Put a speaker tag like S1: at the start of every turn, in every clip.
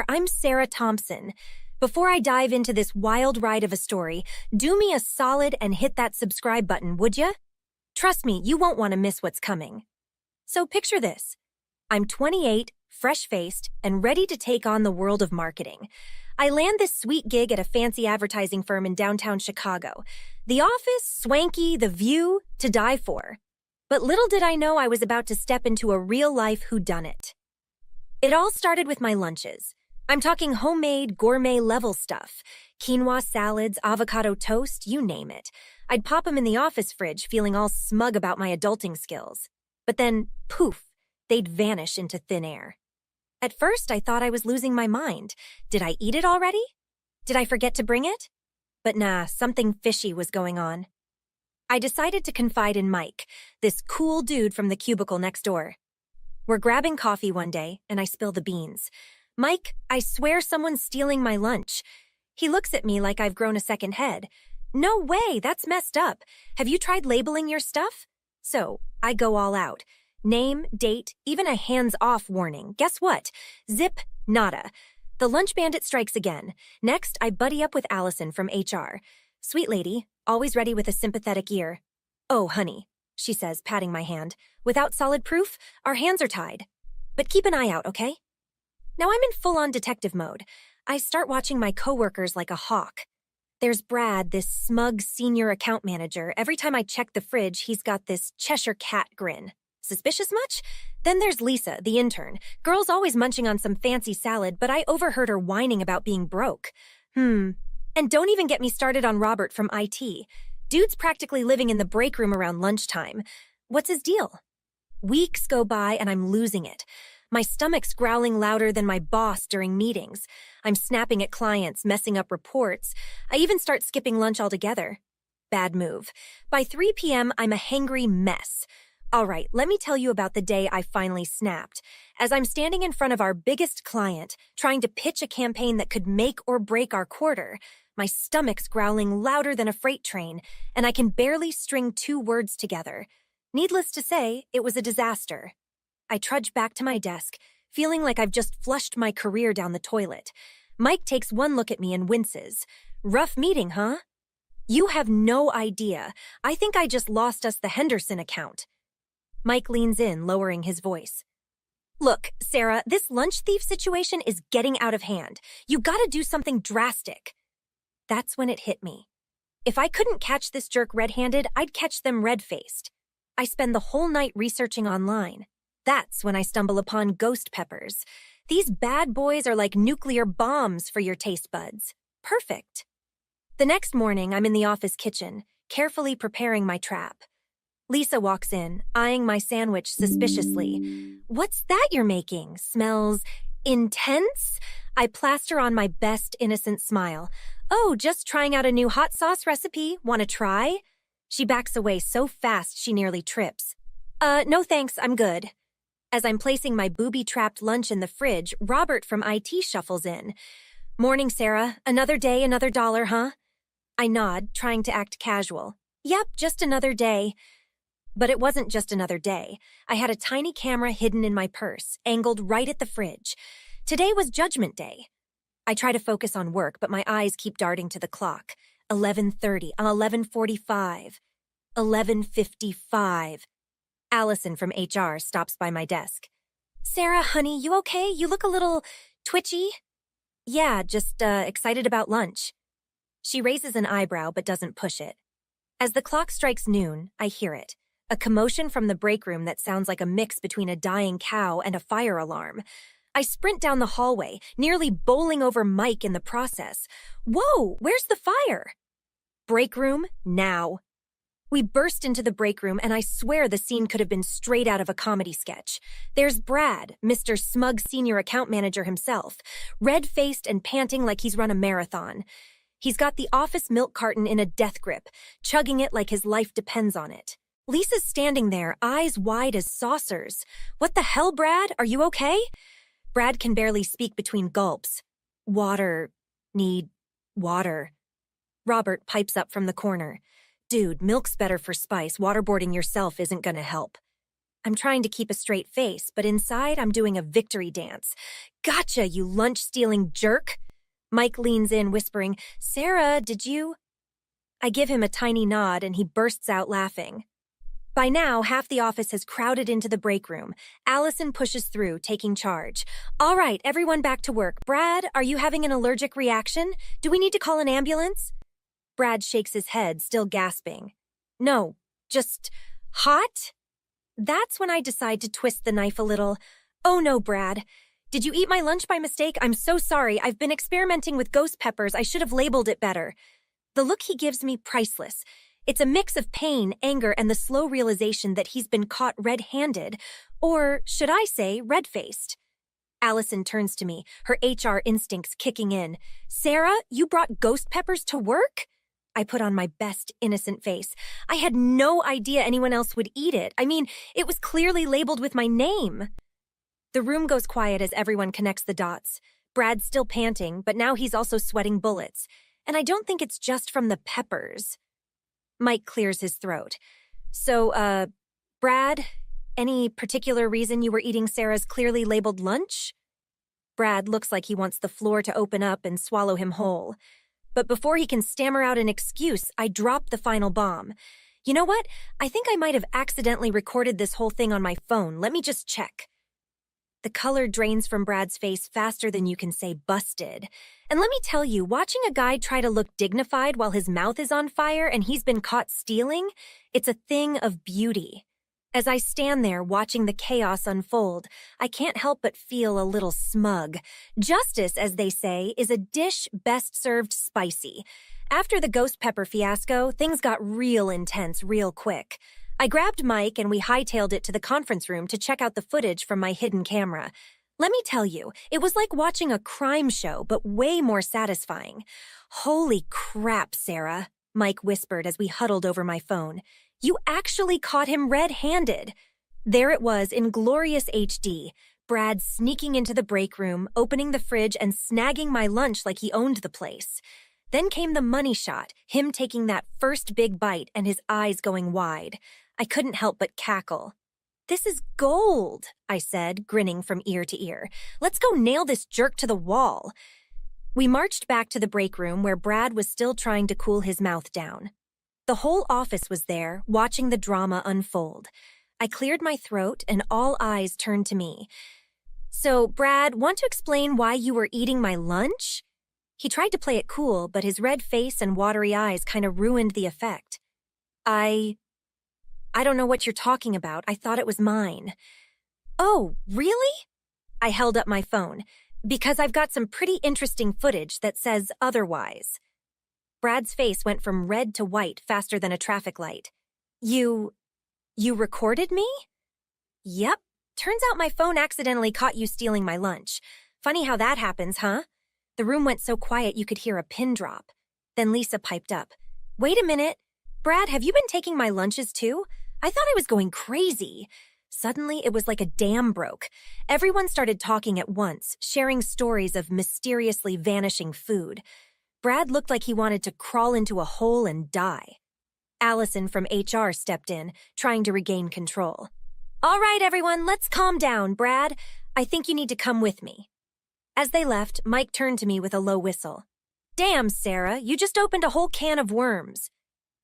S1: I'm Sarah Thompson. Before I dive into this wild ride of a story, do me a solid and hit that subscribe button, would ya? Trust me, you won't want to miss what's coming. So picture this. I'm 28, fresh-faced, and ready to take on the world of marketing. I land this sweet gig at a fancy advertising firm in downtown Chicago. The office, swanky, the view, to die for. But little did I know I was about to step into a real-life whodunit. It all started with my lunches. I'm talking homemade, gourmet-level stuff. Quinoa salads, avocado toast, you name it. I'd pop them in the office fridge, feeling all smug about my adulting skills. But then, poof, they'd vanish into thin air. At first, I thought I was losing my mind. Did I eat it already? Did I forget to bring it? But nah, something fishy was going on. I decided to confide in Mike, this cool dude from the cubicle next door. We're grabbing coffee one day, and I spill the beans. Mike, I swear someone's stealing my lunch. He looks at me like I've grown a second head. No way, that's messed up. Have you tried labeling your stuff? So, I go all out. Name, date, even a hands-off warning. Guess what? Zip, nada. The lunch bandit strikes again. Next, I buddy up with Allison from HR. Sweet lady, always ready with a sympathetic ear. Oh, honey, she says, patting my hand. Without solid proof, our hands are tied. But keep an eye out, okay? Now I'm in full-on detective mode. I start watching my coworkers like a hawk. There's Brad, this smug senior account manager. Every time I check the fridge, he's got this Cheshire cat grin. Suspicious much? Then there's Lisa, the intern. Girl's always munching on some fancy salad, but I overheard her whining about being broke. And don't even get me started on Robert from IT. Dude's practically living in the break room around lunchtime. What's his deal? Weeks go by and I'm losing it. My stomach's growling louder than my boss during meetings. I'm snapping at clients, messing up reports. I even start skipping lunch altogether. Bad move. By 3 p.m., I'm a hangry mess. All right, let me tell you about the day I finally snapped. As I'm standing in front of our biggest client, trying to pitch a campaign that could make or break our quarter, my stomach's growling louder than a freight train, and I can barely string 2 words together. Needless to say, it was a disaster. I trudge back to my desk, feeling like I've just flushed my career down the toilet. Mike takes one look at me and winces. Rough meeting, huh? You have no idea. I think I just lost us the Henderson account. Mike leans in, lowering his voice. Look, Sarah, this lunch thief situation is getting out of hand. You gotta do something drastic. That's when it hit me. If I couldn't catch this jerk red-handed, I'd catch them red-faced. I spend the whole night researching online. That's when I stumble upon ghost peppers. These bad boys are like nuclear bombs for your taste buds. Perfect. The next morning, I'm in the office kitchen, carefully preparing my trap. Lisa walks in, eyeing my sandwich suspiciously. What's that you're making? Smells intense? I plaster on my best innocent smile. Oh, just trying out a new hot sauce recipe. Want to try? She backs away so fast she nearly trips. No thanks, I'm good. As I'm placing my booby-trapped lunch in the fridge, Robert from IT shuffles in. Morning, Sarah. Another day, another dollar, huh? I nod, trying to act casual. Yep, just another day. But it wasn't just another day. I had a tiny camera hidden in my purse, angled right at the fridge. Today was Judgment Day. I try to focus on work, but my eyes keep darting to the clock. 11:30, 11:45, 11:55. Allison from HR stops by my desk. Sarah, honey, you okay? You look a little twitchy. Yeah, just excited about lunch. She raises an eyebrow but doesn't push it. As the clock strikes noon, I hear it. A commotion from the break room that sounds like a mix between a dying cow and a fire alarm. I sprint down the hallway, nearly bowling over Mike in the process. Whoa, where's the fire? Break room, now. We burst into the break room, and I swear the scene could have been straight out of a comedy sketch. There's Brad, Mr. Smug Senior Account Manager himself, red-faced and panting like he's run a marathon. He's got the office milk carton in a death grip, chugging it like his life depends on it. Lisa's standing there, eyes wide as saucers. What the hell, Brad? Are you okay? Brad can barely speak between gulps. Water. Need water. Robert pipes up from the corner. Dude, milk's better for spice. Waterboarding yourself isn't gonna help. I'm trying to keep a straight face, but inside I'm doing a victory dance. Gotcha, you lunch-stealing jerk! Mike leans in, whispering, Sarah, did you? I give him a tiny nod and he bursts out laughing. By now, half the office has crowded into the break room. Allison pushes through, taking charge. All right, everyone back to work. Brad, are you having an allergic reaction? Do we need to call an ambulance? Brad shakes his head, still gasping. No, just hot? That's when I decide to twist the knife a little. Oh no, Brad. Did you eat my lunch by mistake? I'm so sorry. I've been experimenting with ghost peppers. I should have labeled it better. The look he gives me, priceless. It's a mix of pain, anger, and the slow realization that he's been caught red-handed, or should I say, red-faced. Allison turns to me, her HR instincts kicking in. Sarah, you brought ghost peppers to work? I put on my best innocent face. I had no idea anyone else would eat it. I mean, it was clearly labeled with my name. The room goes quiet as everyone connects the dots. Brad's still panting, but now he's also sweating bullets. And I don't think it's just from the peppers. Mike clears his throat. So, Brad, any particular reason you were eating Sarah's clearly labeled lunch? Brad looks like he wants the floor to open up and swallow him whole. But before he can stammer out an excuse, I drop the final bomb. You know what? I think I might have accidentally recorded this whole thing on my phone. Let me just check. The color drains from Brad's face faster than you can say busted. And let me tell you, watching a guy try to look dignified while his mouth is on fire and he's been caught stealing, it's a thing of beauty. As I stand there watching the chaos unfold, I can't help but feel a little smug. Justice, as they say, is a dish best served spicy. After the ghost pepper fiasco, things got real intense real quick. I grabbed Mike and we hightailed it to the conference room to check out the footage from my hidden camera. Let me tell you, it was like watching a crime show, but way more satisfying. Holy crap, Sarah, Mike whispered as we huddled over my phone. You actually caught him red-handed. There it was in glorious HD, Brad sneaking into the break room, opening the fridge and snagging my lunch like he owned the place. Then came the money shot, him taking that first big bite and his eyes going wide. I couldn't help but cackle. This is gold, I said, grinning from ear to ear. Let's go nail this jerk to the wall. We marched back to the break room where Brad was still trying to cool his mouth down. The whole office was there, watching the drama unfold. I cleared my throat and all eyes turned to me. So, Brad, want to explain why you were eating my lunch? He tried to play it cool, but his red face and watery eyes kind of ruined the effect. I don't know what you're talking about. I thought it was mine. Oh, really? I held up my phone, because I've got some pretty interesting footage that says otherwise. Brad's face went from red to white faster than a traffic light. You recorded me? Yep. Turns out my phone accidentally caught you stealing my lunch. Funny how that happens, huh? The room went so quiet you could hear a pin drop. Then Lisa piped up. Wait a minute. Brad, have you been taking my lunches too? I thought I was going crazy. Suddenly, it was like a dam broke. Everyone started talking at once, sharing stories of mysteriously vanishing food. Brad looked like he wanted to crawl into a hole and die. Allison from HR stepped in, trying to regain control. All right, everyone, let's calm down, Brad. I think you need to come with me. As they left, Mike turned to me with a low whistle. Damn, Sarah, you just opened a whole can of worms.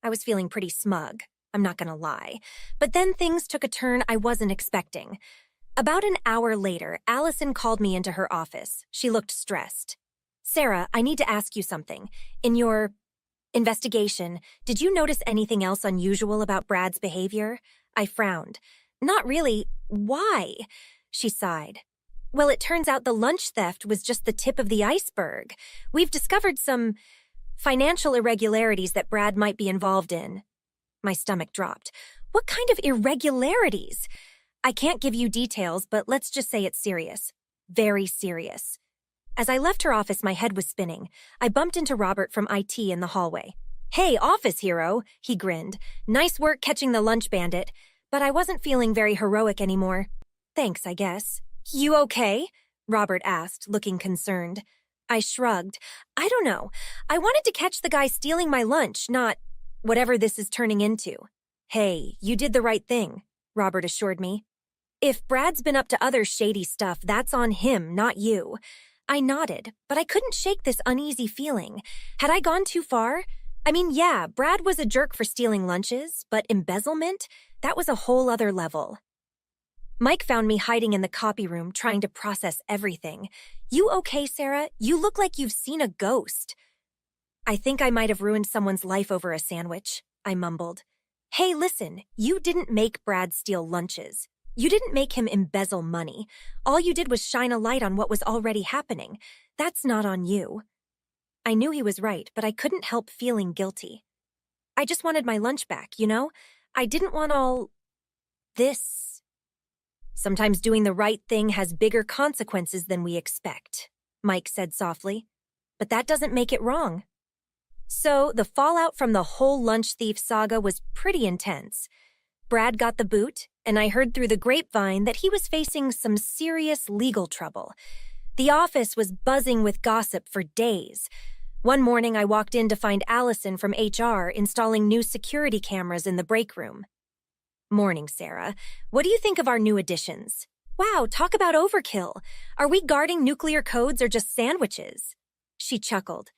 S1: I was feeling pretty smug. I'm not gonna lie. But then things took a turn I wasn't expecting. About an hour later, Allison called me into her office. She looked stressed. Sarah, I need to ask you something. In your investigation, did you notice anything else unusual about Brad's behavior? I frowned. Not really. Why? She sighed. Well, it turns out the lunch theft was just the tip of the iceberg. We've discovered some financial irregularities that Brad might be involved in. My stomach dropped. What kind of irregularities? I can't give you details, but let's just say it's serious. Very serious. As I left her office, my head was spinning. I bumped into Robert from IT in the hallway. Hey, office hero, he grinned. Nice work catching the lunch bandit. But I wasn't feeling very heroic anymore. Thanks, I guess. You okay? Robert asked, looking concerned. I shrugged. I don't know. I wanted to catch the guy stealing my lunch, not whatever this is turning into. Hey, you did the right thing, Robert assured me. If Brad's been up to other shady stuff, that's on him, not you. I nodded, but I couldn't shake this uneasy feeling. Had I gone too far? I mean, yeah, Brad was a jerk for stealing lunches, but embezzlement? That was a whole other level. Mike found me hiding in the copy room, trying to process everything. You okay, Sarah? You look like you've seen a ghost. I think I might have ruined someone's life over a sandwich, I mumbled. Hey, listen, you didn't make Brad steal lunches. You didn't make him embezzle money. All you did was shine a light on what was already happening. That's not on you. I knew he was right, but I couldn't help feeling guilty. I just wanted my lunch back, you know? I didn't want all this. Sometimes doing the right thing has bigger consequences than we expect, Mike said softly. But that doesn't make it wrong. So the fallout from the whole lunch thief saga was pretty intense. Brad got the boot, and I heard through the grapevine that he was facing some serious legal trouble. The office was buzzing with gossip for days. One morning, I walked in to find Allison from HR installing new security cameras in the break room. Morning, Sarah. What do you think of our new additions? Wow, talk about overkill. Are we guarding nuclear codes or just sandwiches? She chuckled.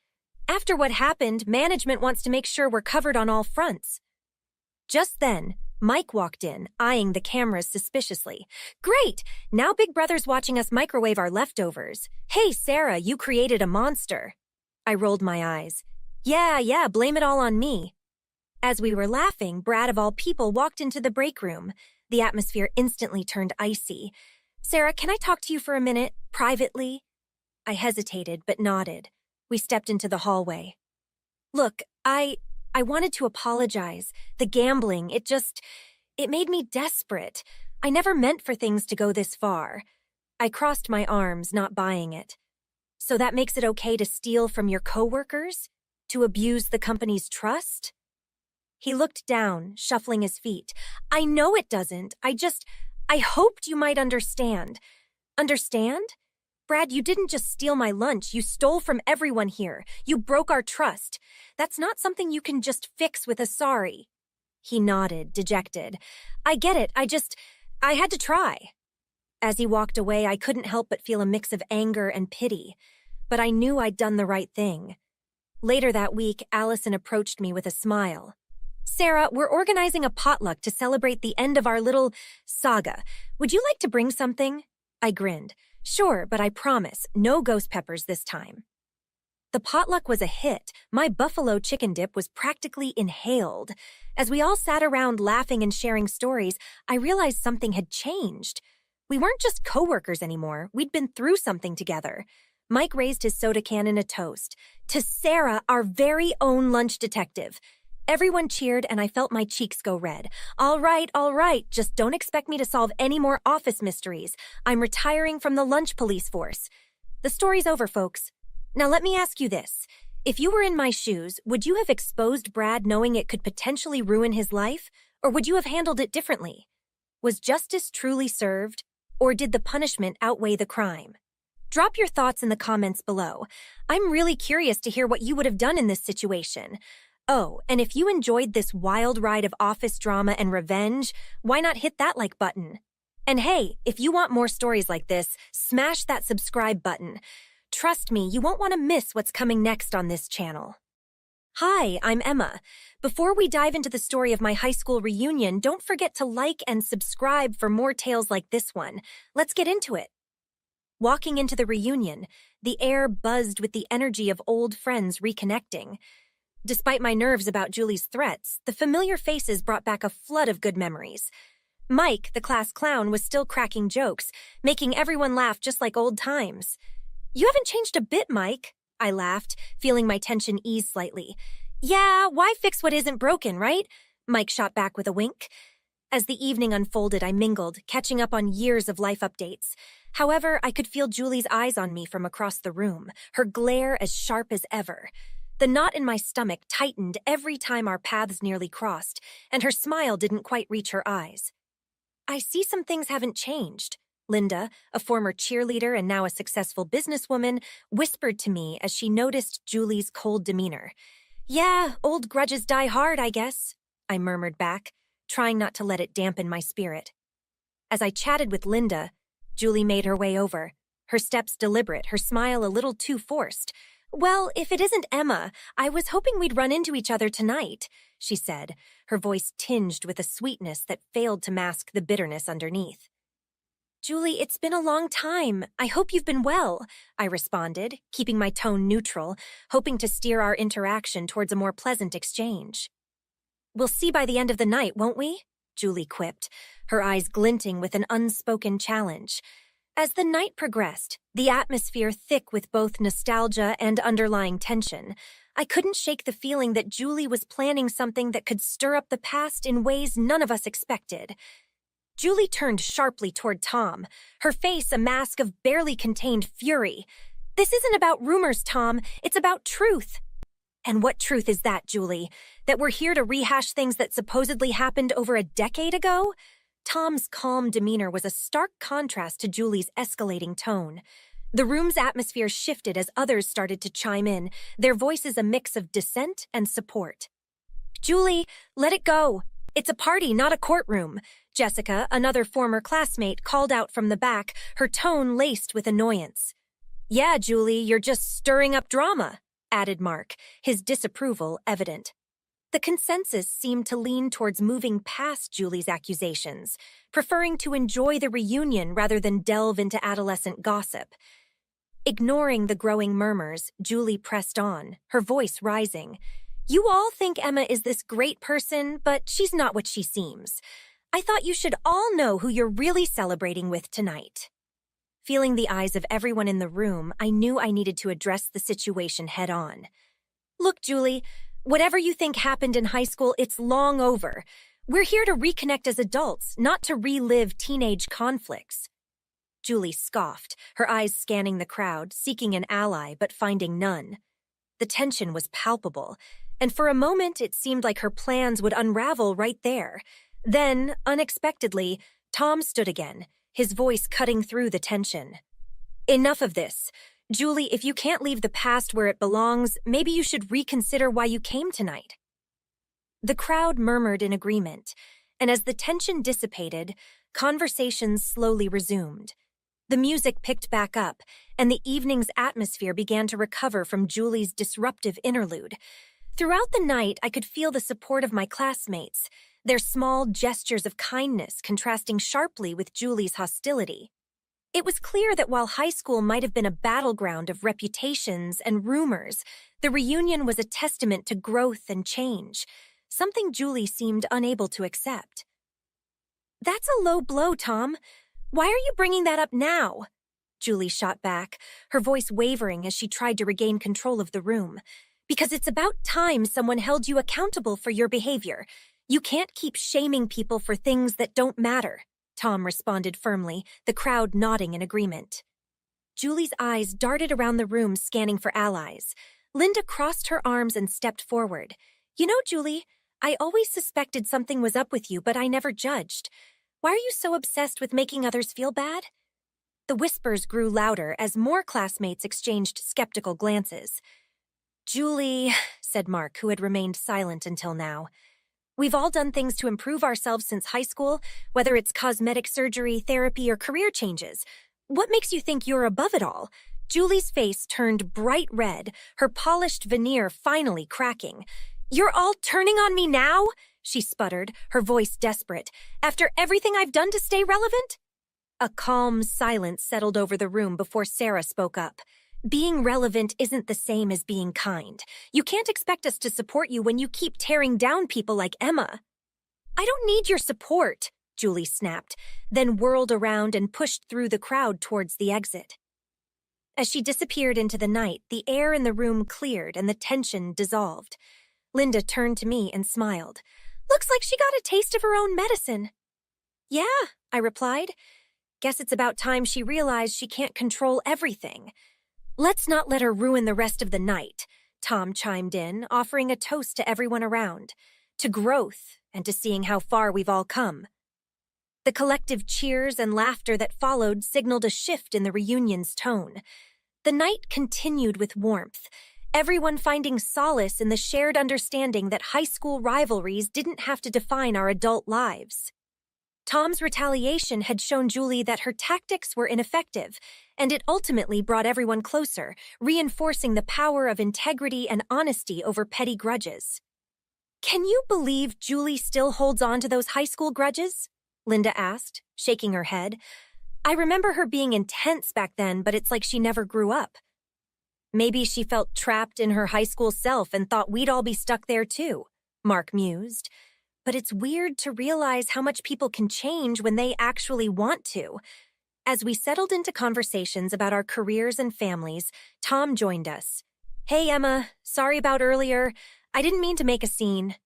S1: After what happened, management wants to make sure we're covered on all fronts. Just then, Mike walked in, eyeing the cameras suspiciously. Great! Now Big Brother's watching us microwave our leftovers. Hey, Sarah, you created a monster. I rolled my eyes. Yeah, blame it all on me. As we were laughing, Brad of all people walked into the break room. The atmosphere instantly turned icy. Sarah, can I talk to you for a minute, privately? I hesitated, but nodded. We stepped into the hallway. Look, I wanted to apologize. The gambling, it made me desperate. I never meant for things to go this far. I crossed my arms, not buying it. So that makes it okay to steal from your coworkers? To abuse the company's trust? He looked down, shuffling his feet. I know it doesn't. I hoped you might understand. Understand? Brad, you didn't just steal my lunch. You stole from everyone here. You broke our trust. That's not something you can just fix with a sorry. He nodded, dejected. I get it. I had to try. As he walked away, I couldn't help but feel a mix of anger and pity. But I knew I'd done the right thing. Later that week, Allison approached me with a smile. Sarah, we're organizing a potluck to celebrate the end of our little saga. Would you like to bring something? I grinned. Sure, but I promise, no ghost peppers this time. The potluck was a hit. My buffalo chicken dip was practically inhaled. As we all sat around laughing and sharing stories, I realized something had changed. We weren't just coworkers anymore. We'd been through something together. Mike raised his soda can in a toast. To Sarah, our very own lunch detective. Everyone cheered, and I felt my cheeks go red. All right. Just don't expect me to solve any more office mysteries. I'm retiring from the lunch police force. The story's over, folks. Now let me ask you this. If you were in my shoes, would you have exposed Brad knowing it could potentially ruin his life? Or would you have handled it differently? Was justice truly served? Or did the punishment outweigh the crime? Drop your thoughts in the comments below. I'm really curious to hear what you would have done in this situation. Oh, and if you enjoyed this wild ride of office drama and revenge, why not hit that like button? And hey, if you want more stories like this, smash that subscribe button. Trust me, you won't want to miss what's coming next on this channel. Hi, I'm Emma. Before we dive into the story of my high school reunion, don't forget to like and subscribe for more tales like this one. Let's get into it. Walking into the reunion, the air buzzed with the energy of old friends reconnecting. Despite my nerves about Julie's threats, the familiar faces brought back a flood of good memories. Mike, the class clown, was still cracking jokes, making everyone laugh just like old times. You haven't changed a bit, Mike, I laughed, feeling my tension ease slightly. Yeah, why fix what isn't broken, right? Mike shot back with a wink. As the evening unfolded, I mingled, catching up on years of life updates. However, I could feel Julie's eyes on me from across the room, her glare as sharp as ever. The knot in my stomach tightened every time our paths nearly crossed, and her smile didn't quite reach her eyes. I see some things haven't changed, Linda, a former cheerleader and now a successful businesswoman, whispered to me as she noticed Julie's cold demeanor. Yeah, old grudges die hard, I guess, I murmured back, trying not to let it dampen my spirit. As I chatted with Linda, Julie made her way over, her steps deliberate, her smile a little too forced. "Well, if it isn't Emma, I was hoping we'd run into each other tonight," she said, her voice tinged with a sweetness that failed to mask the bitterness underneath. "Julie, it's been a long time. I hope you've been well," I responded, keeping my tone neutral, hoping to steer our interaction towards a more pleasant exchange. "We'll see by the end of the night, won't we?" Julie quipped, her eyes glinting with an unspoken challenge. As the night progressed, the atmosphere thick with both nostalgia and underlying tension, I couldn't shake the feeling that Julie was planning something that could stir up the past in ways none of us expected. Julie turned sharply toward Tom, her face a mask of barely contained fury. "This isn't about rumors, Tom. It's about truth." "And what truth is that, Julie? That we're here to rehash things that supposedly happened over a decade ago?" Tom's calm demeanor was a stark contrast to Julie's escalating tone. The room's atmosphere shifted as others started to chime in, their voices a mix of dissent and support. "Julie, let it go. It's a party, not a courtroom." Jessica, another former classmate, called out from the back, her tone laced with annoyance. "Yeah, Julie, you're just stirring up drama," added Mark, his disapproval evident. The consensus seemed to lean towards moving past Julie's accusations, preferring to enjoy the reunion rather than delve into adolescent gossip. Ignoring the growing murmurs, Julie pressed on, her voice rising. "You all think Emma is this great person, but she's not what she seems. I thought you should all know who you're really celebrating with tonight." Feeling the eyes of everyone in the room, I knew I needed to address the situation head on. "Look, Julie, whatever you think happened in high school, it's long over. We're here to reconnect as adults, not to relive teenage conflicts." Julie scoffed, her eyes scanning the crowd, seeking an ally but finding none. The tension was palpable, and for a moment it seemed like her plans would unravel right there. Then, unexpectedly, Tom stood again, his voice cutting through the tension. "Enough of this. Julie, if you can't leave the past where it belongs, maybe you should reconsider why you came tonight." The crowd murmured in agreement, and as the tension dissipated, conversations slowly resumed. The music picked back up, and the evening's atmosphere began to recover from Julie's disruptive interlude. Throughout the night, I could feel the support of my classmates, their small gestures of kindness contrasting sharply with Julie's hostility. It was clear that while high school might have been a battleground of reputations and rumors, the reunion was a testament to growth and change, something Julie seemed unable to accept. "That's a low blow, Tom. Why are you bringing that up now?" Julie shot back, her voice wavering as she tried to regain control of the room. "Because it's about time someone held you accountable for your behavior. You can't keep shaming people for things that don't matter," Tom responded firmly, the crowd nodding in agreement. Julie's eyes darted around the room, scanning for allies. Linda crossed her arms and stepped forward. "You know, Julie, I always suspected something was up with you, but I never judged. Why are you so obsessed with making others feel bad?" The whispers grew louder as more classmates exchanged skeptical glances. "Julie," said Mark, who had remained silent until now, "we've all done things to improve ourselves since high school, whether it's cosmetic surgery, therapy, or career changes. What makes you think you're above it all?" Julie's face turned bright red, her polished veneer finally cracking. "You're all turning on me now?" she sputtered, her voice desperate. "After everything I've done to stay relevant?" A calm silence settled over the room before Sarah spoke up. "Being relevant isn't the same as being kind. You can't expect us to support you when you keep tearing down people like Emma." "I don't need your support," Julie snapped, then whirled around and pushed through the crowd towards the exit. As she disappeared into the night, the air in the room cleared and the tension dissolved. Linda turned to me and smiled. "Looks like she got a taste of her own medicine." "Yeah," I replied. "Guess it's about time she realized she can't control everything." "Let's not let her ruin the rest of the night," Tom chimed in, offering a toast to everyone around, to growth and to seeing how far we've all come. The collective cheers and laughter that followed signaled a shift in the reunion's tone. The night continued with warmth, everyone finding solace in the shared understanding that high school rivalries didn't have to define our adult lives. Tom's retaliation had shown Julie that her tactics were ineffective, and it ultimately brought everyone closer, reinforcing the power of integrity and honesty over petty grudges. "Can you believe Julie still holds on to those high school grudges?" Linda asked, shaking her head. "I remember her being intense back then, but it's like she never grew up." "Maybe she felt trapped in her high school self and thought we'd all be stuck there too," Mark mused. "But it's weird to realize how much people can change when they actually want to." As we settled into conversations about our careers and families, Tom joined us. "Hey, Emma, sorry about earlier. I didn't mean to make a scene."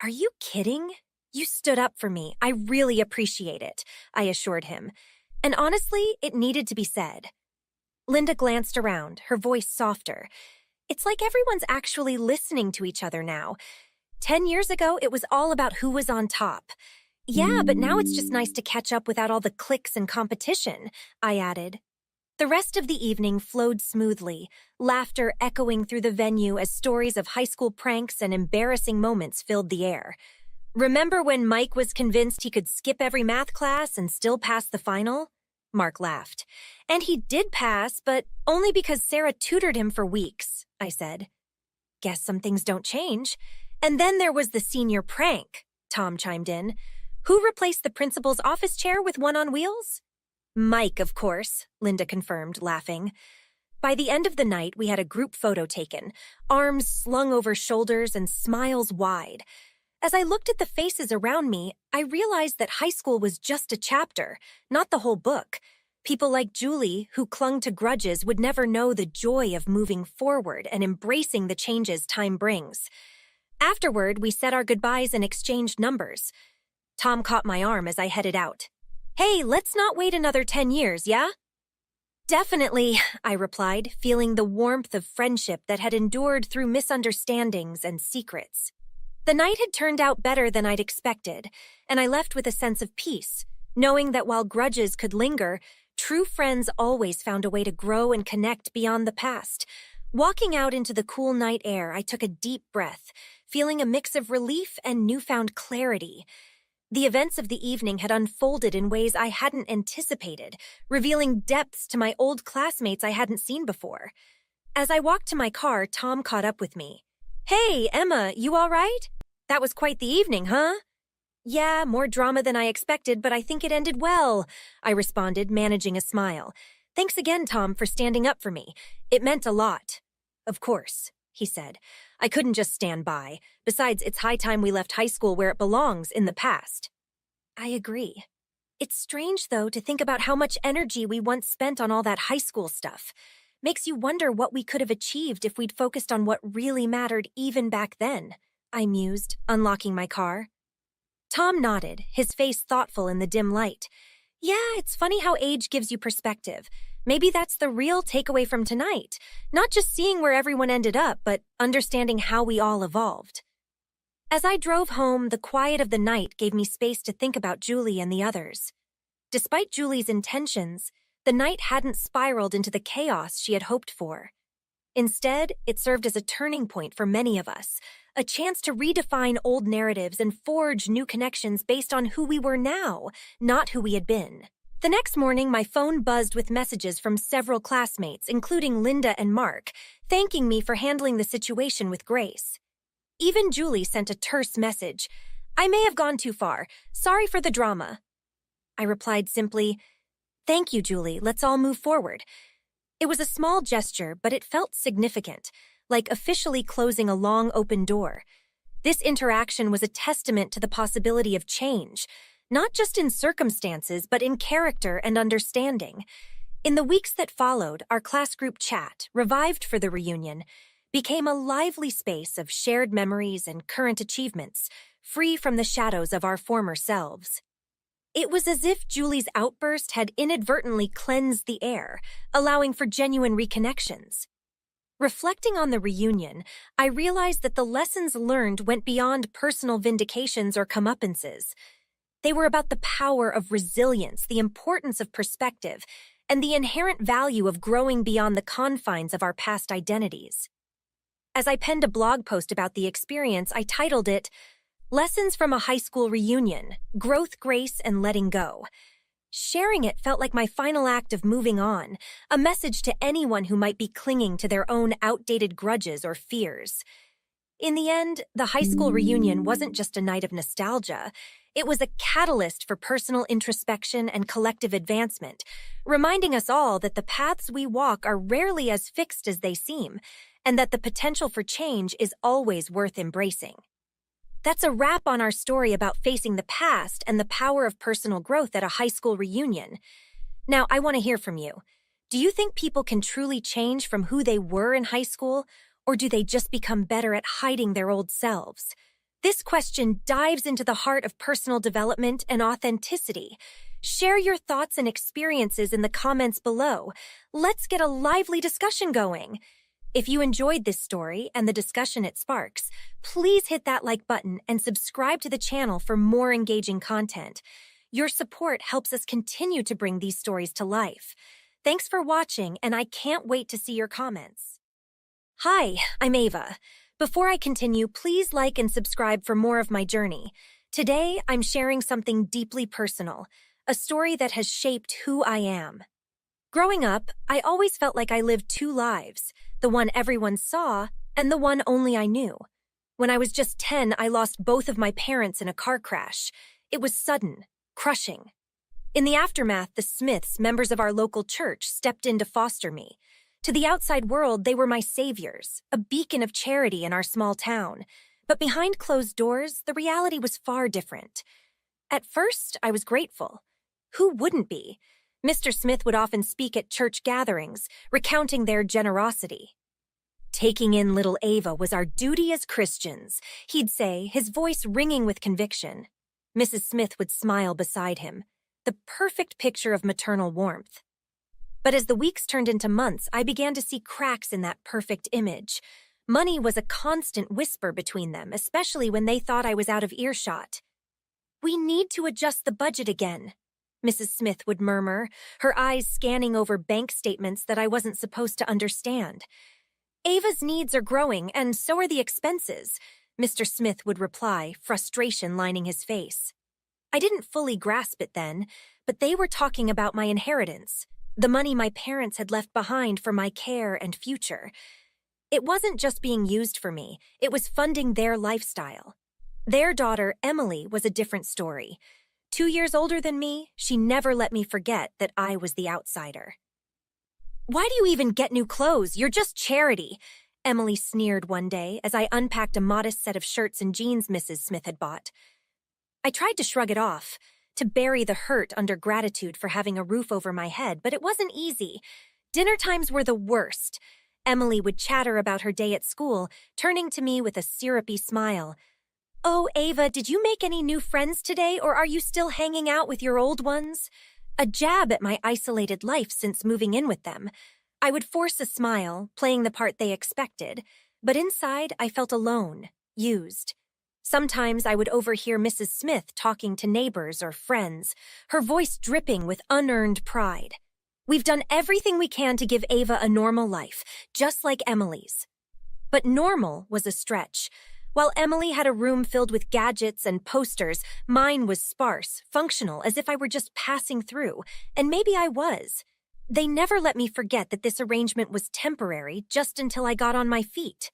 S1: "Are you kidding? You stood up for me. I really appreciate it," I assured him. And honestly, it needed to be said. Linda glanced around, her voice softer. "It's like everyone's actually listening to each other now. 10 years ago, it was all about who was on top." "Yeah, but now it's just nice to catch up without all the cliques and competition," I added. The rest of the evening flowed smoothly, laughter echoing through the venue as stories of high school pranks and embarrassing moments filled the air. "Remember when Mike was convinced he could skip every math class and still pass the final?" Mark laughed. "And he did pass, but only because Sarah tutored him for weeks," I said. "Guess some things don't change." "And then there was the senior prank," Tom chimed in. "Who replaced the principal's office chair with one on wheels?" "Mike, of course," Linda confirmed, laughing. By the end of the night, we had a group photo taken, arms slung over shoulders and smiles wide. As I looked at the faces around me, I realized that high school was just a chapter, not the whole book. People like Julie, who clung to grudges, would never know the joy of moving forward and embracing the changes time brings. Afterward, we said our goodbyes and exchanged numbers. Tom caught my arm as I headed out. "Hey, let's not wait another 10 years, yeah?" "Definitely," I replied, feeling the warmth of friendship that had endured through misunderstandings and secrets. The night had turned out better than I'd expected, and I left with a sense of peace, knowing that while grudges could linger, true friends always found a way to grow and connect beyond the past. Walking out into the cool night air, I took a deep breath, feeling a mix of relief and newfound clarity. The events of the evening had unfolded in ways I hadn't anticipated, revealing depths to my old classmates I hadn't seen before. As I walked to my car, Tom caught up with me. "Hey, Emma, you all right? That was quite the evening, huh?" "Yeah, more drama than I expected, but I think it ended well," I responded, managing a smile. "Thanks again, Tom, for standing up for me. It meant a lot." "Of course," he said. "I couldn't just stand by. Besides, it's high time we left high school where it belongs, in the past." I agree. It's strange, though, to think about how much energy we once spent on all that high school stuff. Makes you wonder what we could have achieved if we'd focused on what really mattered even back then, I mused, unlocking my car. Tom nodded, his face thoughtful in the dim light. "Yeah, it's funny how age gives you perspective. Maybe that's the real takeaway from tonight. Not just seeing where everyone ended up, but understanding how we all evolved." As I drove home, the quiet of the night gave me space to think about Julie and the others. Despite Julie's intentions, the night hadn't spiraled into the chaos she had hoped for. Instead, it served as a turning point for many of us, a chance to redefine old narratives and forge new connections based on who we were now, not who we had been. The next morning, my phone buzzed with messages from several classmates, including Linda and Mark, thanking me for handling the situation with grace. Even Julie sent a terse message. "I may have gone too far. Sorry for the drama." I replied simply, "Thank you, Julie. Let's all move forward." It was a small gesture, but it felt significant, like officially closing a long open door. This interaction was a testament to the possibility of change, not just in circumstances, but in character and understanding. In the weeks that followed, our class group chat, revived for the reunion, became a lively space of shared memories and current achievements, free from the shadows of our former selves. It was as if Julie's outburst had inadvertently cleansed the air, allowing for genuine reconnections. Reflecting on the reunion, I realized that the lessons learned went beyond personal vindications or comeuppances. They were about the power of resilience, the importance of perspective, and the inherent value of growing beyond the confines of our past identities. As I penned a blog post about the experience, I titled it, Lessons from a high school reunion, growth, grace, and letting go. Sharing it felt like my final act of moving on, a message to anyone who might be clinging to their own outdated grudges or fears. In the end, the high school reunion wasn't just a night of nostalgia. It was a catalyst for personal introspection and collective advancement, reminding us all that the paths we walk are rarely as fixed as they seem, and that the potential for change is always worth embracing. That's a wrap on our story about facing the past and the power of personal growth at a high school reunion. Now, I want to hear from you. Do you think people can truly change from who they were in high school, or do they just become better at hiding their old selves? This question dives into the heart of personal development and authenticity. Share your thoughts and experiences in the comments below. Let's get a lively discussion going. If you enjoyed this story and the discussion it sparks, please hit that like button and subscribe to the channel for more engaging content. Your support helps us continue to bring these stories to life. Thanks for watching, and I can't wait to see your comments. Hi, I'm Ava. Before I continue, please like and subscribe for more of my journey. Today, I'm sharing something deeply personal, a story that has shaped who I am. Growing up, I always felt like I lived two lives, the one everyone saw and the one only I knew. When I was just 10, I lost both of my parents in a car crash. It was sudden, crushing. In the aftermath, the Smiths, members of our local church, stepped in to foster me. To the outside world, they were my saviors, a beacon of charity in our small town. But behind closed doors, the reality was far different. At first, I was grateful. Who wouldn't be? Mr. Smith would often speak at church gatherings, recounting their generosity. Taking in little Ava was our duty as Christians, he'd say, his voice ringing with conviction. Mrs. Smith would smile beside him, the perfect picture of maternal warmth. But as the weeks turned into months, I began to see cracks in that perfect image. Money was a constant whisper between them, especially when they thought I was out of earshot. "We need to adjust the budget again," Mrs. Smith would murmur, her eyes scanning over bank statements that I wasn't supposed to understand. "Ava's needs are growing, and so are the expenses," Mr. Smith would reply, frustration lining his face. I didn't fully grasp it then, but they were talking about my inheritance, the money my parents had left behind for my care and future. It wasn't just being used for me, it was funding their lifestyle. Their daughter, Emily, was a different story. 2 years older than me, she never let me forget that I was the outsider. "Why do you even get new clothes? You're just charity," Emily sneered one day as I unpacked a modest set of shirts and jeans Mrs. Smith had bought. I tried to shrug it off, to bury the hurt under gratitude for having a roof over my head, but it wasn't easy. Dinner times were the worst. Emily would chatter about her day at school, turning to me with a syrupy smile. "Oh, Ava, did you make any new friends today, or are you still hanging out with your old ones?" A jab at my isolated life since moving in with them. I would force a smile, playing the part they expected, but inside I felt alone, used. Sometimes I would overhear Mrs. Smith talking to neighbors or friends, her voice dripping with unearned pride. "We've done everything we can to give Ava a normal life, just like Emily's." But normal was a stretch. While Emily had a room filled with gadgets and posters, mine was sparse, functional, as if I were just passing through, and maybe I was. They never let me forget that this arrangement was temporary just until I got on my feet.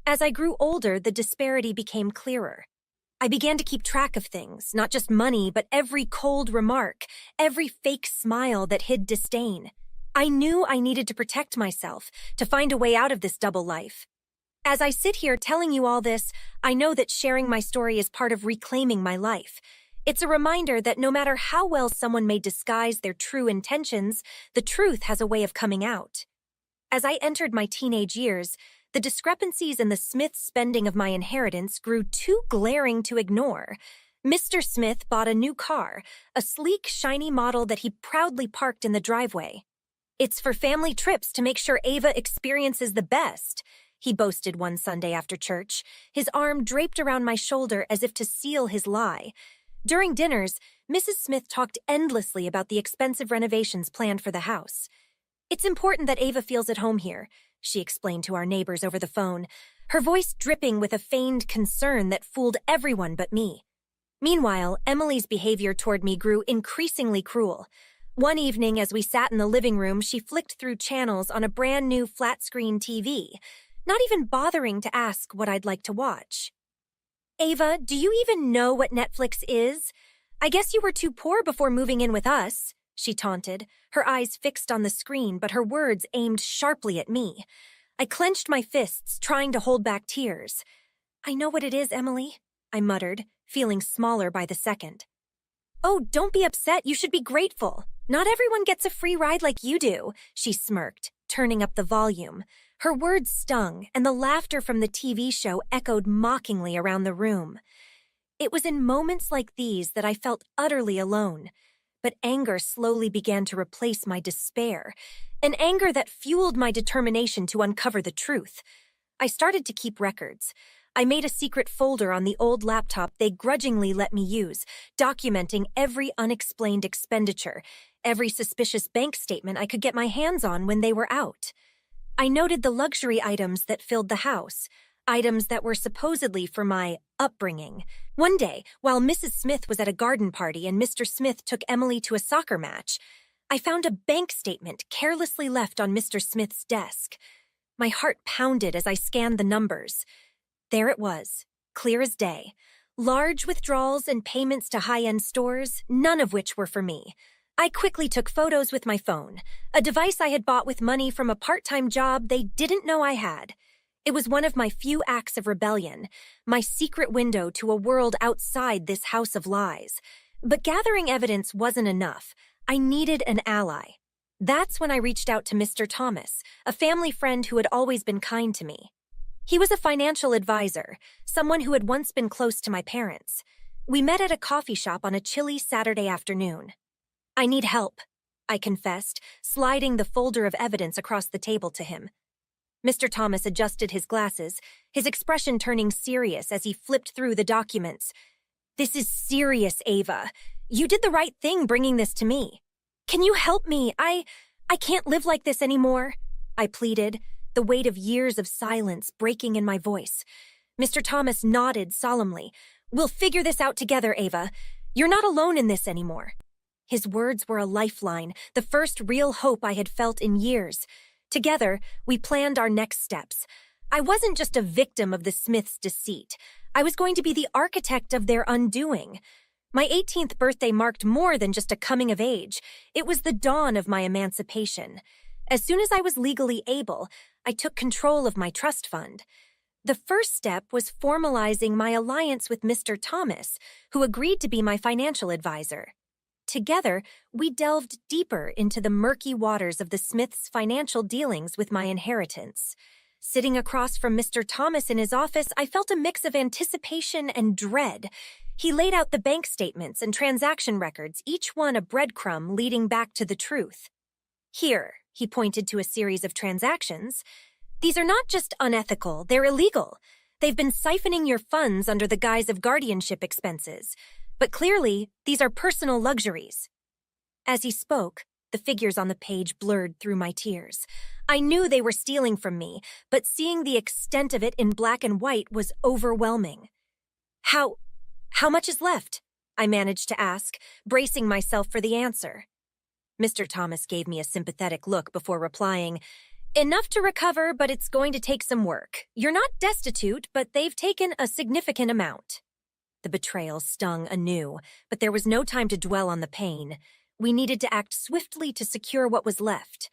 S1: As I grew older, the disparity became clearer. I began to keep track of things, not just money, but every cold remark, every fake smile that hid disdain. I knew I needed to protect myself, to find a way out of this double life. As I sit here telling you all this, I know that sharing my story is part of reclaiming my life. It's a reminder that no matter how well someone may disguise their true intentions, the truth has a way of coming out. As I entered my teenage years, the discrepancies in the Smith spending of my inheritance grew too glaring to ignore. Mr. Smith bought a new car, a sleek, shiny model that he proudly parked in the driveway. "It's for family trips to make sure Ava experiences the best," he boasted one Sunday after church, his arm draped around my shoulder as if to seal his lie. During dinners, Mrs. Smith talked endlessly about the expensive renovations planned for the house. "It's important that Ava feels at home here. she explained to our neighbors over the phone, her voice dripping with a feigned concern that fooled everyone but me. Meanwhile, Emily's behavior toward me grew increasingly cruel. One evening, as we sat in the living room, she flicked through channels on a brand new flat-screen TV, not even bothering to ask what I'd like to watch. "Ava, do you even know what Netflix is? I guess you were too poor before moving in with us," she taunted, her eyes fixed on the screen but her words aimed sharply at me. I clenched my fists, trying to hold back tears. "I know what it is, Emily," I muttered, feeling smaller by the second. "Oh, don't be upset. You should be grateful. Not everyone gets a free ride like you do," she smirked, turning up the volume. Her words stung, and the laughter from the TV show echoed mockingly around the room. It was in moments like these that I felt utterly alone, but anger slowly began to replace my despair, an anger that fueled my determination to uncover the truth. I started to keep records. I made a secret folder on the old laptop they grudgingly let me use, documenting every unexplained expenditure, every suspicious bank statement I could get my hands on when they were out. I noted the luxury items that filled the house, items that were supposedly for my upbringing. One day, while Mrs. Smith was at a garden party and Mr. Smith took Emily to a soccer match, I found a bank statement carelessly left on Mr. Smith's desk. My heart pounded as I scanned the numbers. There it was, clear as day. Large withdrawals and payments to high-end stores, none of which were for me. I quickly took photos with my phone, a device I had bought with money from a part-time job they didn't know I had. It was one of my few acts of rebellion, my secret window to a world outside this house of lies. But gathering evidence wasn't enough. I needed an ally. That's when I reached out to Mr. Thomas, a family friend who had always been kind to me. He was a financial advisor, someone who had once been close to my parents. We met at a coffee shop on a chilly Saturday afternoon. "I need help," I confessed, sliding the folder of evidence across the table to him. Mr. Thomas adjusted his glasses, his expression turning serious as he flipped through the documents. "This is serious, Ava. You did the right thing bringing this to me. Can you help me? I can't live like this anymore," I pleaded, the weight of years of silence breaking in my voice. Mr. Thomas nodded solemnly. "We'll figure this out together, Ava. You're not alone in this anymore." His words were a lifeline, the first real hope I had felt in years. Together, we planned our next steps. I wasn't just a victim of the Smiths' deceit. I was going to be the architect of their undoing. My 18th birthday marked more than just a coming of age. It was the dawn of my emancipation. As soon as I was legally able, I took control of my trust fund. The first step was formalizing my alliance with Mr. Thomas, who agreed to be my financial advisor. Together, we delved deeper into the murky waters of the Smiths' financial dealings with my inheritance. Sitting across from Mr. Thomas in his office, I felt a mix of anticipation and dread. He laid out the bank statements and transaction records, each one a breadcrumb leading back to the truth. "Here," he pointed to a series of transactions. "These are not just unethical, they're illegal. They've been siphoning your funds under the guise of guardianship expenses. But clearly, these are personal luxuries." As he spoke, the figures on the page blurred through my tears. I knew they were stealing from me, but seeing the extent of it in black and white was overwhelming. How much is left?" I managed to ask, bracing myself for the answer. Mr. Thomas gave me a sympathetic look before replying, "Enough to recover, but it's going to take some work. You're not destitute, but they've taken a significant amount." The betrayal stung anew, but there was no time to dwell on the pain. We needed to act swiftly to secure what was left.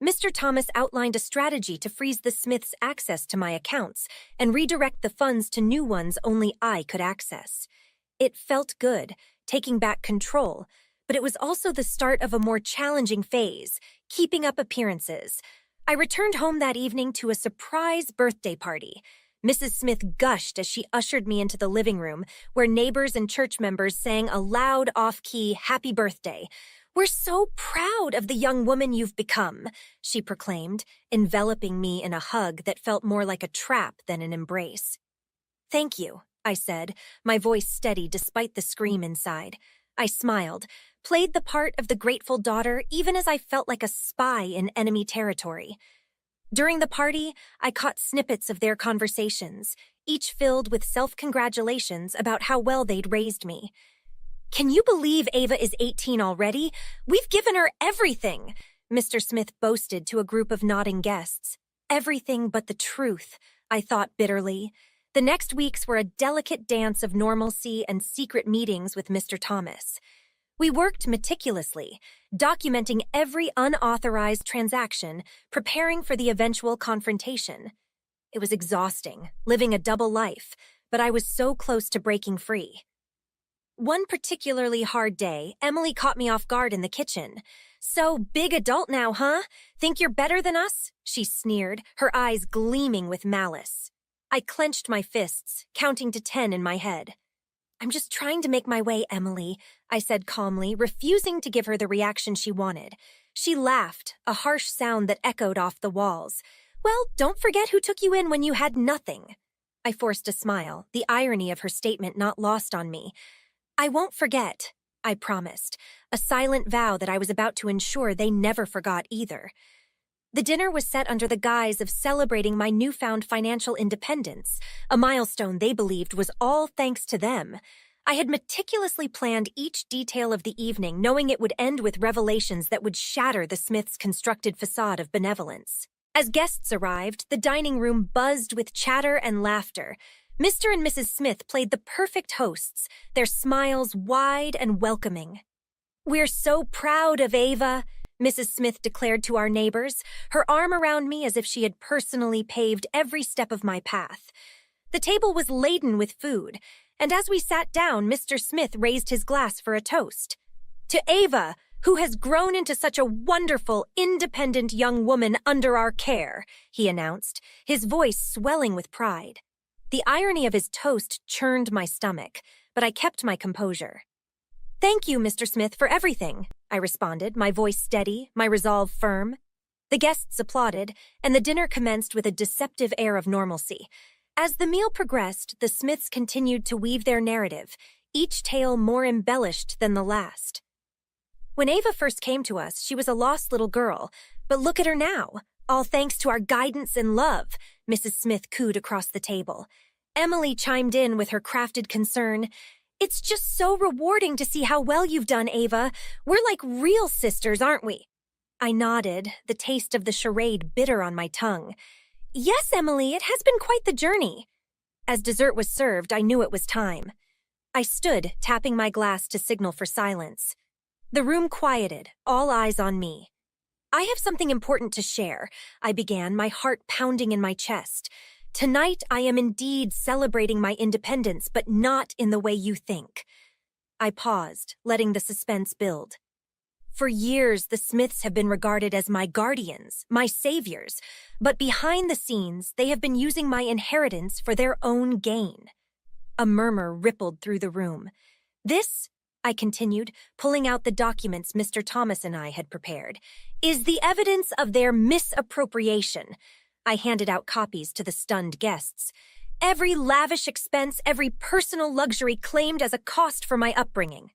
S1: Mr. Thomas outlined a strategy to freeze the Smiths' access to my accounts and redirect the funds to new ones only I could access. It felt good, taking back control, but it was also the start of a more challenging phase, keeping up appearances. I returned home that evening to a surprise birthday party. Mrs. Smith gushed as she ushered me into the living room, where neighbors and church members sang a loud, off-key happy birthday. "We're so proud of the young woman you've become," she proclaimed, enveloping me in a hug that felt more like a trap than an embrace. "Thank you," I said, my voice steady despite the scream inside. I smiled, played the part of the grateful daughter even as I felt like a spy in enemy territory. During the party, I caught snippets of their conversations, each filled with self-congratulations about how well they'd raised me. "Can you believe Ava is 18 already? We've given her everything," Mr. Smith boasted to a group of nodding guests. Everything but the truth, I thought bitterly. The next weeks were a delicate dance of normalcy and secret meetings with Mr. Thomas. We worked meticulously, documenting every unauthorized transaction, preparing for the eventual confrontation. It was exhausting, living a double life, but I was so close to breaking free. One particularly hard day, Emily caught me off guard in the kitchen. "So, big adult now, huh? Think you're better than us?" she sneered, her eyes gleaming with malice. I clenched my fists, counting to 10 in my head. "I'm just trying to make my way, Emily," I said calmly, refusing to give her the reaction she wanted. She laughed, a harsh sound that echoed off the walls. "Well, don't forget who took you in when you had nothing." I forced a smile, the irony of her statement not lost on me. "I won't forget," I promised, a silent vow that I was about to ensure they never forgot either. The dinner was set under the guise of celebrating my newfound financial independence, a milestone they believed was all thanks to them. I had meticulously planned each detail of the evening, knowing it would end with revelations that would shatter the Smiths' constructed facade of benevolence. As guests arrived, the dining room buzzed with chatter and laughter. Mr. and Mrs. Smith played the perfect hosts, their smiles wide and welcoming. "We're so proud of Ava," Mrs. Smith declared to our neighbors, her arm around me as if she had personally paved every step of my path. The table was laden with food, and as we sat down, Mr. Smith raised his glass for a toast. "To Ava, who has grown into such a wonderful, independent young woman under our care," he announced, his voice swelling with pride. The irony of his toast churned my stomach, but I kept my composure. "Thank you, Mr. Smith, for everything," I responded, my voice steady, my resolve firm. The guests applauded, and the dinner commenced with a deceptive air of normalcy. As the meal progressed, the Smiths continued to weave their narrative, each tale more embellished than the last. When Ava first came to us, she was a lost little girl, but look at her now. All thanks to our guidance and love, Mrs. Smith cooed across the table. Emily chimed in with her crafted concern. "It's just so rewarding to see how well you've done, Ava. We're like real sisters, aren't we?" I nodded, the taste of the charade bitter on my tongue. "Yes, Emily, it has been quite the journey." As dessert was served, I knew it was time. I stood, tapping my glass to signal for silence. The room quieted, all eyes on me. "I have something important to share," I began, my heart pounding in my chest. "Tonight, I am indeed celebrating my independence, but not in the way you think." I paused, letting the suspense build. For years, the Smiths have been regarded as my guardians, my saviors, but behind the scenes, they have been using my inheritance for their own gain. A murmur rippled through the room. "This," I continued, pulling out the documents Mr. Thomas and I had prepared, "is the evidence of their misappropriation." I handed out copies to the stunned guests. "Every lavish expense, every personal luxury claimed as a cost for my upbringing."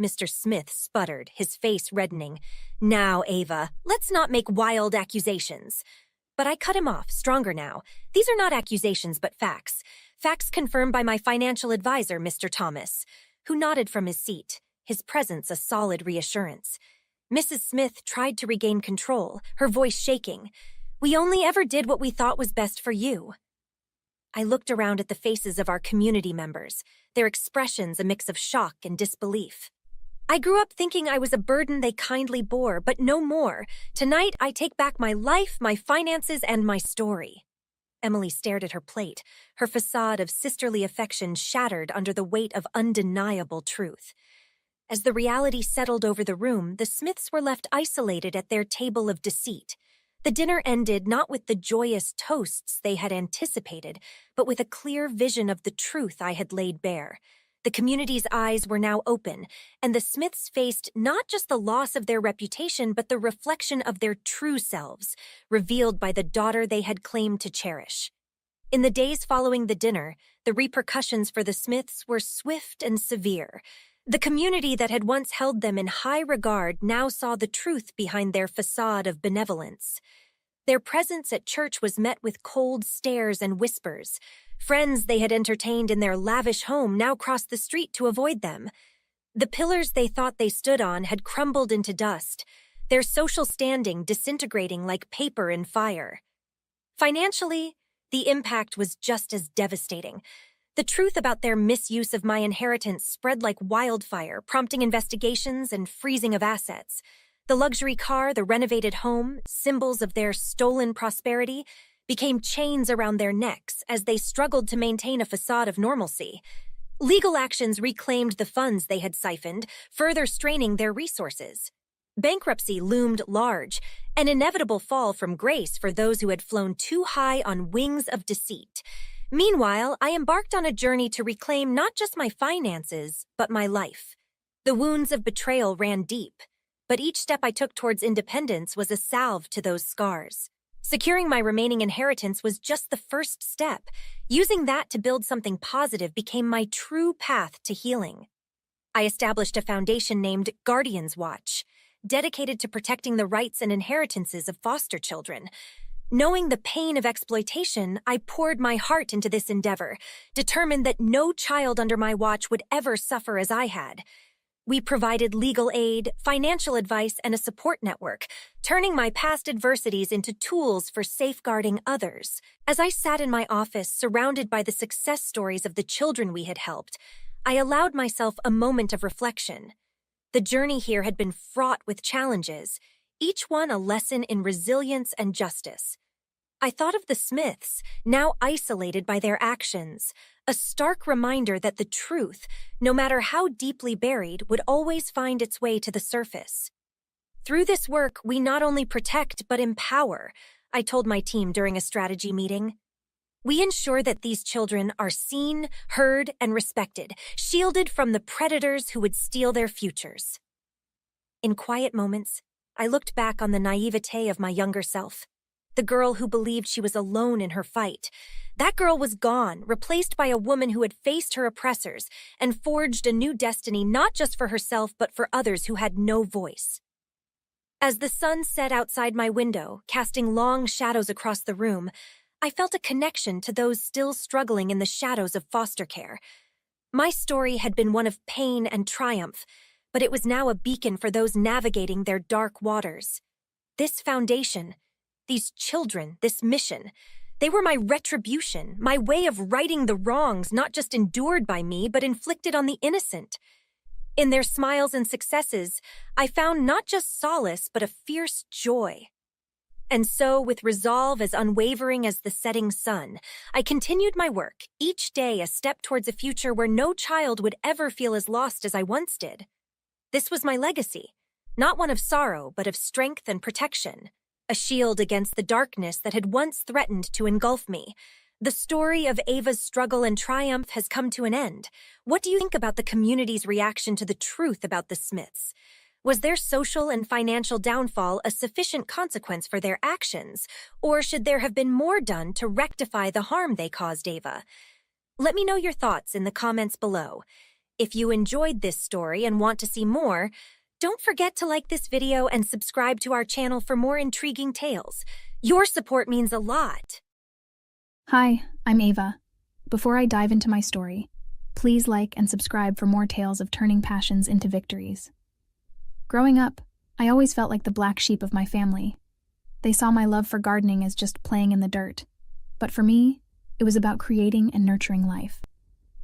S1: Mr. Smith sputtered, his face reddening. "Now, Ava, let's not make wild accusations." But I cut him off, stronger now. "These are not accusations, but facts. Facts confirmed by my financial advisor, Mr. Thomas," who nodded from his seat, his presence a solid reassurance. Mrs. Smith tried to regain control, her voice shaking. "We only ever did what we thought was best for you." I looked around at the faces of our community members, their expressions a mix of shock and disbelief. "I grew up thinking I was a burden they kindly bore, but no more. Tonight, I take back my life, my finances, and my story." Emily stared at her plate, her facade of sisterly affection shattered under the weight of undeniable truth. As the reality settled over the room, the Smiths were left isolated at their table of deceit. The dinner ended not with the joyous toasts they had anticipated, but with a clear vision of the truth I had laid bare. The community's eyes were now open, and the Smiths faced not just the loss of their reputation, but the reflection of their true selves, revealed by the daughter they had claimed to cherish. In the days following the dinner, the repercussions for the Smiths were swift and severe. The community that had once held them in high regard now saw the truth behind their facade of benevolence. Their presence at church was met with cold stares and whispers. Friends they had entertained in their lavish home now crossed the street to avoid them. The pillars they thought they stood on had crumbled into dust, their social standing disintegrating like paper in fire. Financially, the impact was just as devastating. The truth about their misuse of my inheritance spread like wildfire, prompting investigations and freezing of assets. The luxury car, the renovated home, symbols of their stolen prosperity, became chains around their necks as they struggled to maintain a facade of normalcy. Legal actions reclaimed the funds they had siphoned, further straining their resources. Bankruptcy loomed large, an inevitable fall from grace for those who had flown too high on wings of deceit. Meanwhile, I embarked on a journey to reclaim not just my finances, but my life. The wounds of betrayal ran deep, but each step I took towards independence was a salve to those scars. Securing my remaining inheritance was just the first step. Using that to build something positive became my true path to healing. I established a foundation named Guardian's Watch, dedicated to protecting the rights and inheritances of foster children. Knowing the pain of exploitation, I poured my heart into this endeavor, determined that no child under my watch would ever suffer as I had. We provided legal aid, financial advice, and a support network, turning my past adversities into tools for safeguarding others. As I sat in my office, surrounded by the success stories of the children we had helped, I allowed myself a moment of reflection. The journey here had been fraught with challenges, each one a lesson in resilience and justice. I thought of the Smiths, now isolated by their actions, a stark reminder that the truth, no matter how deeply buried, would always find its way to the surface. Through this work, we not only protect but empower, I told my team during a strategy meeting. We ensure that these children are seen, heard, and respected, shielded from the predators who would steal their futures. In quiet moments, I looked back on the naivete of my younger self. The girl who believed she was alone in her fight. That girl was gone, replaced by a woman who had faced her oppressors and forged a new destiny not just for herself but for others who had no voice. As the sun set outside my window, casting long shadows across the room, I felt a connection to those still struggling in the shadows of foster care. My story had been one of pain and triumph, but it was now a beacon for those navigating their dark waters. This foundation, these children, this mission, they were my retribution, my way of righting the wrongs not just endured by me, but inflicted on the innocent. In their smiles and successes, I found not just solace, but a fierce joy. And so, with resolve as unwavering as the setting sun, I continued my work, each day a step towards a future where no child would ever feel as lost as I once did. This was my legacy, not one of sorrow, but of strength and protection. A shield against the darkness that had once threatened to engulf me. The story of Ava's struggle and triumph has come to an end. What do you think about the community's reaction to the truth about the Smiths? Was their social and financial downfall a sufficient consequence for their actions, or should there have been more done to rectify the harm they caused Ava? Let me know your thoughts in the comments below. If you enjoyed this story and want to see more, don't forget to like this video and subscribe to our channel for more intriguing tales. Your support means a lot.
S2: Hi, I'm Ava. Before I dive into my story, please like and subscribe for more tales of turning passions into victories. Growing up, I always felt like the black sheep of my family. They saw my love for gardening as just playing in the dirt. But for me, it was about creating and nurturing life.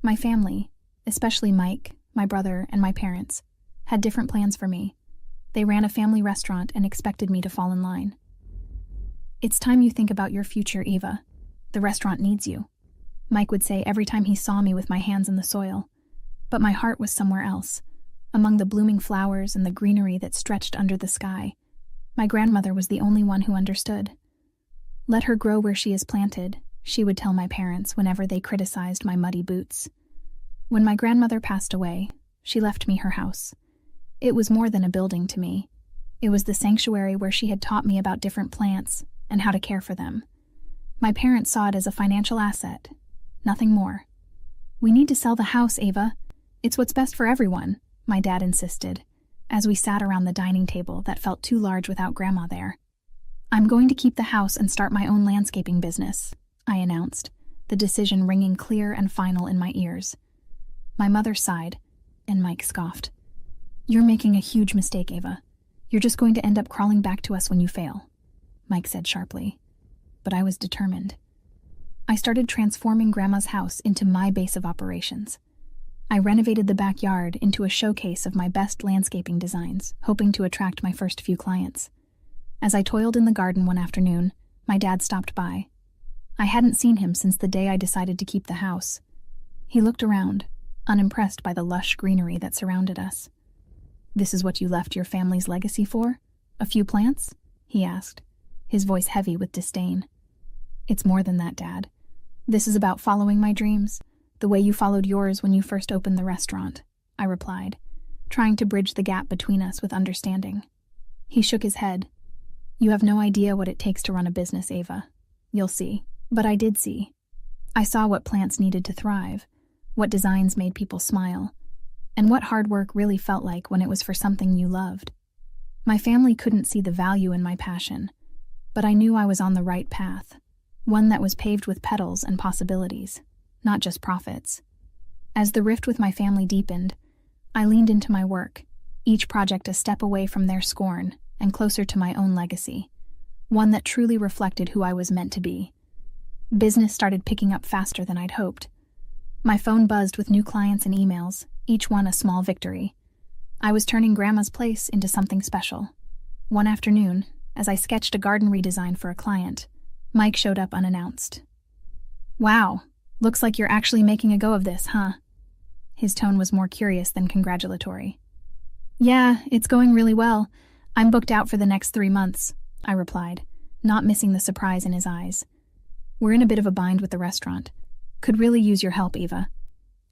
S2: My family, especially Mike, my brother, and my parents, had different plans for me. They ran a family restaurant and expected me to fall in line. It's time you think about your future, Eva. The restaurant needs you, Mike would say every time he saw me with my hands in the soil. But my heart was somewhere else, among the blooming flowers and the greenery that stretched under the sky. My grandmother was the only one who understood. Let her grow where she is planted, she would tell my parents whenever they criticized my muddy boots. When my grandmother passed away, she left me her house. It was more than a building to me. It was the sanctuary where she had taught me about different plants and how to care for them. My parents saw it as a financial asset, nothing more. We need to sell the house, Ava. It's what's best for everyone, my dad insisted, as we sat around the dining table that felt too large without Grandma there. I'm going to keep the house and start my own landscaping business, I announced, the decision ringing clear and final in my ears. My mother sighed, and Mike scoffed. You're making a huge mistake, Ava. You're just going to end up crawling back to us when you fail, Mike said sharply. But I was determined. I started transforming Grandma's house into my base of operations. I renovated the backyard into a showcase of my best landscaping designs, hoping to attract my first few clients. As I toiled in the garden one afternoon, my dad stopped by. I hadn't seen him since the day I decided to keep the house. He looked around, unimpressed by the lush greenery that surrounded us. This is what you left your family's legacy for? A few plants? He asked, his voice heavy with disdain. It's more than that, Dad. This is about following my dreams, the way you followed yours when you first opened the restaurant, I replied, trying to bridge the gap between us with understanding. He shook his head. You have no idea what it takes to run a business, Ava. You'll see. But I did see. I saw what plants needed to thrive, what designs made people smile, and what hard work really felt like when it was for something you loved. My family couldn't see the value in my passion, but I knew I was on the right path, one that was paved with petals and possibilities, not just profits. As the rift with my family deepened, I leaned into my work, each project a step away from their scorn and closer to my own legacy, one that truly reflected who I was meant to be. Business started picking up faster than I'd hoped. My phone buzzed with new clients and emails, each one a small victory. I was turning Grandma's place into something special. One afternoon, as I sketched a garden redesign for a client, Mike showed up unannounced. Wow, looks like you're actually making a go of this, huh? His tone was more curious than congratulatory. Yeah, it's going really well. I'm booked out for the next 3 months, I replied, not missing the surprise in his eyes. We're in a bit of a bind with the restaurant. Could really use your help, Eva.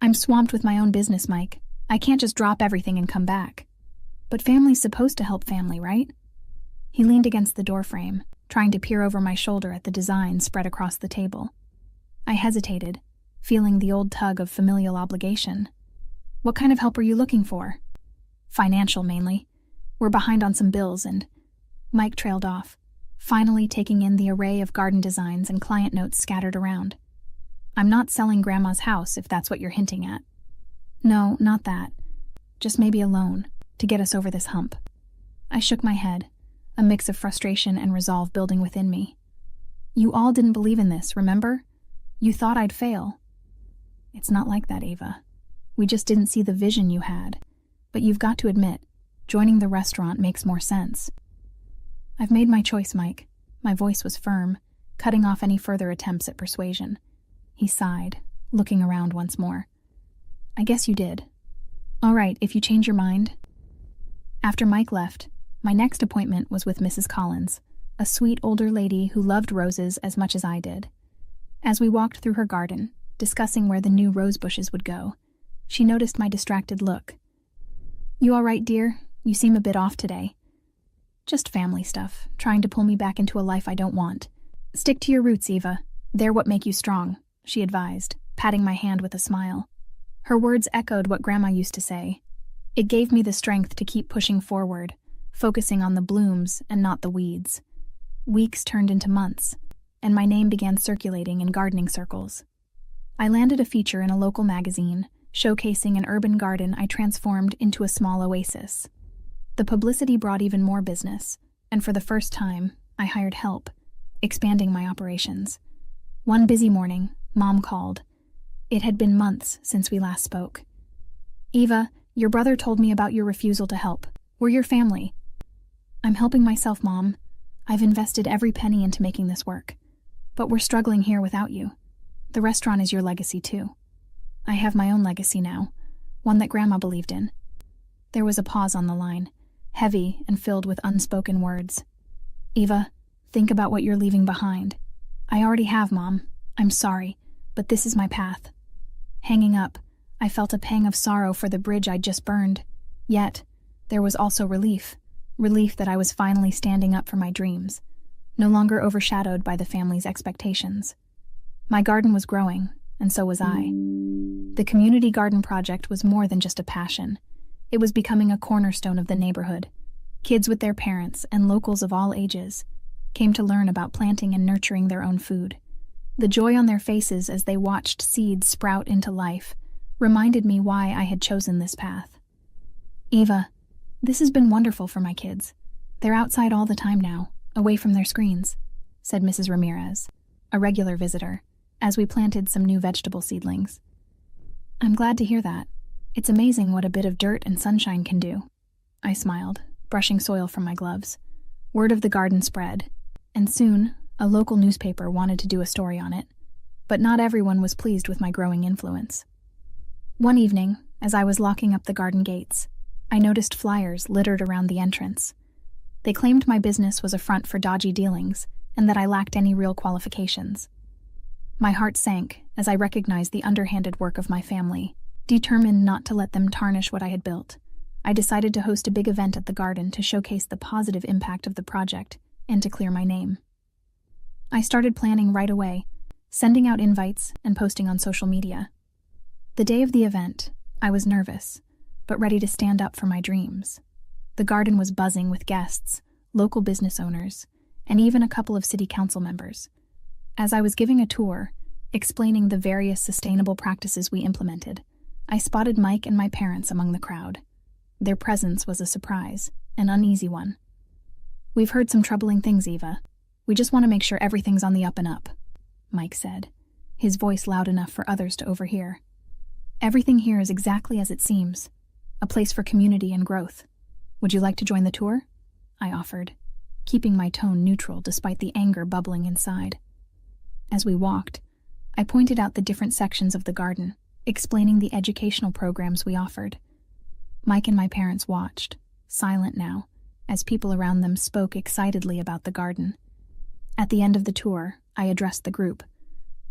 S2: I'm swamped with my own business, Mike. I can't just drop everything and come back. But family's supposed to help family, right? He leaned against the doorframe, trying to peer over my shoulder at the design spread across the table. I hesitated, feeling the old tug of familial obligation. What kind of help are you looking for? Financial, mainly. We're behind on some bills and... Mike trailed off, finally taking in the array of garden designs and client notes scattered around. I'm not selling Grandma's house, if that's what you're hinting at. No, not that. Just maybe a loan, to get us over this hump. I shook my head, a mix of frustration and resolve building within me. You all didn't believe in this, remember? You thought I'd fail. It's not like that, Ava. We just didn't see the vision you had. But you've got to admit, joining the restaurant makes more sense. I've made my choice, Mike. My voice was firm, cutting off any further attempts at persuasion. He sighed, looking around once more. I guess you did. All right, if you change your mind. After Mike left, my next appointment was with Mrs. Collins, a sweet older lady who loved roses as much as I did. As we walked through her garden, discussing where the new rose bushes would go, she noticed my distracted look. You all right, dear? You seem a bit off today. Just family stuff, trying to pull me back into a life I don't want. Stick to your roots, Eva. They're what make you strong, she advised, patting my hand with a smile. Her words echoed what Grandma used to say. It gave me the strength to keep pushing forward, focusing on the blooms and not the weeds. Weeks turned into months, and my name began circulating in gardening circles. I landed a feature in a local magazine, showcasing an urban garden I transformed into a small oasis. The publicity brought even more business, and for the first time, I hired help, expanding my operations. One busy morning, Mom called. It had been months since we last spoke. Eva, your brother told me about your refusal to help. We're your family. I'm helping myself, Mom. I've invested every penny into making this work. But we're struggling here without you. The restaurant is your legacy, too. I have my own legacy now, one that Grandma believed in. There was a pause on the line, heavy and filled with unspoken words. Eva, think about what you're leaving behind. I already have, Mom. I'm sorry, but this is my path. Hanging up, I felt a pang of sorrow for the bridge I'd just burned. Yet, there was also relief that I was finally standing up for my dreams, no longer overshadowed by the family's expectations. My garden was growing, and so was I. The community garden project was more than just a passion. It was becoming a cornerstone of the neighborhood. Kids with their parents and locals of all ages, came to learn about planting and nurturing their own food. The joy on their faces as they watched seeds sprout into life reminded me why I had chosen this path. "Eva, this has been wonderful for my kids. They're outside all the time now, away from their screens," said Mrs. Ramirez, a regular visitor, as we planted some new vegetable seedlings. "I'm glad to hear that. It's amazing what a bit of dirt and sunshine can do," I smiled, brushing soil from my gloves. Word of the garden spread, and soon a local newspaper wanted to do a story on it, but not everyone was pleased with my growing influence. One evening, as I was locking up the garden gates, I noticed flyers littered around the entrance. They claimed my business was a front for dodgy dealings and that I lacked any real qualifications. My heart sank as I recognized the underhanded work of my family. Determined not to let them tarnish what I had built, I decided to host a big event at the garden to showcase the positive impact of the project and to clear my name. I started planning right away, sending out invites and posting on social media. The day of the event, I was nervous, but ready to stand up for my dreams. The garden was buzzing with guests, local business owners, and even a couple of city council members. As I was giving a tour, explaining the various sustainable practices we implemented, I spotted Mike and my parents among the crowd. Their presence was a surprise, an uneasy one. "We've heard some troubling things, Eva. We just want to make sure everything's on the up and up," Mike said, his voice loud enough for others to overhear. "Everything here is exactly as it seems, a place for community and growth. Would you like to join the tour?" I offered, keeping my tone neutral despite the anger bubbling inside. As we walked, I pointed out the different sections of the garden, explaining the educational programs we offered. Mike and my parents watched, silent now, as people around them spoke excitedly about the garden. At the end of the tour, I addressed the group.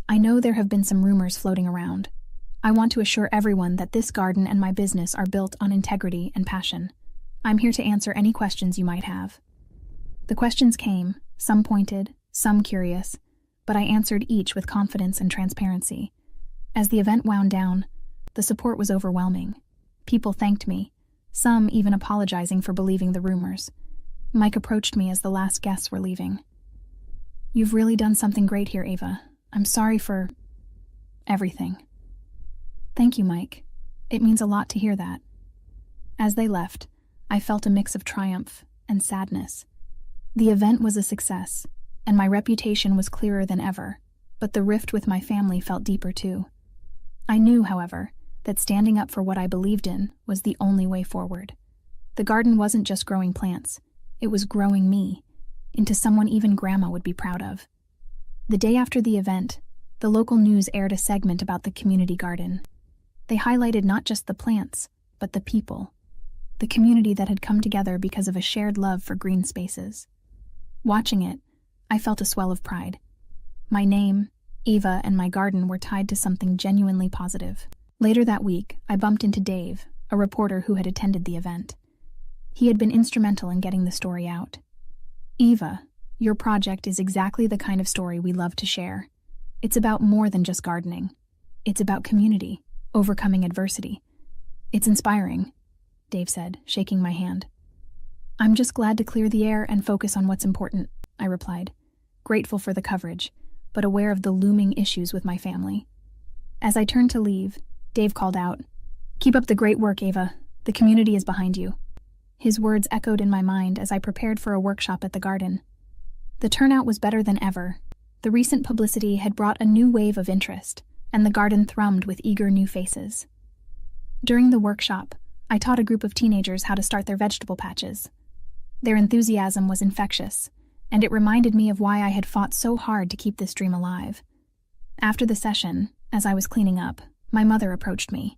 S2: "I know there have been some rumors floating around. I want to assure everyone that this garden and my business are built on integrity and passion. I'm here to answer any questions you might have." The questions came, some pointed, some curious, but I answered each with confidence and transparency. As the event wound down, the support was overwhelming. People thanked me, some even apologizing for believing the rumors. Mike approached me as the last guests were leaving. "You've really done something great here, Eva. I'm sorry for everything." "Thank you, Mike. It means a lot to hear that." As they left, I felt a mix of triumph and sadness. The event was a success, and my reputation was clearer than ever, but the rift with my family felt deeper too. I knew, however, that standing up for what I believed in was the only way forward. The garden wasn't just growing plants, it was growing me, into someone even Grandma would be proud of. The day after the event, the local news aired a segment about the community garden. They highlighted not just the plants, but the people, the community that had come together because of a shared love for green spaces. Watching it, I felt a swell of pride. My name, Eva, and my garden were tied to something genuinely positive. Later that week, I bumped into Dave, a reporter who had attended the event. He had been instrumental in getting the story out. "Eva, your project is exactly the kind of story we love to share. It's about more than just gardening. It's about community, overcoming adversity. It's inspiring," Dave said, shaking my hand. "I'm just glad to clear the air and focus on what's important," I replied, grateful for the coverage, but aware of the looming issues with my family. As I turned to leave, Dave called out, "Keep up the great work, Eva. The community is behind you." His words echoed in my mind as I prepared for a workshop at the garden. The turnout was better than ever. The recent publicity had brought a new wave of interest, and the garden thrummed with eager new faces. During the workshop, I taught a group of teenagers how to start their vegetable patches. Their enthusiasm was infectious, and it reminded me of why I had fought so hard to keep this dream alive. After the session, as I was cleaning up, my mother approached me.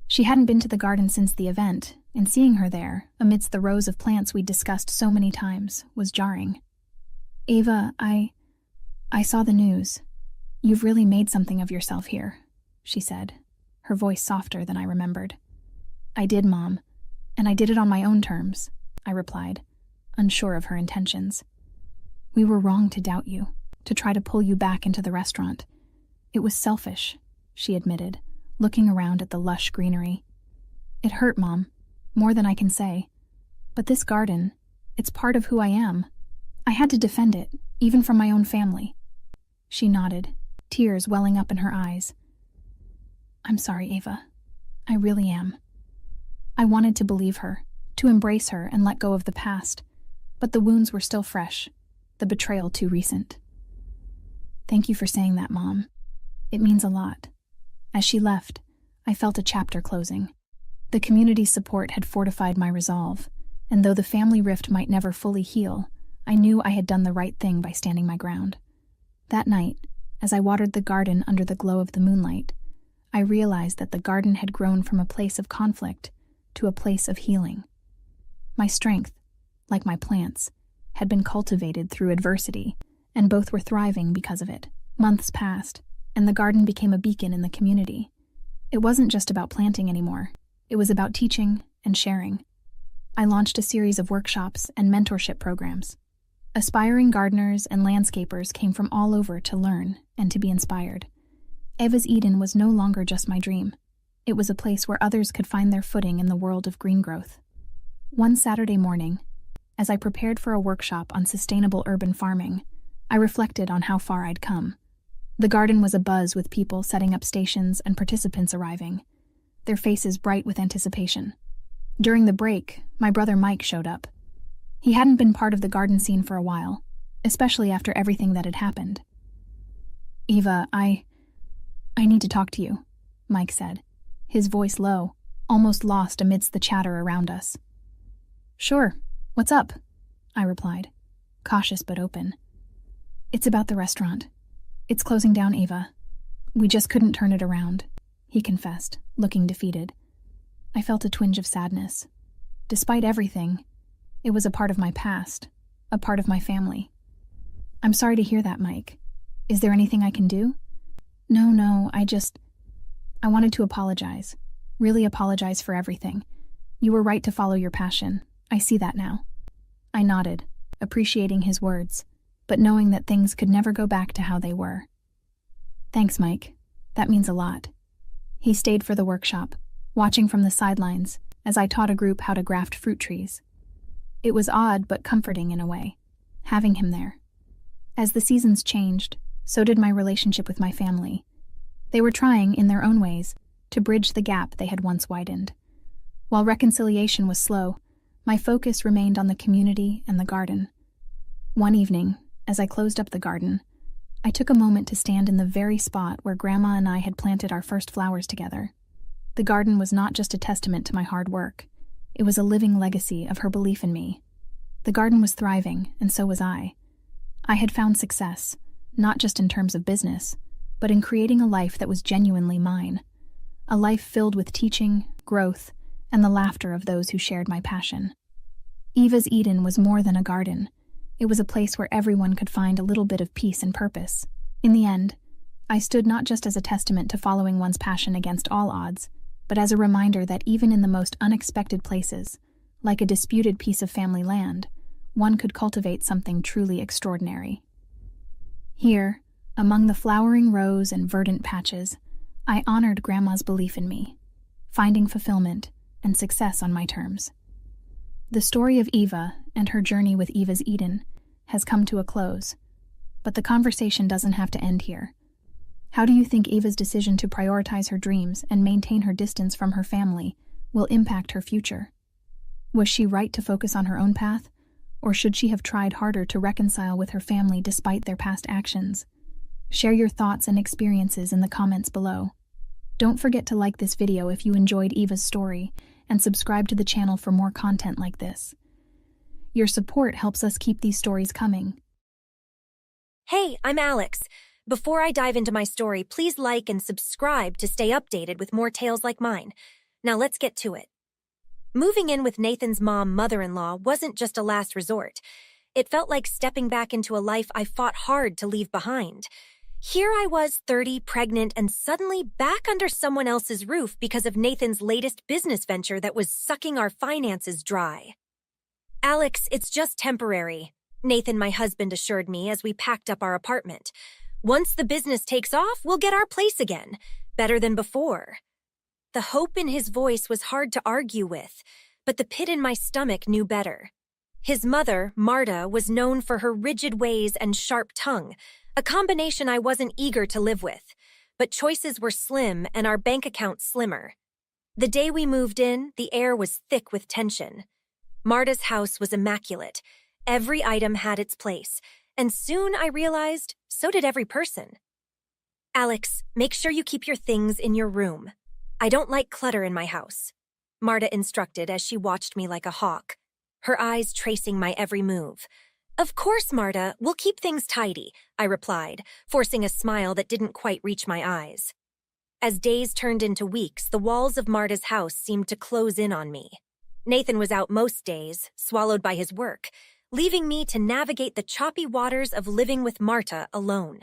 S2: She hadn't been to the garden since the event, and seeing her there, amidst the rows of plants we'd discussed so many times, was jarring. "Eva, I saw the news. You've really made something of yourself here," she said, her voice softer than I remembered. "I did, Mom, and I did it on my own terms," I replied, unsure of her intentions. "We were wrong to doubt you, to try to pull you back into the restaurant. It was selfish," she admitted, looking around at the lush greenery. "It hurt, Mom, more than I can say. But this garden, it's part of who I am. I had to defend it, even from my own family. She nodded, tears welling up in her eyes. I'm sorry, Ava. I really am. I wanted to believe her, to embrace her and let go of the past, but the wounds were still fresh, the betrayal too recent. Thank you for saying that, Mom. It means a lot. As she left, I felt a chapter closing. The community's support had fortified my resolve, and though the family rift might never fully heal, I knew I had done the right thing by standing my ground. That night, as I watered the garden under the glow of the moonlight, I realized that the garden had grown from a place of conflict to a place of healing. My strength, like my plants, had been cultivated through adversity, and both were thriving because of it. Months passed, and the garden became a beacon in the community. It wasn't just about planting anymore. It was about teaching and sharing. I launched a series of workshops and mentorship programs. Aspiring gardeners and landscapers came from all over to learn and to be inspired. Ava's Eden was no longer just my dream. It was a place where others could find their footing in the world of green growth. One Saturday morning, as I prepared for a workshop on sustainable urban farming, I reflected on how far I'd come. The garden was abuzz with people setting up stations and participants arriving, their faces bright with anticipation. During the break, my brother Mike showed up. He hadn't been part of the garden scene for a while, especially after everything that had happened. Eva, I need to talk to you, Mike said, his voice low, almost lost amidst the chatter around us. Sure, what's up? I replied, cautious but open. It's about the restaurant. It's closing down, Ava. We just couldn't turn it around, he confessed, looking defeated. I felt a twinge of sadness. Despite everything, it was a part of my past, a part of my family. I'm sorry to hear that, Mike. Is there anything I can do? No, I wanted to apologize. Really apologize for everything. You were right to follow your passion. I see that now. I nodded, appreciating his words, but knowing that things could never go back to how they were. Thanks, Mike. That means a lot. He stayed for the workshop, watching from the sidelines as I taught a group how to graft fruit trees. It was odd but comforting in a way, having him there. As the seasons changed, so did my relationship with my family. They were trying, in their own ways, to bridge the gap they had once widened. While reconciliation was slow, my focus remained on the community and the garden. One evening, as I closed up the garden, I took a moment to stand in the very spot where Grandma and I had planted our first flowers together. The garden was not just a testament to my hard work. It was a living legacy of her belief in me. The garden was thriving, and so was I. I had found success, not just in terms of business, but in creating a life that was genuinely mine. A life filled with teaching, growth, and the laughter of those who shared my passion. Eva's Eden was more than a garden. It was a place where everyone could find a little bit of peace and purpose. In the end, I stood not just as a testament to following one's passion against all odds, but as a reminder that even in the most unexpected places, like a disputed piece of family land, one could cultivate something truly extraordinary. Here, among the flowering rows and verdant patches, I honored Grandma's belief in me, finding fulfillment and success on my terms. The story of Eva and her journey with Eva's Eden has come to a close, but the conversation doesn't have to end here. How do you think Eva's decision to prioritize her dreams and maintain her distance from her family will impact her future? Was she right to focus on her own path, or should she have tried harder to reconcile with her family despite their past actions? Share your thoughts and experiences in the comments below. Don't forget to like this video if you enjoyed Eva's story, and subscribe to the channel for more content like this. Your support helps us keep these stories coming.
S1: Hey, I'm Alex. Before I dive into my story, please like and subscribe to stay updated with more tales like mine. Now let's get to it. Moving in with Nathan's mother-in-law wasn't just a last resort. It felt like stepping back into a life I fought hard to leave behind. Here I was, 30, pregnant, and suddenly back under someone else's roof because of Nathan's latest business venture that was sucking our finances dry. Alex, it's just temporary, Nathan, my husband, assured me as we packed up our apartment. Once the business takes off, we'll get our place again, better than before. The hope in his voice was hard to argue with, but the pit in my stomach knew better. His mother, Marta, was known for her rigid ways and sharp tongue, a combination I wasn't eager to live with. But choices were slim and our bank account slimmer. The day we moved in, the air was thick with tension. Marta's house was immaculate. Every item had its place, and soon I realized so did every person. "Alex, make sure you keep your things in your room. I don't like clutter in my house," Marta instructed as she watched me like a hawk, her eyes tracing my every move. "Of course, Marta, we'll keep things tidy," I replied, forcing a smile that didn't quite reach my eyes. As days turned into weeks, the walls of Marta's house seemed to close in on me. Nathan was out most days, swallowed by his work, leaving me to navigate the choppy waters of living with Marta alone.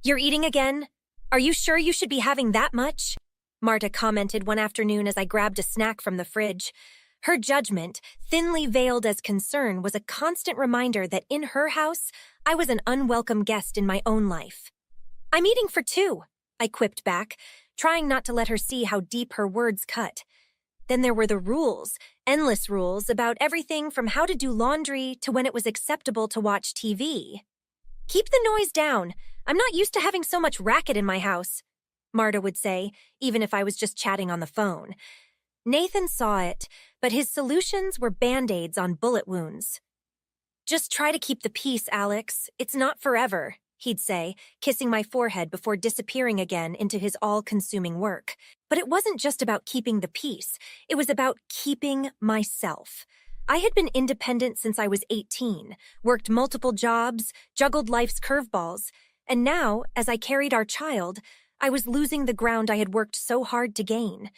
S1: "You're eating again? Are you sure you should be having that much?" Marta commented one afternoon as I grabbed a snack from the fridge. Her judgment, thinly veiled as concern, was a constant reminder that in her house, I was an unwelcome guest in my own life. "I'm eating for two," I quipped back, trying not to let her see how deep her words cut. Then there were the rules, endless rules about everything from how to do laundry to when it was acceptable to watch TV. "Keep the noise down. I'm not used to having so much racket in my house," Marta would say, even if I was just chatting on the phone. Nathan saw it, but his solutions were band-aids on bullet wounds. "Just try to keep the peace, Alex. It's not forever," he'd say, kissing my forehead before disappearing again into his all-consuming work. But it wasn't just about keeping the peace. It was about keeping myself. I had been independent since I was 18, worked multiple jobs, juggled life's curveballs, and now, as I carried our child, I was losing the ground I had worked so hard to gain.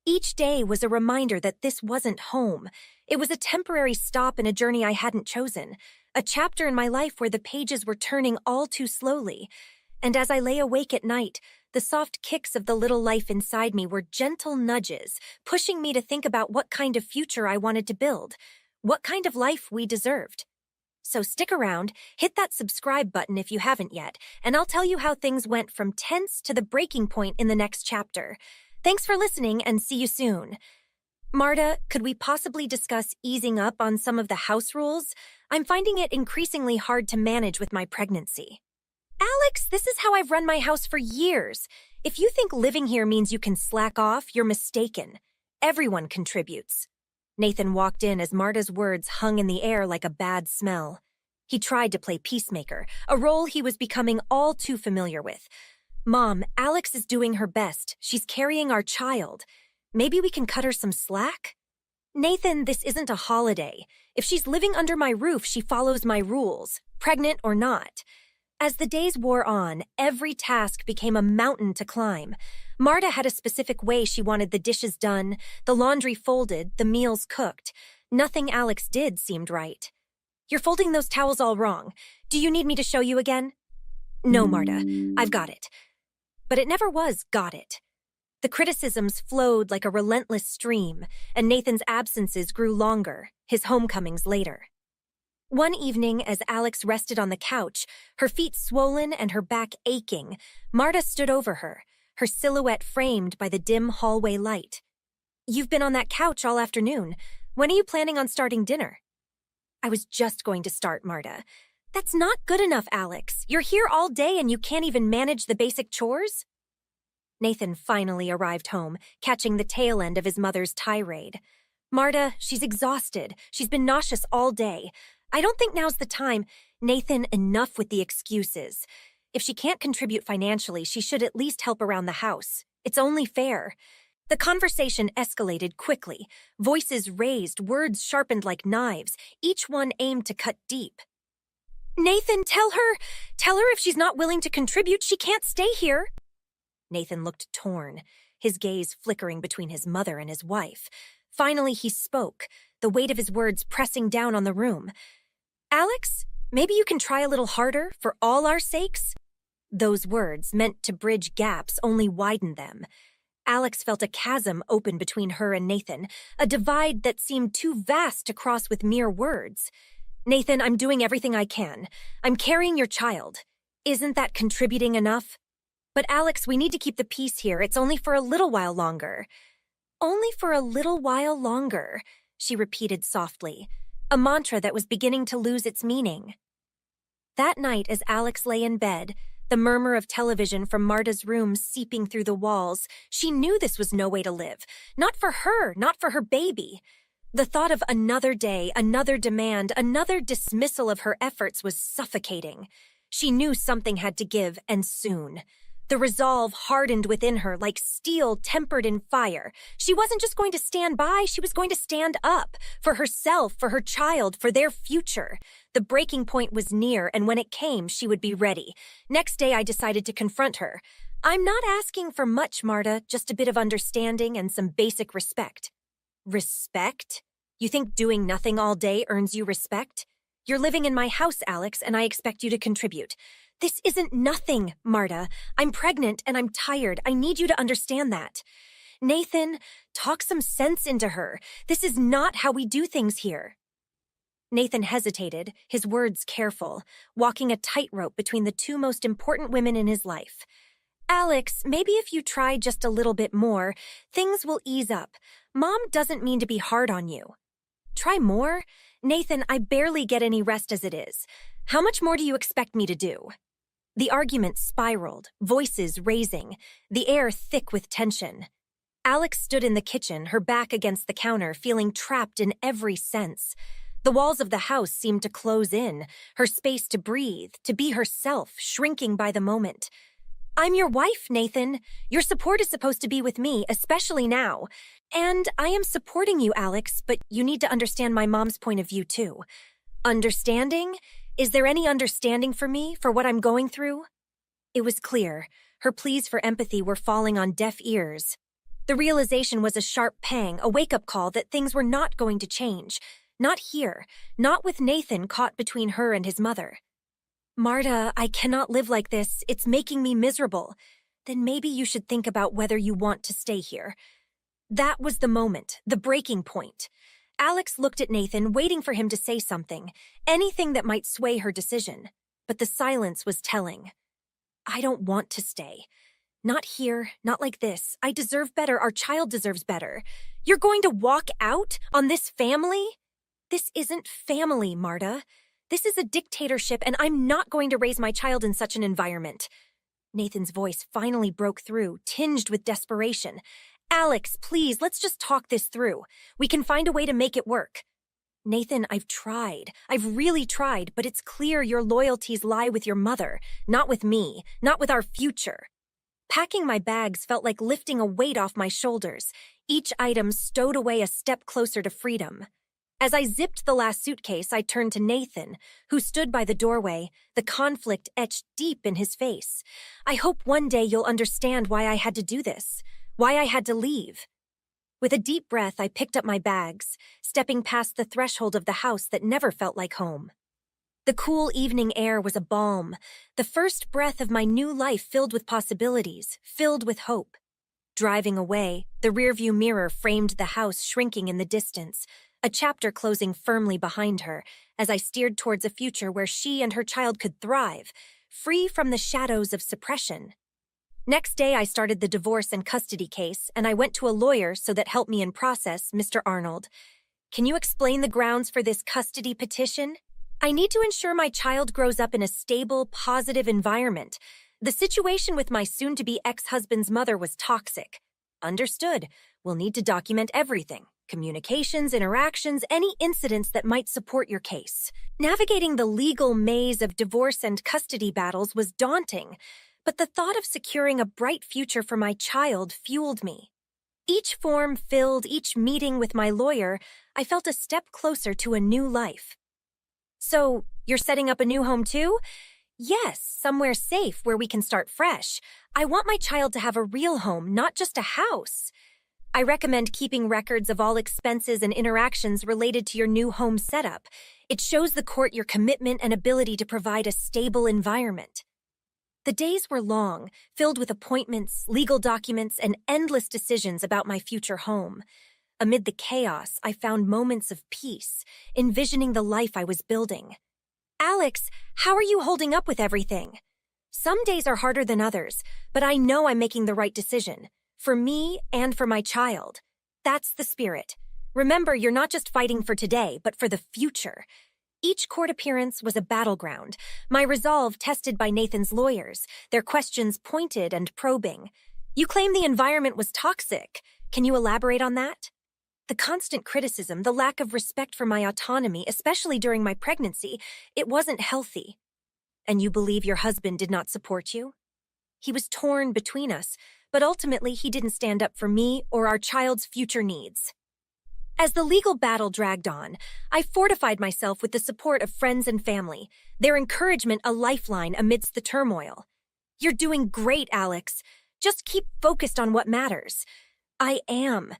S1: Each day was a reminder that this wasn't home. It was a temporary stop in a journey I hadn't chosen, a chapter in my life where the pages were turning all too slowly. And as I lay awake at night, the soft kicks of the little life inside me were gentle nudges, pushing me to think about what kind of future I wanted to build, what kind of life we deserved. So stick around, hit that subscribe button if you haven't yet, and I'll tell you how things went from tense to the breaking point in the next chapter. Thanks for listening, and see you soon. Marta, could we possibly discuss easing up on some of the house rules? I'm finding it increasingly hard to manage with my pregnancy. "Alex, this is how I've run my house for years. If you think living here means you can slack off, you're mistaken. Everyone contributes." Nathan walked in as Marta's words hung in the air like a bad smell. He tried to play peacemaker, a role he was becoming all too familiar with. "Mom, Alex is doing her best. She's carrying our child. Maybe we can cut her some slack?" "Nathan, this isn't a holiday. If she's living under my roof, she follows my rules, pregnant or not." As the days wore on, every task became a mountain to climb. Marta had a specific way she wanted the dishes done, the laundry folded, the meals cooked. Nothing Alex did seemed right. "You're folding those towels all wrong. Do you need me to show you again?" "No, Marta, I've got it." But it never was got it. The criticisms flowed like a relentless stream, and Nathan's absences grew longer, his homecomings later. One evening, as Alex rested on the couch, her feet swollen and her back aching, Marta stood over her, her silhouette framed by the dim hallway light. "You've been on that couch all afternoon. When are you planning on starting dinner?" "I was just going to start, Marta." "That's not good enough, Alex. You're here all day and you can't even manage the basic chores?" Nathan finally arrived home, catching the tail end of his mother's tirade. "Marta, she's exhausted. She's been nauseous all day. I don't think now's the time." "Nathan, enough with the excuses. If she can't contribute financially, she should at least help around the house. It's only fair." The conversation escalated quickly. Voices raised, words sharpened like knives, each one aimed to cut deep. "Nathan, tell her if she's not willing to contribute, she can't stay here." Nathan looked torn, his gaze flickering between his mother and his wife. Finally, he spoke, the weight of his words pressing down on the room. "Alex, maybe you can try a little harder for all our sakes?" Those words, meant to bridge gaps, only widened them. Alex felt a chasm open between her and Nathan, a divide that seemed too vast to cross with mere words. "Nathan, I'm doing everything I can. I'm carrying your child. Isn't that contributing enough?" "But Alex, we need to keep the peace here. It's only for a little while longer." "Only for a little while longer," she repeated softly. a mantra that was beginning to lose its meaning. That night, as Alex lay in bed, the murmur of television from Marta's room seeping through the walls, she knew this was no way to live. Not for her, not for her baby. The thought of another day, another demand, another dismissal of her efforts was suffocating. She knew something had to give, and soon. The resolve hardened within her like steel tempered in fire. She wasn't just going to stand by, she was going to stand up. For herself, for her child, for their future. The breaking point was near, and when it came, she would be ready. Next day, I decided to confront her. I'm not asking for much, Marta, just a bit of understanding and some basic respect. Respect? You think doing nothing all day earns you respect? You're living in my house, Alex, and I expect you to contribute. This isn't nothing, Marta. I'm pregnant and I'm tired. I need you to understand that. Nathan, talk some sense into her. This is not how we do things here. Nathan hesitated, his words careful, walking a tightrope between the two most important women in his life. Alex, maybe if you try just a little bit more, things will ease up. Mom doesn't mean to be hard on you. Try more? Nathan, I barely get any rest as it is. How much more do you expect me to do? The argument spiraled, voices raising, the air thick with tension. Alex stood in the kitchen, her back against the counter, feeling trapped in every sense. The walls of the house seemed to close in, her space to breathe, to be herself, shrinking by the moment. I'm your wife, Nathan. Your support is supposed to be with me, especially now. And I am supporting you, Alex, but you need to understand my mom's point of view, too. Understanding? Is there any understanding for me, for what I'm going through? It was clear. Her pleas for empathy were falling on deaf ears. The realization was a sharp pang, a wake-up call that things were not going to change. Not here. Not with Nathan caught between her and his mother. Marta, I cannot live like this. It's making me miserable. Then maybe you should think about whether you want to stay here. That was the moment, the breaking point. Alex looked at Nathan, waiting for him to say something, anything that might sway her decision. But the silence was telling. I don't want to stay. Not here, not like this. I deserve better. Our child deserves better. You're going to walk out on this family? This isn't family, Marta. This is a dictatorship, and I'm not going to raise my child in such an environment. Nathan's voice finally broke through, tinged with desperation. Alex, please, let's just talk this through. We can find a way to make it work. Nathan, I've tried. I've really tried, but it's clear your loyalties lie with your mother, not with me, not with our future. Packing my bags felt like lifting a weight off my shoulders, each item stowed away a step closer to freedom. As I zipped the last suitcase, I turned to Nathan, who stood by the doorway, the conflict etched deep in his face. I hope one day you'll understand why I had to do this. Why I had to leave. With a deep breath, I picked up my bags, stepping past the threshold of the house that never felt like home. The cool evening air was a balm, the first breath of my new life filled with possibilities, filled with hope. Driving away, the rearview mirror framed the house shrinking in the distance, a chapter closing firmly behind her as I steered towards a future where she and her child could thrive, free from the shadows of suppression. Next day, I started the divorce and custody case, and I went to a lawyer so that helped me in process, Mr. Arnold. Can you explain the grounds for this custody petition? I need to ensure my child grows up in a stable, positive environment. The situation with my soon-to-be ex-husband's mother was toxic. Understood. We'll need to document everything. Communications, interactions, any incidents that might support your case. Navigating the legal maze of divorce and custody battles was daunting. But the thought of securing a bright future for my child fueled me. Each form filled, each meeting with my lawyer, I felt a step closer to a new life. So, you're setting up a new home too? Yes, somewhere safe where we can start fresh. I want my child to have a real home, not just a house. I recommend keeping records of all expenses and interactions related to your new home setup. It shows the court your commitment and ability to provide a stable environment. The days were long, filled with appointments, legal documents, and endless decisions about my future home. Amid the chaos, I found moments of peace, envisioning the life I was building. Alex, how are you holding up with everything? Some days are harder than others, but I know I'm making the right decision. For me and for my child. That's the spirit. Remember, you're not just fighting for today, but for the future. Each court appearance was a battleground, my resolve tested by Nathan's lawyers, their questions pointed and probing. You claim the environment was toxic. Can you elaborate on that? The constant criticism, the lack of respect for my autonomy, especially during my pregnancy, it wasn't healthy. And you believe your husband did not support you? He was torn between us, but ultimately he didn't stand up for me or our child's future needs. As the legal battle dragged on, I fortified myself with the support of friends and family, their encouragement a lifeline amidst the turmoil. You're doing great, Alex. Just keep focused on what matters. I am.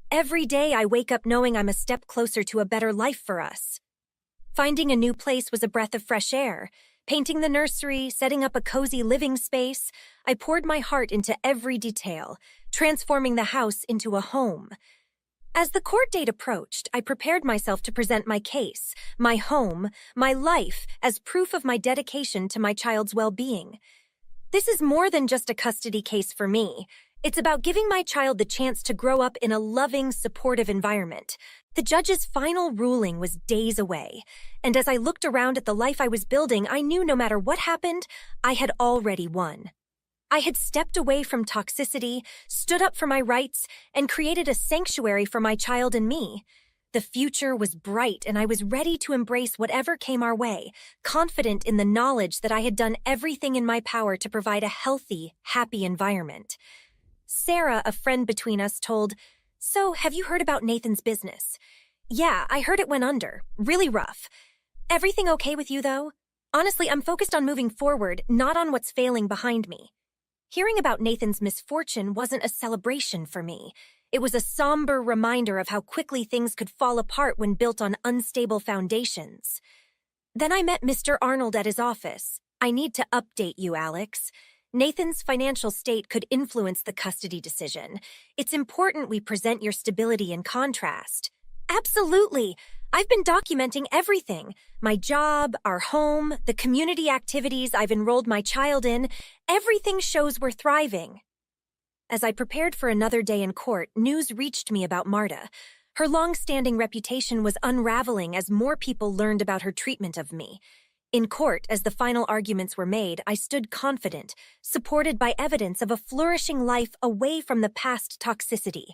S1: Every day I wake up knowing I'm a step closer to a better life for us. Finding a new place was a breath of fresh air. Painting the nursery, setting up a cozy living space, I poured my heart into every detail, transforming the house into a home. As the court date approached, I prepared myself to present my case, my home, my life as proof of my dedication to my child's well-being. This is more than just a custody case for me. It's about giving my child the chance to grow up in a loving, supportive environment. The judge's final ruling was days away, and as I looked around at the life I was building, I knew no matter what happened, I had already won. I had stepped away from toxicity, stood up for my rights, and created a sanctuary for my child and me. The future was bright, and I was ready to embrace whatever came our way, confident in the knowledge that I had done everything in my power to provide a healthy, happy environment. Sarah, a friend between us, told, "So, have you heard about Nathan's business?" "Yeah, I heard it went under. Really rough. Everything okay with you, though?" "Honestly, I'm focused on moving forward, not on what's failing behind me." Hearing about Nathan's misfortune wasn't a celebration for me. It was a somber reminder of how quickly things could fall apart when built on unstable foundations. Then I met Mr. Arnold at his office. "I need to update you, Alex. Nathan's financial state could influence the custody decision. It's important we present your stability in contrast." "Absolutely. I've been documenting everything. My job, our home, the community activities I've enrolled my child in. Everything shows we're thriving." As I prepared for another day in court, news reached me about Marta. Her long-standing reputation was unraveling as more people learned about her treatment of me. In court, as the final arguments were made, I stood confident, supported by evidence of a flourishing life away from the past toxicity.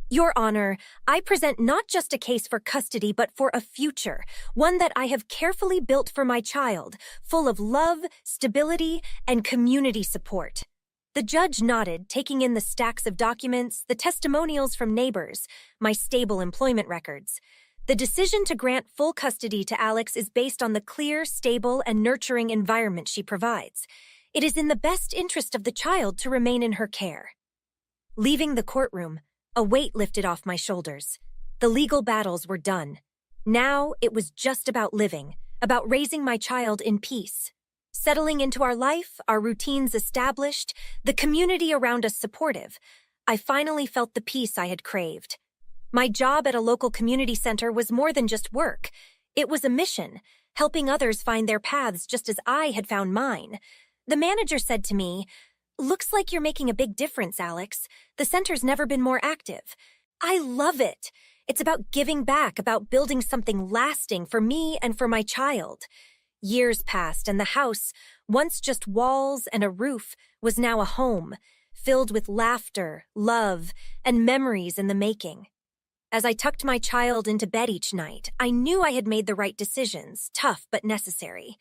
S1: "Your Honor, I present not just a case for custody, but for a future, one that I have carefully built for my child, full of love, stability, and community support." The judge nodded, taking in the stacks of documents, the testimonials from neighbors, my stable employment records. The decision to grant full custody to Alex is based on the clear, stable, and nurturing environment she provides. It is in the best interest of the child to remain in her care. Leaving the courtroom, a weight lifted off my shoulders. The legal battles were done. Now it was just about living, about raising my child in peace. Settling into our life, our routines established, the community around us supportive, I finally felt the peace I had craved. My job at a local community center was more than just work. It was a mission, helping others find their paths just as I had found mine. The manager said to me, "Looks like you're making a big difference, Alex. The center's never been more active." I love it. It's about giving back, about building something lasting for me and for my child. Years passed, and the house, once just walls and a roof, was now a home, filled with laughter, love, and memories in the making. As I tucked my child into bed each night, I knew I had made the right decisions, tough but necessary.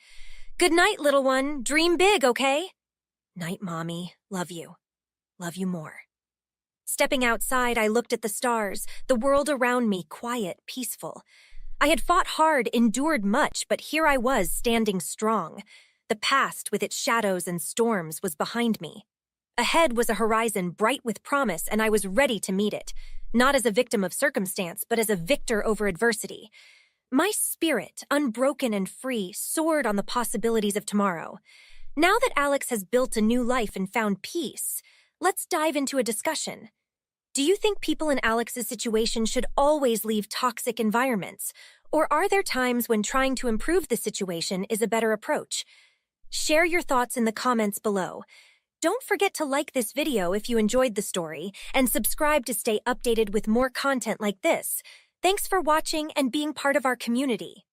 S1: "Good night, little one. Dream big, okay?" "Night, Mommy. Love you. Love you more." Stepping outside, I looked at the stars, the world around me quiet, peaceful. I had fought hard, endured much, but here I was, standing strong. The past, with its shadows and storms, was behind me. Ahead was a horizon bright with promise, and I was ready to meet it, not as a victim of circumstance, but as a victor over adversity. My spirit, unbroken and free, soared on the possibilities of tomorrow. Now that Alex has built a new life and found peace, let's dive into a discussion. Do you think people in Alex's situation should always leave toxic environments? Or are there times when trying to improve the situation is a better approach? Share your thoughts in the comments below. Don't forget to like this video if you enjoyed the story and subscribe to stay updated with more content like this. Thanks for watching and being part of our community.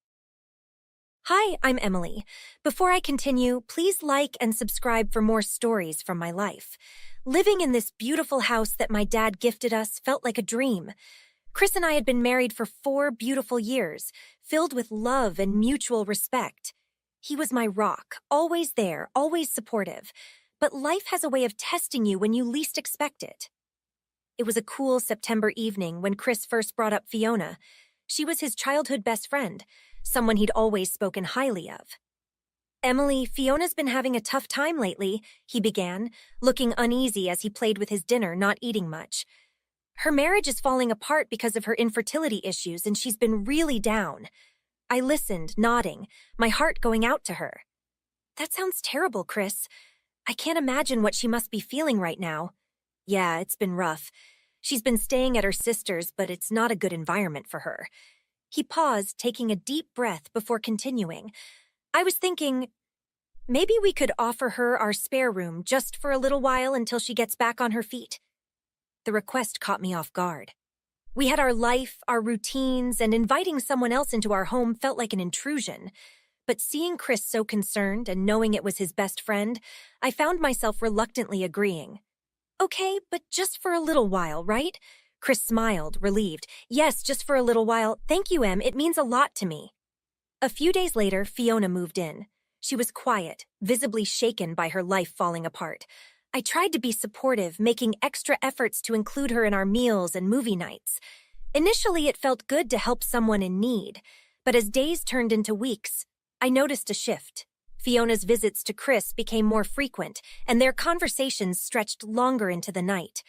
S1: Hi, I'm Emily. Before I continue, please like and subscribe for more stories from my life. Living in this beautiful house that my dad gifted us felt like a dream. Chris and I had been married for 4 beautiful years, filled with love and mutual respect. He was my rock, always there, always supportive. But life has a way of testing you when you least expect it. It was a cool September evening when Chris first brought up Fiona. She was his childhood best friend, someone he'd always spoken highly of. "Emily, Fiona's been having a tough time lately," he began, looking uneasy as he played with his dinner, not eating much. "Her marriage is falling apart because of her infertility issues, and she's been really down." I listened, nodding, my heart going out to her. "That sounds terrible, Chris. I can't imagine what she must be feeling right now." "Yeah, it's been rough. She's been staying at her sister's, but it's not a good environment for her." He paused, taking a deep breath before continuing. "I was thinking, maybe we could offer her our spare room just for a little while until she gets back on her feet." The request caught me off guard. We had our life, our routines, and inviting someone else into our home felt like an intrusion. But seeing Chris so concerned and knowing it was his best friend, I found myself reluctantly agreeing. "Okay, but just for a little while, right?" Chris smiled, relieved. "Yes, just for a little while. Thank you, Em. It means a lot to me." A few days later, Fiona moved in. She was quiet, visibly shaken by her life falling apart. I tried to be supportive, making extra efforts to include her in our meals and movie nights. Initially, it felt good to help someone in need, but as days turned into weeks, I noticed a shift. Fiona's visits to Chris became more frequent, and their conversations stretched longer into the night.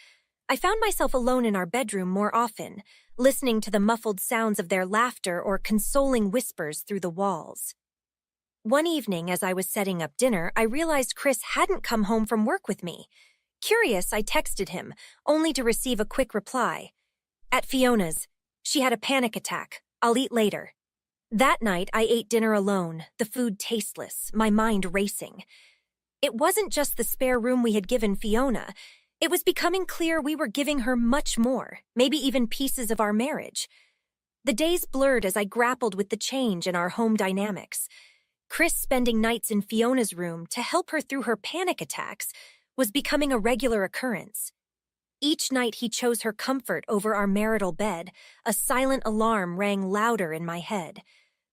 S1: I found myself alone in our bedroom more often, listening to the muffled sounds of their laughter or consoling whispers through the walls. One evening, as I was setting up dinner, I realized Chris hadn't come home from work with me. Curious, I texted him, only to receive a quick reply. "At Fiona's. She had a panic attack. I'll eat later." That night, I ate dinner alone, the food tasteless, my mind racing. It wasn't just the spare room we had given Fiona. It was becoming clear we were giving her much more, maybe even pieces of our marriage. The days blurred as I grappled with the change in our home dynamics. Chris spending nights in Fiona's room to help her through her panic attacks was becoming a regular occurrence. Each night he chose her comfort over our marital bed, a silent alarm rang louder in my head.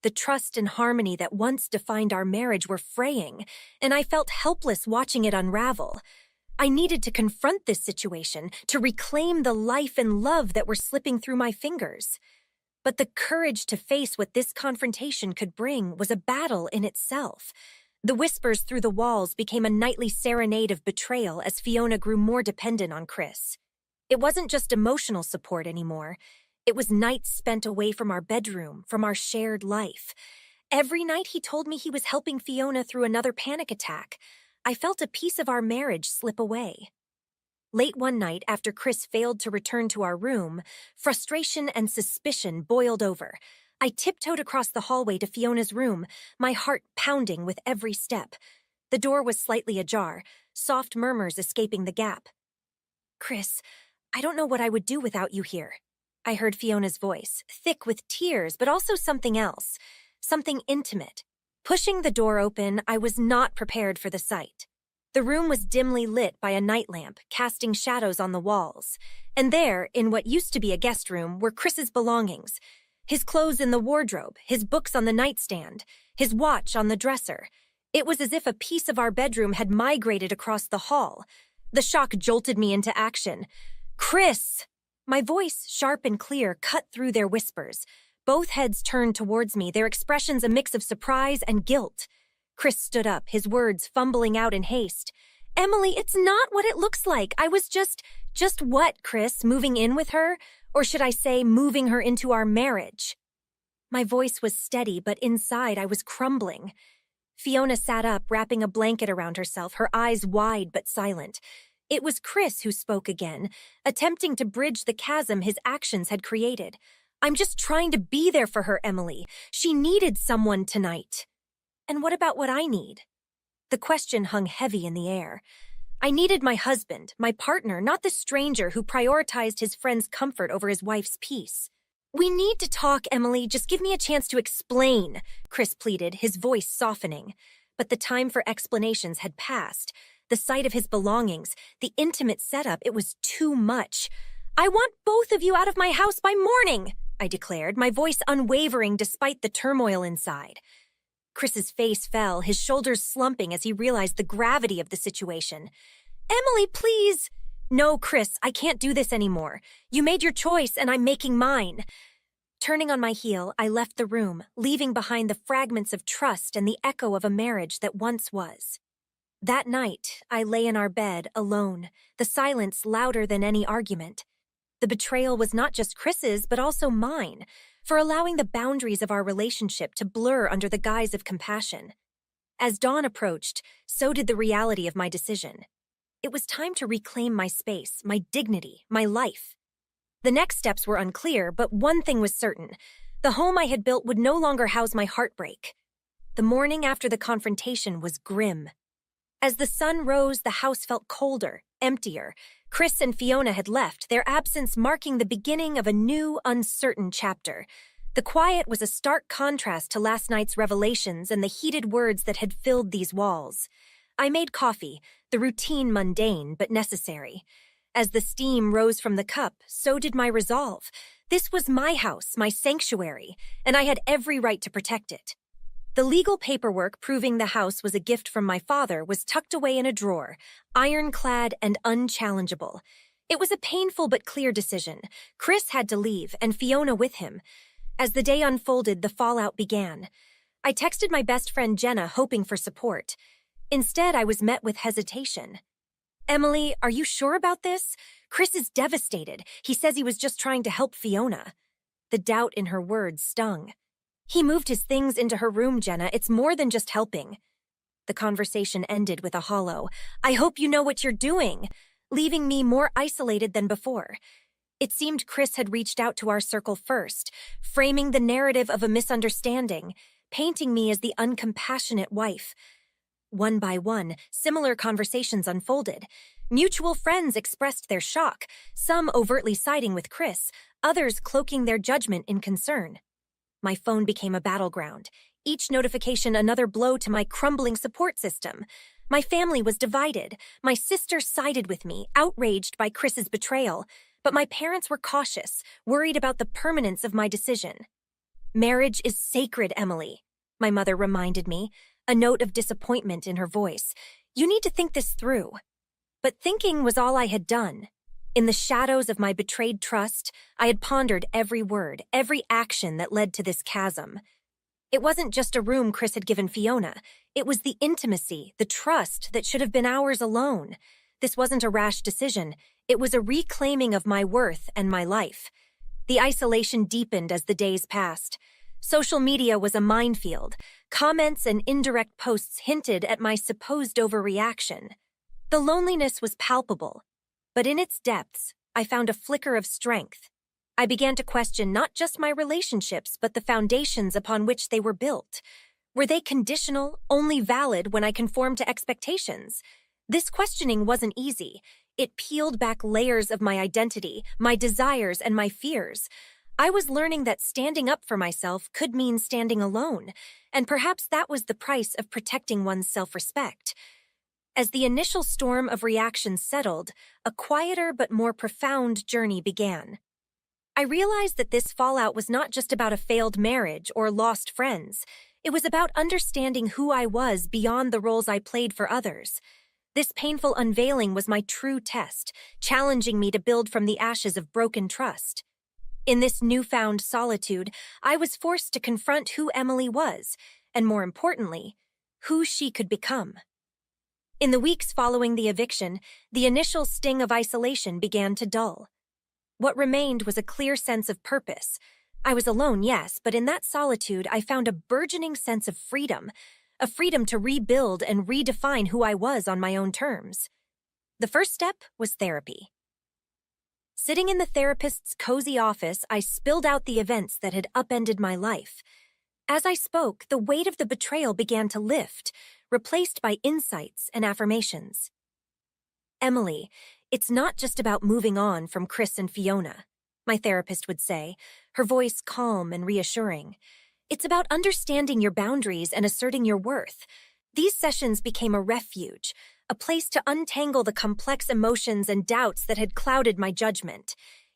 S1: The trust and harmony that once defined our marriage were fraying, and I felt helpless watching it unravel. I needed to confront this situation, to reclaim the life and love that were slipping through my fingers. But the courage to face what this confrontation could bring was a battle in itself. The whispers through the walls became a nightly serenade of betrayal as Fiona grew more dependent on Chris. It wasn't just emotional support anymore. It was nights spent away from our bedroom, from our shared life. Every night he told me he was helping Fiona through another panic attack. I felt a piece of our marriage slip away. Late one night, after Chris failed to return to our room, frustration and suspicion boiled over. I tiptoed across the hallway to Fiona's room, my heart pounding with every step. The door was slightly ajar, soft murmurs escaping the gap. "Chris, I don't know what I would do without you here." I heard Fiona's voice, thick with tears, but also something else, something intimate. Pushing the door open, I was not prepared for the sight. The room was dimly lit by a night lamp, casting shadows on the walls. And there, in what used to be a guest room, were Chris's belongings. His clothes in the wardrobe, his books on the nightstand, his watch on the dresser. It was as if a piece of our bedroom had migrated across the hall. The shock jolted me into action. "Chris!" My voice, sharp and clear, cut through their whispers. Both heads turned towards me, their expressions a mix of surprise and guilt. Chris stood up, his words fumbling out in haste. "Emily, it's not what it looks like. I was just what, Chris? Moving in with her? Or should I say, moving her into our marriage?" My voice was steady, but inside I was crumbling. Fiona sat up, wrapping a blanket around herself, her eyes wide but silent. It was Chris who spoke again, attempting to bridge the chasm his actions had created. "I'm just trying to be there for her, Emily. She needed someone tonight." "And what about what I need?" The question hung heavy in the air. I needed my husband, my partner, not the stranger who prioritized his friend's comfort over his wife's peace. We need to talk, Emily. Just give me a chance to explain, Chris pleaded, his voice softening. But the time for explanations had passed. The sight of his belongings, the intimate setup, it was too much. I want both of you out of my house by morning, I declared, my voice unwavering despite the turmoil inside. Chris's face fell, his shoulders slumping as he realized the gravity of the situation. Emily, please. No, Chris, I can't do this anymore. You made your choice and I'm making mine. Turning on my heel, I left the room, leaving behind the fragments of trust and the echo of a marriage that once was. That night, I lay in our bed, alone, the silence louder than any argument. The betrayal was not just Chris's, but also mine, for allowing the boundaries of our relationship to blur under the guise of compassion. As dawn approached, so did the reality of my decision. It was time to reclaim my space, my dignity, my life. The next steps were unclear, but one thing was certain. The home I had built would no longer house my heartbreak. The morning after the confrontation was grim. As the sun rose, the house felt colder, emptier. Chris and Fiona had left, their absence marking the beginning of a new, uncertain chapter. The quiet was a stark contrast to last night's revelations and the heated words that had filled these walls. I made coffee, the routine mundane but necessary. As the steam rose from the cup, so did my resolve. This was my house, my sanctuary, and I had every right to protect it. The legal paperwork proving the house was a gift from my father was tucked away in a drawer, ironclad and unchallengeable. It was a painful but clear decision. Chris had to leave, and Fiona with him. As the day unfolded, the fallout began. I texted my best friend Jenna, hoping for support. Instead, I was met with hesitation. Emily, are you sure about this? Chris is devastated. He says he was just trying to help Fiona. The doubt in her words stung. He moved his things into her room, Jenna. It's more than just helping. The conversation ended with a hollow. I hope you know what you're doing, leaving me more isolated than before. It seemed Chris had reached out to our circle first, framing the narrative of a misunderstanding, painting me as the uncompassionate wife. One by one, similar conversations unfolded. Mutual friends expressed their shock, some overtly siding with Chris, others cloaking their judgment in concern. My phone became a battleground, each notification another blow to my crumbling support system. My family was divided. My sister sided with me, outraged by Chris's betrayal, but my parents were cautious, worried about the permanence of my decision. Marriage is sacred, Emily, my mother reminded me, a note of disappointment in her voice. You need to think this through. But thinking was all I had done. In the shadows of my betrayed trust, I had pondered every word, every action that led to this chasm. It wasn't just a room Chris had given Fiona. It was the intimacy, the trust that should have been ours alone. This wasn't a rash decision. It was a reclaiming of my worth and my life. The isolation deepened as the days passed. Social media was a minefield. Comments and indirect posts hinted at my supposed overreaction. The loneliness was palpable. But in its depths, I found a flicker of strength. I began to question not just my relationships, but the foundations upon which they were built. Were they conditional, only valid when I conformed to expectations? This questioning wasn't easy. It peeled back layers of my identity, my desires, and my fears. I was learning that standing up for myself could mean standing alone, and perhaps that was the price of protecting one's self-respect. As the initial storm of reactions settled, a quieter but more profound journey began. I realized that this fallout was not just about a failed marriage or lost friends. It was about understanding who I was beyond the roles I played for others. This painful unveiling was my true test, challenging me to build from the ashes of broken trust. In this newfound solitude, I was forced to confront who Emily was, and more importantly, who she could become. In the weeks following the eviction, the initial sting of isolation began to dull. What remained was a clear sense of purpose. I was alone, yes, but in that solitude I found a burgeoning sense of freedom, a freedom to rebuild and redefine who I was on my own terms. The first step was therapy. Sitting in the therapist's cozy office, I spilled out the events that had upended my life. As I spoke, the weight of the betrayal began to lift, replaced by insights and affirmations. Emily, it's not just about moving on from Chris and Fiona, my therapist would say, her voice calm and reassuring. It's about understanding your boundaries and asserting your worth. These sessions became a refuge, a place to untangle the complex emotions and doubts that had clouded my judgment.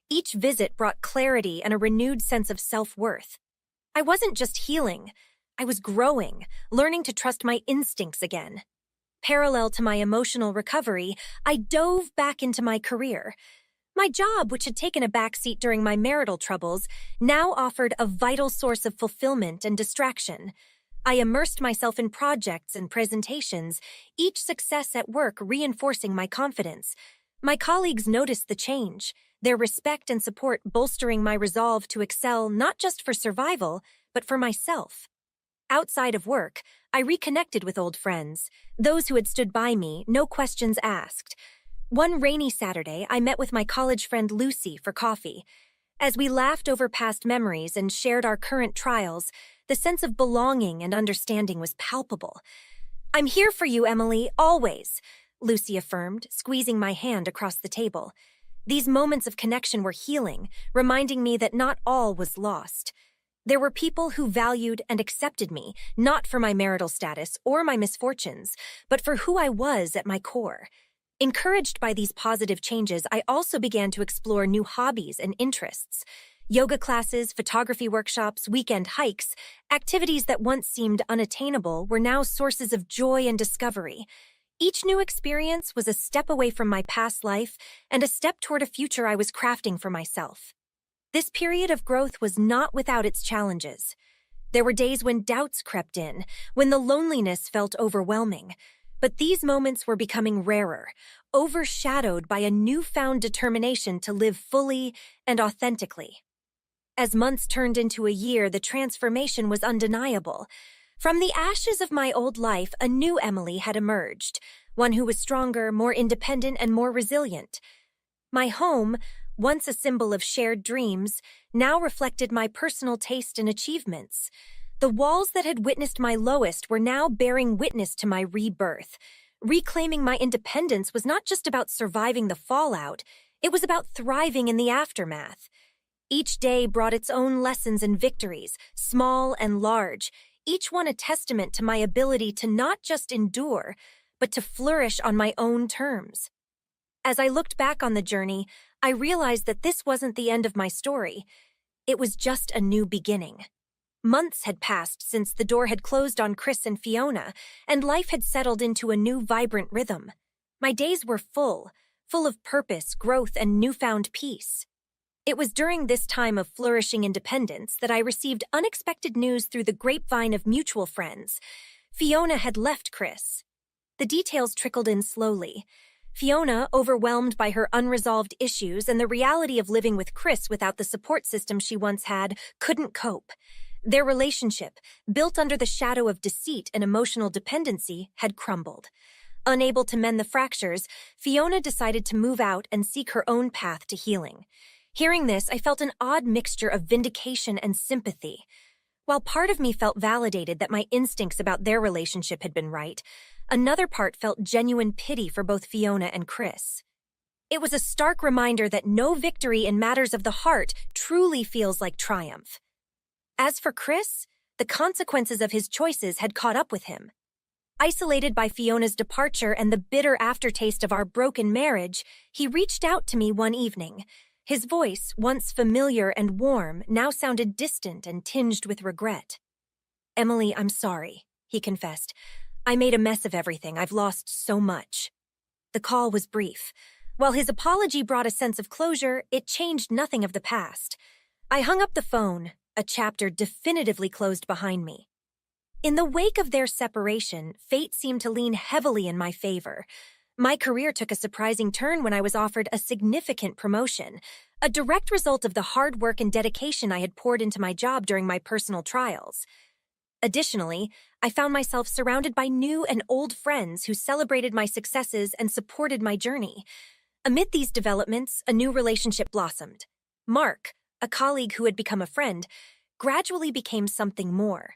S1: Each visit brought clarity and a renewed sense of self-worth. I wasn't just healing, I was growing, learning to trust my instincts again. Parallel to my emotional recovery, I dove back into my career. My job, which had taken a backseat during my marital troubles, now offered a vital source of fulfillment and distraction. I immersed myself in projects and presentations, each success at work reinforcing my confidence. My colleagues noticed the change, their respect and support bolstering my resolve to excel not just for survival, but for myself. Outside of work, I reconnected with old friends, those who had stood by me, no questions asked. One rainy Saturday, I met with my college friend Lucy for coffee. As we laughed over past memories and shared our current trials, the sense of belonging and understanding was palpable. "I'm here for you, Emily, always," Lucy affirmed, squeezing my hand across the table. These moments of connection were healing, reminding me that not all was lost. There were people who valued and accepted me, not for my marital status or my misfortunes, but for who I was at my core. Encouraged by these positive changes, I also began to explore new hobbies and interests. Yoga classes, photography workshops, weekend hikes, activities that once seemed unattainable were now sources of joy and discovery. Each new experience was a step away from my past life and a step toward a future I was crafting for myself. This period of growth was not without its challenges. There were days when doubts crept in, when the loneliness felt overwhelming. But these moments were becoming rarer, overshadowed by a newfound determination to live fully and authentically. As months turned into a year, the transformation was undeniable. From the ashes of my old life, a new Emily had emerged, one who was stronger, more independent, and more resilient. My home, once a symbol of shared dreams, now reflected my personal taste and achievements. The walls that had witnessed my lowest were now bearing witness to my rebirth. Reclaiming my independence was not just about surviving the fallout, it was about thriving in the aftermath. Each day brought its own lessons and victories, small and large, each one a testament to my ability to not just endure, but to flourish on my own terms. As I looked back on the journey, I realized that this wasn't the end of my story. It was just a new beginning. Months had passed since the door had closed on Chris and Fiona, and life had settled into a new, vibrant rhythm. My days were full of purpose, growth, and newfound peace. It was during this time of flourishing independence that I received unexpected news through the grapevine of mutual friends. Fiona had left Chris. The details trickled in slowly. Fiona, overwhelmed by her unresolved issues and the reality of living with Chris without the support system she once had, couldn't cope. Their relationship, built under the shadow of deceit and emotional dependency, had crumbled. Unable to mend the fractures, Fiona decided to move out and seek her own path to healing. Hearing this, I felt an odd mixture of vindication and sympathy. While part of me felt validated that my instincts about their relationship had been right, another part felt genuine pity for both Fiona and Chris. It was a stark reminder that no victory in matters of the heart truly feels like triumph. As for Chris, the consequences of his choices had caught up with him. Isolated by Fiona's departure and the bitter aftertaste of our broken marriage, he reached out to me one evening. His voice, once familiar and warm, now sounded distant and tinged with regret. "Emily, I'm sorry," he confessed. "I made a mess of everything. I've lost so much." The call was brief. While his apology brought a sense of closure, it changed nothing of the past. I hung up the phone, a chapter definitively closed behind me. In the wake of their separation, fate seemed to lean heavily in my favor. My career took a surprising turn when I was offered a significant promotion, a direct result of the hard work and dedication I had poured into my job during my personal trials. Additionally, I found myself surrounded by new and old friends who celebrated my successes and supported my journey. Amid these developments, a new relationship blossomed. Mark, a colleague who had become a friend, gradually became something more.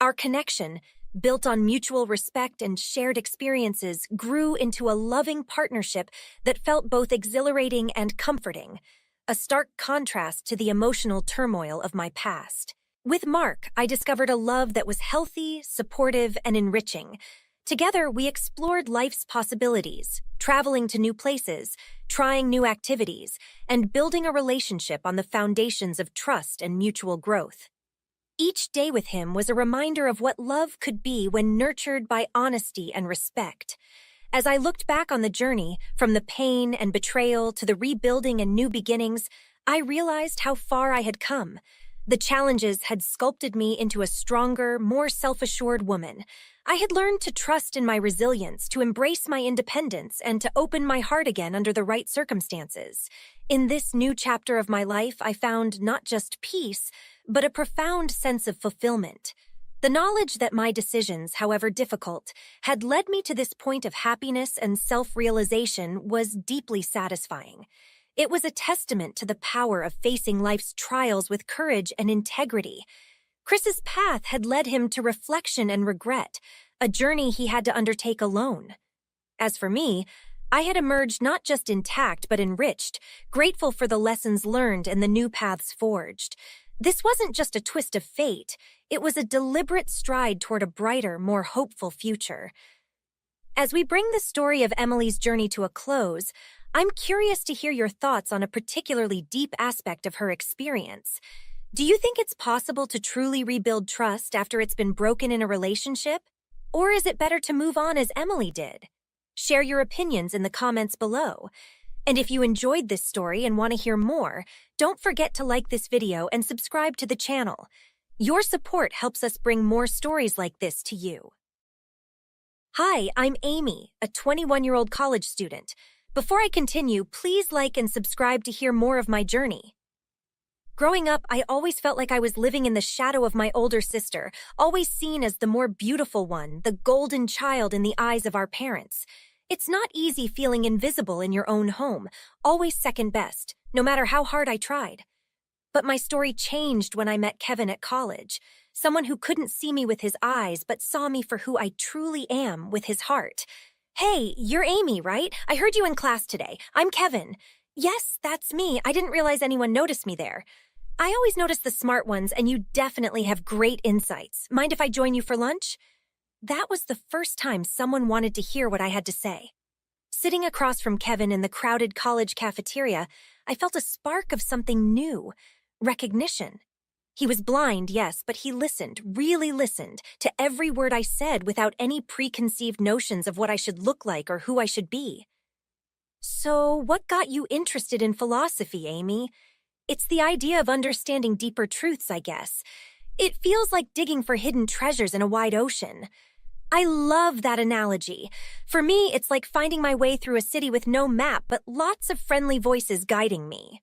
S1: Our connection, built on mutual respect and shared experiences, grew into a loving partnership that felt both exhilarating and comforting, a stark contrast to the emotional turmoil of my past. With Mark, I discovered a love that was healthy, supportive, and enriching. Together, we explored life's possibilities, traveling to new places, trying new activities, and building a relationship on the foundations of trust and mutual growth. Each day with him was a reminder of what love could be when nurtured by honesty and respect. As I looked back on the journey, from the pain and betrayal to the rebuilding and new beginnings, I realized how far I had come. The challenges had sculpted me into a stronger, more self-assured woman. I had learned to trust in my resilience, to embrace my independence, and to open my heart again under the right circumstances. In this new chapter of my life, I found not just peace, but a profound sense of fulfillment. The knowledge that my decisions, however difficult, had led me to this point of happiness and self-realization was deeply satisfying. It was a testament to the power of facing life's trials with courage and integrity. Chris's path had led him to reflection and regret, a journey he had to undertake alone. As for me, I had emerged not just intact but enriched, grateful for the lessons learned and the new paths forged. This wasn't just a twist of fate, it was a deliberate stride toward a brighter, more hopeful future. As we bring the story of Emily's journey to a close, I'm curious to hear your thoughts on a particularly deep aspect of her experience. Do you think it's possible to truly rebuild trust after it's been broken in a relationship? Or is it better to move on as Emily did? Share your opinions in the comments below. And if you enjoyed this story and want to hear more, don't forget to like this video and subscribe to the channel. Your support helps us bring more stories like this to you. Hi, I'm Amy, a 21-year-old college student. Before I continue, please like and subscribe to hear more of my journey. Growing up, I always felt like I was living in the shadow of my older sister, always seen as the more beautiful one, the golden child in the eyes of our parents. It's not easy feeling invisible in your own home, always second best, no matter how hard I tried. But my story changed when I met Kevin at college, someone who couldn't see me with his eyes but saw me for who I truly am with his heart. Hey, you're Amy, right? I heard you in class today. I'm Kevin. Yes, that's me. I didn't realize anyone noticed me there. I always notice the smart ones, and you definitely have great insights. Mind if I join you for lunch? That was the first time someone wanted to hear what I had to say. Sitting across from Kevin in the crowded college cafeteria, I felt a spark of something new, recognition. He was blind, yes, but he listened, really listened, to every word I said without any preconceived notions of what I should look like or who I should be. So, what got you interested in philosophy, Amy? It's the idea of understanding deeper truths, I guess. It feels like digging for hidden treasures in a wide ocean. I love that analogy. For me, it's like finding my way through a city with no map, but lots of friendly voices guiding me.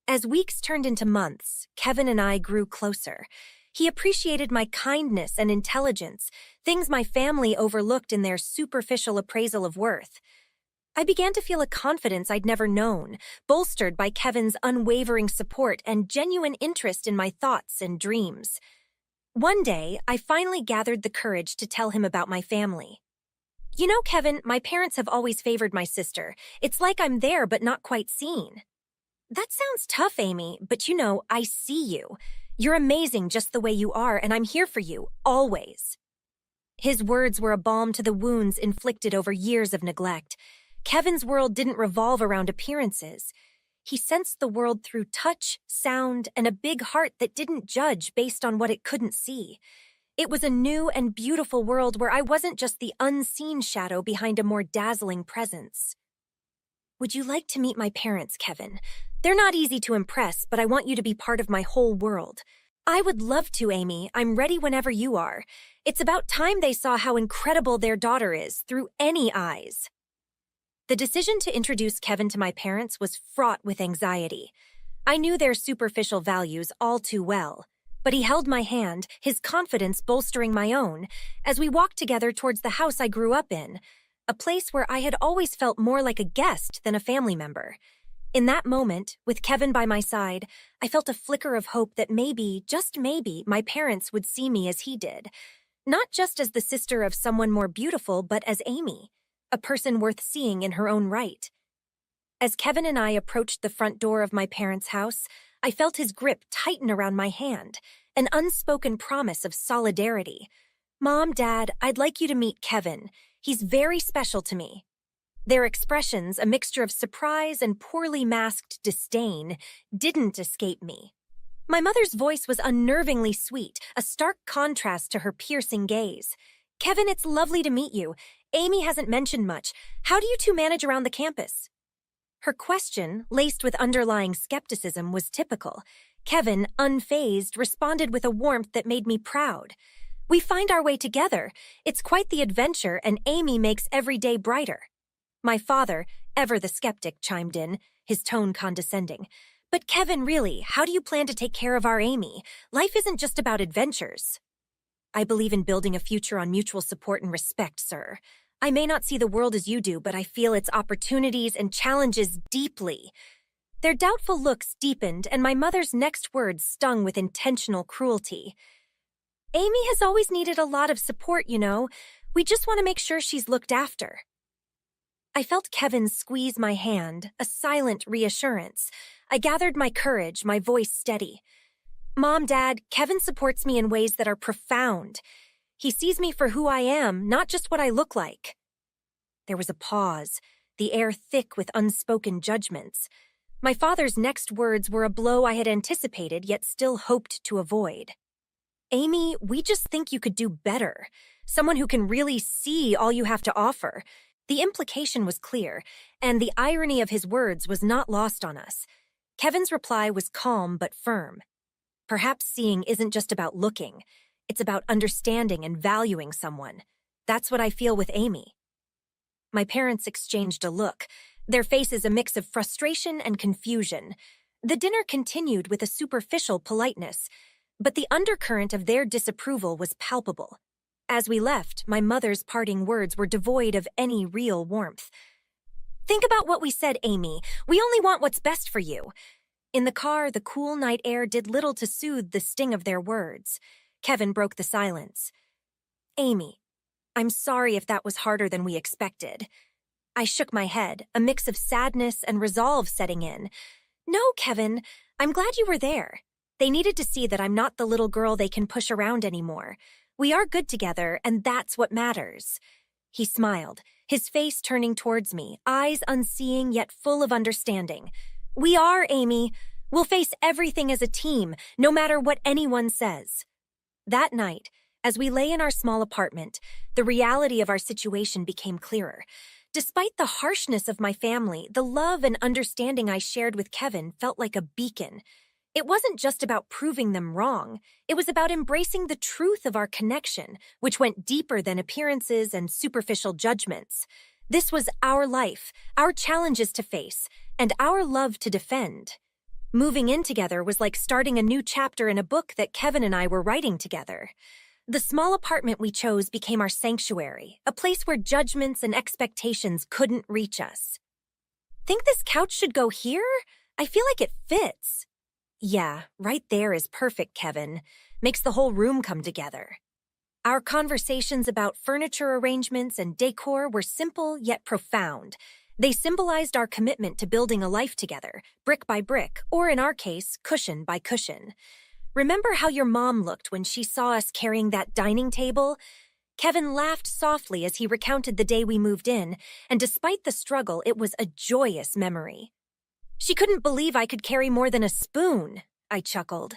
S1: As weeks turned into months, Kevin and I grew closer. He appreciated my kindness and intelligence, things my family overlooked in their superficial appraisal of worth. I began to feel a confidence I'd never known, bolstered by Kevin's unwavering support and genuine interest in my thoughts and dreams. One day, I finally gathered the courage to tell him about my family. You know, Kevin, my parents have always favored my sister. It's like I'm there but not quite seen. That sounds tough, Amy, but you know, I see you. You're amazing just the way you are, and I'm here for you, always. His words were a balm to the wounds inflicted over years of neglect. Kevin's world didn't revolve around appearances. He sensed the world through touch, sound, and a big heart that didn't judge based on what it couldn't see. It was a new and beautiful world where I wasn't just the unseen shadow behind a more dazzling presence. Would you like to meet my parents, Kevin? They're not easy to impress, but I want you to be part of my whole world. I would love to, Amy. I'm ready whenever you are. It's about time they saw how incredible their daughter is through any eyes. The decision to introduce Kevin to my parents was fraught with anxiety. I knew their superficial values all too well, but he held my hand, his confidence bolstering my own, as we walked together towards the house I grew up in, a place where I had always felt more like a guest than a family member. In that moment, with Kevin by my side, I felt a flicker of hope that maybe, just maybe, my parents would see me as he did. Not just as the sister of someone more beautiful, but as Amy, a person worth seeing in her own right. As Kevin and I approached the front door of my parents' house, I felt his grip tighten around my hand, an unspoken promise of solidarity. "Mom, Dad, I'd like you to meet Kevin. He's very special to me." Their expressions, a mixture of surprise and poorly masked disdain, didn't escape me. My mother's voice was unnervingly sweet, a stark contrast to her piercing gaze. "Kevin, it's lovely to meet you. Amy hasn't mentioned much. How do you two manage around the campus?" Her question, laced with underlying skepticism, was typical. Kevin, unfazed, responded with a warmth that made me proud. "We find our way together. It's quite the adventure, and Amy makes every day brighter." My father, ever the skeptic, chimed in, his tone condescending. "But Kevin, really, how do you plan to take care of our Amy? Life isn't just about adventures." "I believe in building a future on mutual support and respect, sir. I may not see the world as you do, but I feel its opportunities and challenges deeply." Their doubtful looks deepened, and my mother's next words stung with intentional cruelty. "Amy has always needed a lot of support, you know. We just want to make sure she's looked after." I felt Kevin squeeze my hand, a silent reassurance. I gathered my courage, my voice steady. "Mom, Dad, Kevin supports me in ways that are profound. He sees me for who I am, not just what I look like." There was a pause, the air thick with unspoken judgments. My father's next words were a blow I had anticipated yet still hoped to avoid. "Amy, we just think you could do better. Someone who can really see all you have to offer." The implication was clear, and the irony of his words was not lost on us. Kevin's reply was calm but firm. "Perhaps seeing isn't just about looking. It's about understanding and valuing someone. That's what I feel with Amy." My parents exchanged a look, their faces a mix of frustration and confusion. The dinner continued with a superficial politeness, but the undercurrent of their disapproval was palpable. As we left, my mother's parting words were devoid of any real warmth. "Think about what we said, Amy. We only want what's best for you." In the car, the cool night air did little to soothe the sting of their words. Kevin broke the silence. "Amy, I'm sorry if that was harder than we expected." I shook my head, a mix of sadness and resolve setting in. "No, Kevin, I'm glad you were there. They needed to see that I'm not the little girl they can push around anymore. We are good together, and that's what matters." He smiled, his face turning towards me, eyes unseeing yet full of understanding. "We are, Amy. We'll face everything as a team, no matter what anyone says." That night, as we lay in our small apartment, the reality of our situation became clearer. Despite the harshness of my family, the love and understanding I shared with Kevin felt like a beacon. It wasn't just about proving them wrong. It was about embracing the truth of our connection, which went deeper than appearances and superficial judgments. This was our life, our challenges to face, and our love to defend. Moving in together was like starting a new chapter in a book that Kevin and I were writing together. The small apartment we chose became our sanctuary, a place where judgments and expectations couldn't reach us. "Think this couch should go here? I feel like it fits." "Yeah, right there is perfect, Kevin. Makes the whole room come together." Our conversations about furniture arrangements and decor were simple yet profound. They symbolized our commitment to building a life together, brick by brick, or in our case, cushion by cushion. "Remember how your mom looked when she saw us carrying that dining table?" Kevin laughed softly as he recounted the day we moved in, and despite the struggle, it was a joyous memory. "She couldn't believe I could carry more than a spoon," I chuckled.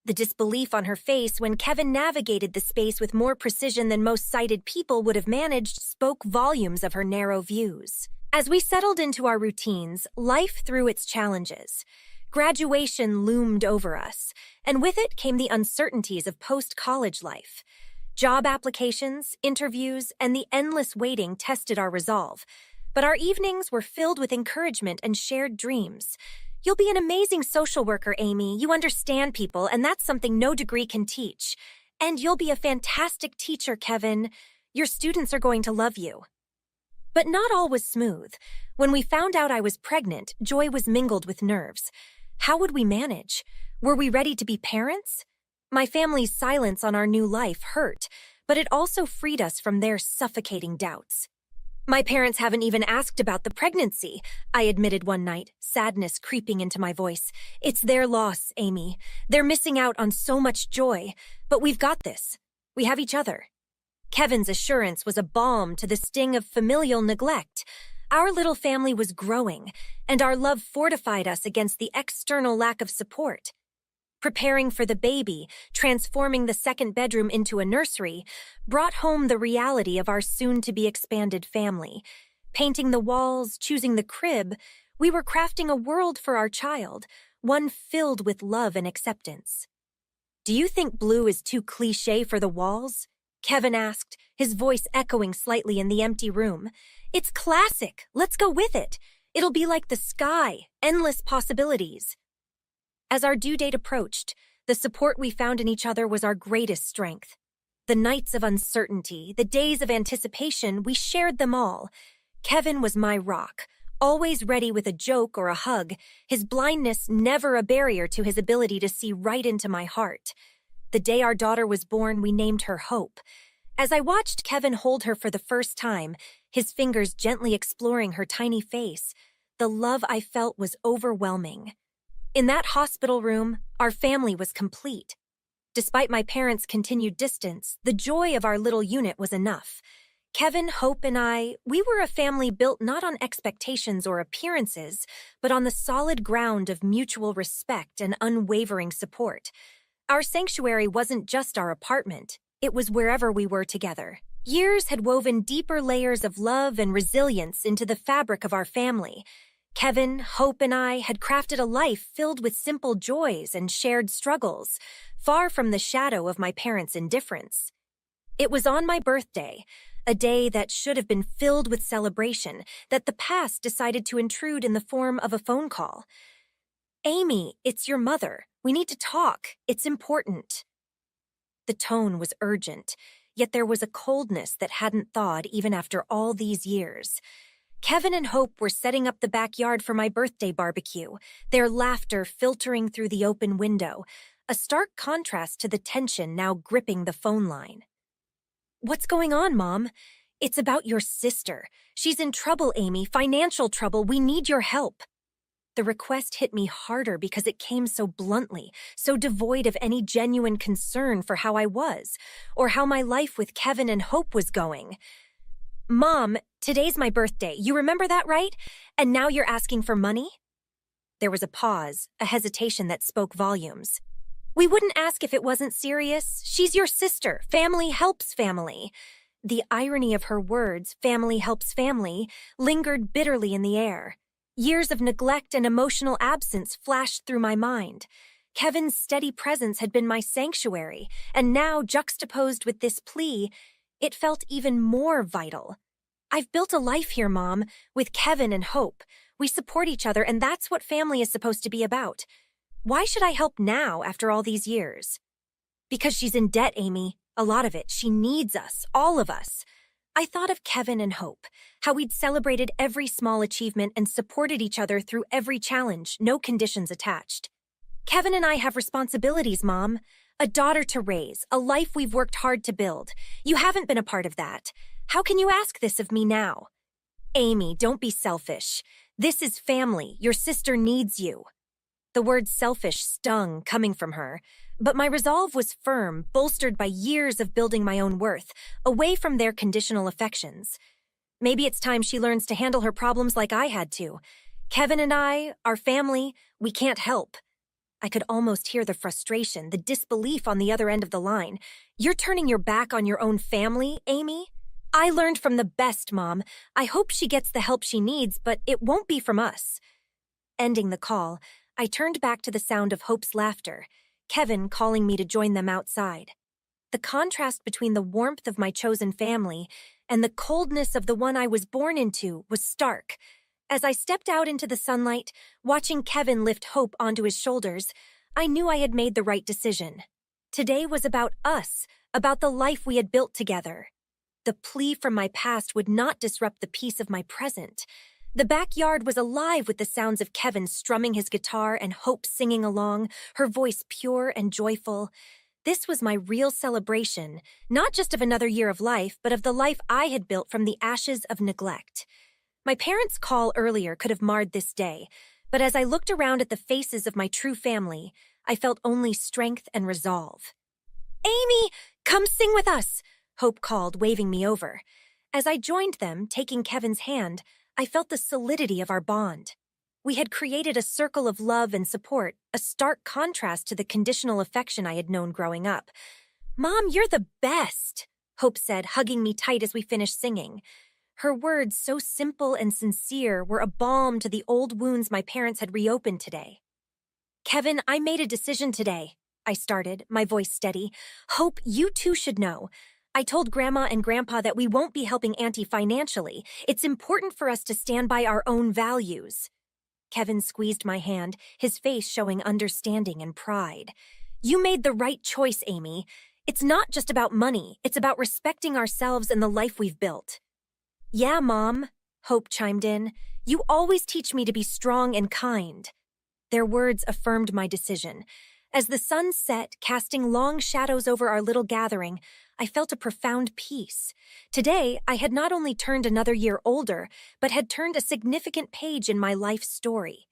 S1: The disbelief on her face when Kevin navigated the space with more precision than most sighted people would have managed spoke volumes of her narrow views. As we settled into our routines, life threw its challenges. Graduation loomed over us, and with it came the uncertainties of post-college life. Job applications, interviews, and the endless waiting tested our resolve. But our evenings were filled with encouragement and shared dreams. "You'll be an amazing social worker, Amy. You understand people, and that's something no degree can teach. And you'll be a fantastic teacher, Kevin. Your students are going to love you." But not all was smooth. When we found out I was pregnant, joy was mingled with nerves. How would we manage? Were we ready to be parents? My family's silence on our new life hurt, but it also freed us from their suffocating doubts. My parents haven't even asked about the pregnancy, I admitted one night, sadness creeping into my voice. It's their loss, Amy. They're missing out on so much joy, but we've got this. We have each other. Kevin's assurance was a balm to the sting of familial neglect. Our little family was growing, and our love fortified us against the external lack of support. Preparing for the baby, transforming the second bedroom into a nursery, brought home the reality of our soon-to-be expanded family. Painting the walls, choosing the crib, we were crafting a world for our child, one filled with love and acceptance. Do you think blue is too cliché for the walls? Kevin asked, his voice echoing slightly in the empty room. It's classic. Let's go with it. It'll be like the sky, endless possibilities. As our due date approached, the support we found in each other was our greatest strength. The nights of uncertainty, the days of anticipation, we shared them all. Kevin was my rock, always ready with a joke or a hug, his blindness never a barrier to his ability to see right into my heart. The day our daughter was born, we named her Hope. As I watched Kevin hold her for the first time, his fingers gently exploring her tiny face, the love I felt was overwhelming. In that hospital room, our family was complete. Despite my parents' continued distance, the joy of our little unit was enough. Kevin, Hope, and I, we were a family built not on expectations or appearances, but on the solid ground of mutual respect and unwavering support. Our sanctuary wasn't just our apartment, it was wherever we were together. Years had woven deeper layers of love and resilience into the fabric of our family. Kevin, Hope, and I had crafted a life filled with simple joys and shared struggles, far from the shadow of my parents' indifference. It was on my birthday, a day that should have been filled with celebration, that the past decided to intrude in the form of a phone call. Amy, it's your mother. We need to talk. It's important. The tone was urgent, yet there was a coldness that hadn't thawed even after all these years. Kevin and Hope were setting up the backyard for my birthday barbecue, their laughter filtering through the open window, a stark contrast to the tension now gripping the phone line. What's going on, Mom? It's about your sister. She's in trouble, Amy, financial trouble. We need your help. The request hit me harder because it came so bluntly, so devoid of any genuine concern for how I was, or how my life with Kevin and Hope was going. Mom, today's my birthday. You remember that, right? And now you're asking for money? There was a pause, a hesitation that spoke volumes. We wouldn't ask if it wasn't serious. She's your sister. Family helps family. The irony of her words, family helps family, lingered bitterly in the air. Years of neglect and emotional absence flashed through my mind. Kevin's steady presence had been my sanctuary, and now, juxtaposed with this plea, it felt even more vital. I've built a life here, Mom, with Kevin and Hope. We support each other, and that's what family is supposed to be about. Why should I help now after all these years? Because she's in debt, Amy. A lot of it. She needs us, all of us. I thought of Kevin and Hope, how we'd celebrated every small achievement and supported each other through every challenge, no conditions attached. Kevin and I have responsibilities, Mom. A daughter to raise, a life we've worked hard to build. You haven't been a part of that. How can you ask this of me now? Amy, don't be selfish. This is family. Your sister needs you. The word selfish stung coming from her, but my resolve was firm, bolstered by years of building my own worth, away from their conditional affections. Maybe it's time she learns to handle her problems like I had to. Kevin and I, our family, we can't help. I could almost hear the frustration, the disbelief on the other end of the line. You're turning your back on your own family, Amy? I learned from the best, Mom. I hope she gets the help she needs, but it won't be from us. Ending the call, I turned back to the sound of Hope's laughter, Kevin calling me to join them outside. The contrast between the warmth of my chosen family and the coldness of the one I was born into was stark. As I stepped out into the sunlight, watching Kevin lift Hope onto his shoulders, I knew I had made the right decision. Today was about us, about the life we had built together. The plea from my past would not disrupt the peace of my present. The backyard was alive with the sounds of Kevin strumming his guitar and Hope singing along, her voice pure and joyful. This was my real celebration, not just of another year of life, but of the life I had built from the ashes of neglect. My parents' call earlier could have marred this day, but as I looked around at the faces of my true family, I felt only strength and resolve. "Amy, come sing with us," Hope called, waving me over. As I joined them, taking Kevin's hand, I felt the solidity of our bond. We had created a circle of love and support, a stark contrast to the conditional affection I had known growing up. "Mom, you're the best," Hope said, hugging me tight as we finished singing. Her words, so simple and sincere, were a balm to the old wounds my parents had reopened today. "Kevin, I made a decision today," I started, my voice steady. "Hope, you too should know. I told Grandma and Grandpa that we won't be helping Auntie financially. It's important for us to stand by our own values." Kevin squeezed my hand, his face showing understanding and pride. "You made the right choice, Amy. It's not just about money, it's about respecting ourselves and the life we've built." "Yeah, Mom," Hope chimed in. "You always teach me to be strong and kind." Their words affirmed my decision. As the sun set, casting long shadows over our little gathering, I felt a profound peace. Today, I had not only turned another year older, but had turned a significant page in my life story.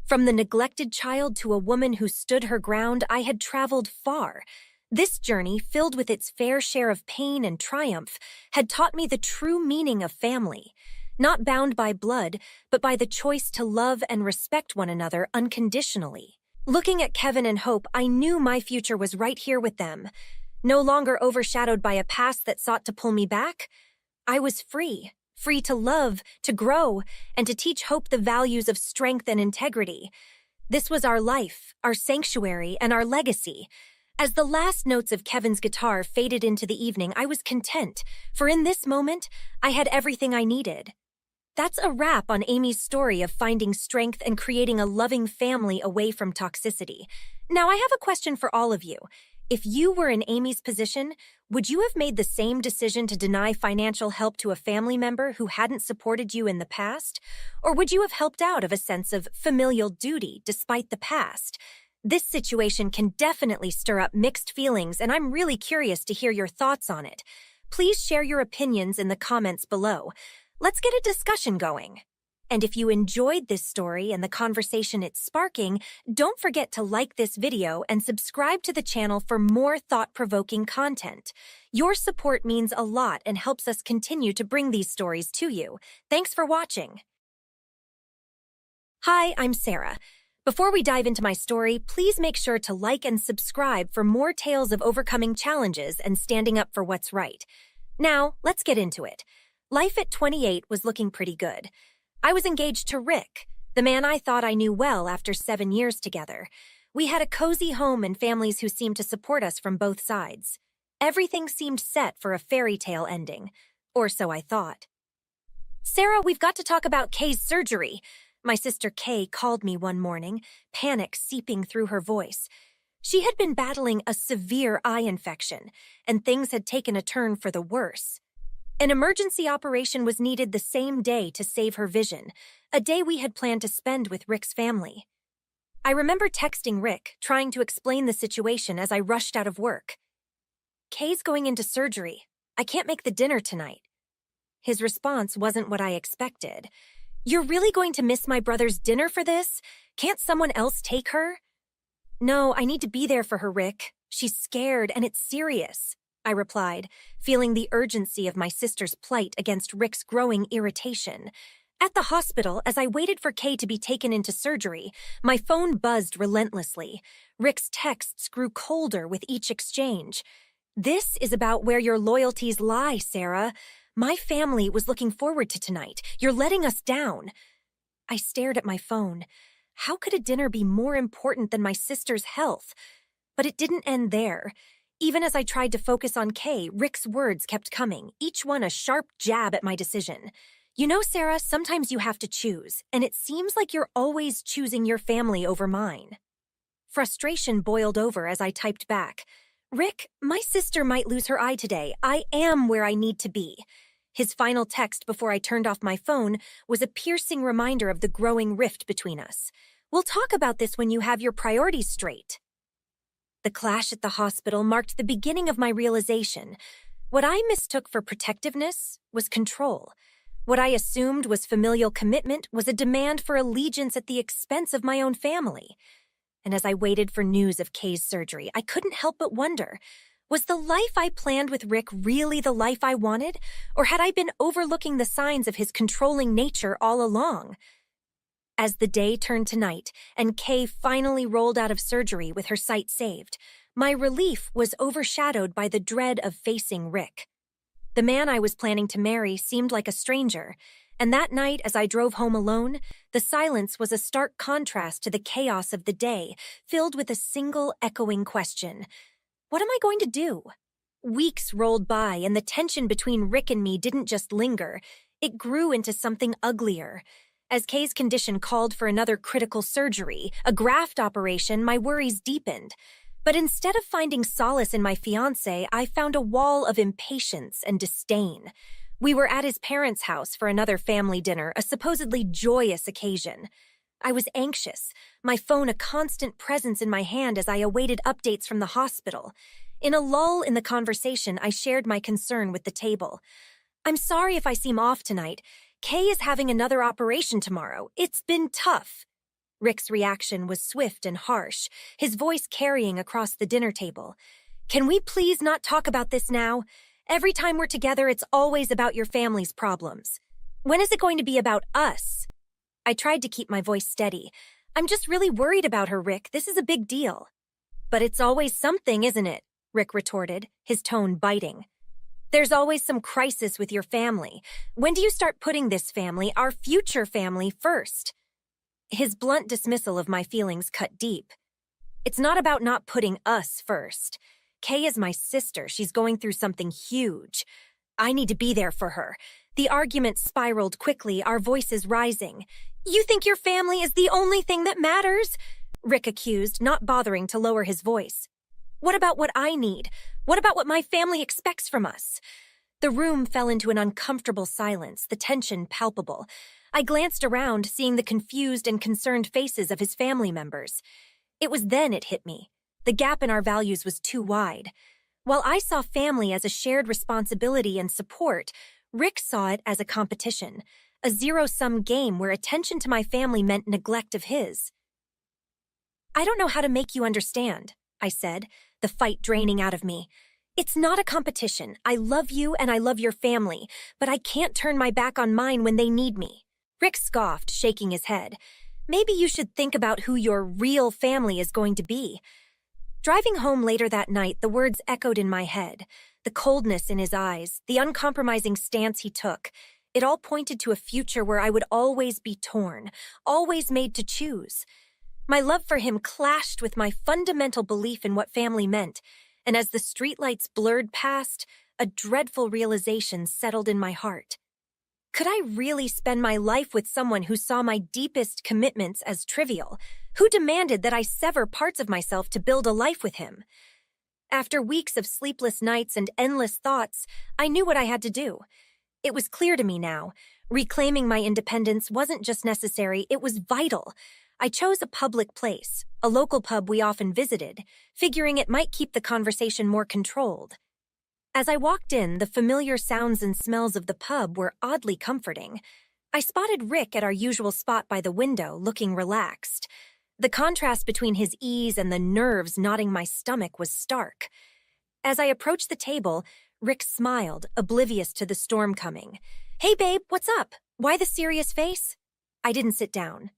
S1: From the neglected child to a woman who stood her ground, I had traveled far. This journey, filled with its fair share of pain and triumph, had taught me the true meaning of family. Not bound by blood, but by the choice to love and respect one another unconditionally. Looking at Kevin and Hope, I knew my future was right here with them. No longer overshadowed by a past that sought to pull me back, I was free to love, to grow, and to teach Hope the values of strength and integrity. This was our life, our sanctuary, and our legacy. As the last notes of Kevin's guitar faded into the evening, I was content, for in this moment, I had everything I needed. That's a wrap on Amy's story of finding strength and creating a loving family away from toxicity. Now, I have a question for all of you. If you were in Amy's position, would you have made the same decision to deny financial help to a family member who hadn't supported you in the past? Or would you have helped out of a sense of familial duty despite the past? This situation can definitely stir up mixed feelings, and I'm really curious to hear your thoughts on it. Please share your opinions in the comments below. Let's get a discussion going. And if you enjoyed this story and the conversation it's sparking, don't forget to like this video and subscribe to the channel for more thought-provoking content. Your support means a lot and helps us continue to bring these stories to you. Thanks for watching. Hi, I'm Sarah. Before we dive into my story, please make sure to like and subscribe for more tales of overcoming challenges and standing up for what's right. Now, let's get into it. Life at 28 was looking pretty good. I was engaged to Rick, the man I thought I knew well after 7 years together. We had a cozy home and families who seemed to support us from both sides. Everything seemed set for a fairy tale ending, or so I thought. "Sarah, we've got to talk about Kay's surgery." My sister Kay called me one morning, panic seeping through her voice. She had been battling a severe eye infection, and things had taken a turn for the worse. An emergency operation was needed the same day to save her vision, a day we had planned to spend with Rick's family. I remember texting Rick, trying to explain the situation as I rushed out of work. "Kay's going into surgery. I can't make the dinner tonight." His response wasn't what I expected. "You're really going to miss my brother's dinner for this? Can't someone else take her?" "No, I need to be there for her, Rick. She's scared and it's serious," I replied, feeling the urgency of my sister's plight against Rick's growing irritation. At the hospital, as I waited for Kay to be taken into surgery, my phone buzzed relentlessly. Rick's texts grew colder with each exchange. "This is about where your loyalties lie, Sarah. My family was looking forward to tonight. You're letting us down." I stared at my phone. How could a dinner be more important than my sister's health? But it didn't end there. Even as I tried to focus on Kay, Rick's words kept coming, each one a sharp jab at my decision. "You know, Sarah, sometimes you have to choose, and it seems like you're always choosing your family over mine." Frustration boiled over as I typed back. "Rick, my sister might lose her eye today. I am where I need to be." His final text before I turned off my phone was a piercing reminder of the growing rift between us. "We'll talk about this when you have your priorities straight." The clash at the hospital marked the beginning of my realization. What I mistook for protectiveness was control. What I assumed was familial commitment was a demand for allegiance at the expense of my own family. And as I waited for news of Kay's surgery, I couldn't help but wonder, was the life I planned with Rick really the life I wanted, or had I been overlooking the signs of his controlling nature all along? As the day turned to night, and Kay finally rolled out of surgery with her sight saved, my relief was overshadowed by the dread of facing Rick. The man I was planning to marry seemed like a stranger, and that night as I drove home alone, the silence was a stark contrast to the chaos of the day, filled with a single echoing question. What am I going to do? Weeks rolled by, and the tension between Rick and me didn't just linger, it grew into something uglier. As Kay's condition called for another critical surgery, a graft operation, my worries deepened. But instead of finding solace in my fiancé, I found a wall of impatience and disdain. We were at his parents' house for another family dinner, a supposedly joyous occasion. I was anxious, my phone a constant presence in my hand as I awaited updates from the hospital. In a lull in the conversation, I shared my concern with the table. "I'm sorry if I seem off tonight. Kay is having another operation tomorrow. It's been tough." Rick's reaction was swift and harsh, his voice carrying across the dinner table. "Can we please not talk about this now? Every time we're together, it's always about your family's problems. When is it going to be about us?" I tried to keep my voice steady. "I'm just really worried about her, Rick. This is a big deal." "But it's always something, isn't it?" Rick retorted, his tone biting. "There's always some crisis with your family. When do you start putting this family, our future family, first?" His blunt dismissal of my feelings cut deep. "It's not about not putting us first. Kay is my sister. She's going through something huge. I need to be there for her." The argument spiraled quickly, our voices rising. "You think your family is the only thing that matters?" Rick accused, not bothering to lower his voice. "What about what I need? What about what my family expects from us?" The room fell into an uncomfortable silence, the tension palpable. I glanced around, seeing the confused and concerned faces of his family members. It was then it hit me. The gap in our values was too wide. While I saw family as a shared responsibility and support, Rick saw it as a competition, a zero-sum game where attention to my family meant neglect of his. "I don't know how to make you understand," I said, the fight draining out of me. "It's not a competition. I love you and I love your family, but I can't turn my back on mine when they need me." Rick scoffed, shaking his head. "Maybe you should think about who your real family is going to be." Driving home later that night, the words echoed in my head. The coldness in his eyes, the uncompromising stance he took, it all pointed to a future where I would always be torn, always made to choose. My love for him clashed with my fundamental belief in what family meant, and as the streetlights blurred past, a dreadful realization settled in my heart. Could I really spend my life with someone who saw my deepest commitments as trivial, who demanded that I sever parts of myself to build a life with him? After weeks of sleepless nights and endless thoughts, I knew what I had to do. It was clear to me now. Reclaiming my independence wasn't just necessary, it was vital. I chose a public place, a local pub we often visited, figuring it might keep the conversation more controlled. As I walked in, the familiar sounds and smells of the pub were oddly comforting. I spotted Rick at our usual spot by the window, looking relaxed. The contrast between his ease and the nerves knotting my stomach was stark. As I approached the table, Rick smiled, oblivious to the storm coming. "Hey babe, what's up? Why the serious face?" I didn't sit down.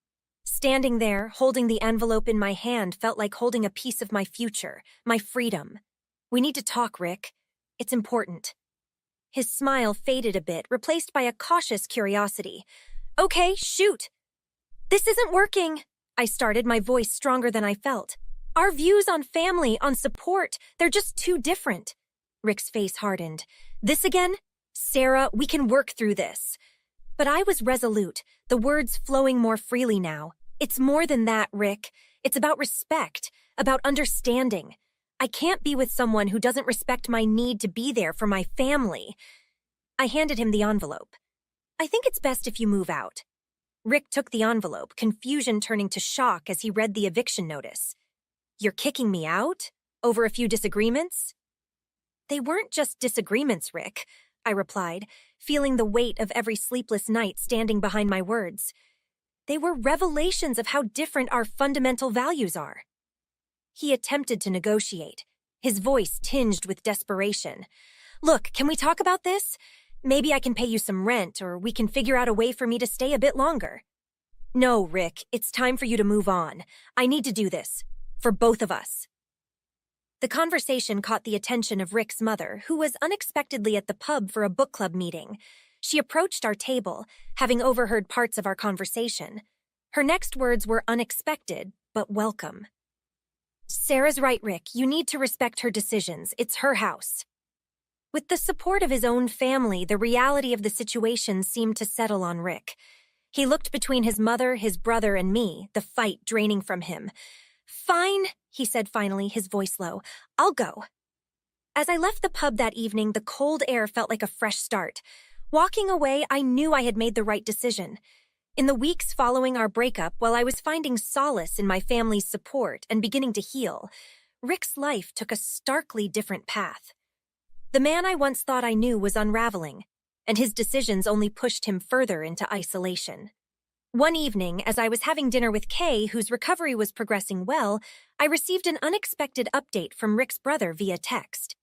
S1: Standing there, holding the envelope in my hand felt like holding a piece of my future, my freedom. "We need to talk, Rick. It's important." His smile faded a bit, replaced by a cautious curiosity. "Okay, shoot." "This isn't working," I started, my voice stronger than I felt. "Our views on family, on support, they're just too different." Rick's face hardened. "This again? Sarah, we can work through this." But I was resolute, the words flowing more freely now. "It's more than that, Rick. It's about respect, about understanding. I can't be with someone who doesn't respect my need to be there for my family." I handed him the envelope. "I think it's best if you move out." Rick took the envelope, confusion turning to shock as he read the eviction notice. "You're kicking me out?" Over a few disagreements? They weren't just disagreements, Rick, I replied, feeling the weight of every sleepless night standing behind my words. They were revelations of how different our fundamental values are. He attempted to negotiate, his voice tinged with desperation. Look, can we talk about this? Maybe I can pay you some rent, or we can figure out a way for me to stay a bit longer. No, Rick, it's time for you to move on. I need to do this. For both of us. The conversation caught the attention of Rick's mother, who was unexpectedly at the pub for a book club meeting. She approached our table, having overheard parts of our conversation. Her next words were unexpected, but welcome. Sarah's right, Rick. You need to respect her decisions. It's her house. With the support of his own family, the reality of the situation seemed to settle on Rick. He looked between his mother, his brother, and me, the fight draining from him. Fine, he said finally, his voice low. I'll go. As I left the pub that evening, the cold air felt like a fresh start. Walking away, I knew I had made the right decision. In the weeks following our breakup, while I was finding solace in my family's support and beginning to heal, Rick's life took a starkly different path. The man I once thought I knew was unraveling, and his decisions only pushed him further into isolation. One evening, as I was having dinner with Kay, whose recovery was progressing well, I received an unexpected update from Rick's brother via text.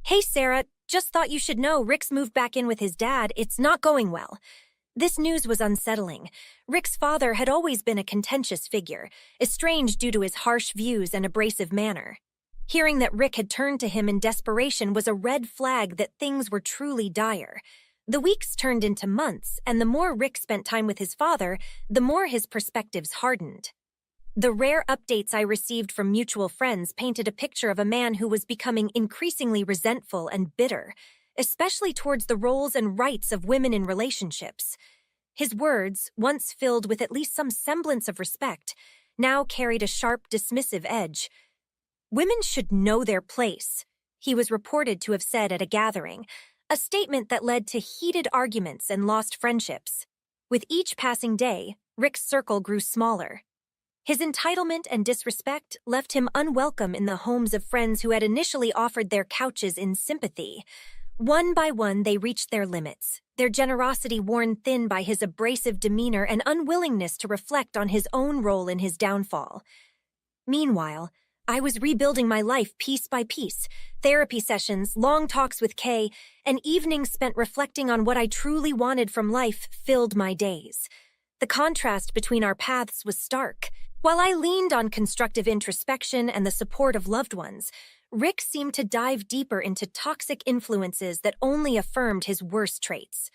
S1: Hey, Sarah, just thought you should know Rick's moved back in with his dad. It's not going well. This news was unsettling. Rick's father had always been a contentious figure, estranged due to his harsh views and abrasive manner. Hearing that Rick had turned to him in desperation was a red flag that things were truly dire. The weeks turned into months, and the more Rick spent time with his father, the more his perspectives hardened. The rare updates I received from mutual friends painted a picture of a man who was becoming increasingly resentful and bitter, especially towards the roles and rights of women in relationships. His words, once filled with at least some semblance of respect, now carried a sharp, dismissive edge. Women should know their place, he was reported to have said at a gathering, a statement that led to heated arguments and lost friendships. With each passing day, Rick's circle grew smaller. His entitlement and disrespect left him unwelcome in the homes of friends who had initially offered their couches in sympathy. One by one, they reached their limits, their generosity worn thin by his abrasive demeanor and unwillingness to reflect on his own role in his downfall. Meanwhile, I was rebuilding my life piece by piece. Therapy sessions, long talks with Kay, and evenings spent reflecting on what I truly wanted from life filled my days. The contrast between our paths was stark. While I leaned on constructive introspection and the support of loved ones, Rick seemed to dive deeper into toxic influences that only affirmed his worst traits.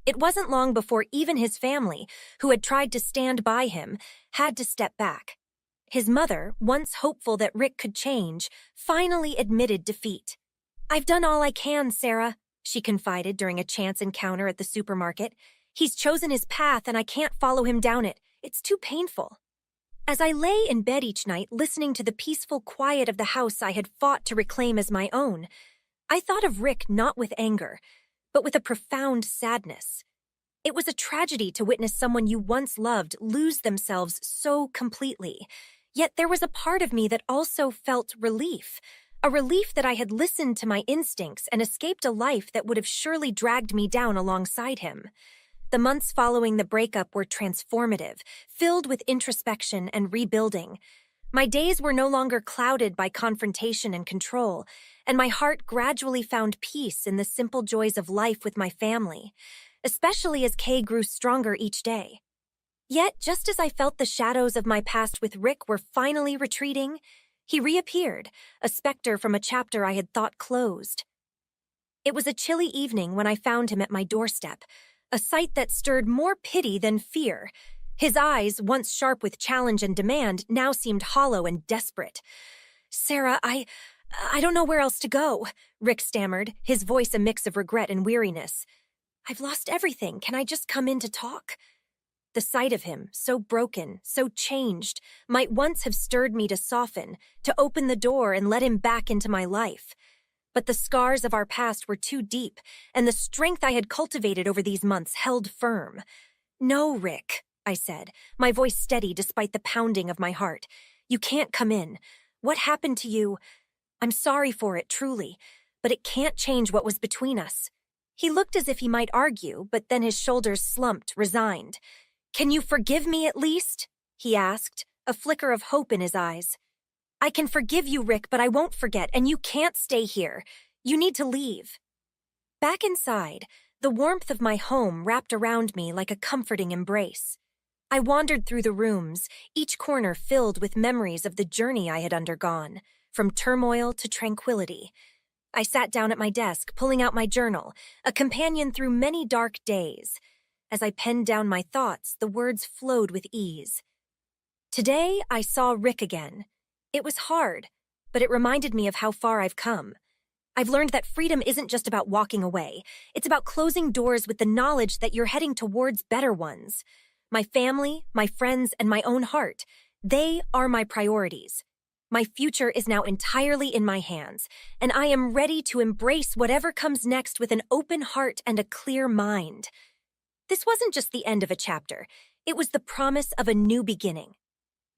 S1: It wasn't long before even his family, who had tried to stand by him, had to step back. His mother, once hopeful that Rick could change, finally admitted defeat. I've done all I can, Sarah, she confided during a chance encounter at the supermarket. He's chosen his path and I can't follow him down it. It's too painful. As I lay in bed each night listening to the peaceful quiet of the house I had fought to reclaim as my own, I thought of Rick not with anger, but with a profound sadness. It was a tragedy to witness someone you once loved lose themselves so completely. Yet there was a part of me that also felt relief, a relief that I had listened to my instincts and escaped a life that would have surely dragged me down alongside him. The months following the breakup were transformative, filled with introspection and rebuilding. My days were no longer clouded by confrontation and control, and my heart gradually found peace in the simple joys of life with my family, especially as Kay grew stronger each day. Yet, just as I felt the shadows of my past with Rick were finally retreating, he reappeared, a specter from a chapter I had thought closed. It was a chilly evening when I found him at my doorstep, a sight that stirred more pity than fear. His eyes, once sharp with challenge and demand, now seemed hollow and desperate. Sarah, I don't know where else to go, Rick stammered, his voice a mix of regret and weariness. I've lost everything. Can I just come in to talk? The sight of him, so broken, so changed, might once have stirred me to soften, to open the door and let him back into my life. But the scars of our past were too deep, and the strength I had cultivated over these months held firm. No, Rick, I said, my voice steady despite the pounding of my heart. You can't come in. What happened to you? I'm sorry for it, truly, but it can't change what was between us. He looked as if he might argue, but then his shoulders slumped, resigned. Can you forgive me at least? He asked, a flicker of hope in his eyes. I can forgive you, Rick, but I won't forget, and you can't stay here. You need to leave. Back inside, the warmth of my home wrapped around me like a comforting embrace. I wandered through the rooms, each corner filled with memories of the journey I had undergone, from turmoil to tranquility. I sat down at my desk, pulling out my journal, a companion through many dark days. As I penned down my thoughts, the words flowed with ease. Today, I saw Rick again. It was hard, but it reminded me of how far I've come. I've learned that freedom isn't just about walking away. It's about closing doors with the knowledge that you're heading towards better ones. My family, my friends, and my own heart, they are my priorities. My future is now entirely in my hands, and I am ready to embrace whatever comes next with an open heart and a clear mind. This wasn't just the end of a chapter. It was the promise of a new beginning.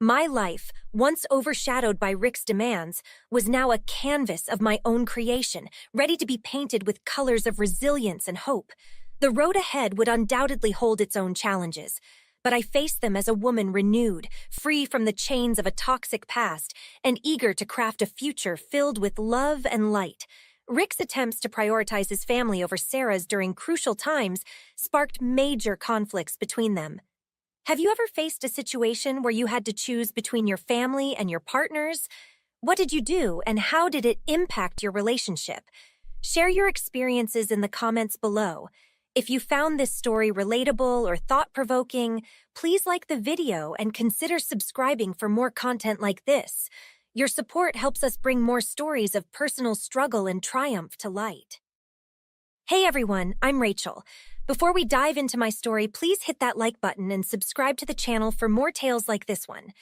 S1: My life, once overshadowed by Rick's demands, was now a canvas of my own creation, ready to be painted with colors of resilience and hope. The road ahead would undoubtedly hold its own challenges, but I faced them as a woman renewed, free from the chains of a toxic past, and eager to craft a future filled with love and light. Rick's attempts to prioritize his family over Sarah's during crucial times sparked major conflicts between them. Have you ever faced a situation where you had to choose between your family and your partners? What did you do, and how did it impact your relationship? Share your experiences in the comments below. If you found this story relatable or thought-provoking, please like the video and consider subscribing for more content like this. Your support helps us bring more stories of personal struggle and triumph to light. Hey everyone, I'm Rachel. Before we dive into my story, please hit that like button and subscribe to the channel for more tales like this one.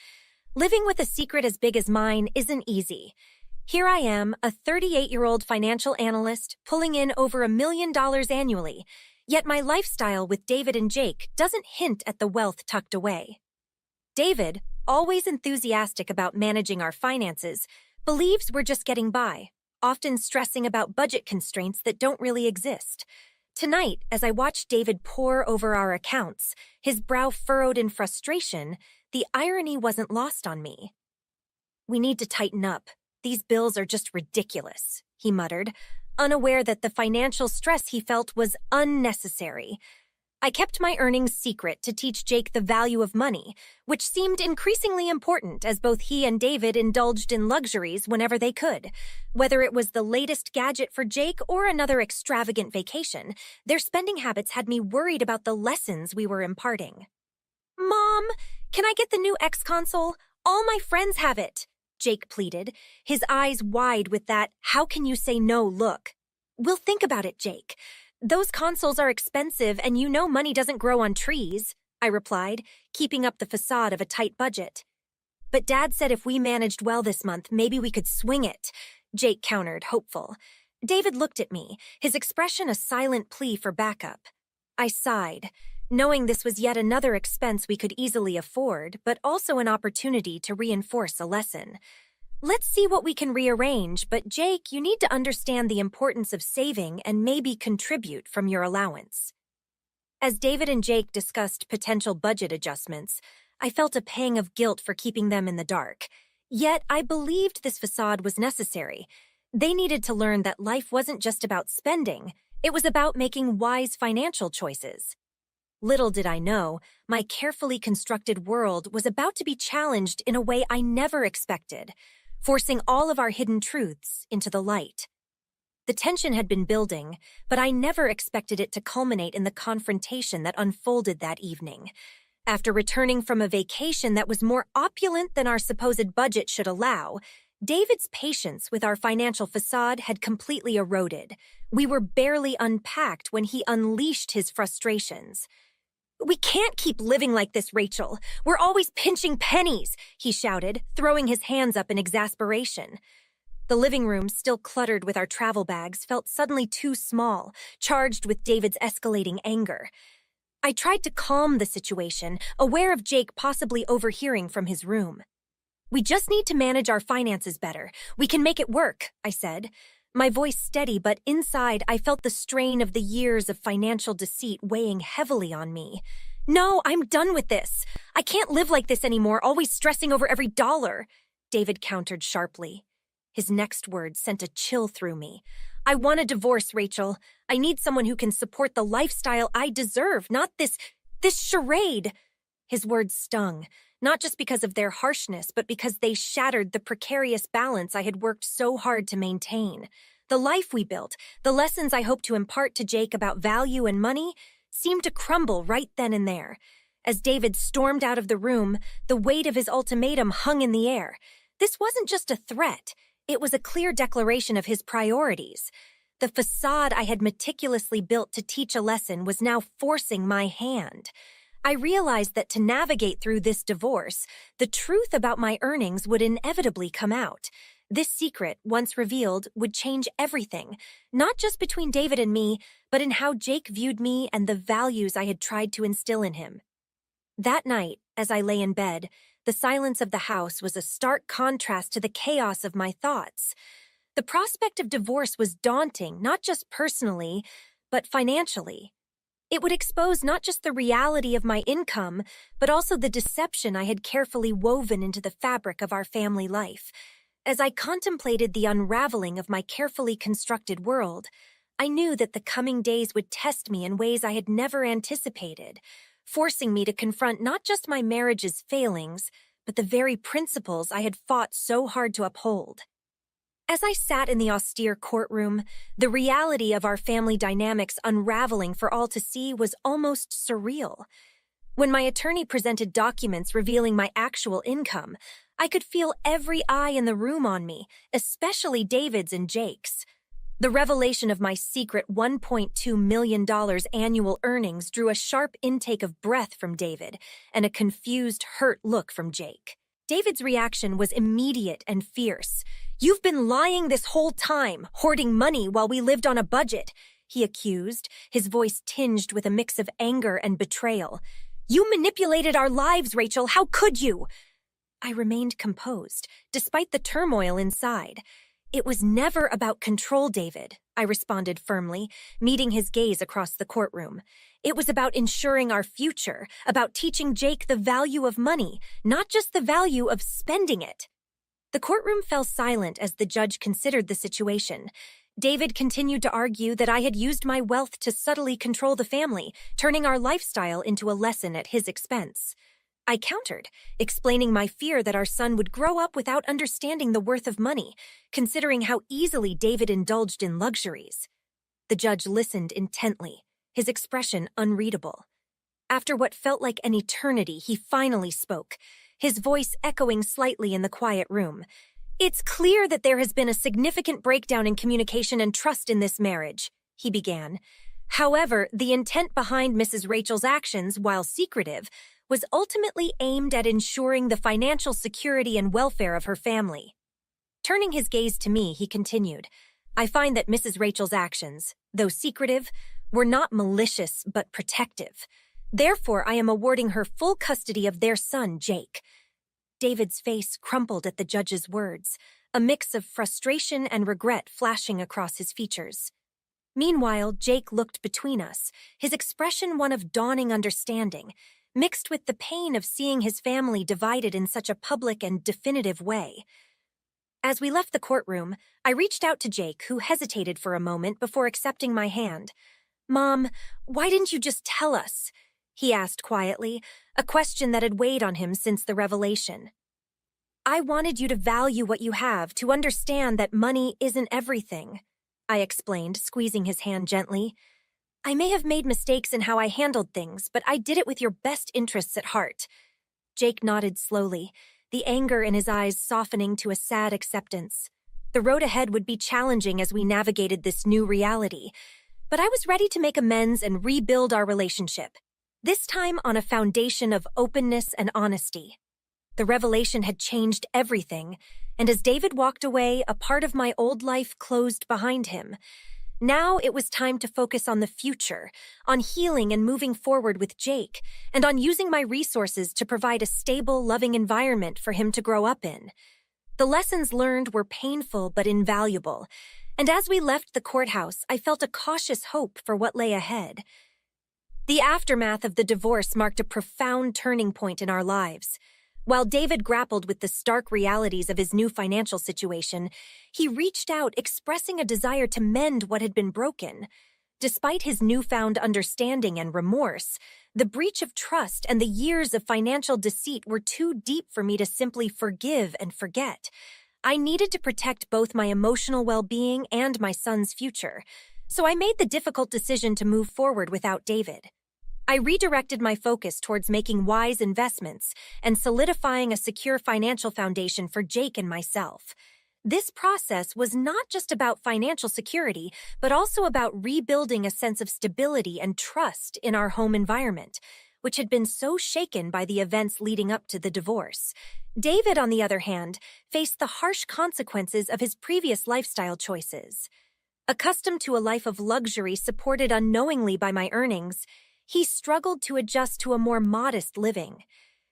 S1: Living with a secret as big as mine isn't easy. Here I am, a 38-year-old financial analyst, pulling in over $1 million annually, yet my lifestyle with David and Jake doesn't hint at the wealth tucked away. David, always enthusiastic about managing our finances, believes we're just getting by, often stressing about budget constraints that don't really exist. Tonight, as I watched David pore over our accounts, his brow furrowed in frustration, the irony wasn't lost on me. We need to tighten up. These bills are just ridiculous, he muttered, unaware that the financial stress he felt was unnecessary. I kept my earnings secret to teach Jake the value of money, which seemed increasingly important as both he and David indulged in luxuries whenever they could. Whether it was the latest gadget for Jake or another extravagant vacation, their spending habits had me worried about the lessons we were imparting. "Mom, can I get the new X console? All my friends have it," Jake pleaded, his eyes wide with that "how can you say no" look. "We'll think about it, Jake. Those consoles are expensive and you know money doesn't grow on trees," I replied, keeping up the facade of a tight budget. "But Dad said if we managed well this month, maybe we could swing it," Jake countered, hopeful. David looked at me, his expression a silent plea for backup. I sighed, knowing this was yet another expense we could easily afford, but also an opportunity to reinforce a lesson. "Let's see what we can rearrange, but Jake, you need to understand the importance of saving and maybe contribute from your allowance." As David and Jake discussed potential budget adjustments, I felt a pang of guilt for keeping them in the dark. Yet I believed this facade was necessary. They needed to learn that life wasn't just about spending, it was about making wise financial choices. Little did I know, my carefully constructed world was about to be challenged in a way I never expected, forcing all of our hidden truths into the light. The tension had been building, but I never expected it to culminate in the confrontation that unfolded that evening. After returning from a vacation that was more opulent than our supposed budget should allow, David's patience with our financial facade had completely eroded. We were barely unpacked when he unleashed his frustrations. "We can't keep living like this, Rachel. We're always pinching pennies," he shouted, throwing his hands up in exasperation. The living room, still cluttered with our travel bags, felt suddenly too small, charged with David's escalating anger. I tried to calm the situation, aware of Jake possibly overhearing from his room. We just need to manage our finances better. We can make it work, I said. My voice steady, but inside I felt the strain of the years of financial deceit weighing heavily on me. No, I'm done with this. I can't live like this anymore, always stressing over every dollar, David countered sharply. His next words sent a chill through me. I want a divorce, Rachel. I need someone who can support the lifestyle I deserve, not this charade. His words stung, not just because of their harshness, but because they shattered the precarious balance I had worked so hard to maintain. The life we built, the lessons I hoped to impart to Jake about value and money, seemed to crumble right then and there. As David stormed out of the room, the weight of his ultimatum hung in the air. This wasn't just a threat. It was a clear declaration of his priorities. The facade I had meticulously built to teach a lesson was now forcing my hand. I realized that to navigate through this divorce, the truth about my earnings would inevitably come out. This secret, once revealed, would change everything, not just between David and me, but in how Jake viewed me and the values I had tried to instill in him. That night, as I lay in bed, the silence of the house was a stark contrast to the chaos of my thoughts. The prospect of divorce was daunting, not just personally, but financially. It would expose not just the reality of my income, but also the deception I had carefully woven into the fabric of our family life. As I contemplated the unraveling of my carefully constructed world, I knew that the coming days would test me in ways I had never anticipated, forcing me to confront not just my marriage's failings, but the very principles I had fought so hard to uphold. As I sat in the austere courtroom, the reality of our family dynamics unraveling for all to see was almost surreal. When my attorney presented documents revealing my actual income, I could feel every eye in the room on me, especially David's and Jake's. The revelation of my secret $1.2 million annual earnings drew a sharp intake of breath from David and a confused, hurt look from Jake. David's reaction was immediate and fierce. "You've been lying this whole time, hoarding money while we lived on a budget," he accused, his voice tinged with a mix of anger and betrayal. "You manipulated our lives, Rachel. How could you?" I remained composed, despite the turmoil inside. "It was never about control, David," I responded firmly, meeting his gaze across the courtroom. "It was about ensuring our future, about teaching Jake the value of money, not just the value of spending it." The courtroom fell silent as the judge considered the situation. David continued to argue that I had used my wealth to subtly control the family, turning our lifestyle into a lesson at his expense. I countered, explaining my fear that our son would grow up without understanding the worth of money, considering how easily David indulged in luxuries. The judge listened intently, his expression unreadable. After what felt like an eternity, he finally spoke, his voice echoing slightly in the quiet room. "It's clear that there has been a significant breakdown in communication and trust in this marriage," he began. "However, the intent behind Mrs. Rachel's actions, while secretive, was ultimately aimed at ensuring the financial security and welfare of her family." Turning his gaze to me, he continued, "I find that Mrs. Rachel's actions, though secretive, were not malicious but protective. Therefore, I am awarding her full custody of their son, Jake." David's face crumpled at the judge's words, a mix of frustration and regret flashing across his features. Meanwhile, Jake looked between us, his expression one of dawning understanding, mixed with the pain of seeing his family divided in such a public and definitive way. As we left the courtroom, I reached out to Jake, who hesitated for a moment before accepting my hand. "Mom, why didn't you just tell us?" he asked quietly, a question that had weighed on him since the revelation. "I wanted you to value what you have, to understand that money isn't everything," I explained, squeezing his hand gently. "I may have made mistakes in how I handled things, but I did it with your best interests at heart." Jake nodded slowly, the anger in his eyes softening to a sad acceptance. The road ahead would be challenging as we navigated this new reality, but I was ready to make amends and rebuild our relationship, this time on a foundation of openness and honesty. The revelation had changed everything, and as David walked away, a part of my old life closed behind him. Now it was time to focus on the future, on healing and moving forward with Jake, and on using my resources to provide a stable, loving environment for him to grow up in. The lessons learned were painful but invaluable, and as we left the courthouse, I felt a cautious hope for what lay ahead. The aftermath of the divorce marked a profound turning point in our lives. While David grappled with the stark realities of his new financial situation, he reached out expressing a desire to mend what had been broken. Despite his newfound understanding and remorse, the breach of trust and the years of financial deceit were too deep for me to simply forgive and forget. I needed to protect both my emotional well-being and my son's future, so I made the difficult decision to move forward without David. I redirected my focus towards making wise investments and solidifying a secure financial foundation for Jake and myself. This process was not just about financial security, but also about rebuilding a sense of stability and trust in our home environment, which had been so shaken by the events leading up to the divorce. David, on the other hand, faced the harsh consequences of his previous lifestyle choices. Accustomed to a life of luxury supported unknowingly by my earnings, he struggled to adjust to a more modest living.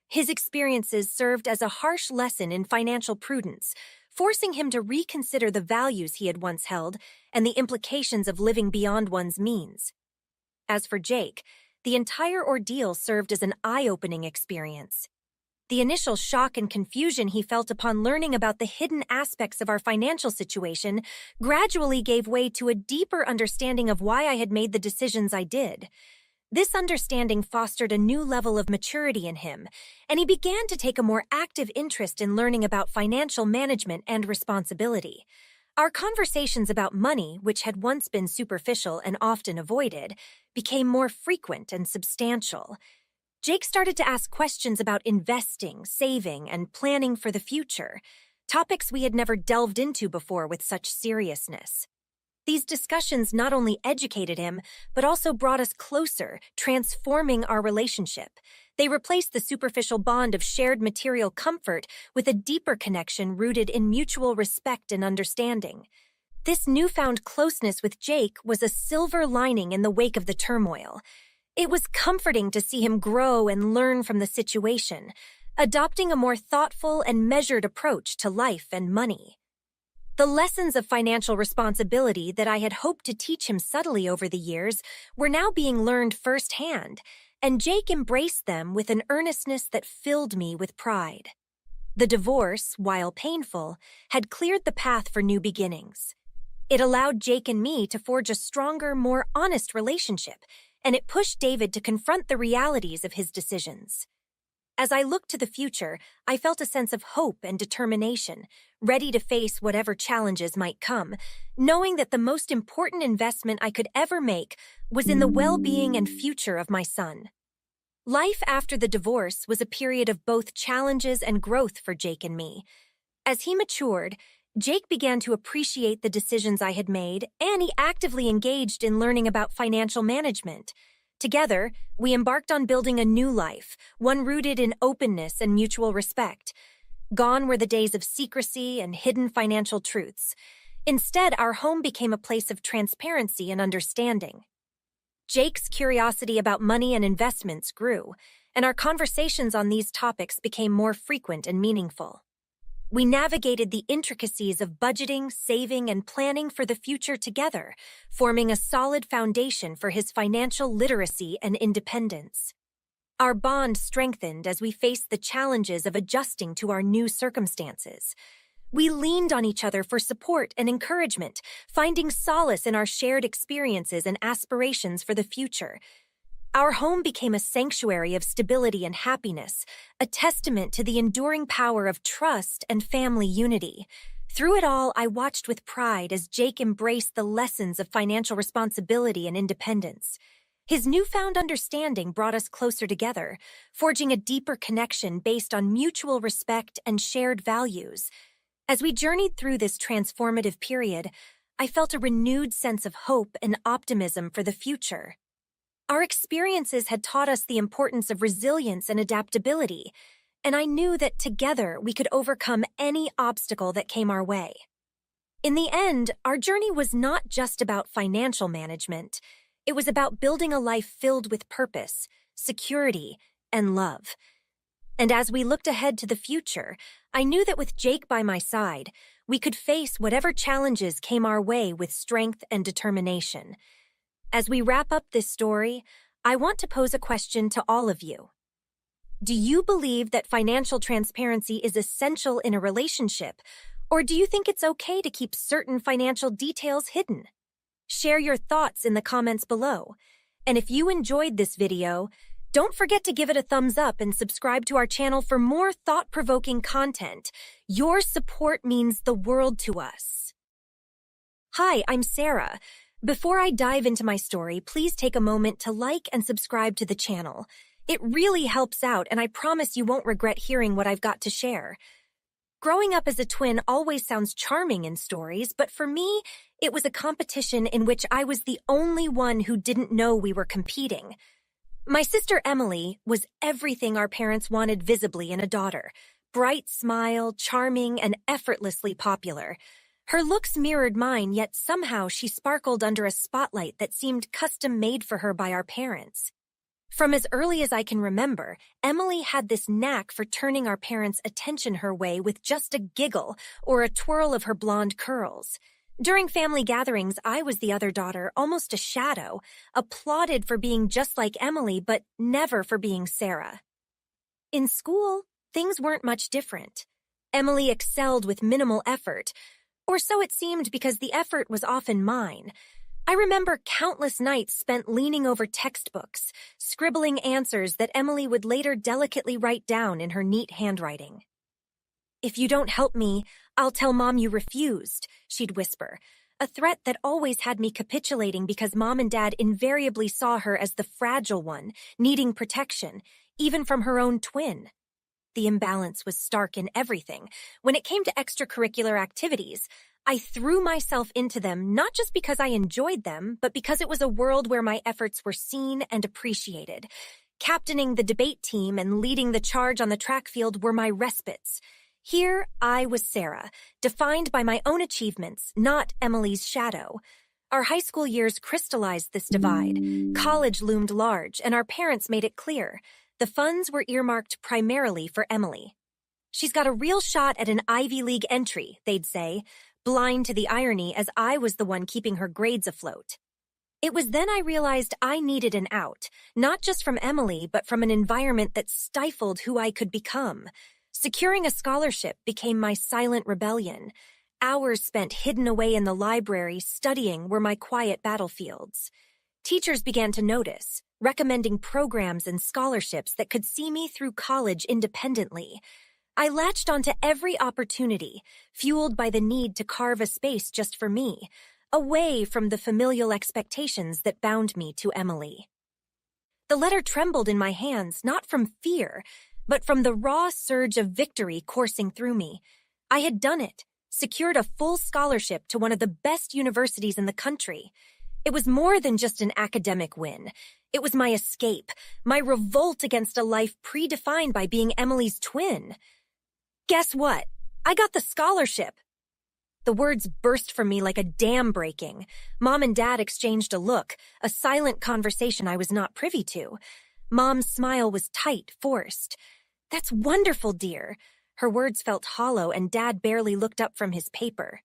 S1: His experiences served as a harsh lesson in financial prudence, forcing him to reconsider the values he had once held and the implications of living beyond one's means. As for Jake, the entire ordeal served as an eye-opening experience. The initial shock and confusion he felt upon learning about the hidden aspects of our financial situation gradually gave way to a deeper understanding of why I had made the decisions I did. This understanding fostered a new level of maturity in him, and he began to take a more active interest in learning about financial management and responsibility. Our conversations about money, which had once been superficial and often avoided, became more frequent and substantial. Jake started to ask questions about investing, saving, and planning for the future, topics we had never delved into before with such seriousness. These discussions not only educated him, but also brought us closer, transforming our relationship. They replaced the superficial bond of shared material comfort with a deeper connection rooted in mutual respect and understanding. This newfound closeness with Jake was a silver lining in the wake of the turmoil. It was comforting to see him grow and learn from the situation, adopting a more thoughtful and measured approach to life and money. The lessons of financial responsibility that I had hoped to teach him subtly over the years were now being learned firsthand, and Jake embraced them with an earnestness that filled me with pride. The divorce, while painful, had cleared the path for new beginnings. It allowed Jake and me to forge a stronger, more honest relationship, and it pushed David to confront the realities of his decisions. As I looked to the future, I felt a sense of hope and determination, ready to face whatever challenges might come, knowing that the most important investment I could ever make was in the well-being and future of my son. Life after the divorce was a period of both challenges and growth for Jake and me. As he matured, Jake began to appreciate the decisions I had made, and he actively engaged in learning about financial management. Together, we embarked on building a new life, one rooted in openness and mutual respect. Gone were the days of secrecy and hidden financial truths. Instead, our home became a place of transparency and understanding. Jake's curiosity about money and investments grew, and our conversations on these topics became more frequent and meaningful. We navigated the intricacies of budgeting, saving, and planning for the future together, forming a solid foundation for his financial literacy and independence. Our bond strengthened as we faced the challenges of adjusting to our new circumstances. We leaned on each other for support and encouragement, finding solace in our shared experiences and aspirations for the future. Our home became a sanctuary of stability and happiness, a testament to the enduring power of trust and family unity. Through it all, I watched with pride as Jake embraced the lessons of financial responsibility and independence. His newfound understanding brought us closer together, forging a deeper connection based on mutual respect and shared values. As we journeyed through this transformative period, I felt a renewed sense of hope and optimism for the future. Our experiences had taught us the importance of resilience and adaptability, and I knew that together we could overcome any obstacle that came our way. In the end, our journey was not just about financial management. It was about building a life filled with purpose, security, and love. And as we looked ahead to the future, I knew that with Jake by my side, we could face whatever challenges came our way with strength and determination. As we wrap up this story, I want to pose a question to all of you. Do you believe that financial transparency is essential in a relationship, or do you think it's okay to keep certain financial details hidden? Share your thoughts in the comments below. And if you enjoyed this video, don't forget to give it a thumbs up and subscribe to our channel for more thought-provoking content. Your support means the world to us. Hi, I'm Sarah. Before I dive into my story, please take a moment to like and subscribe to the channel. It really helps out, and I promise you won't regret hearing what I've got to share. Growing up as a twin always sounds charming in stories, but for me, it was a competition in which I was the only one who didn't know we were competing. My sister Emily was everything our parents wanted visibly in a daughter. Bright smile, charming, and effortlessly popular. Her looks mirrored mine, yet somehow she sparkled under a spotlight that seemed custom-made for her by our parents. From as early as I can remember, Emily had this knack for turning our parents' attention her way with just a giggle or a twirl of her blonde curls. During family gatherings, I was the other daughter, almost a shadow, applauded for being just like Emily, but never for being Sarah. In school, things weren't much different. Emily excelled with minimal effort, or so it seemed because the effort was often mine. I remember countless nights spent leaning over textbooks, scribbling answers that Emily would later delicately write down in her neat handwriting. "If you don't help me, I'll tell Mom you refused," she'd whisper, a threat that always had me capitulating because Mom and Dad invariably saw her as the fragile one, needing protection, even from her own twin. The imbalance was stark in everything. When it came to extracurricular activities, I threw myself into them not just because I enjoyed them, but because it was a world where my efforts were seen and appreciated. Captaining the debate team and leading the charge on the track field were my respites. Here, I was Sarah, defined by my own achievements, not Emily's shadow. Our high school years crystallized this divide. College loomed large, and our parents made it clear. The funds were earmarked primarily for Emily. "She's got a real shot at an Ivy League entry," they'd say, blind to the irony as I was the one keeping her grades afloat. It was then I realized I needed an out, not just from Emily, but from an environment that stifled who I could become. Securing a scholarship became my silent rebellion. Hours spent hidden away in the library studying were my quiet battlefields. Teachers began to notice, recommending programs and scholarships that could see me through college independently. I latched onto every opportunity, fueled by the need to carve a space just for me, away from the familial expectations that bound me to Emily. The letter trembled in my hands, not from fear, but from the raw surge of victory coursing through me. I had done it, secured a full scholarship to one of the best universities in the country. It was more than just an academic win. It was my escape, my revolt against a life predefined by being Emily's twin. "Guess what? I got the scholarship." The words burst from me like a dam breaking. Mom and Dad exchanged a look, a silent conversation I was not privy to. Mom's smile was tight, forced. "That's wonderful, dear." Her words felt hollow, and Dad barely looked up from his paper.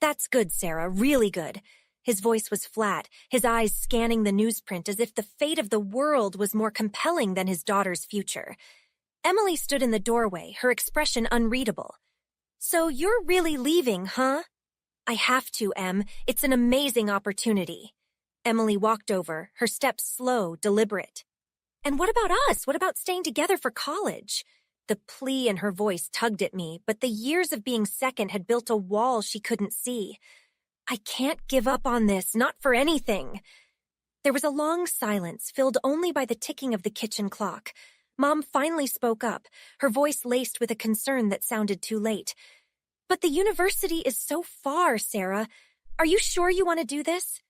S1: "That's good, Sarah, really good." His voice was flat, his eyes scanning the newsprint as if the fate of the world was more compelling than his daughter's future. Emily stood in the doorway, her expression unreadable. "So you're really leaving, huh?" "I have to, Em. It's an amazing opportunity." Emily walked over, her steps slow, deliberate. "And what about us? What about staying together for college?" The plea in her voice tugged at me, but the years of being second had built a wall she couldn't see. "I can't give up on this, not for anything." There was a long silence, filled only by the ticking of the kitchen clock. Mom finally spoke up, her voice laced with a concern that sounded too late. "But the university is so far, Sarah. Are you sure you want to do this?"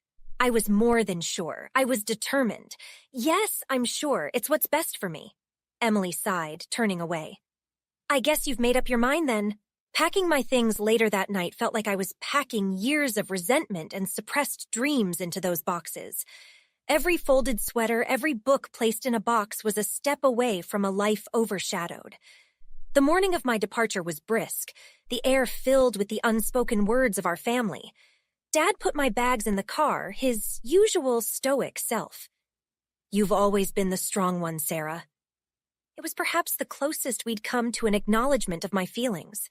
S1: I was more than sure. I was determined. "Yes, I'm sure. It's what's best for me." Emily sighed, turning away. "I guess you've made up your mind then." Packing my things later that night felt like I was packing years of resentment and suppressed dreams into those boxes. Every folded sweater, every book placed in a box was a step away from a life overshadowed. The morning of my departure was brisk, the air filled with the unspoken words of our family. Dad put my bags in the car, his usual stoic self. "You've always been the strong one, Sarah." It was perhaps the closest we'd come to an acknowledgement of my feelings.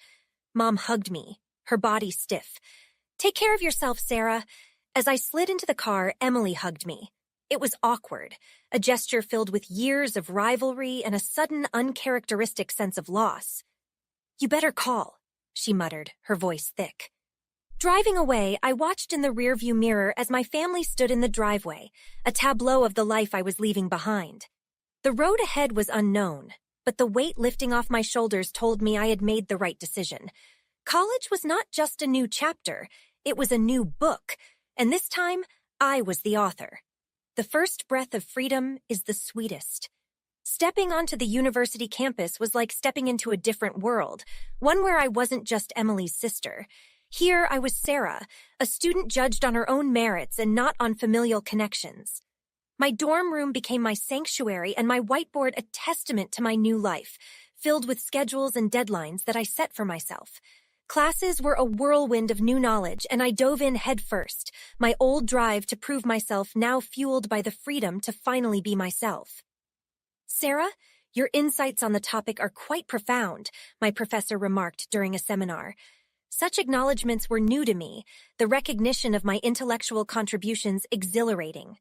S1: Mom hugged me, her body stiff. "Take care of yourself, Sarah." As I slid into the car, Emily hugged me. It was awkward, a gesture filled with years of rivalry and a sudden uncharacteristic sense of loss. "You better call," she muttered, her voice thick. Driving away, I watched in the rearview mirror as my family stood in the driveway, a tableau of the life I was leaving behind. The road ahead was unknown, but the weight lifting off my shoulders told me I had made the right decision. College was not just a new chapter, it was a new book, and this time, I was the author. The first breath of freedom is the sweetest. Stepping onto the university campus was like stepping into a different world, one where I wasn't just Emily's sister. Here I was Sarah, a student judged on her own merits and not on familial connections. My dorm room became my sanctuary and my whiteboard a testament to my new life, filled with schedules and deadlines that I set for myself. Classes were a whirlwind of new knowledge, and I dove in head first, my old drive to prove myself now fueled by the freedom to finally be myself. "Sarah, your insights on the topic are quite profound," my professor remarked during a seminar. Such acknowledgments were new to me, the recognition of my intellectual contributions exhilarating.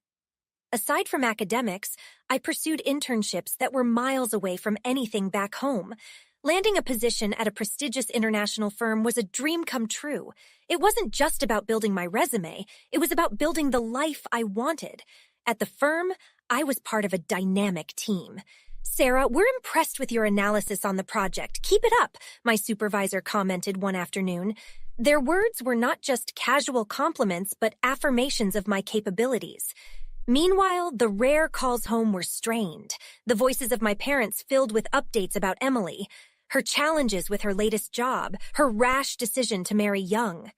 S1: Aside from academics, I pursued internships that were miles away from anything back home. Landing a position at a prestigious international firm was a dream come true. It wasn't just about building my resume, it was about building the life I wanted. At the firm, I was part of a dynamic team. "Sarah, we're impressed with your analysis on the project. Keep it up," my supervisor commented one afternoon. Their words were not just casual compliments, but affirmations of my capabilities. Meanwhile, the rare calls home were strained, the voices of my parents filled with updates about Emily, her challenges with her latest job, her rash decision to marry young.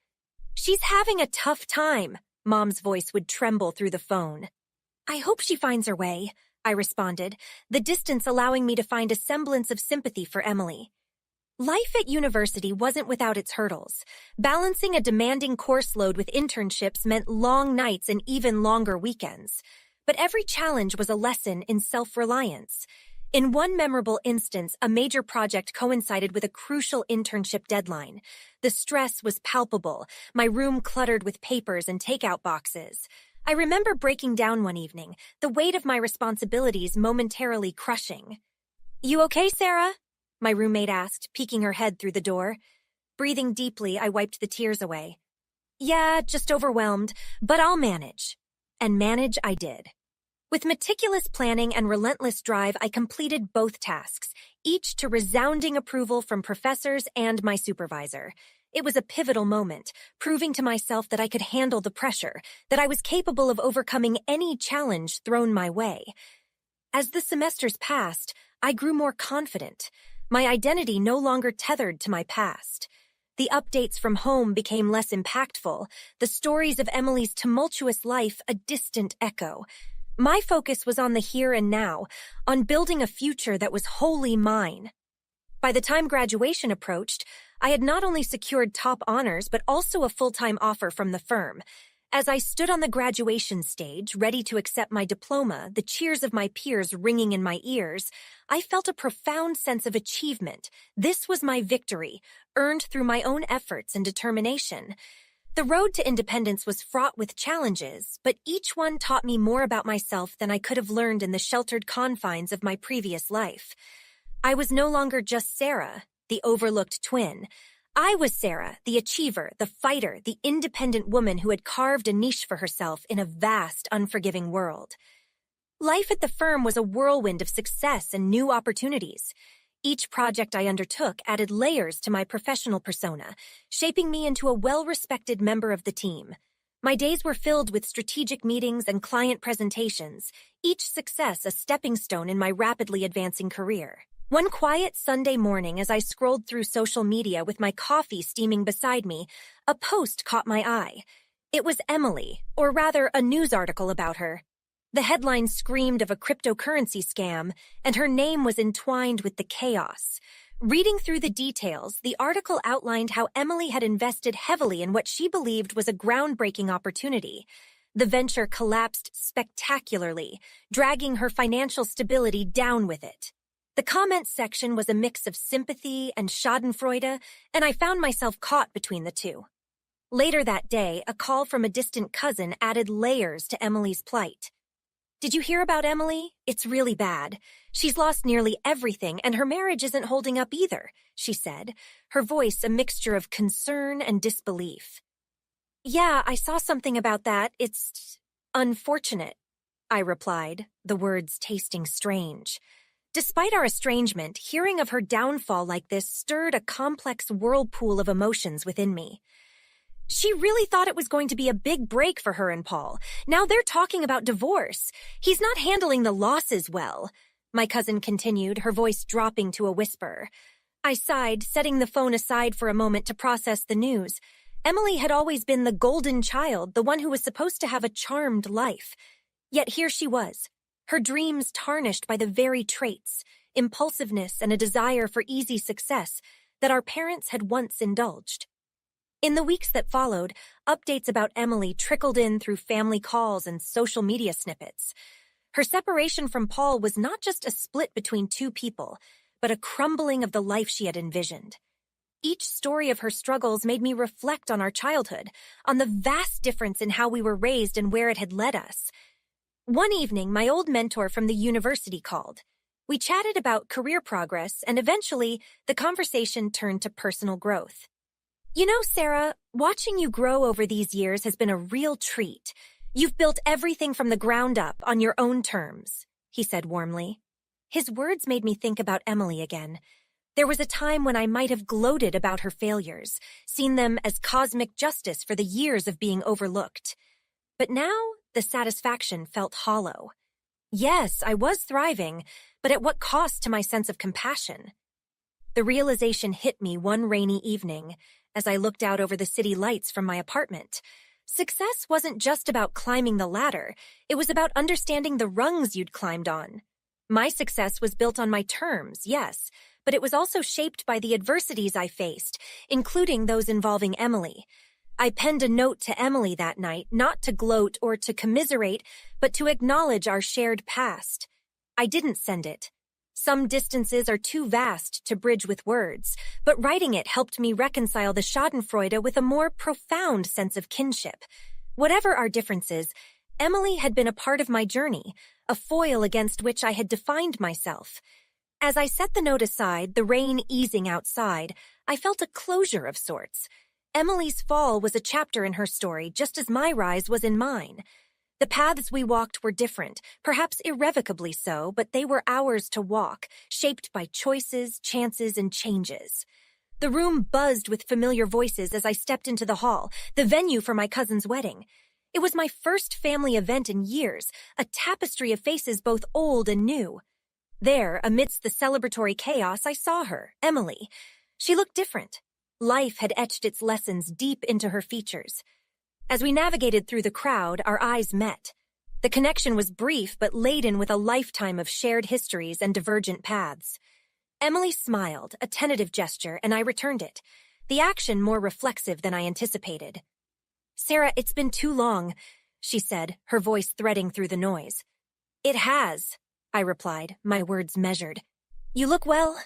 S1: "She's having a tough time," Mom's voice would tremble through the phone. "I hope she finds her way," I responded, the distance allowing me to find a semblance of sympathy for Emily. Life at university wasn't without its hurdles. Balancing a demanding course load with internships meant long nights and even longer weekends. But every challenge was a lesson in self-reliance. In one memorable instance, a major project coincided with a crucial internship deadline. The stress was palpable, my room cluttered with papers and takeout boxes. I remember breaking down one evening, the weight of my responsibilities momentarily crushing. "You okay, Sarah?" my roommate asked, peeking her head through the door. Breathing deeply, I wiped the tears away. "Yeah, just overwhelmed, but I'll manage." And manage I did. With meticulous planning and relentless drive, I completed both tasks, each to resounding approval from professors and my supervisor. It was a pivotal moment, proving to myself that I could handle the pressure, that I was capable of overcoming any challenge thrown my way. As the semesters passed, I grew more confident, my identity no longer tethered to my past. The updates from home became less impactful, the stories of Emily's tumultuous life a distant echo. My focus was on the here and now, on building a future that was wholly mine. By the time graduation approached, I had not only secured top honors but also a full-time offer from the firm. As I stood on the graduation stage, ready to accept my diploma, the cheers of my peers ringing in my ears, I felt a profound sense of achievement. This was my victory, earned through my own efforts and determination. The road to independence was fraught with challenges, but each one taught me more about myself than I could have learned in the sheltered confines of my previous life. I was no longer just Sarah, the overlooked twin. I was Sarah, the achiever, the fighter, the independent woman who had carved a niche for herself in a vast, unforgiving world. Life at the firm was a whirlwind of success and new opportunities. Each project I undertook added layers to my professional persona, shaping me into a well-respected member of the team. My days were filled with strategic meetings and client presentations, each success a stepping stone in my rapidly advancing career. One quiet Sunday morning, as I scrolled through social media with my coffee steaming beside me, a post caught my eye. It was Emily, or rather a news article about her. The headline screamed of a cryptocurrency scam, and her name was entwined with the chaos. Reading through the details, the article outlined how Emily had invested heavily in what she believed was a groundbreaking opportunity. The venture collapsed spectacularly, dragging her financial stability down with it. The comments section was a mix of sympathy and schadenfreude, and I found myself caught between the two. Later that day, a call from a distant cousin added layers to Emily's plight. "Did you hear about Emily? It's really bad. She's lost nearly everything, and her marriage isn't holding up either," she said, her voice a mixture of concern and disbelief. "Yeah, I saw something about that. It's unfortunate," I replied, the words tasting strange. Despite our estrangement, hearing of her downfall like this stirred a complex whirlpool of emotions within me. She really thought it was going to be a big break for her and Paul. Now they're talking about divorce. He's not handling the losses well, my cousin continued, her voice dropping to a whisper. I sighed, setting the phone aside for a moment to process the news. Emily had always been the golden child, the one who was supposed to have a charmed life. Yet here she was, her dreams tarnished by the very traits, impulsiveness, and a desire for easy success that our parents had once indulged. In the weeks that followed, updates about Emily trickled in through family calls and social media snippets. Her separation from Paul was not just a split between two people, but a crumbling of the life she had envisioned. Each story of her struggles made me reflect on our childhood, on the vast difference in how we were raised and where it had led us. One evening, my old mentor from the university called. We chatted about career progress, and eventually, the conversation turned to personal growth. "You know, Sarah, watching you grow over these years has been a real treat. You've built everything from the ground up on your own terms," he said warmly. His words made me think about Emily again. There was a time when I might have gloated about her failures, seen them as cosmic justice for the years of being overlooked. But now, the satisfaction felt hollow. Yes, I was thriving, but at what cost to my sense of compassion? The realization hit me one rainy evening as I looked out over the city lights from my apartment. Success wasn't just about climbing the ladder. It was about understanding the rungs you'd climbed on. My success was built on my terms, yes, but it was also shaped by the adversities I faced, including those involving Emily. I penned a note to Emily that night, not to gloat or to commiserate, but to acknowledge our shared past. I didn't send it. Some distances are too vast to bridge with words, but writing it helped me reconcile the schadenfreude with a more profound sense of kinship. Whatever our differences, Emily had been a part of my journey, a foil against which I had defined myself. As I set the note aside, the rain easing outside, I felt a closure of sorts. Emily's fall was a chapter in her story, just as my rise was in mine. The paths we walked were different, perhaps irrevocably so, but they were ours to walk, shaped by choices, chances, and changes. The room buzzed with familiar voices as I stepped into the hall, the venue for my cousin's wedding. It was my first family event in years, a tapestry of faces both old and new. There, amidst the celebratory chaos, I saw her, Emily. She looked different. Life had etched its lessons deep into her features. As we navigated through the crowd, our eyes met. The connection was brief but laden with a lifetime of shared histories and divergent paths. Emily smiled, a tentative gesture, and I returned it, the action more reflexive than I anticipated. "Sarah, it's been too long," she said, her voice threading through the noise. "It has," I replied, my words measured. "You look well."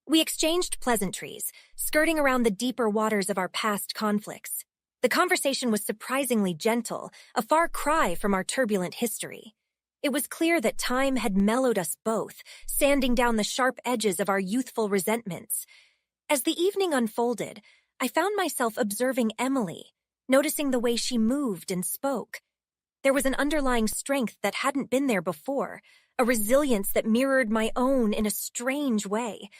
S1: We exchanged pleasantries, skirting around the deeper waters of our past conflicts. The conversation was surprisingly gentle, a far cry from our turbulent history. It was clear that time had mellowed us both, sanding down the sharp edges of our youthful resentments. As the evening unfolded, I found myself observing Emily, noticing the way she moved and spoke. There was an underlying strength that hadn't been there before, a resilience that mirrored my own in a strange way.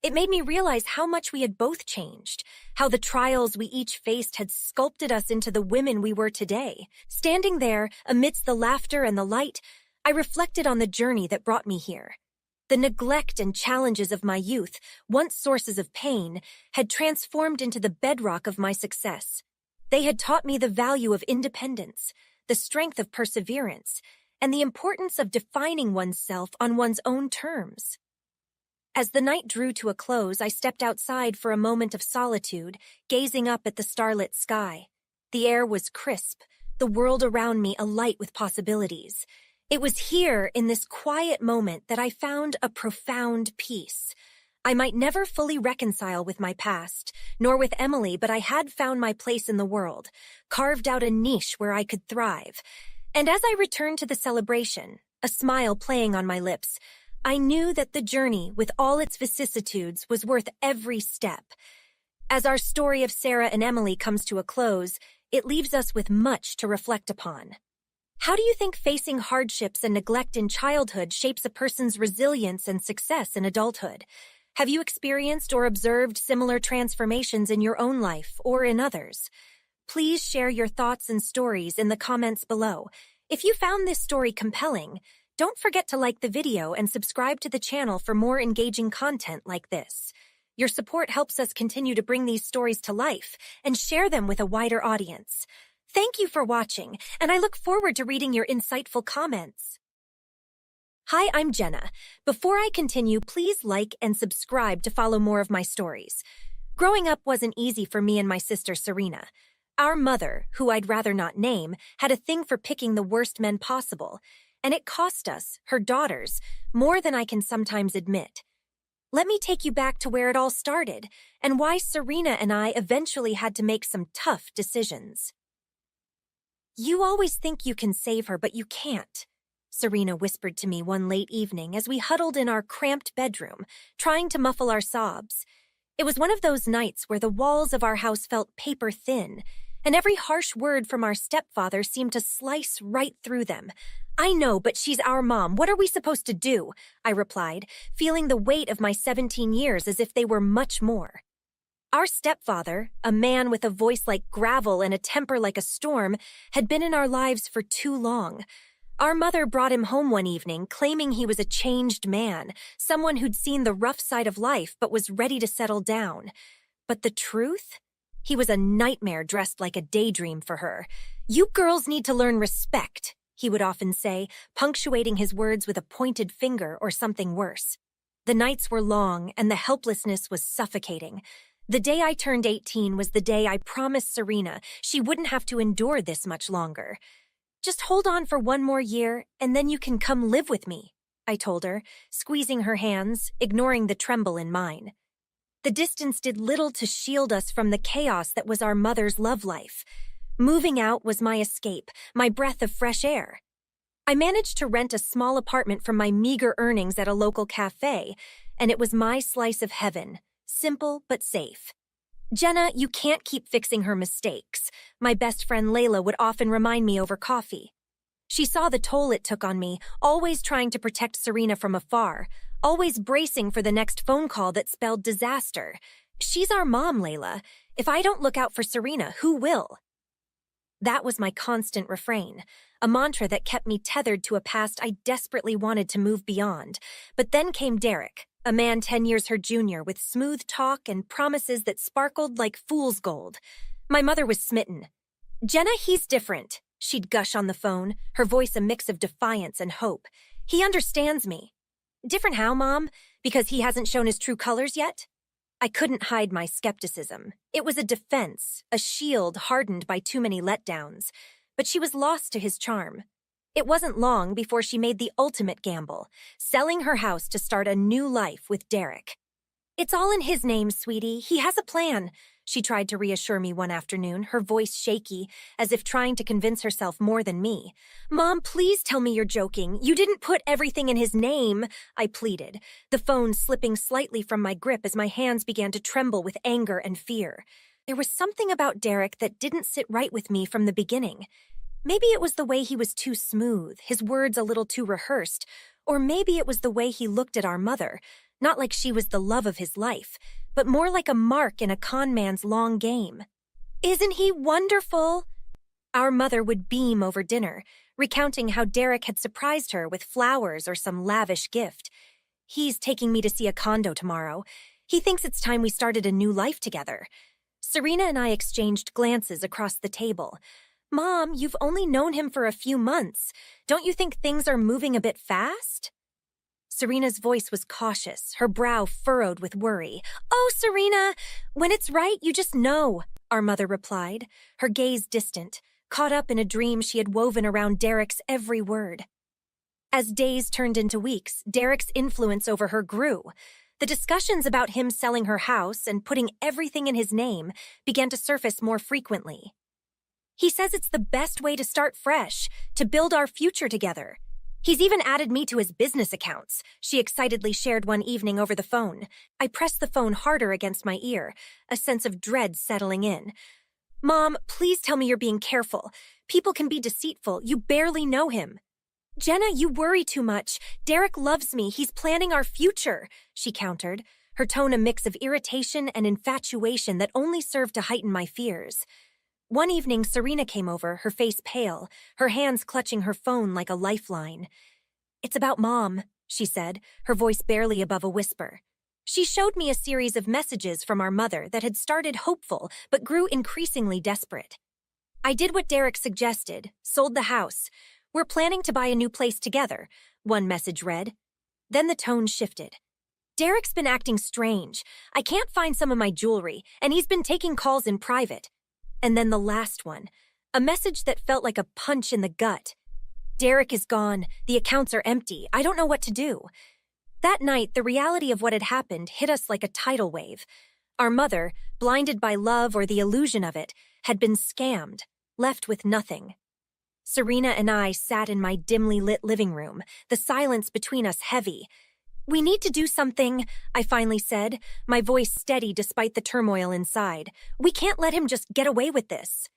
S1: It made me realize how much we had both changed, how the trials we each faced had sculpted us into the women we were today. Standing there, amidst the laughter and the light, I reflected on the journey that brought me here. The neglect and challenges of my youth, once sources of pain, had transformed into the bedrock of my success. They had taught me the value of independence, the strength of perseverance, and the importance of defining oneself on one's own terms. As the night drew to a close, I stepped outside for a moment of solitude, gazing up at the starlit sky. The air was crisp, the world around me alight with possibilities. It was here, in this quiet moment, that I found a profound peace. I might never fully reconcile with my past, nor with Emily, but I had found my place in the world, carved out a niche where I could thrive. And as I returned to the celebration, a smile playing on my lips, I knew that the journey, with all its vicissitudes, was worth every step. As our story of Sarah and Emily comes to a close, it leaves us with much to reflect upon. How do you think facing hardships and neglect in childhood shapes a person's resilience and success in adulthood? Have you experienced or observed similar transformations in your own life or in others? Please share your thoughts and stories in the comments below. If you found this story compelling, don't forget to like the video and subscribe to the channel for more engaging content like this. Your support helps us continue to bring these stories to life and share them with a wider audience. Thank you for watching, and I look forward to reading your insightful comments. Hi, I'm Jenna. Before I continue, please like and subscribe to follow more of my stories. Growing up wasn't easy for me and my sister Serena. Our mother, who I'd rather not name, had a thing for picking the worst men possible, and it cost us, her daughters, more than I can sometimes admit. Let me take you back to where it all started, and why Serena and I eventually had to make some tough decisions. You always think you can save her, but you can't, Serena whispered to me one late evening as we huddled in our cramped bedroom, trying to muffle our sobs. It was one of those nights where the walls of our house felt paper thin, and every harsh word from our stepfather seemed to slice right through them. I know, but she's our mom. What are we supposed to do? I replied, feeling the weight of my 17 years as if they were much more. Our stepfather, a man with a voice like gravel and a temper like a storm, had been in our lives for too long. Our mother brought him home one evening, claiming he was a changed man, someone who'd seen the rough side of life but was ready to settle down. But the truth? He was a nightmare dressed like a daydream for her. You girls need to learn respect, he would often say, punctuating his words with a pointed finger or something worse. The nights were long, and the helplessness was suffocating. The day I turned 18 was the day I promised Serena she wouldn't have to endure this much longer. Just hold on for one more year, and then you can come live with me, I told her, squeezing her hands, ignoring the tremble in mine. The distance did little to shield us from the chaos that was our mother's love life. Moving out was my escape, my breath of fresh air. I managed to rent a small apartment from my meager earnings at a local cafe, and it was my slice of heaven. Simple but safe. Jenna, you can't keep fixing her mistakes, my best friend Layla would often remind me over coffee. She saw the toll it took on me, always trying to protect Serena from afar, always bracing for the next phone call that spelled disaster. She's our mom, Layla. If I don't look out for Serena, who will? That was my constant refrain, a mantra that kept me tethered to a past I desperately wanted to move beyond. But then came Derek, a man 10 years her junior, with smooth talk and promises that sparkled like fool's gold. My mother was smitten. Jenna, he's different, she'd gush on the phone, her voice a mix of defiance and hope. He understands me. Different how, Mom? Because he hasn't shown his true colors yet? I couldn't hide my skepticism. It was a defense, a shield hardened by too many letdowns. But she was lost to his charm. It wasn't long before she made the ultimate gamble, selling her house to start a new life with Derek. It's all in his name, sweetie. He has a plan, she tried to reassure me one afternoon, her voice shaky, as if trying to convince herself more than me. Mom, please tell me you're joking. You didn't put everything in his name, I pleaded, the phone slipping slightly from my grip as my hands began to tremble with anger and fear. There was something about Derek that didn't sit right with me from the beginning. Maybe it was the way he was too smooth, his words a little too rehearsed, or maybe it was the way he looked at our mother, not like she was the love of his life, but more like a mark in a con man's long game. Isn't he wonderful? Our mother would beam over dinner, recounting how Derek had surprised her with flowers or some lavish gift. He's taking me to see a condo tomorrow. He thinks it's time we started a new life together. Serena and I exchanged glances across the table. Mom, you've only known him for a few months. Don't you think things are moving a bit fast? Serena's voice was cautious, her brow furrowed with worry. Oh, Serena, when it's right, you just know, our mother replied, her gaze distant, caught up in a dream she had woven around Derek's every word. As days turned into weeks, Derek's influence over her grew. The discussions about him selling her house and putting everything in his name began to surface more frequently. He says it's the best way to start fresh, to build our future together. He's even added me to his business accounts, she excitedly shared one evening over the phone. I pressed the phone harder against my ear, a sense of dread settling in. Mom, please tell me you're being careful. People can be deceitful. You barely know him. Jenna, you worry too much. Derek loves me. He's planning our future, she countered, her tone a mix of irritation and infatuation that only served to heighten my fears. One evening, Serena came over, her face pale, her hands clutching her phone like a lifeline. It's about Mom, she said, her voice barely above a whisper. She showed me a series of messages from our mother that had started hopeful but grew increasingly desperate. I did what Derek suggested, sold the house. We're planning to buy a new place together, one message read. Then the tone shifted. Derek's been acting strange. I can't find some of my jewelry, and he's been taking calls in private. And then the last one, a message that felt like a punch in the gut. Derek is gone. The accounts are empty. I don't know what to do. That night, the reality of what had happened hit us like a tidal wave. Our mother, blinded by love or the illusion of it, had been scammed, left with nothing. Serena and I sat in my dimly lit living room, the silence between us heavy. We need to do something, I finally said, my voice steady despite the turmoil inside. We can't let him just get away with this.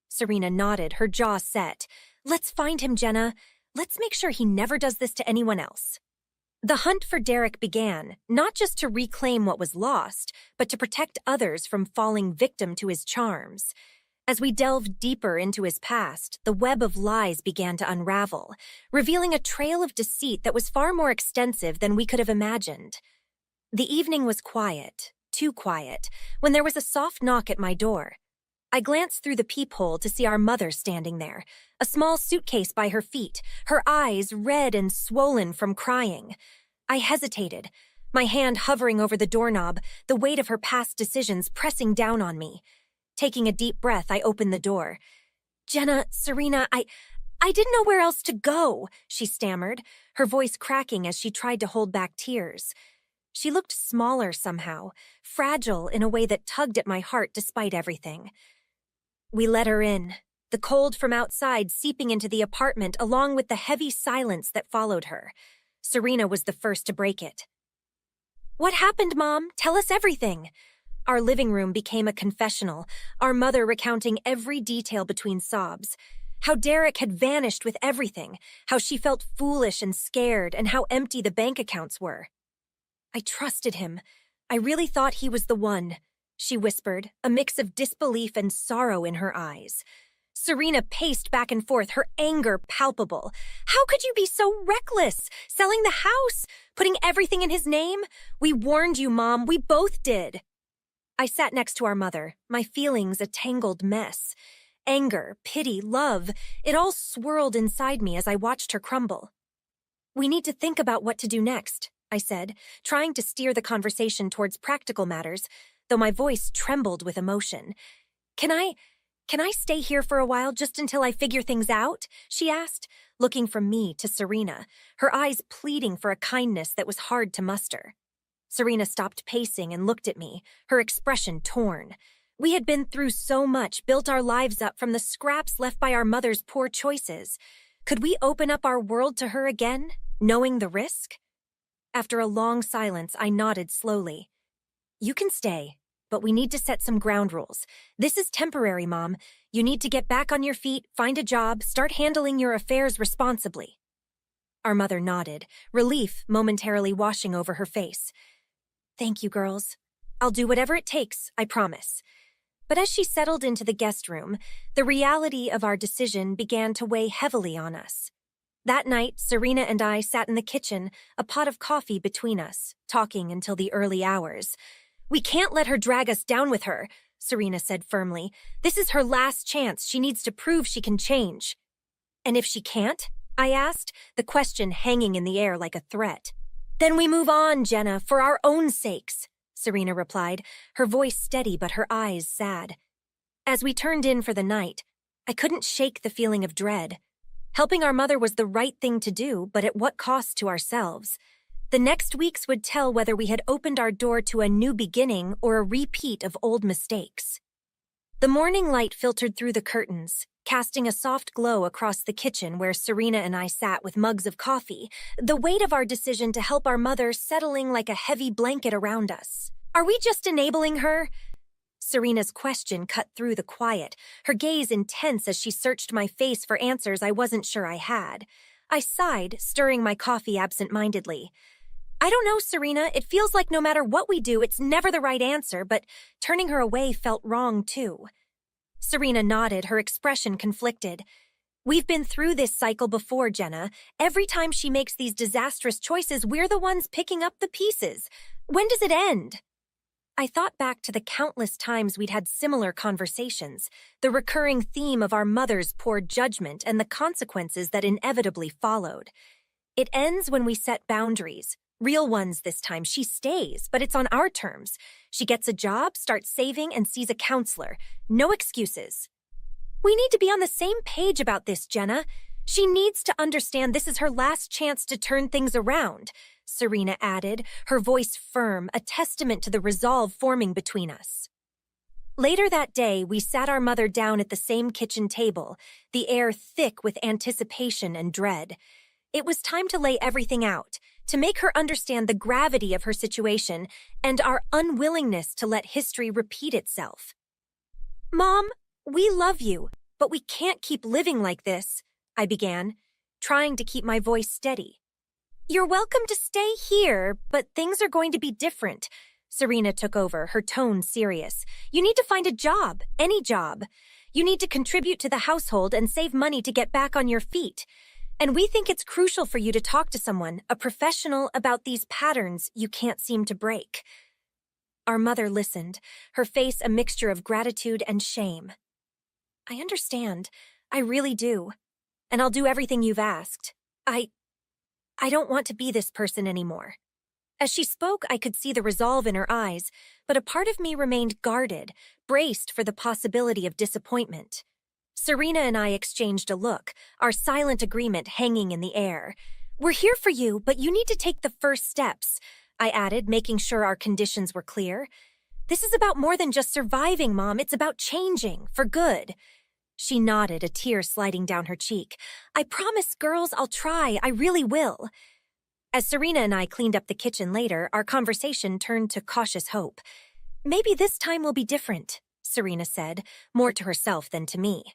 S1: Serena nodded, her jaw set. Let's find him, Jenna. Let's make sure he never does this to anyone else. The hunt for Derek began, not just to reclaim what was lost, but to protect others from falling victim to his charms. As we delved deeper into his past, the web of lies began to unravel, revealing a trail of deceit that was far more extensive than we could have imagined. The evening was quiet, too quiet, when there was a soft knock at my door. I glanced through the peephole to see our mother standing there, a small suitcase by her feet, her eyes red and swollen from crying. I hesitated, my hand hovering over the doorknob, the weight of her past decisions pressing down on me. Taking a deep breath, I opened the door. Jenna, Serena, I didn't know where else to go, she stammered, her voice cracking as she tried to hold back tears. She looked smaller somehow, fragile in a way that tugged at my heart despite everything. We let her in, the cold from outside seeping into the apartment along with the heavy silence that followed her. Serena was the first to break it. What happened, Mom? Tell us everything. Our living room became a confessional, our mother recounting every detail between sobs. How Derek had vanished with everything, how she felt foolish and scared, and how empty the bank accounts were. I trusted him. I really thought he was the one, she whispered, a mix of disbelief and sorrow in her eyes. Serena paced back and forth, her anger palpable. How could you be so reckless? Selling the house? Putting everything in his name? We warned you, Mom. We both did. I sat next to our mother, my feelings a tangled mess. Anger, pity, love, it all swirled inside me as I watched her crumble. We need to think about what to do next, I said, trying to steer the conversation towards practical matters, though my voice trembled with emotion. Can I stay here for a while just until I figure things out? She asked, looking from me to Serena, her eyes pleading for a kindness that was hard to muster. Serena stopped pacing and looked at me, her expression torn. We had been through so much, built our lives up from the scraps left by our mother's poor choices. Could we open up our world to her again, knowing the risk? After a long silence, I nodded slowly. You can stay, but we need to set some ground rules. This is temporary, Mom. You need to get back on your feet, find a job, start handling your affairs responsibly. Our mother nodded, relief momentarily washing over her face. Thank you, girls. I'll do whatever it takes, I promise. But as she settled into the guest room, the reality of our decision began to weigh heavily on us. That night, Serena and I sat in the kitchen, a pot of coffee between us, talking until the early hours. "We can't let her drag us down with her," Serena said firmly. "This is her last chance. She needs to prove she can change." "And if she can't?" I asked, the question hanging in the air like a threat. "Then we move on, Jenna, for our own sakes," Serena replied, her voice steady but her eyes sad. As we turned in for the night, I couldn't shake the feeling of dread. Helping our mother was the right thing to do, but at what cost to ourselves? The next weeks would tell whether we had opened our door to a new beginning or a repeat of old mistakes. The morning light filtered through the curtains, casting a soft glow across the kitchen where Serena and I sat with mugs of coffee, the weight of our decision to help our mother settling like a heavy blanket around us. "Are we just enabling her?" Serena's question cut through the quiet, her gaze intense as she searched my face for answers I wasn't sure I had. I sighed, stirring my coffee absent-mindedly. "I don't know, Serena. It feels like no matter what we do, it's never the right answer, but turning her away felt wrong, too." Serena nodded, her expression conflicted. "We've been through this cycle before, Jenna. Every time she makes these disastrous choices, we're the ones picking up the pieces. When does it end?" I thought back to the countless times we'd had similar conversations, the recurring theme of our mother's poor judgment and the consequences that inevitably followed. It ends when we set boundaries. Real ones this time. She stays, but it's on our terms. She gets a job, starts saving, and sees a counselor. No excuses. "We need to be on the same page about this, Jenna. She needs to understand this is her last chance to turn things around," Serena added, her voice firm, a testament to the resolve forming between us. Later that day, we sat our mother down at the same kitchen table, the air thick with anticipation and dread. It was time to lay everything out, to make her understand the gravity of her situation and our unwillingness to let history repeat itself. "Mom, we love you, but we can't keep living like this," I began, trying to keep my voice steady. "You're welcome to stay here, but things are going to be different." Serena took over, her tone serious. "You need to find a job, any job. You need to contribute to the household and save money to get back on your feet. And we think it's crucial for you to talk to someone, a professional, about these patterns you can't seem to break." Our mother listened, her face a mixture of gratitude and shame. "I understand. I really do. And I'll do everything you've asked. I don't want to be this person anymore." As she spoke, I could see the resolve in her eyes, but a part of me remained guarded, braced for the possibility of disappointment. Serena and I exchanged a look, our silent agreement hanging in the air. "We're here for you, but you need to take the first steps," I added, making sure our conditions were clear. "This is about more than just surviving, Mom. It's about changing, for good." She nodded, a tear sliding down her cheek. "I promise, girls, I'll try. I really will." As Serena and I cleaned up the kitchen later, our conversation turned to cautious hope. "Maybe this time will be different," Serena said, more to herself than to me.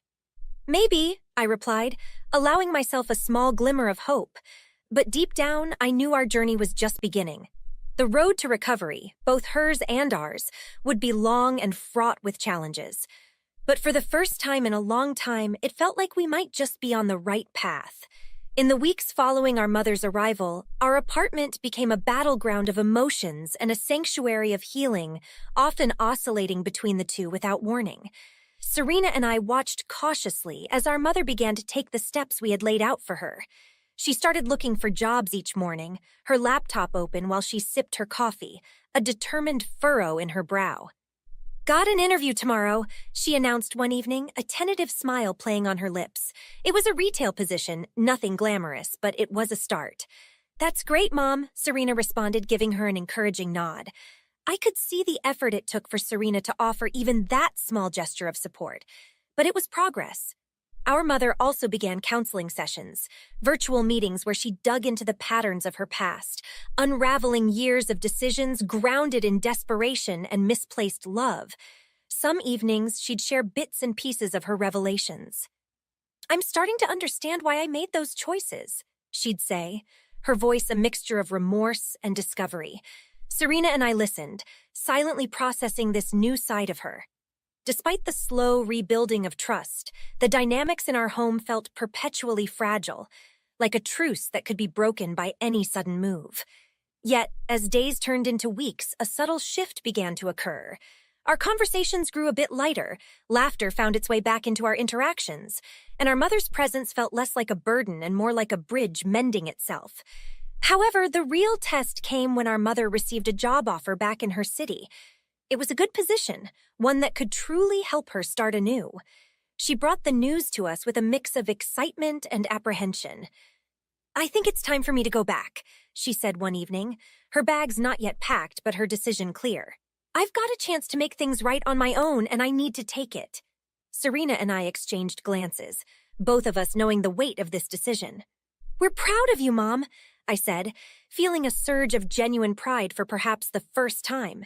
S1: "Maybe," I replied, allowing myself a small glimmer of hope. But deep down, I knew our journey was just beginning. The road to recovery, both hers and ours, would be long and fraught with challenges. But for the first time in a long time, it felt like we might just be on the right path. In the weeks following our mother's arrival, our apartment became a battleground of emotions and a sanctuary of healing, often oscillating between the two without warning. Serena and I watched cautiously as our mother began to take the steps we had laid out for her. She started looking for jobs each morning, her laptop open while she sipped her coffee, a determined furrow in her brow. "Got an interview tomorrow," she announced one evening, a tentative smile playing on her lips. It was a retail position, nothing glamorous, but it was a start. "That's great, Mom," Serena responded, giving her an encouraging nod. I could see the effort it took for Serena to offer even that small gesture of support, but it was progress. Our mother also began counseling sessions, virtual meetings where she dug into the patterns of her past, unraveling years of decisions grounded in desperation and misplaced love. Some evenings, she'd share bits and pieces of her revelations. "I'm starting to understand why I made those choices," she'd say, her voice a mixture of remorse and discovery. Serena and I listened, silently processing this new side of her. Despite the slow rebuilding of trust, the dynamics in our home felt perpetually fragile. like a truce that could be broken by any sudden move. Yet, as days turned into weeks, a subtle shift began to occur. Our conversations grew a bit lighter, laughter found its way back into our interactions, and our mother's presence felt less like a burden and more like a bridge mending itself. However, the real test came when our mother received a job offer back in her city. It was a good position, one that could truly help her start anew. She brought the news to us with a mix of excitement and apprehension. "I think it's time for me to go back," she said one evening, her bags not yet packed but her decision clear. "I've got a chance to make things right on my own and I need to take it." Serena and I exchanged glances, both of us knowing the weight of this decision. "We're proud of you, Mom," I said, feeling a surge of genuine pride for perhaps the first time.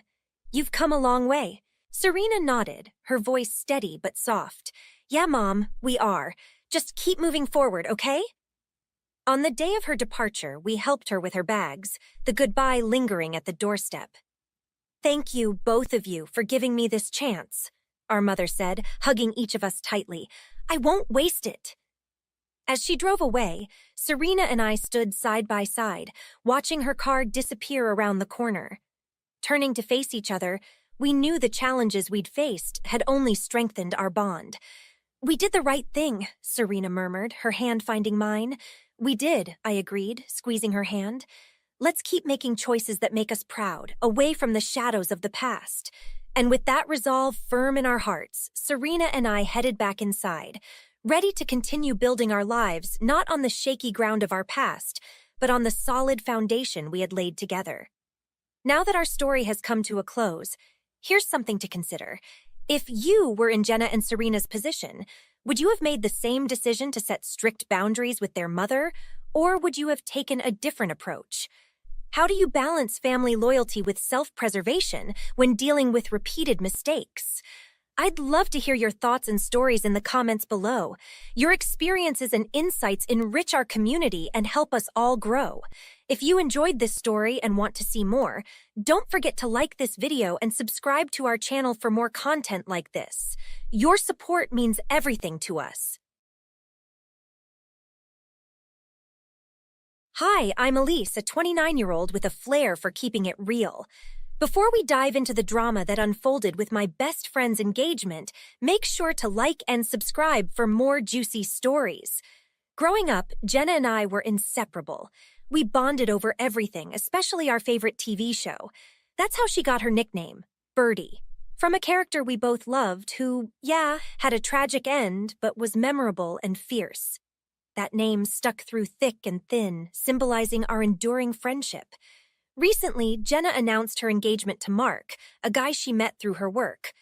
S1: "You've come a long way." Serena nodded, her voice steady but soft. "Yeah, Mom, we are. Just keep moving forward, okay?" On the day of her departure, we helped her with her bags, the goodbye lingering at the doorstep. "Thank you, both of you, for giving me this chance," our mother said, hugging each of us tightly. "I won't waste it." As she drove away, Serena and I stood side by side, watching her car disappear around the corner. Turning to face each other, we knew the challenges we'd faced had only strengthened our bond. "We did the right thing," Serena murmured, her hand finding mine. "We did," I agreed, squeezing her hand. "Let's keep making choices that make us proud, away from the shadows of the past." And with that resolve firm in our hearts, Serena and I headed back inside, ready to continue building our lives not on the shaky ground of our past, but on the solid foundation we had laid together. Now that our story has come to a close, here's something to consider. If you were in Jenna and Serena's position, would you have made the same decision to set strict boundaries with their mother, or would you have taken a different approach? How do you balance family loyalty with self-preservation when dealing with repeated mistakes? I'd love to hear your thoughts and stories in the comments below. Your experiences and insights enrich our community and help us all grow. If you enjoyed this story and want to see more, don't forget to like this video and subscribe to our channel for more content like this. Your support means everything to us. Hi, I'm Elise, a 29-year-old with a flair for keeping it real. Before we dive into the drama that unfolded with my best friend's engagement, make sure to like and subscribe for more juicy stories. Growing up, Jenna and I were inseparable. We bonded over everything, especially our favorite TV show. That's how she got her nickname, Birdie, from a character we both loved who, had a tragic end, but was memorable and fierce. That name stuck through thick and thin, symbolizing our enduring friendship. Recently, Jenna announced her engagement to Mark, a guy she met through her work.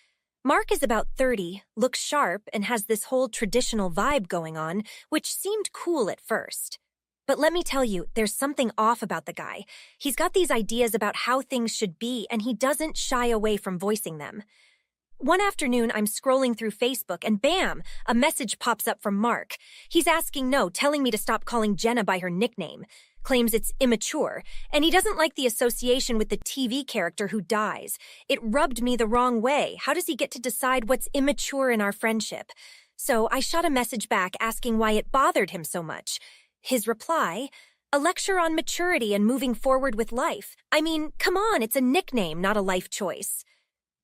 S1: Mark is about 30, looks sharp, and has this whole traditional vibe going on, which seemed cool at first. But let me tell you, there's something off about the guy. He's got these ideas about how things should be, and he doesn't shy away from voicing them. One afternoon, I'm scrolling through Facebook, and bam, a message pops up from Mark. He's asking no, telling me to stop calling Jenna by her nickname. Claims it's immature, and he doesn't like the association with the TV character who dies. It rubbed me the wrong way. How does he get to decide what's immature in our friendship? So I shot a message back asking why it bothered him so much. His reply, a lecture on maturity and moving forward with life. I mean, come on, it's a nickname, not a life choice.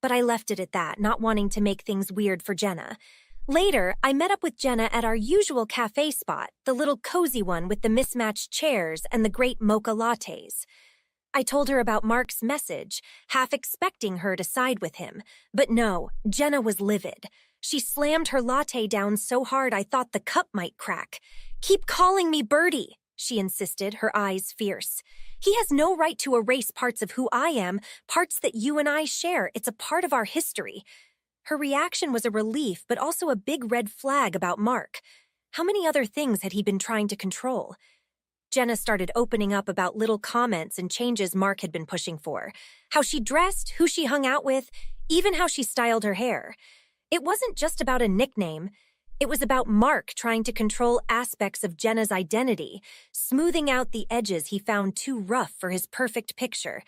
S1: But I left it at that, not wanting to make things weird for Jenna. Later, I met up with Jenna at our usual cafe spot, the little cozy one with the mismatched chairs and the great mocha lattes. I told her about Mark's message, half expecting her to side with him. But no, Jenna was livid. She slammed her latte down so hard I thought the cup might crack. "Keep calling me Birdie," she insisted, her eyes fierce. "He has no right to erase parts of who I am, parts that you and I share. It's a part of our history." Her reaction was a relief, but also a big red flag about Mark. How many other things had he been trying to control? Jenna started opening up about little comments and changes Mark had been pushing for. How she dressed, who she hung out with, even how she styled her hair. It wasn't just about a nickname. It was about Mark trying to control aspects of Jenna's identity, smoothing out the edges he found too rough for his perfect picture.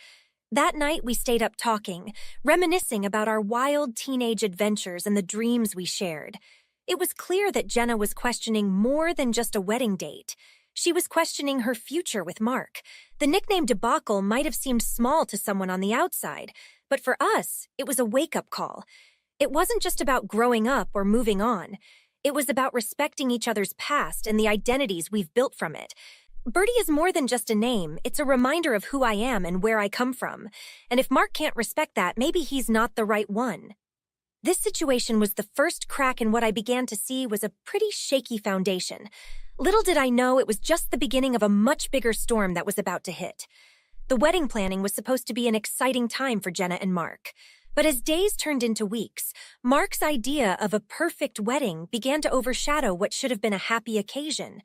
S1: That night, we stayed up talking, reminiscing about our wild teenage adventures and the dreams we shared. It was clear that Jenna was questioning more than just a wedding date. She was questioning her future with Mark. The nickname debacle might have seemed small to someone on the outside, but for us, it was a wake-up call. It wasn't just about growing up or moving on. It was about respecting each other's past and the identities we've built from it. Birdie is more than just a name. It's a reminder of who I am and where I come from. And if Mark can't respect that, maybe he's not the right one. This situation was the first crack in what I began to see was a pretty shaky foundation. Little did I know it was just the beginning of a much bigger storm that was about to hit. The wedding planning was supposed to be an exciting time for Jenna and Mark. But as days turned into weeks, Mark's idea of a perfect wedding began to overshadow what should have been a happy occasion,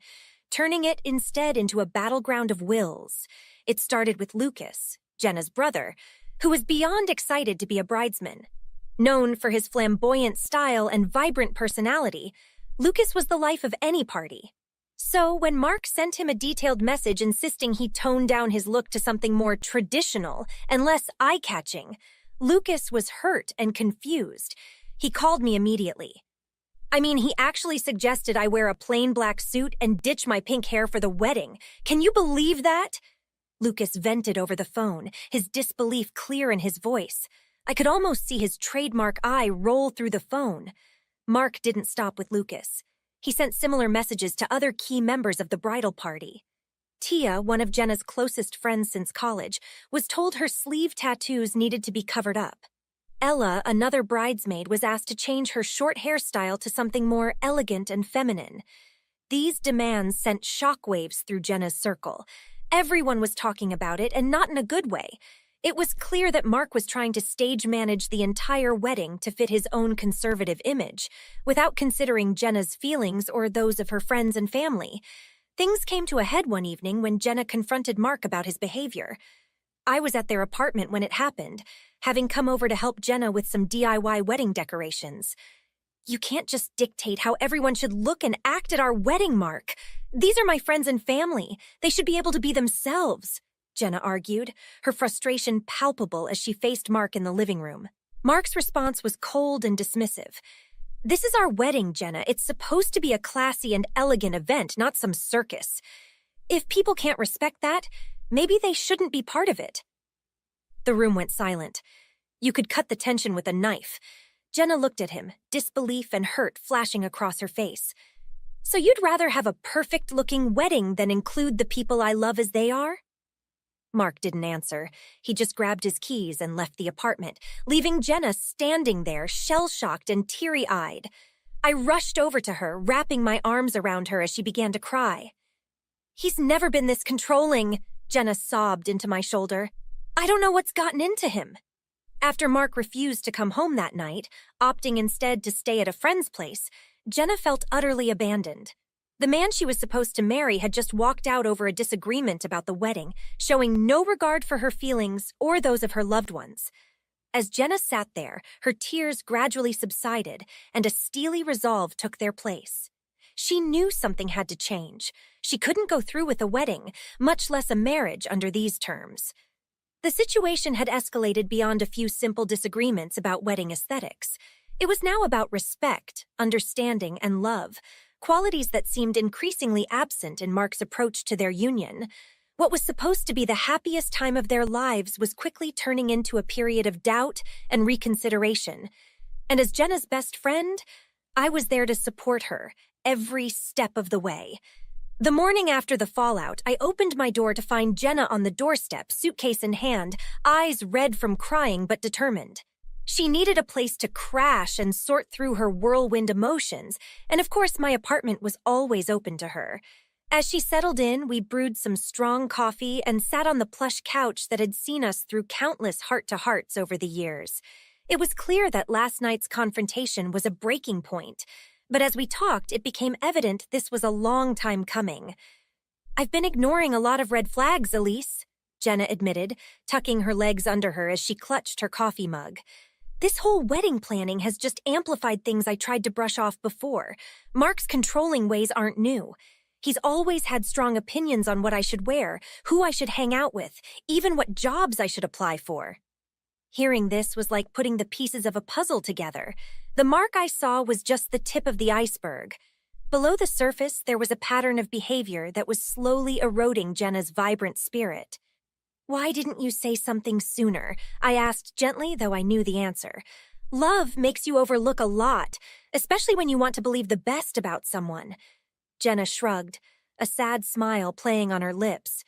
S1: turning it instead into a battleground of wills. It started with Lucas, Jenna's brother, who was beyond excited to be a bridesman. Known for his flamboyant style and vibrant personality, Lucas was the life of any party. So when Mark sent him a detailed message insisting he tone down his look to something more traditional and less eye-catching, Lucas was hurt and confused. He called me immediately. He actually suggested I wear a plain black suit and ditch my pink hair for the wedding. Can you believe that? Lucas vented over the phone, his disbelief clear in his voice. I could almost see his trademark eye roll through the phone. Mark didn't stop with Lucas. He sent similar messages to other key members of the bridal party. Tia, one of Jenna's closest friends since college, was told her sleeve tattoos needed to be covered up. Ella, another bridesmaid, was asked to change her short hairstyle to something more elegant and feminine. These demands sent shockwaves through Jenna's circle. Everyone was talking about it, and not in a good way. It was clear that Mark was trying to stage manage the entire wedding to fit his own conservative image, without considering Jenna's feelings or those of her friends and family. Things came to a head one evening when Jenna confronted Mark about his behavior. I was at their apartment when it happened, having come over to help Jenna with some DIY wedding decorations. You can't just dictate how everyone should look and act at our wedding, Mark. These are my friends and family. They should be able to be themselves, Jenna argued, her frustration palpable as she faced Mark in the living room. Mark's response was cold and dismissive. This is our wedding, Jenna. It's supposed to be a classy and elegant event, not some circus. If people can't respect that, maybe they shouldn't be part of it. The room went silent. You could cut the tension with a knife. Jenna looked at him, disbelief and hurt flashing across her face. So you'd rather have a perfect-looking wedding than include the people I love as they are? Mark didn't answer. He just grabbed his keys and left the apartment, leaving Jenna standing there, shell-shocked and teary-eyed. I rushed over to her, wrapping my arms around her as she began to cry. He's never been this controlling, Jenna sobbed into my shoulder. I don't know what's gotten into him. After Mark refused to come home that night, opting instead to stay at a friend's place, Jenna felt utterly abandoned. The man she was supposed to marry had just walked out over a disagreement about the wedding, showing no regard for her feelings or those of her loved ones. As Jenna sat there, her tears gradually subsided, and a steely resolve took their place. She knew something had to change. She couldn't go through with a wedding, much less a marriage under these terms. The situation had escalated beyond a few simple disagreements about wedding aesthetics. It was now about respect, understanding, and love, qualities that seemed increasingly absent in Mark's approach to their union. What was supposed to be the happiest time of their lives was quickly turning into a period of doubt and reconsideration. And as Jenna's best friend, I was there to support her every step of the way. The morning after the fallout, I opened my door to find Jenna on the doorstep, suitcase in hand, eyes red from crying but determined. She needed a place to crash and sort through her whirlwind emotions, and of course my apartment was always open to her. As she settled in, we brewed some strong coffee and sat on the plush couch that had seen us through countless heart-to-hearts over the years. It was clear that last night's confrontation was a breaking point, but as we talked, it became evident this was a long time coming. I've been ignoring a lot of red flags, Elise, Jenna admitted, tucking her legs under her as she clutched her coffee mug. This whole wedding planning has just amplified things I tried to brush off before. Mark's controlling ways aren't new. He's always had strong opinions on what I should wear, who I should hang out with, even what jobs I should apply for. Hearing this was like putting the pieces of a puzzle together. The Mark I saw was just the tip of the iceberg. Below the surface, there was a pattern of behavior that was slowly eroding Jenna's vibrant spirit. "Why didn't you say something sooner?" I asked gently, though I knew the answer. "Love makes you overlook a lot, especially when you want to believe the best about someone." Jenna shrugged, a sad smile playing on her lips.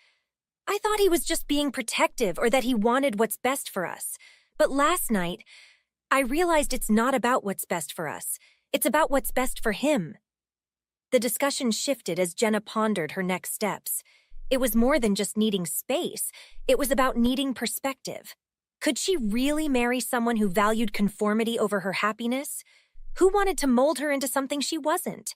S1: "I thought he was just being protective or that he wanted what's best for us. But last night, I realized it's not about what's best for us. It's about what's best for him." The discussion shifted as Jenna pondered her next steps. It was more than just needing space. It was about needing perspective. Could she really marry someone who valued conformity over her happiness? Who wanted to mold her into something she wasn't?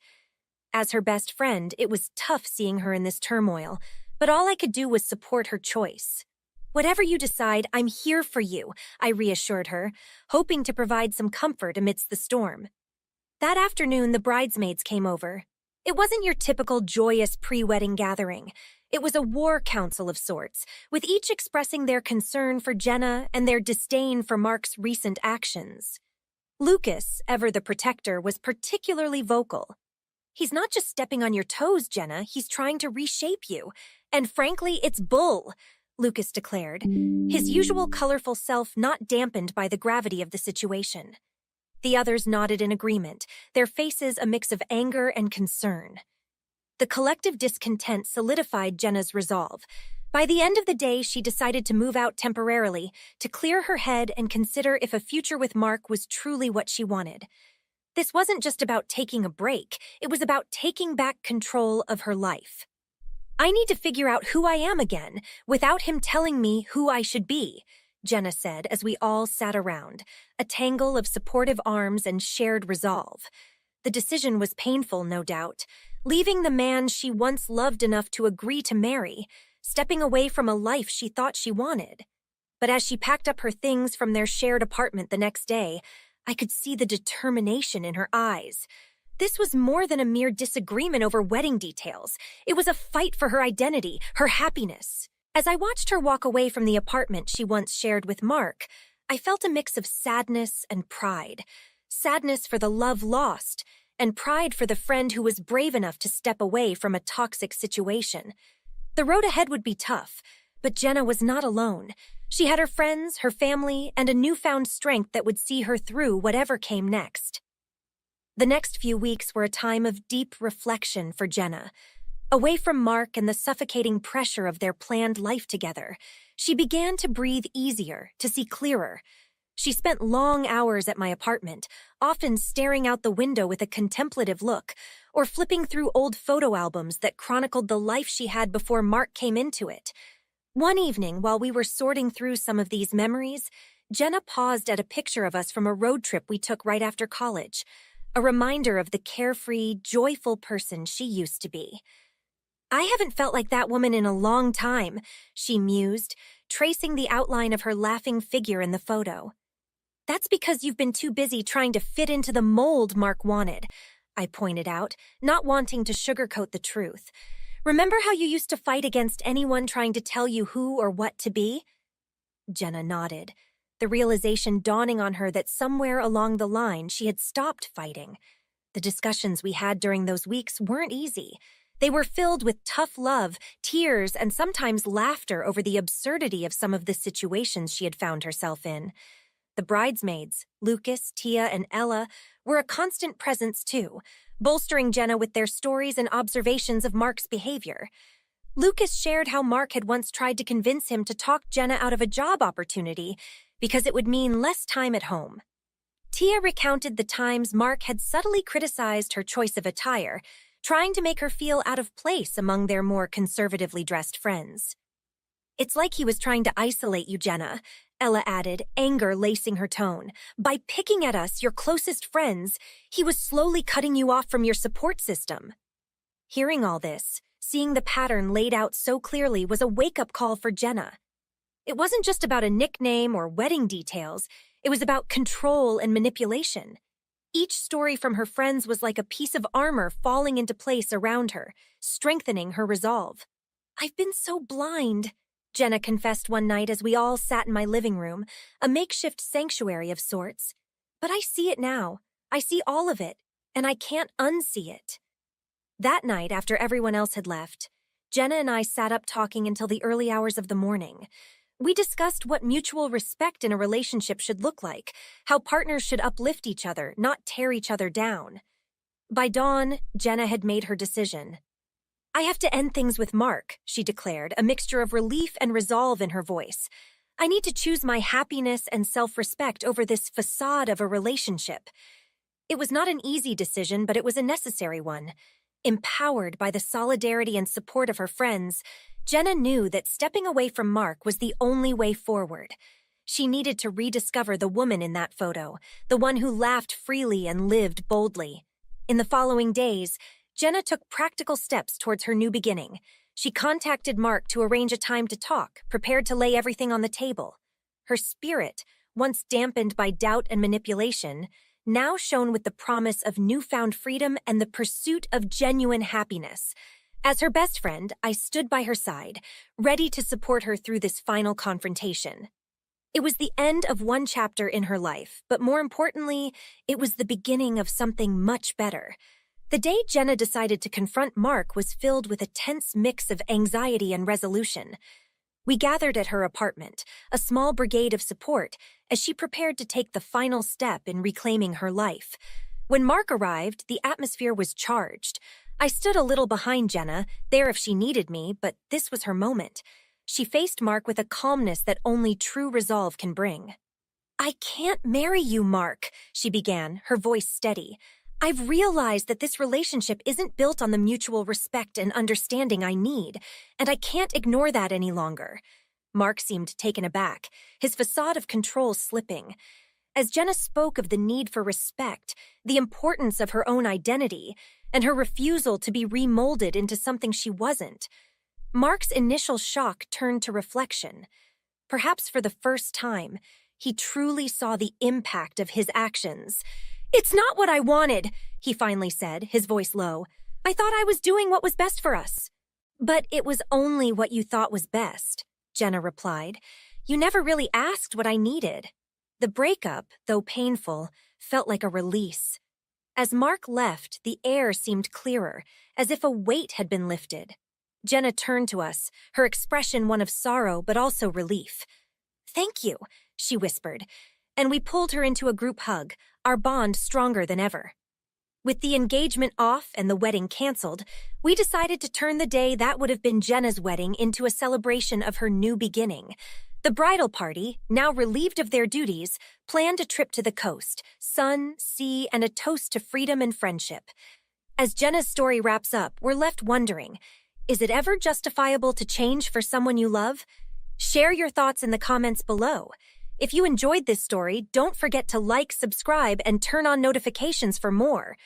S1: As her best friend, it was tough seeing her in this turmoil, but all I could do was support her choice. "Whatever you decide, I'm here for you," I reassured her, hoping to provide some comfort amidst the storm. That afternoon, the bridesmaids came over. It wasn't your typical joyous pre-wedding gathering. It was a war council of sorts, with each expressing their concern for Jenna and their disdain for Mark's recent actions. Lucas, ever the protector, was particularly vocal. "He's not just stepping on your toes, Jenna, he's trying to reshape you. And frankly, it's bull," Lucas declared, his usual colorful self not dampened by the gravity of the situation. The others nodded in agreement, their faces a mix of anger and concern. The collective discontent solidified Jenna's resolve. By the end of the day, she decided to move out temporarily, to clear her head and consider if a future with Mark was truly what she wanted. This wasn't just about taking a break, it was about taking back control of her life. "I need to figure out who I am again, without him telling me who I should be," Jenna said as we all sat around, a tangle of supportive arms and shared resolve. The decision was painful, no doubt, leaving the man she once loved enough to agree to marry, stepping away from a life she thought she wanted. But as she packed up her things from their shared apartment the next day, I could see the determination in her eyes. This was more than a mere disagreement over wedding details. It was a fight for her identity, her happiness. As I watched her walk away from the apartment she once shared with Mark, I felt a mix of sadness and pride. Sadness for the love lost, and pride for the friend who was brave enough to step away from a toxic situation. The road ahead would be tough, but Jenna was not alone. She had her friends, her family, and a newfound strength that would see her through whatever came next. The next few weeks were a time of deep reflection for Jenna. Away from Mark and the suffocating pressure of their planned life together, she began to breathe easier, to see clearer. She spent long hours at my apartment, often staring out the window with a contemplative look, or flipping through old photo albums that chronicled the life she had before Mark came into it. One evening, while we were sorting through some of these memories, Jenna paused at a picture of us from a road trip we took right after college, a reminder of the carefree, joyful person she used to be. "I haven't felt like that woman in a long time," she mused, tracing the outline of her laughing figure in the photo. "That's because you've been too busy trying to fit into the mold Mark wanted," I pointed out, not wanting to sugarcoat the truth. "Remember how you used to fight against anyone trying to tell you who or what to be?" Jenna nodded, the realization dawning on her that somewhere along the line she had stopped fighting. The discussions we had during those weeks weren't easy. They were filled with tough love, tears, and sometimes laughter over the absurdity of some of the situations she had found herself in. The bridesmaids, Lucas, Tia, and Ella, were a constant presence too, bolstering Jenna with their stories and observations of Mark's behavior. Lucas shared how Mark had once tried to convince him to talk Jenna out of a job opportunity because it would mean less time at home. Tia recounted the times Mark had subtly criticized her choice of attire, trying to make her feel out of place among their more conservatively dressed friends. "It's like he was trying to isolate you, Jenna," Ella added, anger lacing her tone. "By picking at us, your closest friends, he was slowly cutting you off from your support system." Hearing all this, seeing the pattern laid out so clearly was a wake-up call for Jenna. It wasn't just about a nickname or wedding details, it was about control and manipulation. Each story from her friends was like a piece of armor falling into place around her, strengthening her resolve. "I've been so blind," Jenna confessed one night as we all sat in my living room, a makeshift sanctuary of sorts. "But I see it now. I see all of it, and I can't unsee it." That night, after everyone else had left, Jenna and I sat up talking until the early hours of the morning. We discussed what mutual respect in a relationship should look like, how partners should uplift each other, not tear each other down. By dawn, Jenna had made her decision. "I have to end things with Mark," she declared, a mixture of relief and resolve in her voice. "I need to choose my happiness and self-respect over this facade of a relationship." It was not an easy decision, but it was a necessary one. Empowered by the solidarity and support of her friends, Jenna knew that stepping away from Mark was the only way forward. She needed to rediscover the woman in that photo, the one who laughed freely and lived boldly. In the following days, Jenna took practical steps towards her new beginning. She contacted Mark to arrange a time to talk, prepared to lay everything on the table. Her spirit, once dampened by doubt and manipulation, now shone with the promise of newfound freedom and the pursuit of genuine happiness. As her best friend, I stood by her side, ready to support her through this final confrontation. It was the end of one chapter in her life, but more importantly, it was the beginning of something much better. The day Jenna decided to confront Mark was filled with a tense mix of anxiety and resolution. We gathered at her apartment, a small brigade of support, as she prepared to take the final step in reclaiming her life. When Mark arrived, the atmosphere was charged. I stood a little behind Jenna, there if she needed me, but this was her moment. She faced Mark with a calmness that only true resolve can bring. "I can't marry you, Mark," she began, her voice steady. "I've realized that this relationship isn't built on the mutual respect and understanding I need, and I can't ignore that any longer." Mark seemed taken aback, his facade of control slipping. As Jenna spoke of the need for respect, the importance of her own identity, and her refusal to be remolded into something she wasn't, Mark's initial shock turned to reflection. Perhaps for the first time, he truly saw the impact of his actions. "It's not what I wanted," he finally said, his voice low. "I thought I was doing what was best for us." "But it was only what you thought was best," Jenna replied. "You never really asked what I needed." The breakup, though painful, felt like a release. As Mark left, the air seemed clearer, as if a weight had been lifted. Jenna turned to us, her expression one of sorrow but also relief. "Thank you," she whispered, and we pulled her into a group hug, our bond stronger than ever. With the engagement off and the wedding canceled, we decided to turn the day that would have been Jenna's wedding into a celebration of her new beginning. The bridal party, now relieved of their duties, planned a trip to the coast, sun, sea, and a toast to freedom and friendship. As Jenna's story wraps up, we're left wondering, is it ever justifiable to change for someone you love? Share your thoughts in the comments below. If you enjoyed this story, don't forget to like, subscribe, and turn on notifications for more.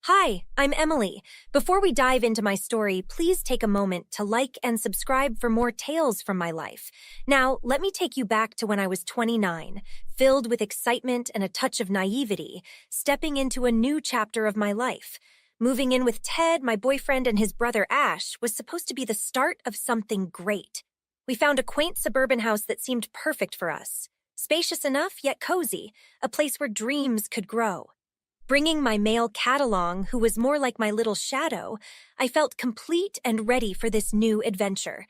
S1: Hi, I'm Emily. Before we dive into my story, please take a moment to like and subscribe for more tales from my life. Now, let me take you back to when I was 29, filled with excitement and a touch of naivety, stepping into a new chapter of my life. Moving in with Ted, my boyfriend, and his brother Ash was supposed to be the start of something great. We found a quaint suburban house that seemed perfect for us. Spacious enough, yet cozy, a place where dreams could grow. Bringing my male cat along, who was more like my little shadow, I felt complete and ready for this new adventure.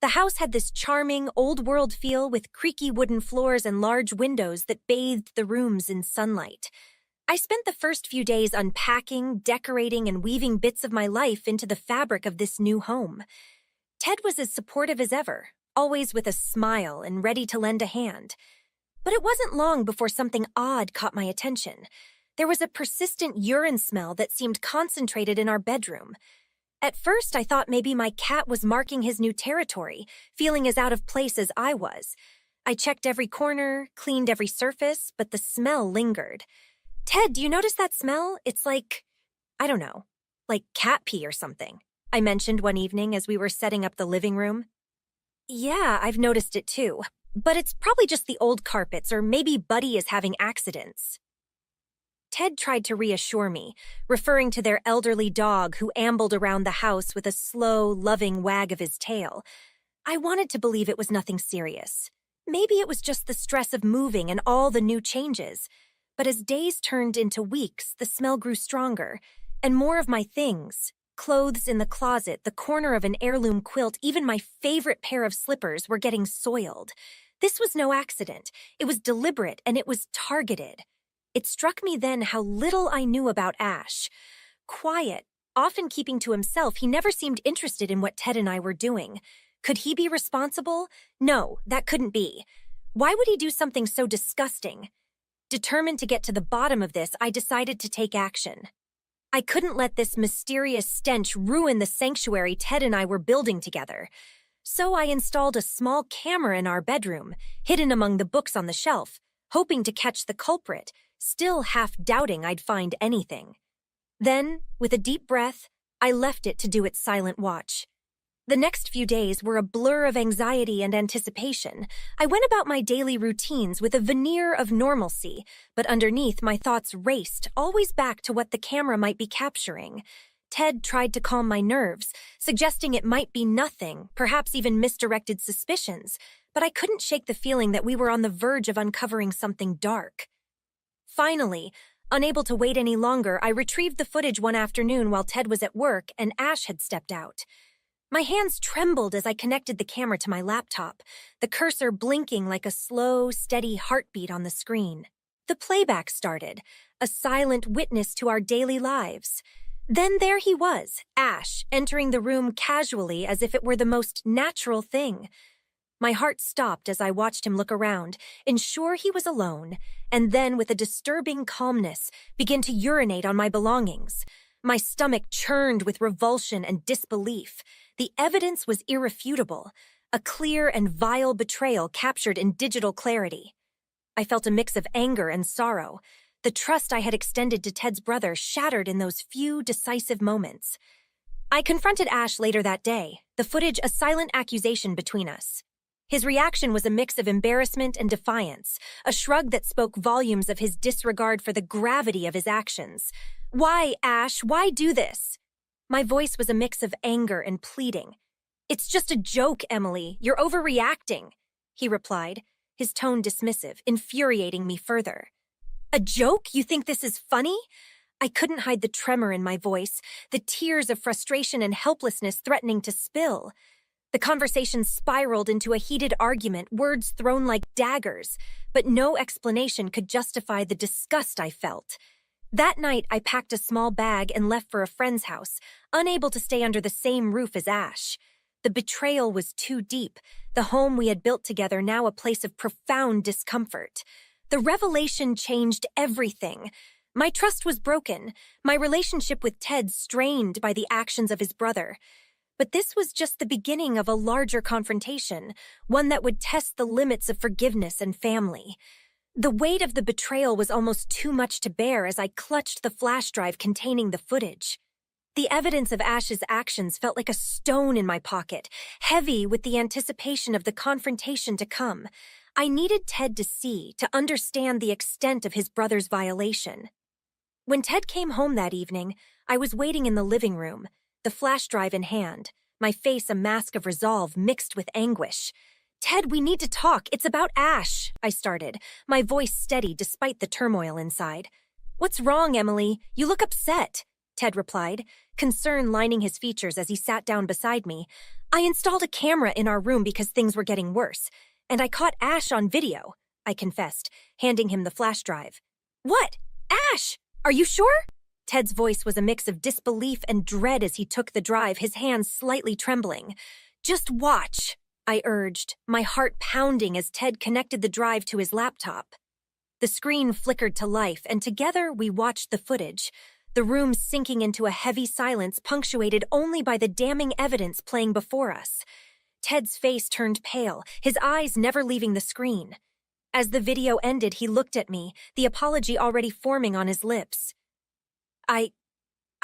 S1: The house had this charming, old-world feel with creaky wooden floors and large windows that bathed the rooms in sunlight. I spent the first few days unpacking, decorating, and weaving bits of my life into the fabric of this new home. Ted was as supportive as ever, always with a smile and ready to lend a hand. But it wasn't long before something odd caught my attention. There was a persistent urine smell that seemed concentrated in our bedroom. At first, I thought maybe my cat was marking his new territory, feeling as out of place as I was. I checked every corner, cleaned every surface, but the smell lingered. "Ted, do you notice that smell? It's like, I don't know, like cat pee or something," I mentioned one evening as we were setting up the living room. "Yeah, I've noticed it too, but it's probably just the old carpets or maybe Buddy is having accidents." Ted tried to reassure me, referring to their elderly dog who ambled around the house with a slow, loving wag of his tail. I wanted to believe it was nothing serious. Maybe it was just the stress of moving and all the new changes. But as days turned into weeks, the smell grew stronger. And more of my things. Clothes in the closet, the corner of an heirloom quilt, even my favorite pair of slippers were getting soiled. This was no accident. It was deliberate and it was targeted. It struck me then how little I knew about Ash. Quiet, often keeping to himself, he never seemed interested in what Ted and I were doing. Could he be responsible? No, that couldn't be. Why would he do something so disgusting? Determined to get to the bottom of this, I decided to take action. I couldn't let this mysterious stench ruin the sanctuary Ted and I were building together. So I installed a small camera in our bedroom, hidden among the books on the shelf, hoping to catch the culprit, still half doubting I'd find anything. Then, with a deep breath, I left it to do its silent watch. The next few days were a blur of anxiety and anticipation. I went about my daily routines with a veneer of normalcy, but underneath my thoughts raced, always back to what the camera might be capturing. Ted tried to calm my nerves, suggesting it might be nothing, perhaps even misdirected suspicions, but I couldn't shake the feeling that we were on the verge of uncovering something dark. Finally, unable to wait any longer, I retrieved the footage one afternoon while Ted was at work and Ash had stepped out. My hands trembled as I connected the camera to my laptop, the cursor blinking like a slow, steady heartbeat on the screen. The playback started, a silent witness to our daily lives. Then there he was, Ash, entering the room casually as if it were the most natural thing. My heart stopped as I watched him look around, ensure he was alone, and then with a disturbing calmness, begin to urinate on my belongings. My stomach churned with revulsion and disbelief. The evidence was irrefutable, a clear and vile betrayal captured in digital clarity. I felt a mix of anger and sorrow. The trust I had extended to Ted's brother shattered in those few decisive moments. I confronted Ash later that day, the footage a silent accusation between us. His reaction was a mix of embarrassment and defiance, a shrug that spoke volumes of his disregard for the gravity of his actions. "Why, Ash? Why do this?" My voice was a mix of anger and pleading. "It's just a joke, Emily. You're overreacting," he replied, his tone dismissive, infuriating me further. "A joke? You think this is funny?" I couldn't hide the tremor in my voice, the tears of frustration and helplessness threatening to spill. The conversation spiraled into a heated argument, words thrown like daggers, but no explanation could justify the disgust I felt. That night, I packed a small bag and left for a friend's house, unable to stay under the same roof as Ash. The betrayal was too deep, the home we had built together now a place of profound discomfort. The revelation changed everything. My trust was broken, my relationship with Ted strained by the actions of his brother. But this was just the beginning of a larger confrontation, one that would test the limits of forgiveness and family. The weight of the betrayal was almost too much to bear as I clutched the flash drive containing the footage. The evidence of Ash's actions felt like a stone in my pocket, heavy with the anticipation of the confrontation to come. I needed Ted to see, to understand the extent of his brother's violation. When Ted came home that evening, I was waiting in the living room, the flash drive in hand, my face a mask of resolve mixed with anguish. "Ted, we need to talk. It's about Ash," I started, my voice steady despite the turmoil inside. "What's wrong, Emily? You look upset," Ted replied, concern lining his features as he sat down beside me. "I installed a camera in our room because things were getting worse, and I caught Ash on video," I confessed, handing him the flash drive. "What? Ash? Are you sure?" Ted's voice was a mix of disbelief and dread as he took the drive, his hands slightly trembling. "Just watch," I urged, my heart pounding as Ted connected the drive to his laptop. The screen flickered to life, and together we watched the footage, the room sinking into a heavy silence punctuated only by the damning evidence playing before us. Ted's face turned pale, his eyes never leaving the screen. As the video ended, he looked at me, the apology already forming on his lips. I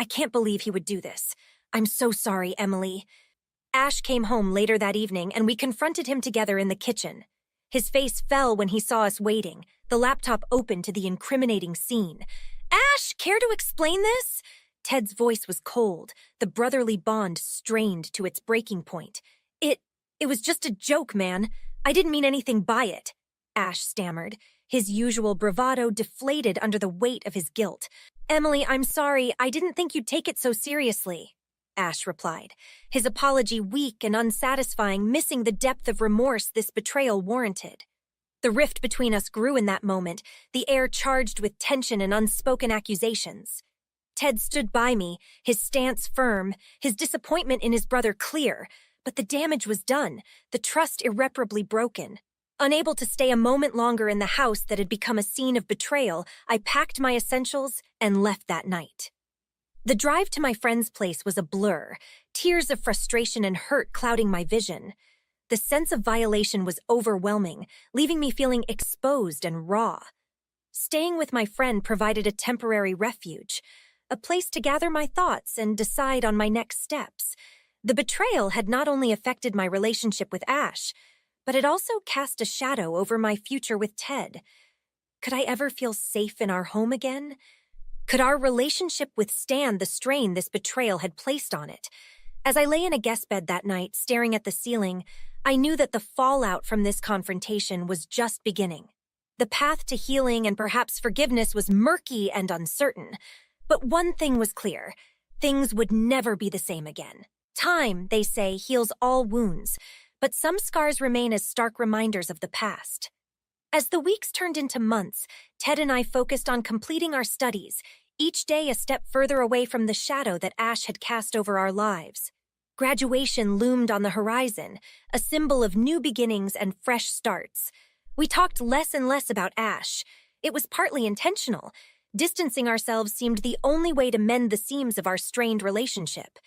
S1: can't believe he would do this. I'm so sorry, Emily." Ash came home later that evening, and we confronted him together in the kitchen. His face fell when he saw us waiting, the laptop open to the incriminating scene. "Ash, care to explain this?" Ted's voice was cold, the brotherly bond strained to its breaking point. It was just a joke, man. I didn't mean anything by it," Ash stammered, his usual bravado deflated under the weight of his guilt. "Emily, I'm sorry. I didn't think you'd take it so seriously," Ash replied, his apology weak and unsatisfying, missing the depth of remorse this betrayal warranted. The rift between us grew in that moment, the air charged with tension and unspoken accusations. Ted stood by me, his stance firm, his disappointment in his brother clear, but the damage was done, the trust irreparably broken. Unable to stay a moment longer in the house that had become a scene of betrayal, I packed my essentials and left that night. The drive to my friend's place was a blur, tears of frustration and hurt clouding my vision. The sense of violation was overwhelming, leaving me feeling exposed and raw. Staying with my friend provided a temporary refuge, a place to gather my thoughts and decide on my next steps. The betrayal had not only affected my relationship with Ash, but it also cast a shadow over my future with Ted. Could I ever feel safe in our home again? Could our relationship withstand the strain this betrayal had placed on it? As I lay in a guest bed that night, staring at the ceiling, I knew that the fallout from this confrontation was just beginning. The path to healing and perhaps forgiveness was murky and uncertain. But one thing was clear: things would never be the same again. Time, they say, heals all wounds, but some scars remain as stark reminders of the past. As the weeks turned into months, Ted and I focused on completing our studies, each day a step further away from the shadow that Ash had cast over our lives. Graduation loomed on the horizon, a symbol of new beginnings and fresh starts. We talked less and less about Ash. It was partly intentional. Distancing ourselves seemed the only way to mend the seams of our strained relationship.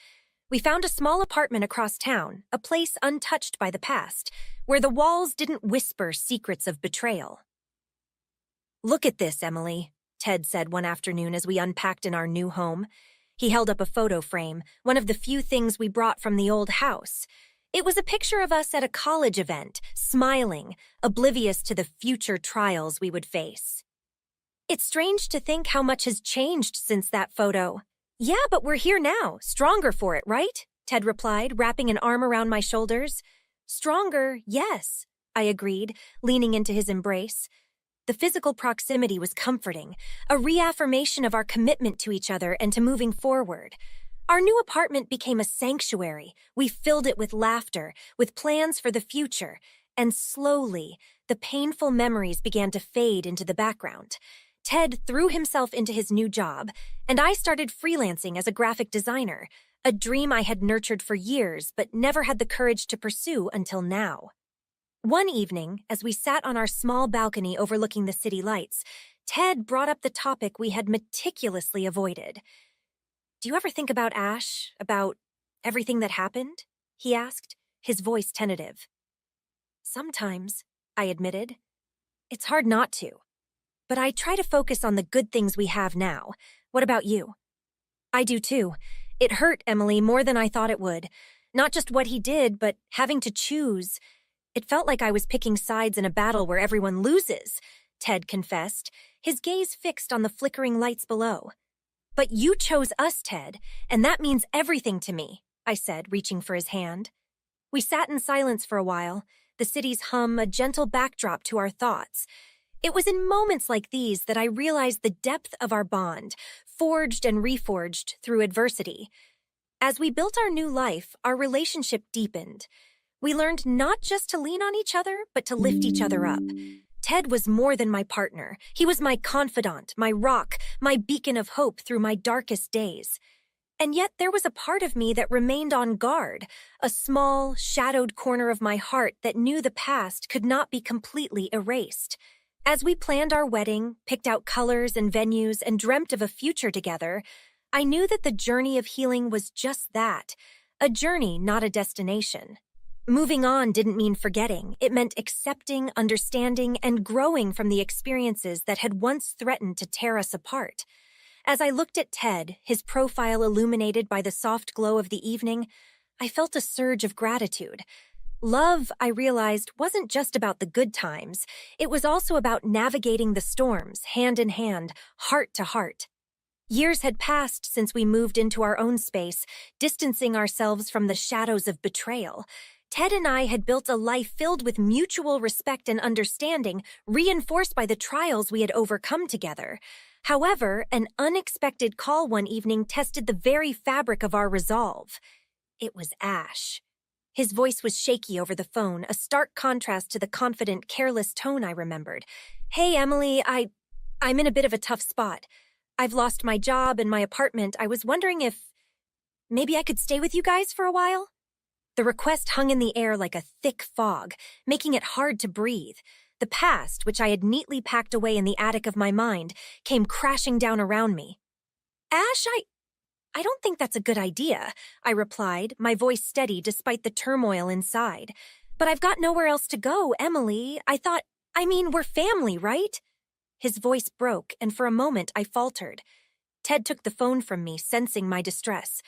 S1: We found a small apartment across town, a place untouched by the past, where the walls didn't whisper secrets of betrayal. "Look at this, Emily," Ted said one afternoon as we unpacked in our new home. He held up a photo frame, one of the few things we brought from the old house. It was a picture of us at a college event, smiling, oblivious to the future trials we would face. "It's strange to think how much has changed since that photo." "Yeah, but we're here now, stronger for it, right?" Ted replied, wrapping an arm around my shoulders. "Stronger, yes," I agreed, leaning into his embrace. The physical proximity was comforting, a reaffirmation of our commitment to each other and to moving forward. Our new apartment became a sanctuary. We filled it with laughter, with plans for the future, and slowly, the painful memories began to fade into the background. Ted threw himself into his new job, and I started freelancing as a graphic designer, a dream I had nurtured for years but never had the courage to pursue until now. One evening, as we sat on our small balcony overlooking the city lights, Ted brought up the topic we had meticulously avoided. "Do you ever think about Ash, about everything that happened?" he asked, his voice tentative. "Sometimes," I admitted. "It's hard not to. But I try to focus on the good things we have now. What about you?" "I do too. It hurt, Emily, more than I thought it would. Not just what he did, but having to choose. It felt like I was picking sides in a battle where everyone loses," Ted confessed, his gaze fixed on the flickering lights below. "But you chose us, Ted, and that means everything to me," I said, reaching for his hand. We sat in silence for a while, the city's hum a gentle backdrop to our thoughts. It was in moments like these that I realized the depth of our bond, forged and reforged through adversity. As we built our new life, our relationship deepened. We learned not just to lean on each other, but to lift each other up. Ted was more than my partner. He was my confidant, my rock, my beacon of hope through my darkest days. And yet there was a part of me that remained on guard, a small, shadowed corner of my heart that knew the past could not be completely erased. As we planned our wedding, picked out colors and venues, and dreamt of a future together, I knew that the journey of healing was just that, a journey, not a destination. Moving on didn't mean forgetting. It meant accepting, understanding, and growing from the experiences that had once threatened to tear us apart. As I looked at Ted, his profile illuminated by the soft glow of the evening, I felt a surge of gratitude. Love, I realized, wasn't just about the good times. It was also about navigating the storms, hand in hand, heart to heart. Years had passed since we moved into our own space, distancing ourselves from the shadows of betrayal. Ted and I had built a life filled with mutual respect and understanding, reinforced by the trials we had overcome together. However, an unexpected call one evening tested the very fabric of our resolve. It was Ash. His voice was shaky over the phone, a stark contrast to the confident, careless tone I remembered. "Hey, Emily, I'm in a bit of a tough spot. I've lost my job and my apartment. I was wondering if maybe I could stay with you guys for a while?" The request hung in the air like a thick fog, making it hard to breathe. The past, which I had neatly packed away in the attic of my mind, came crashing down around me. "Ash, I don't think that's a good idea," I replied, my voice steady despite the turmoil inside. "But I've got nowhere else to go, Emily. We're family, right?" His voice broke, and for a moment I faltered. Ted took the phone from me, sensing my distress.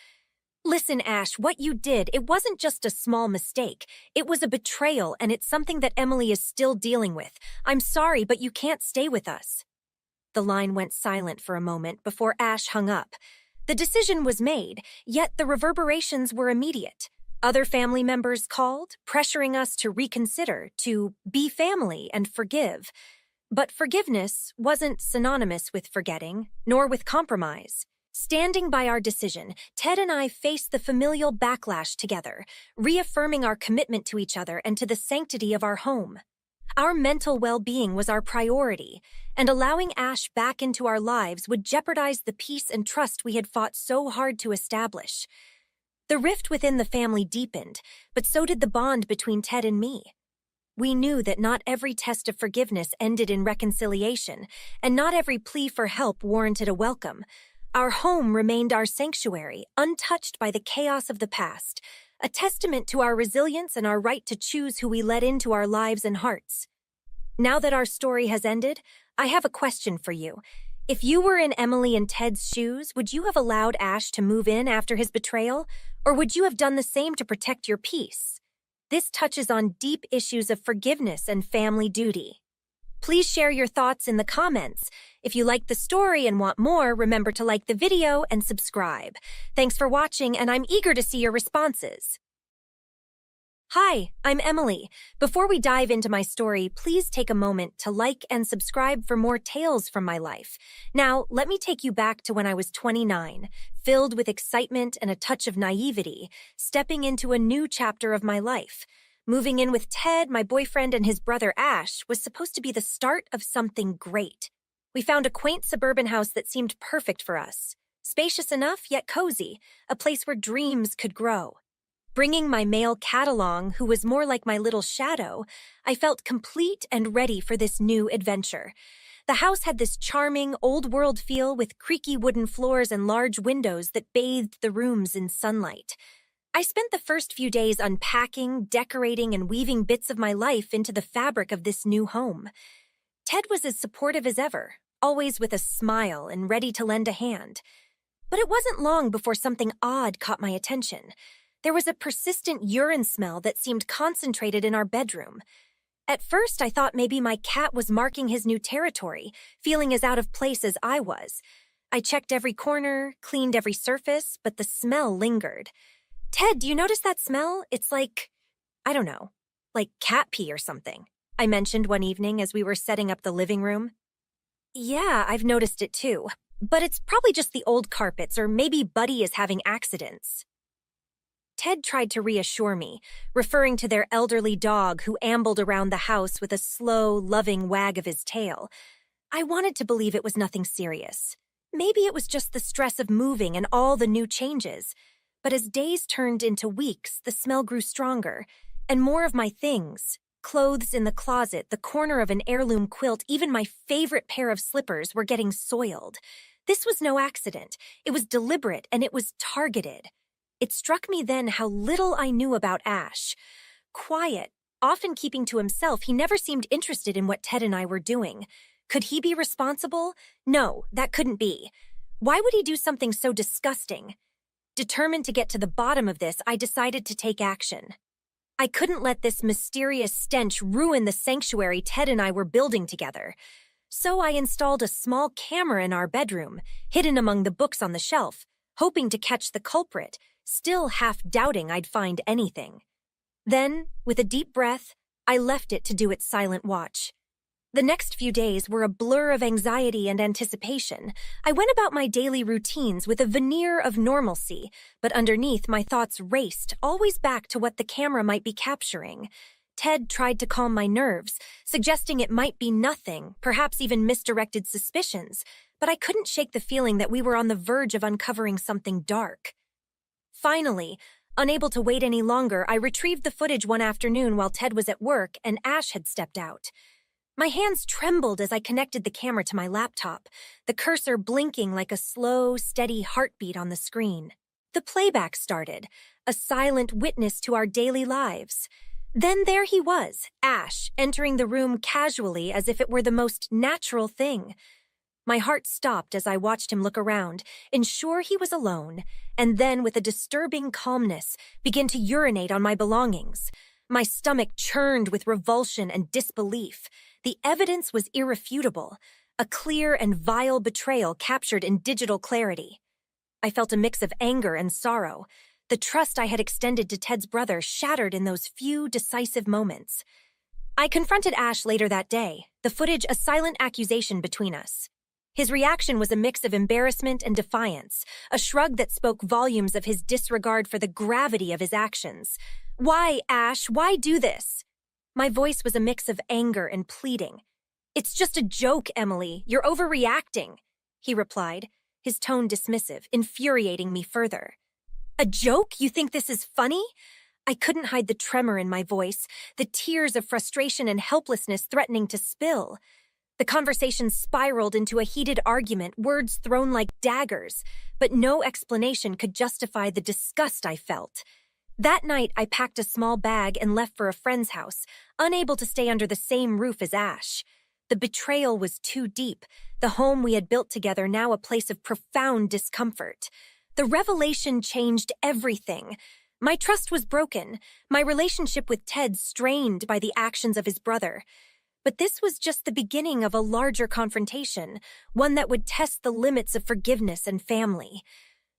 S1: "Listen, Ash, what you did, it wasn't just a small mistake. It was a betrayal, and it's something that Emily is still dealing with. I'm sorry, but you can't stay with us." The line went silent for a moment before Ash hung up. The decision was made, yet the reverberations were immediate. Other family members called, pressuring us to reconsider, to be family and forgive. But forgiveness wasn't synonymous with forgetting, nor with compromise. Standing by our decision, Ted and I faced the familial backlash together, reaffirming our commitment to each other and to the sanctity of our home. Our mental well-being was our priority, and allowing Ash back into our lives would jeopardize the peace and trust we had fought so hard to establish. The rift within the family deepened, but so did the bond between Ted and me. We knew that not every test of forgiveness ended in reconciliation, and not every plea for help warranted a welcome. Our home remained our sanctuary, untouched by the chaos of the past, a testament to our resilience and our right to choose who we let into our lives and hearts. Now that our story has ended, I have a question for you. If you were in Emily and Ted's shoes, would you have allowed Ash to move in after his betrayal, or would you have done the same to protect your peace? This touches on deep issues of forgiveness and family duty. Please share your thoughts in the comments. If you liked the story and want more, remember to like the video and subscribe. Thanks for watching, and I'm eager to see your responses. Hi, I'm Emily. Before we dive into my story, please take a moment to like and subscribe for more tales from my life. Now, let me take you back to when I was 29, filled with excitement and a touch of naivety, stepping into a new chapter of my life. Moving in with Ted, my boyfriend, and his brother Ash was supposed to be the start of something great. We found a quaint suburban house that seemed perfect for us. Spacious enough, yet cozy, a place where dreams could grow. Bringing my male cat along, who was more like my little shadow, I felt complete and ready for this new adventure. The house had this charming, old-world feel with creaky wooden floors and large windows that bathed the rooms in sunlight. I spent the first few days unpacking, decorating, and weaving bits of my life into the fabric of this new home. Ted was as supportive as ever, always with a smile and ready to lend a hand. But it wasn't long before something odd caught my attention. There was a persistent urine smell that seemed concentrated in our bedroom. At first, I thought maybe my cat was marking his new territory, feeling as out of place as I was. I checked every corner, cleaned every surface, but the smell lingered. "Ted, do you notice that smell? It's like, I don't know, like cat pee or something," I mentioned one evening as we were setting up the living room. "Yeah, I've noticed it too, but it's probably just the old carpets, or maybe Buddy is having accidents." Ted tried to reassure me, referring to their elderly dog who ambled around the house with a slow, loving wag of his tail. I wanted to believe it was nothing serious. Maybe it was just the stress of moving and all the new changes. But as days turned into weeks, the smell grew stronger, and more of my things, clothes in the closet, the corner of an heirloom quilt, even my favorite pair of slippers, were getting soiled. This was no accident. It was deliberate, and it was targeted. It struck me then how little I knew about Ash. Quiet, often keeping to himself, he never seemed interested in what Ted and I were doing. Could he be responsible? No, that couldn't be. Why would he do something so disgusting? Determined to get to the bottom of this, I decided to take action. I couldn't let this mysterious stench ruin the sanctuary Ted and I were building together. So I installed a small camera in our bedroom, hidden among the books on the shelf, hoping to catch the culprit, still half doubting I'd find anything. Then, with a deep breath, I left it to do its silent watch. The next few days were a blur of anxiety and anticipation. I went about my daily routines with a veneer of normalcy, but underneath my thoughts raced, always back to what the camera might be capturing. Ted tried to calm my nerves, suggesting it might be nothing, perhaps even misdirected suspicions, but I couldn't shake the feeling that we were on the verge of uncovering something dark. Finally, unable to wait any longer, I retrieved the footage one afternoon while Ted was at work and Ash had stepped out. My hands trembled as I connected the camera to my laptop, the cursor blinking like a slow, steady heartbeat on the screen. The playback started, a silent witness to our daily lives. Then there he was, Ash, entering the room casually as if it were the most natural thing. My heart stopped as I watched him look around, ensure he was alone, and then with a disturbing calmness, begin to urinate on my belongings. My stomach churned with revulsion and disbelief. The evidence was irrefutable, a clear and vile betrayal captured in digital clarity. I felt a mix of anger and sorrow. The trust I had extended to Ted's brother shattered in those few decisive moments. I confronted Ash later that day, the footage a silent accusation between us. His reaction was a mix of embarrassment and defiance, a shrug that spoke volumes of his disregard for the gravity of his actions. "Why, Ash, why do this?" My voice was a mix of anger and pleading. "It's just a joke, Emily. You're overreacting," he replied, his tone dismissive, infuriating me further. "A joke? You think this is funny?" I couldn't hide the tremor in my voice, the tears of frustration and helplessness threatening to spill. The conversation spiraled into a heated argument, words thrown like daggers, but no explanation could justify the disgust I felt. That night, I packed a small bag and left for a friend's house, unable to stay under the same roof as Ash. The betrayal was too deep, the home we had built together now a place of profound discomfort. The revelation changed everything. My trust was broken, my relationship with Ted strained by the actions of his brother. But this was just the beginning of a larger confrontation, one that would test the limits of forgiveness and family.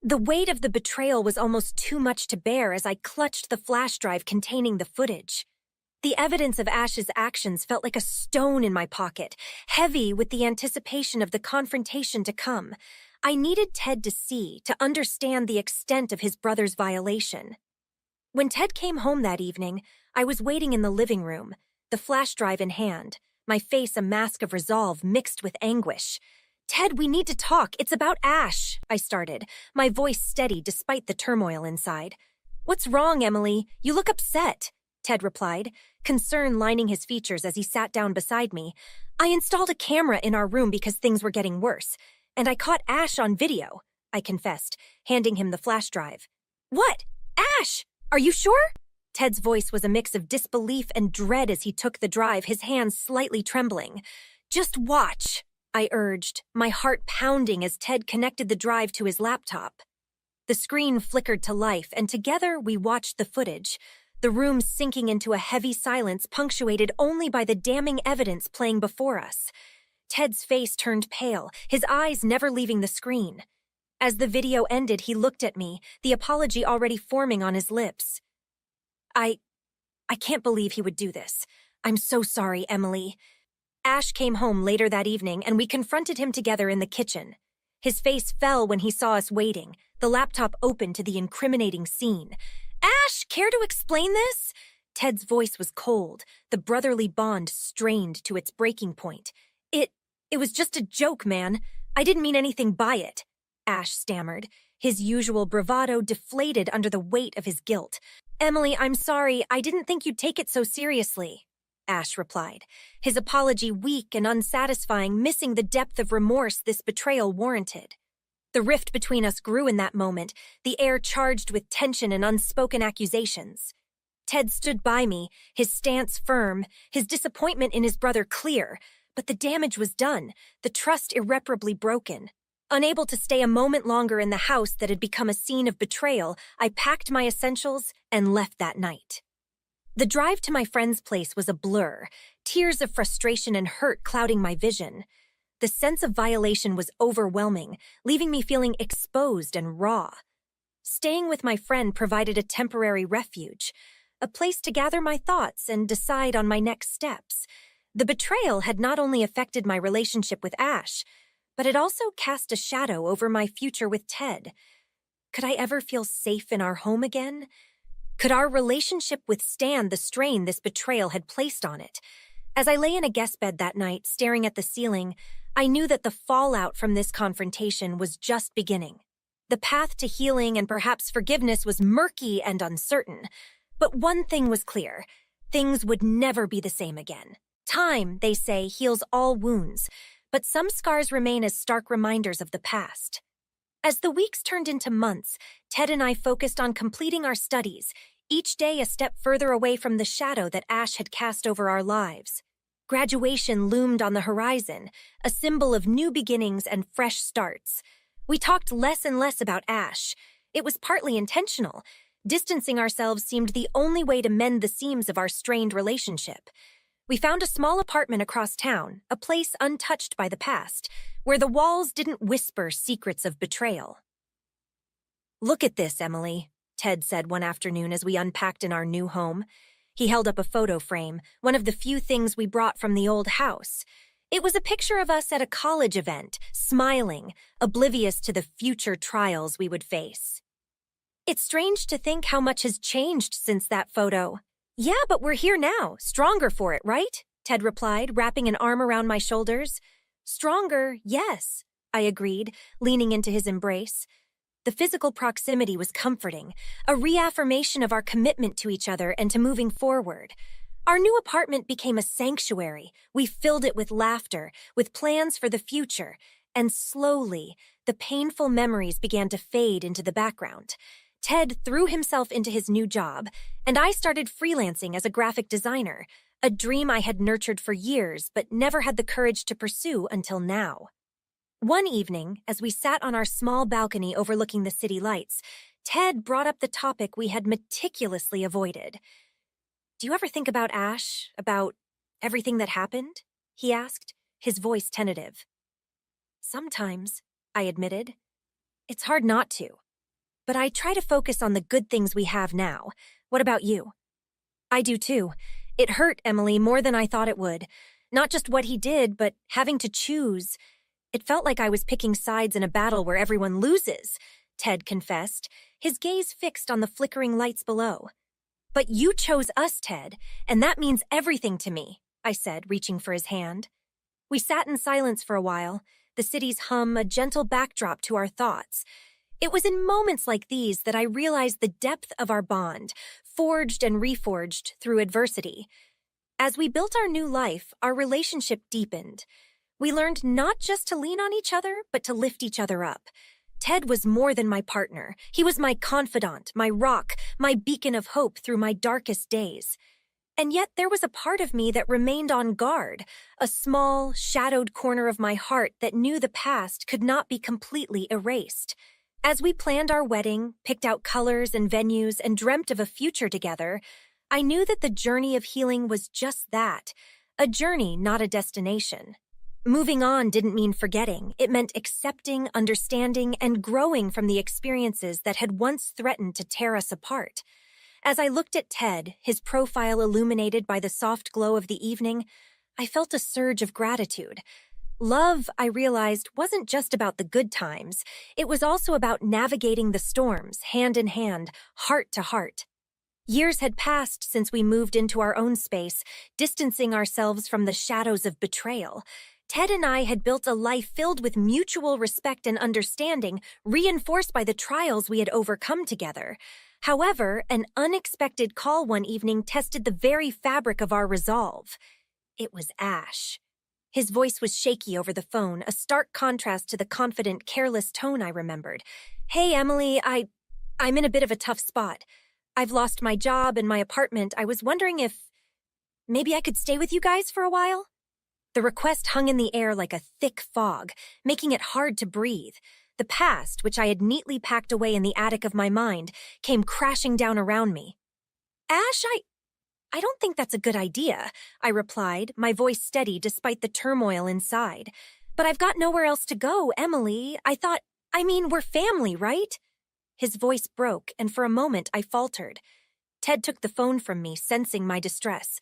S1: The weight of the betrayal was almost too much to bear as I clutched the flash drive containing the footage. The evidence of Ash's actions felt like a stone in my pocket, heavy with the anticipation of the confrontation to come. I needed Ted to see, to understand the extent of his brother's violation. When Ted came home that evening, I was waiting in the living room, the flash drive in hand, my face a mask of resolve mixed with anguish. "Ted, we need to talk. It's about Ash," I started, my voice steady despite the turmoil inside. "What's wrong, Emily? You look upset," Ted replied, concern lining his features as he sat down beside me. "I installed a camera in our room because things were getting worse, and I caught Ash on video," I confessed, handing him the flash drive. "What? Ash? Are you sure?" Ted's voice was a mix of disbelief and dread as he took the drive, his hands slightly trembling. "Just watch," I urged, my heart pounding as Ted connected the drive to his laptop. The screen flickered to life, and together we watched the footage, the room sinking into a heavy silence punctuated only by the damning evidence playing before us. Ted's face turned pale, his eyes never leaving the screen. As the video ended, he looked at me, the apology already forming on his lips. I can't believe he would do this. I'm so sorry, Emily." Ash came home later that evening, and we confronted him together in the kitchen. His face fell when he saw us waiting, the laptop open to the incriminating scene. "Ash, care to explain this?" Ted's voice was cold, the brotherly bond strained to its breaking point. It was just a joke, man. I didn't mean anything by it," Ash stammered, his usual bravado deflated under the weight of his guilt. "Emily, I'm sorry. I didn't think you'd take it so seriously," Ash replied, his apology weak and unsatisfying, missing the depth of remorse this betrayal warranted. The rift between us grew in that moment, the air charged with tension and unspoken accusations. Ted stood by me, his stance firm, his disappointment in his brother clear, but the damage was done, the trust irreparably broken. Unable to stay a moment longer in the house that had become a scene of betrayal, I packed my essentials and left that night. The drive to my friend's place was a blur, tears of frustration and hurt clouding my vision. The sense of violation was overwhelming, leaving me feeling exposed and raw. Staying with my friend provided a temporary refuge. a place to gather my thoughts and decide on my next steps. The betrayal had not only affected my relationship with Ash, but it also cast a shadow over my future with Ted. Could I ever feel safe in our home again? Could our relationship withstand the strain this betrayal had placed on it? As I lay in a guest bed that night, staring at the ceiling, I knew that the fallout from this confrontation was just beginning. The path to healing and perhaps forgiveness was murky and uncertain. But one thing was clear: things would never be the same again. Time, they say, heals all wounds, but some scars remain as stark reminders of the past. As the weeks turned into months, Ted and I focused on completing our studies, each day a step further away from the shadow that Ash had cast over our lives. Graduation loomed on the horizon, a symbol of new beginnings and fresh starts. We talked less and less about Ash. It was partly intentional. Distancing ourselves seemed the only way to mend the seams of our strained relationship. We found a small apartment across town, a place untouched by the past, where the walls didn't whisper secrets of betrayal. "Look at this, Emily," Ted said one afternoon as we unpacked in our new home. He held up a photo frame, one of the few things we brought from the old house. It was a picture of us at a college event, smiling, oblivious to the future trials we would face. "It's strange to think how much has changed since that photo." "Yeah, but we're here now, stronger for it, right?" Ted replied, wrapping an arm around my shoulders. "Stronger, yes," I agreed, leaning into his embrace. The physical proximity was comforting, a reaffirmation of our commitment to each other and to moving forward. Our new apartment became a sanctuary. We filled it with laughter, with plans for the future, and slowly, the painful memories began to fade into the background. Ted threw himself into his new job, and I started freelancing as a graphic designer, a dream I had nurtured for years but never had the courage to pursue until now. One evening, as we sat on our small balcony overlooking the city lights, Ted brought up the topic we had meticulously avoided. "Do you ever think about Ash, about everything that happened?" he asked, his voice tentative. "Sometimes," I admitted. "It's hard not to. But I try to focus on the good things we have now. What about you?" "I do too. It hurt, Emily, more than I thought it would. Not just what he did, but having to choose. It felt like I was picking sides in a battle where everyone loses," Ted confessed, his gaze fixed on the flickering lights below. "But you chose us, Ted, and that means everything to me," I said, reaching for his hand. We sat in silence for a while, the city's hum a gentle backdrop to our thoughts. It was in moments like these that I realized the depth of our bond, forged and reforged through adversity. As we built our new life, our relationship deepened. We learned not just to lean on each other, but to lift each other up. Ted was more than my partner. He was my confidant, my rock, my beacon of hope through my darkest days. And yet there was a part of me that remained on guard, a small, shadowed corner of my heart that knew the past could not be completely erased. As we planned our wedding, picked out colors and venues, and dreamt of a future together, I knew that the journey of healing was just that, a journey, not a destination. Moving on didn't mean forgetting. It meant accepting, understanding, and growing from the experiences that had once threatened to tear us apart. As I looked at Ted, his profile illuminated by the soft glow of the evening, I felt a surge of gratitude. Love, I realized, wasn't just about the good times. It was also about navigating the storms, hand in hand, heart to heart. Years had passed since we moved into our own space, distancing ourselves from the shadows of betrayal. Ted and I had built a life filled with mutual respect and understanding, reinforced by the trials we had overcome together. However, an unexpected call one evening tested the very fabric of our resolve. It was Ash. His voice was shaky over the phone, a stark contrast to the confident, careless tone I remembered. "Hey, Emily, I'm in a bit of a tough spot. I've lost my job and my apartment. I was wondering if maybe I could stay with you guys for a while?" The request hung in the air like a thick fog, making it hard to breathe. The past, which I had neatly packed away in the attic of my mind, came crashing down around me. "Ash, I don't think that's a good idea," I replied, my voice steady despite the turmoil inside. "But I've got nowhere else to go, Emily. We're family, right?" His voice broke, and for a moment I faltered. Ted took the phone from me, sensing my distress.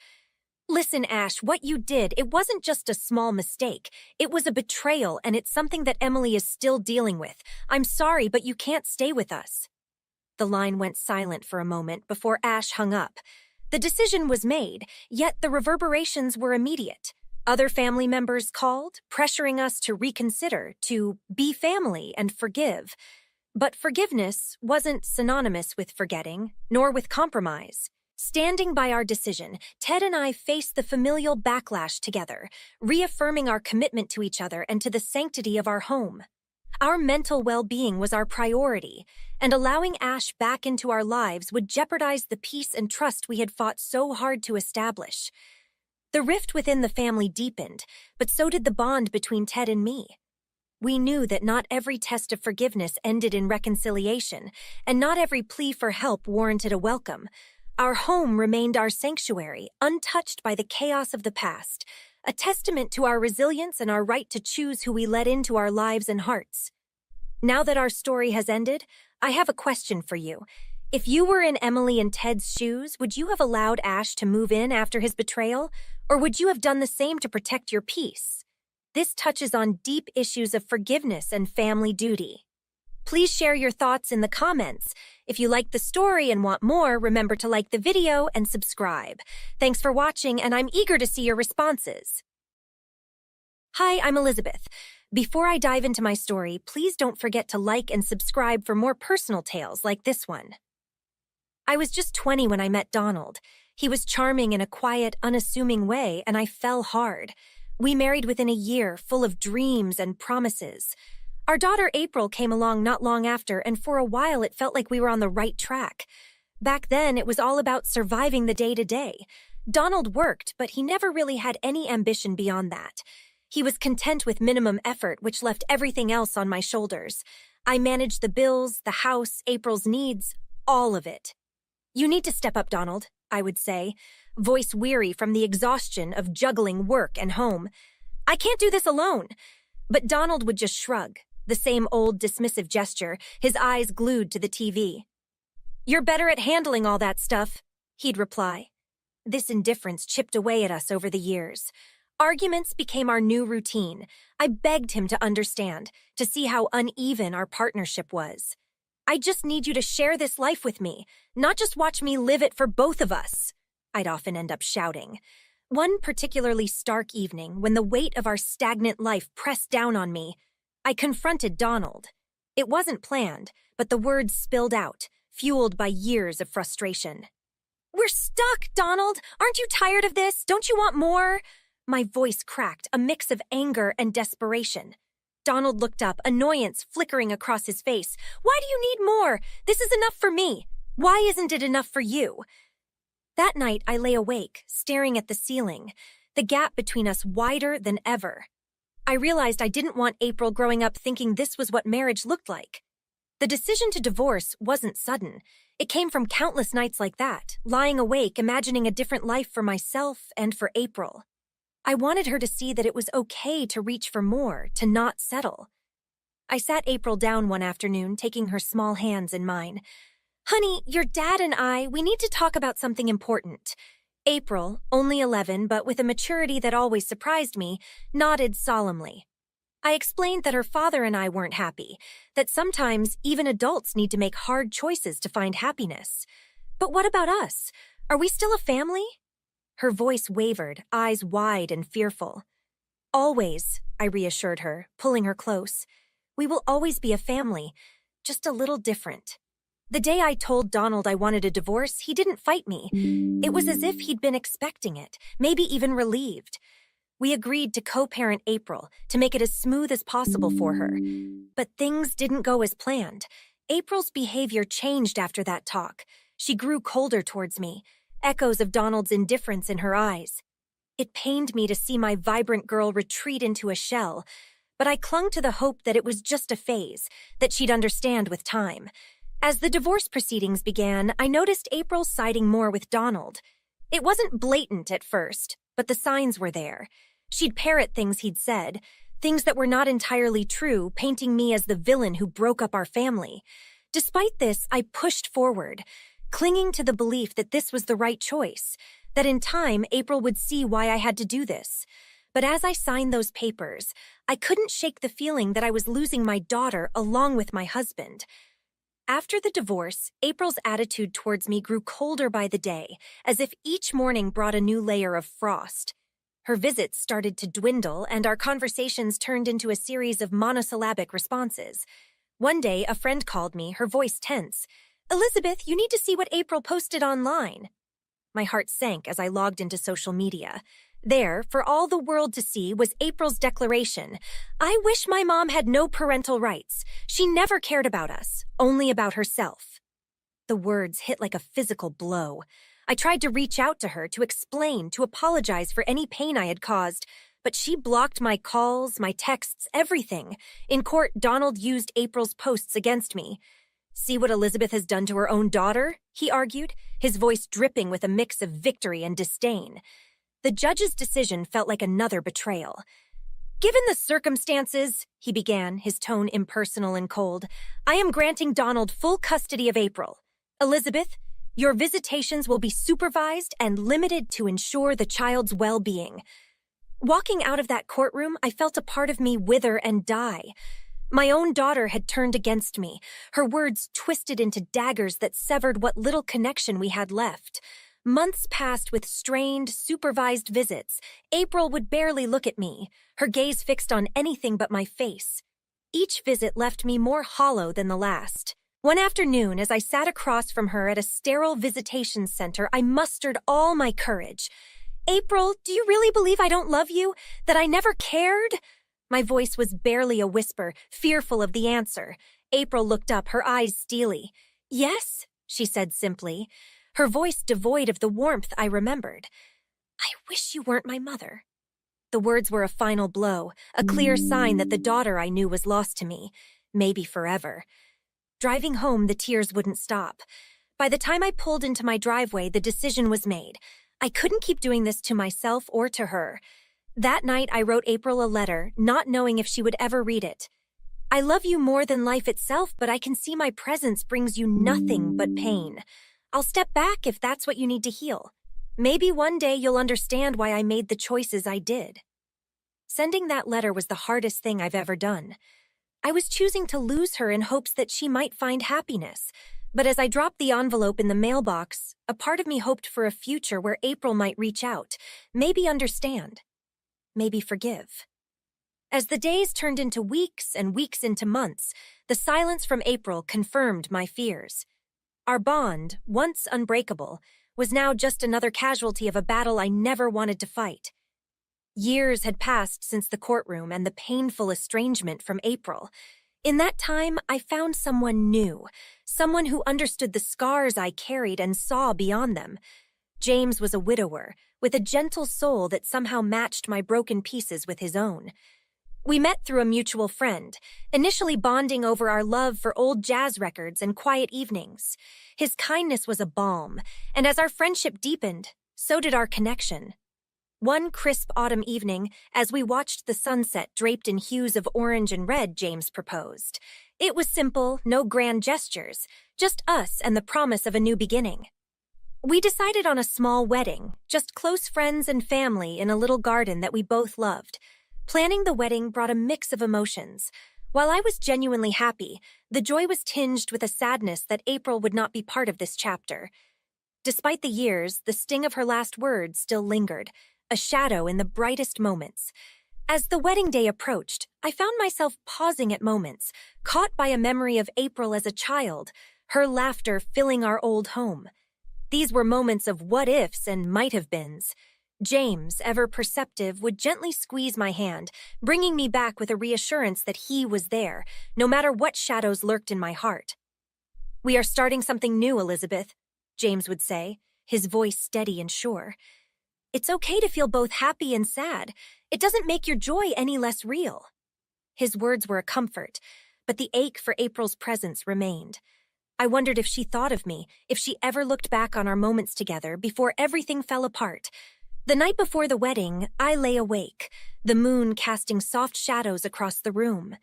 S1: Listen, Ash, what you did, it wasn't just a small mistake. It was a betrayal, and it's something that Emily is still dealing with. I'm sorry, but you can't stay with us. The line went silent for a moment before Ash hung up. The decision was made, yet the reverberations were immediate. Other family members called, pressuring us to reconsider, to be family and forgive. But forgiveness wasn't synonymous with forgetting, nor with compromise. Standing by our decision, Ted and I faced the familial backlash together, reaffirming our commitment to each other and to the sanctity of our home. Our mental well-being was our priority, and allowing Ash back into our lives would jeopardize the peace and trust we had fought so hard to establish. The rift within the family deepened, but so did the bond between Ted and me. We knew that not every test of forgiveness ended in reconciliation, and not every plea for help warranted a welcome. Our home remained our sanctuary, untouched by the chaos of the past, a testament to our resilience and our right to choose who we let into our lives and hearts. Now that our story has ended, I have a question for you. If you were in Emily and Ted's shoes, would you have allowed Ash to move in after his betrayal, or would you have done the same to protect your peace? This touches on deep issues of forgiveness and family duty. Please share your thoughts in the comments. If you like the story and want more, remember to like the video and subscribe. Thanks for watching, and I'm eager to see your responses. Hi, I'm Elizabeth. Before I dive into my story, please don't forget to like and subscribe for more personal tales like this one. I was just 20 when I met Donald. He was charming in a quiet, unassuming way, and I fell hard. We married within a year, full of dreams and promises. Our daughter April came along not long after, and for a while it felt like we were on the right track. Back then, it was all about surviving the day-to-day. Donald worked, but he never really had any ambition beyond that. He was content with minimum effort, which left everything else on my shoulders. I managed the bills, the house, April's needs, all of it. You need to step up, Donald, I would say, voice weary from the exhaustion of juggling work and home. I can't do this alone. But Donald would just shrug, the same old dismissive gesture, his eyes glued to the TV. You're better at handling all that stuff, he'd reply. This indifference chipped away at us over the years. Arguments became our new routine. I begged him to understand, to see how uneven our partnership was. I just need you to share this life with me, not just watch me live it for both of us, I'd often end up shouting. One particularly stark evening, when the weight of our stagnant life pressed down on me, I confronted Donald. It wasn't planned, but the words spilled out, fueled by years of frustration. We're stuck, Donald! Aren't you tired of this? Don't you want more? My voice cracked, a mix of anger and desperation. Donald looked up, annoyance flickering across his face. Why do you need more? This is enough for me. Why isn't it enough for you? That night, I lay awake, staring at the ceiling, the gap between us wider than ever. I realized I didn't want April growing up thinking this was what marriage looked like. The decision to divorce wasn't sudden. It came from countless nights like that, lying awake, imagining a different life for myself and for April. I wanted her to see that it was okay to reach for more, to not settle. I sat April down one afternoon, taking her small hands in mine. Honey, your dad and we need to talk about something important. April, only 11, but with a maturity that always surprised me, nodded solemnly. I explained that her father and I weren't happy, that sometimes even adults need to make hard choices to find happiness. But what about us? Are we still a family? Her voice wavered, eyes wide and fearful. Always, I reassured her, pulling her close. We will always be a family, just a little different. The day I told Donald I wanted a divorce, he didn't fight me. It was as if he'd been expecting it, maybe even relieved. We agreed to co-parent April, to make it as smooth as possible for her. But things didn't go as planned. April's behavior changed after that talk. She grew colder towards me, echoes of Donald's indifference in her eyes. It pained me to see my vibrant girl retreat into a shell, but I clung to the hope that it was just a phase, that she'd understand with time. As the divorce proceedings began, I noticed April siding more with Donald. It wasn't blatant at first, but the signs were there. She'd parrot things he'd said, things that were not entirely true, painting me as the villain who broke up our family. Despite this, I pushed forward. clinging to the belief that this was the right choice, that in time April would see why I had to do this. But as I signed those papers, I couldn't shake the feeling that I was losing my daughter along with my husband. After the divorce, April's attitude towards me grew colder by the day, as if each morning brought a new layer of frost. Her visits started to dwindle, and our conversations turned into a series of monosyllabic responses. One day, a friend called me, her voice tense. "Elizabeth, you need to see what April posted online." My heart sank as I logged into social media. There, for all the world to see, was April's declaration. "I wish my mom had no parental rights. She never cared about us, only about herself." The words hit like a physical blow. I tried to reach out to her, to explain, to apologize for any pain I had caused, but she blocked my calls, my texts, everything. In court, Donald used April's posts against me. "See what Elizabeth has done to her own daughter?" he argued, his voice dripping with a mix of victory and disdain. The judge's decision felt like another betrayal. "Given the circumstances," he began, his tone impersonal and cold, "I am granting Donald full custody of April. Elizabeth, your visitations will be supervised and limited to ensure the child's well-being." Walking out of that courtroom, I felt a part of me wither and die. My own daughter had turned against me, her words twisted into daggers that severed what little connection we had left. Months passed with strained, supervised visits. April would barely look at me, her gaze fixed on anything but my face. Each visit left me more hollow than the last. One afternoon, as I sat across from her at a sterile visitation center, I mustered all my courage. "April, do you really believe I don't love you? That I never cared?" My voice was barely a whisper, fearful of the answer. April looked up, her eyes steely. "Yes," she said simply, her voice devoid of the warmth I remembered. "I wish you weren't my mother." The words were a final blow, a clear sign that the daughter I knew was lost to me, maybe forever. Driving home, the tears wouldn't stop. By the time I pulled into my driveway, the decision was made. I couldn't keep doing this to myself or to her. That night, I wrote April a letter, not knowing if she would ever read it. "I love you more than life itself, but I can see my presence brings you nothing but pain. I'll step back if that's what you need to heal. Maybe one day you'll understand why I made the choices I did." Sending that letter was the hardest thing I've ever done. I was choosing to lose her in hopes that she might find happiness. But as I dropped the envelope in the mailbox, a part of me hoped for a future where April might reach out, maybe understand, maybe forgive. As the days turned into weeks and weeks into months, the silence from April confirmed my fears. Our bond, once unbreakable, was now just another casualty of a battle I never wanted to fight. Years had passed since the courtroom and the painful estrangement from April. In that time, I found someone new, someone who understood the scars I carried and saw beyond them. James was a widower, with a gentle soul that somehow matched my broken pieces with his own. We met through a mutual friend, initially bonding over our love for old jazz records and quiet evenings. His kindness was a balm, and as our friendship deepened, so did our connection. One crisp autumn evening, as we watched the sunset draped in hues of orange and red, James proposed. It was simple, no grand gestures, just us and the promise of a new beginning. We decided on a small wedding, just close friends and family in a little garden that we both loved. Planning the wedding brought a mix of emotions. While I was genuinely happy, the joy was tinged with a sadness that April would not be part of this chapter. Despite the years, the sting of her last words still lingered, a shadow in the brightest moments. As the wedding day approached, I found myself pausing at moments, caught by a memory of April as a child, her laughter filling our old home. These were moments of what-ifs and might-have-beens. James, ever perceptive, would gently squeeze my hand, bringing me back with a reassurance that he was there, no matter what shadows lurked in my heart. "We are starting something new, Elizabeth," James would say, his voice steady and sure. "It's okay to feel both happy and sad. It doesn't make your joy any less real." His words were a comfort, but the ache for April's presence remained. I wondered if she thought of me, if she ever looked back on our moments together before everything fell apart. The night before the wedding, I lay awake, the moon casting soft shadows across the room.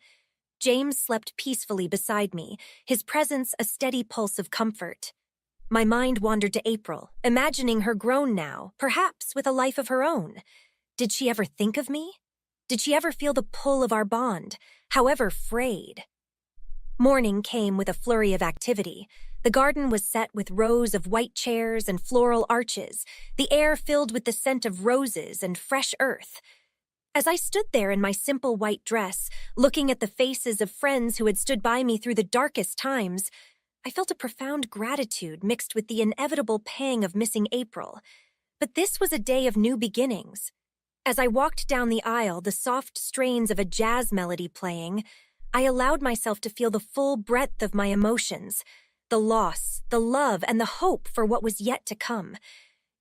S1: James slept peacefully beside me, his presence a steady pulse of comfort. My mind wandered to April, imagining her grown now, perhaps with a life of her own. Did she ever think of me? Did she ever feel the pull of our bond, however frayed? Morning came with a flurry of activity. The garden was set with rows of white chairs and floral arches, the air filled with the scent of roses and fresh earth. As I stood there in my simple white dress, looking at the faces of friends who had stood by me through the darkest times, I felt a profound gratitude mixed with the inevitable pang of missing April. But this was a day of new beginnings. As I walked down the aisle, the soft strains of a jazz melody playing, I allowed myself to feel the full breadth of my emotions, the loss, the love, and the hope for what was yet to come.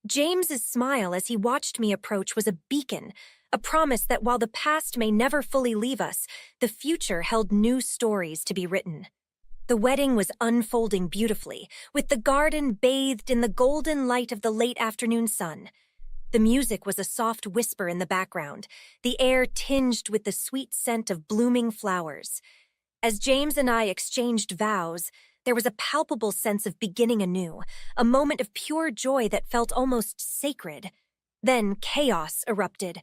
S1: James's smile as he watched me approach was a beacon, a promise that while the past may never fully leave us, the future held new stories to be written. The wedding was unfolding beautifully, with the garden bathed in the golden light of the late afternoon sun. The music was a soft whisper in the background, the air tinged with the sweet scent of blooming flowers. As James and I exchanged vows, there was a palpable sense of beginning anew, a moment of pure joy that felt almost sacred. Then chaos erupted.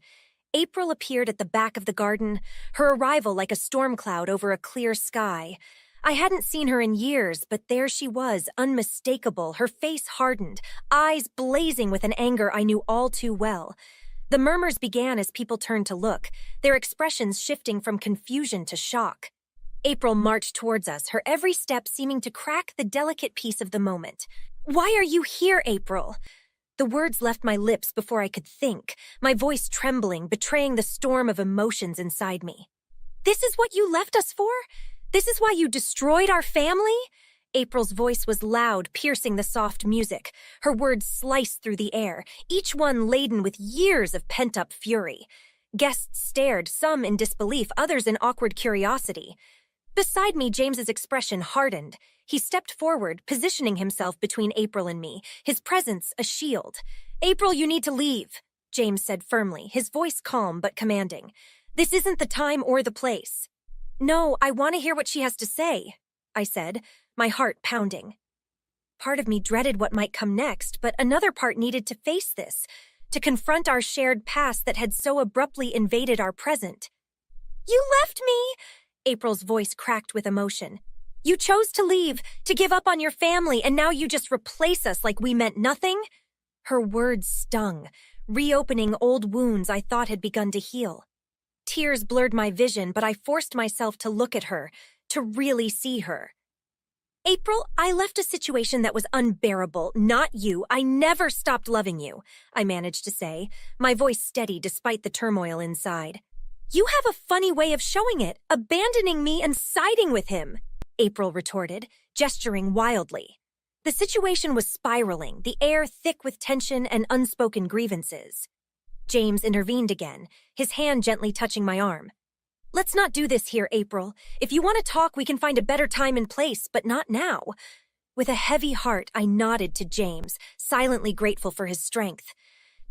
S1: April appeared at the back of the garden, her arrival like a storm cloud over a clear sky. I hadn't seen her in years, but there she was, unmistakable, her face hardened, eyes blazing with an anger I knew all too well. The murmurs began as people turned to look, their expressions shifting from confusion to shock. April marched towards us, her every step seeming to crack the delicate peace of the moment. "Why are you here, April?" The words left my lips before I could think, my voice trembling, betraying the storm of emotions inside me. "This is what you left us for? This is why you destroyed our family?" April's voice was loud, piercing the soft music. Her words sliced through the air, each one laden with years of pent-up fury. Guests stared, some in disbelief, others in awkward curiosity. Beside me, James's expression hardened. He stepped forward, positioning himself between April and me, his presence a shield. "April, you need to leave," James said firmly, his voice calm but commanding. "This isn't the time or the place." "No, I want to hear what she has to say," I said, my heart pounding. Part of me dreaded what might come next, but another part needed to face this, to confront our shared past that had so abruptly invaded our present. "You left me!" April's voice cracked with emotion. "You chose to leave, to give up on your family, and now you just replace us like we meant nothing?" Her words stung, reopening old wounds I thought had begun to heal. Tears blurred my vision, but I forced myself to look at her, to really see her. "April, I left a situation that was unbearable, not you. I never stopped loving you," I managed to say, my voice steady despite the turmoil inside. "You have a funny way of showing it, abandoning me and siding with him," April retorted, gesturing wildly. The situation was spiraling, the air thick with tension and unspoken grievances. James intervened again, his hand gently touching my arm. "Let's not do this here, April. If you want to talk, we can find a better time and place, but not now." With a heavy heart, I nodded to James, silently grateful for his strength.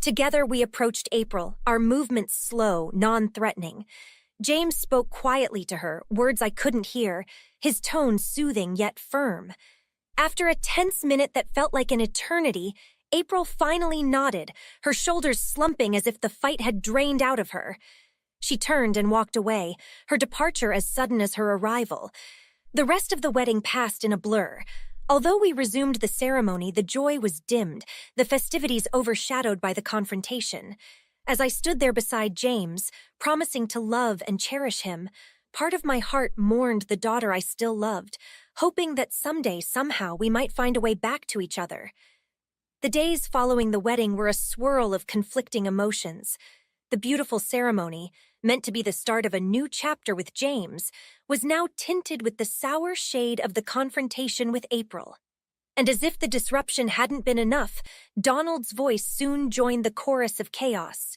S1: Together, we approached April, our movements slow, non-threatening. James spoke quietly to her, words I couldn't hear, his tone soothing yet firm. After a tense minute that felt like an eternity, April finally nodded, her shoulders slumping as if the fight had drained out of her. She turned and walked away, her departure as sudden as her arrival. The rest of the wedding passed in a blur. Although we resumed the ceremony, the joy was dimmed, the festivities overshadowed by the confrontation. As I stood there beside James, promising to love and cherish him, part of my heart mourned the daughter I still loved, hoping that someday, somehow, we might find a way back to each other. The days following the wedding were a swirl of conflicting emotions. The beautiful ceremony, meant to be the start of a new chapter with James, was now tinted with the sour shade of the confrontation with April. And as if the disruption hadn't been enough, Donald's voice soon joined the chorus of chaos.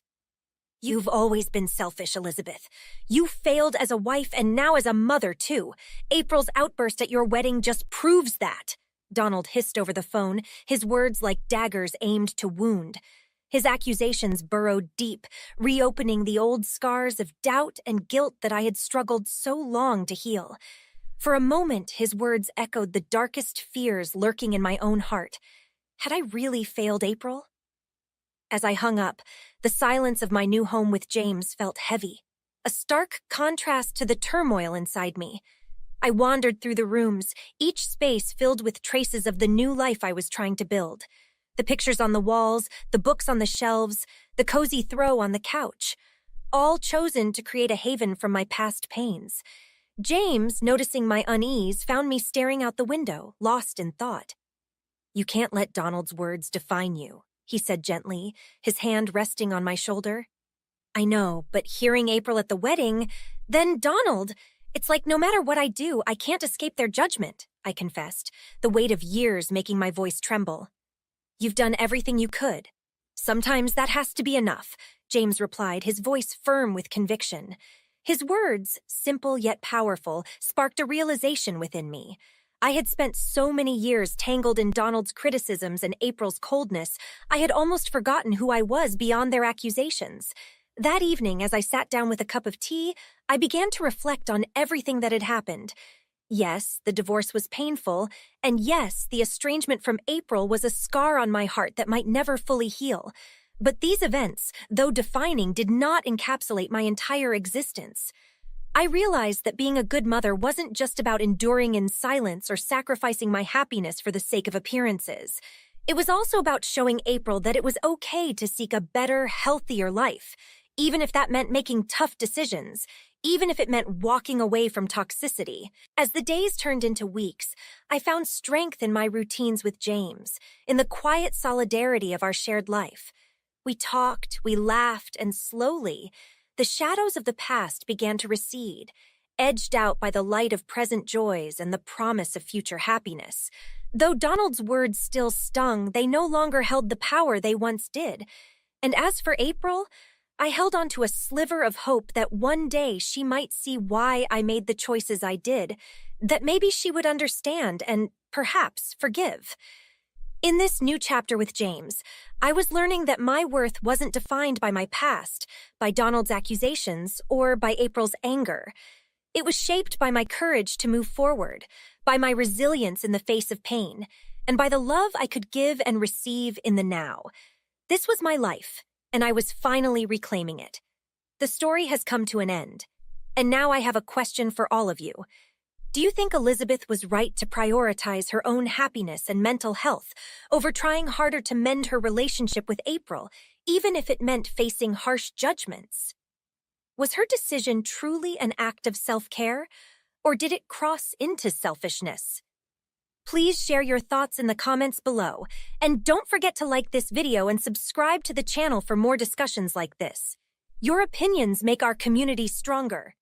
S1: "You've always been selfish, Elizabeth. You failed as a wife and now as a mother, too. April's outburst at your wedding just proves that," Donald hissed over the phone, his words like daggers aimed to wound. His accusations burrowed deep, reopening the old scars of doubt and guilt that I had struggled so long to heal. For a moment, his words echoed the darkest fears lurking in my own heart. Had I really failed April? As I hung up, the silence of my new home with James felt heavy, a stark contrast to the turmoil inside me. I wandered through the rooms, each space filled with traces of the new life I was trying to build. The pictures on the walls, the books on the shelves, the cozy throw on the couch, all chosen to create a haven from my past pains. James, noticing my unease, found me staring out the window, lost in thought. "You can't let Donald's words define you," he said gently, his hand resting on my shoulder. "I know, but hearing April at the wedding, then Donald, it's like no matter what I do, I can't escape their judgment," I confessed, the weight of years making my voice tremble. "You've done everything you could. Sometimes that has to be enough," James replied, his voice firm with conviction. His words, simple yet powerful, sparked a realization within me. I had spent so many years tangled in Donald's criticisms and April's coldness, I had almost forgotten who I was beyond their accusations. That evening, as I sat down with a cup of tea, I began to reflect on everything that had happened. Yes, the divorce was painful, and yes, the estrangement from April was a scar on my heart that might never fully heal. But these events, though defining, did not encapsulate my entire existence. I realized that being a good mother wasn't just about enduring in silence or sacrificing my happiness for the sake of appearances. It was also about showing April that it was okay to seek a better, healthier life, even if that meant making tough decisions, even if it meant walking away from toxicity. As the days turned into weeks, I found strength in my routines with James, in the quiet solidarity of our shared life. We talked, we laughed, and slowly, the shadows of the past began to recede, edged out by the light of present joys and the promise of future happiness. Though Donald's words still stung, they no longer held the power they once did. And as for April, I held on to a sliver of hope that one day she might see why I made the choices I did, that maybe she would understand and perhaps forgive. In this new chapter with James, I was learning that my worth wasn't defined by my past, by Donald's accusations, or by April's anger. It was shaped by my courage to move forward, by my resilience in the face of pain, and by the love I could give and receive in the now. This was my life, and I was finally reclaiming it. The story has come to an end, and now I have a question for all of you. Do you think Elizabeth was right to prioritize her own happiness and mental health over trying harder to mend her relationship with April, even if it meant facing harsh judgments? Was her decision truly an act of self-care, or did it cross into selfishness? Please share your thoughts in the comments below, and don't forget to like this video and subscribe to the channel for more discussions like this. Your opinions make our community stronger.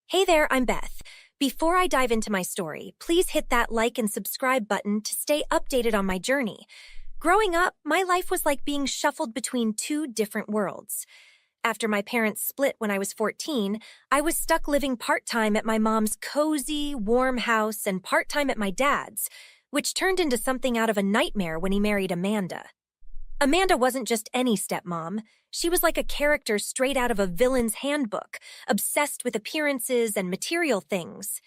S1: Hey there, I'm Beth. Before I dive into my story, please hit that like and subscribe button to stay updated on my journey. Growing up, my life was like being shuffled between two different worlds. After my parents split when I was 14, I was stuck living part-time at my mom's cozy, warm house and part-time at my dad's, which turned into something out of a nightmare when he married Amanda. Amanda wasn't just any stepmom. She was like a character straight out of a villain's handbook, obsessed with appearances and material things.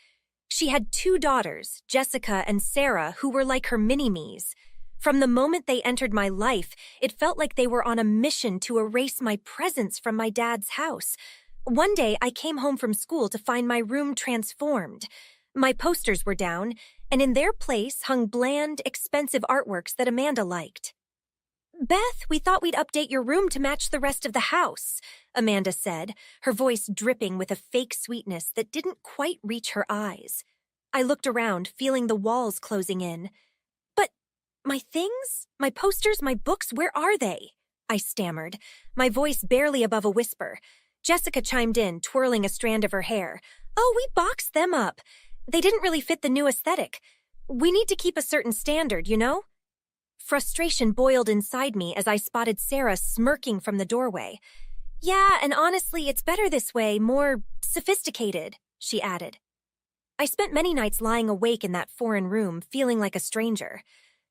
S1: She had 2 daughters, Jessica and Sarah, who were like her mini-me's. From the moment they entered my life, it felt like they were on a mission to erase my presence from my dad's house. One day, I came home from school to find my room transformed. My posters were down, and in their place hung bland, expensive artworks that Amanda liked. "Beth, we thought we'd update your room to match the rest of the house," Amanda said, her voice dripping with a fake sweetness that didn't quite reach her eyes. I looked around, feeling the walls closing in. "But my things? My posters, my books, where are they?" I stammered, my voice barely above a whisper. Jessica chimed in, twirling a strand of her hair. "Oh, we boxed them up. They didn't really fit the new aesthetic. We need to keep a certain standard, you know?" Frustration boiled inside me as I spotted Sarah smirking from the doorway. "Yeah, and honestly, it's better this way, more sophisticated," she added. I spent many nights lying awake in that foreign room, feeling like a stranger.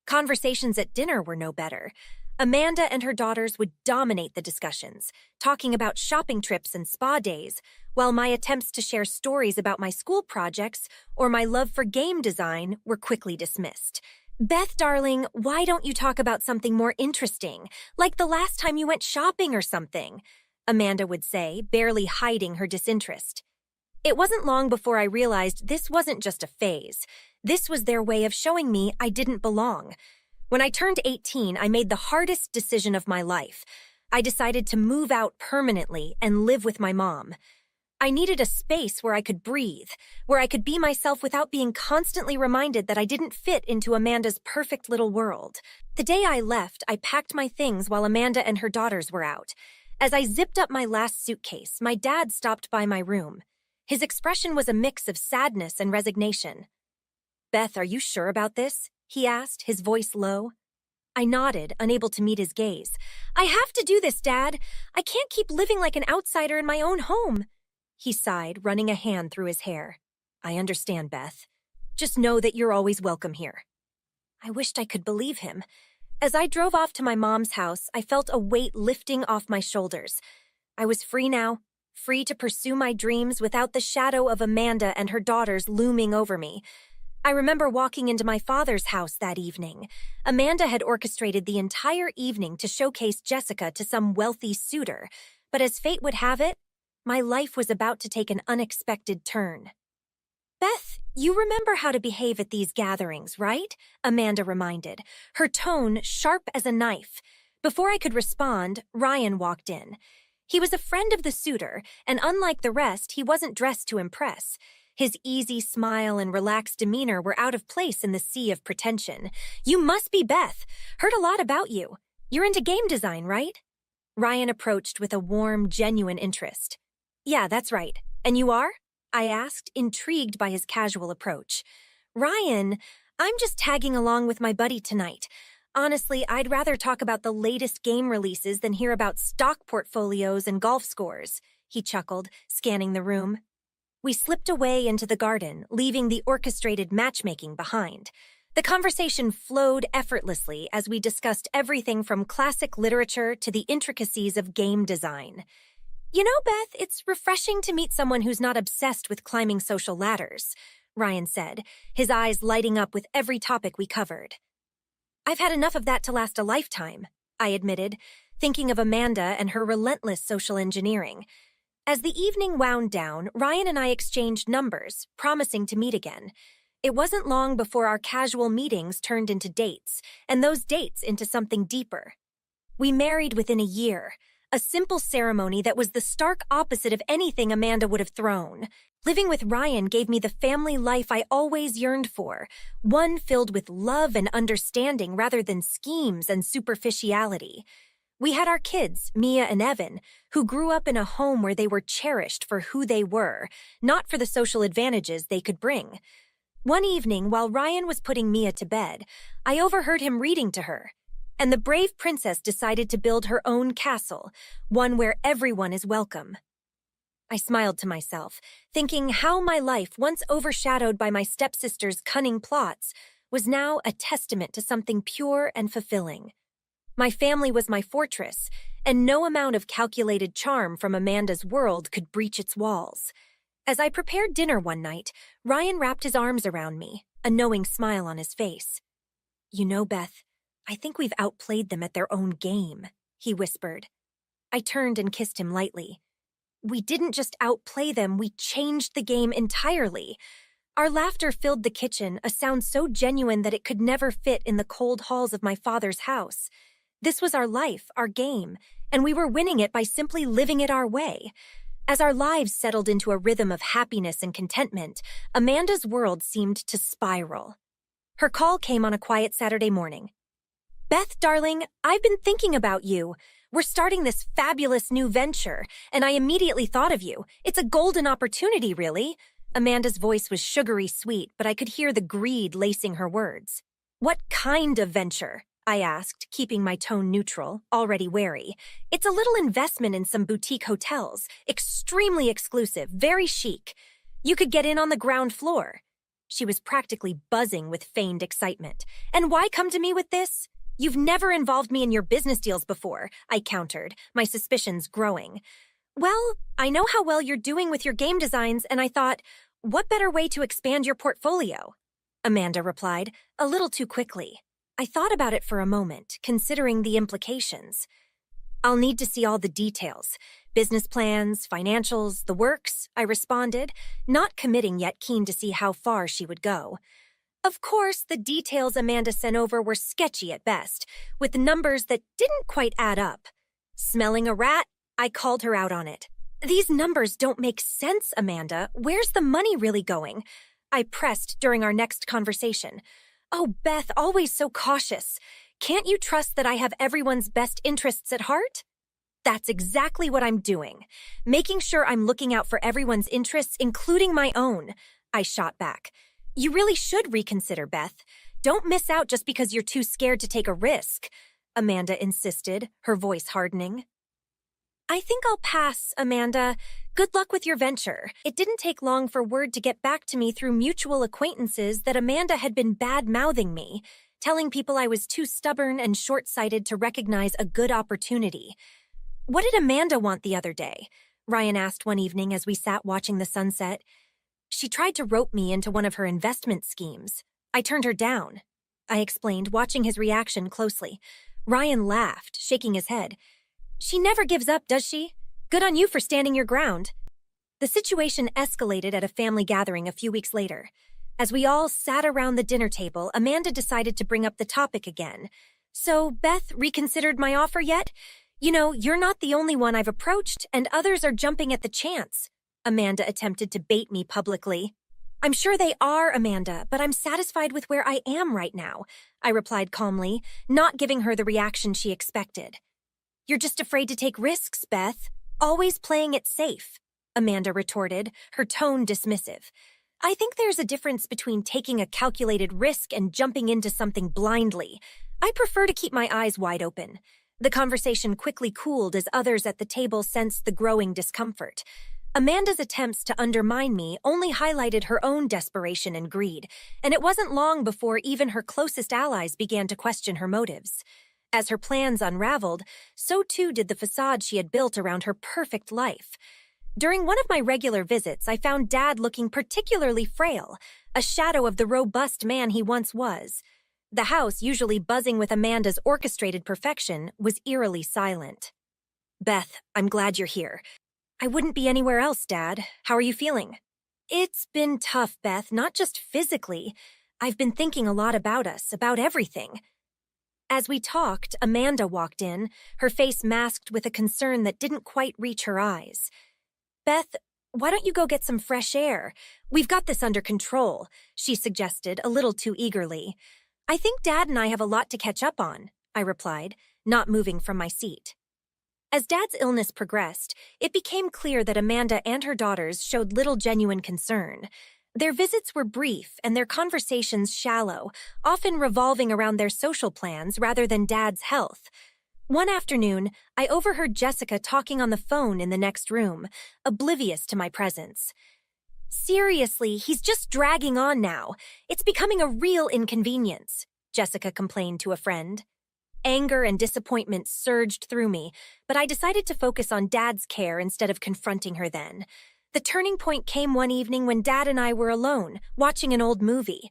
S1: Conversations at dinner were no better. Amanda and her daughters would dominate the discussions, talking about shopping trips and spa days, while my attempts to share stories about my school projects or my love for game design were quickly dismissed. Beth, darling, why don't you talk about something more interesting, like the last time you went shopping or something? Amanda would say, barely hiding her disinterest. It wasn't long before I realized this wasn't just a phase. This was their way of showing me I didn't belong. When I turned 18, I made the hardest decision of my life. I decided to move out permanently and live with my mom. I needed a space where I could breathe, where I could be myself without being constantly reminded that I didn't fit into Amanda's perfect little world. The day I left, I packed my things while Amanda and her daughters were out. As I zipped up my last suitcase, my dad stopped by my room. His expression was a mix of sadness and resignation. "Beth, are you sure about this?" he asked, his voice low. I nodded, unable to meet his gaze. "I have to do this, Dad. I can't keep living like an outsider in my own home." He sighed, running a hand through his hair. "I understand, Beth. Just know that you're always welcome here." I wished I could believe him. As I drove off to my mom's house, I felt a weight lifting off my shoulders. I was free now, free to pursue my dreams without the shadow of Amanda and her daughters looming over me. I remember walking into my father's house that evening. Amanda had orchestrated the entire evening to showcase Jessica to some wealthy suitor, but as fate would have it, my life was about to take an unexpected turn. "Beth, you remember how to behave at these gatherings, right?" Amanda reminded, her tone sharp as a knife. Before I could respond, Ryan walked in. He was a friend of the suitor, and unlike the rest, he wasn't dressed to impress. His easy smile and relaxed demeanor were out of place in the sea of pretension. "You must be Beth. Heard a lot about you. You're into game design, right?" Ryan approached with a warm, genuine interest. "Yeah, that's right. And you are?" I asked, intrigued by his casual approach. "Ryan, I'm just tagging along with my buddy tonight. Honestly, I'd rather talk about the latest game releases than hear about stock portfolios and golf scores," he chuckled, scanning the room. We slipped away into the garden, leaving the orchestrated matchmaking behind. The conversation flowed effortlessly as we discussed everything from classic literature to the intricacies of game design. "You know, Beth, it's refreshing to meet someone who's not obsessed with climbing social ladders," Ryan said, his eyes lighting up with every topic we covered. "I've had enough of that to last a lifetime," I admitted, thinking of Amanda and her relentless social engineering. As the evening wound down, Ryan and I exchanged numbers, promising to meet again. It wasn't long before our casual meetings turned into dates, and those dates into something deeper. We married within a year, a simple ceremony that was the stark opposite of anything Amanda would have thrown. Living with Ryan gave me the family life I always yearned for, one filled with love and understanding rather than schemes and superficiality. We had our kids, Mia and Evan, who grew up in a home where they were cherished for who they were, not for the social advantages they could bring. One evening, while Ryan was putting Mia to bed, I overheard him reading to her, and the brave princess decided to build her own castle, one where everyone is welcome. I smiled to myself, thinking how my life, once overshadowed by my stepsister's cunning plots, was now a testament to something pure and fulfilling. My family was my fortress, and no amount of calculated charm from Amanda's world could breach its walls. As I prepared dinner one night, Ryan wrapped his arms around me, a knowing smile on his face. "You know, Beth, I think we've outplayed them at their own game," he whispered. I turned and kissed him lightly. "We didn't just outplay them, we changed the game entirely." Our laughter filled the kitchen, a sound so genuine that it could never fit in the cold halls of my father's house. This was our life, our game, and we were winning it by simply living it our way. As our lives settled into a rhythm of happiness and contentment, Amanda's world seemed to spiral. Her call came on a quiet Saturday morning. "Beth, darling, I've been thinking about you. We're starting this fabulous new venture, and I immediately thought of you. It's a golden opportunity, really." Amanda's voice was sugary sweet, but I could hear the greed lacing her words. "What kind of venture?" I asked, keeping my tone neutral, already wary. "It's a little investment in some boutique hotels, extremely exclusive, very chic. You could get in on the ground floor." She was practically buzzing with feigned excitement. "And why come to me with this?" You've never involved me in your business deals before, I countered, my suspicions growing. Well, I know how well you're doing with your game designs, and I thought, what better way to expand your portfolio? Amanda replied, a little too quickly. I thought about it for a moment, considering the implications. I'll need to see all the details. Business plans, financials, the works, I responded, not committing yet keen to see how far she would go. Of course, the details Amanda sent over were sketchy at best, with numbers that didn't quite add up. Smelling a rat, I called her out on it. These numbers don't make sense, Amanda. Where's the money really going? I pressed during our next conversation. Oh, Beth, always so cautious. Can't you trust that I have everyone's best interests at heart? That's exactly what I'm doing. Making sure I'm looking out for everyone's interests, including my own. I shot back. You really should reconsider, Beth. Don't miss out just because you're too scared to take a risk, Amanda insisted, her voice hardening. I think I'll pass, Amanda. Good luck with your venture. It didn't take long for word to get back to me through mutual acquaintances that Amanda had been bad-mouthing me, telling people I was too stubborn and short-sighted to recognize a good opportunity. What did Amanda want the other day? Ryan asked one evening as we sat watching the sunset. She tried to rope me into one of her investment schemes. I turned her down, I explained, watching his reaction closely. Ryan laughed, shaking his head. She never gives up, does she? Good on you for standing your ground. The situation escalated at a family gathering a few weeks later. As we all sat around the dinner table, Amanda decided to bring up the topic again. So, Beth, reconsidered my offer yet? You know, you're not the only one I've approached, and others are jumping at the chance. Amanda attempted to bait me publicly. I'm sure they are, Amanda, but I'm satisfied with where I am right now, I replied calmly, not giving her the reaction she expected. You're just afraid to take risks, Beth. Always playing it safe, Amanda retorted, her tone dismissive. I think there's a difference between taking a calculated risk and jumping into something blindly. I prefer to keep my eyes wide open. The conversation quickly cooled as others at the table sensed the growing discomfort. Amanda's attempts to undermine me only highlighted her own desperation and greed, and it wasn't long before even her closest allies began to question her motives. As her plans unraveled, so too did the facade she had built around her perfect life. During one of my regular visits, I found Dad looking particularly frail, a shadow of the robust man he once was. The house, usually buzzing with Amanda's orchestrated perfection, was eerily silent. Beth, I'm glad you're here. I wouldn't be anywhere else, Dad. How are you feeling? It's been tough, Beth, not just physically. I've been thinking a lot about us, about everything. As we talked, Amanda walked in, her face masked with a concern that didn't quite reach her eyes. Beth, why don't you go get some fresh air? We've got this under control, she suggested, a little too eagerly. I think Dad and I have a lot to catch up on, I replied, not moving from my seat. As Dad's illness progressed, it became clear that Amanda and her daughters showed little genuine concern. Their visits were brief and their conversations shallow, often revolving around their social plans rather than Dad's health. One afternoon, I overheard Jessica talking on the phone in the next room, oblivious to my presence. Seriously, he's just dragging on now. It's becoming a real inconvenience, Jessica complained to a friend. Anger and disappointment surged through me, but I decided to focus on Dad's care instead of confronting her then. The turning point came one evening when Dad and I were alone, watching an old movie.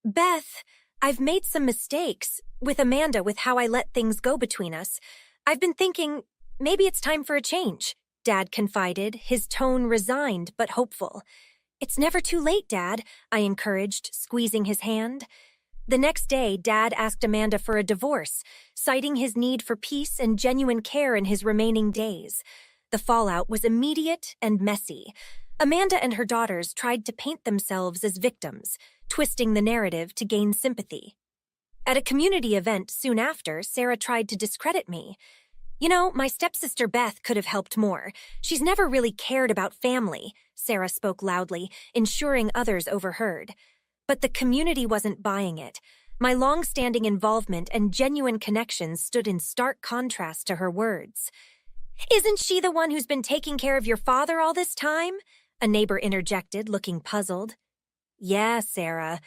S1: Beth, I've made some mistakes with Amanda with how I let things go between us. I've been thinking, maybe it's time for a change, Dad confided, his tone resigned but hopeful. It's never too late, Dad, I encouraged, squeezing his hand. The next day, Dad asked Amanda for a divorce, citing his need for peace and genuine care in his remaining days. The fallout was immediate and messy. Amanda and her daughters tried to paint themselves as victims, twisting the narrative to gain sympathy. At a community event soon after, Sarah tried to discredit me. You know, my stepsister Beth could have helped more. She's never really cared about family, Sarah spoke loudly, ensuring others overheard. But the community wasn't buying it. My long-standing involvement and genuine connections stood in stark contrast to her words. Isn't she the one who's been taking care of your father all this time? A neighbor interjected, looking puzzled. Yeah, Sarah.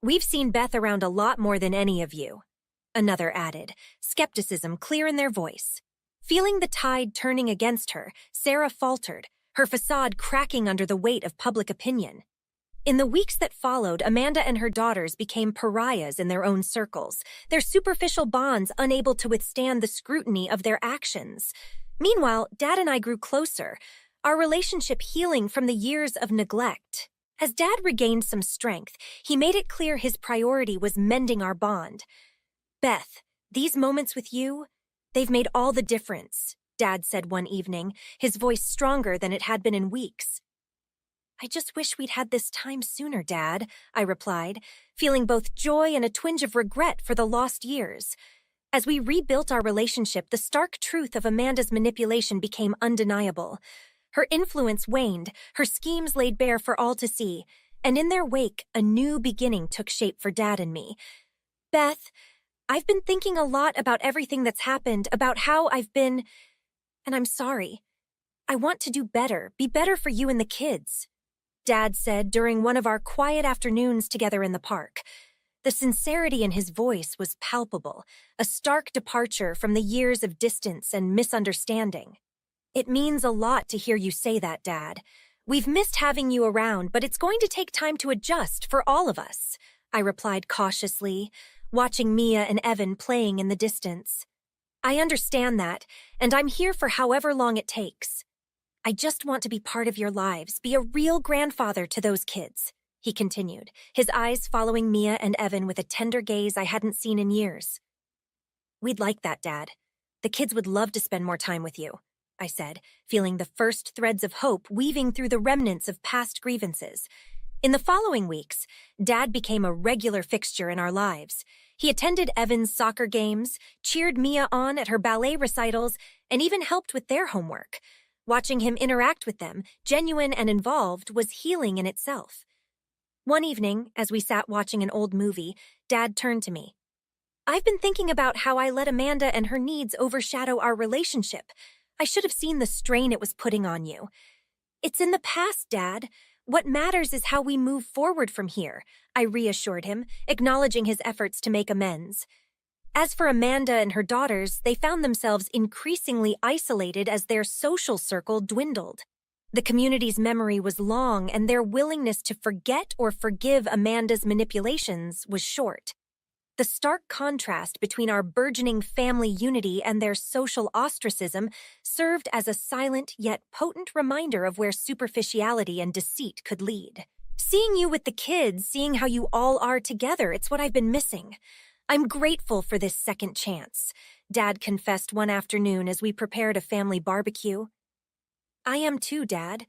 S1: We've seen Beth around a lot more than any of you. another added, skepticism clear in their voice. Feeling the tide turning against her, Sarah faltered, her facade cracking under the weight of public opinion. In the weeks that followed, Amanda and her daughters became pariahs in their own circles, their superficial bonds unable to withstand the scrutiny of their actions. Meanwhile, Dad and I grew closer, our relationship healing from the years of neglect. As Dad regained some strength, he made it clear his priority was mending our bond. "Beth, these moments with you, they've made all the difference," Dad said one evening, his voice stronger than it had been in weeks. "I just wish we'd had this time sooner, Dad," I replied, feeling both joy and a twinge of regret for the lost years. As we rebuilt our relationship, the stark truth of Amanda's manipulation became undeniable. Her influence waned, her schemes laid bare for all to see, and in their wake, a new beginning took shape for Dad and me. "Beth, I've been thinking a lot about everything that's happened, about how I've been, and I'm sorry. I want to do better, be better for you and the kids," Dad said during one of our quiet afternoons together in the park. The sincerity in his voice was palpable, a stark departure from the years of distance and misunderstanding. "It means a lot to hear you say that, Dad. We've missed having you around, but it's going to take time to adjust for all of us," I replied cautiously, watching Mia and Evan playing in the distance. "I understand that, and I'm here for however long it takes. I just want to be part of your lives, be a real grandfather to those kids," he continued, his eyes following Mia and Evan with a tender gaze I hadn't seen in years. "We'd like that, Dad. The kids would love to spend more time with you," I said, feeling the first threads of hope weaving through the remnants of past grievances. In the following weeks, Dad became a regular fixture in our lives. He attended Evan's soccer games, cheered Mia on at her ballet recitals, and even helped with their homework. Watching him interact with them, genuine and involved, was healing in itself. One evening, as we sat watching an old movie, Dad turned to me. "I've been thinking about how I let Amanda and her needs overshadow our relationship. I should have seen the strain it was putting on you." "It's in the past, Dad. What matters is how we move forward from here," I reassured him, acknowledging his efforts to make amends. As for Amanda and her daughters, they found themselves increasingly isolated as their social circle dwindled. The community's memory was long, and their willingness to forget or forgive Amanda's manipulations was short. The stark contrast between our burgeoning family unity and their social ostracism served as a silent yet potent reminder of where superficiality and deceit could lead. "Seeing you with the kids, seeing how you all are together, it's what I've been missing. I'm grateful for this second chance," Dad confessed one afternoon as we prepared a family barbecue. "I am too, Dad.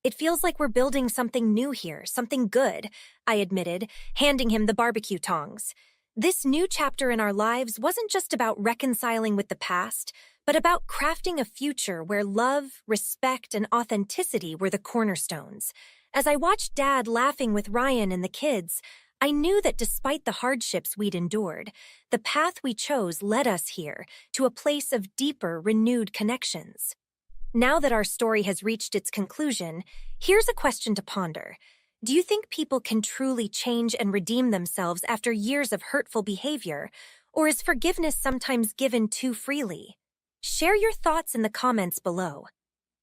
S1: It feels like we're building something new here, something good," I admitted, handing him the barbecue tongs. This new chapter in our lives wasn't just about reconciling with the past, but about crafting a future where love, respect, and authenticity were the cornerstones. As I watched Dad laughing with Ryan and the kids, I knew that despite the hardships we'd endured, the path we chose led us here, to a place of deeper, renewed connections. Now that our story has reached its conclusion, here's a question to ponder. Do you think people can truly change and redeem themselves after years of hurtful behavior, or is forgiveness sometimes given too freely? Share your thoughts in the comments below.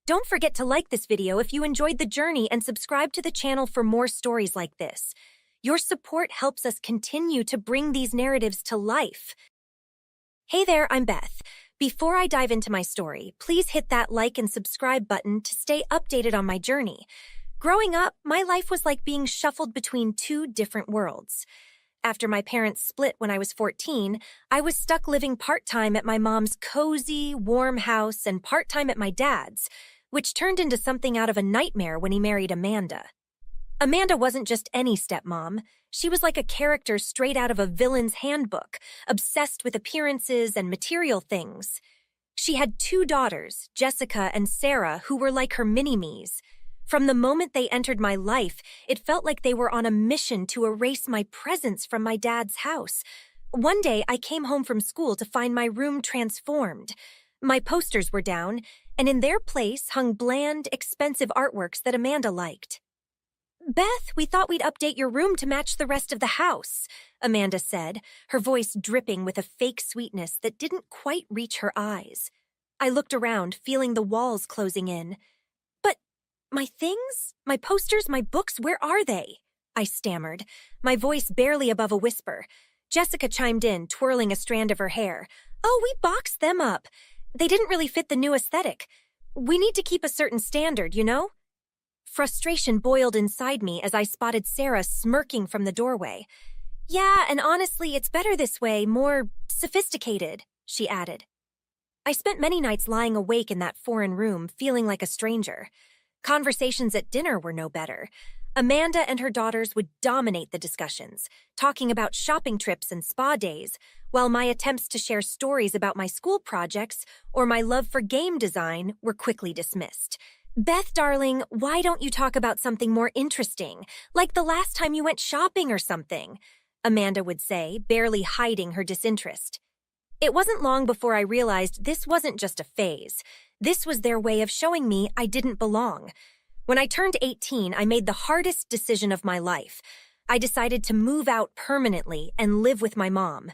S1: Don't forget to like this video if you enjoyed the journey and subscribe to the channel for more stories like this. Your support helps us continue to bring these narratives to life. Hey there, I'm Beth. Before I dive into my story, please hit that like and subscribe button to stay updated on my journey. Growing up, my life was like being shuffled between two different worlds. After my parents split when I was 14, I was stuck living part-time at my mom's cozy, warm house and part-time at my dad's, which turned into something out of a nightmare when he married Amanda. Amanda wasn't just any stepmom. She was like a character straight out of a villain's handbook, obsessed with appearances and material things. She had 2 daughters, Jessica and Sarah, who were like her mini-me's. From the moment they entered my life, it felt like they were on a mission to erase my presence from my dad's house. One day, I came home from school to find my room transformed. My posters were down, and in their place hung bland, expensive artworks that Amanda liked. Beth, we thought we'd update your room to match the rest of the house, Amanda said, her voice dripping with a fake sweetness that didn't quite reach her eyes. I looked around, feeling the walls closing in. But my things? My posters, my books, where are they? I stammered, my voice barely above a whisper. Jessica chimed in, twirling a strand of her hair. Oh, we boxed them up. They didn't really fit the new aesthetic. We need to keep a certain standard, you know? Frustration boiled inside me as I spotted Sarah smirking from the doorway. Yeah, and honestly, it's better this way, more sophisticated, she added. I spent many nights lying awake in that foreign room, feeling like a stranger. Conversations at dinner were no better. Amanda and her daughters would dominate the discussions, talking about shopping trips and spa days, while my attempts to share stories about my school projects or my love for game design were quickly dismissed. Beth, darling, why don't you talk about something more interesting, like the last time you went shopping or something? Amanda would say, barely hiding her disinterest. It wasn't long before I realized this wasn't just a phase. This was their way of showing me I didn't belong. When I turned 18, I made the hardest decision of my life. I decided to move out permanently and live with my mom.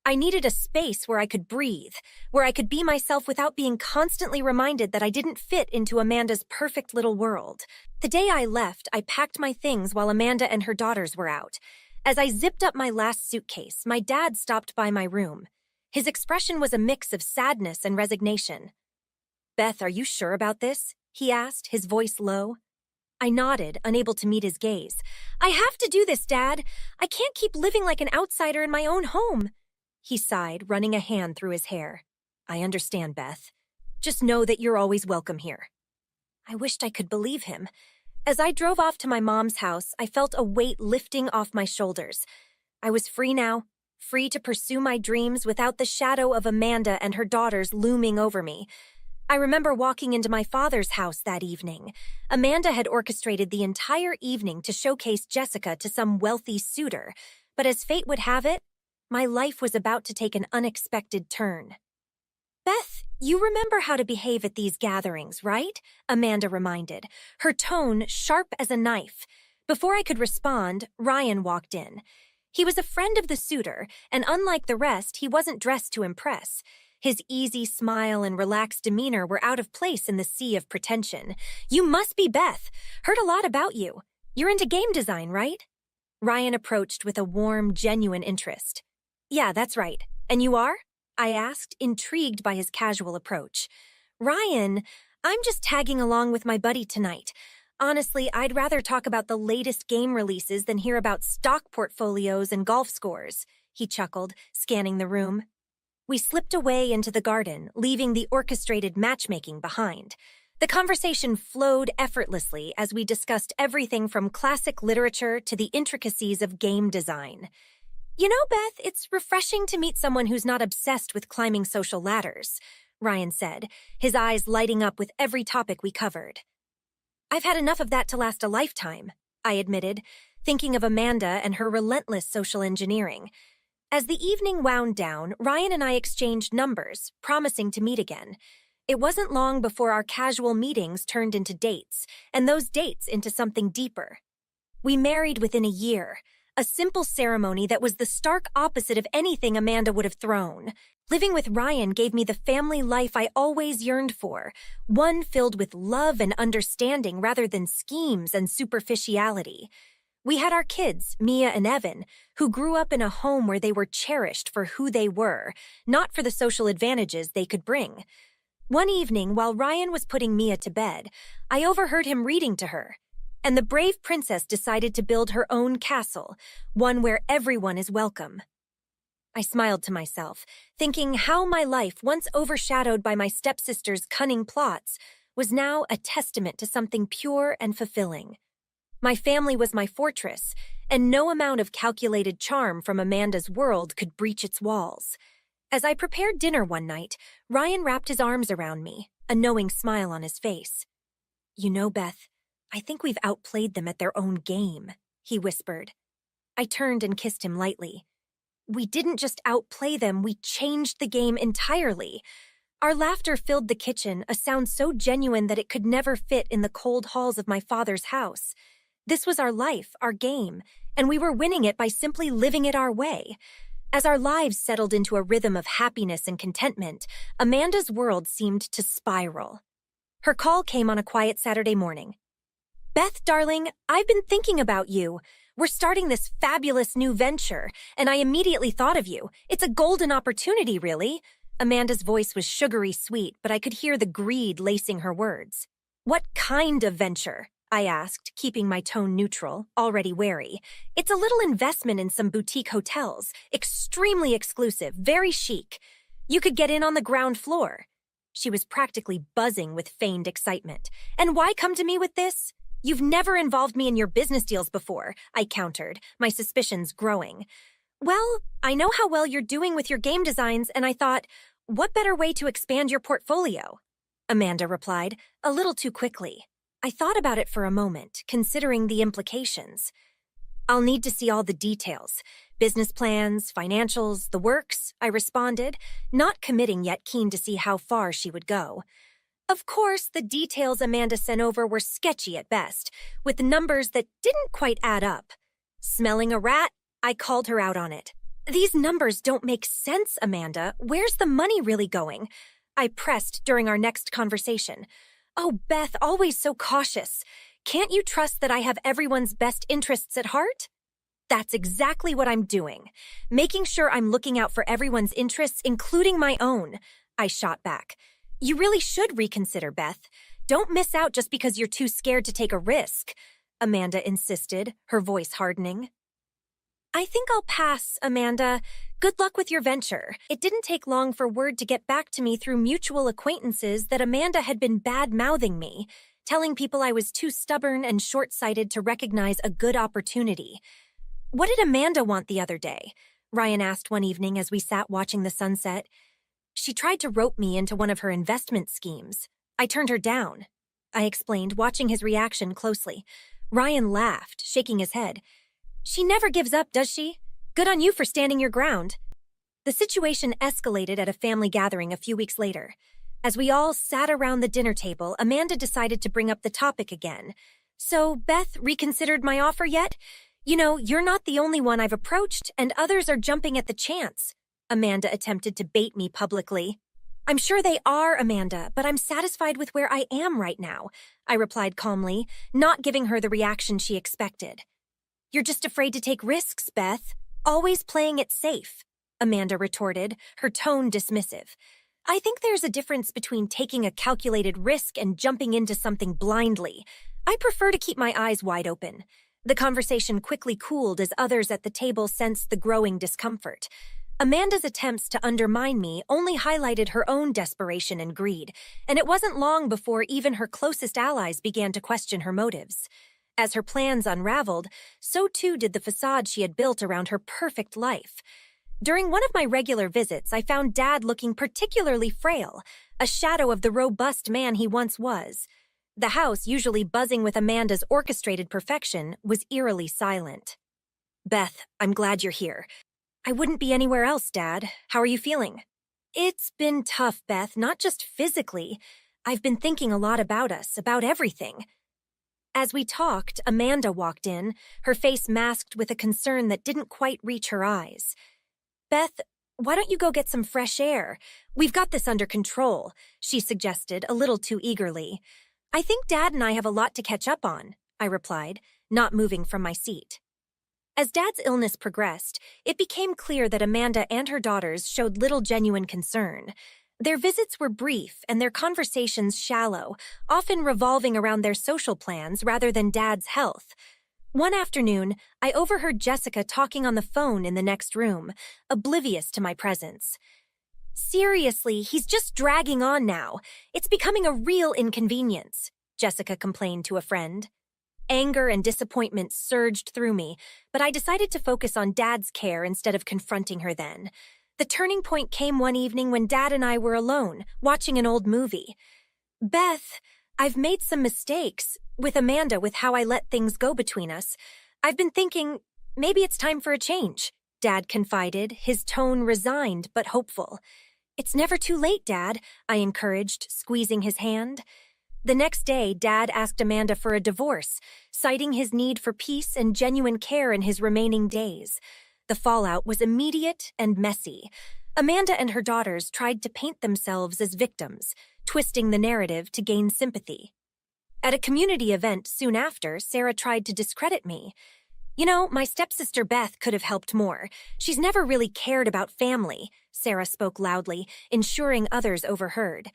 S1: I needed a space where I could breathe, where I could be myself without being constantly reminded that I didn't fit into Amanda's perfect little world. The day I left, I packed my things while Amanda and her daughters were out. As I zipped up my last suitcase, my dad stopped by my room. His expression was a mix of sadness and resignation. Beth, are you sure about this? He asked, his voice low. I nodded, unable to meet his gaze. I have to do this, Dad. I can't keep living like an outsider in my own home. He sighed, running a hand through his hair. I understand, Beth. Just know that you're always welcome here. I wished I could believe him. As I drove off to my mom's house, I felt a weight lifting off my shoulders. I was free now, free to pursue my dreams without the shadow of Amanda and her daughters looming over me. I remember walking into my father's house that evening. Amanda had orchestrated the entire evening to showcase Jessica to some wealthy suitor, but as fate would have it, my life was about to take an unexpected turn. Beth, you remember how to behave at these gatherings, right? Amanda reminded, her tone sharp as a knife. Before I could respond, Ryan walked in. He was a friend of the suitor, and unlike the rest, he wasn't dressed to impress. His easy smile and relaxed demeanor were out of place in the sea of pretension. You must be Beth. Heard a lot about you. You're into game design, right? Ryan approached with a warm, genuine interest. Yeah, that's right. And you are? I asked, intrigued by his casual approach. Ryan, I'm just tagging along with my buddy tonight. Honestly, I'd rather talk about the latest game releases than hear about stock portfolios and golf scores, he chuckled, scanning the room. We slipped away into the garden, leaving the orchestrated matchmaking behind. The conversation flowed effortlessly as we discussed everything from classic literature to the intricacies of game design. You know, Beth, it's refreshing to meet someone who's not obsessed with climbing social ladders, Ryan said, his eyes lighting up with every topic we covered. I've had enough of that to last a lifetime, I admitted, thinking of Amanda and her relentless social engineering. As the evening wound down, Ryan and I exchanged numbers, promising to meet again. It wasn't long before our casual meetings turned into dates, and those dates into something deeper. We married within a year, a simple ceremony that was the stark opposite of anything Amanda would have thrown. Living with Ryan gave me the family life I always yearned for, one filled with love and understanding rather than schemes and superficiality. We had our kids, Mia and Evan, who grew up in a home where they were cherished for who they were, not for the social advantages they could bring. One evening, while Ryan was putting Mia to bed, I overheard him reading to her. And the brave princess decided to build her own castle, one where everyone is welcome. I smiled to myself, thinking how my life, once overshadowed by my stepsister's cunning plots, was now a testament to something pure and fulfilling. My family was my fortress, and no amount of calculated charm from Amanda's world could breach its walls. As I prepared dinner one night, Ryan wrapped his arms around me, a knowing smile on his face. You know, Beth, I think we've outplayed them at their own game, he whispered. I turned and kissed him lightly. We didn't just outplay them, we changed the game entirely. Our laughter filled the kitchen, a sound so genuine that it could never fit in the cold halls of my father's house. This was our life, our game, and we were winning it by simply living it our way. As our lives settled into a rhythm of happiness and contentment, Amanda's world seemed to spiral. Her call came on a quiet Saturday morning. "Beth, darling, I've been thinking about you. We're starting this fabulous new venture, and I immediately thought of you. It's a golden opportunity, really." Amanda's voice was sugary sweet, but I could hear the greed lacing her words. "What kind of venture?" I asked, keeping my tone neutral, already wary. "It's a little investment in some boutique hotels, extremely exclusive, very chic. You could get in on the ground floor." She was practically buzzing with feigned excitement. "And why come to me with this?" "You've never involved me in your business deals before," I countered, my suspicions growing. "Well, I know how well you're doing with your game designs, and I thought, what better way to expand your portfolio?" Amanda replied, a little too quickly. I thought about it for a moment, considering the implications. "I'll need to see all the details. Business plans, financials, the works," I responded, not committing yet keen to see how far she would go. Of course, the details Amanda sent over were sketchy at best, with numbers that didn't quite add up. Smelling a rat, I called her out on it. "These numbers don't make sense, Amanda. Where's the money really going?" I pressed during our next conversation. "Oh, Beth, always so cautious. Can't you trust that I have everyone's best interests at heart?" "That's exactly what I'm doing. Making sure I'm looking out for everyone's interests, including my own," I shot back. "You really should reconsider, Beth. Don't miss out just because you're too scared to take a risk," Amanda insisted, her voice hardening. "I think I'll pass, Amanda. Good luck with your venture." It didn't take long for word to get back to me through mutual acquaintances that Amanda had been bad-mouthing me, telling people I was too stubborn and short-sighted to recognize a good opportunity. "What did Amanda want the other day?" Ryan asked one evening as we sat watching the sunset. "She tried to rope me into one of her investment schemes. I turned her down," I explained, watching his reaction closely. Ryan laughed, shaking his head. "She never gives up, does she? Good on you for standing your ground." The situation escalated at a family gathering a few weeks later. As we all sat around the dinner table, Amanda decided to bring up the topic again. "So, Beth, reconsidered my offer yet? You know, you're not the only one I've approached, and others are jumping at the chance." Amanda attempted to bait me publicly. "I'm sure they are, Amanda, but I'm satisfied with where I am right now," I replied calmly, not giving her the reaction she expected. "You're just afraid to take risks, Beth. Always playing it safe," Amanda retorted, her tone dismissive. "I think there's a difference between taking a calculated risk and jumping into something blindly. I prefer to keep my eyes wide open." The conversation quickly cooled as others at the table sensed the growing discomfort. Amanda's attempts to undermine me only highlighted her own desperation and greed, and it wasn't long before even her closest allies began to question her motives. As her plans unraveled, so too did the facade she had built around her perfect life. During one of my regular visits, I found Dad looking particularly frail, a shadow of the robust man he once was. The house, usually buzzing with Amanda's orchestrated perfection, was eerily silent. "Beth, I'm glad you're here. I wouldn't be anywhere else, Dad. How are you feeling?" "It's been tough, Beth, not just physically. I've been thinking a lot about us, about everything." As we talked, Amanda walked in, her face masked with a concern that didn't quite reach her eyes. "Beth, why don't you go get some fresh air? We've got this under control," she suggested, a little too eagerly. "I think Dad and I have a lot to catch up on," I replied, not moving from my seat. As Dad's illness progressed, it became clear that Amanda and her daughters showed little genuine concern. Their visits were brief and their conversations shallow, often revolving around their social plans rather than Dad's health. One afternoon, I overheard Jessica talking on the phone in the next room, oblivious to my presence. "Seriously, he's just dragging on now. It's becoming a real inconvenience," Jessica complained to a friend. Anger and disappointment surged through me, but I decided to focus on Dad's care instead of confronting her then. The turning point came one evening when Dad and I were alone, watching an old movie. "Beth, I've made some mistakes with Amanda with how I let things go between us. I've been thinking, maybe it's time for a change," Dad confided, his tone resigned but hopeful. "It's never too late, Dad," I encouraged, squeezing his hand. The next day, Dad asked Amanda for a divorce, citing his need for peace and genuine care in his remaining days. The fallout was immediate and messy. Amanda and her daughters tried to paint themselves as victims, twisting the narrative to gain sympathy. At a community event soon after, Sarah tried to discredit me. "You know, my stepsister Beth could have helped more. She's never really cared about family," Sarah spoke loudly, ensuring others overheard.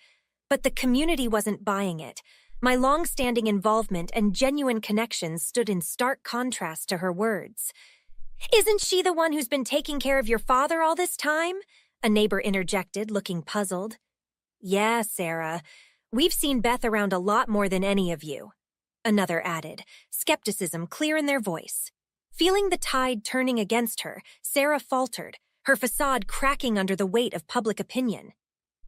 S1: But the community wasn't buying it. My long-standing involvement and genuine connections stood in stark contrast to her words. "Isn't she the one who's been taking care of your father all this time?" a neighbor interjected, looking puzzled. "Yeah, Sarah. We've seen Beth around a lot more than any of you," another added, skepticism clear in their voice. Feeling the tide turning against her, Sarah faltered, her facade cracking under the weight of public opinion.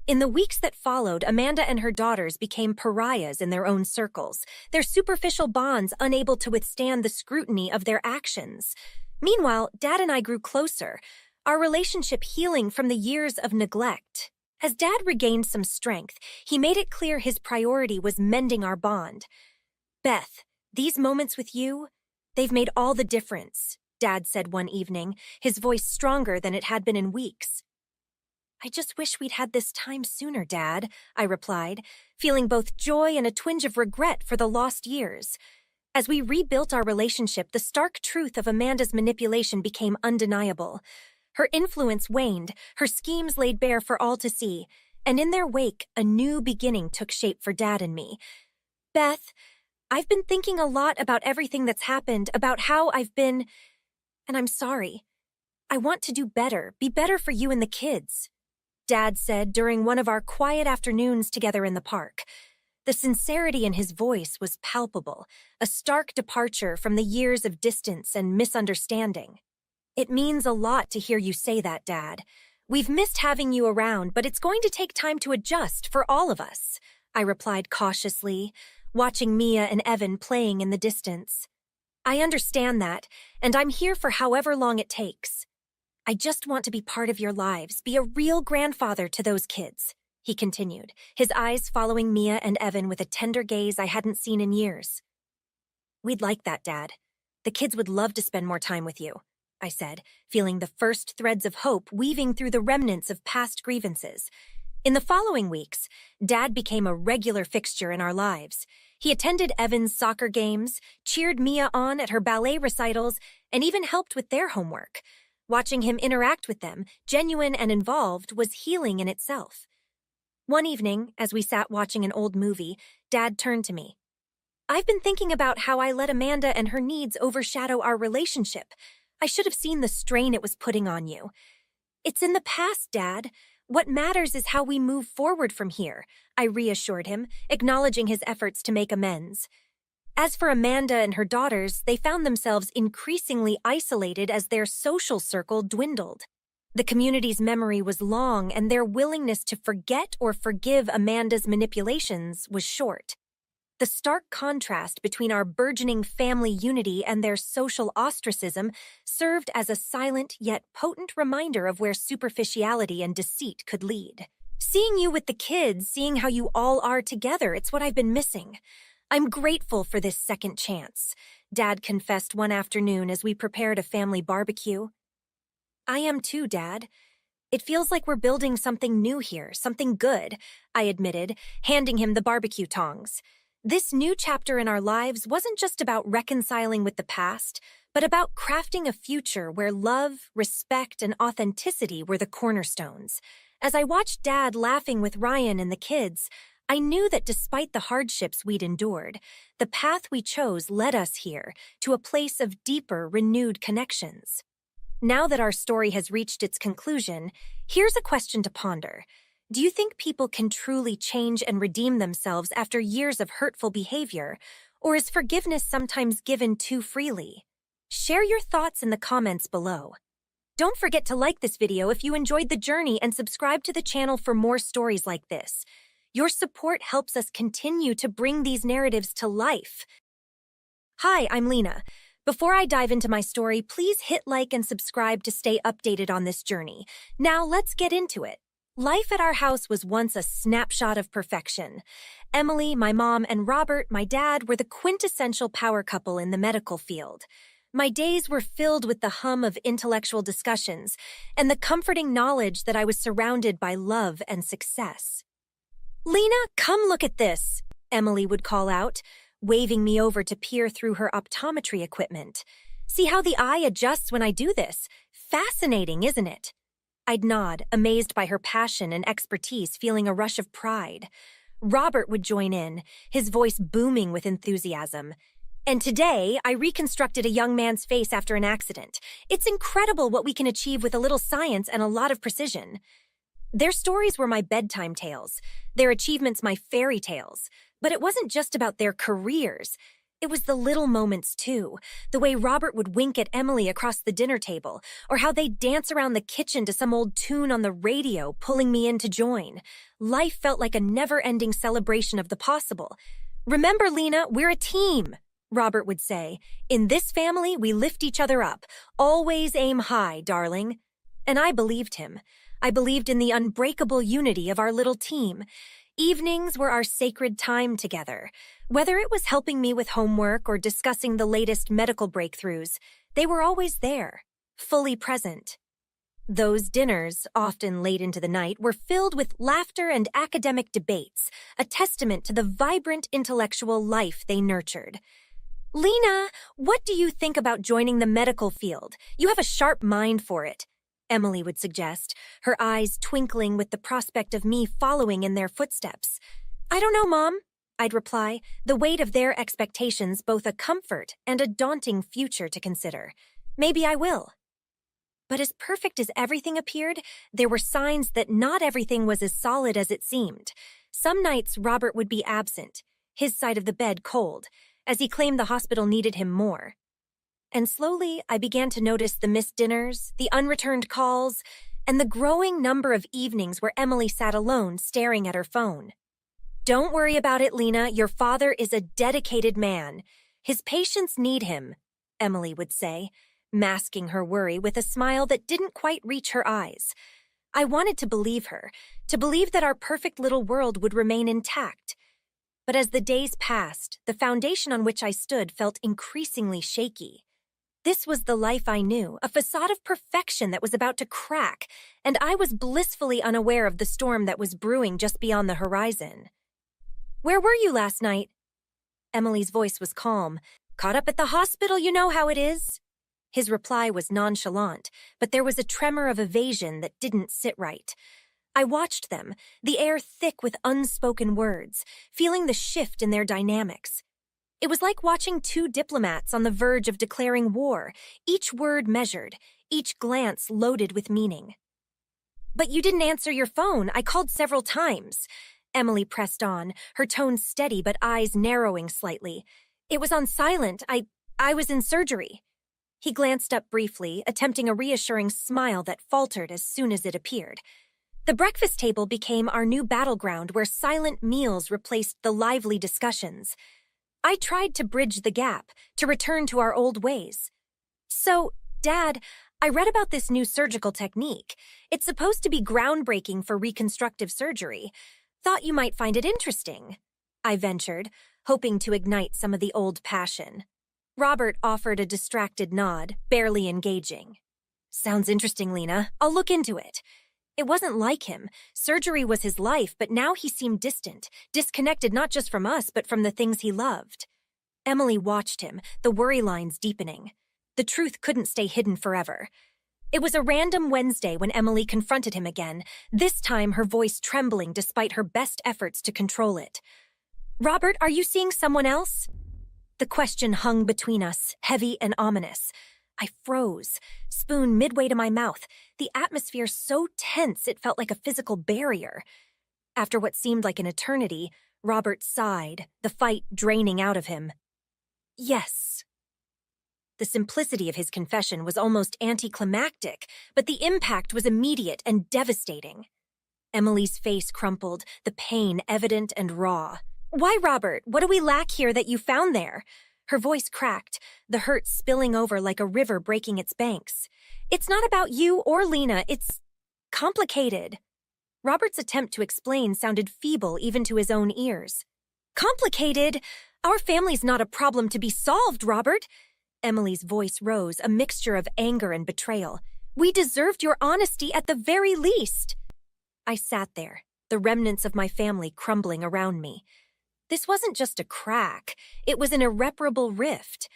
S1: In the weeks that followed, Amanda and her daughters became pariahs in their own circles, their superficial bonds unable to withstand the scrutiny of their actions. Meanwhile, Dad and I grew closer, our relationship healing from the years of neglect. As Dad regained some strength, he made it clear his priority was mending our bond. "Beth, these moments with you, they've made all the difference," Dad said one evening, his voice stronger than it had been in weeks. "I just wish we'd had this time sooner, Dad," I replied, feeling both joy and a twinge of regret for the lost years. As we rebuilt our relationship, the stark truth of Amanda's manipulation became undeniable. Her influence waned, her schemes laid bare for all to see, and in their wake, a new beginning took shape for Dad and me. "Beth, I've been thinking a lot about everything that's happened, about how I've been, and I'm sorry. I want to do better, be better for you and the kids," Dad said during one of our quiet afternoons together in the park. The sincerity in his voice was palpable, a stark departure from the years of distance and misunderstanding. "It means a lot to hear you say that, Dad. We've missed having you around, but it's going to take time to adjust for all of us," I replied cautiously, watching Mia and Evan playing in the distance. "I understand that, and I'm here for however long it takes. I just want to be part of your lives, be a real grandfather to those kids," he continued, his eyes following Mia and Evan with a tender gaze I hadn't seen in years. "We'd like that, Dad. The kids would love to spend more time with you," I said, feeling the first threads of hope weaving through the remnants of past grievances. In the following weeks, Dad became a regular fixture in our lives. He attended Evan's soccer games, cheered Mia on at her ballet recitals, and even helped with their homework. Watching him interact with them, genuine and involved, was healing in itself. One evening, as we sat watching an old movie, Dad turned to me. "I've been thinking about how I let Amanda and her needs overshadow our relationship. I should have seen the strain it was putting on you. It's in the past, Dad. What matters is how we move forward from here," I reassured him, acknowledging his efforts to make amends. As for Amanda and her daughters, they found themselves increasingly isolated as their social circle dwindled. The community's memory was long, and their willingness to forget or forgive Amanda's manipulations was short. The stark contrast between our burgeoning family unity and their social ostracism served as a silent yet potent reminder of where superficiality and deceit could lead. "Seeing you with the kids, seeing how you all are together, it's what I've been missing. I'm grateful for this second chance," Dad confessed one afternoon as we prepared a family barbecue. "I am too, Dad. It feels like we're building something new here, something good," I admitted, handing him the barbecue tongs. This new chapter in our lives wasn't just about reconciling with the past, but about crafting a future where love, respect, and authenticity were the cornerstones. As I watched Dad laughing with Ryan and the kids, I knew that despite the hardships we'd endured, the path we chose led us here, to a place of deeper, renewed connections. Now that our story has reached its conclusion, here's a question to ponder. Do you think people can truly change and redeem themselves after years of hurtful behavior, or is forgiveness sometimes given too freely? Share your thoughts in the comments below. Don't forget to like this video if you enjoyed the journey and subscribe to the channel for more stories like this. Your support helps us continue to bring these narratives to life. Hi, I'm Lena. Before I dive into my story, please hit like and subscribe to stay updated on this journey. Now let's get into it. Life at our house was once a snapshot of perfection. Emily, my mom, and Robert, my dad, were the quintessential power couple in the medical field. My days were filled with the hum of intellectual discussions and the comforting knowledge that I was surrounded by love and success. "Lena, come look at this," Emily would call out, waving me over to peer through her optometry equipment. "See how the eye adjusts when I do this? Fascinating, isn't it?" I'd nod, amazed by her passion and expertise, feeling a rush of pride. Robert would join in, his voice booming with enthusiasm. "And today, I reconstructed a young man's face after an accident. It's incredible what we can achieve with a little science and a lot of precision." Their stories were my bedtime tales, their achievements my fairy tales. But it wasn't just about their careers. It was the little moments, too. The way Robert would wink at Emily across the dinner table, or how they'd dance around the kitchen to some old tune on the radio, pulling me in to join. Life felt like a never-ending celebration of the possible. "Remember, Lena, we're a team," Robert would say. "In this family, we lift each other up. Always aim high, darling." And I believed him. I believed in the unbreakable unity of our little team. Evenings were our sacred time together. Whether it was helping me with homework or discussing the latest medical breakthroughs, they were always there, fully present. Those dinners, often late into the night, were filled with laughter and academic debates, a testament to the vibrant intellectual life they nurtured. "Lena, what do you think about joining the medical field? You have a sharp mind for it," Emily would suggest, her eyes twinkling with the prospect of me following in their footsteps. "I don't know, Mom," I'd reply, the weight of their expectations both a comfort and a daunting future to consider. "Maybe I will." But as perfect as everything appeared, there were signs that not everything was as solid as it seemed. Some nights Robert would be absent, his side of the bed cold, as he claimed the hospital needed him more. And slowly, I began to notice the missed dinners, the unreturned calls, and the growing number of evenings where Emily sat alone staring at her phone. "Don't worry about it, Lena. Your father is a dedicated man. His patients need him," Emily would say, masking her worry with a smile that didn't quite reach her eyes. I wanted to believe her, to believe that our perfect little world would remain intact. But as the days passed, the foundation on which I stood felt increasingly shaky. This was the life I knew, a facade of perfection that was about to crack, and I was blissfully unaware of the storm that was brewing just beyond the horizon. "Where were you last night?" Emily's voice was calm. "Caught up at the hospital, you know how it is." His reply was nonchalant, but there was a tremor of evasion that didn't sit right. I watched them, the air thick with unspoken words, feeling the shift in their dynamics. It was like watching two diplomats on the verge of declaring war, each word measured, each glance loaded with meaning. "But you didn't answer your phone. I called several times." Emily pressed on, her tone steady but eyes narrowing slightly. "It was on silent. I was in surgery." He glanced up briefly, attempting a reassuring smile that faltered as soon as it appeared. The breakfast table became our new battleground where silent meals replaced the lively discussions. I tried to bridge the gap, to return to our old ways. "So, Dad, I read about this new surgical technique. It's supposed to be groundbreaking for reconstructive surgery. Thought you might find it interesting," I ventured, hoping to ignite some of the old passion. Robert offered a distracted nod, barely engaging. "Sounds interesting, Lena. I'll look into it." It wasn't like him. Surgery was his life, but now he seemed distant, disconnected not just from us, but from the things he loved. Emily watched him, the worry lines deepening. The truth couldn't stay hidden forever. It was a random Wednesday when Emily confronted him again, this time her voice trembling despite her best efforts to control it. "Robert, are you seeing someone else?" The question hung between us, heavy and ominous. I froze, spoon midway to my mouth, the atmosphere so tense it felt like a physical barrier. After what seemed like an eternity, Robert sighed, the fight draining out of him. "Yes." The simplicity of his confession was almost anticlimactic, but the impact was immediate and devastating. Emily's face crumpled, the pain evident and raw. "Why, Robert? What do we lack here that you found there?" Her voice cracked, the hurt spilling over like a river breaking its banks. "It's not about you or Lena, it's complicated." Robert's attempt to explain sounded feeble even to his own ears. Complicated? Our family's not a problem to be solved, Robert. Emily's voice rose, a mixture of anger and betrayal. We deserved your honesty at the very least. I sat there, the remnants of my family crumbling around me. This wasn't just a crack, it was an irreparable rift.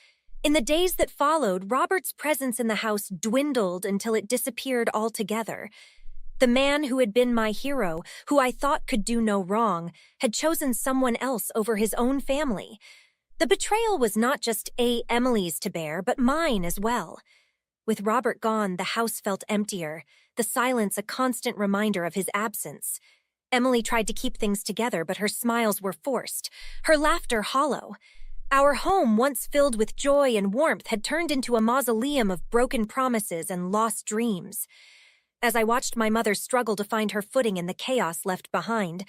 S1: In the days that followed, Robert's presence in the house dwindled until it disappeared altogether. The man who had been my hero, who I thought could do no wrong, had chosen someone else over his own family. The betrayal was not just Emily's to bear, but mine as well. With Robert gone, the house felt emptier, the silence a constant reminder of his absence. Emily tried to keep things together, but her smiles were forced, her laughter hollow. Our home, once filled with joy and warmth, had turned into a mausoleum of broken promises and lost dreams. As I watched my mother struggle to find her footing in the chaos left behind,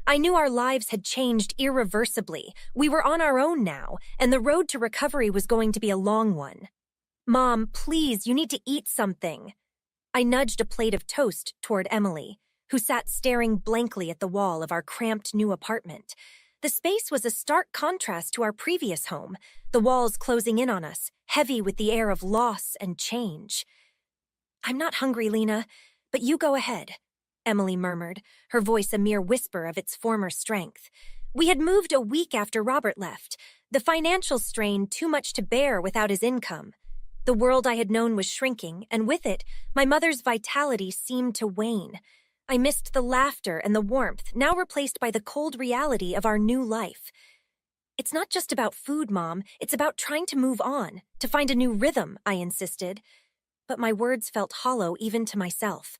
S1: I knew our lives had changed irreversibly. We were on our own now, and the road to recovery was going to be a long one. Mom, please, you need to eat something. I nudged a plate of toast toward Emily, who sat staring blankly at the wall of our cramped new apartment. The space was a stark contrast to our previous home, the walls closing in on us, heavy with the air of loss and change. I'm not hungry, Lena, but you go ahead, Emily murmured, her voice a mere whisper of its former strength. We had moved a week after Robert left, the financial strain too much to bear without his income. The world I had known was shrinking, and with it, my mother's vitality seemed to wane. I missed the laughter and the warmth, now replaced by the cold reality of our new life. It's not just about food, Mom. It's about trying to move on, to find a new rhythm, I insisted. But my words felt hollow even to myself.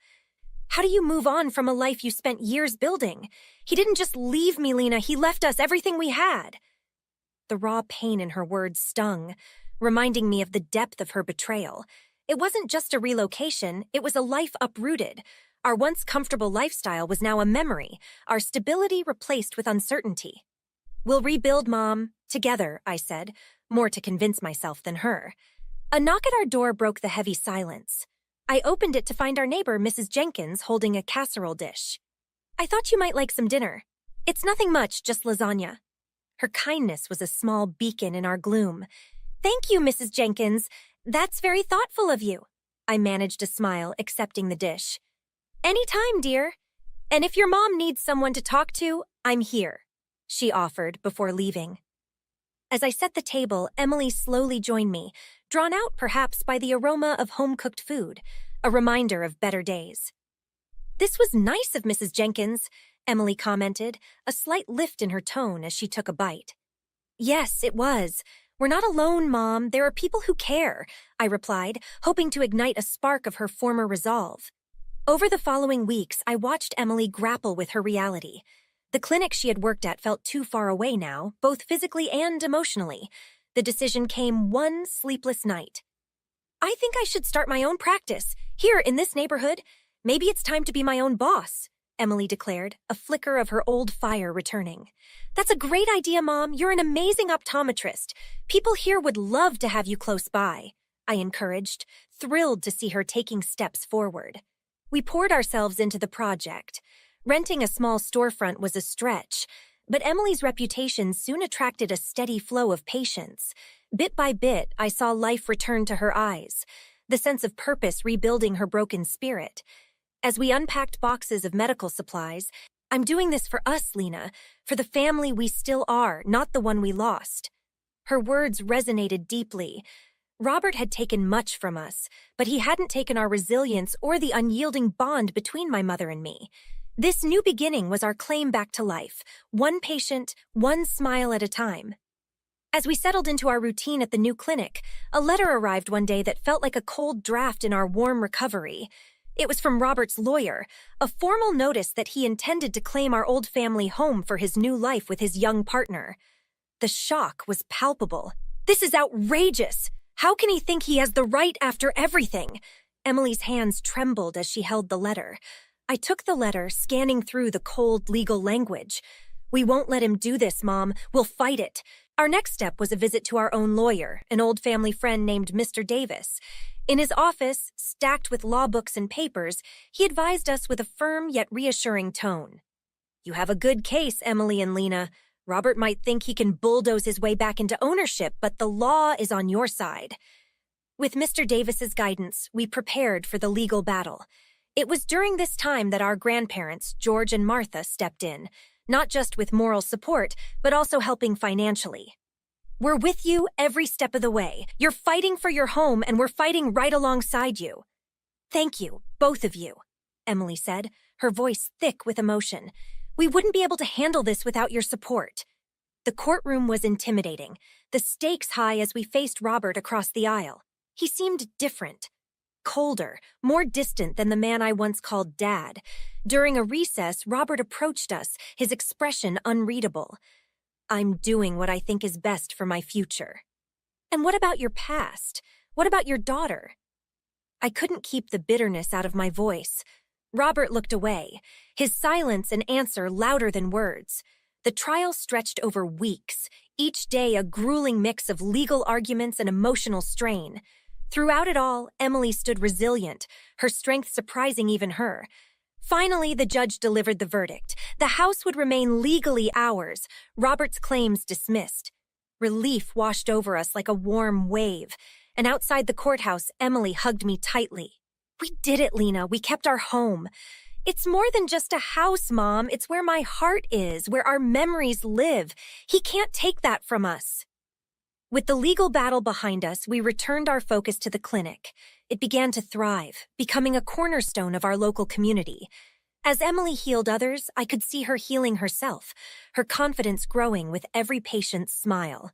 S1: How do you move on from a life you spent years building? He didn't just leave me, Lena. He left us everything we had. The raw pain in her words stung, reminding me of the depth of her betrayal. It wasn't just a relocation, it was a life uprooted. Our once comfortable lifestyle was now a memory, our stability replaced with uncertainty. We'll rebuild, Mom. Together, I said, more to convince myself than her. A knock at our door broke the heavy silence. I opened it to find our neighbor, Mrs. Jenkins, holding a casserole dish. I thought you might like some dinner. It's nothing much, just lasagna. Her kindness was a small beacon in our gloom. Thank you, Mrs. Jenkins. That's very thoughtful of you. I managed a smile, accepting the dish. Anytime, dear. And if your mom needs someone to talk to, I'm here, she offered before leaving. As I set the table, Emily slowly joined me, drawn out perhaps by the aroma of home-cooked food, a reminder of better days. This was nice of Mrs. Jenkins, Emily commented, a slight lift in her tone as she took a bite. Yes, it was. We're not alone, Mom. There are people who care, I replied, hoping to ignite a spark of her former resolve. Over the following weeks, I watched Emily grapple with her reality. The clinic she had worked at felt too far away now, both physically and emotionally. The decision came one sleepless night. I think I should start my own practice, here in this neighborhood. Maybe it's time to be my own boss, Emily declared, a flicker of her old fire returning. That's a great idea, Mom. You're an amazing optometrist. People here would love to have you close by, I encouraged, thrilled to see her taking steps forward. We poured ourselves into the project. Renting a small storefront was a stretch, but Emily's reputation soon attracted a steady flow of patients. Bit by bit, I saw life return to her eyes, the sense of purpose rebuilding her broken spirit. As we unpacked boxes of medical supplies, I'm doing this for us, Lena, for the family we still are, not the one we lost. Her words resonated deeply. Robert had taken much from us, but he hadn't taken our resilience or the unyielding bond between my mother and me. This new beginning was our claim back to life, one patient, one smile at a time. As we settled into our routine at the new clinic, a letter arrived one day that felt like a cold draft in our warm recovery. It was from Robert's lawyer, a formal notice that he intended to claim our old family home for his new life with his young partner. The shock was palpable. This is outrageous! How can he think he has the right after everything? Emily's hands trembled as she held the letter. I took the letter, scanning through the cold legal language. We won't let him do this, Mom. We'll fight it. Our next step was a visit to our own lawyer, an old family friend named Mr. Davis. In his office, stacked with law books and papers, he advised us with a firm yet reassuring tone. "You have a good case, Emily and Lena. Robert might think he can bulldoze his way back into ownership, but the law is on your side." With Mr. Davis's guidance, we prepared for the legal battle. It was during this time that our grandparents, George and Martha, stepped in, not just with moral support, but also helping financially. "We're with you every step of the way. You're fighting for your home, and we're fighting right alongside you." "Thank you, both of you," Emily said, her voice thick with emotion. "We wouldn't be able to handle this without your support." The courtroom was intimidating, the stakes high as we faced Robert across the aisle. He seemed different, colder, more distant than the man I once called Dad. During a recess, Robert approached us, his expression unreadable. "I'm doing what I think is best for my future." "And what about your past? What about your daughter?" I couldn't keep the bitterness out of my voice. Robert looked away, his silence an answer louder than words. The trial stretched over weeks, each day a grueling mix of legal arguments and emotional strain. Throughout it all, Emily stood resilient, her strength surprising even her. Finally, the judge delivered the verdict. The house would remain legally ours, Robert's claims dismissed. Relief washed over us like a warm wave, and outside the courthouse, Emily hugged me tightly. "We did it, Lena. We kept our home. It's more than just a house, Mom. It's where my heart is, where our memories live. He can't take that from us." With the legal battle behind us, we returned our focus to the clinic. It began to thrive, becoming a cornerstone of our local community. As Emily healed others, I could see her healing herself, her confidence growing with every patient's smile.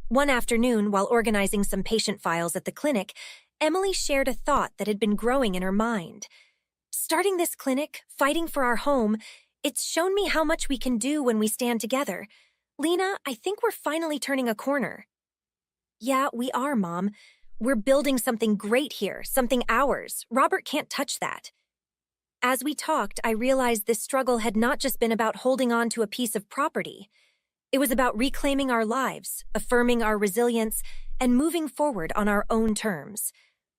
S1: One afternoon, while organizing some patient files at the clinic, Emily shared a thought that had been growing in her mind. "Starting this clinic, fighting for our home, it's shown me how much we can do when we stand together. Lena, I think we're finally turning a corner." "Yeah, we are, Mom. We're building something great here, something ours. Robert can't touch that." As we talked, I realized this struggle had not just been about holding on to a piece of property. It was about reclaiming our lives, affirming our resilience, and moving forward on our own terms.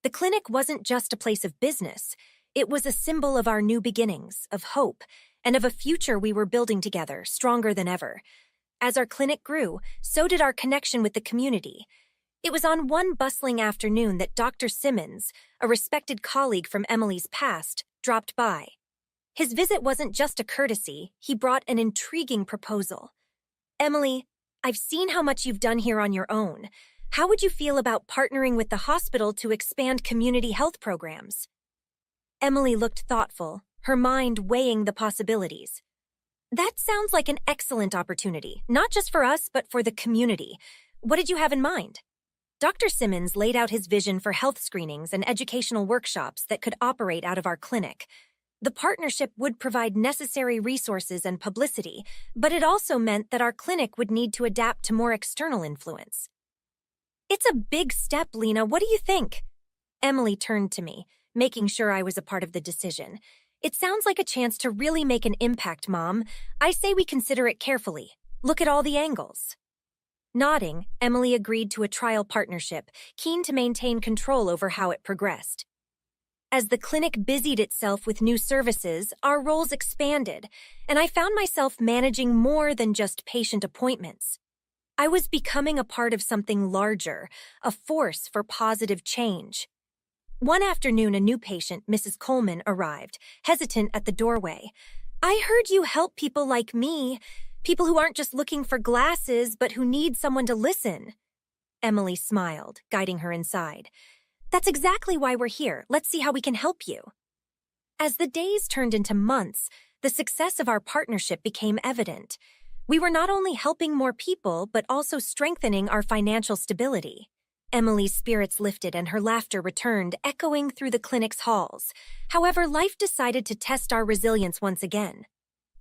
S1: The clinic wasn't just a place of business. It was a symbol of our new beginnings, of hope, and of a future we were building together, stronger than ever. As our clinic grew, so did our connection with the community. It was on one bustling afternoon that Dr. Simmons, a respected colleague from Emily's past, dropped by. His visit wasn't just a courtesy, he brought an intriguing proposal. "Emily, I've seen how much you've done here on your own. How would you feel about partnering with the hospital to expand community health programs?" Emily looked thoughtful, her mind weighing the possibilities. "That sounds like an excellent opportunity, not just for us, but for the community. What did you have in mind?" Dr. Simmons laid out his vision for health screenings and educational workshops that could operate out of our clinic. The partnership would provide necessary resources and publicity, but it also meant that our clinic would need to adapt to more external influence. "It's a big step, Lena. What do you think?" Emily turned to me, making sure I was a part of the decision. "It sounds like a chance to really make an impact, Mom. I say we consider it carefully. Look at all the angles." Nodding, Emily agreed to a trial partnership, keen to maintain control over how it progressed. As the clinic busied itself with new services, our roles expanded, and I found myself managing more than just patient appointments. I was becoming a part of something larger, a force for positive change. One afternoon, a new patient, Mrs. Coleman, arrived, hesitant at the doorway. "I heard you help people like me. People who aren't just looking for glasses, but who need someone to listen." Emily smiled, guiding her inside. "That's exactly why we're here. Let's see how we can help you." As the days turned into months, the success of our partnership became evident. We were not only helping more people, but also strengthening our financial stability. Emily's spirits lifted and her laughter returned, echoing through the clinic's halls. However, life decided to test our resilience once again.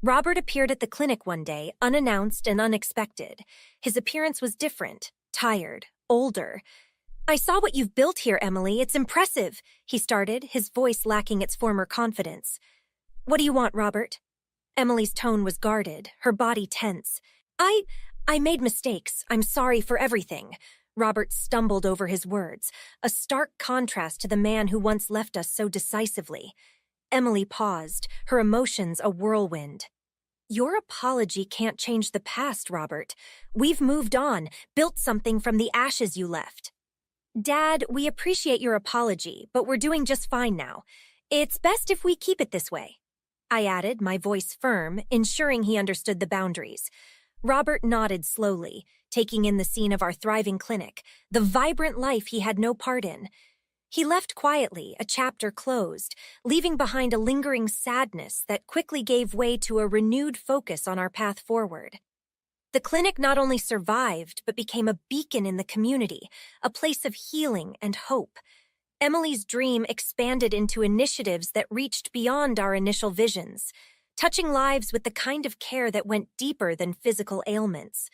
S1: Robert appeared at the clinic one day, unannounced and unexpected. His appearance was different, tired, older. "I saw what you've built here, Emily. It's impressive," he started, his voice lacking its former confidence. "What do you want, Robert?" Emily's tone was guarded, her body tense. I made mistakes. I'm sorry for everything." Robert stumbled over his words, a stark contrast to the man who once left us so decisively. Emily paused, her emotions a whirlwind. Your apology can't change the past, Robert. We've moved on, built something from the ashes you left. Dad, we appreciate your apology, but we're doing just fine now. It's best if we keep it this way. I added, my voice firm, ensuring he understood the boundaries. Robert nodded slowly, taking in the scene of our thriving clinic, the vibrant life he had no part in. He left quietly, a chapter closed, leaving behind a lingering sadness that quickly gave way to a renewed focus on our path forward. The clinic not only survived, but became a beacon in the community, a place of healing and hope. Emily's dream expanded into initiatives that reached beyond our initial visions, touching lives with the kind of care that went deeper than physical ailments.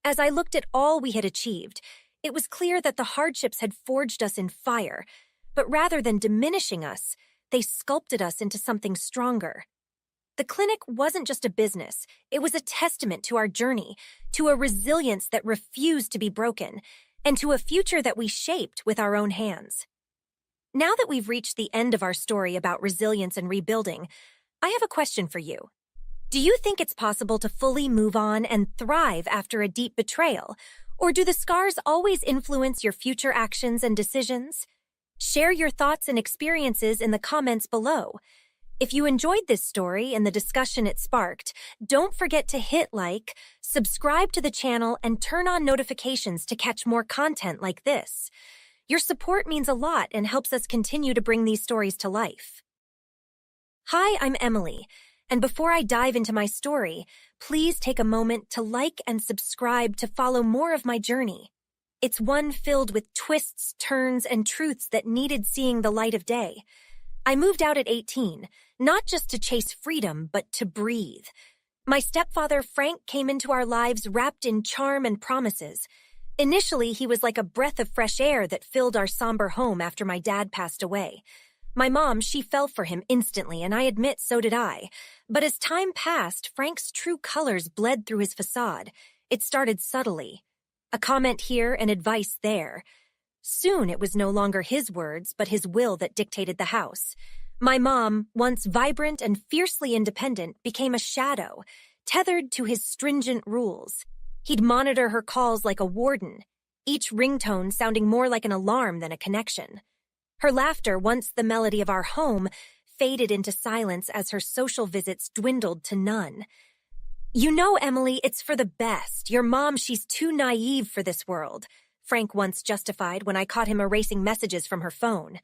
S1: As I looked at all we had achieved, it was clear that the hardships had forged us in fire, but rather than diminishing us, they sculpted us into something stronger. The clinic wasn't just a business, it was a testament to our journey, to a resilience that refused to be broken, and to a future that we shaped with our own hands. Now that we've reached the end of our story about resilience and rebuilding, I have a question for you. Do you think it's possible to fully move on and thrive after a deep betrayal? Or do the scars always influence your future actions and decisions? Share your thoughts and experiences in the comments below. If you enjoyed this story and the discussion it sparked, don't forget to hit like, subscribe to the channel, and turn on notifications to catch more content like this. Your support means a lot and helps us continue to bring these stories to life. Hi, I'm Emily, and before I dive into my story, please take a moment to like and subscribe to follow more of my journey. It's one filled with twists, turns, and truths that needed seeing the light of day. I moved out at 18, not just to chase freedom, but to breathe. My stepfather, Frank, came into our lives wrapped in charm and promises. Initially, he was like a breath of fresh air that filled our somber home after my dad passed away. My mom, she fell for him instantly, and I admit so did I. But as time passed, Frank's true colors bled through his facade. It started subtly. A comment here and advice there. Soon it was no longer his words, but his will that dictated the house. My mom, once vibrant and fiercely independent, became a shadow, tethered to his stringent rules. He'd monitor her calls like a warden, each ringtone sounding more like an alarm than a connection. Her laughter, once the melody of our home, faded into silence as her social visits dwindled to none. You know, Emily, it's for the best. Your mom, she's too naive for this world, Frank once justified when I caught him erasing messages from her phone.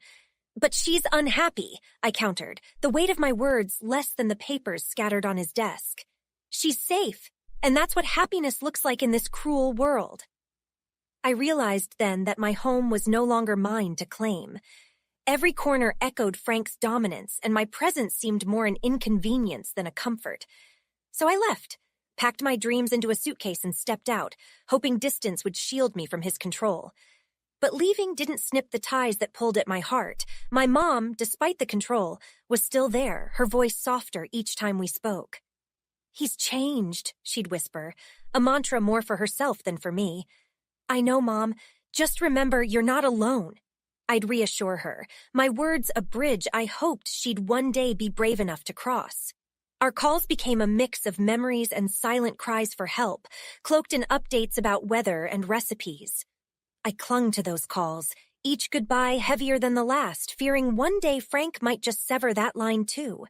S1: But she's unhappy, I countered, the weight of my words less than the papers scattered on his desk. She's safe, and that's what happiness looks like in this cruel world. I realized then that my home was no longer mine to claim. Every corner echoed Frank's dominance, and my presence seemed more an inconvenience than a comfort. So I left, packed my dreams into a suitcase and stepped out, hoping distance would shield me from his control. But leaving didn't snip the ties that pulled at my heart. My mom, despite the control, was still there, her voice softer each time we spoke. He's changed, she'd whisper, a mantra more for herself than for me. I know, Mom. Just remember, you're not alone. I'd reassure her, my words a bridge I hoped she'd one day be brave enough to cross. Our calls became a mix of memories and silent cries for help, cloaked in updates about weather and recipes. I clung to those calls, each goodbye heavier than the last, fearing one day Frank might just sever that line too.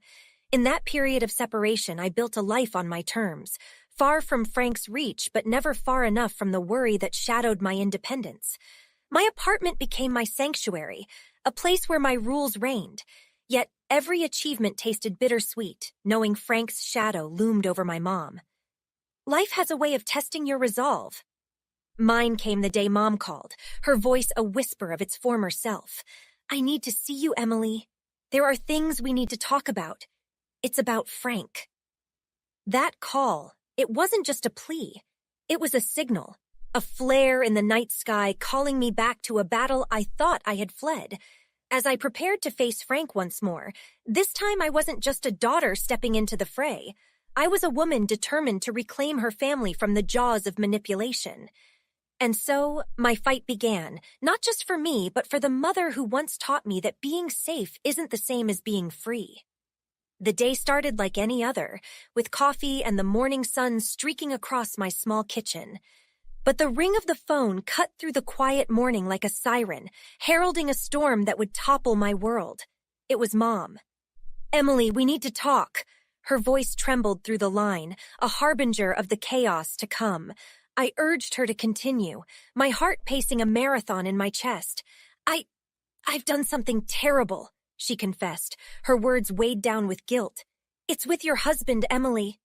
S1: In that period of separation, I built a life on my terms, far from Frank's reach, but never far enough from the worry that shadowed my independence. My apartment became my sanctuary, a place where my rules reigned. Yet every achievement tasted bittersweet, knowing Frank's shadow loomed over my mom. Life has a way of testing your resolve. Mine came the day Mom called, her voice a whisper of its former self. I need to see you, Emily. There are things we need to talk about. It's about Frank. That call, it wasn't just a plea. It was a signal. A flare in the night sky calling me back to a battle I thought I had fled. As I prepared to face Frank once more, this time I wasn't just a daughter stepping into the fray. I was a woman determined to reclaim her family from the jaws of manipulation. And so, my fight began, not just for me, but for the mother who once taught me that being safe isn't the same as being free. The day started like any other, with coffee and the morning sun streaking across my small kitchen. But the ring of the phone cut through the quiet morning like a siren, heralding a storm that would topple my world. It was Mom. "Emily, we need to talk." Her voice trembled through the line, a harbinger of the chaos to come. I urged her to continue, my heart pacing a marathon in my chest. I've done something terrible," she confessed, her words weighed down with guilt. "It's with your husband, Emily."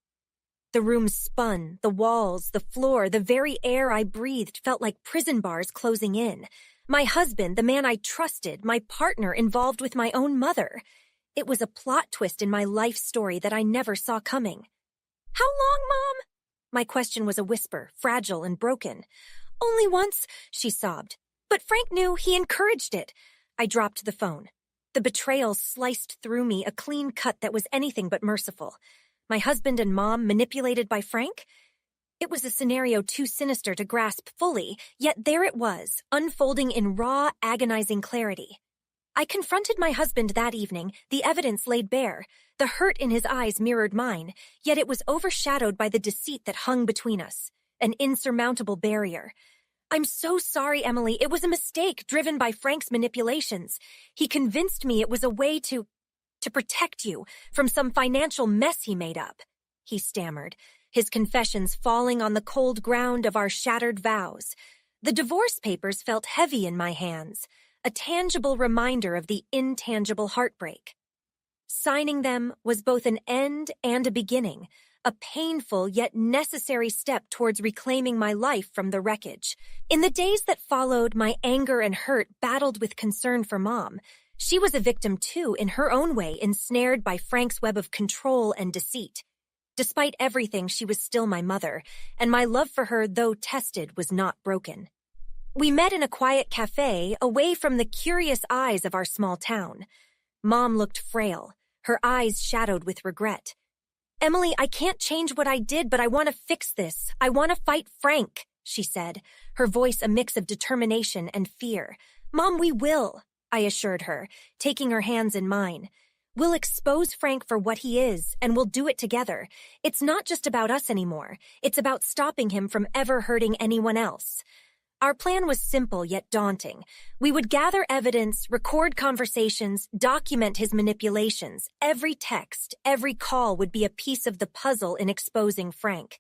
S1: The room spun, the walls, the floor, the very air I breathed felt like prison bars closing in. My husband, the man I trusted, my partner involved with my own mother. It was a plot twist in my life story that I never saw coming. "How long, Mom?" My question was a whisper, fragile and broken. "Only once," she sobbed. "But Frank knew, he encouraged it." I dropped the phone. The betrayal sliced through me, a clean cut that was anything but merciful. My husband and Mom manipulated by Frank? It was a scenario too sinister to grasp fully, yet there it was, unfolding in raw, agonizing clarity. I confronted my husband that evening, the evidence laid bare. The hurt in his eyes mirrored mine, yet it was overshadowed by the deceit that hung between us, an insurmountable barrier. "I'm so sorry, Emily. It was a mistake driven by Frank's manipulations. He convinced me it was a way to protect you from some financial mess he made up," he stammered, his confessions falling on the cold ground of our shattered vows. The divorce papers felt heavy in my hands, a tangible reminder of the intangible heartbreak. Signing them was both an end and a beginning, a painful yet necessary step towards reclaiming my life from the wreckage. In the days that followed, my anger and hurt battled with concern for Mom. She was a victim too, in her own way, ensnared by Frank's web of control and deceit. Despite everything, she was still my mother, and my love for her, though tested, was not broken. We met in a quiet cafe, away from the curious eyes of our small town. Mom looked frail, her eyes shadowed with regret. "Emily, I can't change what I did, but I want to fix this. I want to fight Frank," she said, her voice a mix of determination and fear. "Mom, we will," I assured her, taking her hands in mine. "We'll expose Frank for what he is, and we'll do it together. It's not just about us anymore. It's about stopping him from ever hurting anyone else." Our plan was simple yet daunting. We would gather evidence, record conversations, document his manipulations. Every text, every call would be a piece of the puzzle in exposing Frank.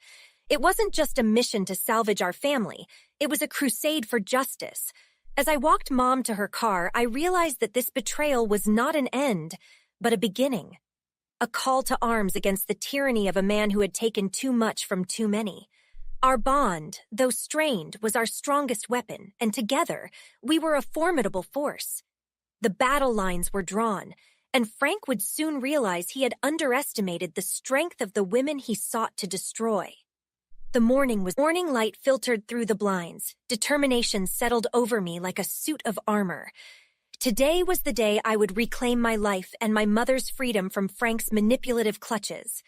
S1: It wasn't just a mission to salvage our family. It was a crusade for justice. As I walked Mom to her car, I realized that this betrayal was not an end, but a beginning. A call to arms against the tyranny of a man who had taken too much from too many. Our bond, though strained, was our strongest weapon, and together, we were a formidable force. The battle lines were drawn, and Frank would soon realize he had underestimated the strength of the women he sought to destroy. The morning light filtered through the blinds. Determination settled over me like a suit of armor. Today was the day I would reclaim my life and my mother's freedom from Frank's manipulative clutches.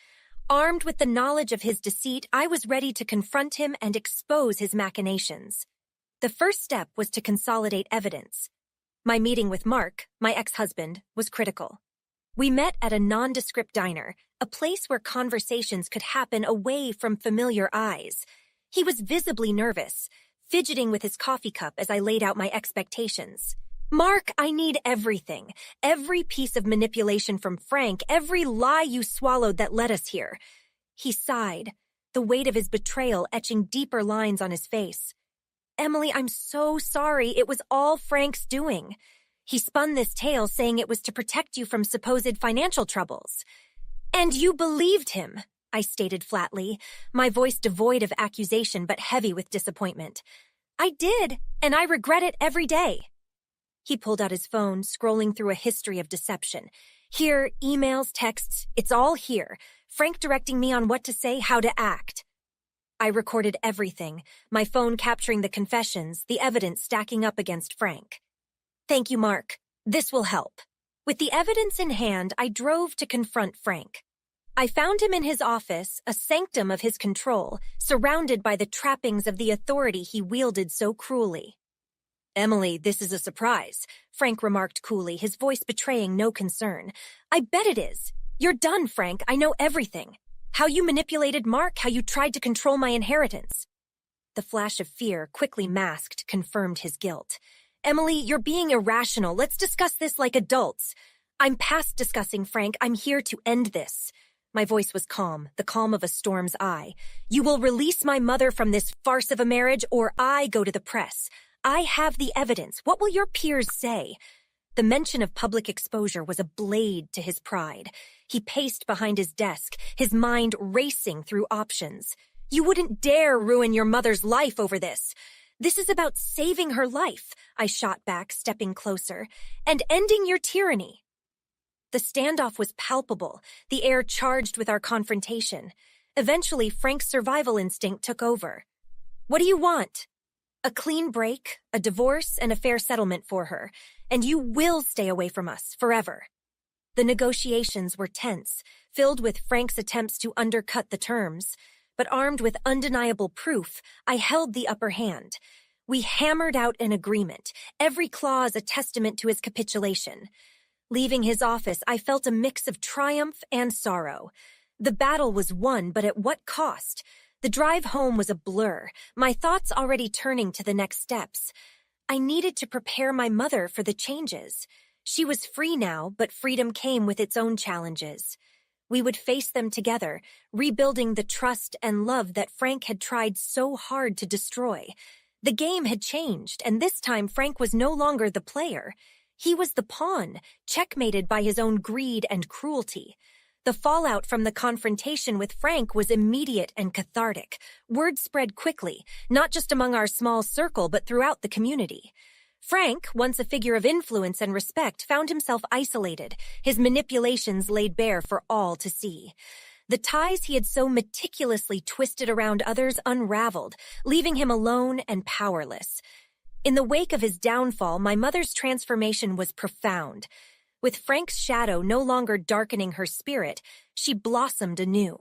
S1: Armed with the knowledge of his deceit, I was ready to confront him and expose his machinations. The first step was to consolidate evidence. My meeting with Mark, my ex-husband, was critical. We met at a nondescript diner, a place where conversations could happen away from familiar eyes. He was visibly nervous, fidgeting with his coffee cup as I laid out my expectations. "Mark, I need everything. Every piece of manipulation from Frank, every lie you swallowed that led us here." He sighed, the weight of his betrayal etching deeper lines on his face. "Emily, I'm so sorry. It was all Frank's doing. He spun this tale saying it was to protect you from supposed financial troubles." "And you believed him," I stated flatly, my voice devoid of accusation but heavy with disappointment. "I did, and I regret it every day." He pulled out his phone, scrolling through a history of deception. "Here, emails, texts, it's all here. Frank directing me on what to say, how to act." I recorded everything, my phone capturing the confessions, the evidence stacking up against Frank. "Thank you, Mark. This will help." With the evidence in hand, I drove to confront Frank. I found him in his office, a sanctum of his control, surrounded by the trappings of the authority he wielded so cruelly. "Emily, this is a surprise," Frank remarked coolly, his voice betraying no concern. "I bet it is. You're done, Frank. I know everything. How you manipulated Mark, how you tried to control my inheritance." The flash of fear, quickly masked, confirmed his guilt. "Emily, you're being irrational. Let's discuss this like adults." "I'm past discussing, Frank. I'm here to end this." My voice was calm, the calm of a storm's eye. "You will release my mother from this farce of a marriage, or I go to the press. I have the evidence. What will your peers say?" The mention of public exposure was a blade to his pride. He paced behind his desk, his mind racing through options. "You wouldn't dare ruin your mother's life over this." "This is about saving her life," I shot back, stepping closer, "and ending your tyranny." The standoff was palpable, the air charged with our confrontation. Eventually, Frank's survival instinct took over. "What do you want?" "A clean break, a divorce, and a fair settlement for her, and you will stay away from us forever." The negotiations were tense, filled with Frank's attempts to undercut the terms. But armed with undeniable proof, I held the upper hand. We hammered out an agreement, every clause a testament to his capitulation. Leaving his office, I felt a mix of triumph and sorrow. The battle was won, but at what cost? The drive home was a blur, my thoughts already turning to the next steps. I needed to prepare my mother for the changes. She was free now, but freedom came with its own challenges. We would face them together, rebuilding the trust and love that Frank had tried so hard to destroy. The game had changed, and this time Frank was no longer the player. He was the pawn, checkmated by his own greed and cruelty. The fallout from the confrontation with Frank was immediate and cathartic. Word spread quickly, not just among our small circle, but throughout the community. Frank, once a figure of influence and respect, found himself isolated, his manipulations laid bare for all to see. The ties he had so meticulously twisted around others unraveled, leaving him alone and powerless. In the wake of his downfall, my mother's transformation was profound. With Frank's shadow no longer darkening her spirit, she blossomed anew.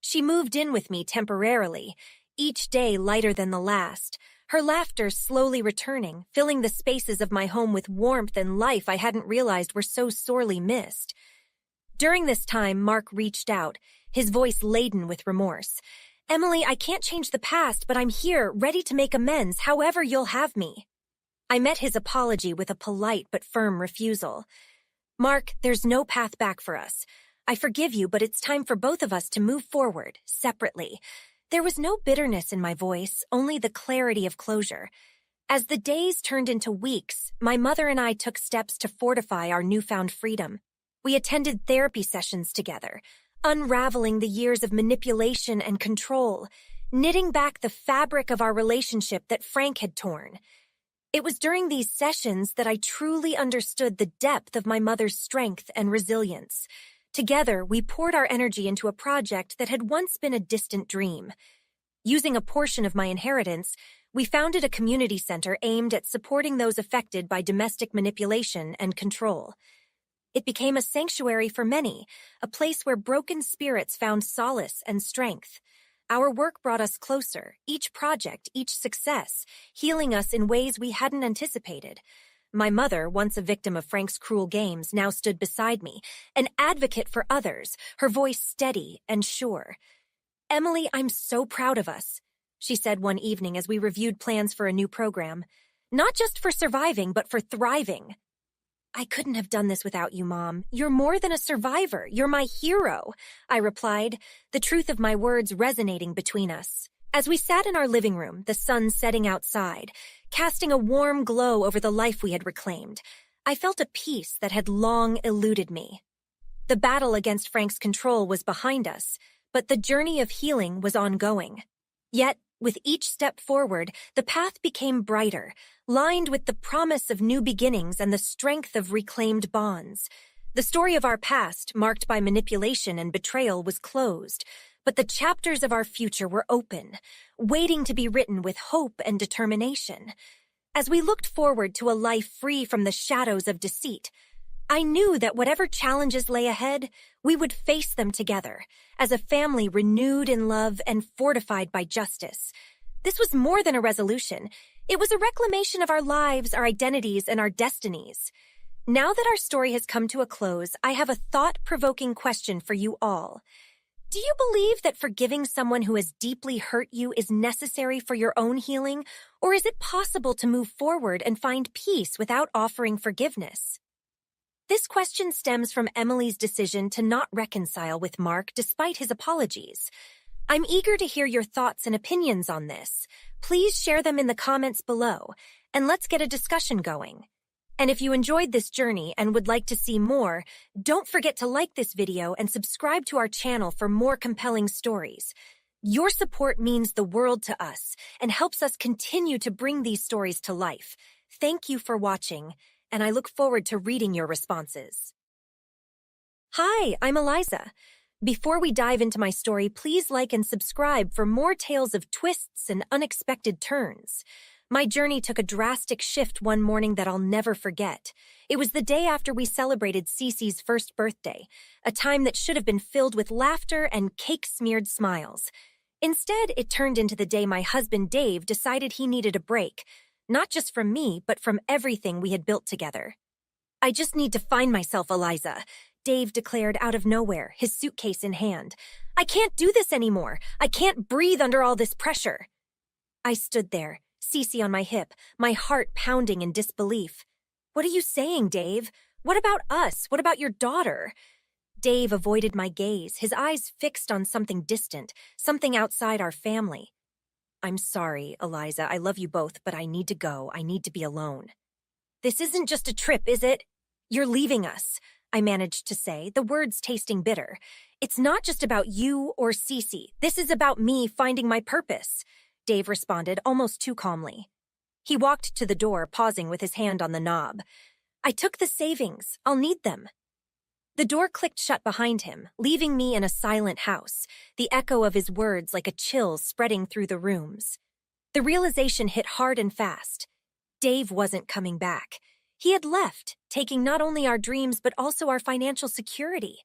S1: She moved in with me temporarily, each day lighter than the last, her laughter slowly returning, filling the spaces of my home with warmth and life I hadn't realized were so sorely missed. During this time, Mark reached out, his voice laden with remorse. "Emily, I can't change the past, but I'm here, ready to make amends, however you'll have me." I met his apology with a polite but firm refusal. "Mark, there's no path back for us. I forgive you, but it's time for both of us to move forward, separately." There was no bitterness in my voice, only the clarity of closure. As the days turned into weeks, my mother and I took steps to fortify our newfound freedom. We attended therapy sessions together, unraveling the years of manipulation and control, knitting back the fabric of our relationship that Frank had torn. It was during these sessions that I truly understood the depth of my mother's strength and resilience. Together, we poured our energy into a project that had once been a distant dream. Using a portion of my inheritance, we founded a community center aimed at supporting those affected by domestic manipulation and control. It became a sanctuary for many, a place where broken spirits found solace and strength. Our work brought us closer, each project, each success, healing us in ways we hadn't anticipated. My mother, once a victim of Frank's cruel games, now stood beside me, an advocate for others, her voice steady and sure. "Emily, I'm so proud of us," she said one evening as we reviewed plans for a new program. "Not just for surviving, but for thriving." "I couldn't have done this without you, Mom. You're more than a survivor. You're my hero," I replied, the truth of my words resonating between us. As we sat in our living room, the sun setting outside, casting a warm glow over the life we had reclaimed, I felt a peace that had long eluded me. The battle against Frank's control was behind us, but the journey of healing was ongoing. Yet, with each step forward, the path became brighter, lined with the promise of new beginnings and the strength of reclaimed bonds. The story of our past, marked by manipulation and betrayal, was closed, but the chapters of our future were open, waiting to be written with hope and determination. As we looked forward to a life free from the shadows of deceit, I knew that whatever challenges lay ahead, we would face them together, as a family renewed in love and fortified by justice. This was more than a resolution. It was a reclamation of our lives, our identities, and our destinies. Now that our story has come to a close, I have a thought-provoking question for you all. Do you believe that forgiving someone who has deeply hurt you is necessary for your own healing, or is it possible to move forward and find peace without offering forgiveness? This question stems from Emily's decision to not reconcile with Mark despite his apologies. I'm eager to hear your thoughts and opinions on this. Please share them in the comments below, and let's get a discussion going. And if you enjoyed this journey and would like to see more, don't forget to like this video and subscribe to our channel for more compelling stories. Your support means the world to us and helps us continue to bring these stories to life. Thank you for watching, and I look forward to reading your responses. Hi, I'm Eliza. Before we dive into my story, please like and subscribe for more tales of twists and unexpected turns. My journey took a drastic shift one morning that I'll never forget. It was the day after we celebrated Cece's first birthday, a time that should have been filled with laughter and cake-smeared smiles. Instead, it turned into the day my husband Dave decided he needed a break, not just from me, but from everything we had built together. "I just need to find myself, Eliza," Dave declared out of nowhere, his suitcase in hand. "I can't do this anymore. I can't breathe under all this pressure." I stood there, Cece on my hip, my heart pounding in disbelief. "What are you saying, Dave? What about us? What about your daughter?" Dave avoided my gaze, his eyes fixed on something distant, something outside our family. "I'm sorry, Eliza. I love you both, but I need to go. I need to be alone." "This isn't just a trip, is it? You're leaving us," I managed to say, the words tasting bitter. "It's not just about you or Cece. This is about me finding my purpose," Dave responded almost too calmly. He walked to the door, pausing with his hand on the knob. "I took the savings. I'll need them." The door clicked shut behind him, leaving me in a silent house, the echo of his words like a chill spreading through the rooms. The realization hit hard and fast. Dave wasn't coming back. He had left, taking not only our dreams but also our financial security.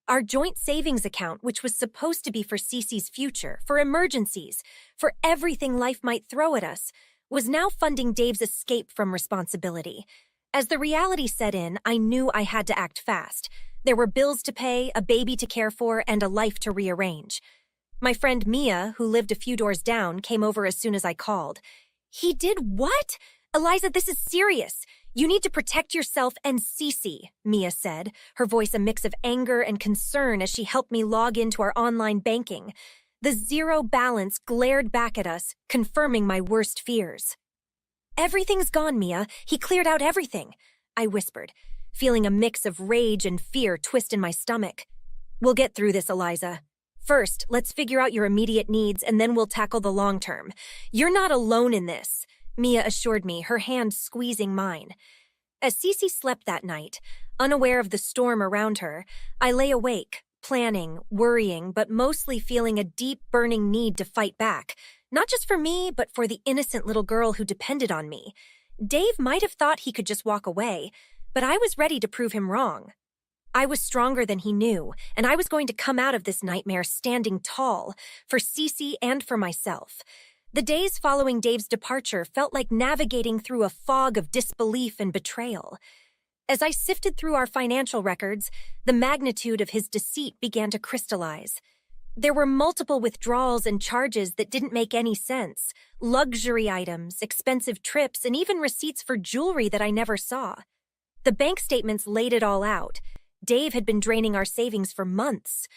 S1: Our joint savings account, which was supposed to be for Cece's future, for emergencies, for everything life might throw at us, was now funding Dave's escape from responsibility. As the reality set in, I knew I had to act fast. There were bills to pay, a baby to care for, and a life to rearrange. My friend Mia, who lived a few doors down, came over as soon as I called. "He did what? Eliza, this is serious. You need to protect yourself and Cece," Mia said, her voice a mix of anger and concern as she helped me log into our online banking. The zero balance glared back at us, confirming my worst fears. "Everything's gone, Mia. He cleared out everything," I whispered, feeling a mix of rage and fear twist in my stomach. "We'll get through this, Eliza. First, let's figure out your immediate needs, and then we'll tackle the long term. You're not alone in this," Mia assured me, her hand squeezing mine. As Cece slept that night, unaware of the storm around her, I lay awake, planning, worrying, but mostly feeling a deep, burning need to fight back, not just for me, but for the innocent little girl who depended on me. Dave might have thought he could just walk away, but I was ready to prove him wrong. I was stronger than he knew, and I was going to come out of this nightmare standing tall, for Cece and for myself. The days following Dave's departure felt like navigating through a fog of disbelief and betrayal. As I sifted through our financial records, the magnitude of his deceit began to crystallize. There were multiple withdrawals and charges that didn't make any sense, luxury items, expensive trips, and even receipts for jewelry that I never saw. The bank statements laid it all out. Dave had been draining our savings for months.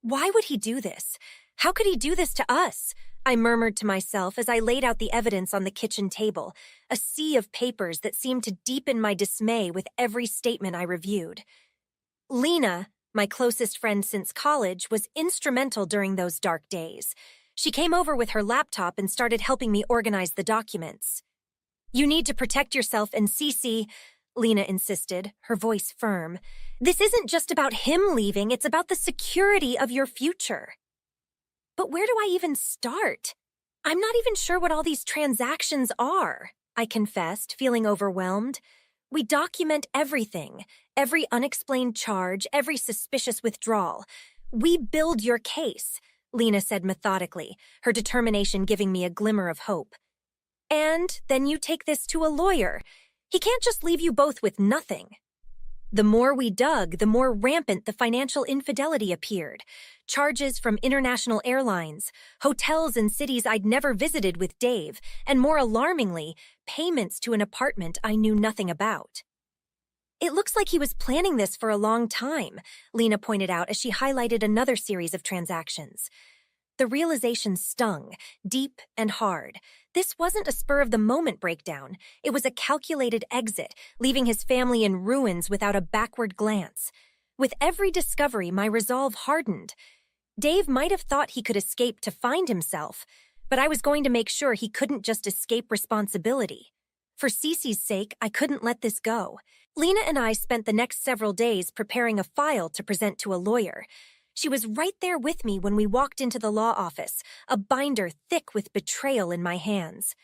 S1: Why would he do this? How could he do this to us? I murmured to myself as I laid out the evidence on the kitchen table, a sea of papers that seemed to deepen my dismay with every statement I reviewed. Lena, my closest friend since college, was instrumental during those dark days. She came over with her laptop and started helping me organize the documents. "You need to protect yourself and Cece," Lena insisted, her voice firm. "This isn't just about him leaving, it's about the security of your future." But where do I even start? I'm not even sure what all these transactions are, I confessed, feeling overwhelmed. We document everything, every unexplained charge, every suspicious withdrawal. We build your case, Lena said methodically, her determination giving me a glimmer of hope. And then you take this to a lawyer. He can't just leave you both with nothing. The more we dug, the more rampant the financial infidelity appeared. Charges from international airlines, hotels in cities I'd never visited with Dave, and more alarmingly, payments to an apartment I knew nothing about. It looks like he was planning this for a long time, Lena pointed out as she highlighted another series of transactions. The realization stung, deep and hard. This wasn't a spur-of-the-moment breakdown. It was a calculated exit, leaving his family in ruins without a backward glance. With every discovery, my resolve hardened. Dave might have thought he could escape to find himself, but I was going to make sure he couldn't just escape responsibility. For Cece's sake, I couldn't let this go. Lena and I spent the next several days preparing a file to present to a lawyer. She was right there with me when we walked into the law office, a binder thick with betrayal in my hands.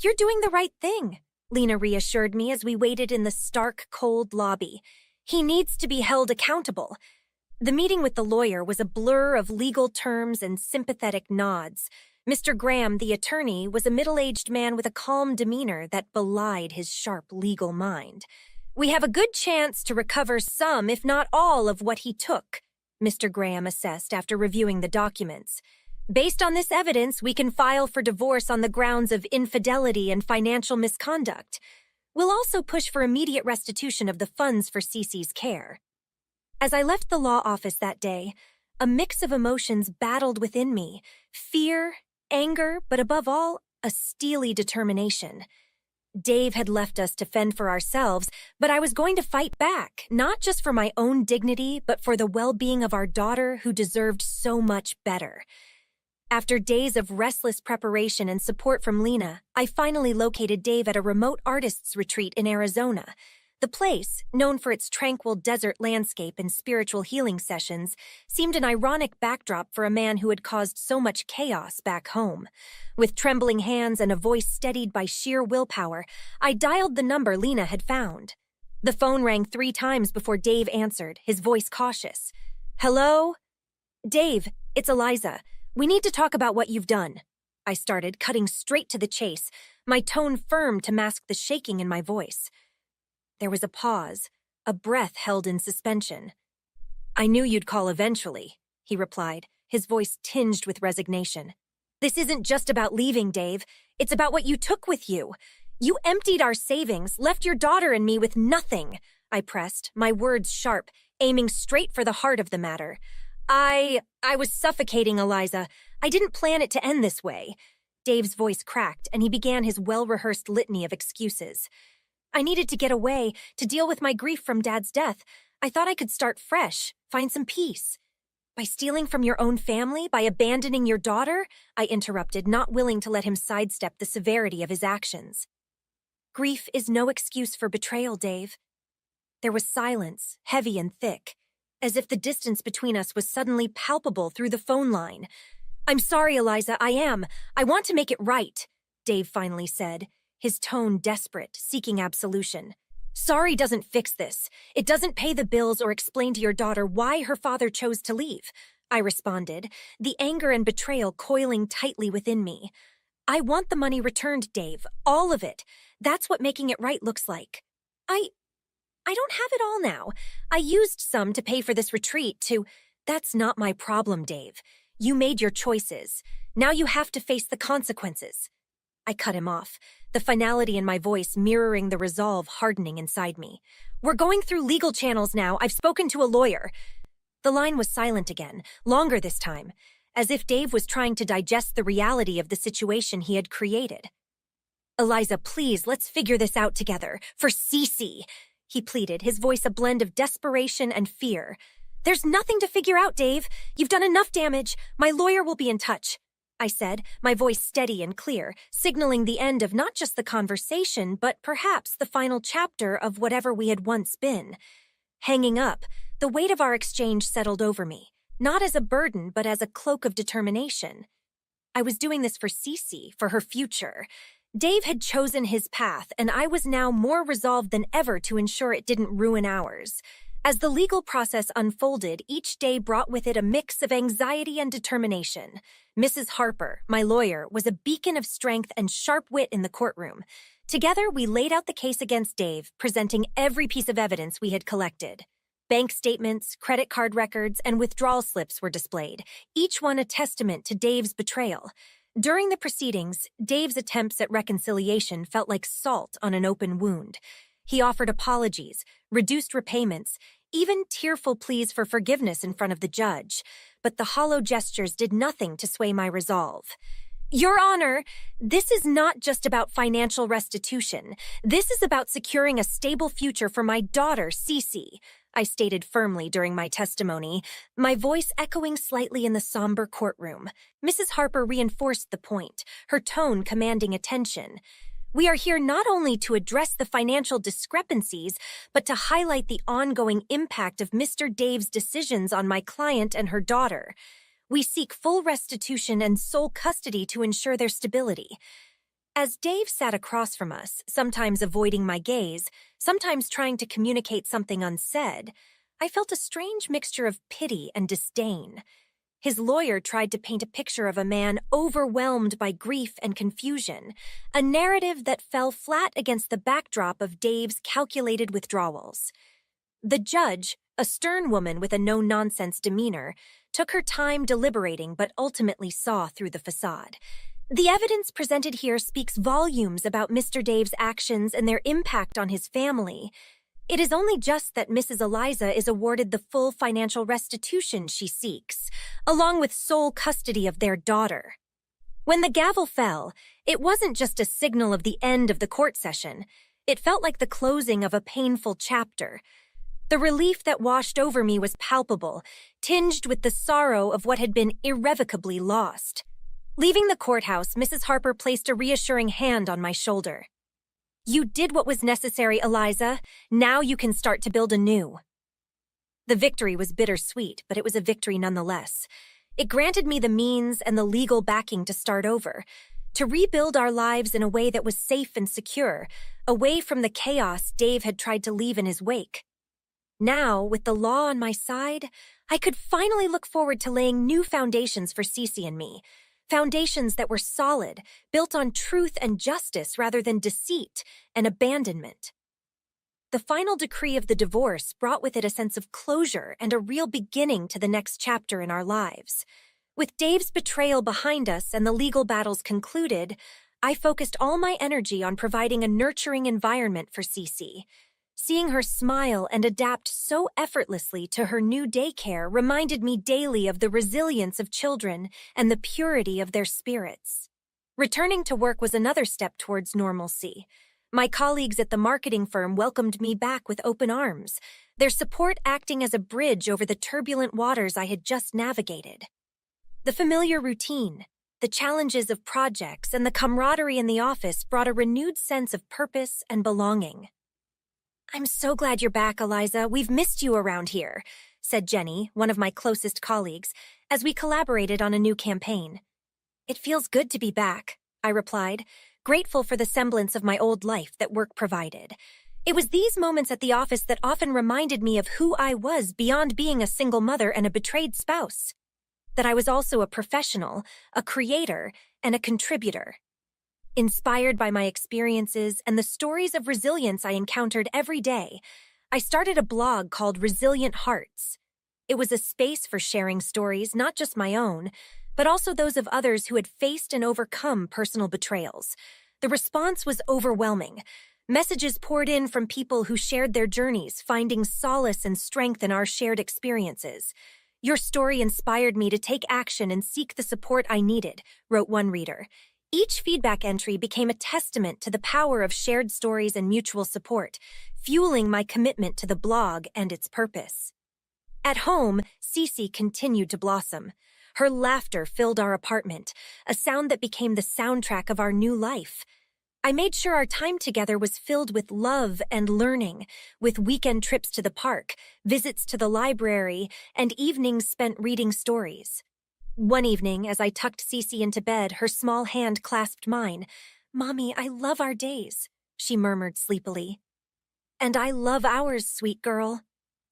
S1: "You're doing the right thing," Lena reassured me as we waited in the stark, cold lobby. "He needs to be held accountable." The meeting with the lawyer was a blur of legal terms and sympathetic nods. Mr. Graham, the attorney, was a middle-aged man with a calm demeanor that belied his sharp legal mind. "We have a good chance to recover some, if not all, of what he took," Mr. Graham assessed after reviewing the documents. "Based on this evidence, we can file for divorce on the grounds of infidelity and financial misconduct. We'll also push for immediate restitution of the funds for Cece's care." As I left the law office that day, a mix of emotions battled within me: fear, anger, but above all, a steely determination. Dave had left us to fend for ourselves, but I was going to fight back, not just for my own dignity, but for the well-being of our daughter who deserved so much better. After days of restless preparation and support from Lena, I finally located Dave at a remote artists' retreat in Arizona. The place, known for its tranquil desert landscape and spiritual healing sessions, seemed an ironic backdrop for a man who had caused so much chaos back home. With trembling hands and a voice steadied by sheer willpower, I dialed the number Lena had found. The phone rang 3 times before Dave answered, his voice cautious. "Hello? Dave, it's Eliza. We need to talk about what you've done," I started, cutting straight to the chase, my tone firm to mask the shaking in my voice. There was a pause, a breath held in suspension. "I knew you'd call eventually," he replied, his voice tinged with resignation. "This isn't just about leaving, Dave. It's about what you took with you. You emptied our savings, left your daughter and me with nothing," I pressed, my words sharp, aiming straight for the heart of the matter. I was suffocating, Eliza. I didn't plan it to end this way." Dave's voice cracked, and he began his well-rehearsed litany of excuses. "I needed to get away, to deal with my grief from Dad's death. I thought I could start fresh, find some peace." "By stealing from your own family, by abandoning your daughter?" I interrupted, not willing to let him sidestep the severity of his actions. "Grief is no excuse for betrayal, Dave." There was silence, heavy and thick, as if the distance between us was suddenly palpable through the phone line. "I'm sorry, Eliza, I am. I want to make it right," Dave finally said, his tone desperate, seeking absolution. "Sorry doesn't fix this. It doesn't pay the bills or explain to your daughter why her father chose to leave," I responded, the anger and betrayal coiling tightly within me. "I want the money returned, Dave, all of it. That's what making it right looks like. I don't have it all now. I used some to pay for this retreat to—" "That's not my problem, Dave. You made your choices. Now you have to face the consequences." I cut him off, the finality in my voice mirroring the resolve hardening inside me. "We're going through legal channels now. I've spoken to a lawyer." The line was silent again, longer this time, as if Dave was trying to digest the reality of the situation he had created. "Eliza, please, let's figure this out together. For Cece," he pleaded, his voice a blend of desperation and fear. "There's nothing to figure out, Dave. You've done enough damage. My lawyer will be in touch," I said, my voice steady and clear, signaling the end of not just the conversation, but perhaps the final chapter of whatever we had once been. Hanging up, the weight of our exchange settled over me, not as a burden, but as a cloak of determination. I was doing this for Cece, for her future. Dave had chosen his path, and I was now more resolved than ever to ensure it didn't ruin ours. As the legal process unfolded, each day brought with it a mix of anxiety and determination. Mrs. Harper, my lawyer, was a beacon of strength and sharp wit in the courtroom. Together, we laid out the case against Dave, presenting every piece of evidence we had collected. Bank statements, credit card records, and withdrawal slips were displayed, each one a testament to Dave's betrayal. During the proceedings, Dave's attempts at reconciliation felt like salt on an open wound. He offered apologies, reduced repayments, even tearful pleas for forgiveness in front of the judge, but the hollow gestures did nothing to sway my resolve. Your Honor, this is not just about financial restitution. This is about securing a stable future for my daughter, Cece, I stated firmly during my testimony, my voice echoing slightly in the somber courtroom. Mrs. Harper reinforced the point, her tone commanding attention. We are here not only to address the financial discrepancies, but to highlight the ongoing impact of Mr. Dave's decisions on my client and her daughter. We seek full restitution and sole custody to ensure their stability. As Dave sat across from us, sometimes avoiding my gaze, sometimes trying to communicate something unsaid, I felt a strange mixture of pity and disdain. His lawyer tried to paint a picture of a man overwhelmed by grief and confusion, a narrative that fell flat against the backdrop of Dave's calculated withdrawals. The judge, a stern woman with a no-nonsense demeanor, took her time deliberating but ultimately saw through the facade. The evidence presented here speaks volumes about Mr. Dave's actions and their impact on his family. It is only just that Mrs. Eliza is awarded the full financial restitution she seeks, along with sole custody of their daughter. When the gavel fell, it wasn't just a signal of the end of the court session. It felt like the closing of a painful chapter. The relief that washed over me was palpable, tinged with the sorrow of what had been irrevocably lost. Leaving the courthouse, Mrs. Harper placed a reassuring hand on my shoulder. You did what was necessary, Eliza. Now you can start to build anew. The victory was bittersweet, but it was a victory nonetheless. It granted me the means and the legal backing to start over, to rebuild our lives in a way that was safe and secure, away from the chaos Dave had tried to leave in his wake. Now, with the law on my side, I could finally look forward to laying new foundations for Cece and me. Foundations that were solid, built on truth and justice rather than deceit and abandonment. The final decree of the divorce brought with it a sense of closure and a real beginning to the next chapter in our lives. With Dave's betrayal behind us and the legal battles concluded, I focused all my energy on providing a nurturing environment for Cece. Seeing her smile and adapt so effortlessly to her new daycare reminded me daily of the resilience of children and the purity of their spirits. Returning to work was another step towards normalcy. My colleagues at the marketing firm welcomed me back with open arms, their support acting as a bridge over the turbulent waters I had just navigated. The familiar routine, the challenges of projects, and the camaraderie in the office brought a renewed sense of purpose and belonging. I'm so glad you're back, Eliza. We've missed you around here, said Jenny, one of my closest colleagues, as we collaborated on a new campaign. It feels good to be back, I replied, grateful for the semblance of my old life that work provided. It was these moments at the office that often reminded me of who I was beyond being a single mother and a betrayed spouse. That I was also a professional, a creator, and a contributor. Inspired by my experiences and the stories of resilience I encountered every day, I started a blog called Resilient Hearts. It was a space for sharing stories, not just my own, but also those of others who had faced and overcome personal betrayals. The response was overwhelming. Messages poured in from people who shared their journeys, finding solace and strength in our shared experiences. Your story inspired me to take action and seek the support I needed, wrote one reader. Each feedback entry became a testament to the power of shared stories and mutual support, fueling my commitment to the blog and its purpose. At home, Cece continued to blossom. Her laughter filled our apartment, a sound that became the soundtrack of our new life. I made sure our time together was filled with love and learning, with weekend trips to the park, visits to the library, and evenings spent reading stories. One evening, as I tucked Cece into bed, her small hand clasped mine. "Mommy, I love our days," she murmured sleepily. "And I love ours, sweet girl,"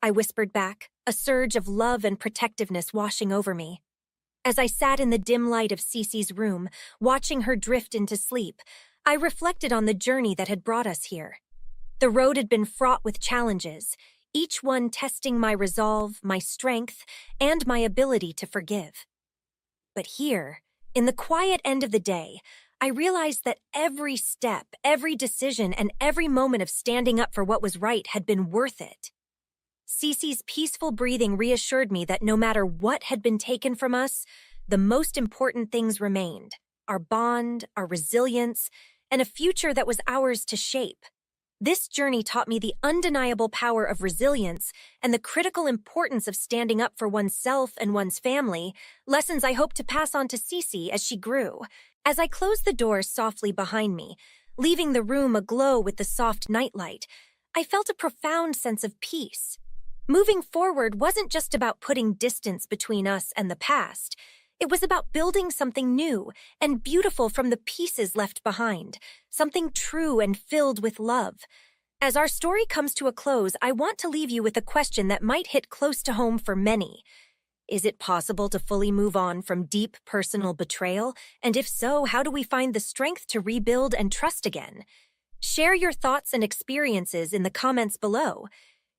S1: I whispered back, a surge of love and protectiveness washing over me. As I sat in the dim light of Cece's room, watching her drift into sleep, I reflected on the journey that had brought us here. The road had been fraught with challenges, each one testing my resolve, my strength, and my ability to forgive. But here, in the quiet end of the day, I realized that every step, every decision, and every moment of standing up for what was right had been worth it. Cece's peaceful breathing reassured me that no matter what had been taken from us, the most important things remained: our bond, our resilience, and a future that was ours to shape. This journey taught me the undeniable power of resilience and the critical importance of standing up for oneself and one's family, lessons I hope to pass on to Cece as she grew. As I closed the door softly behind me, leaving the room aglow with the soft nightlight, I felt a profound sense of peace. Moving forward wasn't just about putting distance between us and the past. It was about building something new and beautiful from the pieces left behind, something true and filled with love. As our story comes to a close, I want to leave you with a question that might hit close to home for many. Is it possible to fully move on from deep personal betrayal? And if so, how do we find the strength to rebuild and trust again? Share your thoughts and experiences in the comments below.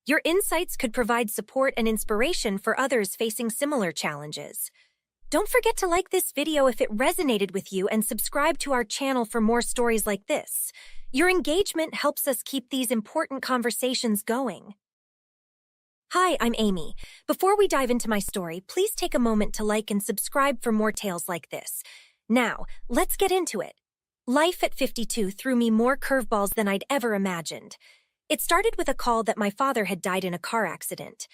S1: Your insights could provide support and inspiration for others facing similar challenges. Don't forget to like this video if it resonated with you and subscribe to our channel for more stories like this. Your engagement helps us keep these important conversations going. Hi, I'm Amy. Before we dive into my story, please take a moment to like and subscribe for more tales like this. Now, let's get into it. Life at 52 threw me more curveballs than I'd ever imagined. It started with a call that my father had died in a car accident.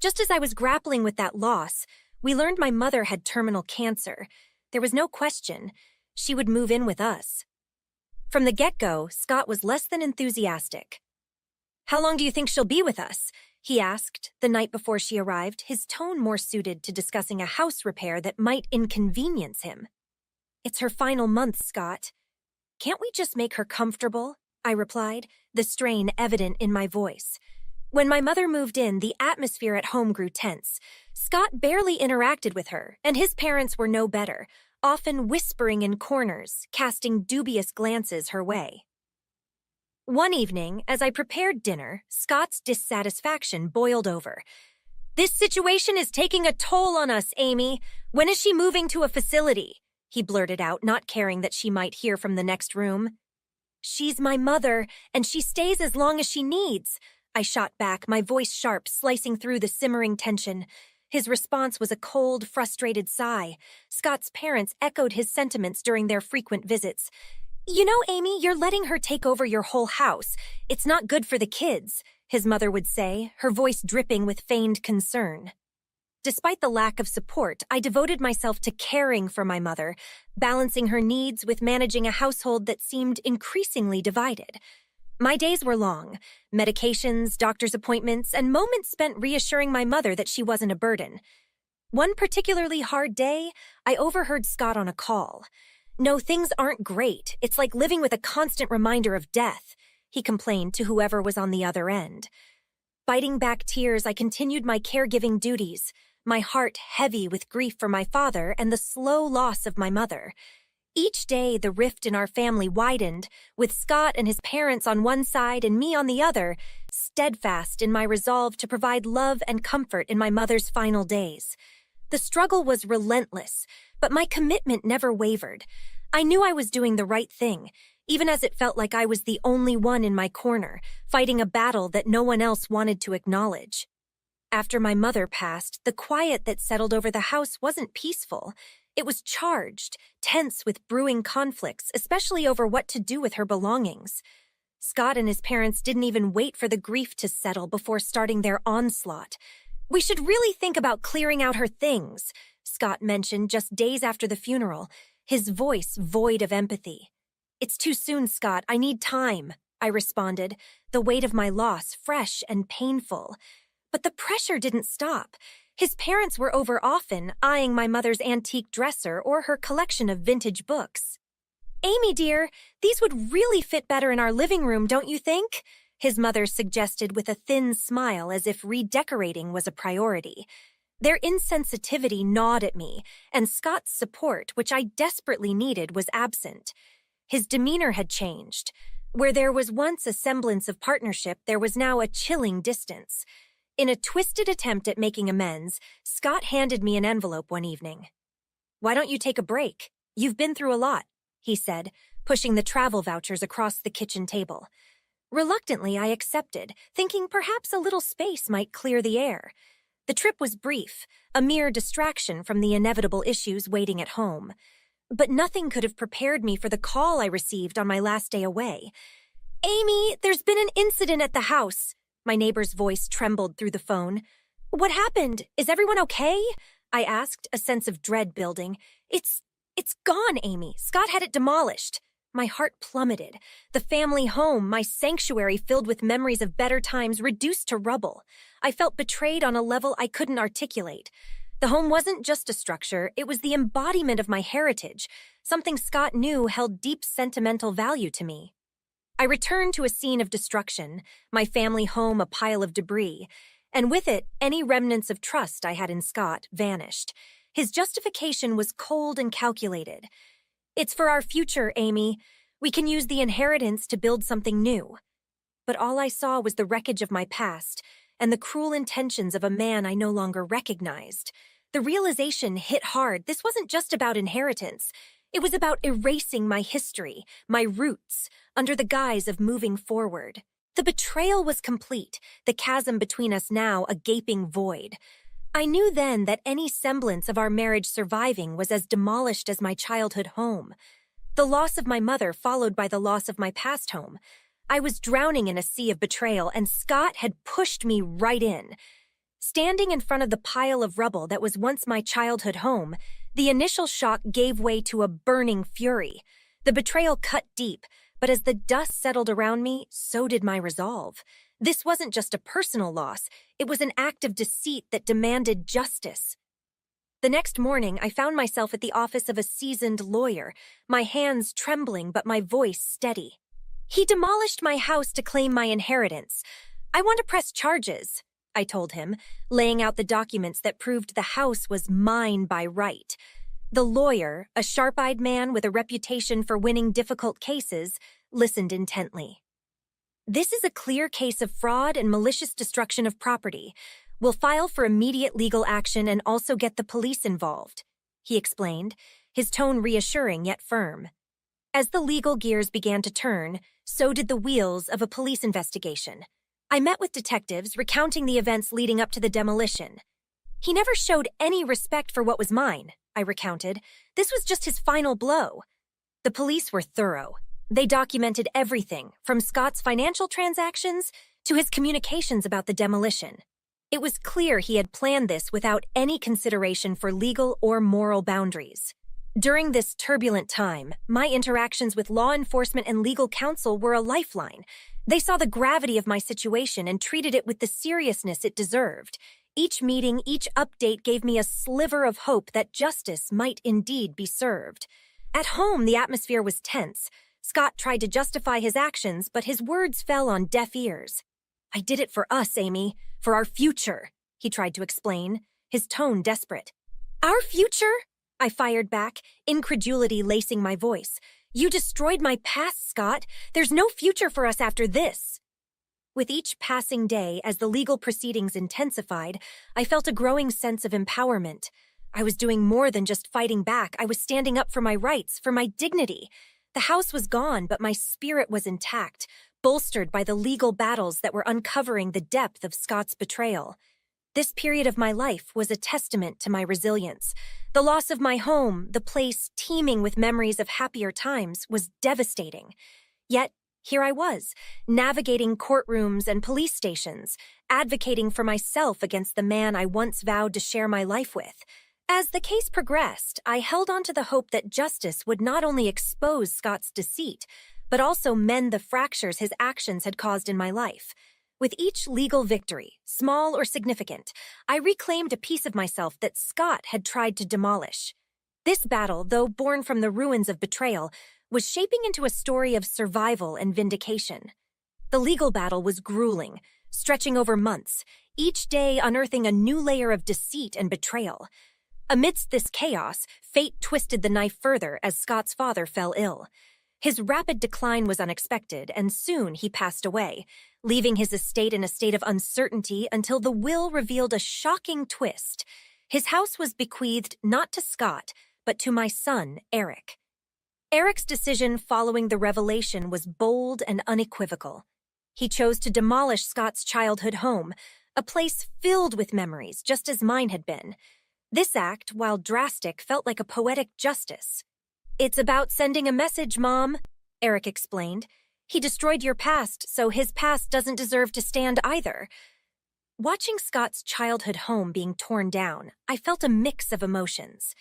S1: Just as I was grappling with that loss, we learned my mother had terminal cancer. There was no question. She would move in with us. From the get-go, Scott was less than enthusiastic. "How long do you think she'll be with us?" he asked the night before she arrived, his tone more suited to discussing a house repair that might inconvenience him. "It's her final month, Scott." "Can't we just make her comfortable?" I replied, the strain evident in my voice. When my mother moved in, the atmosphere at home grew tense. Scott barely interacted with her, and his parents were no better, often whispering in corners, casting dubious glances her way. One evening, as I prepared dinner, Scott's dissatisfaction boiled over. "This situation is taking a toll on us, Amy. When is she moving to a facility?" he blurted out, not caring that she might hear from the next room. "She's my mother, and she stays as long as she needs," I shot back, my voice sharp, slicing through the simmering tension. His response was a cold, frustrated sigh. Scott's parents echoed his sentiments during their frequent visits. "You know, Amy, you're letting her take over your whole house. It's not good for the kids," his mother would say, her voice dripping with feigned concern. Despite the lack of support, I devoted myself to caring for my mother, balancing her needs with managing a household that seemed increasingly divided. My days were long: medications, doctor's appointments, and moments spent reassuring my mother that she wasn't a burden. One particularly hard day, I overheard Scott on a call. "No, things aren't great. It's like living with a constant reminder of death," he complained to whoever was on the other end. Biting back tears, I continued my caregiving duties, my heart heavy with grief for my father and the slow loss of my mother. Each day, the rift in our family widened, with Scott and his parents on one side and me on the other, steadfast in my resolve to provide love and comfort in my mother's final days. The struggle was relentless, but my commitment never wavered. I knew I was doing the right thing, even as it felt like I was the only one in my corner, fighting a battle that no one else wanted to acknowledge. After my mother passed, the quiet that settled over the house wasn't peaceful. It was charged, tense with brewing conflicts, especially over what to do with her belongings. Scott and his parents didn't even wait for the grief to settle before starting their onslaught. "We should really think about clearing out her things," Scott mentioned just days after the funeral, his voice void of empathy. "It's too soon, Scott. I need time," I responded, the weight of my loss fresh and painful. But the pressure didn't stop. His parents were over often, eyeing my mother's antique dresser or her collection of vintage books. Amy, dear, these would really fit better in our living room, don't you think? His mother suggested with a thin smile as if redecorating was a priority. Their insensitivity gnawed at me, and Scott's support, which I desperately needed, was absent. His demeanor had changed. Where there was once a semblance of partnership, there was now a chilling distance. In a twisted attempt at making amends, Scott handed me an envelope one evening. "Why don't you take a break? You've been through a lot," he said, pushing the travel vouchers across the kitchen table. Reluctantly, I accepted, thinking perhaps a little space might clear the air. The trip was brief, a mere distraction from the inevitable issues waiting at home. But nothing could have prepared me for the call I received on my last day away. "Amy, there's been an incident at the house." My neighbor's voice trembled through the phone. "What happened? Is everyone okay?" I asked, a sense of dread building. It's gone, Amy. Scott had it demolished." My heart plummeted. The family home, my sanctuary filled with memories of better times, reduced to rubble. I felt betrayed on a level I couldn't articulate. The home wasn't just a structure, it was the embodiment of my heritage, something Scott knew held deep sentimental value to me. I returned to a scene of destruction, my family home a pile of debris, and with it, any remnants of trust I had in Scott vanished. His justification was cold and calculated. "It's for our future, Amy. We can use the inheritance to build something new." But all I saw was the wreckage of my past and the cruel intentions of a man I no longer recognized. The realization hit hard. This wasn't just about inheritance. It was about erasing my history, my roots, under the guise of moving forward. The betrayal was complete, the chasm between us now a gaping void. I knew then that any semblance of our marriage surviving was as demolished as my childhood home. The loss of my mother followed by the loss of my past home. I was drowning in a sea of betrayal, and Scott had pushed me right in. Standing in front of the pile of rubble that was once my childhood home, the initial shock gave way to a burning fury. The betrayal cut deep, but as the dust settled around me, so did my resolve. This wasn't just a personal loss, it was an act of deceit that demanded justice. The next morning, I found myself at the office of a seasoned lawyer, my hands trembling but my voice steady. "He demolished my house to claim my inheritance. I want to press charges," I told him, laying out the documents that proved the house was mine by right. The lawyer, a sharp-eyed man with a reputation for winning difficult cases, listened intently. "This is a clear case of fraud and malicious destruction of property. We'll file for immediate legal action and also get the police involved," he explained, his tone reassuring yet firm. As the legal gears began to turn, so did the wheels of a police investigation. I met with detectives, recounting the events leading up to the demolition. "He never showed any respect for what was mine," I recounted. "This was just his final blow." The police were thorough. They documented everything, from Scott's financial transactions to his communications about the demolition. It was clear he had planned this without any consideration for legal or moral boundaries. During this turbulent time, my interactions with law enforcement and legal counsel were a lifeline. They saw the gravity of my situation and treated it with the seriousness it deserved. Each meeting, each update gave me a sliver of hope that justice might indeed be served. At home, the atmosphere was tense. Scott tried to justify his actions, but his words fell on deaf ears. "I did it for us, Amy, for our future," he tried to explain, his tone desperate. "Our future?" I fired back, incredulity lacing my voice. "You destroyed my past, Scott. There's no future for us after this." With each passing day, as the legal proceedings intensified, I felt a growing sense of empowerment. I was doing more than just fighting back. I was standing up for my rights, for my dignity. The house was gone, but my spirit was intact, bolstered by the legal battles that were uncovering the depth of Scott's betrayal. This period of my life was a testament to my resilience. The loss of my home, the place teeming with memories of happier times, was devastating. Yet, here I was, navigating courtrooms and police stations, advocating for myself against the man I once vowed to share my life with. As the case progressed, I held on to the hope that justice would not only expose Scott's deceit, but also mend the fractures his actions had caused in my life. With each legal victory, small or significant, I reclaimed a piece of myself that Scott had tried to demolish. This battle, though born from the ruins of betrayal, was shaping into a story of survival and vindication. The legal battle was grueling, stretching over months, each day unearthing a new layer of deceit and betrayal. Amidst this chaos, fate twisted the knife further as Scott's father fell ill. His rapid decline was unexpected, and soon he passed away, leaving his estate in a state of uncertainty until the will revealed a shocking twist. His house was bequeathed not to Scott, but to my son, Eric. Eric's decision following the revelation was bold and unequivocal. He chose to demolish Scott's childhood home, a place filled with memories, just as mine had been. This act, while drastic, felt like a poetic justice. "It's about sending a message, Mom," Eric explained. "He destroyed your past, so his past doesn't deserve to stand either." Watching Scott's childhood home being torn down, I felt a mix of emotions.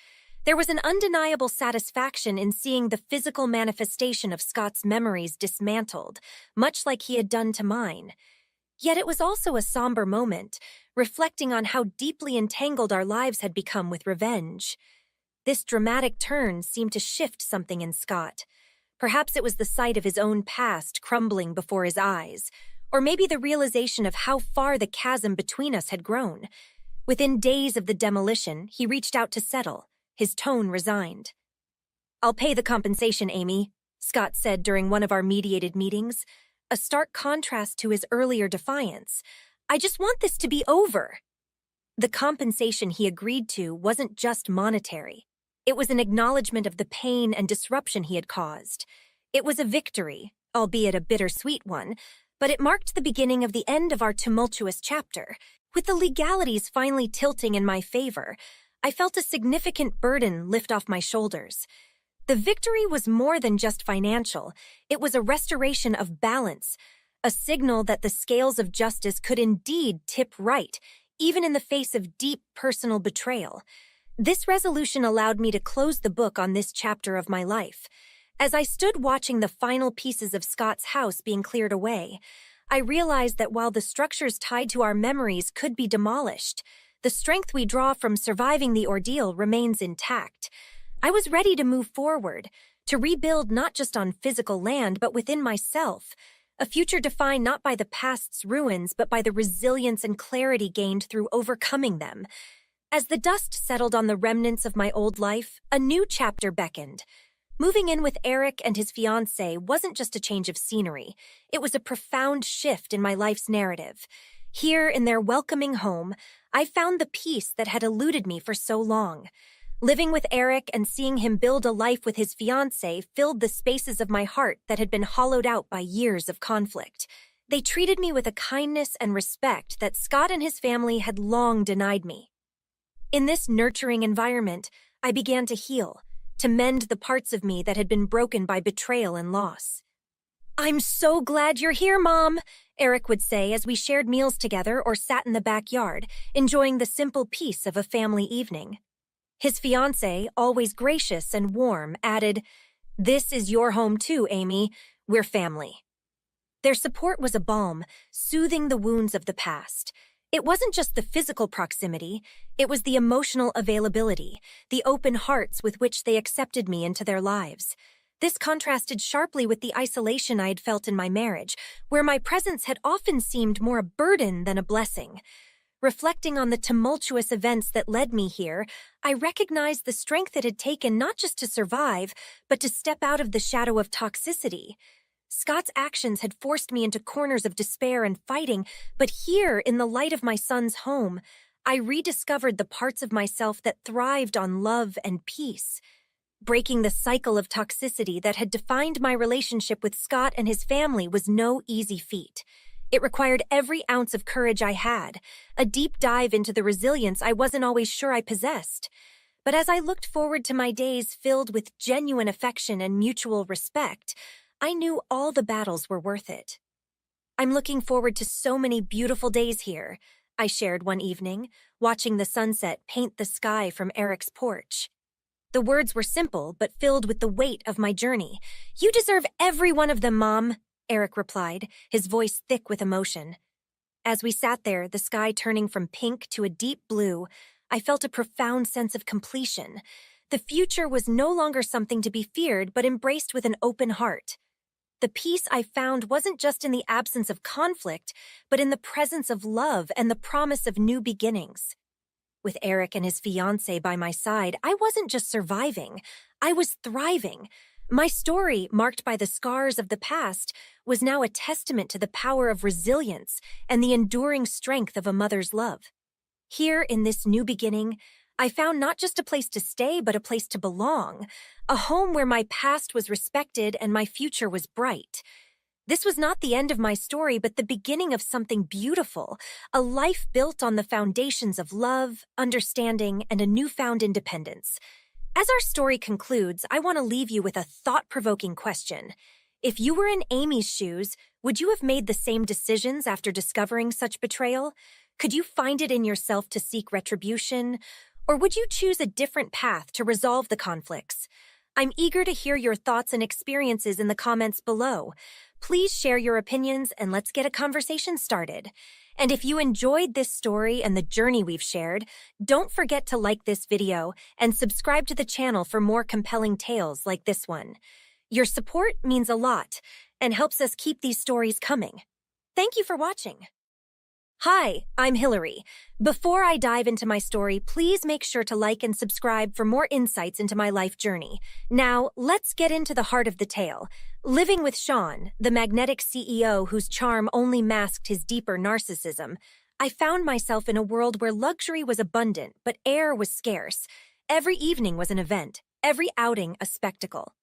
S1: There was an undeniable satisfaction in seeing the physical manifestation of Scott's memories dismantled, much like he had done to mine. Yet it was also a somber moment, reflecting on how deeply entangled our lives had become with revenge. This dramatic turn seemed to shift something in Scott. Perhaps it was the sight of his own past crumbling before his eyes, or maybe the realization of how far the chasm between us had grown. Within days of the demolition, he reached out to settle, his tone resigned. "I'll pay the compensation, Amy," Scott said during one of our mediated meetings, a stark contrast to his earlier defiance. "I just want this to be over." The compensation he agreed to wasn't just monetary. It was an acknowledgement of the pain and disruption he had caused. It was a victory, albeit a bittersweet one, but it marked the beginning of the end of our tumultuous chapter. With the legalities finally tilting in my favor, I felt a significant burden lift off my shoulders. The victory was more than just financial. It was a restoration of balance, a signal that the scales of justice could indeed tip right, even in the face of deep personal betrayal. This resolution allowed me to close the book on this chapter of my life. As I stood watching the final pieces of Scott's house being cleared away, I realized that while the structures tied to our memories could be demolished, the strength we draw from surviving the ordeal remains intact. I was ready to move forward, to rebuild not just on physical land but within myself, a future defined not by the past's ruins but by the resilience and clarity gained through overcoming them. As the dust settled on the remnants of my old life, a new chapter beckoned. Moving in with Eric and his fiancée wasn't just a change of scenery. It was a profound shift in my life's narrative. Here, in their welcoming home, I found the peace that had eluded me for so long. Living with Eric and seeing him build a life with his fiancée filled the spaces of my heart that had been hollowed out by years of conflict. They treated me with a kindness and respect that Scott and his family had long denied me. In this nurturing environment, I began to heal, to mend the parts of me that had been broken by betrayal and loss. "I'm so glad you're here, Mom," Eric would say as we shared meals together or sat in the backyard, enjoying the simple peace of a family evening. His fiancée, always gracious and warm, added, "This is your home too, Amy. We're family." Their support was a balm, soothing the wounds of the past. It wasn't just the physical proximity, it was the emotional availability, the open hearts with which they accepted me into their lives. This contrasted sharply with the isolation I had felt in my marriage, where my presence had often seemed more a burden than a blessing. Reflecting on the tumultuous events that led me here, I recognized the strength it had taken not just to survive, but to step out of the shadow of toxicity. Scott's actions had forced me into corners of despair and fighting, but here, in the light of my son's home, I rediscovered the parts of myself that thrived on love and peace. Breaking the cycle of toxicity that had defined my relationship with Scott and his family was no easy feat. It required every ounce of courage I had, a deep dive into the resilience I wasn't always sure I possessed. But as I looked forward to my days filled with genuine affection and mutual respect, I knew all the battles were worth it. "I'm looking forward to so many beautiful days here," I shared one evening, watching the sunset paint the sky from Eric's porch. The words were simple, but filled with the weight of my journey. "You deserve every one of them, Mom," Eric replied, his voice thick with emotion. As we sat there, the sky turning from pink to a deep blue, I felt a profound sense of completion. The future was no longer something to be feared, but embraced with an open heart. The peace I found wasn't just in the absence of conflict, but in the presence of love and the promise of new beginnings. With Eric and his fiancée by my side, I wasn't just surviving, I was thriving. My story, marked by the scars of the past, was now a testament to the power of resilience and the enduring strength of a mother's love. Here, in this new beginning, I found not just a place to stay, but a place to belong, a home where my past was respected and my future was bright. This was not the end of my story, but the beginning of something beautiful, a life built on the foundations of love, understanding, and a newfound independence. As our story concludes, I want to leave you with a thought-provoking question. If you were in Amy's shoes, would you have made the same decisions after discovering such betrayal? Could you find it in yourself to seek retribution? Or would you choose a different path to resolve the conflicts? I'm eager to hear your thoughts and experiences in the comments below. Please share your opinions and let's get a conversation started. And if you enjoyed this story and the journey we've shared, don't forget to like this video and subscribe to the channel for more compelling tales like this one. Your support means a lot and helps us keep these stories coming. Thank you for watching. Hi, I'm Hillary. Before I dive into my story, please make sure to like and subscribe for more insights into my life journey. Now, let's get into the heart of the tale. Living with Sean, the magnetic CEO whose charm only masked his deeper narcissism, I found myself in a world where luxury was abundant, but air was scarce. Every evening was an event, every outing a spectacle.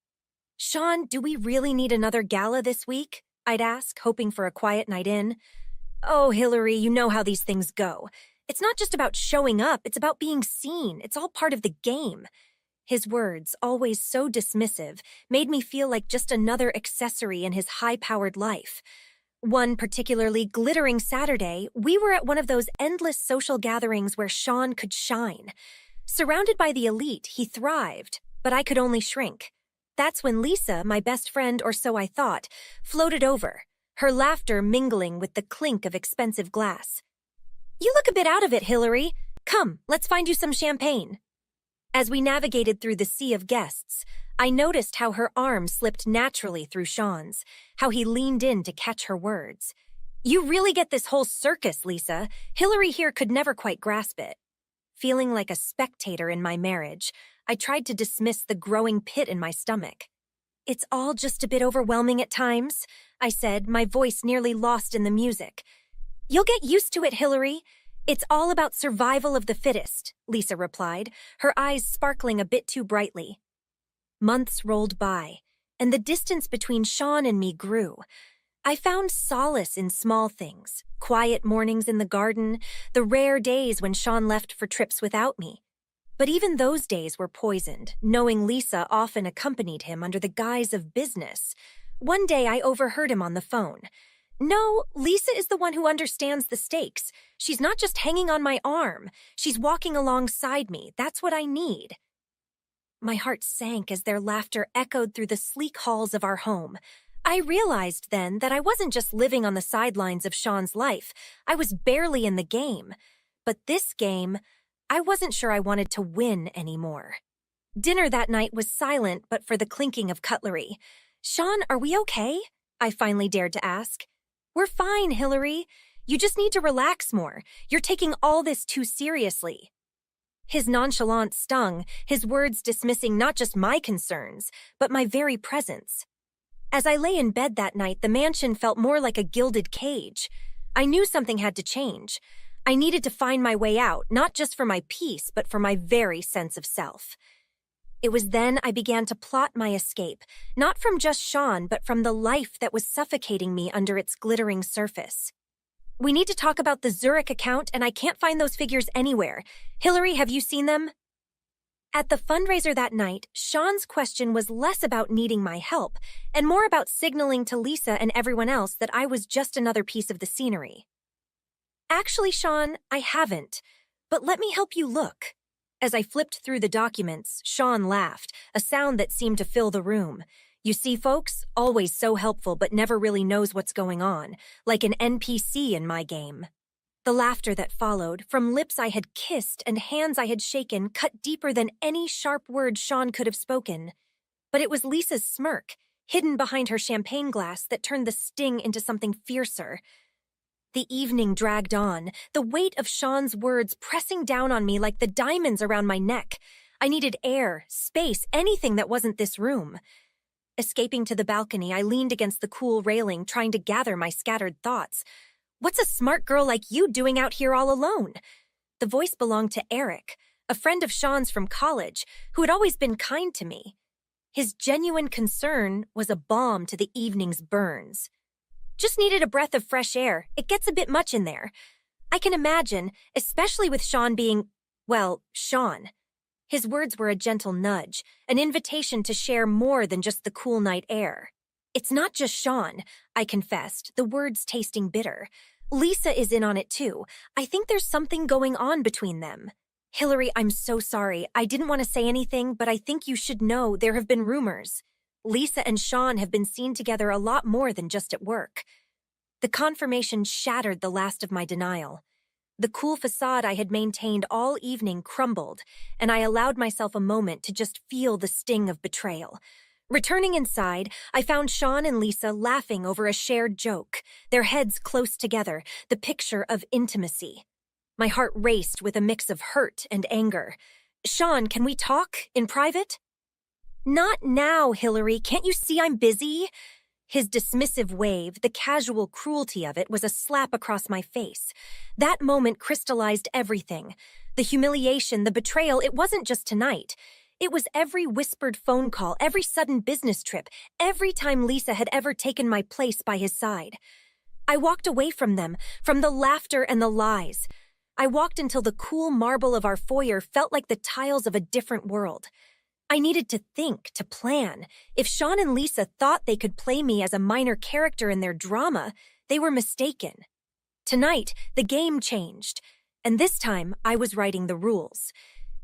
S1: "Sean, do we really need another gala this week?" I'd ask, hoping for a quiet night in. "Oh, Hillary, you know how these things go. It's not just about showing up, it's about being seen. It's all part of the game." His words, always so dismissive, made me feel like just another accessory in his high-powered life. One particularly glittering Saturday, we were at one of those endless social gatherings where Sean could shine. Surrounded by the elite, he thrived, but I could only shrink. That's when Lisa, my best friend, or so I thought, floated over, her laughter mingling with the clink of expensive glass. "You look a bit out of it, Hillary. Come, let's find you some champagne." As we navigated through the sea of guests, I noticed how her arm slipped naturally through Sean's, how he leaned in to catch her words. "You really get this whole circus, Lisa. Hillary here could never quite grasp it." Feeling like a spectator in my marriage, I tried to dismiss the growing pit in my stomach. "It's all just a bit overwhelming at times," I said, my voice nearly lost in the music. "You'll get used to it, Hillary. It's all about survival of the fittest," Lisa replied, her eyes sparkling a bit too brightly. Months rolled by, and the distance between Sean and me grew. I found solace in small things, quiet mornings in the garden, the rare days when Sean left for trips without me. But even those days were poisoned, knowing Lisa often accompanied him under the guise of business. One day I overheard him on the phone. "No, Lisa is the one who understands the stakes. She's not just hanging on my arm. She's walking alongside me. That's what I need." My heart sank as their laughter echoed through the sleek halls of our home. I realized then that I wasn't just living on the sidelines of Sean's life. I was barely in the game. But this game, I wasn't sure I wanted to win anymore. Dinner that night was silent but for the clinking of cutlery. "Sean, are we okay?" I finally dared to ask. "We're fine, Hillary. You just need to relax more. You're taking all this too seriously." His nonchalance stung, his words dismissing not just my concerns, but my very presence. As I lay in bed that night, the mansion felt more like a gilded cage. I knew something had to change. I needed to find my way out, not just for my peace, but for my very sense of self. It was then I began to plot my escape, not from just Sean, but from the life that was suffocating me under its glittering surface. "We need to talk about the Zurich account, and I can't find those figures anywhere. Hillary, have you seen them?" At the fundraiser that night, Sean's question was less about needing my help and more about signaling to Lisa and everyone else that I was just another piece of the scenery. "Actually, Sean, I haven't, but let me help you look." As I flipped through the documents, Sean laughed, a sound that seemed to fill the room. "You see, folks, always so helpful but never really knows what's going on, like an NPC in my game." The laughter that followed, from lips I had kissed and hands I had shaken, cut deeper than any sharp word Sean could have spoken. But it was Lisa's smirk, hidden behind her champagne glass, that turned the sting into something fiercer. The evening dragged on, the weight of Sean's words pressing down on me like the diamonds around my neck. I needed air, space, anything that wasn't this room. Escaping to the balcony, I leaned against the cool railing, trying to gather my scattered thoughts. What's a smart girl like you doing out here all alone? The voice belonged to Eric, a friend of Sean's from college, who had always been kind to me. His genuine concern was a balm to the evening's burns. Just needed a breath of fresh air. It gets a bit much in there. I can imagine, especially with Sean being, well, Sean. His words were a gentle nudge, an invitation to share more than just the cool night air. It's not just Sean, I confessed, the words tasting bitter. Lisa is in on it too. I think there's something going on between them. Hillary, I'm so sorry. I didn't want to say anything, but I think you should know there have been rumors. Lisa and Sean have been seen together a lot more than just at work. The confirmation shattered the last of my denial. The cool facade I had maintained all evening crumbled, and I allowed myself a moment to just feel the sting of betrayal. Returning inside, I found Sean and Lisa laughing over a shared joke, their heads close together, the picture of intimacy. My heart raced with a mix of hurt and anger. Sean, can we talk in private? Not now, Hillary. Can't you see I'm busy? His dismissive wave, the casual cruelty of it, was a slap across my face. That moment crystallized everything. The humiliation, the betrayal, it wasn't just tonight. It was every whispered phone call, every sudden business trip, every time Lisa had ever taken my place by his side. I walked away from them, from the laughter and the lies. I walked until the cool marble of our foyer felt like the tiles of a different world. I needed to think, to plan. If Sean and Lisa thought they could play me as a minor character in their drama, they were mistaken. Tonight, the game changed, and this time I was writing the rules.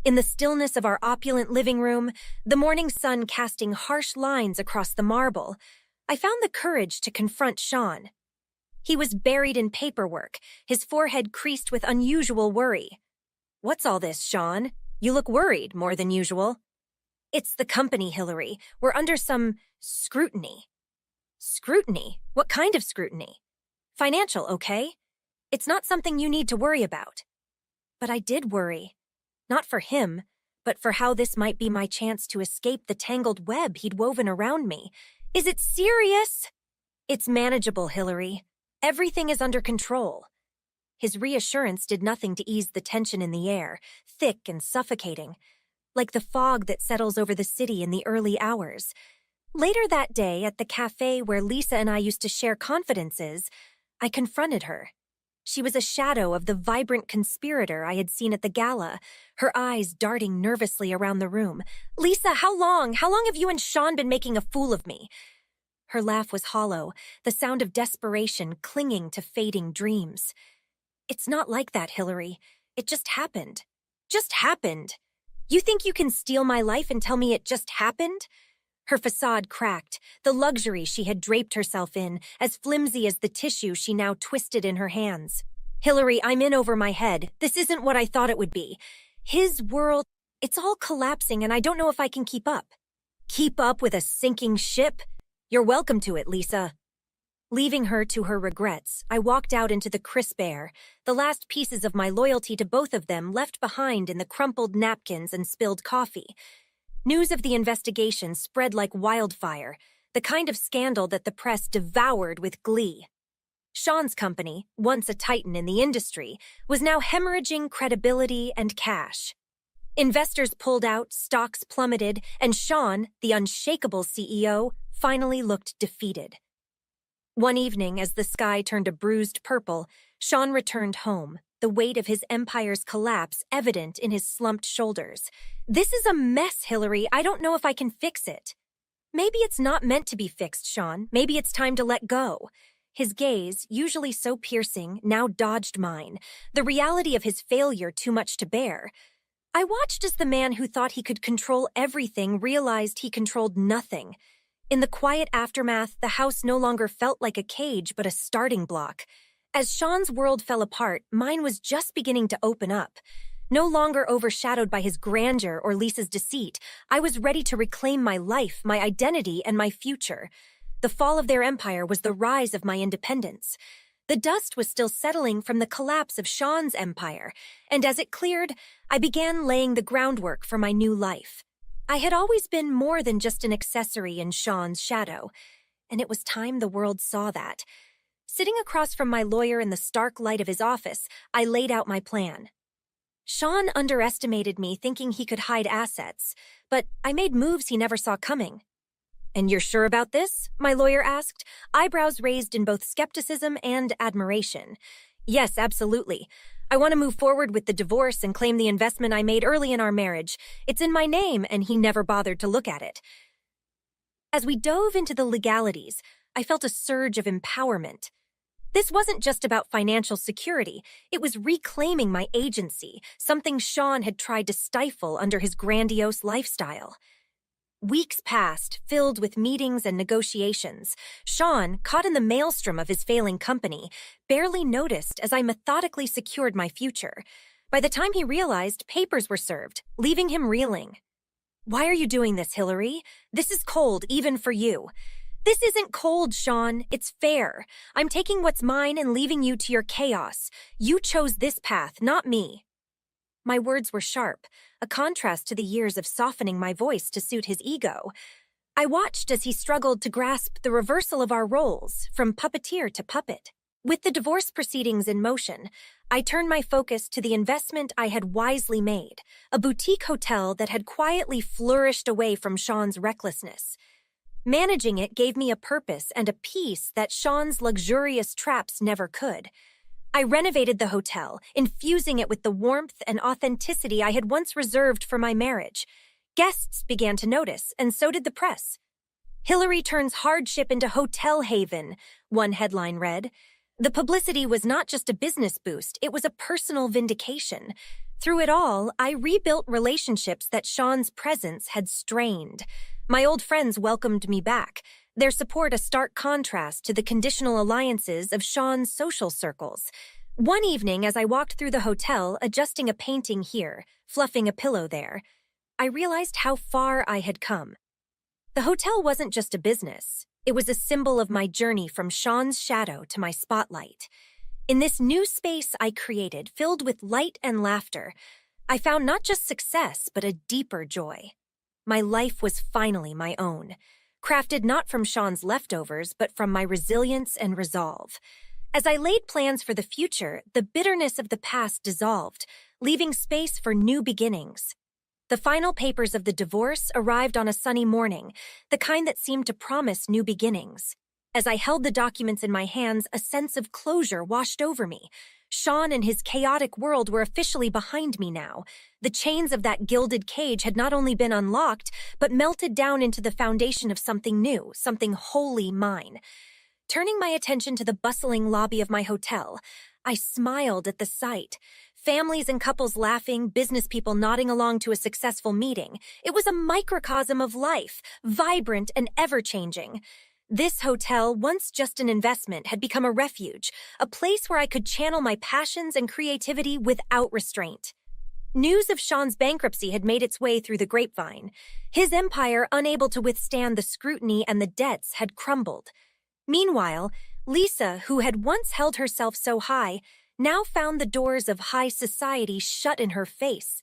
S1: In the stillness of our opulent living room, the morning sun casting harsh lines across the marble, I found the courage to confront Sean. He was buried in paperwork, his forehead creased with unusual worry. "What's all this, Sean? You look worried more than usual." "It's the company, Hillary. We're under some scrutiny." "Scrutiny? What kind of scrutiny?" "Financial, okay? It's not something you need to worry about." But I did worry. Not for him, but for how this might be my chance to escape the tangled web he'd woven around me. "Is it serious?" "It's manageable, Hillary. Everything is under control." His reassurance did nothing to ease the tension in the air, thick and suffocating, like the fog that settles over the city in the early hours. Later that day, at the cafe where Lisa and I used to share confidences, I confronted her. She was a shadow of the vibrant conspirator I had seen at the gala, her eyes darting nervously around the room. "Lisa, how long? How long have you and Sean been making a fool of me?" Her laugh was hollow, the sound of desperation clinging to fading dreams. "It's not like that, Hillary. It just happened. Just happened. You think you can steal my life and tell me it just happened?" Her facade cracked, the luxury she had draped herself in, as flimsy as the tissue she now twisted in her hands. "Hillary, I'm in over my head. This isn't what I thought it would be. His world, it's all collapsing and I don't know if I can keep up." "Keep up with a sinking ship? You're welcome to it, Lisa." Leaving her to her regrets, I walked out into the crisp air, the last pieces of my loyalty to both of them left behind in the crumpled napkins and spilled coffee. News of the investigation spread like wildfire, the kind of scandal that the press devoured with glee. Sean's company, once a titan in the industry, was now hemorrhaging credibility and cash. Investors pulled out, stocks plummeted, and Sean, the unshakable CEO, finally looked defeated. One evening, as the sky turned a bruised purple, Sean returned home, the weight of his empire's collapse evident in his slumped shoulders. "This is a mess, Hillary. I don't know if I can fix it." "Maybe it's not meant to be fixed, Sean. Maybe it's time to let go." His gaze, usually so piercing, now dodged mine, the reality of his failure too much to bear. I watched as the man who thought he could control everything realized he controlled nothing. In the quiet aftermath, the house no longer felt like a cage but a starting block. As Sean's world fell apart, mine was just beginning to open up. No longer overshadowed by his grandeur or Lisa's deceit, I was ready to reclaim my life, my identity, and my future. The fall of their empire was the rise of my independence. The dust was still settling from the collapse of Sean's empire, and as it cleared, I began laying the groundwork for my new life. I had always been more than just an accessory in Sean's shadow, and it was time the world saw that. Sitting across from my lawyer in the stark light of his office, I laid out my plan. Sean underestimated me, thinking he could hide assets, but I made moves he never saw coming. "And you're sure about this?" my lawyer asked, eyebrows raised in both skepticism and admiration. "Yes, absolutely. I want to move forward with the divorce and claim the investment I made early in our marriage. It's in my name," and he never bothered to look at it. As we dove into the legalities, I felt a surge of empowerment. This wasn't just about financial security. It was reclaiming my agency, something Sean had tried to stifle under his grandiose lifestyle. Weeks passed, filled with meetings and negotiations. Sean, caught in the maelstrom of his failing company, barely noticed as I methodically secured my future. By the time he realized, papers were served, leaving him reeling. "Why are you doing this, Hillary? This is cold, even for you." "This isn't cold, Sean. It's fair. I'm taking what's mine and leaving you to your chaos. You chose this path, not me." My words were sharp, a contrast to the years of softening my voice to suit his ego. I watched as he struggled to grasp the reversal of our roles, from puppeteer to puppet. With the divorce proceedings in motion, I turned my focus to the investment I had wisely made, a boutique hotel that had quietly flourished away from Sean's recklessness. Managing it gave me a purpose and a peace that Sean's luxurious traps never could. I renovated the hotel, infusing it with the warmth and authenticity I had once reserved for my marriage. Guests began to notice, and so did the press. "Hillary turns hardship into hotel haven," one headline read. The publicity was not just a business boost, it was a personal vindication. Through it all, I rebuilt relationships that Sean's presence had strained. My old friends welcomed me back, their support a stark contrast to the conditional alliances of Sean's social circles. One evening, as I walked through the hotel, adjusting a painting here, fluffing a pillow there, I realized how far I had come. The hotel wasn't just a business. It was a symbol of my journey from Sean's shadow to my spotlight. In this new space I created, filled with light and laughter, I found not just success, but a deeper joy. My life was finally my own, crafted not from Sean's leftovers, but from my resilience and resolve. As I laid plans for the future, the bitterness of the past dissolved, leaving space for new beginnings. The final papers of the divorce arrived on a sunny morning, the kind that seemed to promise new beginnings. As I held the documents in my hands, a sense of closure washed over me. Sean and his chaotic world were officially behind me now. The chains of that gilded cage had not only been unlocked, but melted down into the foundation of something new, something wholly mine. Turning my attention to the bustling lobby of my hotel, I smiled at the sight. Families and couples laughing, business people nodding along to a successful meeting. It was a microcosm of life, vibrant and ever-changing. This hotel, once just an investment, had become a refuge, a place where I could channel my passions and creativity without restraint. News of Sean's bankruptcy had made its way through the grapevine. His empire, unable to withstand the scrutiny and the debts, had crumbled. Meanwhile, Lisa, who had once held herself so high, now found the doors of high society shut in her face.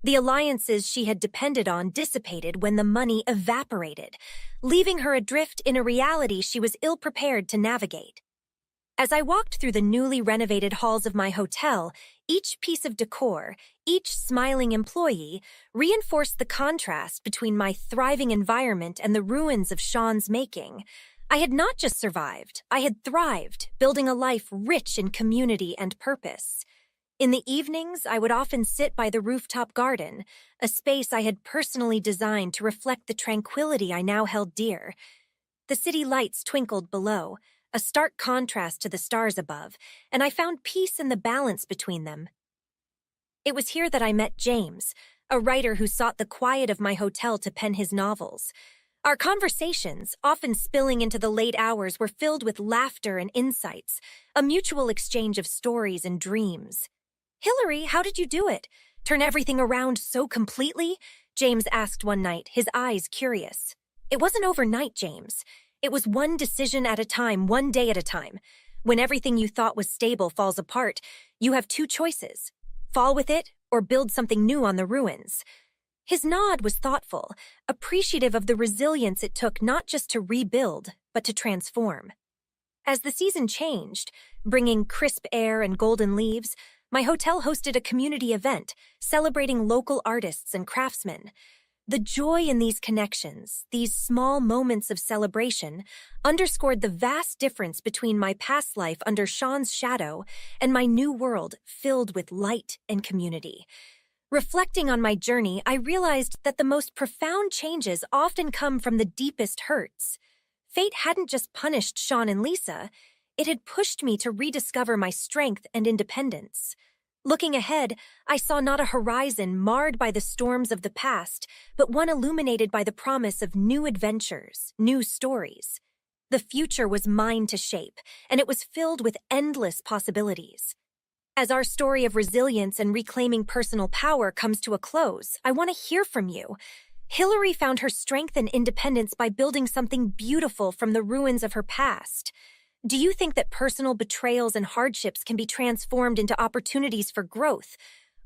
S1: The alliances she had depended on dissipated when the money evaporated, leaving her adrift in a reality she was ill-prepared to navigate. As I walked through the newly renovated halls of my hotel, each piece of decor, each smiling employee, reinforced the contrast between my thriving environment and the ruins of Sean's making. I had not just survived, I had thrived, building a life rich in community and purpose. In the evenings, I would often sit by the rooftop garden, a space I had personally designed to reflect the tranquility I now held dear. The city lights twinkled below, a stark contrast to the stars above, and I found peace in the balance between them. It was here that I met James, a writer who sought the quiet of my hotel to pen his novels. Our conversations, often spilling into the late hours, were filled with laughter and insights, a mutual exchange of stories and dreams. "Hillary, how did you do it? Turn everything around so completely?" James asked one night, his eyes curious. "It wasn't overnight, James. It was one decision at a time, one day at a time. When everything you thought was stable falls apart, you have two choices: fall with it or build something new on the ruins." His nod was thoughtful, appreciative of the resilience it took not just to rebuild, but to transform. As the season changed, bringing crisp air and golden leaves, my hotel hosted a community event celebrating local artists and craftsmen. The joy in these connections, these small moments of celebration, underscored the vast difference between my past life under Sean's shadow and my new world filled with light and community. Reflecting on my journey, I realized that the most profound changes often come from the deepest hurts. Fate hadn't just punished Sean and Lisa, it had pushed me to rediscover my strength and independence. Looking ahead, I saw not a horizon marred by the storms of the past, but one illuminated by the promise of new adventures, new stories. The future was mine to shape, and it was filled with endless possibilities. As our story of resilience and reclaiming personal power comes to a close, I want to hear from you. Hillary found her strength and independence by building something beautiful from the ruins of her past. Do you think that personal betrayals and hardships can be transformed into opportunities for growth,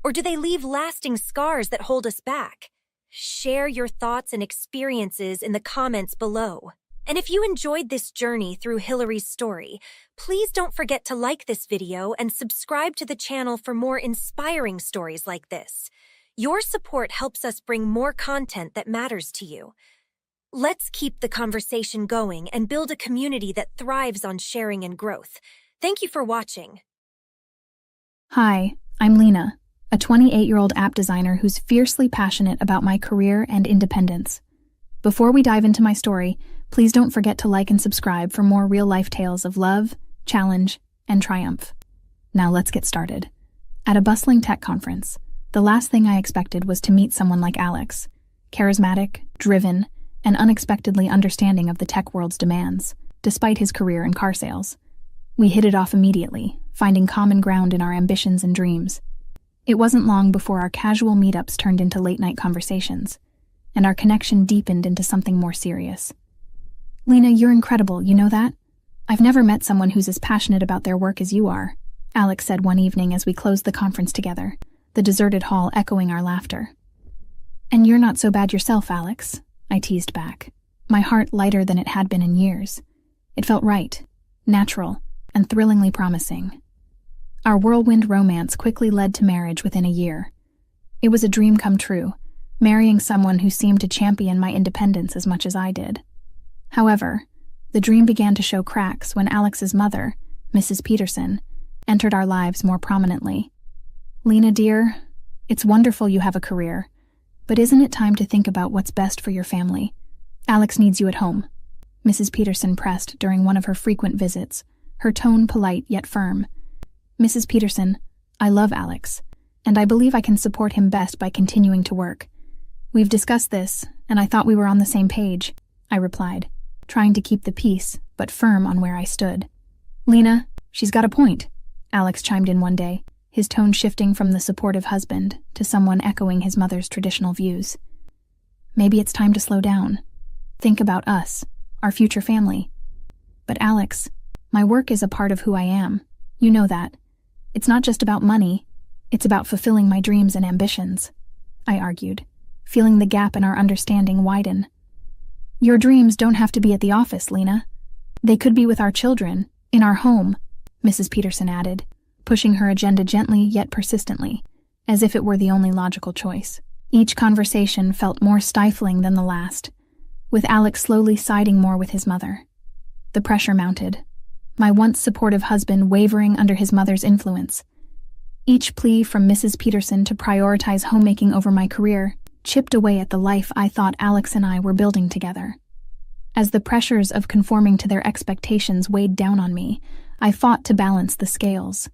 S1: or do they leave lasting scars that hold us back? Share your thoughts and experiences in the comments below. And if you enjoyed this journey through Hillary's story, please don't forget to like this video and subscribe to the channel for more inspiring stories like this. Your support helps us bring more content that matters to you. Let's keep the conversation going and build a community that thrives on sharing and growth. Thank you for watching.
S2: Hi, I'm Lena, a 28-year-old app designer who's fiercely passionate about my career and independence. Before we dive into my story, please don't forget to like and subscribe for more real-life tales of love, challenge, and triumph. Now let's get started. At a bustling tech conference, the last thing I expected was to meet someone like Alex, charismatic, driven, and unexpectedly understanding of the tech world's demands, despite his career in car sales. We hit it off immediately, finding common ground in our ambitions and dreams. It wasn't long before our casual meetups turned into late-night conversations, and our connection deepened into something more serious. "Lena, you're incredible, you know that? I've never met someone who's as passionate about their work as you are," Alex said one evening as we closed the conference together, the deserted hall echoing our laughter. "And you're not so bad yourself, Alex," I teased back, my heart lighter than it had been in years. It felt right, natural, and thrillingly promising. Our whirlwind romance quickly led to marriage within a year. It was a dream come true, marrying someone who seemed to champion my independence as much as I did. However, the dream began to show cracks when Alex's mother, Mrs. Peterson, entered our lives more prominently. "Lena, dear, it's wonderful you have a career, but isn't it time to think about what's best for your family? Alex needs you at home," Mrs. Peterson pressed during one of her frequent visits, her tone polite yet firm. "Mrs. Peterson, I love Alex, and I believe I can support him best by continuing to work. We've discussed this, and I thought we were on the same page," I replied, trying to keep the peace, but firm on where I stood. "Lena, she's got a point," Alex chimed in one day, his tone shifting from the supportive husband to someone echoing his mother's traditional views. "Maybe it's time to slow down. Think about us, our future family." "But Alex, my work is a part of who I am. You know that. It's not just about money, it's about fulfilling my dreams and ambitions," I argued, feeling the gap in our understanding widen. "Your dreams don't have to be at the office, Lena. They could be with our children, in our home," Mrs. Peterson added, pushing her agenda gently yet persistently, as if it were the only logical choice. Each conversation felt more stifling than the last, with Alex slowly siding more with his mother. The pressure mounted, my once supportive husband wavering under his mother's influence. Each plea from Mrs. Peterson to prioritize homemaking over my career chipped away at the life I thought Alex and I were building together. As the pressures of conforming to their expectations weighed down on me, I fought to balance the scales,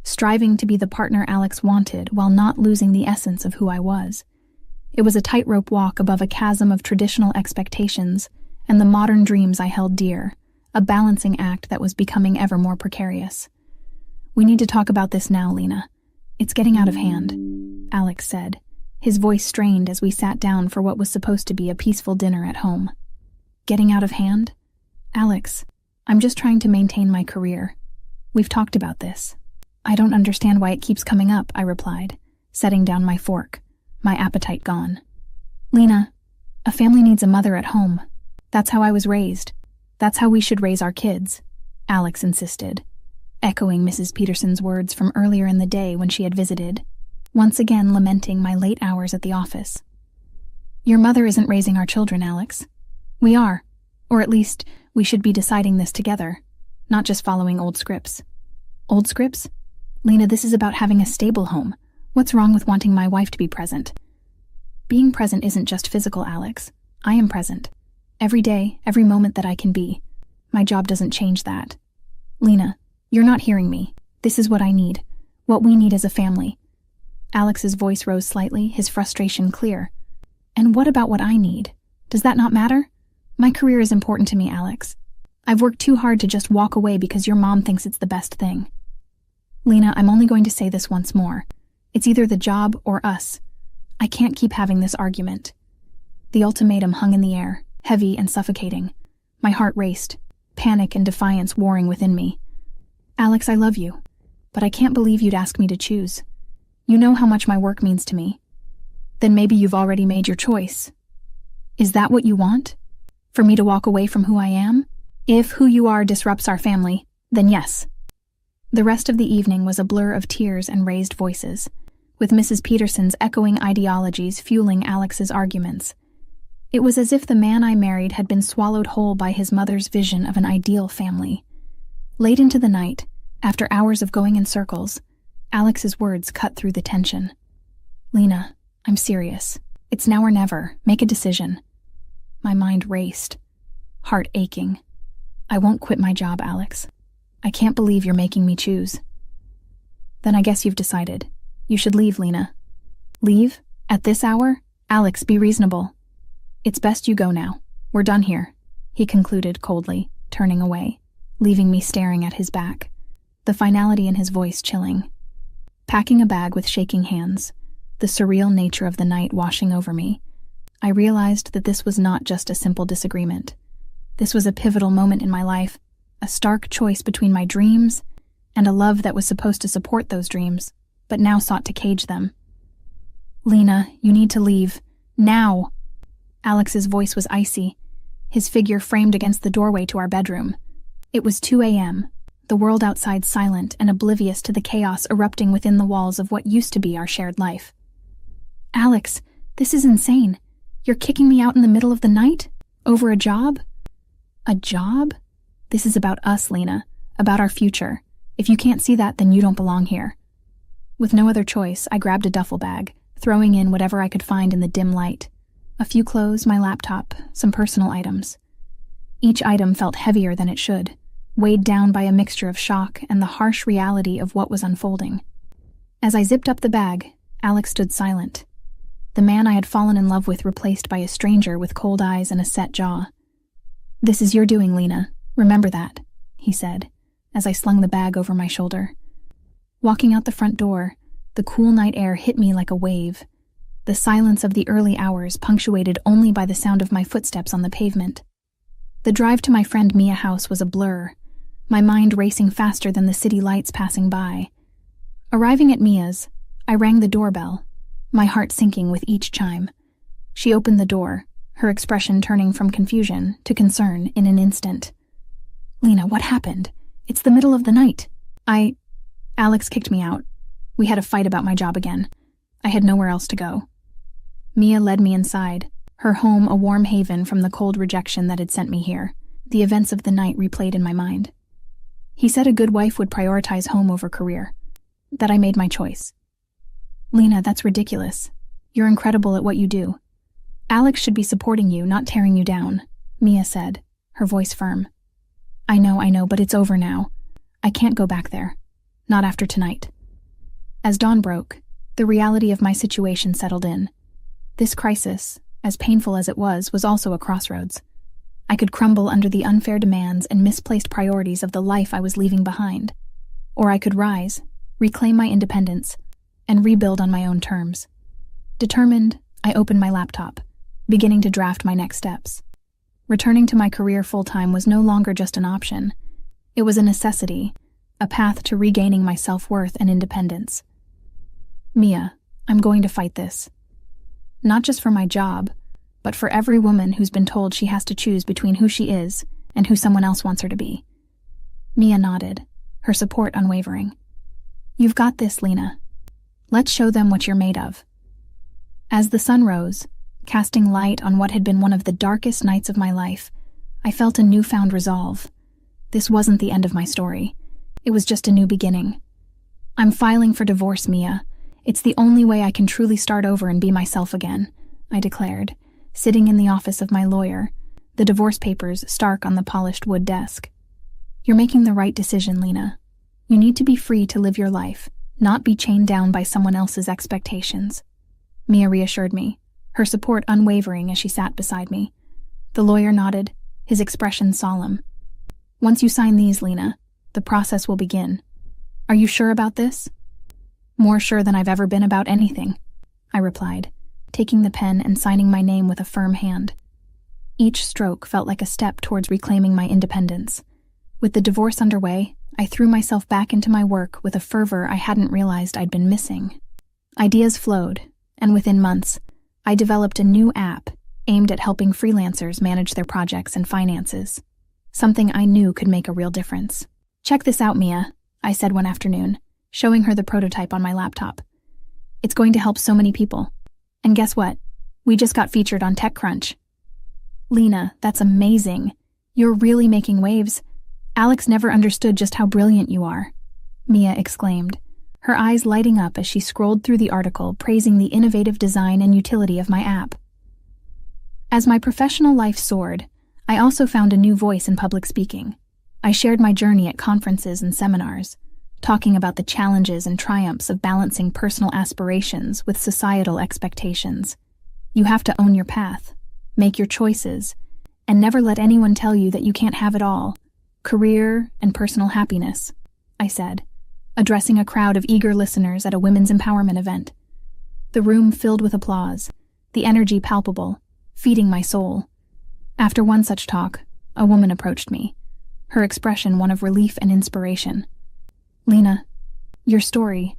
S2: striving to be the partner Alex wanted while not losing the essence of who I was. It was a tightrope walk above a chasm of traditional expectations and the modern dreams I held dear, a balancing act that was becoming ever more precarious. "We need to talk about this now, Lena. It's getting out of hand," Alex said, his voice strained as we sat down for what was supposed to be a peaceful dinner at home. "Getting out of hand? Alex, I'm just trying to maintain my career. We've talked about this." "I don't understand why it keeps coming up," I replied, setting down my fork, my appetite gone. "Lena, a family needs a mother at home. That's how I was raised. That's how we should raise our kids," Alex insisted, echoing Mrs. Peterson's words from earlier in the day when she had visited, once again lamenting my late hours at the office. "Your mother isn't raising our children, Alex. We are, or at least we should be deciding this together, not just following old scripts." "Old scripts? Lena, this is about having a stable home. What's wrong with wanting my wife to be present?" "Being present isn't just physical, Alex. I am present. Every day, every moment that I can be. My job doesn't change that." "Lena, you're not hearing me. This is what I need. What we need as a family." Alex's voice rose slightly, his frustration clear. "And what about what I need? Does that not matter? My career is important to me, Alex. I've worked too hard to just walk away because your mom thinks it's the best thing." "Lena, I'm only going to say this once more. It's either the job or us. I can't keep having this argument." The ultimatum hung in the air, heavy and suffocating. My heart raced, panic and defiance warring within me. "Alex, I love you, but I can't believe you'd ask me to choose. You know how much my work means to me. Then maybe you've already made your choice. Is that what you want? For me to walk away from who I am? If who you are disrupts our family, then yes." The rest of the evening was a blur of tears and raised voices, with Mrs. Peterson's echoing ideologies fueling Alex's arguments. It was as if the man I married had been swallowed whole by his mother's vision of an ideal family. Late into the night, after hours of going in circles, Alex's words cut through the tension. "Lena, I'm serious. It's now or never. Make a decision." My mind raced, heart aching. "I won't quit my job, Alex. I can't believe you're making me choose." "Then I guess you've decided. You should leave, Lena." "Leave? At this hour? Alex, be reasonable." "It's best you go now. We're done here," he concluded coldly, turning away, leaving me staring at his back, the finality in his voice chilling. Packing a bag with shaking hands, the surreal nature of the night washing over me, I realized that this was not just a simple disagreement. This was a pivotal moment in my life, a stark choice between my dreams and a love that was supposed to support those dreams, but now sought to cage them. "Lena, you need to leave. Now!" Alex's voice was icy, his figure framed against the doorway to our bedroom. It was 2 a.m., the world outside silent and oblivious to the chaos erupting within the walls of what used to be our shared life. "Alex, this is insane. You're kicking me out in the middle of the night? Over a job?" "A job? This is about us, Lena, about our future. If you can't see that, then you don't belong here." With no other choice, I grabbed a duffel bag, throwing in whatever I could find in the dim light. A few clothes, my laptop, some personal items. Each item felt heavier than it should, weighed down by a mixture of shock and the harsh reality of what was unfolding. As I zipped up the bag, Alex stood silent. The man I had fallen in love with replaced by a stranger with cold eyes and a set jaw. "This is your doing, Lena. Remember that," he said, as I slung the bag over my shoulder. Walking out the front door, the cool night air hit me like a wave. The silence of the early hours punctuated only by the sound of my footsteps on the pavement. The drive to my friend Mia's house was a blur, my mind racing faster than the city lights passing by. Arriving at Mia's, I rang the doorbell, my heart sinking with each chime. She opened the door, her expression turning from confusion to concern in an instant. "Lena, what happened? It's the middle of the night." Alex kicked me out. We had a fight about my job again. I had nowhere else to go. Mia led me inside, her home a warm haven from the cold rejection that had sent me here. The events of the night replayed in my mind. He said a good wife would prioritize home over career. That I made my choice. "Lena, that's ridiculous. You're incredible at what you do. Alex should be supporting you, not tearing you down," Mia said, her voice firm. I know, but it's over now. I can't go back there. Not after tonight." As dawn broke, the reality of my situation settled in. This crisis, as painful as it was also a crossroads. I could crumble under the unfair demands and misplaced priorities of the life I was leaving behind. Or I could rise, reclaim my independence, and rebuild on my own terms. Determined, I opened my laptop, beginning to draft my next steps. Returning to my career full-time was no longer just an option. It was a necessity, a path to regaining my self-worth and independence. Mia, I'm going to fight this. Not just for my job, but for every woman who's been told she has to choose between who she is and who someone else wants her to be. Mia nodded, her support unwavering. You've got this, Lena. Let's show them what you're made of. As the sun rose, casting light on what had been one of the darkest nights of my life, I felt a newfound resolve. This wasn't the end of my story. It was just a new beginning. I'm filing for divorce, Mia. It's the only way I can truly start over and be myself again, I declared, sitting in the office of my lawyer, the divorce papers stark on the polished wood desk. You're making the right decision, Lena. You need to be free to live your life, not be chained down by someone else's expectations. Mia reassured me, her support unwavering as she sat beside me. The lawyer nodded, his expression solemn. Once you sign these, Lena, the process will begin. Are you sure about this? More sure than I've ever been about anything, I replied, taking the pen and signing my name with a firm hand. Each stroke felt like a step towards reclaiming my independence. With the divorce underway, I threw myself back into my work with a fervor I hadn't realized I'd been missing. Ideas flowed, and within months, I developed a new app aimed at helping freelancers manage their projects and finances. Something I knew could make a real difference. Check this out, Mia, I said one afternoon, showing her the prototype on my laptop. It's going to help so many people. And guess what? We just got featured on TechCrunch. Lena, that's amazing. You're really making waves. Alex never understood just how brilliant you are, Mia exclaimed, her eyes lighting up as she scrolled through the article praising the innovative design and utility of my app. As my professional life soared, I also found a new voice in public speaking. I shared my journey at conferences and seminars, talking about the challenges and triumphs of balancing personal aspirations with societal expectations. You have to own your path, make your choices, and never let anyone tell you that you can't have it all. Career and personal happiness, I said, addressing a crowd of eager listeners at a women's empowerment event. The room filled with applause, the energy palpable, feeding my soul. After one such talk, a woman approached me, her expression one of relief and inspiration. Lena, your story,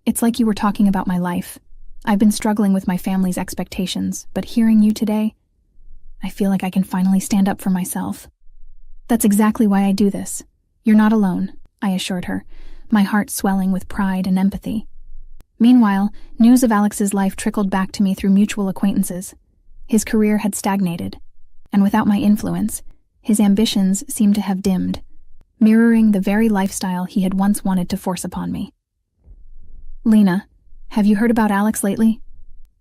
S2: it's like you were talking about my life. I've been struggling with my family's expectations, but hearing you today, I feel like I can finally stand up for myself. That's exactly why I do this. You're not alone, I assured her, my heart swelling with pride and empathy. Meanwhile, news of Alex's life trickled back to me through mutual acquaintances. His career had stagnated, and without my influence, his ambitions seemed to have dimmed, mirroring the very lifestyle he had once wanted to force upon me. Lena, have you heard about Alex lately?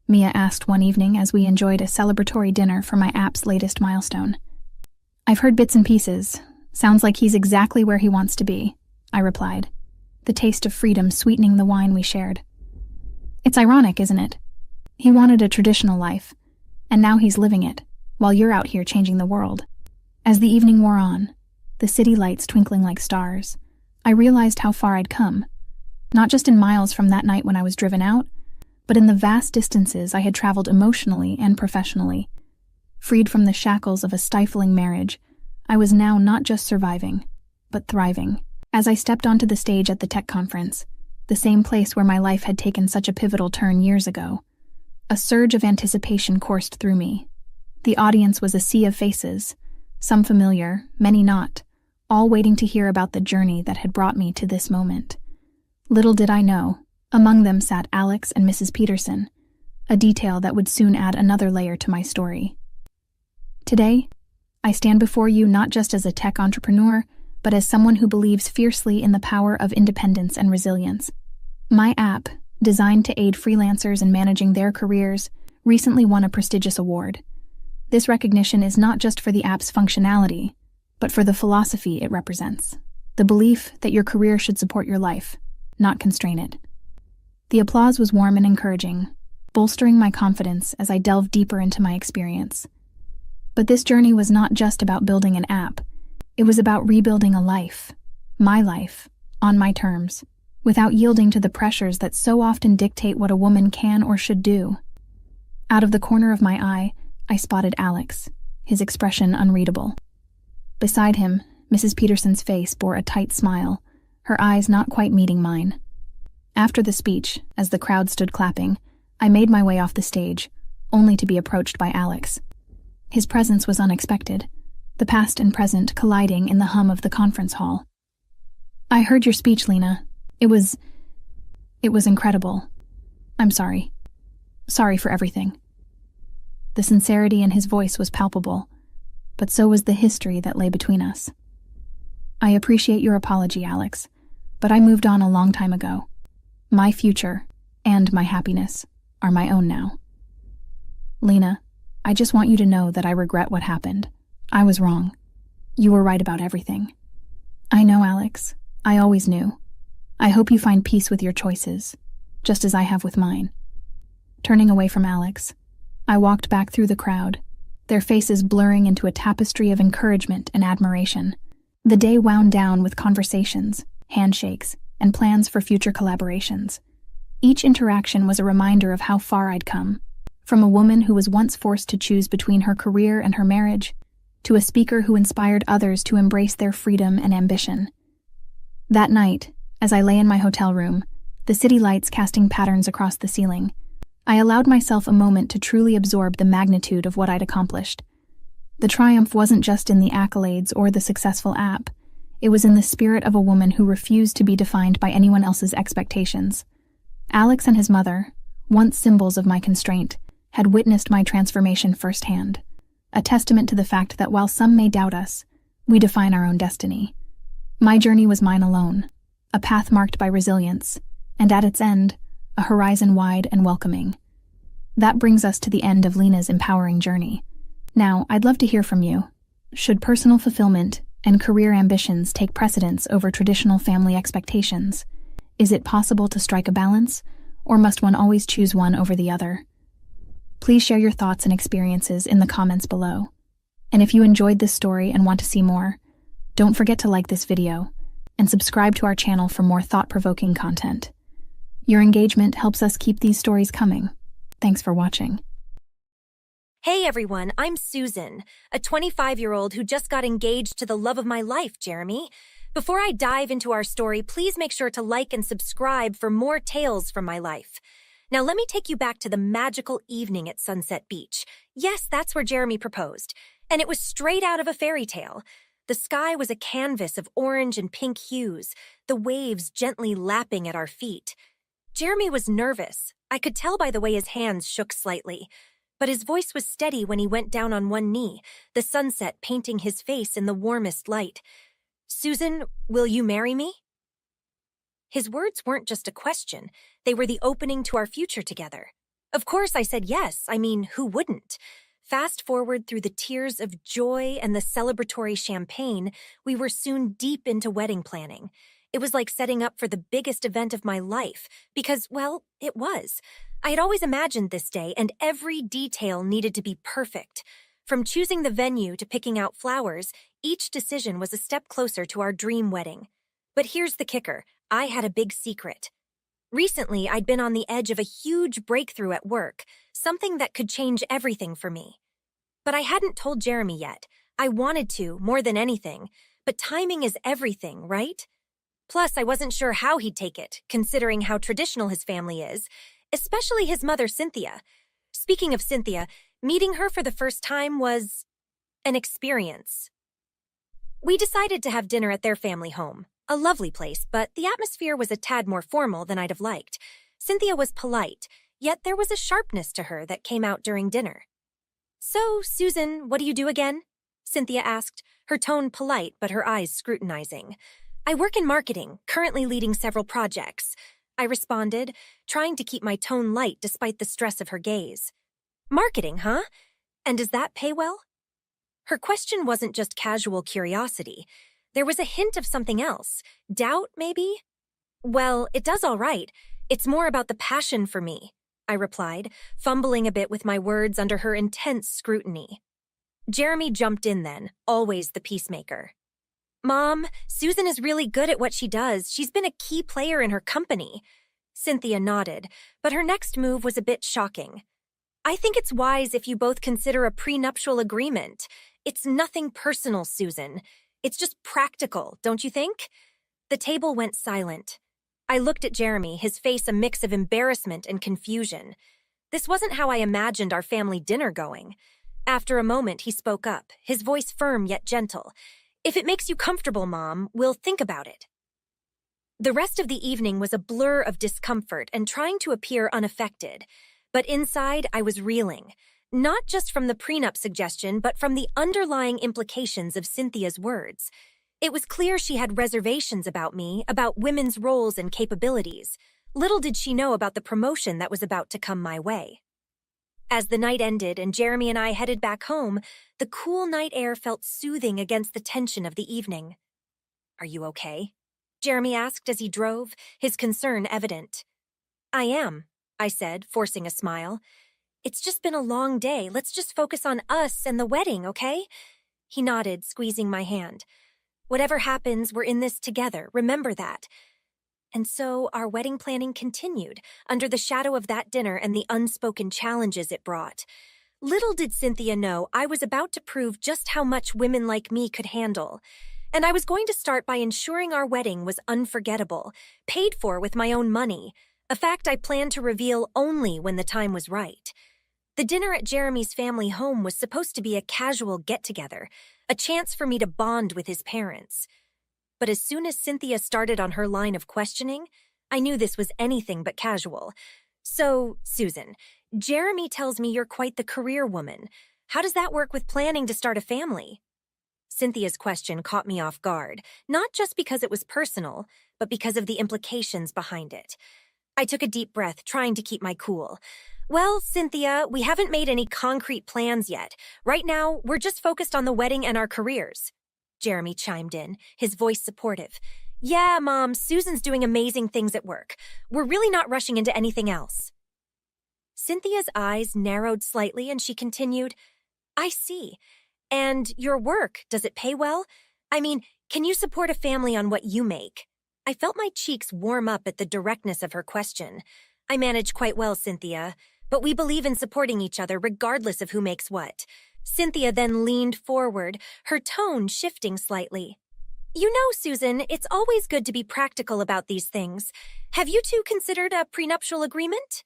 S2: Mia asked one evening as we enjoyed a celebratory dinner for my app's latest milestone. I've heard bits and pieces. Sounds like he's exactly where he wants to be, I replied, the taste of freedom sweetening the wine we shared. It's ironic, isn't it? He wanted a traditional life, and now he's living it, while you're out here changing the world. As the evening wore on, the city lights twinkling like stars, I realized how far I'd come, not just in miles from that night when I was driven out, but in the vast distances I had traveled emotionally and professionally. Freed from the shackles of a stifling marriage, I was now not just surviving, but thriving. As I stepped onto the stage at the tech conference, the same place where my life had taken such a pivotal turn years ago, a surge of anticipation coursed through me. The audience was a sea of faces, some familiar, many not, all waiting to hear about the journey that had brought me to this moment. Little did I know, among them sat Alex and Mrs. Peterson, a detail that would soon add another layer to my story. Today, I stand before you not just as a tech entrepreneur, but as someone who believes fiercely in the power of independence and resilience. My app, designed to aid freelancers in managing their careers, recently won a prestigious award. This recognition is not just for the app's functionality, but for the philosophy it represents, the belief that your career should support your life, not constrain it. The applause was warm and encouraging, bolstering my confidence as I delved deeper into my experience. But this journey was not just about building an app. It was about rebuilding a life, my life, on my terms, without yielding to the pressures that so often dictate what a woman can or should do. Out of the corner of my eye, I spotted Alex, his expression unreadable. Beside him, Mrs. Peterson's face bore a tight smile, her eyes not quite meeting mine. After the speech, as the crowd stood clapping, I made my way off the stage, only to be approached by Alex. His presence was unexpected, the past and present colliding in the hum of the conference hall. "I heard your speech, Lena. It was incredible. I'm sorry. Sorry for everything." The sincerity in his voice was palpable, but so was the history that lay between us. "I appreciate your apology, Alex, but I moved on a long time ago. My future, and my happiness, are my own now. Lena, I just want you to know that I regret what happened. I was wrong. You were right about everything." "I know, Alex. I always knew. I hope you find peace with your choices, just as I have with mine." Turning away from Alex, I walked back through the crowd, their faces blurring into a tapestry of encouragement and admiration. The day wound down with conversations, handshakes, and plans for future collaborations. Each interaction was a reminder of how far I'd come, from a woman who was once forced to choose between her career and her marriage, to a speaker who inspired others to embrace their freedom and ambition. That night, as I lay in my hotel room, the city lights casting patterns across the ceiling, I allowed myself a moment to truly absorb the magnitude of what I'd accomplished. The triumph wasn't just in the accolades or the successful app. It was in the spirit of a woman who refused to be defined by anyone else's expectations. Alex and his mother, once symbols of my constraint, had witnessed my transformation firsthand, a testament to the fact that while some may doubt us, we define our own destiny. My journey was mine alone, a path marked by resilience, and at its end, a horizon wide and welcoming. That brings us to the end of Lena's empowering journey. Now, I'd love to hear from you. Should personal fulfillment and career ambitions take precedence over traditional family expectations? Is it possible to strike a balance, or must one always choose one over the other? Please share your thoughts and experiences in the comments below. And if you enjoyed this story and want to see more, don't forget to like this video and subscribe to our channel for more thought-provoking content. Your engagement helps us keep these stories coming. Thanks for watching.
S1: Hey everyone, I'm Susan, a 25-year-old who just got engaged to the love of my life, Jeremy. Before I dive into our story, please make sure to like and subscribe for more tales from my life. Now let me take you back to the magical evening at Sunset Beach. Yes, that's where Jeremy proposed, and it was straight out of a fairy tale. The sky was a canvas of orange and pink hues, the waves gently lapping at our feet. Jeremy was nervous. I could tell by the way his hands shook slightly, but his voice was steady when he went down on one knee, the sunset painting his face in the warmest light. "Susan, will you marry me?" His words weren't just a question. They were the opening to our future together. Of course I said yes. I mean, who wouldn't? Fast forward through the tears of joy and the celebratory champagne, we were soon deep into wedding planning. It was like setting up for the biggest event of my life, because, well, it was. I had always imagined this day, and every detail needed to be perfect. From choosing the venue to picking out flowers, each decision was a step closer to our dream wedding. But here's the kicker. I had a big secret. Recently, I'd been on the edge of a huge breakthrough at work, something that could change everything for me. But I hadn't told Jeremy yet. I wanted to, more than anything. But timing is everything, right? Plus, I wasn't sure how he'd take it, considering how traditional his family is, especially his mother, Cynthia. Speaking of Cynthia, meeting her for the first time was an experience. We decided to have dinner at their family home. A lovely place, but the atmosphere was a tad more formal than I'd have liked. Cynthia was polite, yet there was a sharpness to her that came out during dinner. "So, Susan, what do you do again?" Cynthia asked, her tone polite but her eyes scrutinizing. "I work in marketing, currently leading several projects," I responded, trying to keep my tone light despite the stress of her gaze. "Marketing, huh? And does that pay well?" Her question wasn't just casual curiosity. There was a hint of something else. Doubt, maybe? "Well, it does all right. It's more about the passion for me," I replied, fumbling a bit with my words under her intense scrutiny. Jeremy jumped in then, always the peacemaker. Mom, Susan is really good at what she does. She's been a key player in her company. Cynthia nodded, but her next move was a bit shocking. I think it's wise if you both consider a prenuptial agreement. It's nothing personal, Susan. It's just practical, don't you think? The table went silent. I looked at Jeremy, his face a mix of embarrassment and confusion. This wasn't how I imagined our family dinner going. After a moment, he spoke up, his voice firm yet gentle. If it makes you comfortable, Mom, we'll think about it. The rest of the evening was a blur of discomfort and trying to appear unaffected. But inside, I was reeling, not just from the prenup suggestion, but from the underlying implications of Cynthia's words. It was clear she had reservations about me, about women's roles and capabilities. Little did she know about the promotion that was about to come my way. As the night ended and Jeremy and I headed back home, the cool night air felt soothing against the tension of the evening. Are you okay? Jeremy asked as he drove, his concern evident. I am, I said, forcing a smile. It's just been a long day. Let's just focus on us and the wedding, okay? He nodded, squeezing my hand. Whatever happens, we're in this together. Remember that. And so our wedding planning continued, under the shadow of that dinner and the unspoken challenges it brought. Little did Cynthia know I was about to prove just how much women like me could handle. And I was going to start by ensuring our wedding was unforgettable, paid for with my own money, a fact I planned to reveal only when the time was right. The dinner at Jeremy's family home was supposed to be a casual get-together, a chance for me to bond with his parents. But as soon as Cynthia started on her line of questioning, I knew this was anything but casual. So, Susan, Jeremy tells me you're quite the career woman. How does that work with planning to start a family? Cynthia's question caught me off guard, not just because it was personal, but because of the implications behind it. I took a deep breath, trying to keep my cool. Well, Cynthia, we haven't made any concrete plans yet. Right now, we're just focused on the wedding and our careers. Jeremy chimed in, his voice supportive. Yeah, Mom, Susan's doing amazing things at work. We're really not rushing into anything else. Cynthia's eyes narrowed slightly and she continued, I see. And your work, does it pay well? I mean, can you support a family on what you make? I felt my cheeks warm up at the directness of her question. I manage quite well, Cynthia, but we believe in supporting each other regardless of who makes what. Cynthia then leaned forward, her tone shifting slightly. You know, Susan, it's always good to be practical about these things. Have you two considered a prenuptial agreement?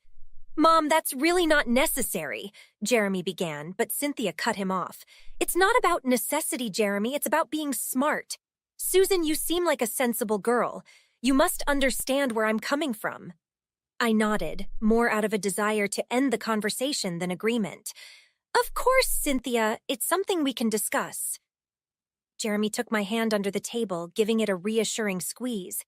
S1: Mom, that's really not necessary, Jeremy began, but Cynthia cut him off. It's not about necessity, Jeremy, it's about being smart. Susan, you seem like a sensible girl. You must understand where I'm coming from. I nodded, more out of a desire to end the conversation than agreement. Of course, Cynthia, it's something we can discuss. Jeremy took my hand under the table, giving it a reassuring squeeze.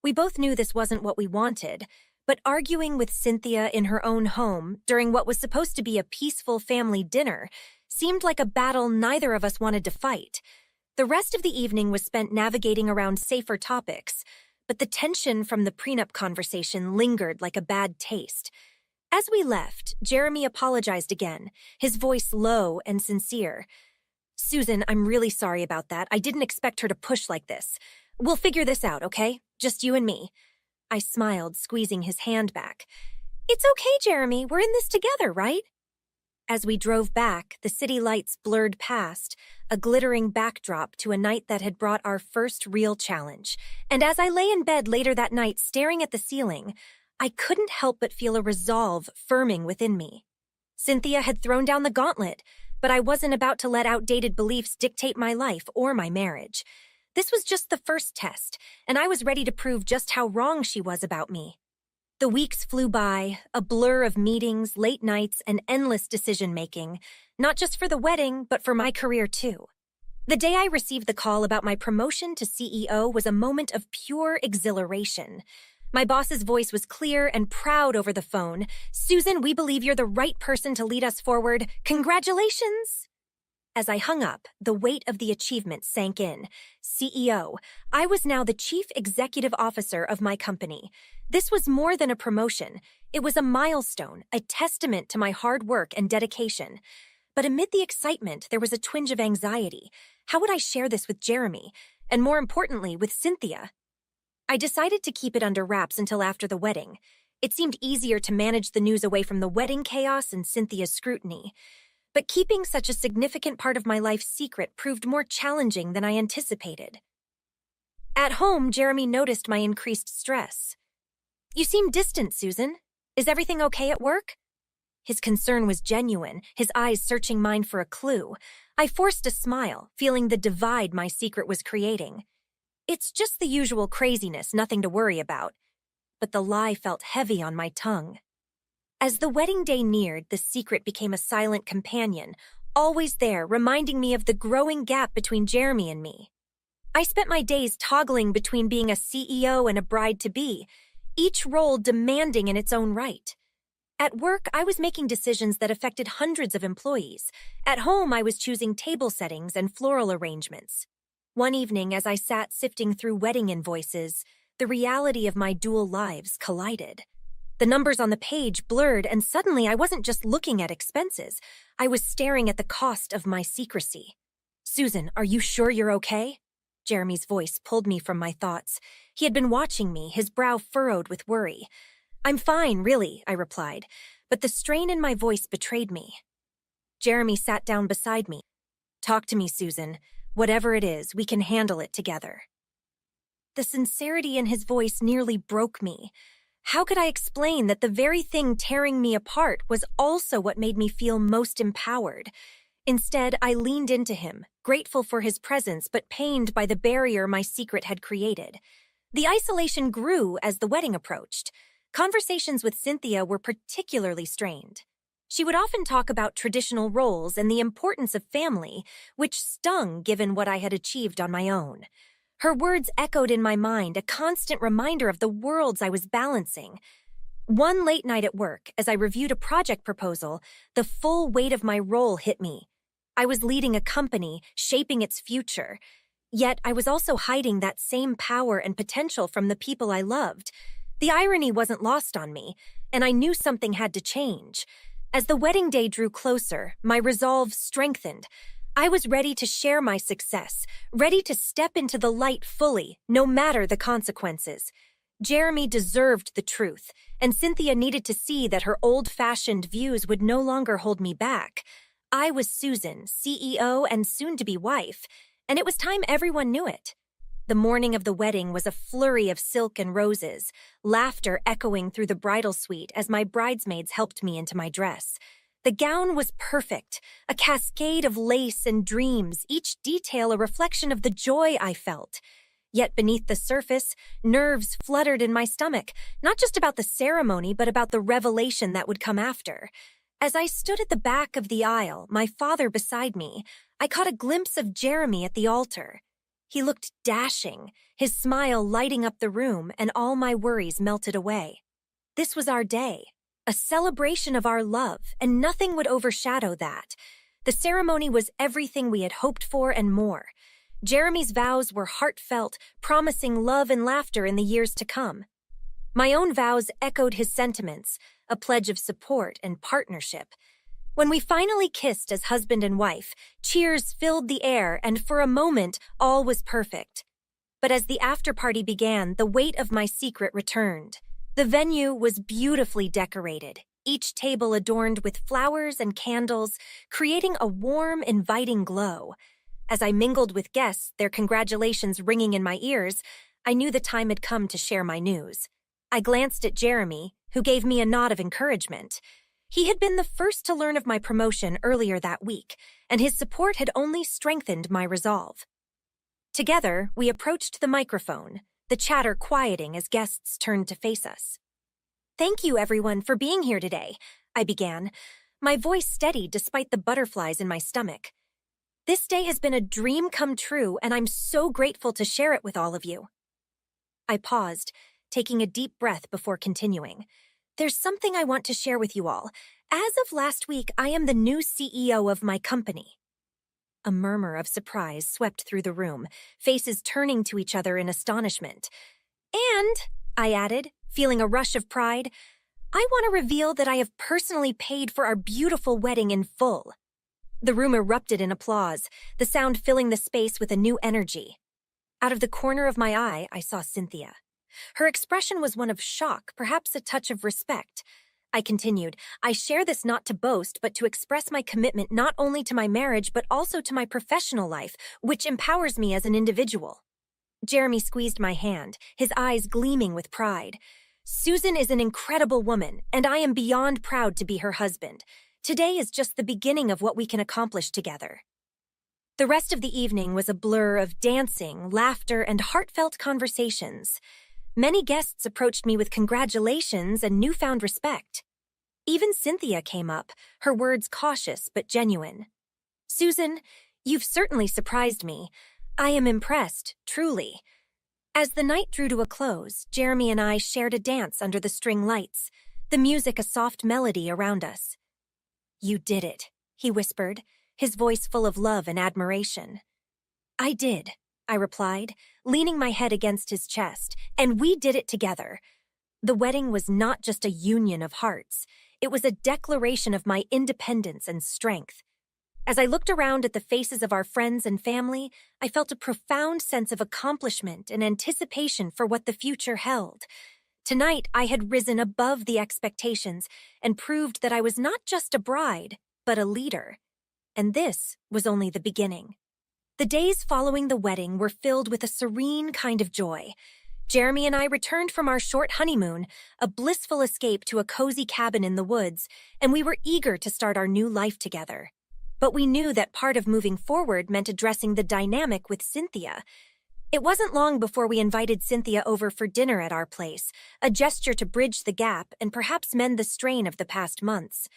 S1: We both knew this wasn't what we wanted, but arguing with Cynthia in her own home during what was supposed to be a peaceful family dinner seemed like a battle neither of us wanted to fight. The rest of the evening was spent navigating around safer topics, but the tension from the prenup conversation lingered like a bad taste. As we left, Jeremy apologized again, his voice low and sincere. Susan, I'm really sorry about that. I didn't expect her to push like this. We'll figure this out, okay? Just you and me. I smiled, squeezing his hand back. It's okay, Jeremy. We're in this together, right? As we drove back, the city lights blurred past, a glittering backdrop to a night that had brought our first real challenge. And as I lay in bed later that night staring at the ceiling, I couldn't help but feel a resolve firming within me. Cynthia had thrown down the gauntlet, but I wasn't about to let outdated beliefs dictate my life or my marriage. This was just the first test, and I was ready to prove just how wrong she was about me. The weeks flew by, a blur of meetings, late nights, and endless decision-making, not just for the wedding, but for my career too. The day I received the call about my promotion to CEO was a moment of pure exhilaration. My boss's voice was clear and proud over the phone. Susan, we believe you're the right person to lead us forward. Congratulations! As I hung up, the weight of the achievement sank in. CEO. I was now the chief executive officer of my company. This was more than a promotion. It was a milestone, a testament to my hard work and dedication. But amid the excitement, there was a twinge of anxiety. How would I share this with Jeremy? And more importantly, with Cynthia? I decided to keep it under wraps until after the wedding. It seemed easier to manage the news away from the wedding chaos and Cynthia's scrutiny. But keeping such a significant part of my life secret proved more challenging than I anticipated. At home, Jeremy noticed my increased stress. "You seem distant, Susan. Is everything okay at work?" His concern was genuine, his eyes searching mine for a clue. I forced a smile, feeling the divide my secret was creating. "It's just the usual craziness, nothing to worry about." But the lie felt heavy on my tongue. As the wedding day neared, the secret became a silent companion, always there, reminding me of the growing gap between Jeremy and me. I spent my days toggling between being a CEO and a bride-to-be, each role demanding in its own right. At work, I was making decisions that affected hundreds of employees. At home, I was choosing table settings and floral arrangements. One evening, as I sat sifting through wedding invoices, the reality of my dual lives collided. The numbers on the page blurred, and suddenly I wasn't just looking at expenses. I was staring at the cost of my secrecy. "Susan, are you sure you're okay?" Jeremy's voice pulled me from my thoughts. He had been watching me, his brow furrowed with worry. "I'm fine, really," I replied, but the strain in my voice betrayed me. Jeremy sat down beside me. "Talk to me, Susan. Whatever it is, we can handle it together." The sincerity in his voice nearly broke me. How could I explain that the very thing tearing me apart was also what made me feel most empowered? Instead, I leaned into him, grateful for his presence but pained by the barrier my secret had created. The isolation grew as the wedding approached. Conversations with Cynthia were particularly strained. She would often talk about traditional roles and the importance of family, which stung given what I had achieved on my own. Her words echoed in my mind, a constant reminder of the worlds I was balancing. One late night at work, as I reviewed a project proposal, the full weight of my role hit me. I was leading a company, shaping its future. Yet I was also hiding that same power and potential from the people I loved. The irony wasn't lost on me, and I knew something had to change. As the wedding day drew closer, my resolve strengthened. I was ready to share my success, ready to step into the light fully, no matter the consequences. Jeremy deserved the truth, and Cynthia needed to see that her old-fashioned views would no longer hold me back. I was Susan, CEO and soon-to-be wife, and it was time everyone knew it. The morning of the wedding was a flurry of silk and roses, laughter echoing through the bridal suite as my bridesmaids helped me into my dress. The gown was perfect, a cascade of lace and dreams, each detail a reflection of the joy I felt. Yet beneath the surface, nerves fluttered in my stomach, not just about the ceremony, but about the revelation that would come after. As I stood at the back of the aisle, my father beside me, I caught a glimpse of Jeremy at the altar. He looked dashing, his smile lighting up the room, and all my worries melted away. This was our day. A celebration of our love, and nothing would overshadow that. The ceremony was everything we had hoped for and more. Jeremy's vows were heartfelt, promising love and laughter in the years to come. My own vows echoed his sentiments, a pledge of support and partnership. When we finally kissed as husband and wife, cheers filled the air, and for a moment, all was perfect. But as the after-party began, the weight of my secret returned. The venue was beautifully decorated, each table adorned with flowers and candles, creating a warm, inviting glow. As I mingled with guests, their congratulations ringing in my ears, I knew the time had come to share my news. I glanced at Jeremy, who gave me a nod of encouragement. He had been the first to learn of my promotion earlier that week, and his support had only strengthened my resolve. Together, we approached the microphone, the chatter quieting as guests turned to face us. "Thank you, everyone, for being here today," I began, my voice steady despite the butterflies in my stomach. "This day has been a dream come true, and I'm so grateful to share it with all of you." I paused, taking a deep breath before continuing. "There's something I want to share with you all. As of last week, I am the new CEO of my company." A murmur of surprise swept through the room, faces turning to each other in astonishment. And, I added, feeling a rush of pride, I want to reveal that I have personally paid for our beautiful wedding in full. The room erupted in applause, the sound filling the space with a new energy. Out of the corner of my eye, I saw Cynthia. Her expression was one of shock, perhaps a touch of respect. I continued, I share this not to boast, but to express my commitment not only to my marriage, but also to my professional life, which empowers me as an individual. Jeremy squeezed my hand, his eyes gleaming with pride. Susan is an incredible woman, and I am beyond proud to be her husband. Today is just the beginning of what we can accomplish together. The rest of the evening was a blur of dancing, laughter, and heartfelt conversations. Many guests approached me with congratulations and newfound respect. Even Cynthia came up, her words cautious but genuine. Susan, you've certainly surprised me. I am impressed, truly. As the night drew to a close, Jeremy and I shared a dance under the string lights, the music a soft melody around us. You did it, he whispered, his voice full of love and admiration. I did, I replied, leaning my head against his chest, and we did it together. The wedding was not just a union of hearts. It was a declaration of my independence and strength. As I looked around at the faces of our friends and family, I felt a profound sense of accomplishment and anticipation for what the future held. Tonight, I had risen above the expectations and proved that I was not just a bride, but a leader. And this was only the beginning. The days following the wedding were filled with a serene kind of joy. Jeremy and I returned from our short honeymoon, a blissful escape to a cozy cabin in the woods, and we were eager to start our new life together. But we knew that part of moving forward meant addressing the dynamic with Cynthia. It wasn't long before we invited Cynthia over for dinner at our place, a gesture to bridge the gap and perhaps mend the strain of the past months.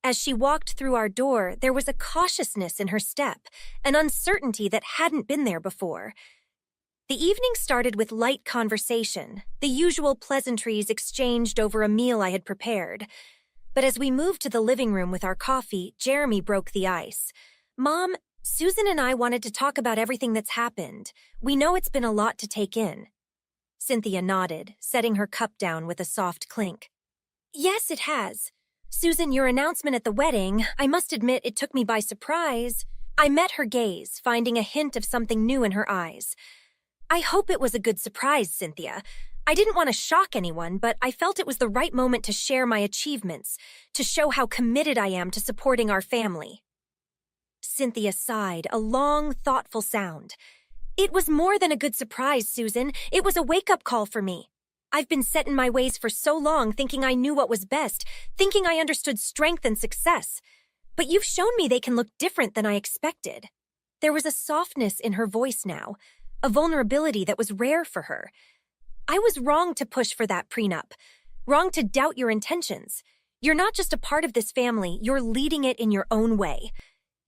S1: As she walked through our door, there was a cautiousness in her step, an uncertainty that hadn't been there before. The evening started with light conversation, the usual pleasantries exchanged over a meal I had prepared. But as we moved to the living room with our coffee, Jeremy broke the ice. Mom, Susan and I wanted to talk about everything that's happened. We know it's been a lot to take in. Cynthia nodded, setting her cup down with a soft clink. Yes, it has. Susan, your announcement at the wedding, I must admit it took me by surprise. I met her gaze, finding a hint of something new in her eyes. I hope it was a good surprise, Cynthia. I didn't want to shock anyone, but I felt it was the right moment to share my achievements, to show how committed I am to supporting our family. Cynthia sighed, a long, thoughtful sound. It was more than a good surprise, Susan. It was a wake-up call for me. I've been set in my ways for so long, thinking I knew what was best, thinking I understood strength and success. But you've shown me they can look different than I expected. There was a softness in her voice now, a vulnerability that was rare for her. I was wrong to push for that prenup, wrong to doubt your intentions. You're not just a part of this family, you're leading it in your own way.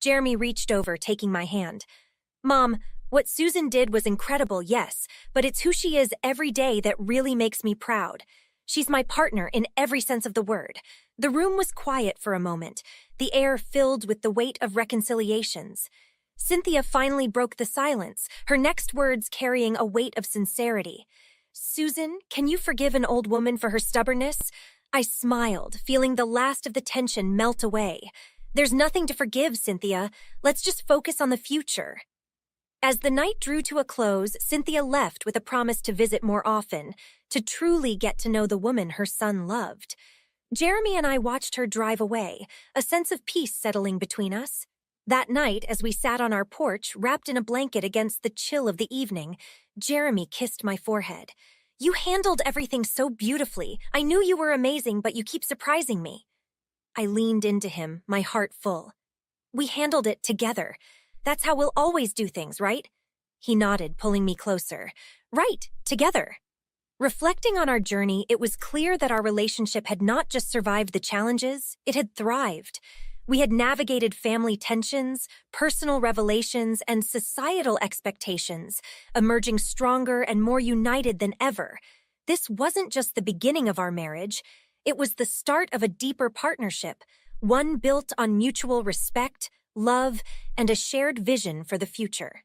S1: Jeremy reached over, taking my hand. Mom, what Susan did was incredible, yes, but it's who she is every day that really makes me proud. She's my partner in every sense of the word. The room was quiet for a moment, the air filled with the weight of reconciliations. Cynthia finally broke the silence, her next words carrying a weight of sincerity. Susan, can you forgive an old woman for her stubbornness? I smiled, feeling the last of the tension melt away. There's nothing to forgive, Cynthia. Let's just focus on the future. As the night drew to a close, Cynthia left with a promise to visit more often, to truly get to know the woman her son loved. Jeremy and I watched her drive away, a sense of peace settling between us. That night, as we sat on our porch, wrapped in a blanket against the chill of the evening, Jeremy kissed my forehead. You handled everything so beautifully. I knew you were amazing, but you keep surprising me. I leaned into him, my heart full. We handled it together. That's how we'll always do things, right? He nodded, pulling me closer. Right, together. Reflecting on our journey, it was clear that our relationship had not just survived the challenges, it had thrived. We had navigated family tensions, personal revelations, and societal expectations, emerging stronger and more united than ever. This wasn't just the beginning of our marriage. It was the start of a deeper partnership, one built on mutual respect, love, and a shared vision for the future.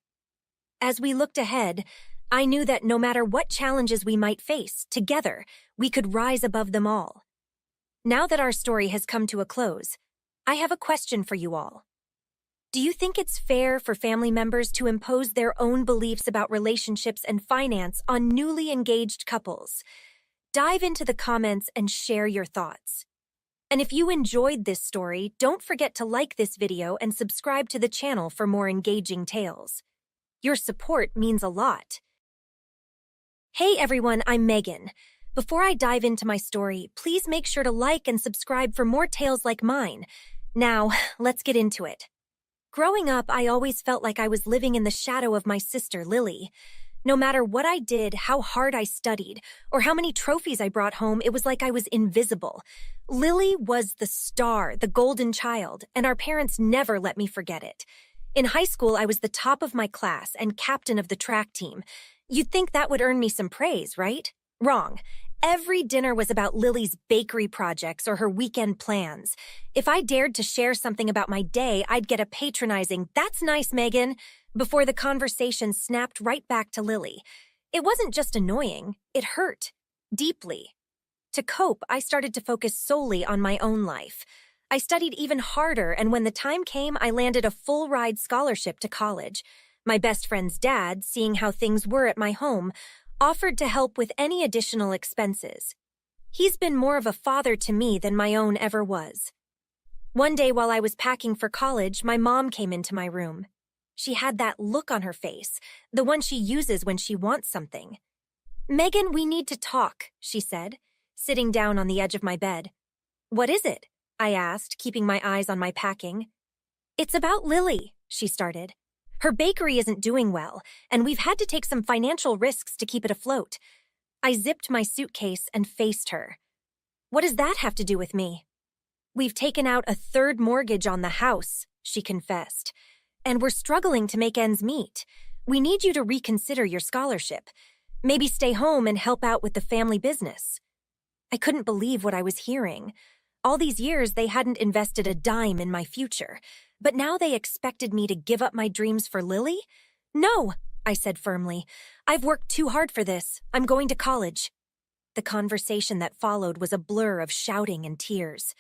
S1: As we looked ahead, I knew that no matter what challenges we might face, together, we could rise above them all. Now that our story has come to a close, I have a question for you all. Do you think it's fair for family members to impose their own beliefs about relationships and finance on newly engaged couples? Dive into the comments and share your thoughts. And if you enjoyed this story, don't forget to like this video and subscribe to the channel for more engaging tales. Your support means a lot. Hey everyone, I'm Megan. Before I dive into my story, please make sure to like and subscribe for more tales like mine. Now, let's get into it. Growing up, I always felt like I was living in the shadow of my sister, Lily. No matter what I did, how hard I studied, or how many trophies I brought home, it was like I was invisible. Lily was the star, the golden child, and our parents never let me forget it. In high school, I was the top of my class and captain of the track team. You'd think that would earn me some praise, right? Wrong. Every dinner was about Lily's bakery projects or her weekend plans. If I dared to share something about my day, I'd get a patronizing, "That's nice, Megan," before the conversation snapped right back to Lily. It wasn't just annoying, it hurt. Deeply. To cope, I started to focus solely on my own life. I studied even harder, and when the time came, I landed a full-ride scholarship to college. My best friend's dad, seeing how things were at my home, offered to help with any additional expenses. He's been more of a father to me than my own ever was. One day while I was packing for college, my mom came into my room. She had that look on her face, the one she uses when she wants something. "Megan, we need to talk," she said, sitting down on the edge of my bed. "What is it?" I asked, keeping my eyes on my packing. "It's about Lily," she started. "Her bakery isn't doing well, and we've had to take some financial risks to keep it afloat." I zipped my suitcase and faced her. "What does that have to do with me?" "We've taken out a third mortgage on the house," she confessed, "and we're struggling to make ends meet. We need you to reconsider your scholarship. Maybe stay home and help out with the family business." I couldn't believe what I was hearing. All these years, they hadn't invested a dime in my future. But now they expected me to give up my dreams for Lily? "No," I said firmly. "I've worked too hard for this. I'm going to college." The conversation that followed was a blur of shouting and tears.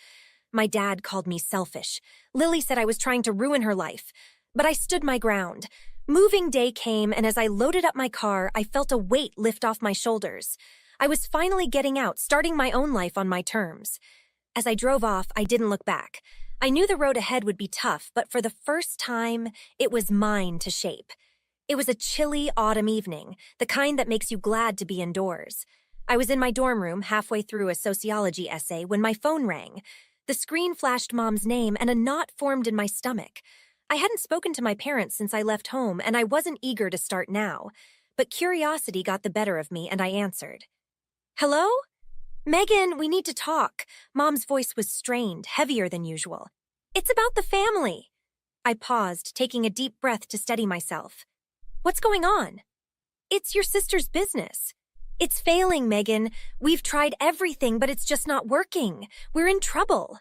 S1: My dad called me selfish. Lily said I was trying to ruin her life. But I stood my ground. Moving day came, and as I loaded up my car, I felt a weight lift off my shoulders. I was finally getting out, starting my own life on my terms. As I drove off, I didn't look back. I knew the road ahead would be tough, but for the first time, it was mine to shape. It was a chilly autumn evening, the kind that makes you glad to be indoors. I was in my dorm room halfway through a sociology essay when my phone rang. The screen flashed Mom's name and a knot formed in my stomach. I hadn't spoken to my parents since I left home, and I wasn't eager to start now. But curiosity got the better of me, and I answered. "Hello? Megan, we need to talk." Mom's voice was strained, heavier than usual. "It's about the family." I paused, taking a deep breath to steady myself. "What's going on?" "It's your sister's business." "It's failing, Megan. We've tried everything, but it's just not working. We're in trouble."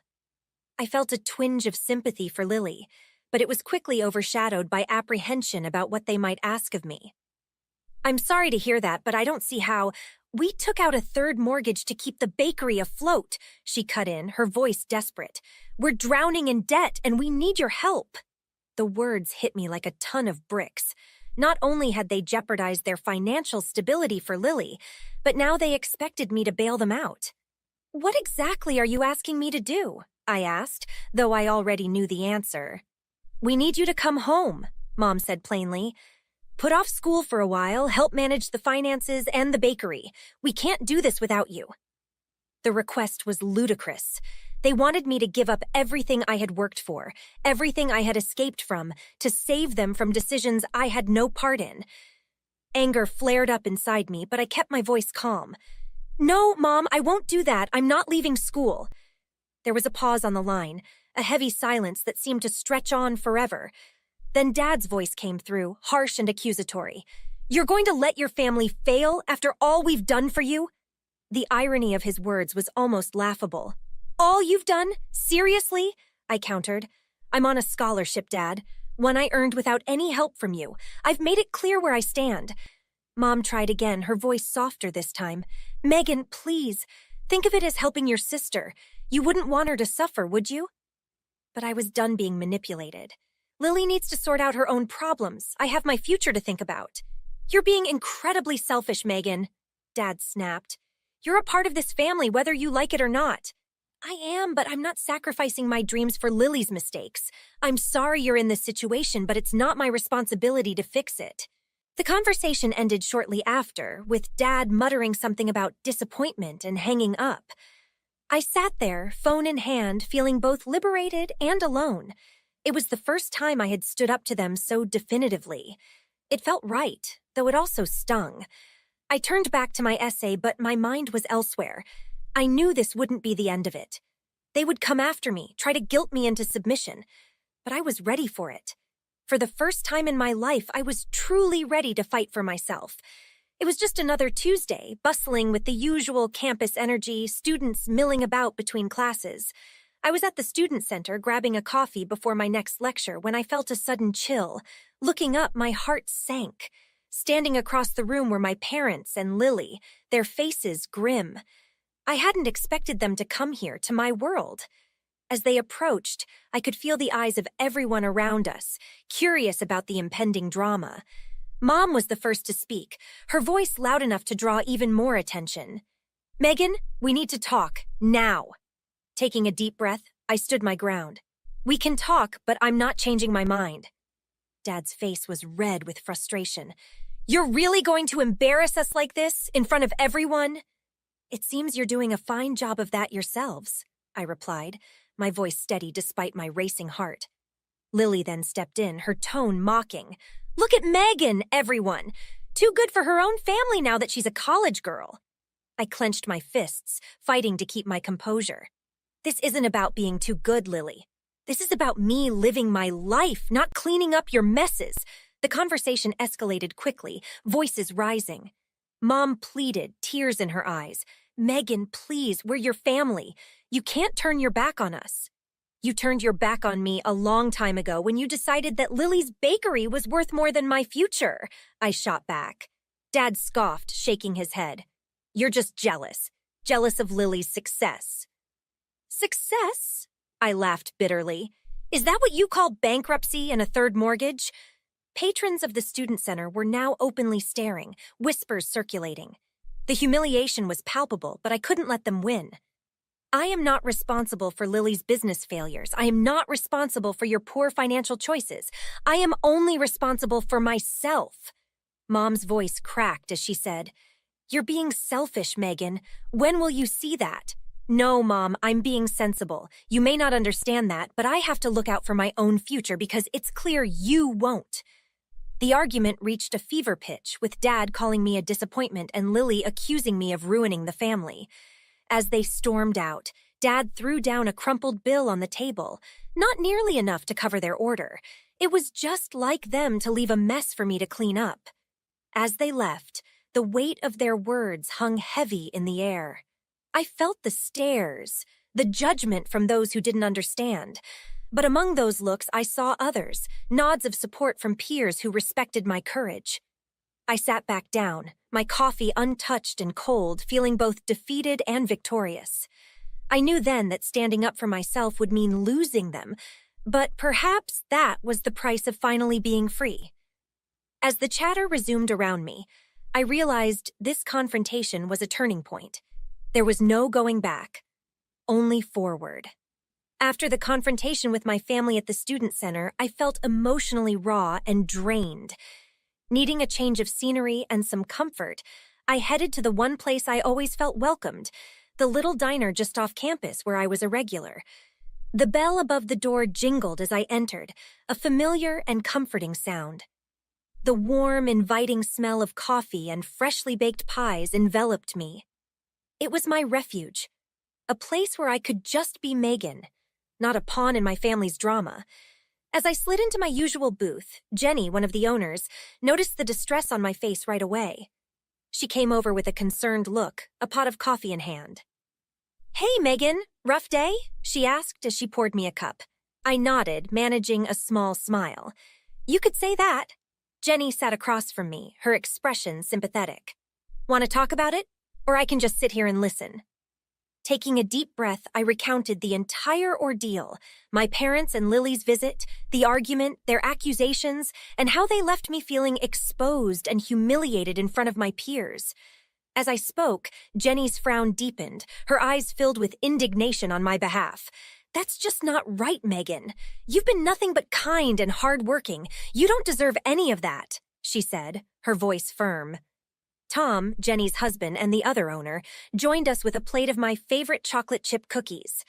S1: I felt a twinge of sympathy for Lily, but it was quickly overshadowed by apprehension about what they might ask of me. "I'm sorry to hear that, but I don't see how—" "We took out a third mortgage to keep the bakery afloat," she cut in, her voice desperate. "We're drowning in debt, and we need your help." The words hit me like a ton of bricks. Not only had they jeopardized their financial stability for Lily, but now they expected me to bail them out. "What exactly are you asking me to do?" I asked, though I already knew the answer. "We need you to come home," Mom said plainly. "Put off school for a while, help manage the finances and the bakery. We can't do this without you." The request was ludicrous. They wanted me to give up everything I had worked for, everything I had escaped from, to save them from decisions I had no part in. Anger flared up inside me, but I kept my voice calm. "No, Mom, I won't do that. I'm not leaving school." There was a pause on the line, a heavy silence that seemed to stretch on forever. Then Dad's voice came through, harsh and accusatory. "You're going to let your family fail after all we've done for you?" The irony of his words was almost laughable. "All you've done? Seriously?" I countered. I'm on a scholarship, Dad. One I earned without any help from you. I've made it clear where I stand. Mom tried again, her voice softer this time. Megan, please, think of it as helping your sister. You wouldn't want her to suffer, would you? But I was done being manipulated. Lily needs to sort out her own problems. I have my future to think about. You're being incredibly selfish, Megan, Dad snapped. You're a part of this family, whether you like it or not. I am, but I'm not sacrificing my dreams for Lily's mistakes. I'm sorry you're in this situation, but it's not my responsibility to fix it. The conversation ended shortly after, with Dad muttering something about disappointment and hanging up. I sat there, phone in hand, feeling both liberated and alone. It was the first time I had stood up to them so definitively. It felt right, though it also stung. I turned back to my essay, but my mind was elsewhere. I knew this wouldn't be the end of it. They would come after me, try to guilt me into submission. But I was ready for it. For the first time in my life, I was truly ready to fight for myself. It was just another Tuesday, bustling with the usual campus energy, students milling about between classes. I was at the student center grabbing a coffee before my next lecture when I felt a sudden chill. Looking up, my heart sank. Standing across the room were my parents and Lily, their faces grim. I hadn't expected them to come here, to my world. As they approached, I could feel the eyes of everyone around us, curious about the impending drama. Mom was the first to speak, her voice loud enough to draw even more attention. Megan, we need to talk, now. Taking a deep breath, I stood my ground. We can talk, but I'm not changing my mind. Dad's face was red with frustration. You're really going to embarrass us like this, in front of everyone? It seems you're doing a fine job of that yourselves, I replied, my voice steady despite my racing heart. Lily then stepped in, her tone mocking. Look at Megan, everyone! Too good for her own family now that she's a college girl. I clenched my fists, fighting to keep my composure. This isn't about being too good, Lily. This is about me living my life, not cleaning up your messes. The conversation escalated quickly, voices rising. Mom pleaded, tears in her eyes. Megan, please, we're your family. You can't turn your back on us. You turned your back on me a long time ago when you decided that Lily's bakery was worth more than my future, I shot back. Dad scoffed, shaking his head. You're just jealous. Jealous of Lily's success. Success? I laughed bitterly. Is that what you call bankruptcy and a third mortgage? Patrons of the student center were now openly staring, whispers circulating. The humiliation was palpable, but I couldn't let them win. I am not responsible for Lily's business failures. I am not responsible for your poor financial choices. I am only responsible for myself. Mom's voice cracked as she said, You're being selfish, Megan. When will you see that? No, Mom, I'm being sensible. You may not understand that, but I have to look out for my own future because it's clear you won't. The argument reached a fever pitch, with Dad calling me a disappointment and Lily accusing me of ruining the family. As they stormed out, Dad threw down a crumpled bill on the table, not nearly enough to cover their order. It was just like them to leave a mess for me to clean up. As they left, the weight of their words hung heavy in the air. I felt the stares, the judgment from those who didn't understand. But among those looks, I saw others, nods of support from peers who respected my courage. I sat back down, my coffee untouched and cold, feeling both defeated and victorious. I knew then that standing up for myself would mean losing them, but perhaps that was the price of finally being free. As the chatter resumed around me, I realized this confrontation was a turning point. There was no going back, only forward. After the confrontation with my family at the student center, I felt emotionally raw and drained. Needing a change of scenery and some comfort, I headed to the one place I always felt welcomed, the little diner just off campus where I was a regular. The bell above the door jingled as I entered, a familiar and comforting sound. The warm, inviting smell of coffee and freshly baked pies enveloped me. It was my refuge, a place where I could just be Megan, not a pawn in my family's drama. As I slid into my usual booth, Jenny, one of the owners, noticed the distress on my face right away. She came over with a concerned look, a pot of coffee in hand. Hey, Megan, rough day? She asked as she poured me a cup. I nodded, managing a small smile. You could say that. Jenny sat across from me, her expression sympathetic. Want to talk about it? Or I can just sit here and listen. Taking a deep breath, I recounted the entire ordeal, my parents and Lily's visit, the argument, their accusations, and how they left me feeling exposed and humiliated in front of my peers. As I spoke, Jenny's frown deepened, her eyes filled with indignation on my behalf. That's just not right, Megan. You've been nothing but kind and hardworking. You don't deserve any of that, she said, her voice firm. Tom, Jenny's husband and the other owner, joined us with a plate of my favorite chocolate chip cookies.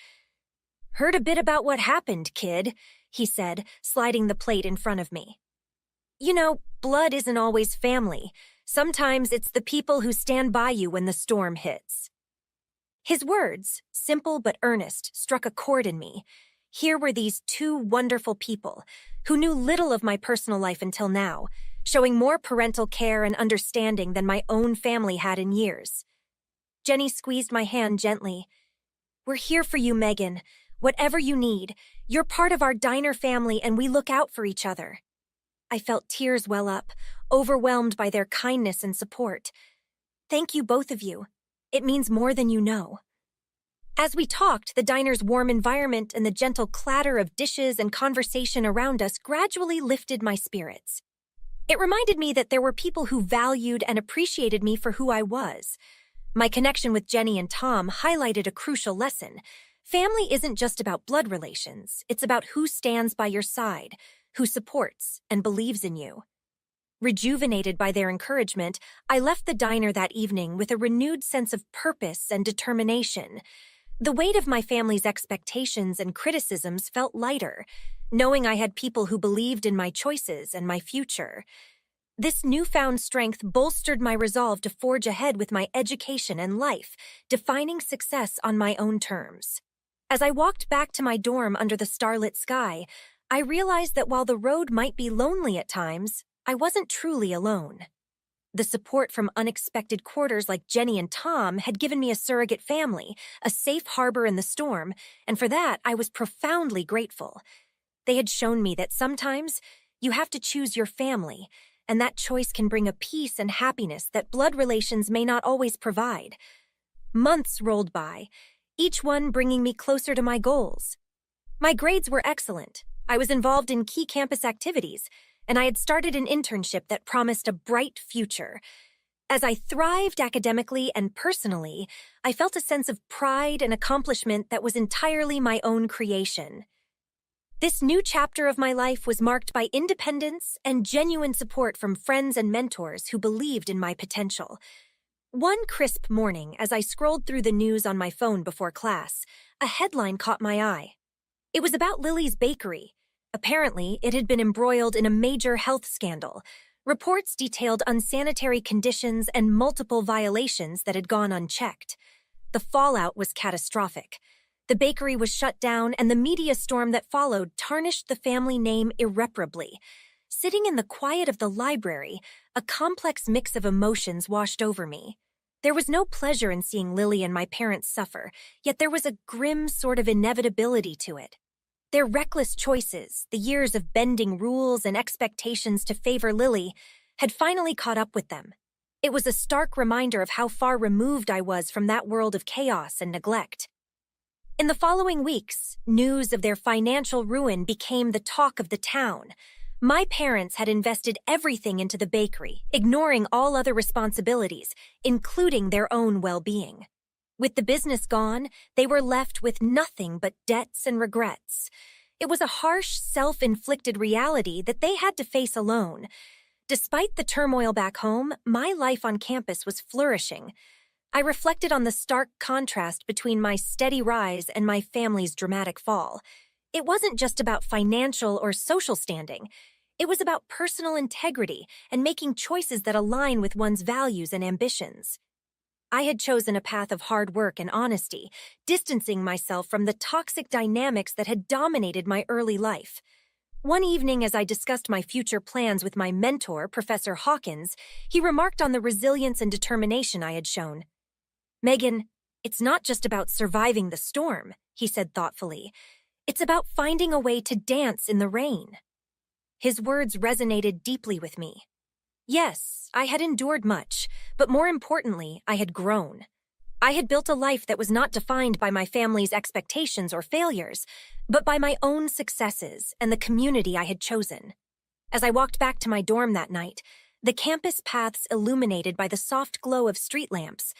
S1: Heard a bit about what happened, kid, he said, sliding the plate in front of me. You know, blood isn't always family. Sometimes it's the people who stand by you when the storm hits. His words, simple but earnest, struck a chord in me. Here were these two wonderful people who knew little of my personal life until now, showing more parental care and understanding than my own family had in years. Jenny squeezed my hand gently. We're here for you, Megan. Whatever you need, you're part of our diner family and we look out for each other. I felt tears well up, overwhelmed by their kindness and support. Thank you, both of you. It means more than you know. As we talked, the diner's warm environment and the gentle clatter of dishes and conversation around us gradually lifted my spirits. It reminded me that there were people who valued and appreciated me for who I was. My connection with Jenny and Tom highlighted a crucial lesson. Family isn't just about blood relations. It's about who stands by your side, who supports and believes in you. Rejuvenated by their encouragement, I left the diner that evening with a renewed sense of purpose and determination. The weight of my family's expectations and criticisms felt lighter, knowing I had people who believed in my choices and my future. This newfound strength bolstered my resolve to forge ahead with my education and life, defining success on my own terms. As I walked back to my dorm under the starlit sky, I realized that while the road might be lonely at times, I wasn't truly alone. The support from unexpected quarters like Jenny and Tom had given me a surrogate family, a safe harbor in the storm, and for that I was profoundly grateful. They had shown me that sometimes you have to choose your family, and that choice can bring a peace and happiness that blood relations may not always provide. Months rolled by, each one bringing me closer to my goals. My grades were excellent. I was involved in key campus activities, and I had started an internship that promised a bright future. As I thrived academically and personally, I felt a sense of pride and accomplishment that was entirely my own creation. This new chapter of my life was marked by independence and genuine support from friends and mentors who believed in my potential. One crisp morning, as I scrolled through the news on my phone before class, a headline caught my eye. It was about Lily's bakery. Apparently, it had been embroiled in a major health scandal. Reports detailed unsanitary conditions and multiple violations that had gone unchecked. The fallout was catastrophic. The bakery was shut down, and the media storm that followed tarnished the family name irreparably. Sitting in the quiet of the library, a complex mix of emotions washed over me. There was no pleasure in seeing Lily and my parents suffer, yet there was a grim sort of inevitability to it. Their reckless choices, the years of bending rules and expectations to favor Lily, had finally caught up with them. It was a stark reminder of how far removed I was from that world of chaos and neglect. In the following weeks, news of their financial ruin became the talk of the town. My parents had invested everything into the bakery, ignoring all other responsibilities, including their own well-being. With the business gone, they were left with nothing but debts and regrets. It was a harsh, self-inflicted reality that they had to face alone. Despite the turmoil back home, my life on campus was flourishing. I reflected on the stark contrast between my steady rise and my family's dramatic fall. It wasn't just about financial or social standing. It was about personal integrity and making choices that align with one's values and ambitions. I had chosen a path of hard work and honesty, distancing myself from the toxic dynamics that had dominated my early life. One evening, as I discussed my future plans with my mentor, Professor Hawkins, he remarked on the resilience and determination I had shown. "Megan, it's not just about surviving the storm," he said thoughtfully. It's about finding a way to dance in the rain. His words resonated deeply with me. Yes, I had endured much, but more importantly, I had grown. I had built a life that was not defined by my family's expectations or failures, but by my own successes and the community I had chosen. As I walked back to my dorm that night, the campus paths illuminated by the soft glow of street lamps,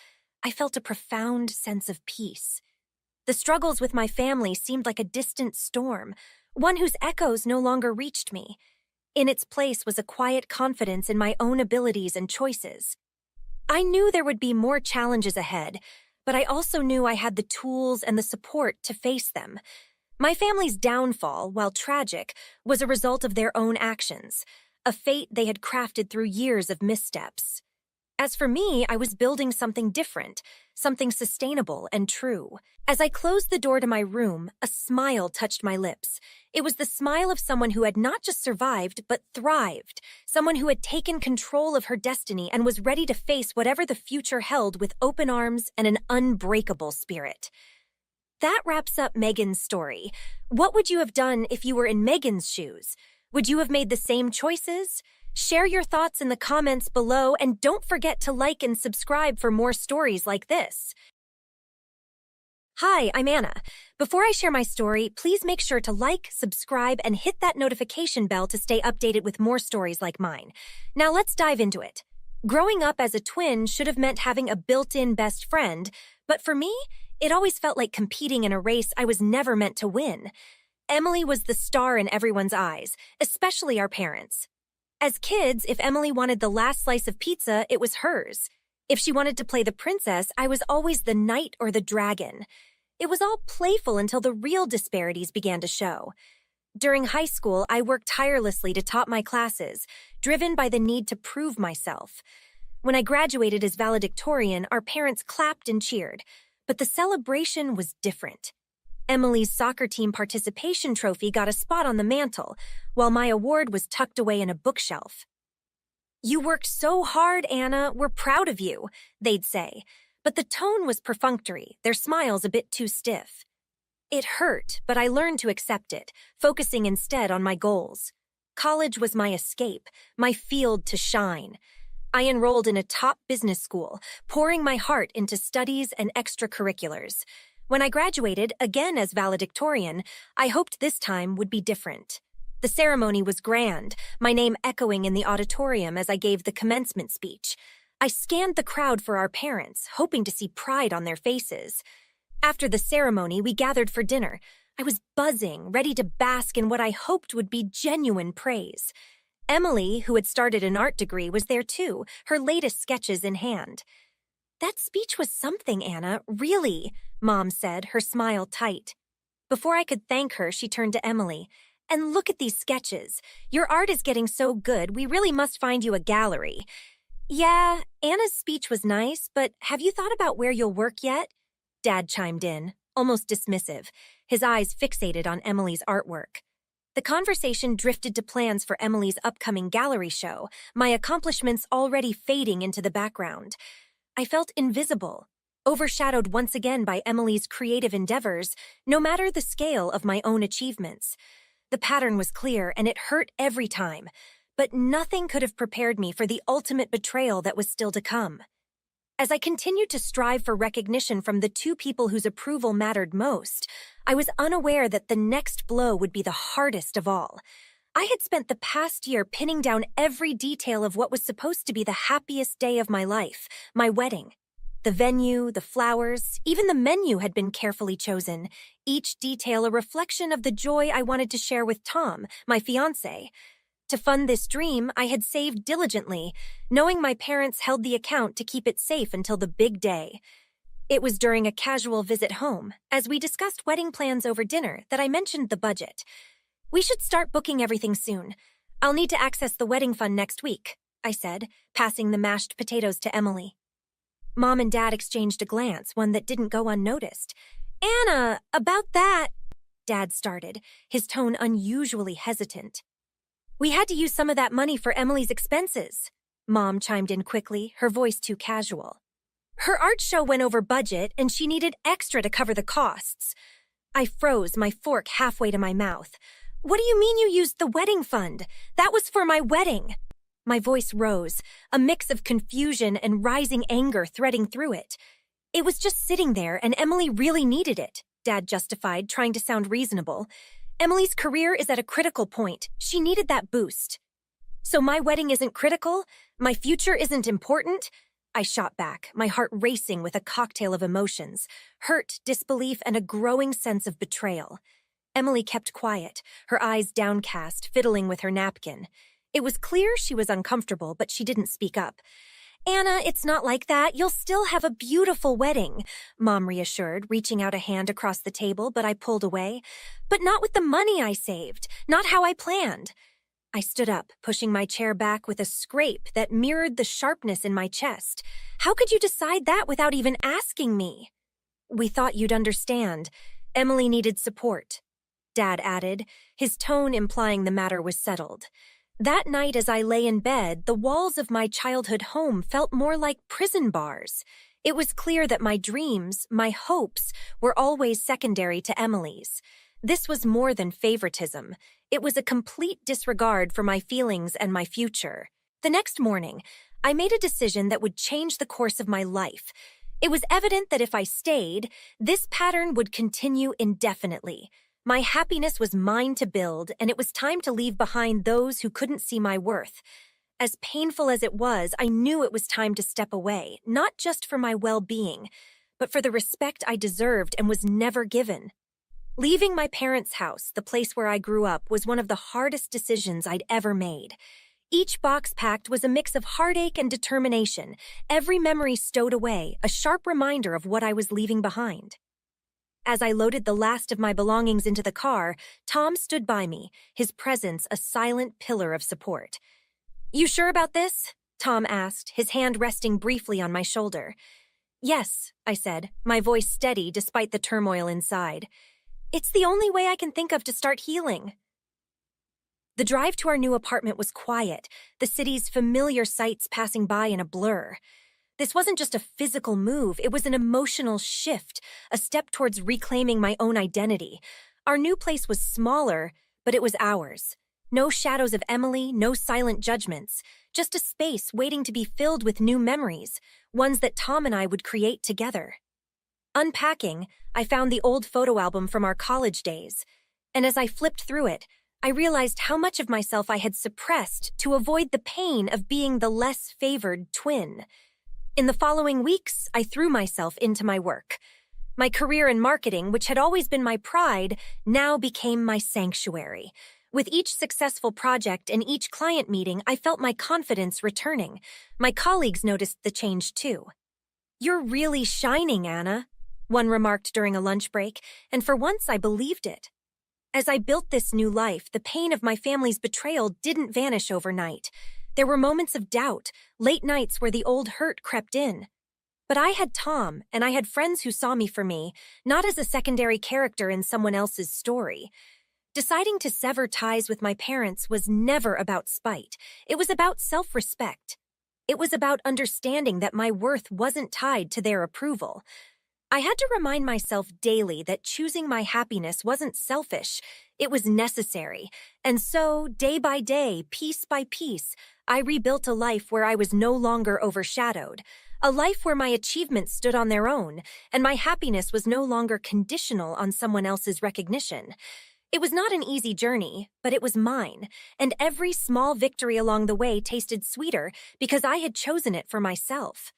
S1: I felt a profound sense of peace. The struggles with my family seemed like a distant storm, one whose echoes no longer reached me. In its place was a quiet confidence in my own abilities and choices. I knew there would be more challenges ahead, but I also knew I had the tools and the support to face them. My family's downfall, while tragic, was a result of their own actions, a fate they had crafted through years of missteps. As for me, I was building something different, something sustainable and true. As I closed the door to my room, a smile touched my lips. It was the smile of someone who had not just survived, but thrived, someone who had taken control of her destiny and was ready to face whatever the future held with open arms and an unbreakable spirit. That wraps up Megan's story. What would you have done if you were in Megan's shoes? Would you have made the same choices? Share your thoughts in the comments below, and don't forget to like and subscribe for more stories like this. Hi, I'm Anna. Before I share my story, please make sure to like, subscribe, and hit that notification bell to stay updated with more stories like mine. Now let's dive into it. Growing up as a twin should have meant having a built-in best friend, but for me, it always felt like competing in a race I was never meant to win. Emily was the star in everyone's eyes, especially our parents. As kids, if Emily wanted the last slice of pizza, it was hers. If she wanted to play the princess, I was always the knight or the dragon. It was all playful until the real disparities began to show. During high school, I worked tirelessly to top my classes, driven by the need to prove myself. When I graduated as valedictorian, our parents clapped and cheered, but the celebration was different. Emily's soccer team participation trophy got a spot on the mantle, while my award was tucked away in a bookshelf. "You worked so hard, Anna. We're proud of you," they'd say. But the tone was perfunctory, their smiles a bit too stiff. It hurt, but I learned to accept it, focusing instead on my goals. College was my escape, my field to shine. I enrolled in a top business school, pouring my heart into studies and extracurriculars. When I graduated, again as valedictorian, I hoped this time would be different. The ceremony was grand, my name echoing in the auditorium as I gave the commencement speech. I scanned the crowd for our parents, hoping to see pride on their faces. After the ceremony, we gathered for dinner. I was buzzing, ready to bask in what I hoped would be genuine praise. Emily, who had started an art degree, was there too, her latest sketches in hand. "That speech was something, Anna, really," Mom said, her smile tight. Before I could thank her, she turned to Emily. "And look at these sketches. Your art is getting so good, we really must find you a gallery." "Yeah, Anna's speech was nice, but have you thought about where you'll work yet?" Dad chimed in, almost dismissive, his eyes fixated on Emily's artwork. The conversation drifted to plans for Emily's upcoming gallery show, my accomplishments already fading into the background. I felt invisible, overshadowed once again by Emily's creative endeavors, no matter the scale of my own achievements. The pattern was clear, and it hurt every time, but nothing could have prepared me for the ultimate betrayal that was still to come. As I continued to strive for recognition from the two people whose approval mattered most, I was unaware that the next blow would be the hardest of all. I had spent the past year pinning down every detail of what was supposed to be the happiest day of my life, my wedding. The venue, the flowers, even the menu had been carefully chosen, each detail a reflection of the joy I wanted to share with Tom, my fiancé. To fund this dream, I had saved diligently, knowing my parents held the account to keep it safe until the big day. It was during a casual visit home, as we discussed wedding plans over dinner, that I mentioned the budget. "We should start booking everything soon. I'll need to access the wedding fund next week," I said, passing the mashed potatoes to Emily. Mom and Dad exchanged a glance, one that didn't go unnoticed. "Anna, about that," Dad started, his tone unusually hesitant. "We had to use some of that money for Emily's expenses," Mom chimed in quickly, her voice too casual. "Her art show went over budget, and she needed extra to cover the costs. I froze, my fork halfway to my mouth. What do you mean you used the wedding fund? That was for my wedding. My voice rose, a mix of confusion and rising anger threading through it. It was just sitting there, and Emily really needed it, Dad justified, trying to sound reasonable. Emily's career is at a critical point. She needed that boost. So my wedding isn't critical? My future isn't important? I shot back, my heart racing with a cocktail of emotions, hurt, disbelief, and a growing sense of betrayal. Emily kept quiet, her eyes downcast, fiddling with her napkin. It was clear she was uncomfortable, but she didn't speak up. Anna, it's not like that. You'll still have a beautiful wedding, Mom reassured, reaching out a hand across the table, but I pulled away. But not with the money I saved, not how I planned. I stood up, pushing my chair back with a scrape that mirrored the sharpness in my chest. How could you decide that without even asking me? We thought you'd understand. Emily needed support, Dad added, his tone implying the matter was settled. That night as I lay in bed, the walls of my childhood home felt more like prison bars. It was clear that my dreams, my hopes, were always secondary to Emily's. This was more than favoritism. It was a complete disregard for my feelings and my future. The next morning, I made a decision that would change the course of my life. It was evident that if I stayed, this pattern would continue indefinitely. My happiness was mine to build, and it was time to leave behind those who couldn't see my worth. As painful as it was, I knew it was time to step away, not just for my well-being, but for the respect I deserved and was never given. Leaving my parents' house, the place where I grew up, was one of the hardest decisions I'd ever made. Each box packed was a mix of heartache and determination, every memory stowed away, a sharp reminder of what I was leaving behind. As I loaded the last of my belongings into the car, Tom stood by me, his presence a silent pillar of support. "You sure about this?" Tom asked, his hand resting briefly on my shoulder. "Yes," I said, my voice steady despite the turmoil inside. "It's the only way I can think of to start healing." The drive to our new apartment was quiet, the city's familiar sights passing by in a blur. This wasn't just a physical move, it was an emotional shift, a step towards reclaiming my own identity. Our new place was smaller, but it was ours. No shadows of Emily, no silent judgments, just a space waiting to be filled with new memories, ones that Tom and I would create together. Unpacking, I found the old photo album from our college days, and as I flipped through it, I realized how much of myself I had suppressed to avoid the pain of being the less favored twin. In the following weeks, I threw myself into my work. My career in marketing, which had always been my pride, now became my sanctuary. With each successful project and each client meeting, I felt my confidence returning. My colleagues noticed the change too. "You're really shining, Anna," one remarked during a lunch break, and for once I believed it. As I built this new life, the pain of my family's betrayal didn't vanish overnight. There were moments of doubt, late nights where the old hurt crept in. But I had Tom, and I had friends who saw me for me, not as a secondary character in someone else's story. Deciding to sever ties with my parents was never about spite. It was about self-respect. It was about understanding that my worth wasn't tied to their approval. I had to remind myself daily that choosing my happiness wasn't selfish, it was necessary. And so, day by day, piece by piece, I rebuilt a life where I was no longer overshadowed, a life where my achievements stood on their own, and my happiness was no longer conditional on someone else's recognition. It was not an easy journey, but it was mine, and every small victory along the way tasted sweeter because I had chosen it for myself.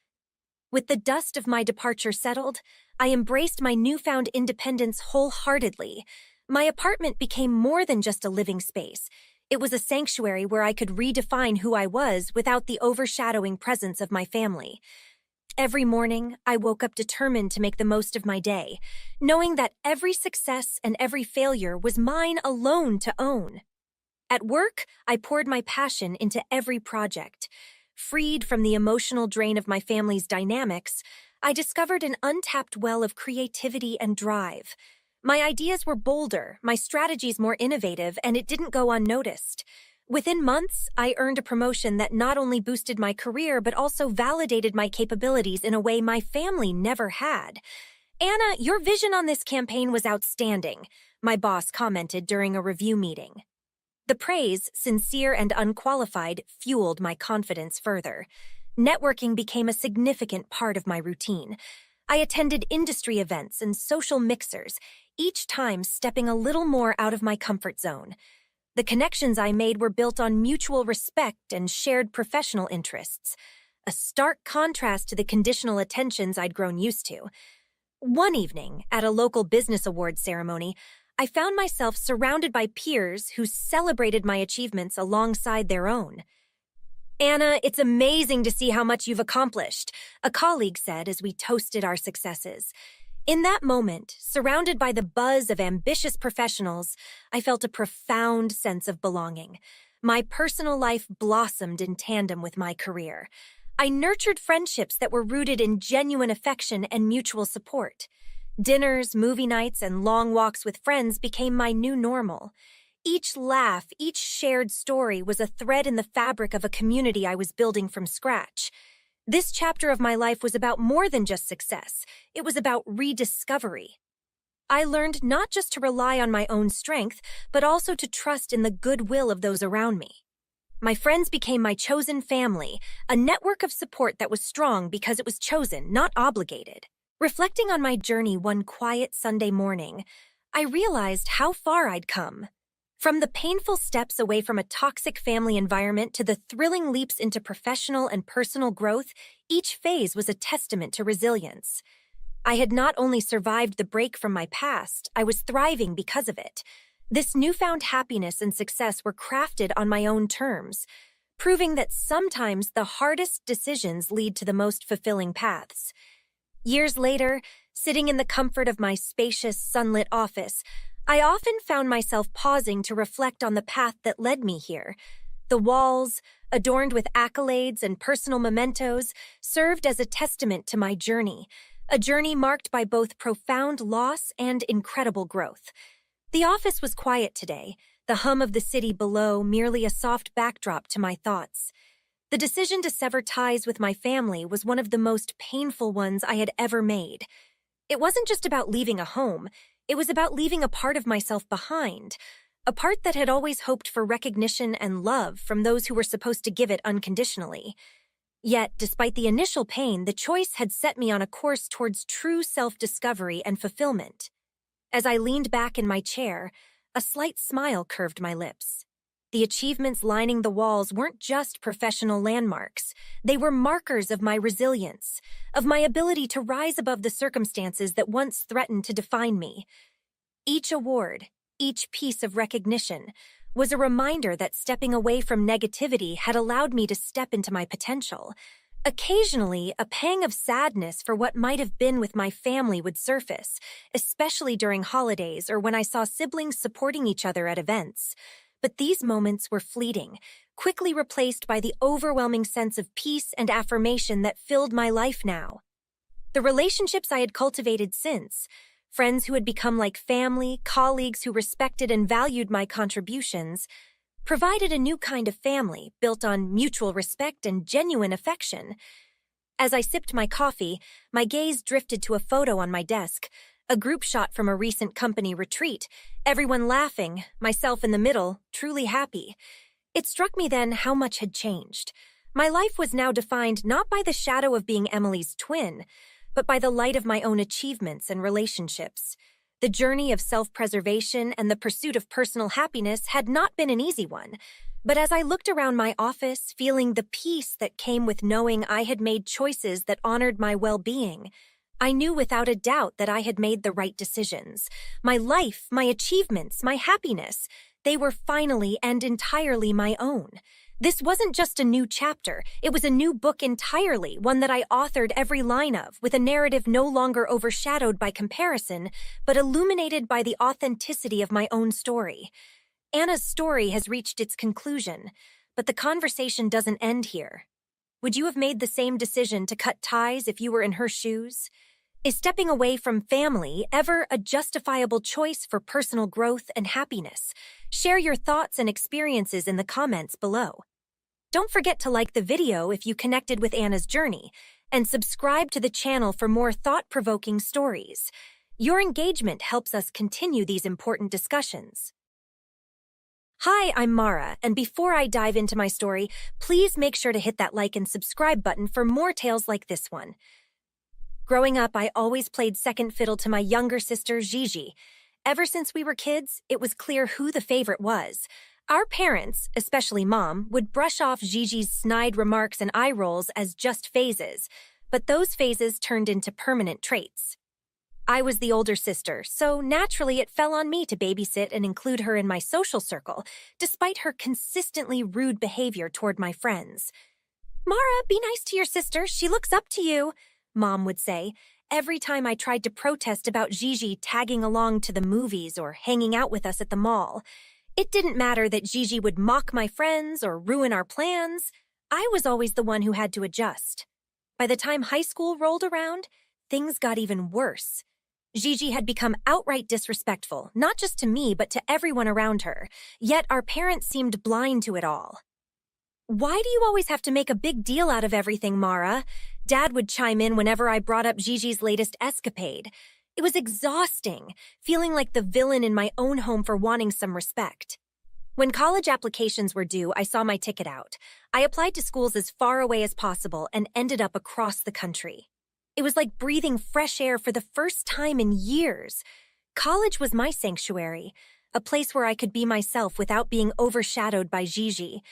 S1: With the dust of my departure settled, I embraced my newfound independence wholeheartedly. My apartment became more than just a living space. It was a sanctuary where I could redefine who I was without the overshadowing presence of my family. Every morning, I woke up determined to make the most of my day, knowing that every success and every failure was mine alone to own. At work, I poured my passion into every project. Freed from the emotional drain of my family's dynamics, I discovered an untapped well of creativity and drive. My ideas were bolder, my strategies more innovative, and it didn't go unnoticed. Within months, I earned a promotion that not only boosted my career but also validated my capabilities in a way my family never had. "Anna, your vision on this campaign was outstanding," my boss commented during a review meeting. The praise, sincere and unqualified, fueled my confidence further. Networking became a significant part of my routine. I attended industry events and social mixers, each time stepping a little more out of my comfort zone. The connections I made were built on mutual respect and shared professional interests, a stark contrast to the conditional attentions I'd grown used to. One evening, at a local business awards ceremony, I found myself surrounded by peers who celebrated my achievements alongside their own. "Anna, it's amazing to see how much you've accomplished," a colleague said as we toasted our successes. In that moment, surrounded by the buzz of ambitious professionals, I felt a profound sense of belonging. My personal life blossomed in tandem with my career. I nurtured friendships that were rooted in genuine affection and mutual support. Dinners, movie nights, and long walks with friends became my new normal. Each laugh, each shared story was a thread in the fabric of a community I was building from scratch. This chapter of my life was about more than just success. It was about rediscovery. I learned not just to rely on my own strength, but also to trust in the goodwill of those around me. My friends became my chosen family, a network of support that was strong because it was chosen, not obligated. Reflecting on my journey one quiet Sunday morning, I realized how far I'd come. From the painful steps away from a toxic family environment to the thrilling leaps into professional and personal growth, each phase was a testament to resilience. I had not only survived the break from my past, I was thriving because of it. This newfound happiness and success were crafted on my own terms, proving that sometimes the hardest decisions lead to the most fulfilling paths. Years later, sitting in the comfort of my spacious, sunlit office, I often found myself pausing to reflect on the path that led me here. The walls, adorned with accolades and personal mementos, served as a testament to my journey, a journey marked by both profound loss and incredible growth. The office was quiet today, the hum of the city below merely a soft backdrop to my thoughts. The decision to sever ties with my family was one of the most painful ones I had ever made. It wasn't just about leaving a home. It was about leaving a part of myself behind, a part that had always hoped for recognition and love from those who were supposed to give it unconditionally. Yet, despite the initial pain, the choice had set me on a course towards true self-discovery and fulfillment. As I leaned back in my chair, a slight smile curved my lips. The achievements lining the walls weren't just professional landmarks. They were markers of my resilience, of my ability to rise above the circumstances that once threatened to define me. Each award, each piece of recognition, was a reminder that stepping away from negativity had allowed me to step into my potential. Occasionally, a pang of sadness for what might have been with my family would surface, especially during holidays or when I saw siblings supporting each other at events. But these moments were fleeting, quickly replaced by the overwhelming sense of peace and affirmation that filled my life now. The relationships I had cultivated since, friends who had become like family, colleagues who respected and valued my contributions, provided a new kind of family built on mutual respect and genuine affection. As I sipped my coffee, my gaze drifted to a photo on my desk, a group shot from a recent company retreat, everyone laughing, myself in the middle, truly happy. It struck me then how much had changed. My life was now defined not by the shadow of being Emily's twin, but by the light of my own achievements and relationships. The journey of self-preservation and the pursuit of personal happiness had not been an easy one, but as I looked around my office, feeling the peace that came with knowing I had made choices that honored my well-being, I knew without a doubt that I had made the right decisions. My life, my achievements, my happiness, they were finally and entirely my own. This wasn't just a new chapter, it was a new book entirely, one that I authored every line of, with a narrative no longer overshadowed by comparison, but illuminated by the authenticity of my own story. Anna's story has reached its conclusion, but the conversation doesn't end here. Would you have made the same decision to cut ties if you were in her shoes? Is stepping away from family ever a justifiable choice for personal growth and happiness? Share your thoughts and experiences in the comments below. Don't forget to like the video if you connected with Anna's journey, and subscribe to the channel for more thought-provoking stories. Your engagement helps us continue these important discussions. Hi, I'm Mara, and before I dive into my story, please make sure to hit that like and subscribe button for more tales like this one. Growing up, I always played second fiddle to my younger sister, Gigi. Ever since we were kids, it was clear who the favorite was. Our parents, especially Mom, would brush off Gigi's snide remarks and eye rolls as just phases, but those phases turned into permanent traits. I was the older sister, so naturally it fell on me to babysit and include her in my social circle, despite her consistently rude behavior toward my friends. "Mara, be nice to your sister, she looks up to you," Mom would say, every time I tried to protest about Gigi tagging along to the movies or hanging out with us at the mall. It didn't matter that Gigi would mock my friends or ruin our plans. I was always the one who had to adjust. By the time high school rolled around, things got even worse. Gigi had become outright disrespectful, not just to me, but to everyone around her, yet our parents seemed blind to it all. "Why do you always have to make a big deal out of everything, Mara?" Dad would chime in whenever I brought up Gigi's latest escapade. It was exhausting, feeling like the villain in my own home for wanting some respect. When college applications were due, I saw my ticket out. I applied to schools as far away as possible and ended up across the country. It was like breathing fresh air for the first time in years. College was my sanctuary, a place where I could be myself without being overshadowed by Gigi.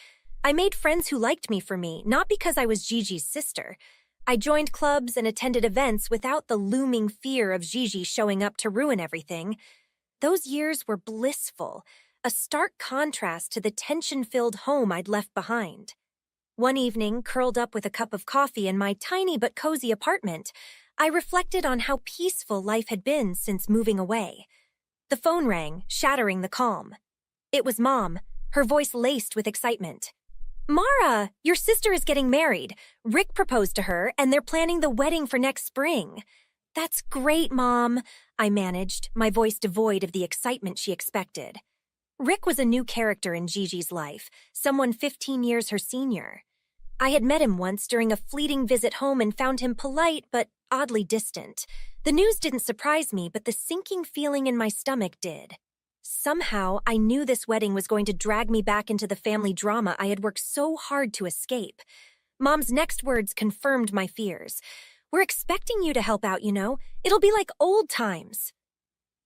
S1: I made friends who liked me for me, not because I was Gigi's sister. I joined clubs and attended events without the looming fear of Gigi showing up to ruin everything. Those years were blissful, a stark contrast to the tension-filled home I'd left behind. One evening, curled up with a cup of coffee in my tiny but cozy apartment, I reflected on how peaceful life had been since moving away. The phone rang, shattering the calm. It was Mom, her voice laced with excitement. "Mara, your sister is getting married. Rick proposed to her, and they're planning the wedding for next spring." "That's great, Mom," I managed, my voice devoid of the excitement she expected. Rick was a new character in Gigi's life, someone 15 years her senior. I had met him once during a fleeting visit home and found him polite but oddly distant. The news didn't surprise me, but the sinking feeling in my stomach did. Somehow, I knew this wedding was going to drag me back into the family drama I had worked so hard to escape. Mom's next words confirmed my fears. "We're expecting you to help out, you know. It'll be like old times."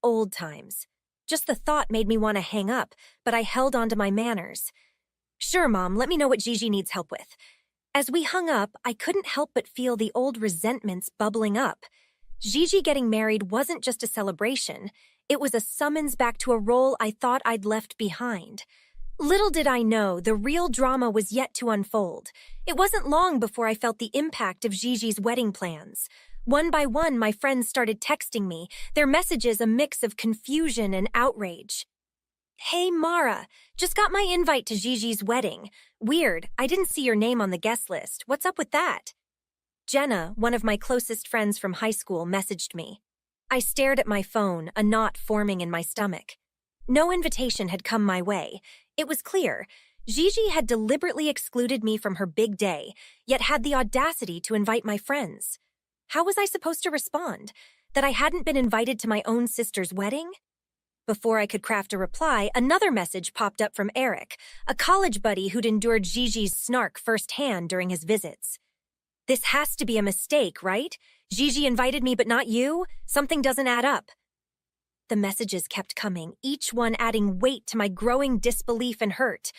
S1: Old times. Just the thought made me want to hang up, but I held on to my manners. "Sure, Mom, let me know what Gigi needs help with." As we hung up, I couldn't help but feel the old resentments bubbling up. Gigi getting married wasn't just a celebration. It was a summons back to a role I thought I'd left behind. Little did I know, the real drama was yet to unfold. It wasn't long before I felt the impact of Gigi's wedding plans. One by one, my friends started texting me, their messages a mix of confusion and outrage. "Hey, Mara, just got my invite to Gigi's wedding. Weird, I didn't see your name on the guest list. What's up with that?" Jenna, one of my closest friends from high school, messaged me. I stared at my phone, a knot forming in my stomach. No invitation had come my way. It was clear. Gigi had deliberately excluded me from her big day, yet had the audacity to invite my friends. How was I supposed to respond? That I hadn't been invited to my own sister's wedding? Before I could craft a reply, another message popped up from Eric, a college buddy who'd endured Gigi's snark firsthand during his visits. "This has to be a mistake, right? Gigi invited me but not you? Something doesn't add up." The messages kept coming, each one adding weight to my growing disbelief and hurt.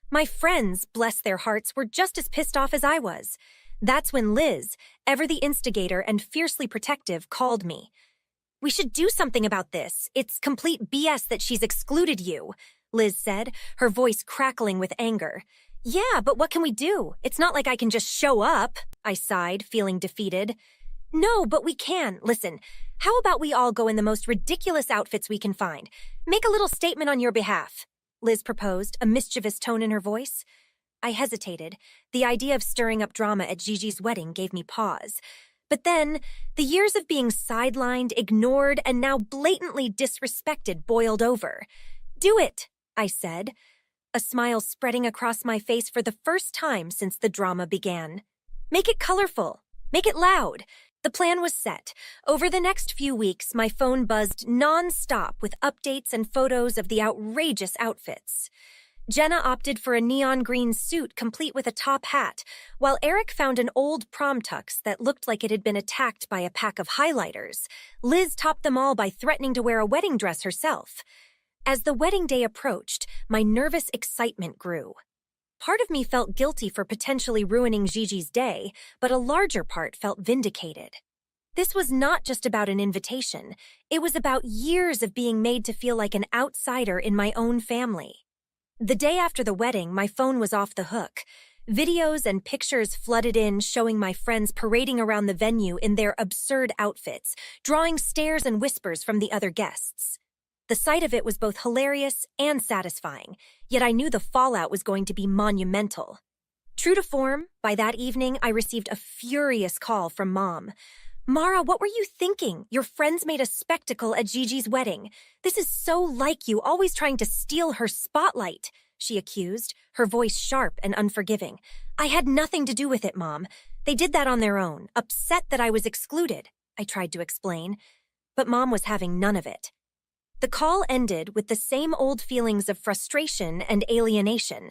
S1: My friends, bless their hearts, were just as pissed off as I was. That's when Liz, ever the instigator and fiercely protective, called me. "We should do something about this. It's complete BS that she's excluded you," Liz said, her voice crackling with anger. "Yeah, but what can we do? It's not like I can just show up," I sighed, feeling defeated. "No, but we can. Listen, how about we all go in the most ridiculous outfits we can find? Make a little statement on your behalf," Liz proposed, a mischievous tone in her voice. I hesitated. The idea of stirring up drama at Gigi's wedding gave me pause. But then, the years of being sidelined, ignored, and now blatantly disrespected boiled over. "Do it," I said, a smile spreading across my face for the first time since the drama began. "Make it colorful. Make it loud. The plan was set. Over the next few weeks, my phone buzzed non-stop with updates and photos of the outrageous outfits. Jenna opted for a neon green suit complete with a top hat, while Eric found an old prom tux that looked like it had been attacked by a pack of highlighters. Liz topped them all by threatening to wear a wedding dress herself. As the wedding day approached, my nervous excitement grew. Part of me felt guilty for potentially ruining Gigi's day, but a larger part felt vindicated. This was not just about an invitation. It was about years of being made to feel like an outsider in my own family. The day after the wedding, my phone was off the hook. Videos and pictures flooded in showing my friends parading around the venue in their absurd outfits, drawing stares and whispers from the other guests. The sight of it was both hilarious and satisfying, yet I knew the fallout was going to be monumental. True to form, by that evening, I received a furious call from Mom. "Mara, what were you thinking? Your friends made a spectacle at Gigi's wedding. This is so like you, always trying to steal her spotlight," she accused, her voice sharp and unforgiving. "I had nothing to do with it, Mom. They did that on their own, upset that I was excluded," I tried to explain. But Mom was having none of it. The call ended with the same old feelings of frustration and alienation.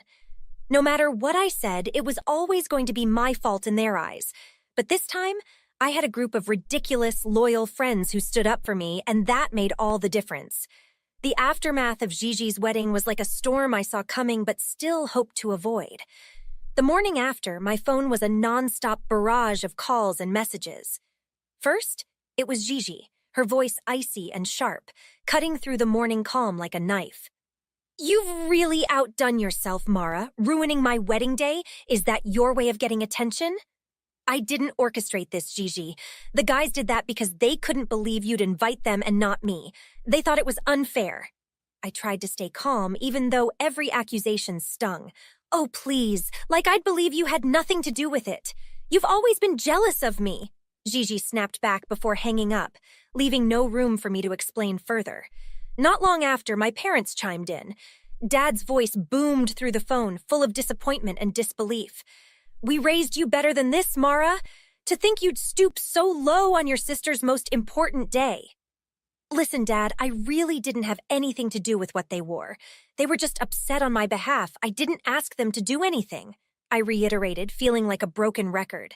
S1: No matter what I said, it was always going to be my fault in their eyes. But this time, I had a group of ridiculous, loyal friends who stood up for me, and that made all the difference. The aftermath of Gigi's wedding was like a storm I saw coming but still hoped to avoid. The morning after, my phone was a non-stop barrage of calls and messages. First, it was Gigi, her voice icy and sharp, cutting through the morning calm like a knife. "You've really outdone yourself, Mara. Ruining my wedding day? Is that your way of getting attention?" "I didn't orchestrate this, Gigi. The guys did that because they couldn't believe you'd invite them and not me. They thought it was unfair." I tried to stay calm, even though every accusation stung. "Oh, please, like I'd believe you had nothing to do with it. You've always been jealous of me," Gigi snapped back before hanging up, leaving no room for me to explain further. Not long after, my parents chimed in. Dad's voice boomed through the phone, full of disappointment and disbelief. "We raised you better than this, Mara. To think you'd stoop so low on your sister's most important day." "Listen, Dad, I really didn't have anything to do with what they wore. They were just upset on my behalf. I didn't ask them to do anything," I reiterated, feeling like a broken record.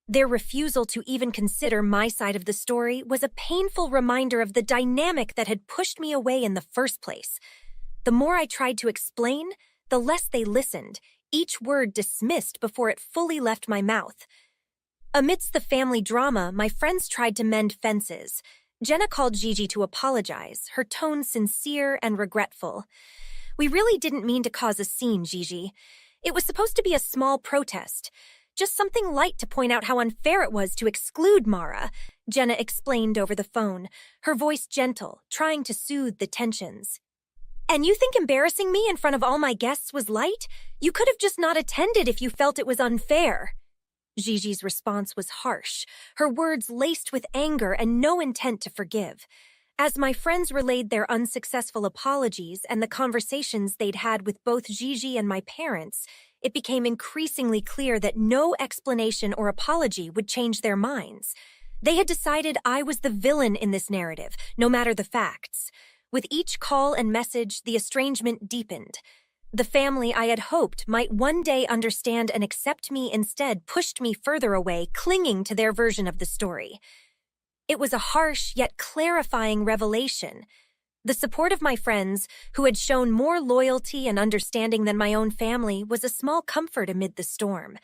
S1: Their refusal to even consider my side of the story was a painful reminder of the dynamic that had pushed me away in the first place. The more I tried to explain, the less they listened, each word dismissed before it fully left my mouth. Amidst the family drama, my friends tried to mend fences. Jenna called Gigi to apologize, her tone sincere and regretful. "We really didn't mean to cause a scene, Gigi. It was supposed to be a small protest. Just something light to point out how unfair it was to exclude Mara," Jenna explained over the phone, her voice gentle, trying to soothe the tensions. "And you think embarrassing me in front of all my guests was light? You could have just not attended if you felt it was unfair." Gigi's response was harsh, her words laced with anger and no intent to forgive. As my friends relayed their unsuccessful apologies and the conversations they'd had with both Gigi and my parents, it became increasingly clear that no explanation or apology would change their minds. They had decided I was the villain in this narrative, no matter the facts. With each call and message, the estrangement deepened. The family I had hoped might one day understand and accept me instead pushed me further away, clinging to their version of the story. It was a harsh yet clarifying revelation. The support of my friends, who had shown more loyalty and understanding than my own family, was a small comfort amid the storm.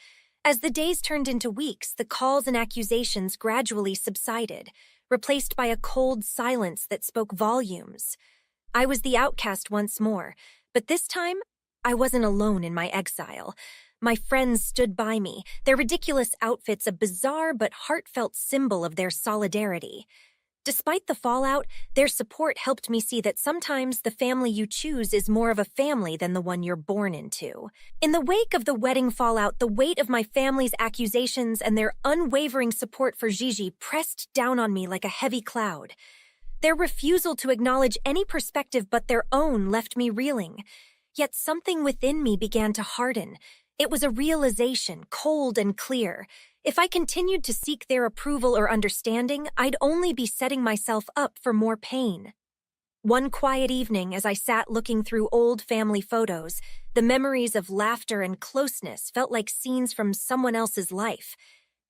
S1: As the days turned into weeks, the calls and accusations gradually subsided, replaced by a cold silence that spoke volumes. I was the outcast once more, but this time, I wasn't alone in my exile. My friends stood by me, their ridiculous outfits a bizarre but heartfelt symbol of their solidarity. Despite the fallout, their support helped me see that sometimes the family you choose is more of a family than the one you're born into. In the wake of the wedding fallout, the weight of my family's accusations and their unwavering support for Gigi pressed down on me like a heavy cloud. Their refusal to acknowledge any perspective but their own left me reeling. Yet something within me began to harden. It was a realization, cold and clear. If I continued to seek their approval or understanding, I'd only be setting myself up for more pain. One quiet evening, as I sat looking through old family photos, the memories of laughter and closeness felt like scenes from someone else's life.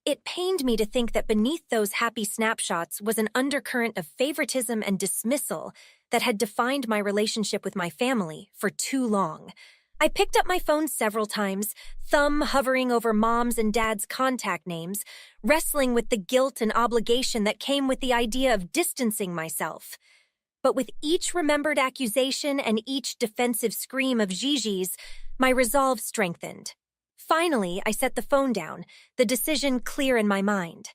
S1: It pained me to think that beneath those happy snapshots was an undercurrent of favoritism and dismissal that had defined my relationship with my family for too long. I picked up my phone several times, thumb hovering over mom's and dad's contact names, wrestling with the guilt and obligation that came with the idea of distancing myself. But with each remembered accusation and each defensive scream of Gigi's, my resolve strengthened. Finally, I set the phone down, the decision clear in my mind.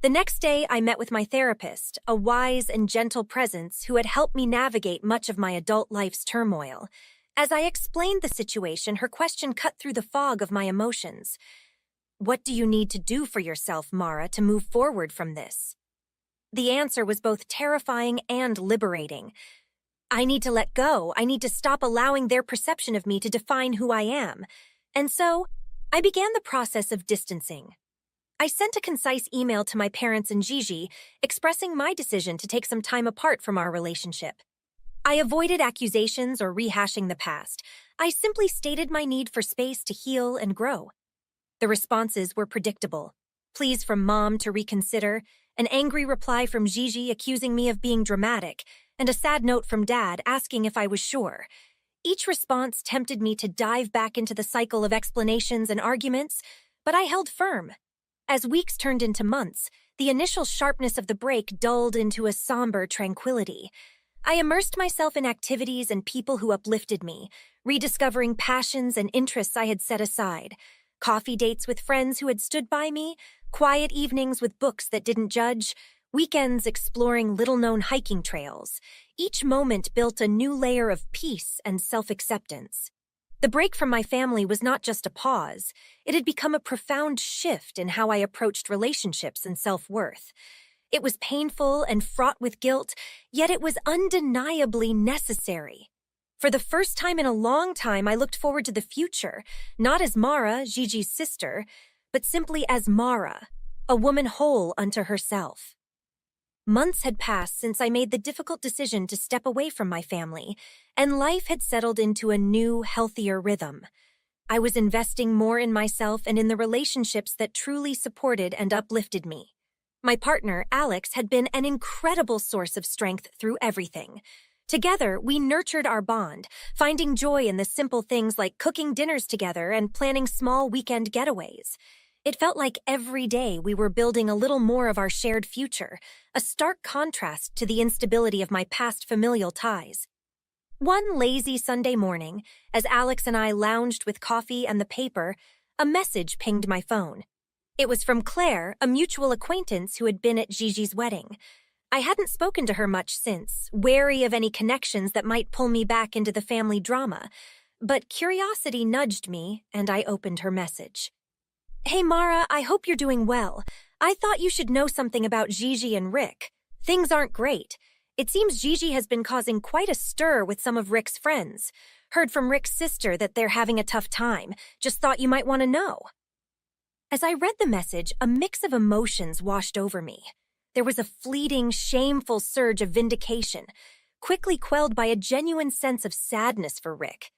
S1: The next day, I met with my therapist, a wise and gentle presence who had helped me navigate much of my adult life's turmoil. As I explained the situation, her question cut through the fog of my emotions. "What do you need to do for yourself, Mara, to move forward from this?" The answer was both terrifying and liberating. I need to let go. I need to stop allowing their perception of me to define who I am. And so, I began the process of distancing. I sent a concise email to my parents and Gigi, expressing my decision to take some time apart from our relationship. I avoided accusations or rehashing the past. I simply stated my need for space to heal and grow. The responses were predictable. Pleas from Mom to reconsider, an angry reply from Gigi accusing me of being dramatic, and a sad note from Dad asking if I was sure. Each response tempted me to dive back into the cycle of explanations and arguments, but I held firm. As weeks turned into months, the initial sharpness of the break dulled into a somber tranquility. I immersed myself in activities and people who uplifted me, rediscovering passions and interests I had set aside. Coffee dates with friends who had stood by me, quiet evenings with books that didn't judge, weekends exploring little-known hiking trails. Each moment built a new layer of peace and self-acceptance. The break from my family was not just a pause. It had become a profound shift in how I approached relationships and self-worth. It was painful and fraught with guilt, yet it was undeniably necessary. For the first time in a long time, I looked forward to the future, not as Mara, Gigi's sister, but simply as Mara, a woman whole unto herself. Months had passed since I made the difficult decision to step away from my family, and life had settled into a new, healthier rhythm. I was investing more in myself and in the relationships that truly supported and uplifted me. My partner, Alex, had been an incredible source of strength through everything. Together, we nurtured our bond, finding joy in the simple things like cooking dinners together and planning small weekend getaways. It felt like every day we were building a little more of our shared future, a stark contrast to the instability of my past familial ties. One lazy Sunday morning, as Alex and I lounged with coffee and the paper, a message pinged my phone. It was from Claire, a mutual acquaintance who had been at Gigi's wedding. I hadn't spoken to her much since, wary of any connections that might pull me back into the family drama, but curiosity nudged me, and I opened her message. "Hey Mara, I hope you're doing well. I thought you should know something about Gigi and Rick. Things aren't great. It seems Gigi has been causing quite a stir with some of Rick's friends. Heard from Rick's sister that they're having a tough time. Just thought you might want to know." As I read the message, a mix of emotions washed over me. There was a fleeting, shameful surge of vindication, quickly quelled by a genuine sense of sadness for Rick.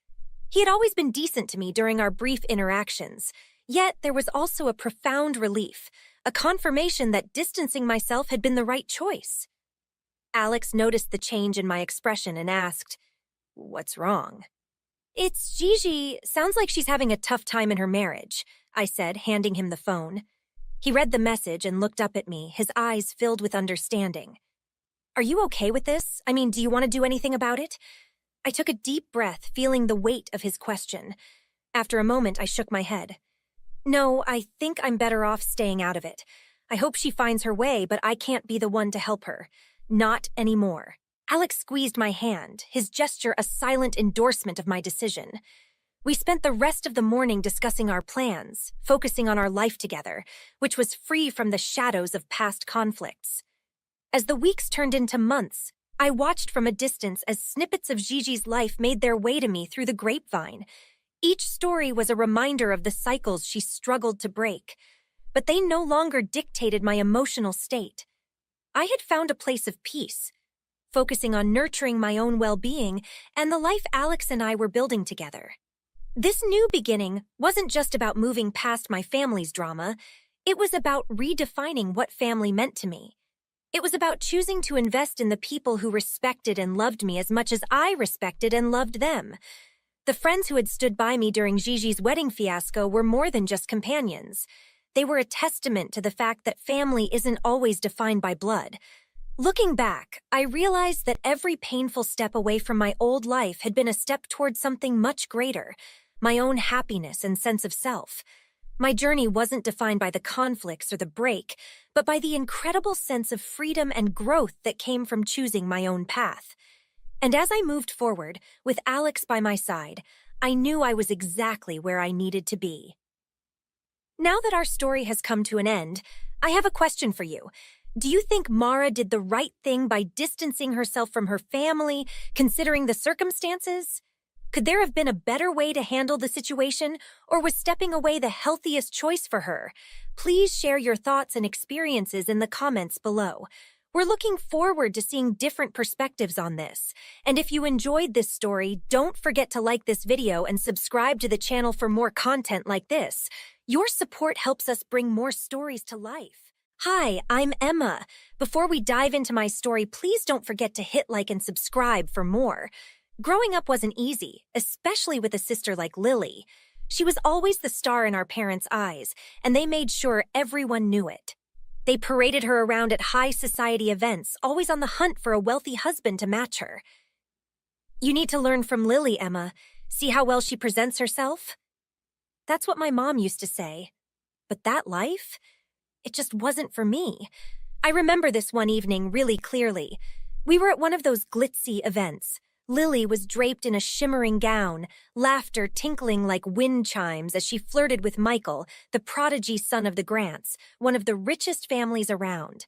S1: He had always been decent to me during our brief interactions, yet there was also a profound relief, a confirmation that distancing myself had been the right choice. Alex noticed the change in my expression and asked, "What's wrong?" "It's Gigi. Sounds like she's having a tough time in her marriage," I said, handing him the phone. He read the message and looked up at me, his eyes filled with understanding. "Are you okay with this? I mean, do you want to do anything about it?" I took a deep breath, feeling the weight of his question. After a moment, I shook my head. "No, I think I'm better off staying out of it. I hope she finds her way, but I can't be the one to help her. Not anymore." Alex squeezed my hand, his gesture a silent endorsement of my decision. We spent the rest of the morning discussing our plans, focusing on our life together, which was free from the shadows of past conflicts. As the weeks turned into months, I watched from a distance as snippets of Gigi's life made their way to me through the grapevine. Each story was a reminder of the cycles she struggled to break. but they no longer dictated my emotional state. I had found a place of peace, focusing on nurturing my own well-being and the life Alex and I were building together. This new beginning wasn't just about moving past my family's drama, it was about redefining what family meant to me. It was about choosing to invest in the people who respected and loved me as much as I respected and loved them. The friends who had stood by me during Gigi's wedding fiasco were more than just companions. They were a testament to the fact that family isn't always defined by blood. Looking back, I realized that every painful step away from my old life had been a step towards something much greater, my own happiness and sense of self. My journey wasn't defined by the conflicts or the break, but by the incredible sense of freedom and growth that came from choosing my own path. And as I moved forward, with Alex by my side, I knew I was exactly where I needed to be. Now that our story has come to an end, I have a question for you. Do you think Mara did the right thing by distancing herself from her family, considering the circumstances? Could there have been a better way to handle the situation, or was stepping away the healthiest choice for her? Please share your thoughts and experiences in the comments below. We're looking forward to seeing different perspectives on this. And if you enjoyed this story, don't forget to like this video and subscribe to the channel for more content like this. Your support helps us bring more stories to life. Hi, I'm Emma. Before we dive into my story, please don't forget to hit like and subscribe for more. Growing up wasn't easy, especially with a sister like Lily. She was always the star in our parents' eyes, and they made sure everyone knew it. They paraded her around at high society events, always on the hunt for a wealthy husband to match her. You need to learn from Lily, Emma. See how well she presents herself? That's what my mom used to say. But that life? It just wasn't for me. I remember this one evening really clearly. We were at one of those glitzy events. Lily was draped in a shimmering gown, laughter tinkling like wind chimes as she flirted with Michael, the prodigy son of the Grants, one of the richest families around.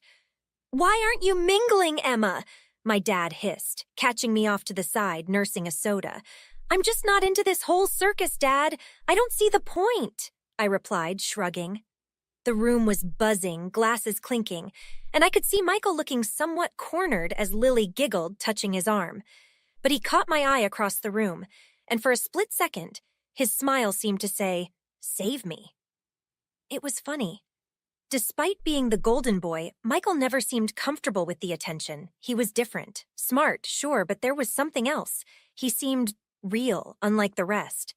S1: "Why aren't you mingling, Emma?" my dad hissed, catching me off to the side, nursing a soda. "I'm just not into this whole circus, Dad. I don't see the point," I replied, shrugging. The room was buzzing, glasses clinking, and I could see Michael looking somewhat cornered as Lily giggled, touching his arm. But he caught my eye across the room, and for a split second, his smile seemed to say, "Save me." It was funny. Despite being the golden boy, Michael never seemed comfortable with the attention. He was different. Smart, sure, but there was something else. He seemed real, unlike the rest.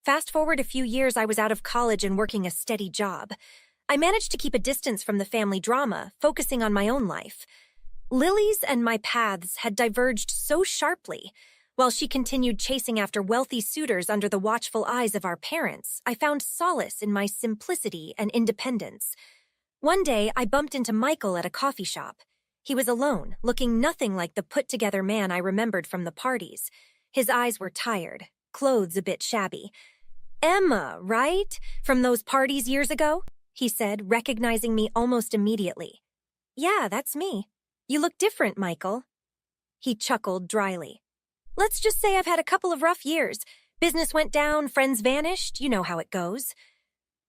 S1: Fast forward a few years, I was out of college and working a steady job. I managed to keep a distance from the family drama, focusing on my own life. Lily's and my paths had diverged so sharply. While she continued chasing after wealthy suitors under the watchful eyes of our parents, I found solace in my simplicity and independence. One day, I bumped into Michael at a coffee shop. He was alone, looking nothing like the put-together man I remembered from the parties. His eyes were tired, clothes a bit shabby. "Emma, right? From those parties years ago?" he said, recognizing me almost immediately. "Yeah, that's me. You look different, Michael." He chuckled dryly. "Let's just say I've had a couple of rough years. Business went down, friends vanished, you know how it goes."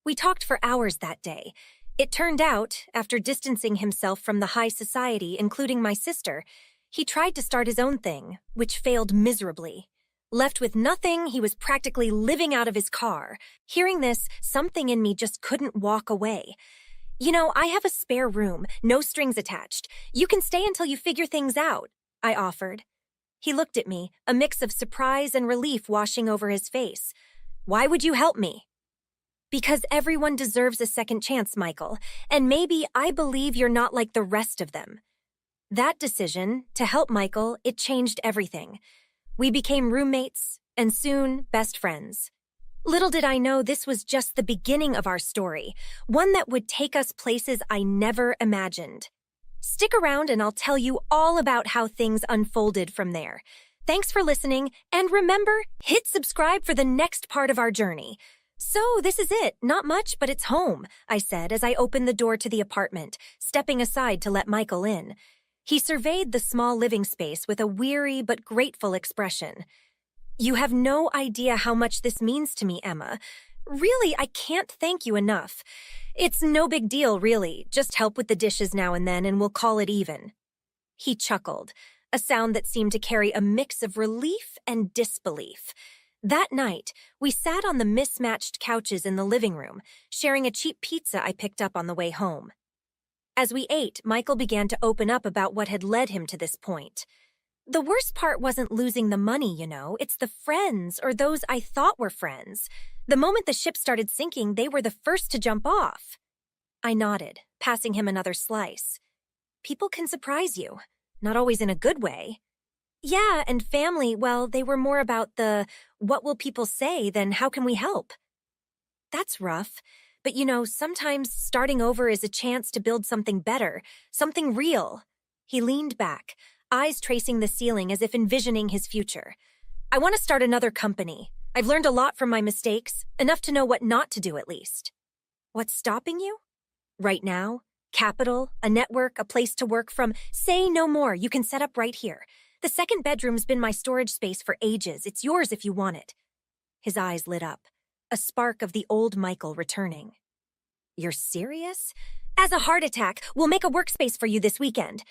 S1: We talked for hours that day. It turned out, after distancing himself from the high society, including my sister, he tried to start his own thing, which failed miserably. Left with nothing, he was practically living out of his car. Hearing this, something in me just couldn't walk away. "You know, I have a spare room, no strings attached. You can stay until you figure things out," I offered. He looked at me, a mix of surprise and relief washing over his face. "Why would you help me?" "Because everyone deserves a second chance, Michael, and maybe I believe you're not like the rest of them." That decision, to help Michael, it changed everything. We became roommates, and soon, best friends. Little did I know this was just the beginning of our story, one that would take us places I never imagined. Stick around and I'll tell you all about how things unfolded from there. Thanks for listening, and remember, hit subscribe for the next part of our journey. "So, this is it. Not much, but it's home," I said as I opened the door to the apartment, stepping aside to let Michael in. He surveyed the small living space with a weary but grateful expression. "You have no idea how much this means to me, Emma. Really, I can't thank you enough. It's no big deal, really. Just help with the dishes now and then, and we'll call it even. He chuckled, a sound that seemed to carry a mix of relief and disbelief. That night, we sat on the mismatched couches in the living room, sharing a cheap pizza I picked up on the way home. As we ate, Michael began to open up about what had led him to this point. The worst part wasn't losing the money, it's the friends, or those I thought were friends. The moment the ship started sinking, they were the first to jump off. I nodded, passing him another slice. People can surprise you, not always in a good way. Yeah, and family, well, they were more about the what will people say than how can we help. That's rough, but sometimes starting over is a chance to build something better, something real. He leaned back, eyes tracing the ceiling as if envisioning his future. I want to start another company. I've learned a lot from my mistakes, enough to know what not to do at least. What's stopping you? Right now, capital, a network, a place to work from. Say no more, you can set up right here. The second bedroom's been my storage space for ages. It's yours if you want it. His eyes lit up, a spark of the old Michael returning. You're serious? As a heart attack, we'll make a workspace for you this weekend.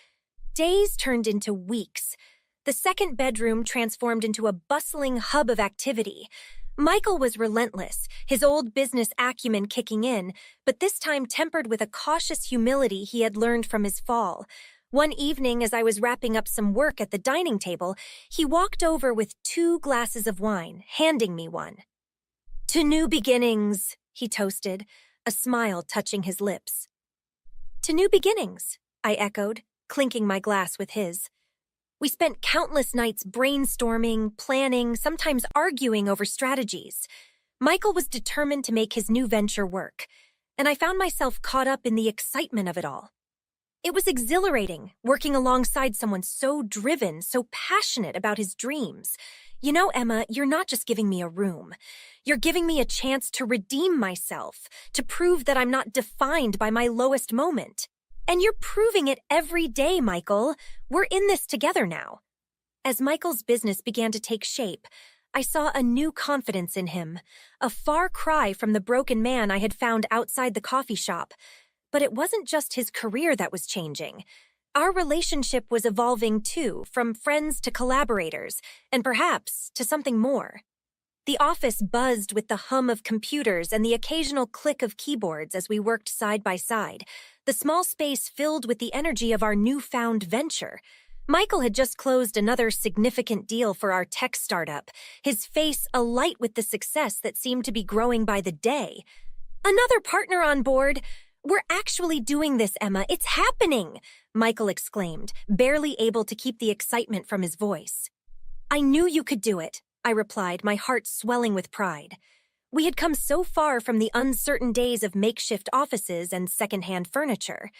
S1: Days turned into weeks. The second bedroom transformed into a bustling hub of activity. Michael was relentless, his old business acumen kicking in, but this time tempered with a cautious humility he had learned from his fall. One evening, as I was wrapping up some work at the dining table, he walked over with 2 glasses of wine, handing me one. To new beginnings, he toasted, a smile touching his lips. To new beginnings, I echoed, clinking my glass with his. We spent countless nights brainstorming, planning, sometimes arguing over strategies. Michael was determined to make his new venture work, and I found myself caught up in the excitement of it all. It was exhilarating, working alongside someone so driven, so passionate about his dreams. Emma, you're not just giving me a room. You're giving me a chance to redeem myself, to prove that I'm not defined by my lowest moment. And you're proving it every day, Michael. We're in this together now. As Michael's business began to take shape, I saw a new confidence in him, a far cry from the broken man I had found outside the coffee shop. But it wasn't just his career that was changing. Our relationship was evolving too, from friends to collaborators, and perhaps to something more. The office buzzed with the hum of computers and the occasional click of keyboards as we worked side by side, the small space filled with the energy of our newfound venture. Michael had just closed another significant deal for our tech startup, his face alight with the success that seemed to be growing by the day. Another partner on board! We're actually doing this, Emma. It's happening! Michael exclaimed, barely able to keep the excitement from his voice. I knew you could do it, I replied, my heart swelling with pride. We had come so far from the uncertain days of makeshift offices and secondhand furniture.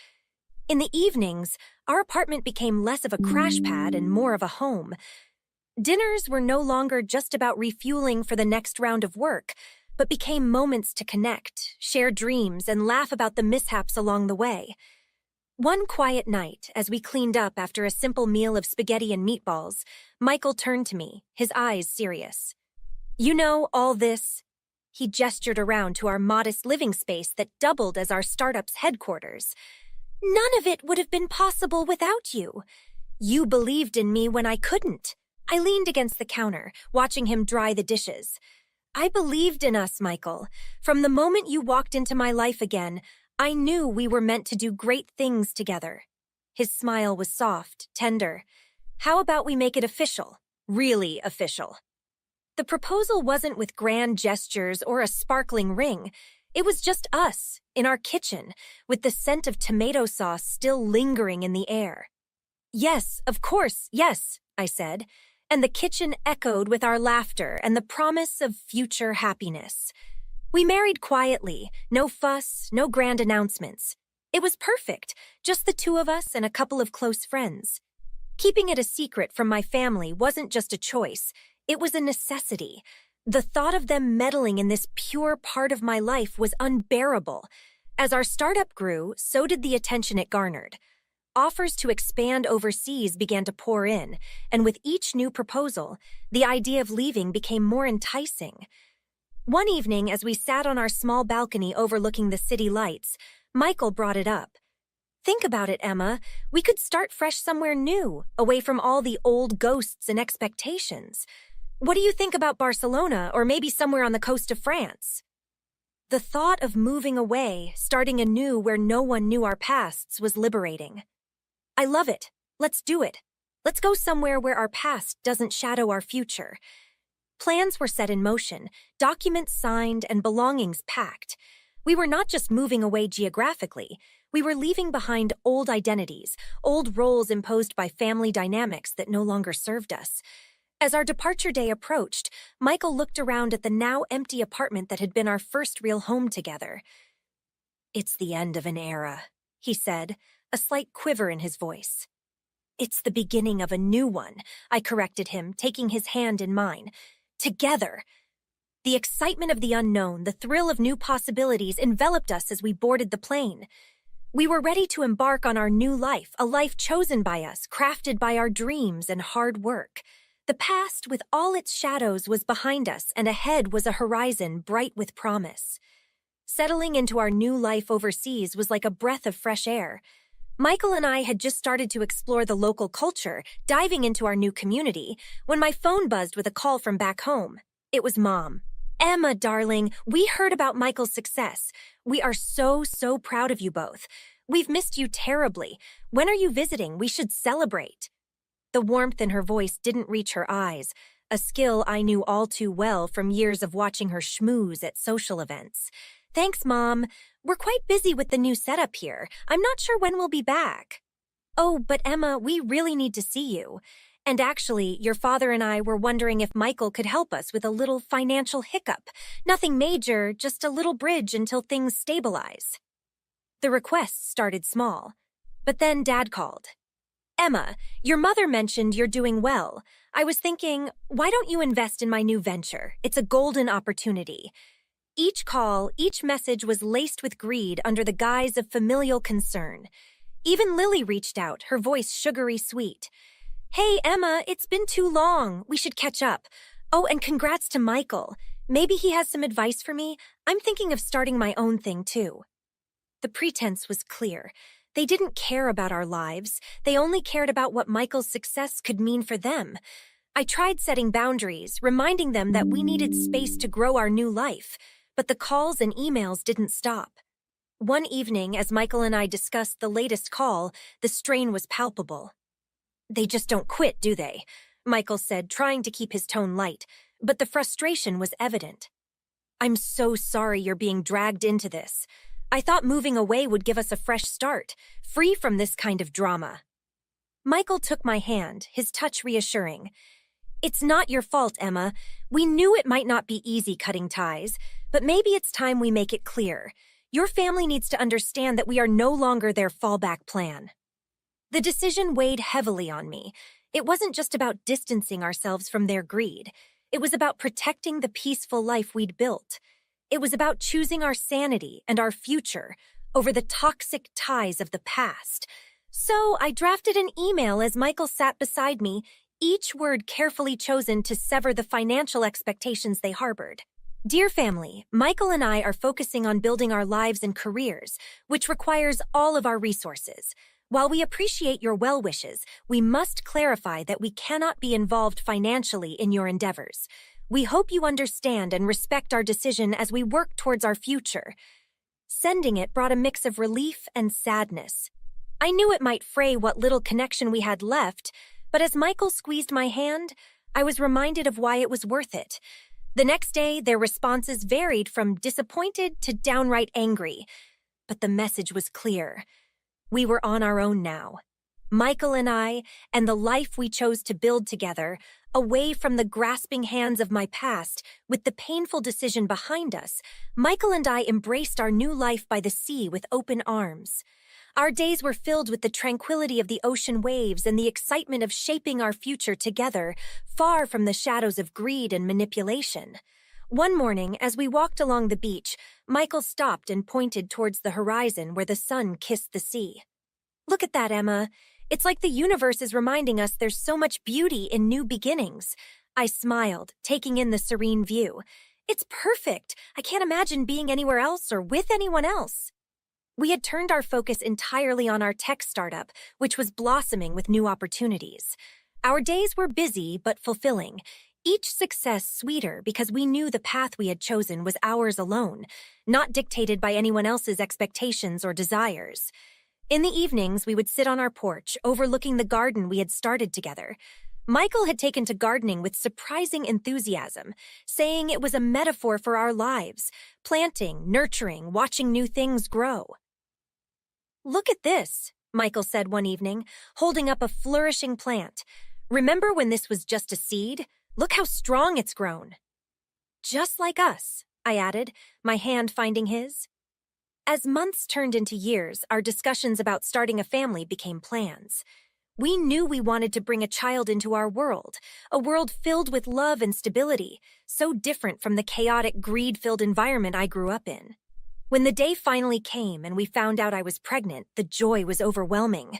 S1: In the evenings, our apartment became less of a crash pad and more of a home. Dinners were no longer just about refueling for the next round of work, but became moments to connect, share dreams, and laugh about the mishaps along the way. One quiet night, as we cleaned up after a simple meal of spaghetti and meatballs, Michael turned to me, his eyes serious. You know, all this... He gestured around to our modest living space that doubled as our startup's headquarters. None of it would have been possible without you. You believed in me when I couldn't. I leaned against the counter, watching him dry the dishes. I believed in us, Michael. From the moment you walked into my life again, I knew we were meant to do great things together. His smile was soft, tender. How about we make it official? Really official. The proposal wasn't with grand gestures or a sparkling ring. It was just us, in our kitchen, with the scent of tomato sauce still lingering in the air. Yes, of course, yes, I said, and the kitchen echoed with our laughter and the promise of future happiness. We married quietly, no fuss, no grand announcements. It was perfect, just the two of us and a couple of close friends. Keeping it a secret from my family wasn't just a choice, it was a necessity. The thought of them meddling in this pure part of my life was unbearable. As our startup grew, so did the attention it garnered. Offers to expand overseas began to pour in, and with each new proposal, the idea of leaving became more enticing. One evening, as we sat on our small balcony overlooking the city lights, Michael brought it up. Think about it, Emma. We could start fresh somewhere new, away from all the old ghosts and expectations. What do you think about Barcelona, or maybe somewhere on the coast of France? The thought of moving away, starting anew where no one knew our pasts, was liberating. I love it. Let's do it. Let's go somewhere where our past doesn't shadow our future. Plans were set in motion, documents signed, and belongings packed. We were not just moving away geographically. We were leaving behind old identities, old roles imposed by family dynamics that no longer served us. As our departure day approached, Michael looked around at the now empty apartment that had been our first real home together. "It's the end of an era," he said, a slight quiver in his voice. "It's the beginning of a new one," I corrected him, taking his hand in mine. Together. The excitement of the unknown, the thrill of new possibilities enveloped us as we boarded the plane. We were ready to embark on our new life, a life chosen by us, crafted by our dreams and hard work. The past, with all its shadows, was behind us, and ahead was a horizon bright with promise. Settling into our new life overseas was like a breath of fresh air. Michael and I had just started to explore the local culture, diving into our new community, when my phone buzzed with a call from back home. It was Mom. "Emma, darling, we heard about Michael's success. We are so proud of you both. We've missed you terribly. When are you visiting? We should celebrate." The warmth in her voice didn't reach her eyes, a skill I knew all too well from years of watching her schmooze at social events. "Thanks, Mom. We're quite busy with the new setup here. I'm not sure when we'll be back." "Oh, but Emma, we really need to see you. And actually, your father and I were wondering if Michael could help us with a little financial hiccup. Nothing major, just a little bridge until things stabilize." The request started small, but then Dad called. "Emma, your mother mentioned you're doing well. I was thinking, why don't you invest in my new venture? It's a golden opportunity." Each call, each message was laced with greed under the guise of familial concern. Even Lily reached out, her voice sugary sweet. "Hey, Emma, it's been too long. We should catch up. Oh, and congrats to Michael. Maybe he has some advice for me. I'm thinking of starting my own thing, too." The pretense was clear. They didn't care about our lives. They only cared about what Michael's success could mean for them. I tried setting boundaries, reminding them that we needed space to grow our new life, but the calls and emails didn't stop. One evening, as Michael and I discussed the latest call, the strain was palpable. "They just don't quit, do they?" Michael said, trying to keep his tone light, but the frustration was evident. "I'm so sorry you're being dragged into this. I thought moving away would give us a fresh start, free from this kind of drama." Michael took my hand, his touch reassuring. "It's not your fault, Emma. We knew it might not be easy cutting ties, but maybe it's time we make it clear. Your family needs to understand that we are no longer their fallback plan." The decision weighed heavily on me. It wasn't just about distancing ourselves from their greed. It was about protecting the peaceful life we'd built. It was about choosing our sanity and our future over the toxic ties of the past. So I drafted an email as Michael sat beside me, each word carefully chosen to sever the financial expectations they harbored. "Dear family, Michael and I are focusing on building our lives and careers, which requires all of our resources. While we appreciate your well wishes, we must clarify that we cannot be involved financially in your endeavors. We hope you understand and respect our decision as we work towards our future." Sending it brought a mix of relief and sadness. I knew it might fray what little connection we had left, but as Michael squeezed my hand, I was reminded of why it was worth it. The next day, their responses varied from disappointed to downright angry, but the message was clear. We were on our own now. Michael and I, and the life we chose to build together, away from the grasping hands of my past, with the painful decision behind us, Michael and I embraced our new life by the sea with open arms. Our days were filled with the tranquility of the ocean waves and the excitement of shaping our future together, far from the shadows of greed and manipulation. One morning, as we walked along the beach, Michael stopped and pointed towards the horizon where the sun kissed the sea. "Look at that, Emma. It's like the universe is reminding us there's so much beauty in new beginnings." I smiled, taking in the serene view. It's perfect. I can't imagine being anywhere else or with anyone else. We had turned our focus entirely on our tech startup, which was blossoming with new opportunities. Our days were busy but fulfilling, each success sweeter because we knew the path we had chosen was ours alone, not dictated by anyone else's expectations or desires. In the evenings, we would sit on our porch, overlooking the garden we had started together. Michael had taken to gardening with surprising enthusiasm, saying it was a metaphor for our lives, planting, nurturing, watching new things grow. "Look at this," Michael said one evening, holding up a flourishing plant. "Remember when this was just a seed? Look how strong it's grown." "Just like us," I added, my hand finding his. As months turned into years, our discussions about starting a family became plans. We knew we wanted to bring a child into our world, a world filled with love and stability, so different from the chaotic, greed-filled environment I grew up in. When the day finally came and we found out I was pregnant, the joy was overwhelming.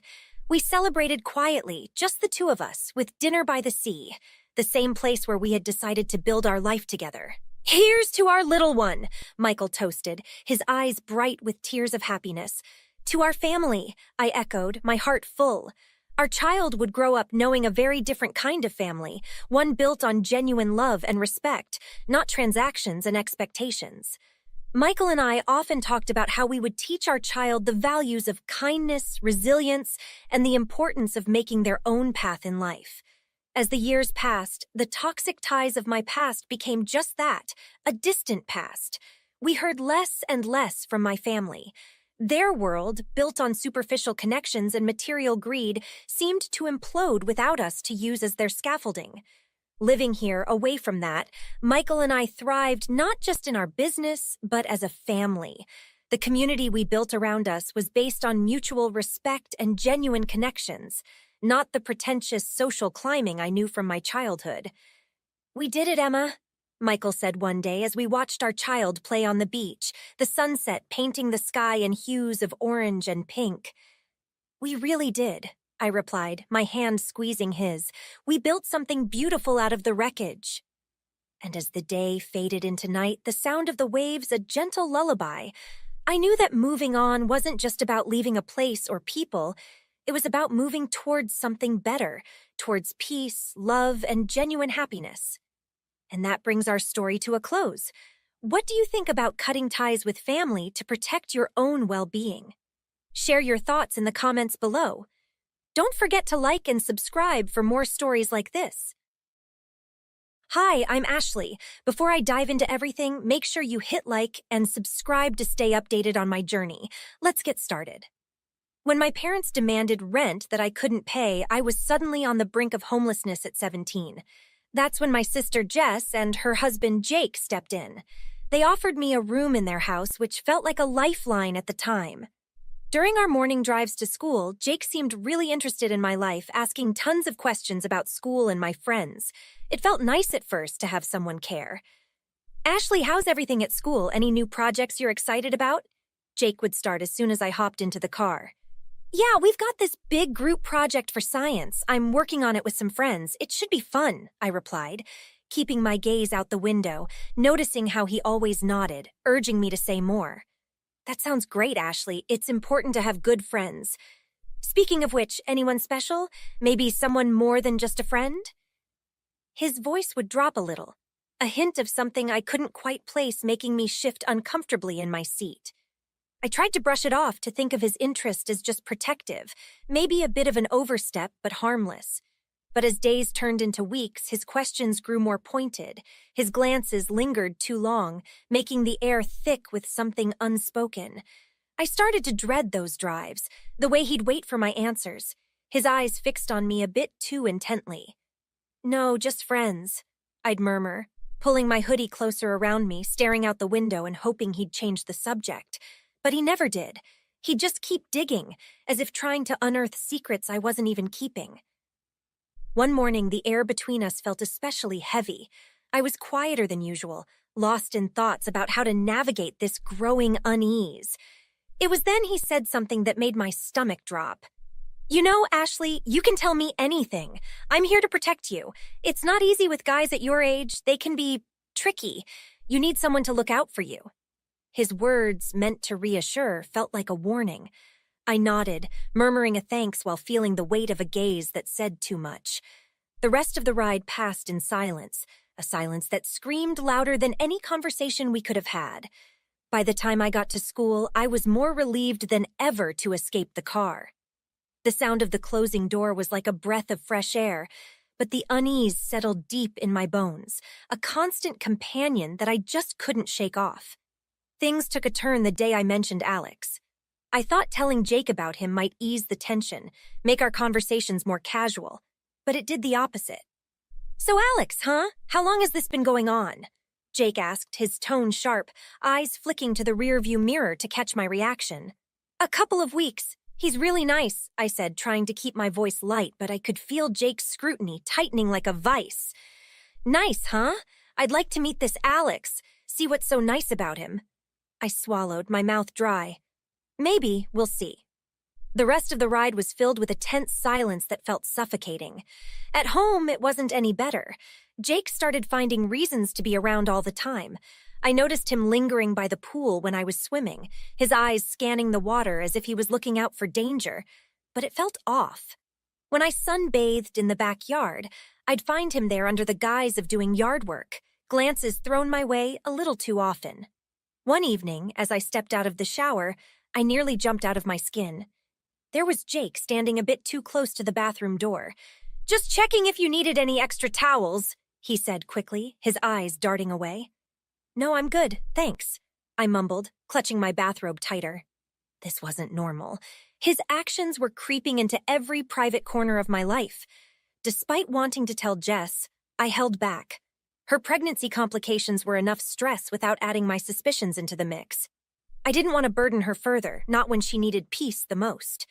S1: We celebrated quietly, just the two of us, with dinner by the sea, the same place where we had decided to build our life together. "Here's to our little one," Michael toasted, his eyes bright with tears of happiness. "To our family," I echoed, my heart full. Our child would grow up knowing a very different kind of family, one built on genuine love and respect, not transactions and expectations. Michael and I often talked about how we would teach our child the values of kindness, resilience, and the importance of making their own path in life. As the years passed, the toxic ties of my past became just that, a distant past. We heard less and less from my family. Their world, built on superficial connections and material greed, seemed to implode without us to use as their scaffolding. Living here, away from that, Michael and I thrived not just in our business, but as a family. The community we built around us was based on mutual respect and genuine connections, not the pretentious social climbing I knew from my childhood. "We did it, Emma," Michael said one day as we watched our child play on the beach, the sunset painting the sky in hues of orange and pink. "We really did," I replied, my hand squeezing his. "We built something beautiful out of the wreckage." And as the day faded into night, the sound of the waves a gentle lullaby, I knew that moving on wasn't just about leaving a place or people. It was about moving towards something better, towards peace, love, and genuine happiness. And that brings our story to a close. What do you think about cutting ties with family to protect your own well-being? Share your thoughts in the comments below. Don't forget to like and subscribe for more stories like this. Hi, I'm Ashley. Before I dive into everything, make sure you hit like and subscribe to stay updated on my journey. Let's get started. When my parents demanded rent that I couldn't pay, I was suddenly on the brink of homelessness at 17. That's when my sister Jess and her husband Jake stepped in. They offered me a room in their house, which felt like a lifeline at the time. During our morning drives to school, Jake seemed really interested in my life, asking tons of questions about school and my friends. It felt nice at first to have someone care. "Ashley, how's everything at school? Any new projects you're excited about?" Jake would start as soon as I hopped into the car. "Yeah, we've got this big group project for science. I'm working on it with some friends. It should be fun," I replied, keeping my gaze out the window, noticing how he always nodded, urging me to say more. "That sounds great, Ashley. It's important to have good friends. Speaking of which, anyone special? Maybe someone more than just a friend?" His voice would drop a little, a hint of something I couldn't quite place, making me shift uncomfortably in my seat. I tried to brush it off, to think of his interest as just protective, maybe a bit of an overstep, but harmless. But as days turned into weeks, his questions grew more pointed. His glances lingered too long, making the air thick with something unspoken. I started to dread those drives, the way he'd wait for my answers, his eyes fixed on me a bit too intently. "No, just friends," I'd murmur, pulling my hoodie closer around me, staring out the window and hoping he'd change the subject. But he never did. He'd just keep digging, as if trying to unearth secrets I wasn't even keeping. One morning, the air between us felt especially heavy. I was quieter than usual, lost in thoughts about how to navigate this growing unease. It was then he said something that made my stomach drop. "You know, Ashley, you can tell me anything. I'm here to protect you. It's not easy with guys at your age. They can be tricky. You need someone to look out for you." His words, meant to reassure, felt like a warning. I nodded, murmuring a thanks while feeling the weight of a gaze that said too much. The rest of the ride passed in silence, a silence that screamed louder than any conversation we could have had. By the time I got to school, I was more relieved than ever to escape the car. The sound of the closing door was like a breath of fresh air, but the unease settled deep in my bones, a constant companion that I just couldn't shake off. Things took a turn the day I mentioned Alex. I thought telling Jake about him might ease the tension, make our conversations more casual, but it did the opposite. "So Alex, huh? How long has this been going on?" Jake asked, his tone sharp, eyes flicking to the rearview mirror to catch my reaction. "A couple of weeks. He's really nice," I said, trying to keep my voice light, but I could feel Jake's scrutiny tightening like a vice. "Nice, huh? I'd like to meet this Alex, see what's so nice about him." I swallowed, my mouth dry. "Maybe, we'll see." The rest of the ride was filled with a tense silence that felt suffocating. At home, it wasn't any better. Jake started finding reasons to be around all the time. I noticed him lingering by the pool when I was swimming, his eyes scanning the water as if he was looking out for danger. But it felt off. When I sunbathed in the backyard, I'd find him there under the guise of doing yard work, glances thrown my way a little too often. One evening, as I stepped out of the shower, I nearly jumped out of my skin. There was Jake standing a bit too close to the bathroom door. "Just checking if you needed any extra towels," he said quickly, his eyes darting away. "No, I'm good, thanks," I mumbled, clutching my bathrobe tighter. This wasn't normal. His actions were creeping into every private corner of my life. Despite wanting to tell Jess, I held back. Her pregnancy complications were enough stress without adding my suspicions into the mix. I didn't want to burden her further, not when she needed peace the most.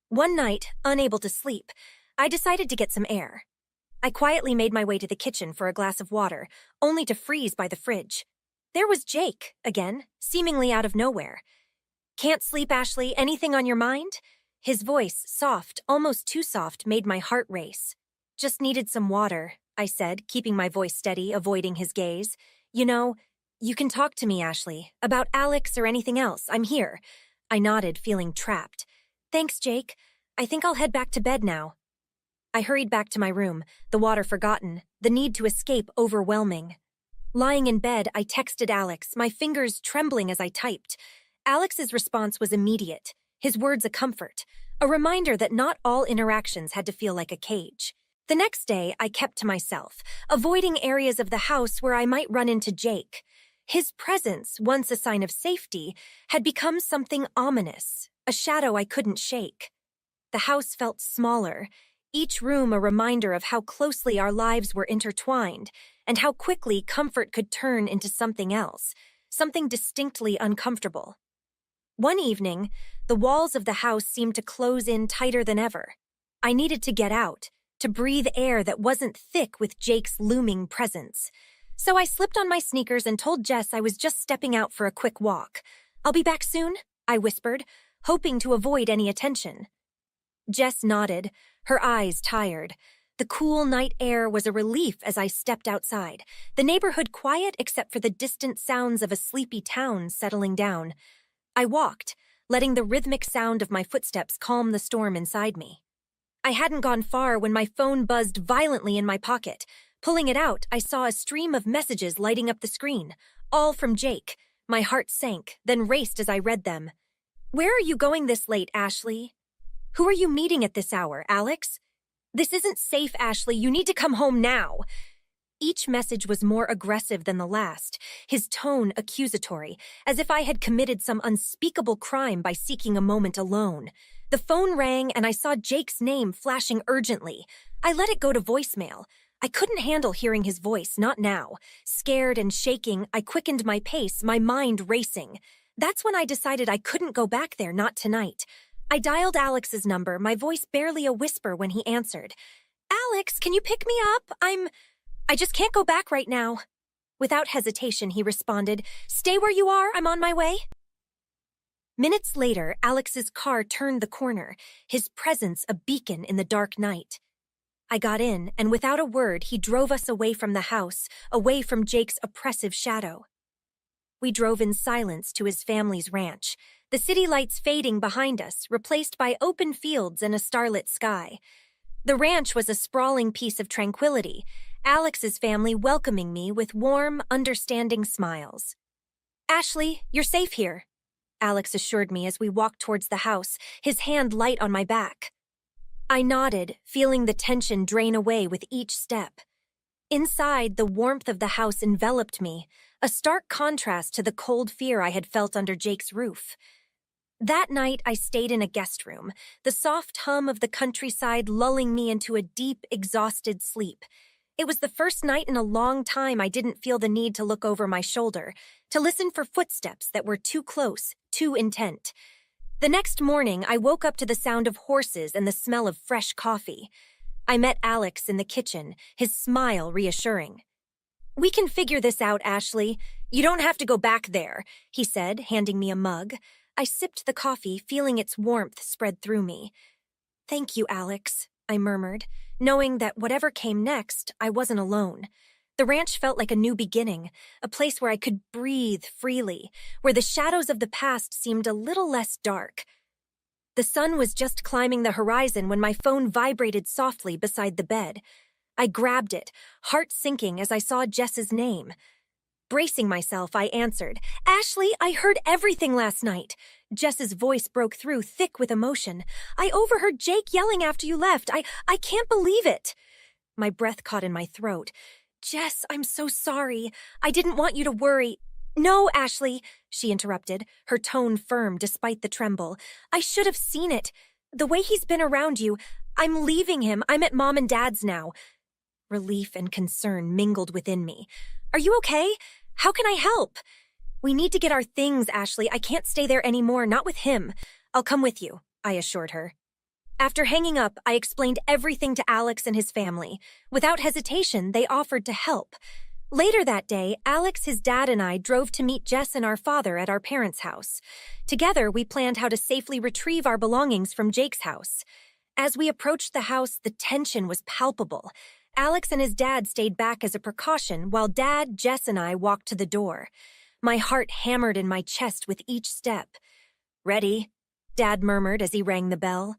S1: One night, unable to sleep, I decided to get some air. I quietly made my way to the kitchen for a glass of water, only to freeze by the fridge. There was Jake, again, seemingly out of nowhere. "Can't sleep, Ashley? Anything on your mind?" His voice, soft, almost too soft, made my heart race. "Just needed some water," I said, keeping my voice steady, avoiding his gaze. "You know, you can talk to me, Ashley, about Alex or anything else. I'm here." I nodded, feeling trapped. "Thanks, Jake. I think I'll head back to bed now." I hurried back to my room, the water forgotten, the need to escape overwhelming. Lying in bed, I texted Alex, my fingers trembling as I typed. Alex's response was immediate, his words a comfort, a reminder that not all interactions had to feel like a cage. The next day, I kept to myself, avoiding areas of the house where I might run into Jake. His presence, once a sign of safety, had become something ominous, a shadow I couldn't shake. The house felt smaller, each room a reminder of how closely our lives were intertwined and how quickly comfort could turn into something else, something distinctly uncomfortable. One evening, the walls of the house seemed to close in tighter than ever. I needed to get out, to breathe air that wasn't thick with Jake's looming presence. So I slipped on my sneakers and told Jess I was just stepping out for a quick walk. "I'll be back soon," I whispered, hoping to avoid any attention. Jess nodded, her eyes tired. The cool night air was a relief as I stepped outside, the neighborhood quiet except for the distant sounds of a sleepy town settling down. I walked, letting the rhythmic sound of my footsteps calm the storm inside me. I hadn't gone far when my phone buzzed violently in my pocket. Pulling it out, I saw a stream of messages lighting up the screen, all from Jake. My heart sank, then raced as I read them. "Where are you going this late, Ashley? Who are you meeting at this hour, Alex? This isn't safe, Ashley. You need to come home now." Each message was more aggressive than the last, his tone accusatory, as if I had committed some unspeakable crime by seeking a moment alone. The phone rang and I saw Jake's name flashing urgently. I let it go to voicemail. I couldn't handle hearing his voice, not now. Scared and shaking, I quickened my pace, my mind racing. That's when I decided I couldn't go back there, not tonight. I dialed Alex's number, my voice barely a whisper when he answered. "Alex, can you pick me up? I just can't go back right now." Without hesitation, he responded, "Stay where you are, I'm on my way." Minutes later, Alex's car turned the corner, his presence a beacon in the dark night. I got in, and without a word, he drove us away from the house, away from Jake's oppressive shadow. We drove in silence to his family's ranch, the city lights fading behind us, replaced by open fields and a starlit sky. The ranch was a sprawling piece of tranquility, Alex's family welcoming me with warm, understanding smiles. "Ashley, you're safe here," Alex assured me as we walked towards the house, his hand light on my back. I nodded, feeling the tension drain away with each step. Inside, the warmth of the house enveloped me, a stark contrast to the cold fear I had felt under Jake's roof. That night, I stayed in a guest room, the soft hum of the countryside lulling me into a deep, exhausted sleep. It was the first night in a long time I didn't feel the need to look over my shoulder, to listen for footsteps that were too close, too intent. The next morning, I woke up to the sound of horses and the smell of fresh coffee. I met Alex in the kitchen, his smile reassuring. "We can figure this out, Ashley. You don't have to go back there," he said, handing me a mug. I sipped the coffee, feeling its warmth spread through me. "Thank you, Alex," I murmured, knowing that whatever came next, I wasn't alone. The ranch felt like a new beginning, a place where I could breathe freely, where the shadows of the past seemed a little less dark. The sun was just climbing the horizon when my phone vibrated softly beside the bed. I grabbed it, heart sinking as I saw Jess's name. Bracing myself, I answered, "Ashley, I heard everything last night." Jess's voice broke through, thick with emotion. "I overheard Jake yelling after you left. I can't believe it." My breath caught in my throat. "Jess, I'm so sorry. I didn't want you to worry." "No, Ashley," she interrupted, her tone firm despite the tremble. "I should have seen it. The way he's been around you. I'm leaving him. I'm at Mom and Dad's now." Relief and concern mingled within me. "Are you okay? How can I help?" "We need to get our things, Ashley. I can't stay there anymore, not with him. I'll come with you," I assured her. After hanging up, I explained everything to Alex and his family. Without hesitation, they offered to help. Later that day, Alex, his dad, and I drove to meet Jess and our father at our parents' house. Together, we planned how to safely retrieve our belongings from Jake's house. As we approached the house, the tension was palpable. Alex and his dad stayed back as a precaution, while Dad, Jess, and I walked to the door. My heart hammered in my chest with each step. "Ready?" Dad murmured as he rang the bell.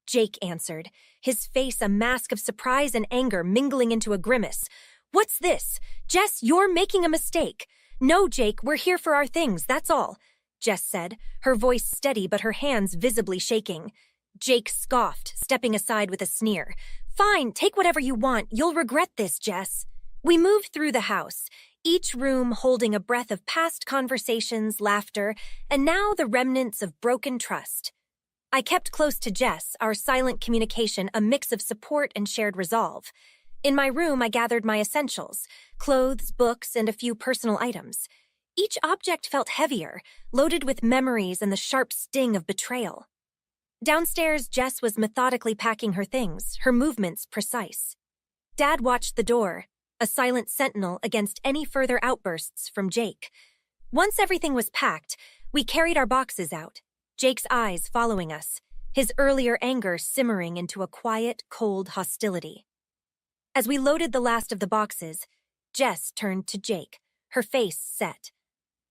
S1: Jake answered, his face a mask of surprise and anger mingling into a grimace. "What's this? Jess, you're making a mistake." "No, Jake, we're here for our things, that's all," Jess said, her voice steady but her hands visibly shaking. Jake scoffed, stepping aside with a sneer. "Fine, take whatever you want. You'll regret this, Jess." We moved through the house, each room holding a breath of past conversations, laughter, and now the remnants of broken trust. I kept close to Jess, our silent communication a mix of support and shared resolve. In my room, I gathered my essentials, clothes, books, and a few personal items. Each object felt heavier, loaded with memories and the sharp sting of betrayal. Downstairs, Jess was methodically packing her things, her movements precise. Dad watched the door, a silent sentinel against any further outbursts from Jake. Once everything was packed, we carried our boxes out, Jake's eyes following us, his earlier anger simmering into a quiet, cold hostility. As we loaded the last of the boxes, Jess turned to Jake, her face set.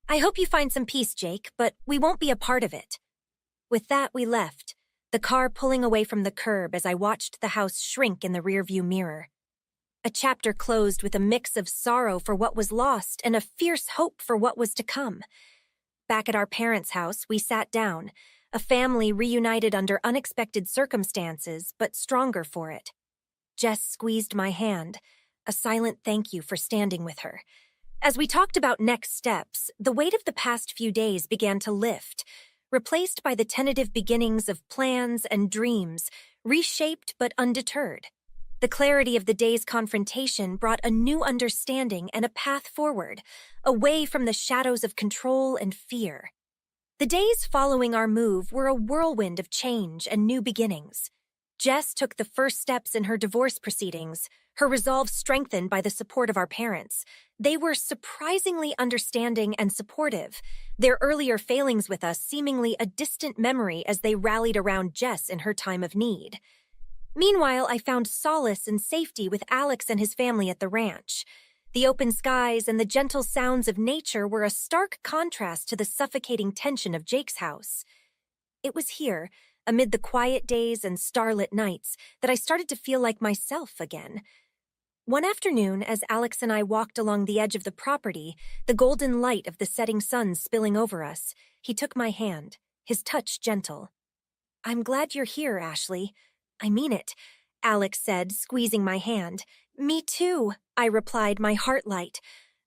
S1: "I hope you find some peace, Jake, but we won't be a part of it." With that, we left, the car pulling away from the curb as I watched the house shrink in the rearview mirror. A chapter closed with a mix of sorrow for what was lost and a fierce hope for what was to come. Back at our parents' house, we sat down, a family reunited under unexpected circumstances, but stronger for it. Jess squeezed my hand, a silent thank you for standing with her. As we talked about next steps, the weight of the past few days began to lift, replaced by the tentative beginnings of plans and dreams, reshaped but undeterred. The clarity of the day's confrontation brought a new understanding and a path forward, away from the shadows of control and fear. The days following our move were a whirlwind of change and new beginnings. Jess took the first steps in her divorce proceedings, her resolve strengthened by the support of our parents. They were surprisingly understanding and supportive, their earlier failings with us seemingly a distant memory as they rallied around Jess in her time of need. Meanwhile, I found solace and safety with Alex and his family at the ranch. The open skies and the gentle sounds of nature were a stark contrast to the suffocating tension of Jake's house. It was here, amid the quiet days and starlit nights, that I started to feel like myself again. One afternoon, as Alex and I walked along the edge of the property, the golden light of the setting sun spilling over us, he took my hand, his touch gentle. "I'm glad you're here, Ashley. I mean it," Alex said, squeezing my hand. "Me too," I replied, my heart light.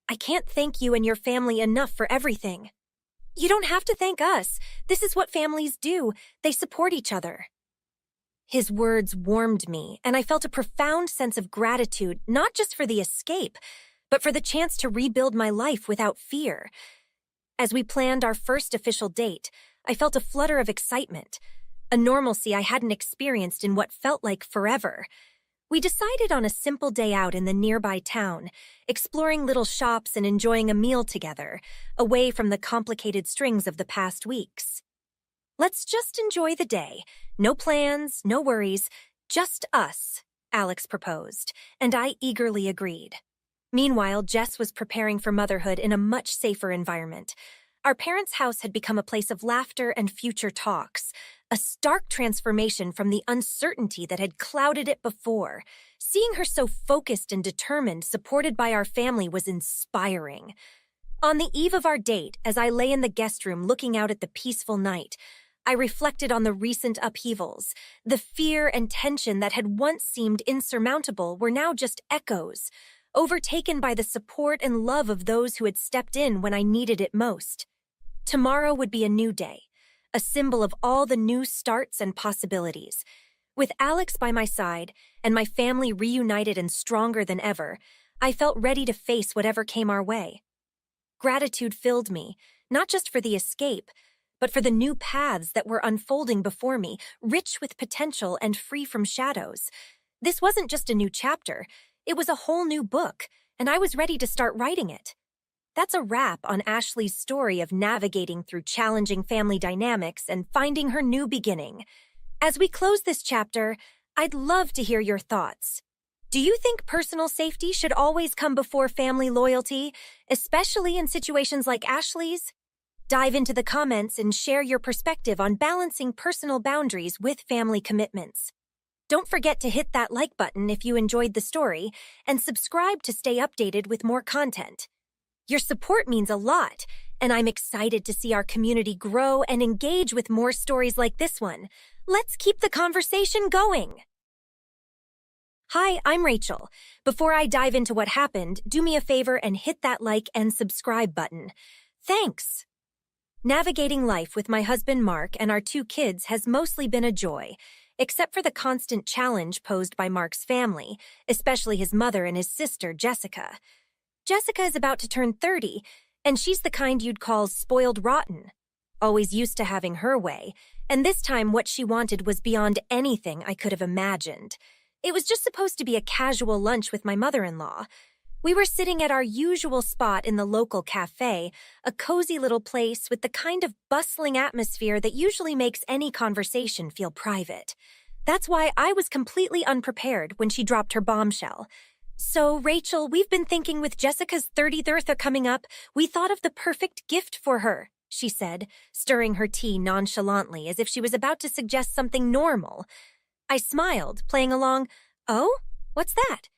S1: "I can't thank you and your family enough for everything." "You don't have to thank us. This is what families do. They support each other." His words warmed me, and I felt a profound sense of gratitude, not just for the escape, but for the chance to rebuild my life without fear. As we planned our first official date, I felt a flutter of excitement, a normalcy I hadn't experienced in what felt like forever. We decided on a simple day out in the nearby town, exploring little shops and enjoying a meal together, away from the complicated strings of the past weeks. "Let's just enjoy the day. No plans, no worries, just us," Alex proposed, and I eagerly agreed. Meanwhile, Jess was preparing for motherhood in a much safer environment. Our parents' house had become a place of laughter and future talks, a stark transformation from the uncertainty that had clouded it before. Seeing her so focused and determined, supported by our family, was inspiring. On the eve of our date, as I lay in the guest room looking out at the peaceful night, I reflected on the recent upheavals. The fear and tension that had once seemed insurmountable were now just echoes, overtaken by the support and love of those who had stepped in when I needed it most. Tomorrow would be a new day, a symbol of all the new starts and possibilities. With Alex by my side and my family reunited and stronger than ever, I felt ready to face whatever came our way. Gratitude filled me, not just for the escape, but for the new paths that were unfolding before me, rich with potential and free from shadows. This wasn't just a new chapter, it was a whole new book, and I was ready to start writing it. That's a wrap on Ashley's story of navigating through challenging family dynamics and finding her new beginning. As we close this chapter, I'd love to hear your thoughts. Do you think personal safety should always come before family loyalty, especially in situations like Ashley's? Dive into the comments and share your perspective on balancing personal boundaries with family commitments. Don't forget to hit that like button if you enjoyed the story, and subscribe to stay updated with more content. Your support means a lot, and I'm excited to see our community grow and engage with more stories like this one. Let's keep the conversation going. Hi, I'm Rachel. Before I dive into what happened, do me a favor and hit that like and subscribe button. Thanks. Navigating life with my husband Mark and our 2 kids has mostly been a joy, except for the constant challenge posed by Mark's family, especially his mother and his sister, Jessica. Jessica is about to turn 30, and she's the kind you'd call spoiled rotten. Always used to having her way, and this time what she wanted was beyond anything I could have imagined. It was just supposed to be a casual lunch with my mother-in-law. We were sitting at our usual spot in the local cafe, a cozy little place with the kind of bustling atmosphere that usually makes any conversation feel private. That's why I was completely unprepared when she dropped her bombshell. "So, Rachel, we've been thinking with Jessica's 30th birthday coming up, we thought of the perfect gift for her," she said, stirring her tea nonchalantly as if she was about to suggest something normal. I smiled, playing along. "Oh, what's that?"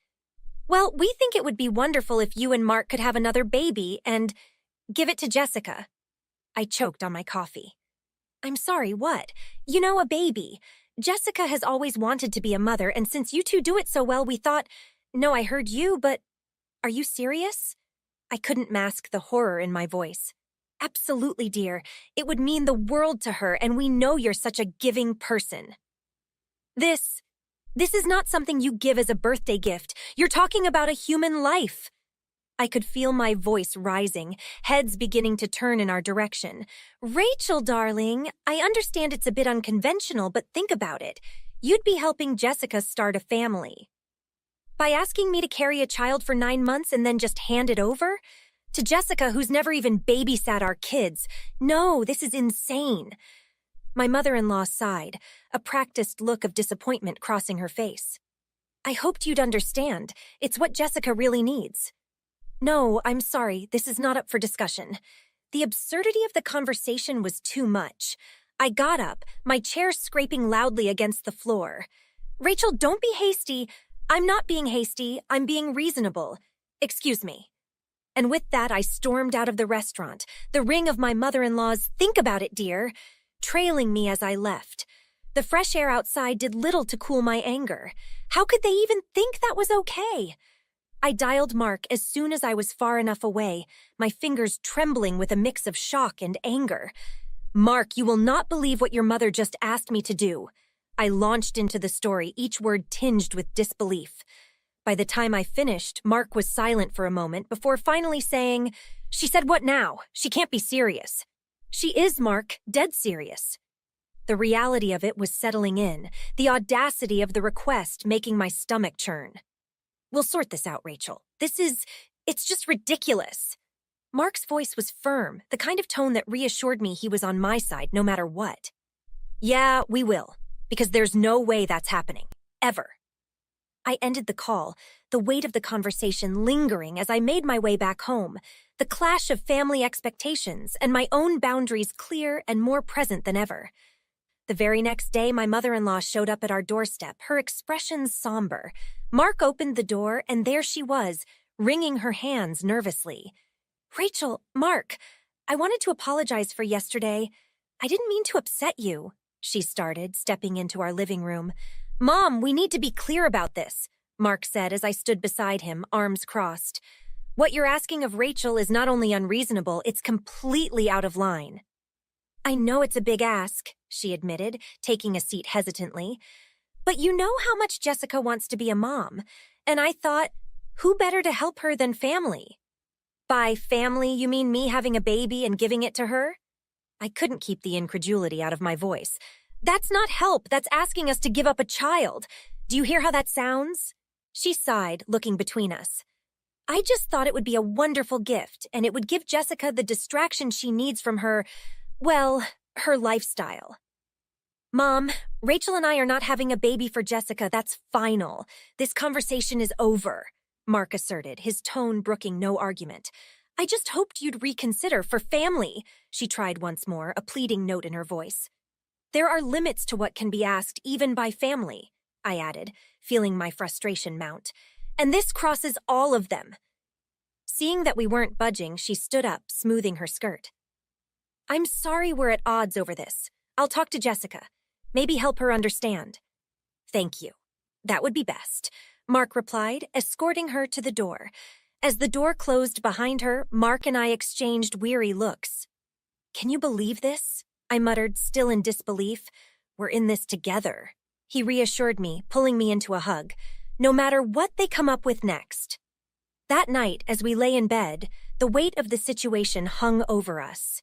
S1: "Well, we think it would be wonderful if you and Mark could have another baby and give it to Jessica." I choked on my coffee. "I'm sorry, what?" "You know, a baby. Jessica has always wanted to be a mother, and since you 2 do it so well, we thought—" "No, I heard you, but are you serious?" I couldn't mask the horror in my voice. "Absolutely, dear. It would mean the world to her, and we know you're such a giving person." This is not something you give as a birthday gift. You're talking about a human life." I could feel my voice rising, heads beginning to turn in our direction. "Rachel, darling, I understand it's a bit unconventional, but think about it. You'd be helping Jessica start a family. By asking me to carry a child for 9 months and then just hand it over? To Jessica, who's never even babysat our kids. No, this is insane." My mother-in-law sighed, a practiced look of disappointment crossing her face. "I hoped you'd understand. It's what Jessica really needs." No, I'm sorry, this is not up for discussion. The absurdity of the conversation was too much. I got up, my chair scraping loudly against the floor. Rachel, don't be hasty. I'm not being hasty, I'm being reasonable. Excuse me. And with that, I stormed out of the restaurant, the ring of my mother-in-law's "think about it, dear," trailing me as I left. The fresh air outside did little to cool my anger. How could they even think that was okay? I dialed Mark as soon as I was far enough away, my fingers trembling with a mix of shock and anger. "Mark, you will not believe what your mother just asked me to do." I launched into the story, each word tinged with disbelief. By the time I finished, Mark was silent for a moment before finally saying, "She said what now? She can't be serious." "She is, Mark, dead serious." The reality of it was settling in, the audacity of the request making my stomach churn. "We'll sort this out, Rachel. It's just ridiculous." Mark's voice was firm, the kind of tone that reassured me he was on my side no matter what. "Yeah, we will, because there's no way that's happening. Ever." I ended the call, the weight of the conversation lingering as I made my way back home, the clash of family expectations and my own boundaries clear and more present than ever. The very next day, my mother-in-law showed up at our doorstep, her expressions somber. Mark opened the door, and there she was, wringing her hands nervously. "Rachel, Mark, I wanted to apologize for yesterday. I didn't mean to upset you," she started, stepping into our living room. "Mom, we need to be clear about this," Mark said as I stood beside him, arms crossed. "What you're asking of Rachel is not only unreasonable, it's completely out of line." "I know it's a big ask," she admitted, taking a seat hesitantly. "But you know how much Jessica wants to be a mom, and I thought, who better to help her than family?" "By family, you mean me having a baby and giving it to her?" I couldn't keep the incredulity out of my voice. "That's not help, that's asking us to give up a child. Do you hear how that sounds?" She sighed, looking between us. "I just thought it would be a wonderful gift, and it would give Jessica the distraction she needs from her lifestyle." "Mom, Rachel and I are not having a baby for Jessica, that's final. This conversation is over," Mark asserted, his tone brooking no argument. "I just hoped you'd reconsider for family," she tried once more, a pleading note in her voice. "There are limits to what can be asked even by family," I added, feeling my frustration mount. "And this crosses all of them." Seeing that we weren't budging, she stood up, smoothing her skirt. "I'm sorry we're at odds over this. I'll talk to Jessica. Maybe help her understand." "Thank you. That would be best," Mark replied, escorting her to the door. As the door closed behind her, Mark and I exchanged weary looks. "Can you believe this?" I muttered, still in disbelief. "We're in this together." He reassured me, pulling me into a hug. "No matter what they come up with next." That night, as we lay in bed, the weight of the situation hung over us.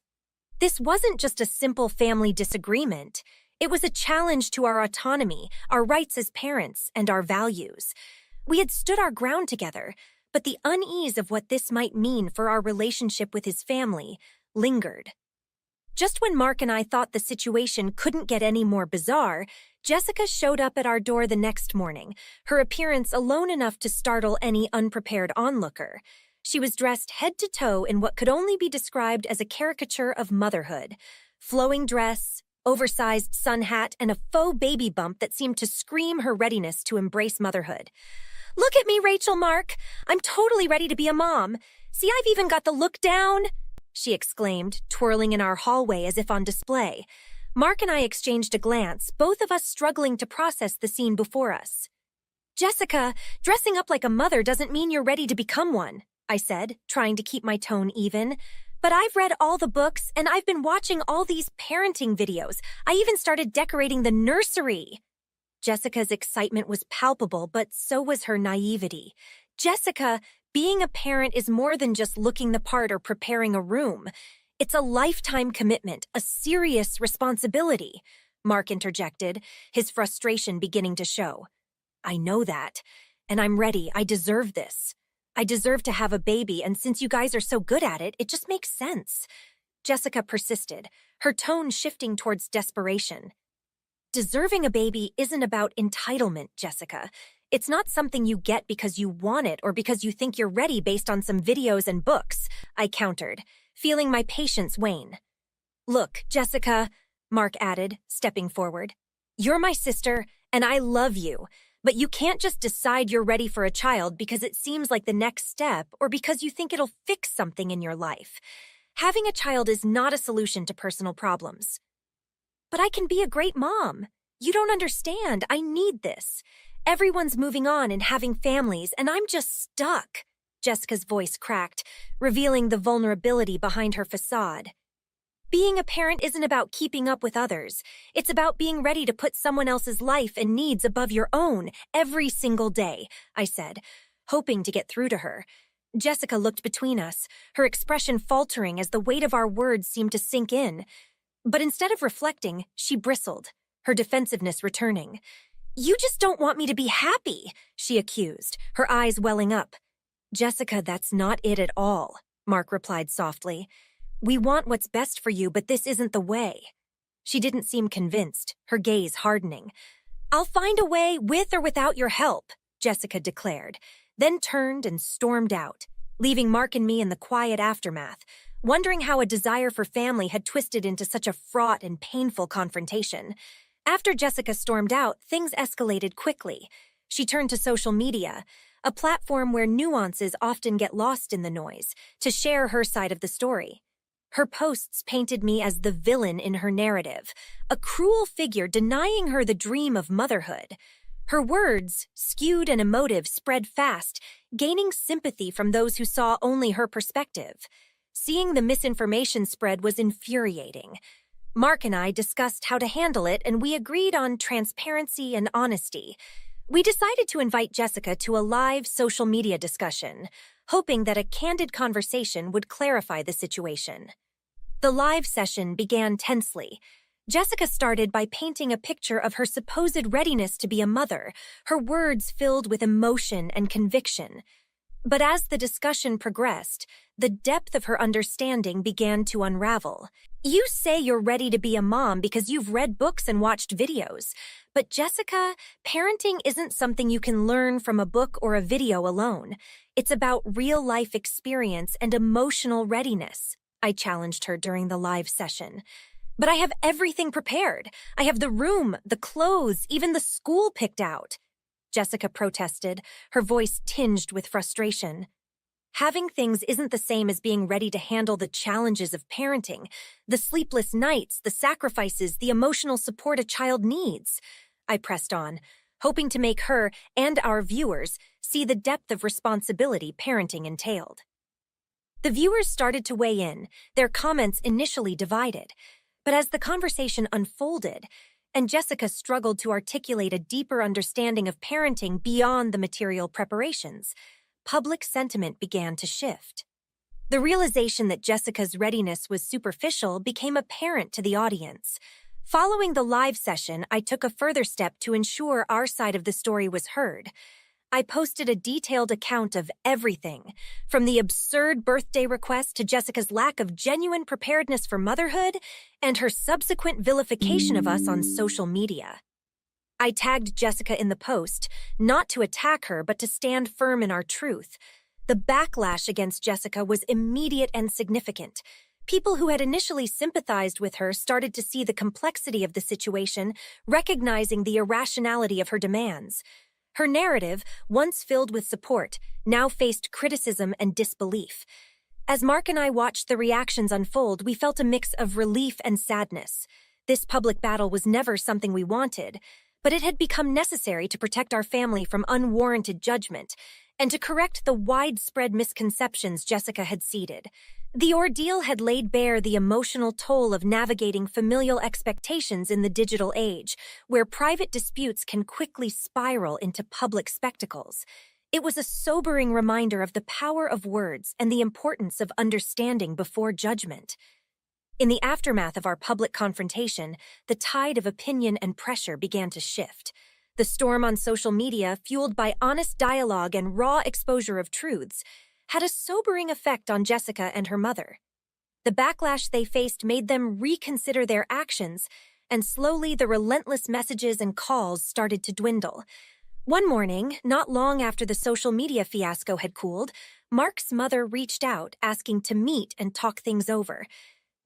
S1: This wasn't just a simple family disagreement. It was a challenge to our autonomy, our rights as parents, and our values. We had stood our ground together, but the unease of what this might mean for our relationship with his family lingered. Just when Mark and I thought the situation couldn't get any more bizarre, Jessica showed up at our door the next morning, her appearance alone enough to startle any unprepared onlooker. She was dressed head to toe in what could only be described as a caricature of motherhood. Flowing dress, oversized sun hat, and a faux baby bump that seemed to scream her readiness to embrace motherhood. "Look at me, Rachel, Mark! I'm totally ready to be a mom. See, I've even got the look down!" she exclaimed, twirling in our hallway as if on display. Mark and I exchanged a glance, both of us struggling to process the scene before us. "Jessica, dressing up like a mother doesn't mean you're ready to become one," I said, trying to keep my tone even. "But I've read all the books, and I've been watching all these parenting videos. I even started decorating the nursery." Jessica's excitement was palpable, but so was her naivety. "Jessica, being a parent is more than just looking the part or preparing a room. It's a lifetime commitment, a serious responsibility," Mark interjected, his frustration beginning to show. "I know that, and I'm ready. I deserve this. I deserve to have a baby, and since you guys are so good at it, it just makes sense." Jessica persisted, her tone shifting towards desperation. "Deserving a baby isn't about entitlement, Jessica. It's not something you get because you want it or because you think you're ready based on some videos and books, I countered, feeling my patience wane. Look, Jessica, Mark added, stepping forward. You're my sister, and I love you, but you can't just decide you're ready for a child because it seems like the next step or because you think it'll fix something in your life. Having a child is not a solution to personal problems. But I can be a great mom. You don't understand. I need this. Everyone's moving on and having families, and I'm just stuck. Jessica's voice cracked, revealing the vulnerability behind her facade. Being a parent isn't about keeping up with others. It's about being ready to put someone else's life and needs above your own every single day, I said, hoping to get through to her. Jessica looked between us, her expression faltering as the weight of our words seemed to sink in. But instead of reflecting, she bristled, her defensiveness returning. You just don't want me to be happy, she accused, her eyes welling up. Jessica, that's not it at all, Mark replied softly. We want what's best for you, but this isn't the way. She didn't seem convinced, her gaze hardening. I'll find a way with or without your help, Jessica declared, then turned and stormed out, leaving Mark and me in the quiet aftermath, wondering how a desire for family had twisted into such a fraught and painful confrontation. After Jessica stormed out, things escalated quickly. She turned to social media, a platform where nuances often get lost in the noise, to share her side of the story. Her posts painted me as the villain in her narrative, a cruel figure denying her the dream of motherhood. Her words, skewed and emotive, spread fast, gaining sympathy from those who saw only her perspective. Seeing the misinformation spread was infuriating. Mark and I discussed how to handle it, and we agreed on transparency and honesty. We decided to invite Jessica to a live social media discussion, hoping that a candid conversation would clarify the situation. The live session began tensely. Jessica started by painting a picture of her supposed readiness to be a mother, her words filled with emotion and conviction. But as the discussion progressed, the depth of her understanding began to unravel. You say you're ready to be a mom because you've read books and watched videos. But Jessica, parenting isn't something you can learn from a book or a video alone. It's about real-life experience and emotional readiness, I challenged her during the live session. But I have everything prepared. I have the room, the clothes, even the school picked out. Jessica protested, her voice tinged with frustration. Having things isn't the same as being ready to handle the challenges of parenting, the sleepless nights, the sacrifices, the emotional support a child needs. I pressed on, hoping to make her and our viewers see the depth of responsibility parenting entailed. The viewers started to weigh in, their comments initially divided. But as the conversation unfolded, and Jessica struggled to articulate a deeper understanding of parenting beyond the material preparations, public sentiment began to shift. The realization that Jessica's readiness was superficial became apparent to the audience. Following the live session, I took a further step to ensure our side of the story was heard. I posted a detailed account of everything, from the absurd birthday request to Jessica's lack of genuine preparedness for motherhood and her subsequent vilification of us on social media. I tagged Jessica in the post, not to attack her, but to stand firm in our truth. The backlash against Jessica was immediate and significant. People who had initially sympathized with her started to see the complexity of the situation, recognizing the irrationality of her demands. Her narrative, once filled with support, now faced criticism and disbelief. As Mark and I watched the reactions unfold, we felt a mix of relief and sadness. This public battle was never something we wanted, but it had become necessary to protect our family from unwarranted judgment and to correct the widespread misconceptions Jessica had seeded. The ordeal had laid bare the emotional toll of navigating familial expectations in the digital age, where private disputes can quickly spiral into public spectacles. It was a sobering reminder of the power of words and the importance of understanding before judgment. In the aftermath of our public confrontation, the tide of opinion and pressure began to shift. The storm on social media, fueled by honest dialogue and raw exposure of truths, had a sobering effect on Jessica and her mother. The backlash they faced made them reconsider their actions, and slowly the relentless messages and calls started to dwindle. One morning, not long after the social media fiasco had cooled, Mark's mother reached out asking to meet and talk things over.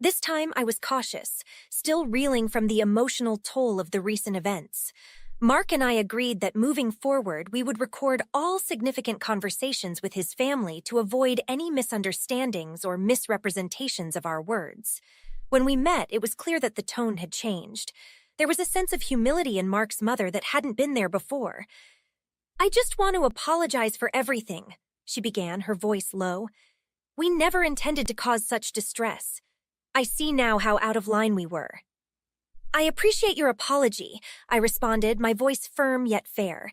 S1: This time I was cautious, still reeling from the emotional toll of the recent events. Mark and I agreed that moving forward we would record all significant conversations with his family to avoid any misunderstandings or misrepresentations of our words. When we met, it was clear that the tone had changed. There was a sense of humility in Mark's mother that hadn't been there before. "I just want to apologize for everything," she began, her voice low. "We never intended to cause such distress. I see now how out of line we were." "I appreciate your apology," I responded, my voice firm yet fair.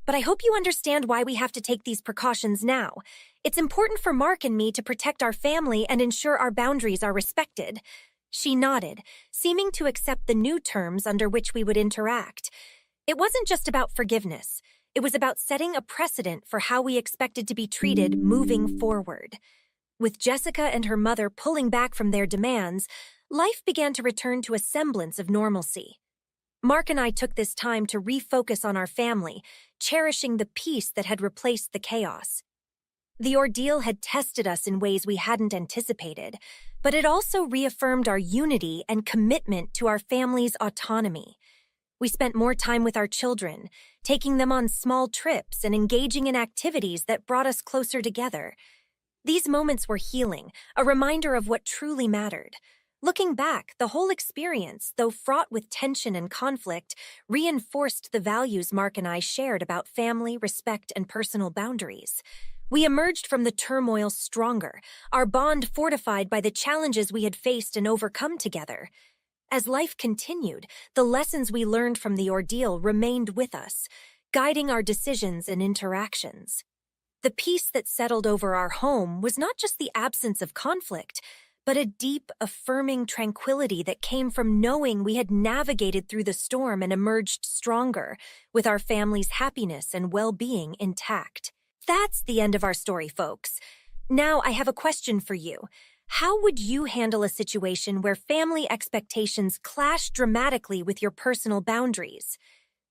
S1: "But I hope you understand why we have to take these precautions now. It's important for Mark and me to protect our family and ensure our boundaries are respected." She nodded, seeming to accept the new terms under which we would interact. It wasn't just about forgiveness. It was about setting a precedent for how we expected to be treated moving forward. With Jessica and her mother pulling back from their demands, life began to return to a semblance of normalcy. Mark and I took this time to refocus on our family, cherishing the peace that had replaced the chaos. The ordeal had tested us in ways we hadn't anticipated, but it also reaffirmed our unity and commitment to our family's autonomy. We spent more time with our children, taking them on small trips and engaging in activities that brought us closer together. These moments were healing, a reminder of what truly mattered. Looking back, the whole experience, though fraught with tension and conflict, reinforced the values Mark and I shared about family, respect, and personal boundaries. We emerged from the turmoil stronger, our bond fortified by the challenges we had faced and overcome together. As life continued, the lessons we learned from the ordeal remained with us, guiding our decisions and interactions. The peace that settled over our home was not just the absence of conflict, but a deep, affirming tranquility that came from knowing we had navigated through the storm and emerged stronger, with our family's happiness and well-being intact. That's the end of our story, folks. Now I have a question for you. How would you handle a situation where family expectations clash dramatically with your personal boundaries?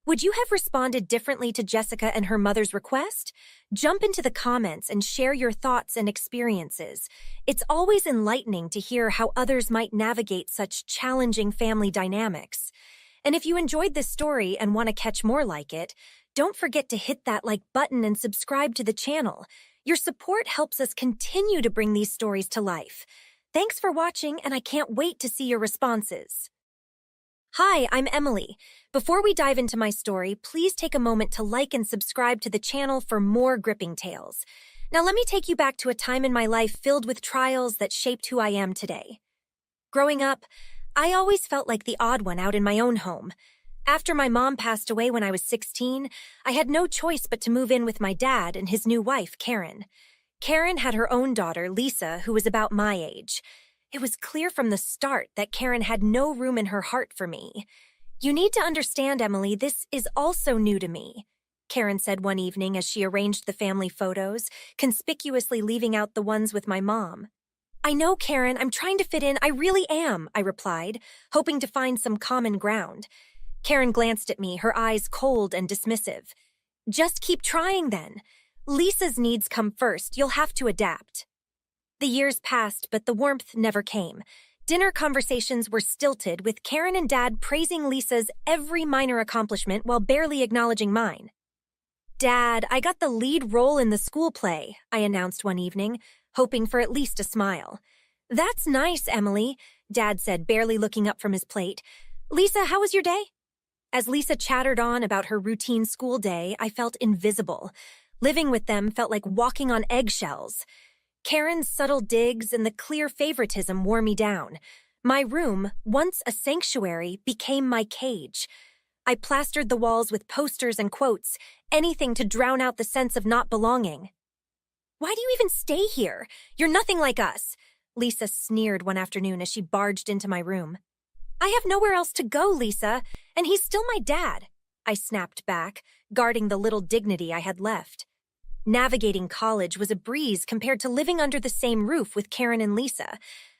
S1: Would you have responded differently to Jessica and her mother's request? Jump into the comments and share your thoughts and experiences. It's always enlightening to hear how others might navigate such challenging family dynamics. And if you enjoyed this story and want to catch more like it, don't forget to hit that like button and subscribe to the channel. Your support helps us continue to bring these stories to life. Thanks for watching, and I can't wait to see your responses. Hi, I'm Emily. Before we dive into my story, please take a moment to like and subscribe to the channel for more gripping tales. Now let me take you back to a time in my life filled with trials that shaped who I am today. Growing up, I always felt like the odd one out in my own home. After my mom passed away when I was 16, I had no choice but to move in with my dad and his new wife, Karen. Karen had her own daughter, Lisa, who was about my age. It was clear from the start that Karen had no room in her heart for me. "You need to understand, Emily, this is also new to me," Karen said one evening as she arranged the family photos, conspicuously leaving out the ones with my mom. "I know, Karen, I'm trying to fit in, I really am," I replied, hoping to find some common ground. Karen glanced at me, her eyes cold and dismissive. "Just keep trying then. Lisa's needs come first, you'll have to adapt." The years passed, but the warmth never came. Dinner conversations were stilted, with Karen and Dad praising Lisa's every minor accomplishment while barely acknowledging mine. "Dad, I got the lead role in the school play," I announced one evening, hoping for at least a smile. "That's nice, Emily," Dad said, barely looking up from his plate. "Lisa, how was your day?" As Lisa chattered on about her routine school day, I felt invisible. Living with them felt like walking on eggshells. Karen's subtle digs and the clear favoritism wore me down. My room, once a sanctuary, became my cage. I plastered the walls with posters and quotes, anything to drown out the sense of not belonging. "Why do you even stay here? You're nothing like us," Lisa sneered one afternoon as she barged into my room. "I have nowhere else to go, Lisa, and he's still my dad," I snapped back, guarding the little dignity I had left. Navigating college was a breeze compared to living under the same roof with Karen and Lisa.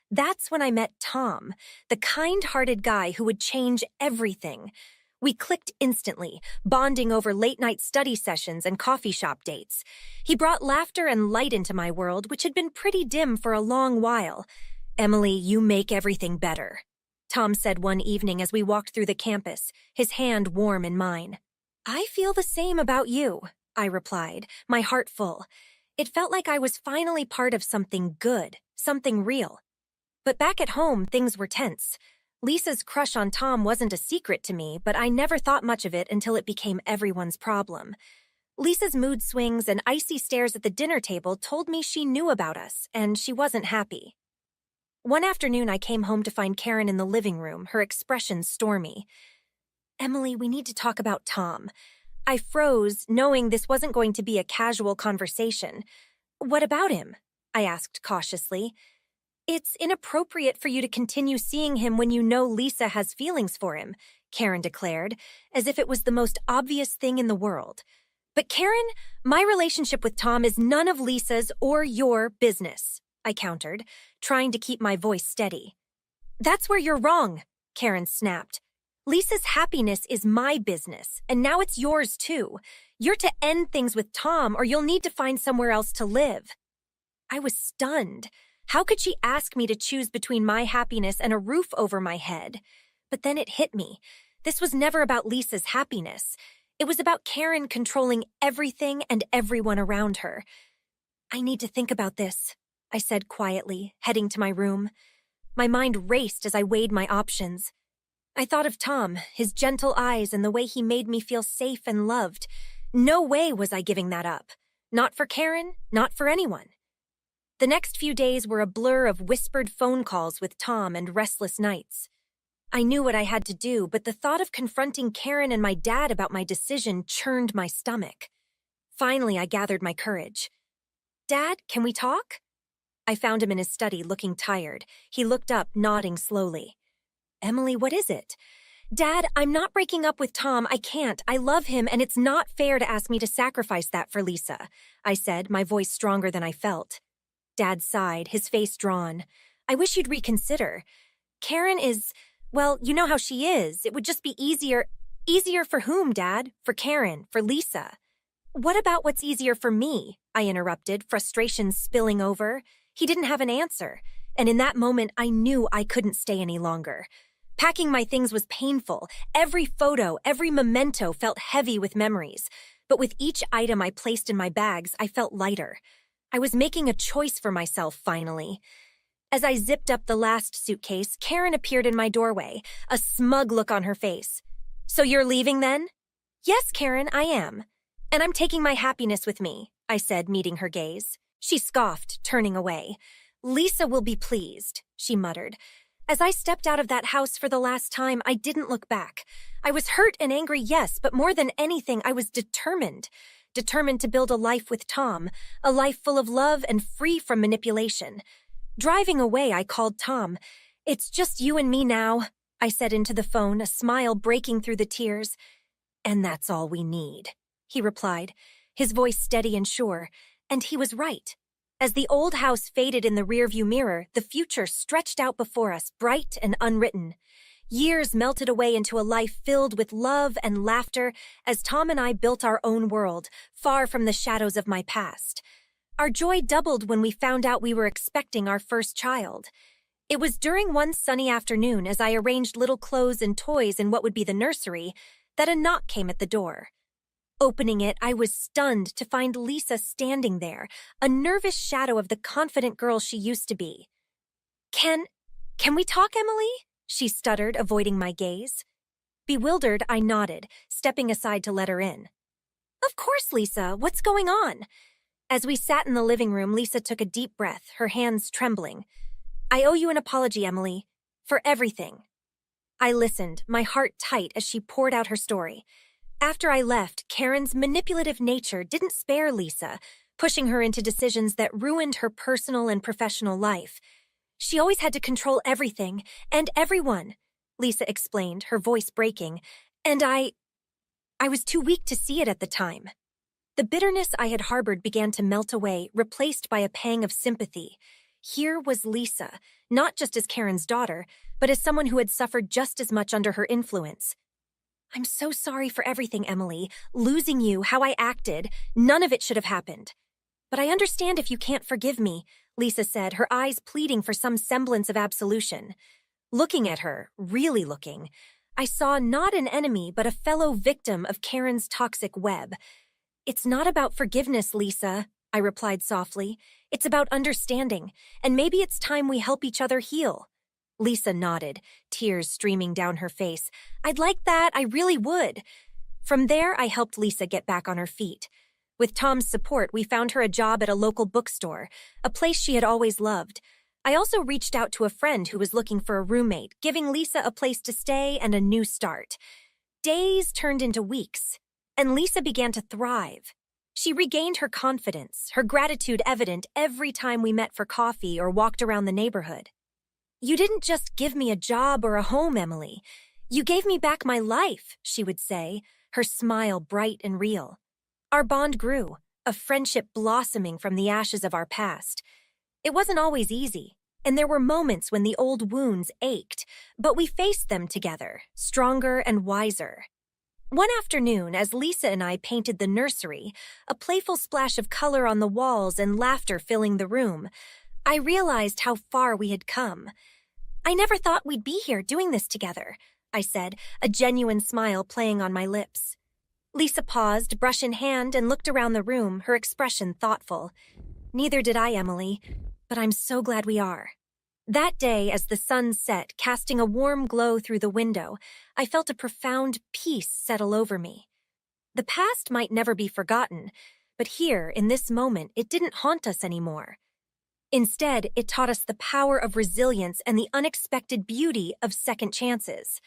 S1: That's when I met Tom, the kind-hearted guy who would change everything. We clicked instantly, bonding over late-night study sessions and coffee shop dates. He brought laughter and light into my world, which had been pretty dim for a long while. "Emily, you make everything better," Tom said one evening as we walked through the campus, his hand warm in mine. "I feel the same about you," I replied, my heart full. It felt like I was finally part of something good, something real. But back at home, things were tense. Lisa's crush on Tom wasn't a secret to me, but I never thought much of it until it became everyone's problem. Lisa's mood swings and icy stares at the dinner table told me she knew about us, and she wasn't happy. One afternoon, I came home to find Karen in the living room, her expression stormy. "Emily, we need to talk about Tom." I froze, knowing this wasn't going to be a casual conversation. "What about him?" I asked cautiously. "It's inappropriate for you to continue seeing him when you know Lisa has feelings for him," Karen declared, as if it was the most obvious thing in the world. "But Karen, my relationship with Tom is none of Lisa's or your business," I countered, trying to keep my voice steady. "That's where you're wrong," Karen snapped. "Lisa's happiness is my business, and now it's yours too. You're to end things with Tom, or you'll need to find somewhere else to live." I was stunned. How could she ask me to choose between my happiness and a roof over my head? But then it hit me. This was never about Lisa's happiness. It was about Karen controlling everything and everyone around her. "I need to think about this," I said quietly, heading to my room. My mind raced as I weighed my options. I thought of Tom, his gentle eyes, and the way he made me feel safe and loved. No way was I giving that up. Not for Karen, not for anyone. The next few days were a blur of whispered phone calls with Tom and restless nights. I knew what I had to do, but the thought of confronting Karen and my dad about my decision churned my stomach. Finally, I gathered my courage. "Dad, can we talk?" I found him in his study, looking tired. He looked up, nodding slowly. "Emily, what is it?" "Dad, I'm not breaking up with Tom. I can't. I love him, and it's not fair to ask me to sacrifice that for Lisa," I said, my voice stronger than I felt. Dad sighed, his face drawn. "I wish you'd reconsider. Karen is, well, you know how she is. It would just be easier." "Easier for whom, Dad? For Karen, for Lisa." "What about what's easier for me?" I interrupted, frustration spilling over. He didn't have an answer, and in that moment I knew I couldn't stay any longer. Packing my things was painful. Every photo, every memento felt heavy with memories. But with each item I placed in my bags, I felt lighter. I was making a choice for myself, finally. As I zipped up the last suitcase, Karen appeared in my doorway, a smug look on her face. "So you're leaving then?" "Yes, Karen, I am. And I'm taking my happiness with me," I said, meeting her gaze. She scoffed, turning away. "Lisa will be pleased," she muttered. As I stepped out of that house for the last time, I didn't look back. I was hurt and angry, yes, but more than anything, I was determined. Determined to build a life with Tom, a life full of love and free from manipulation. Driving away, I called Tom. "It's just you and me now," I said into the phone, a smile breaking through the tears. "And that's all we need," he replied, his voice steady and sure. And he was right. As the old house faded in the rearview mirror, the future stretched out before us, bright and unwritten. Years melted away into a life filled with love and laughter as Tom and I built our own world, far from the shadows of my past. Our joy doubled when we found out we were expecting our first child. It was during one sunny afternoon, as I arranged little clothes and toys in what would be the nursery, that a knock came at the door. Opening it, I was stunned to find Lisa standing there, a nervous shadow of the confident girl she used to be. Can we talk, Emily?" she stuttered, avoiding my gaze. Bewildered, I nodded, stepping aside to let her in. "Of course, Lisa. What's going on?" As we sat in the living room, Lisa took a deep breath, her hands trembling. "I owe you an apology, Emily, for everything." I listened, my heart tight as she poured out her story. After I left, Karen's manipulative nature didn't spare Lisa, pushing her into decisions that ruined her personal and professional life. "She always had to control everything and everyone," Lisa explained, her voice breaking, "and I was too weak to see it at the time." The bitterness I had harbored began to melt away, replaced by a pang of sympathy. Here was Lisa, not just as Karen's daughter, but as someone who had suffered just as much under her influence. I'm so sorry for everything, Emily. Losing you, how I acted, none of it should have happened. But I understand if you can't forgive me, Lisa said, her eyes pleading for some semblance of absolution. Looking at her, really looking, I saw not an enemy but a fellow victim of Karen's toxic web. It's not about forgiveness, Lisa, I replied softly. It's about understanding, and maybe it's time we help each other heal. Lisa nodded, tears streaming down her face. I'd like that, I really would. From there, I helped Lisa get back on her feet. With Tom's support, we found her a job at a local bookstore, a place she had always loved. I also reached out to a friend who was looking for a roommate, giving Lisa a place to stay and a new start. Days turned into weeks, and Lisa began to thrive. She regained her confidence, her gratitude evident every time we met for coffee or walked around the neighborhood. You didn't just give me a job or a home, Emily. You gave me back my life, she would say, her smile bright and real. Our bond grew, a friendship blossoming from the ashes of our past. It wasn't always easy, and there were moments when the old wounds ached, but we faced them together, stronger and wiser. One afternoon, as Lisa and I painted the nursery, a playful splash of color on the walls and laughter filling the room, I realized how far we had come. I never thought we'd be here doing this together, I said, a genuine smile playing on my lips. Lisa paused, brush in hand, and looked around the room, her expression thoughtful. Neither did I, Emily, but I'm so glad we are. That day, as the sun set, casting a warm glow through the window, I felt a profound peace settle over me. The past might never be forgotten, but here, in this moment, it didn't haunt us anymore. Instead, it taught us the power of resilience and the unexpected beauty of second chances.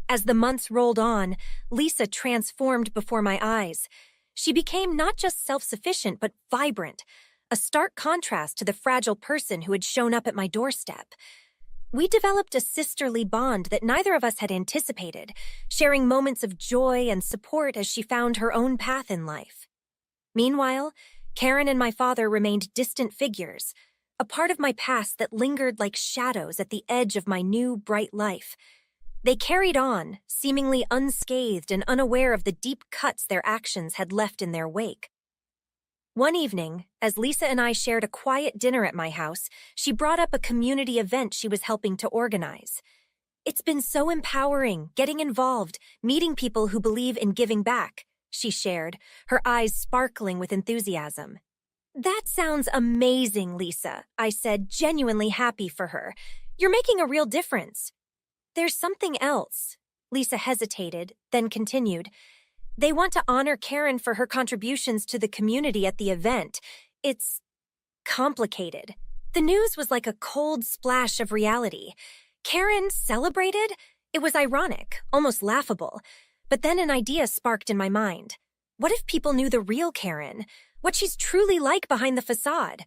S1: As the months rolled on, Lisa transformed before my eyes. She became not just self-sufficient, but vibrant, a stark contrast to the fragile person who had shown up at my doorstep. We developed a sisterly bond that neither of us had anticipated, sharing moments of joy and support as she found her own path in life. Meanwhile, Karen and my father remained distant figures, a part of my past that lingered like shadows at the edge of my new, bright life. They carried on, seemingly unscathed and unaware of the deep cuts their actions had left in their wake. One evening, as Lisa and I shared a quiet dinner at my house, she brought up a community event she was helping to organize. It's been so empowering, getting involved, meeting people who believe in giving back, she shared, her eyes sparkling with enthusiasm. That sounds amazing, Lisa, I said, genuinely happy for her. You're making a real difference. There's something else. Lisa hesitated, then continued. They want to honor Karen for her contributions to the community at the event. It's complicated. The news was like a cold splash of reality. Karen celebrated? It was ironic, almost laughable. But then an idea sparked in my mind. What if people knew the real Karen? What she's truly like behind the facade?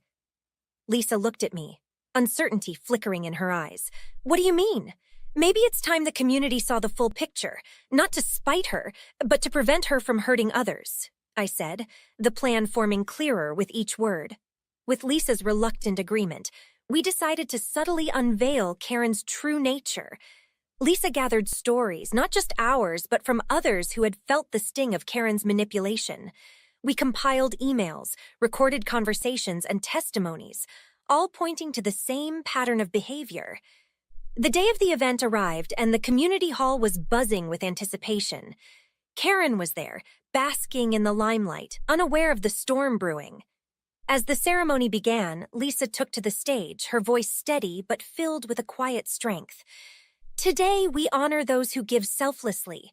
S1: Lisa looked at me, uncertainty flickering in her eyes. What do you mean? Maybe it's time the community saw the full picture, not to spite her, but to prevent her from hurting others, I said, the plan forming clearer with each word. With Lisa's reluctant agreement, we decided to subtly unveil Karen's true nature. Lisa gathered stories, not just ours, but from others who had felt the sting of Karen's manipulation. We compiled emails, recorded conversations, and testimonies, all pointing to the same pattern of behavior. The day of the event arrived, and the community hall was buzzing with anticipation. Karen was there, basking in the limelight, unaware of the storm brewing. As the ceremony began, Lisa took to the stage, her voice steady but filled with a quiet strength. Today, we honor those who give selflessly,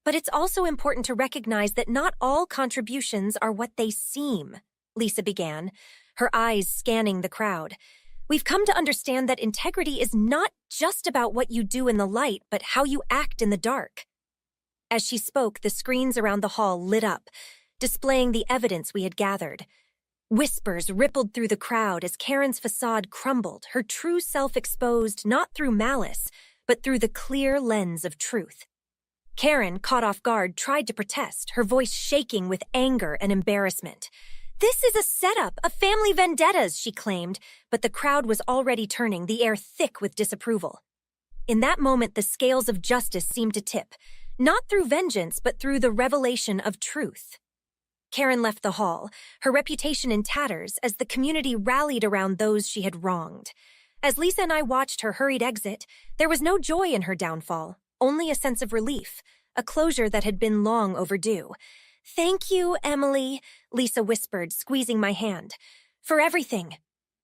S1: but it's also important to recognize that not all contributions are what they seem, Lisa began, her eyes scanning the crowd. We've come to understand that integrity is not just about what you do in the light, but how you act in the dark. As she spoke, the screens around the hall lit up, displaying the evidence we had gathered. Whispers rippled through the crowd as Karen's facade crumbled, her true self exposed not through malice, but through the clear lens of truth. Karen, caught off guard, tried to protest, her voice shaking with anger and embarrassment. This is a setup, a family vendettas, she claimed, but the crowd was already turning, the air thick with disapproval. In that moment, the scales of justice seemed to tip. not through vengeance, but through the revelation of truth. Karen left the hall, her reputation in tatters as the community rallied around those she had wronged. As Lisa and I watched her hurried exit, there was no joy in her downfall, only a sense of relief, a closure that had been long overdue. "Thank you, Emily," Lisa whispered, squeezing my hand. "For everything."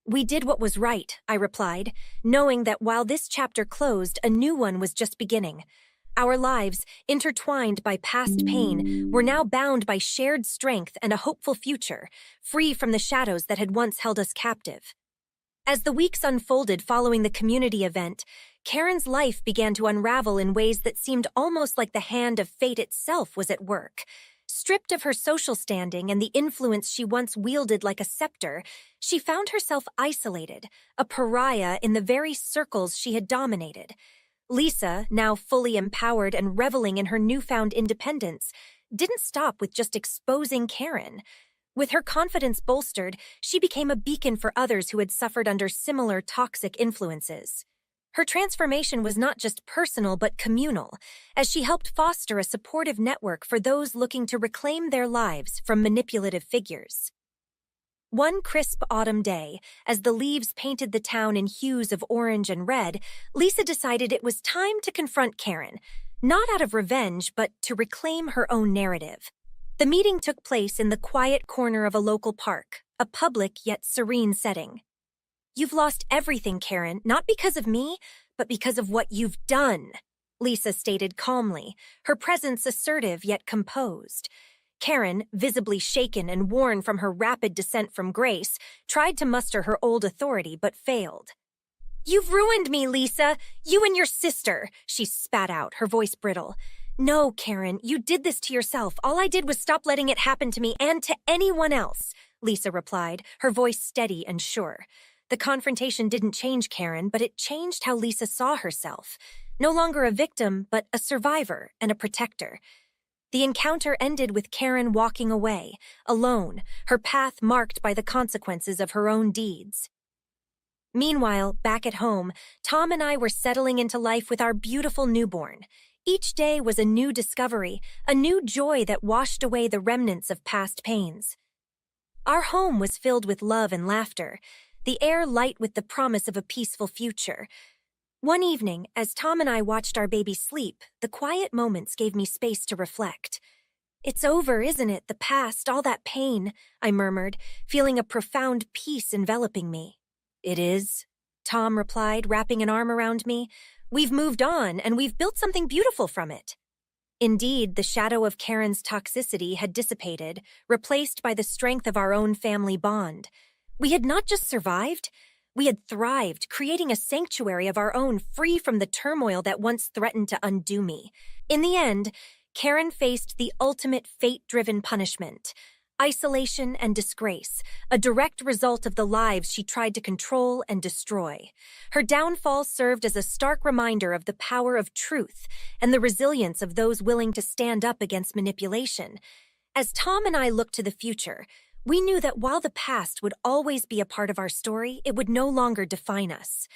S1: "We did what was right," I replied, knowing that while this chapter closed, a new one was just beginning. Our lives, intertwined by past pain, were now bound by shared strength and a hopeful future, free from the shadows that had once held us captive. As the weeks unfolded following the community event, Karen's life began to unravel in ways that seemed almost like the hand of fate itself was at work. Stripped of her social standing and the influence she once wielded like a scepter, she found herself isolated, a pariah in the very circles she had dominated. Lisa, now fully empowered and reveling in her newfound independence, didn't stop with just exposing Karen. With her confidence bolstered, she became a beacon for others who had suffered under similar toxic influences. Her transformation was not just personal but communal, as she helped foster a supportive network for those looking to reclaim their lives from manipulative figures. One crisp autumn day, as the leaves painted the town in hues of orange and red, Lisa decided it was time to confront Karen, not out of revenge but to reclaim her own narrative. The meeting took place in the quiet corner of a local park, a public yet serene setting. "You've lost everything, Karen, not because of me, but because of what you've done," Lisa stated calmly, her presence assertive yet composed. Karen, visibly shaken and worn from her rapid descent from grace, tried to muster her old authority but failed. "You've ruined me, Lisa! You and your sister!" she spat out, her voice brittle. "No, Karen, you did this to yourself. All I did was stop letting it happen to me and to anyone else," Lisa replied, her voice steady and sure. The confrontation didn't change Karen, but it changed how Lisa saw herself. No longer a victim, but a survivor and a protector. The encounter ended with Karen walking away, alone, her path marked by the consequences of her own deeds. Meanwhile, back at home, Tom and I were settling into life with our beautiful newborn. Each day was a new discovery, a new joy that washed away the remnants of past pains. Our home was filled with love and laughter, the air light with the promise of a peaceful future. One evening, as Tom and I watched our baby sleep, the quiet moments gave me space to reflect. "It's over, isn't it? The past, all that pain," I murmured, feeling a profound peace enveloping me. "It is," Tom replied, wrapping an arm around me. "We've moved on, and we've built something beautiful from it." Indeed, the shadow of Karen's toxicity had dissipated, replaced by the strength of our own family bond. We had not just survived, we had thrived, creating a sanctuary of our own free from the turmoil that once threatened to undo me. In the end, Karen faced the ultimate fate-driven punishment: isolation and disgrace, a direct result of the lives she tried to control and destroy. Her downfall served as a stark reminder of the power of truth and the resilience of those willing to stand up against manipulation. As Tom and I looked to the future, we knew that while the past would always be a part of our story, it would no longer define us.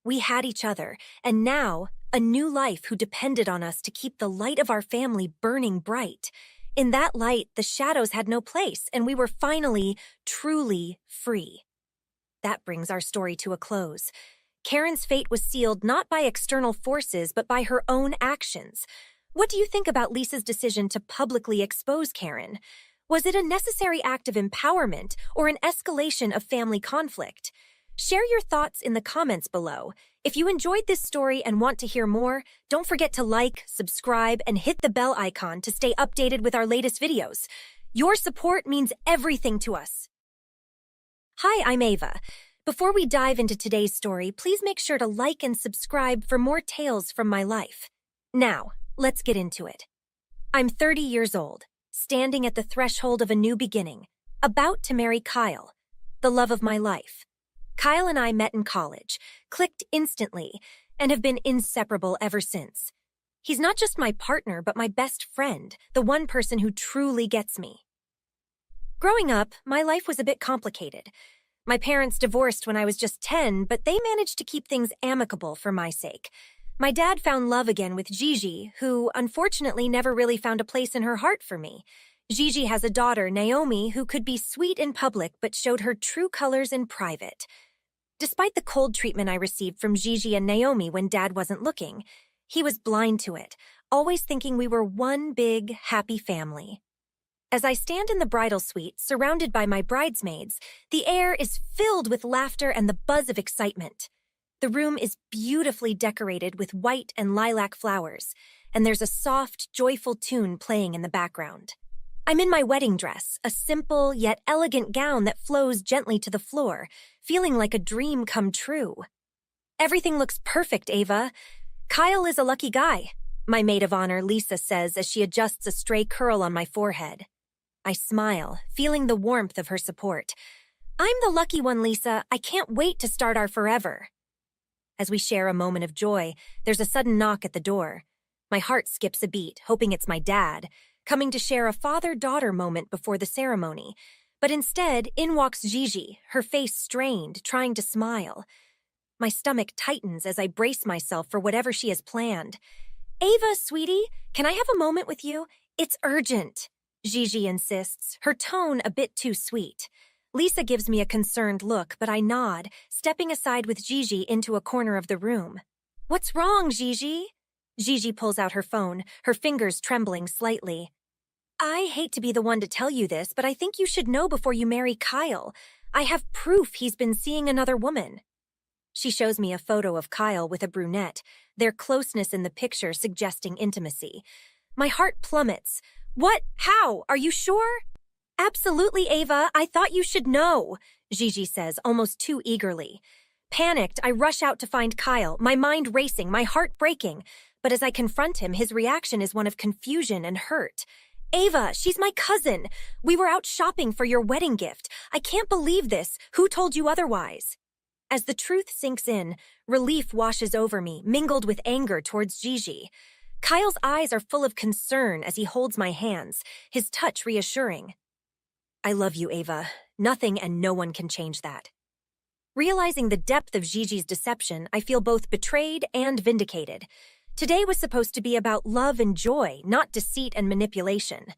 S1: We had each other, and now, a new life who depended on us to keep the light of our family burning bright. In that light, the shadows had no place, and we were finally, truly free. That brings our story to a close. Karen's fate was sealed not by external forces, but by her own actions. What do you think about Lisa's decision to publicly expose Karen? Was it a necessary act of empowerment or an escalation of family conflict? Share your thoughts in the comments below. If you enjoyed this story and want to hear more, don't forget to like, subscribe, and hit the bell icon to stay updated with our latest videos. Your support means everything to us. Hi, I'm Ava. Before we dive into today's story, please make sure to like and subscribe for more tales from my life. Now, let's get into it. I'm 30 years old, standing at the threshold of a new beginning, about to marry Kyle, the love of my life. Kyle and I met in college, clicked instantly, and have been inseparable ever since. He's not just my partner, but my best friend, the one person who truly gets me. Growing up, my life was a bit complicated. My parents divorced when I was just 10, but they managed to keep things amicable for my sake. My dad found love again with Gigi, who unfortunately never really found a place in her heart for me. Gigi has a daughter, Naomi, who could be sweet in public but showed her true colors in private. Despite the cold treatment I received from Gigi and Naomi when Dad wasn't looking, he was blind to it, always thinking we were one big, happy family. As I stand in the bridal suite, surrounded by my bridesmaids, the air is filled with laughter and the buzz of excitement. The room is beautifully decorated with white and lilac flowers, and there's a soft, joyful tune playing in the background. I'm in my wedding dress, a simple yet elegant gown that flows gently to the floor, feeling like a dream come true. Everything looks perfect, Ava. Kyle is a lucky guy, my maid of honor, Lisa, says as she adjusts a stray curl on my forehead. I smile, feeling the warmth of her support. I'm the lucky one, Lisa. I can't wait to start our forever. As we share a moment of joy, there's a sudden knock at the door. My heart skips a beat, hoping it's my dad, coming to share a father-daughter moment before the ceremony. But instead, in walks Gigi, her face strained, trying to smile. My stomach tightens as I brace myself for whatever she has planned. Ava, sweetie, can I have a moment with you? It's urgent, Gigi insists, her tone a bit too sweet. Lisa gives me a concerned look, but I nod, stepping aside with Gigi into a corner of the room. What's wrong, Gigi? Gigi pulls out her phone, her fingers trembling slightly. I hate to be the one to tell you this, but I think you should know before you marry Kyle. I have proof he's been seeing another woman. She shows me a photo of Kyle with a brunette, their closeness in the picture suggesting intimacy. My heart plummets. What? How? Are you sure? Absolutely, Ava. I thought you should know, Gigi says, almost too eagerly. Panicked, I rush out to find Kyle, my mind racing, my heart breaking. But as I confront him, his reaction is one of confusion and hurt. Ava, she's my cousin. We were out shopping for your wedding gift. I can't believe this. Who told you otherwise? As the truth sinks in, relief washes over me, mingled with anger towards Gigi. Kyle's eyes are full of concern as he holds my hands, his touch reassuring. I love you, Ava. Nothing and no one can change that. Realizing the depth of Gigi's deception, I feel both betrayed and vindicated. Today was supposed to be about love and joy, not deceit and manipulation.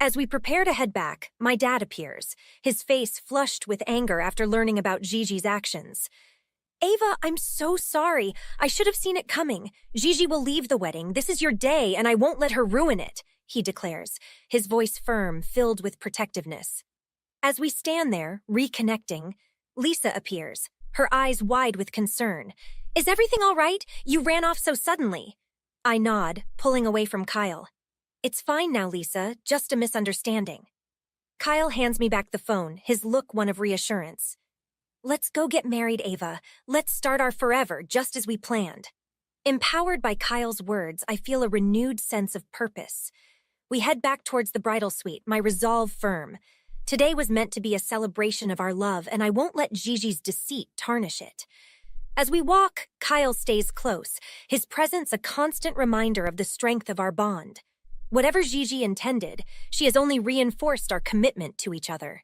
S1: As we prepare to head back, my dad appears, his face flushed with anger after learning about Gigi's actions. Ava, I'm so sorry. I should have seen it coming. Gigi will leave the wedding. This is your day, and I won't let her ruin it, he declares, his voice firm, filled with protectiveness. As we stand there, reconnecting, Lisa appears, her eyes wide with concern. Is everything all right? You ran off so suddenly. I nod, pulling away from Kyle. It's fine now, Lisa, just a misunderstanding. Kyle hands me back the phone, his look one of reassurance. Let's go get married, Ava. Let's start our forever, just as we planned. Empowered by Kyle's words, I feel a renewed sense of purpose. We head back towards the bridal suite, my resolve firm. Today was meant to be a celebration of our love, and I won't let Gigi's deceit tarnish it. As we walk, Kyle stays close, his presence a constant reminder of the strength of our bond. Whatever Gigi intended, she has only reinforced our commitment to each other.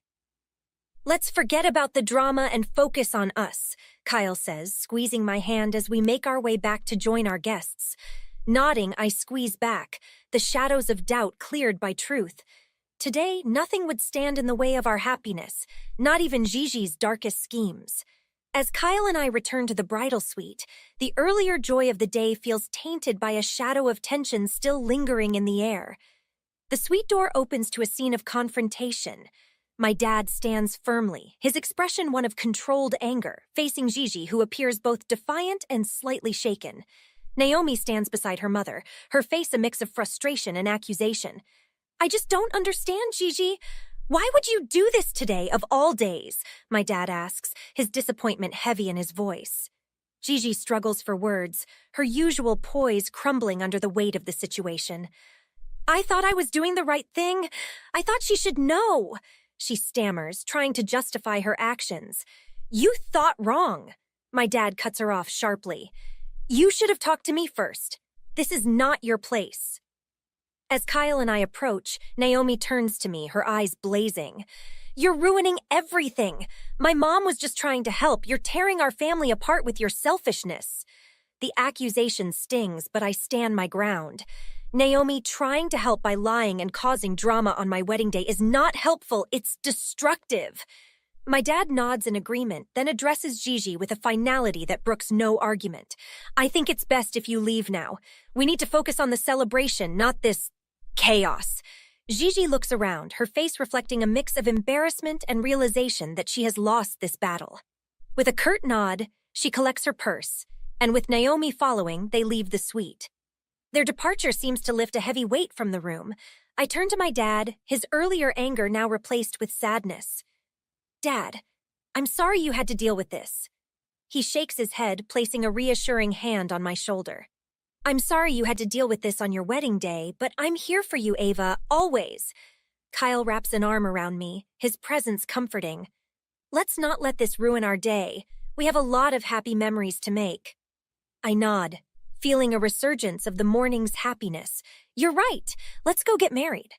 S1: Let's forget about the drama and focus on us, Kyle says, squeezing my hand as we make our way back to join our guests. Nodding, I squeeze back, the shadows of doubt cleared by truth. Today, nothing would stand in the way of our happiness, not even Gigi's darkest schemes. As Kyle and I return to the bridal suite, the earlier joy of the day feels tainted by a shadow of tension still lingering in the air. The suite door opens to a scene of confrontation. My dad stands firmly, his expression one of controlled anger, facing Gigi, who appears both defiant and slightly shaken. Naomi stands beside her mother, her face a mix of frustration and accusation. I just don't understand, Gigi. Why would you do this today, of all days? My dad asks, his disappointment heavy in his voice. Gigi struggles for words, her usual poise crumbling under the weight of the situation. I thought I was doing the right thing. I thought she should know, she stammers, trying to justify her actions. You thought wrong. My dad cuts her off sharply. You should have talked to me first. This is not your place. As Kyle and I approach, Naomi turns to me, her eyes blazing. You're ruining everything. My mom was just trying to help. You're tearing our family apart with your selfishness. The accusation stings, but I stand my ground. Naomi trying to help by lying and causing drama on my wedding day is not helpful, it's destructive. My dad nods in agreement, then addresses Gigi with a finality that brooks no argument. I think it's best if you leave now. We need to focus on the celebration, not this chaos. Gigi looks around, her face reflecting a mix of embarrassment and realization that she has lost this battle. With a curt nod, she collects her purse, and with Naomi following, they leave the suite. Their departure seems to lift a heavy weight from the room. I turn to my dad, his earlier anger now replaced with sadness. Dad, I'm sorry you had to deal with this. He shakes his head, placing a reassuring hand on my shoulder. I'm sorry you had to deal with this on your wedding day, but I'm here for you, Ava, always. Kyle wraps an arm around me, his presence comforting. Let's not let this ruin our day. We have a lot of happy memories to make. I nod, feeling a resurgence of the morning's happiness. You're right. Let's go get married.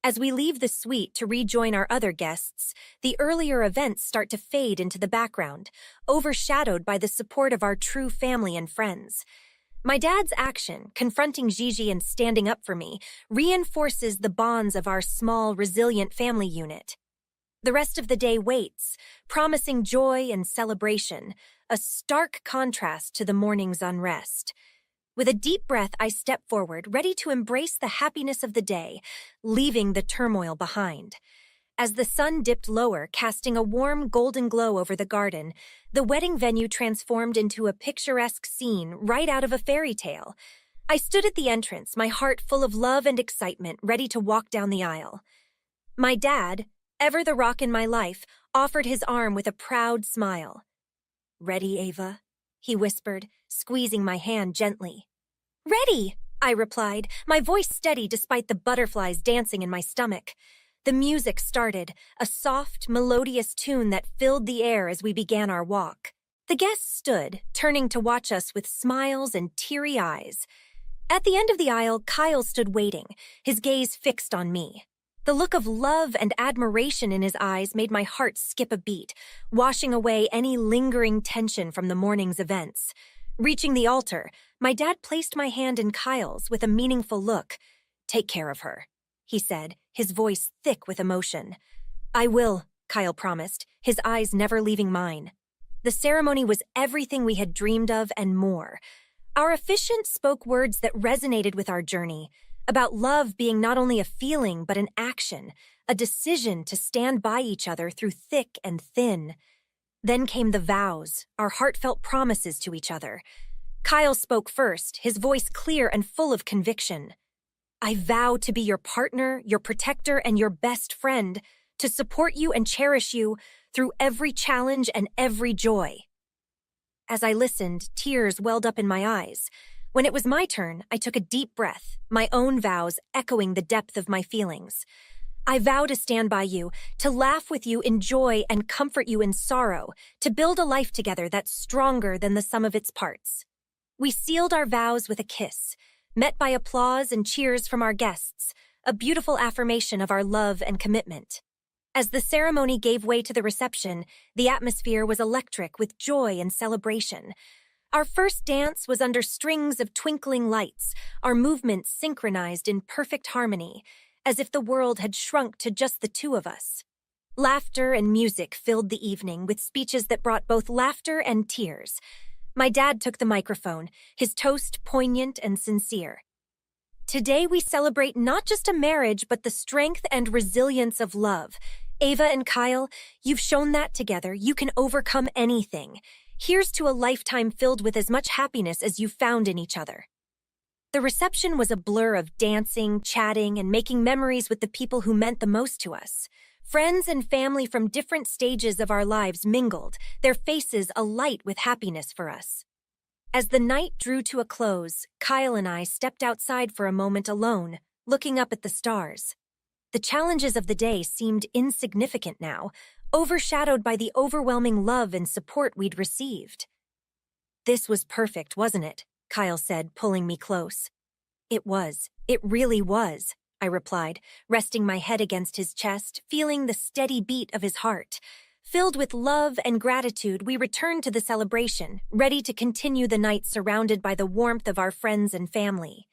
S1: As we leave the suite to rejoin our other guests, the earlier events start to fade into the background, overshadowed by the support of our true family and friends. My dad's action, confronting Gigi and standing up for me, reinforces the bonds of our small, resilient family unit. The rest of the day waits, promising joy and celebration, a stark contrast to the morning's unrest. With a deep breath, I step forward, ready to embrace the happiness of the day, leaving the turmoil behind. As the sun dipped lower, casting a warm golden glow over the garden, the wedding venue transformed into a picturesque scene right out of a fairy tale. I stood at the entrance, my heart full of love and excitement, ready to walk down the aisle. My dad, ever the rock in my life, offered his arm with a proud smile. "Ready, Ava?" he whispered, squeezing my hand gently. "Ready!" I replied, my voice steady despite the butterflies dancing in my stomach. The music started, a soft, melodious tune that filled the air as we began our walk. The guests stood, turning to watch us with smiles and teary eyes. At the end of the aisle, Kyle stood waiting, his gaze fixed on me. The look of love and admiration in his eyes made my heart skip a beat, washing away any lingering tension from the morning's events. Reaching the altar, my dad placed my hand in Kyle's with a meaningful look. "Take care of her," he said, his voice thick with emotion. "I will," Kyle promised, his eyes never leaving mine. The ceremony was everything we had dreamed of and more. Our officiant spoke words that resonated with our journey, about love being not only a feeling but an action, a decision to stand by each other through thick and thin. Then came the vows, our heartfelt promises to each other. Kyle spoke first, his voice clear and full of conviction. "I vow to be your partner, your protector, and your best friend, to support you and cherish you through every challenge and every joy." As I listened, tears welled up in my eyes. When it was my turn, I took a deep breath, my own vows echoing the depth of my feelings. "I vow to stand by you, to laugh with you in joy and comfort you in sorrow, to build a life together that's stronger than the sum of its parts." We sealed our vows with a kiss, met by applause and cheers from our guests, a beautiful affirmation of our love and commitment. As the ceremony gave way to the reception, the atmosphere was electric with joy and celebration. Our first dance was under strings of twinkling lights, our movements synchronized in perfect harmony, as if the world had shrunk to just the two of us. Laughter and music filled the evening with speeches that brought both laughter and tears. My dad took the microphone, his toast poignant and sincere. "Today we celebrate not just a marriage, but the strength and resilience of love. Ava and Kyle, you've shown that together you can overcome anything. Here's to a lifetime filled with as much happiness as you've found in each other." The reception was a blur of dancing, chatting, and making memories with the people who meant the most to us. Friends and family from different stages of our lives mingled, their faces alight with happiness for us. As the night drew to a close, Kyle and I stepped outside for a moment alone, looking up at the stars. The challenges of the day seemed insignificant now, overshadowed by the overwhelming love and support we'd received. "This was perfect, wasn't it?" Kyle said, pulling me close. "It was. It really was," I replied, resting my head against his chest, feeling the steady beat of his heart. Filled with love and gratitude, we returned to the celebration, ready to continue the night surrounded by the warmth of our friends and family.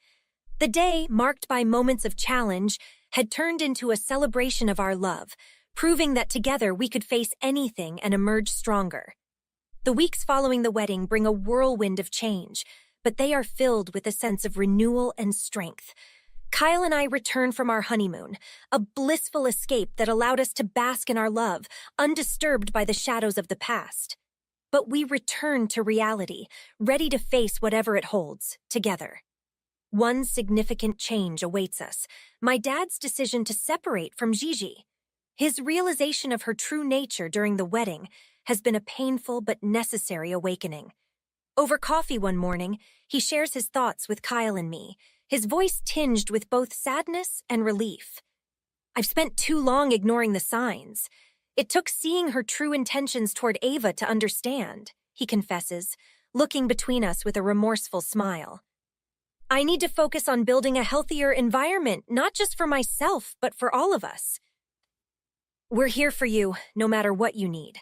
S1: The day, marked by moments of challenge, had turned into a celebration of our love, proving that together we could face anything and emerge stronger. The weeks following the wedding bring a whirlwind of change, but they are filled with a sense of renewal and strength. Kyle and I returned from our honeymoon, a blissful escape that allowed us to bask in our love, undisturbed by the shadows of the past. But we returned to reality, ready to face whatever it holds, together. One significant change awaits us: my dad's decision to separate from Gigi. His realization of her true nature during the wedding has been a painful but necessary awakening. Over coffee one morning, he shares his thoughts with Kyle and me, his voice tinged with both sadness and relief. "I've spent too long ignoring the signs. It took seeing her true intentions toward Ava to understand," he confesses, looking between us with a remorseful smile. "I need to focus on building a healthier environment, not just for myself, but for all of us. We're here for you, no matter what you need."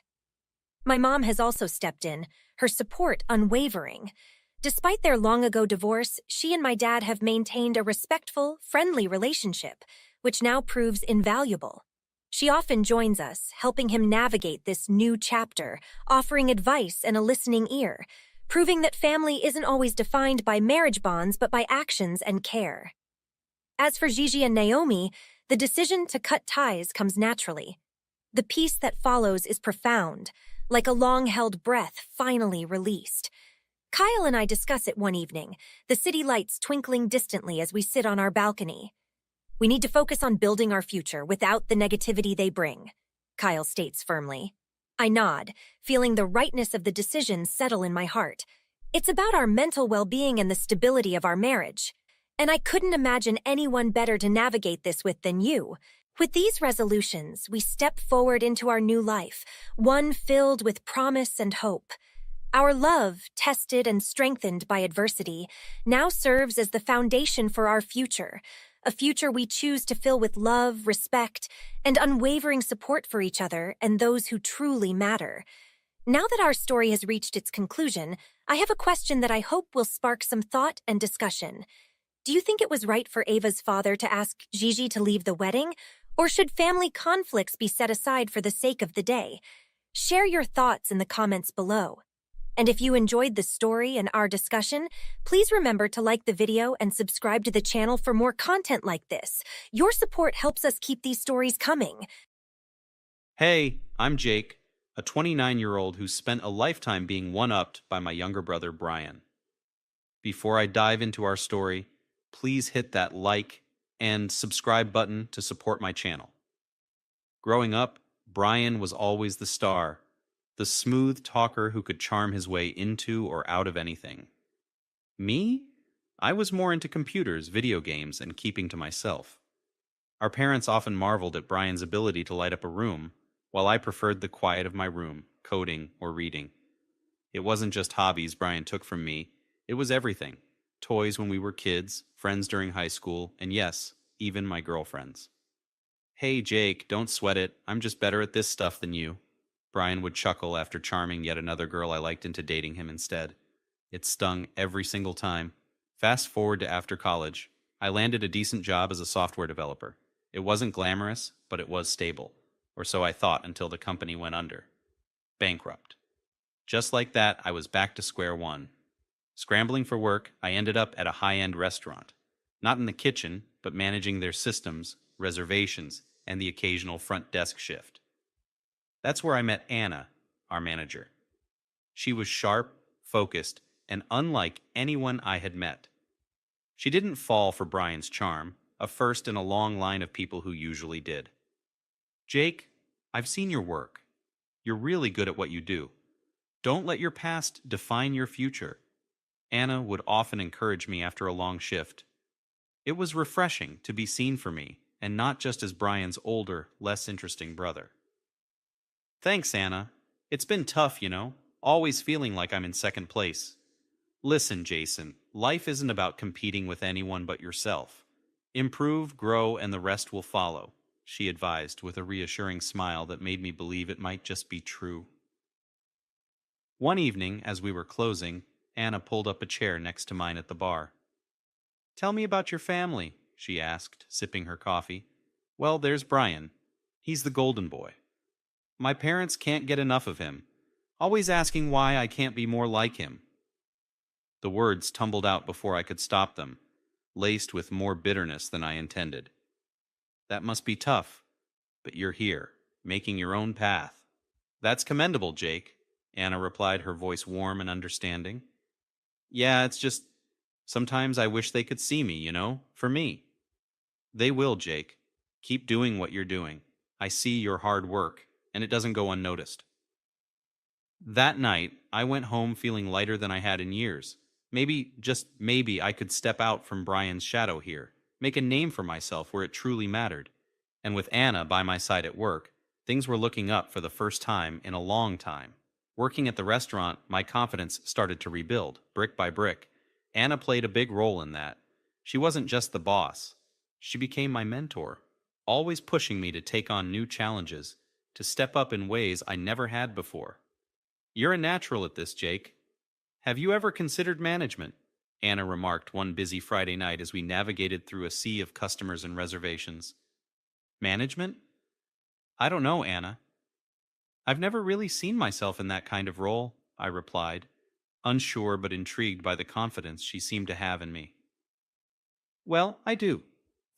S1: My mom has also stepped in, her support unwavering. Despite their long-ago divorce, she and my dad have maintained a respectful, friendly relationship, which now proves invaluable. She often joins us, helping him navigate this new chapter, offering advice and a listening ear, proving that family isn't always defined by marriage bonds but by actions and care. As for Gigi and Naomi, the decision to cut ties comes naturally. The peace that follows is profound, like a long-held breath finally released. Kyle and I discuss it one evening, the city lights twinkling distantly as we sit on our balcony. "We need to focus on building our future without the negativity they bring," Kyle states firmly. I nod, feeling the rightness of the decision settle in my heart. It's about our mental well-being and the stability of our marriage. And I couldn't imagine anyone better to navigate this with than you. With these resolutions, we step forward into our new life, one filled with promise and hope. Our love, tested and strengthened by adversity, now serves as the foundation for our future, a future we choose to fill with love, respect, and unwavering support for each other and those who truly matter. Now that our story has reached its conclusion, I have a question that I hope will spark some thought and discussion. Do you think it was right for Ava's father to ask Gigi to leave the wedding, or should family conflicts be set aside for the sake of the day? Share your thoughts in the comments below. And if you enjoyed the story and our discussion, please remember to like the video and subscribe to the channel for more content like this. Your support helps us keep these stories coming.
S3: Hey, I'm Jake, a 29-year-old who spent a lifetime being one-upped by my younger brother Brian. Before I dive into our story, please hit that like and subscribe button to support my channel. Growing up, Brian was always the star, the smooth talker who could charm his way into or out of anything. Me? I was more into computers, video games, and keeping to myself. Our parents often marveled at Brian's ability to light up a room, while I preferred the quiet of my room, coding or reading. It wasn't just hobbies Brian took from me, it was everything. Toys when we were kids, friends during high school, and yes, even my girlfriends. "Hey Jake, don't sweat it, I'm just better at this stuff than you," Brian would chuckle after charming yet another girl I liked into dating him instead. It stung every single time. Fast forward to after college. I landed a decent job as a software developer. It wasn't glamorous, but it was stable. Or so I thought until the company went under. Bankrupt. Just like that, I was back to square one. Scrambling for work, I ended up at a high-end restaurant. Not in the kitchen, but managing their systems, reservations, and the occasional front desk shift. That's where I met Anna, our manager. She was sharp, focused, and unlike anyone I had met. She didn't fall for Brian's charm, a first in a long line of people who usually did. "Jake, I've seen your work. You're really good at what you do. Don't let your past define your future." Anna would often encourage me after a long shift. It was refreshing to be seen for me, and not just as Brian's older, less interesting brother. "Thanks, Anna. It's been tough, always feeling like I'm in second place. Listen, Jason, life isn't about competing with anyone but yourself. Improve, grow, and the rest will follow. she advised with a reassuring smile that made me believe it might just be true. One evening, as we were closing, Anna pulled up a chair next to mine at the bar. "Tell me about your family," she asked, sipping her coffee. "Well, there's Brian. He's the golden boy. My parents can't get enough of him, always asking why I can't be more like him." The words tumbled out before I could stop them, laced with more bitterness than I intended. "That must be tough, but you're here, making your own path." "That's commendable, Jake," Anna replied, her voice warm and understanding. "Yeah, it's just sometimes I wish they could see me, for me." "They will, Jake. Keep doing what you're doing. I see your hard work, and it doesn't go unnoticed." That night, I went home feeling lighter than I had in years. Maybe, just maybe, I could step out from Brian's shadow here, make a name for myself where it truly mattered. And with Anna by my side at work, things were looking up for the first time in a long time. Working at the restaurant, my confidence started to rebuild, brick by brick. Anna played a big role in that. She wasn't just the boss. She became my mentor, always pushing me to take on new challenges, to step up in ways I never had before. "You're a natural at this, Jake. Have you ever considered management?" Anna remarked one busy Friday night as we navigated through a sea of customers and reservations. "Management? I don't know, Anna. I've never really seen myself in that kind of role," I replied, unsure but intrigued by the confidence she seemed to have in me. "Well, I do.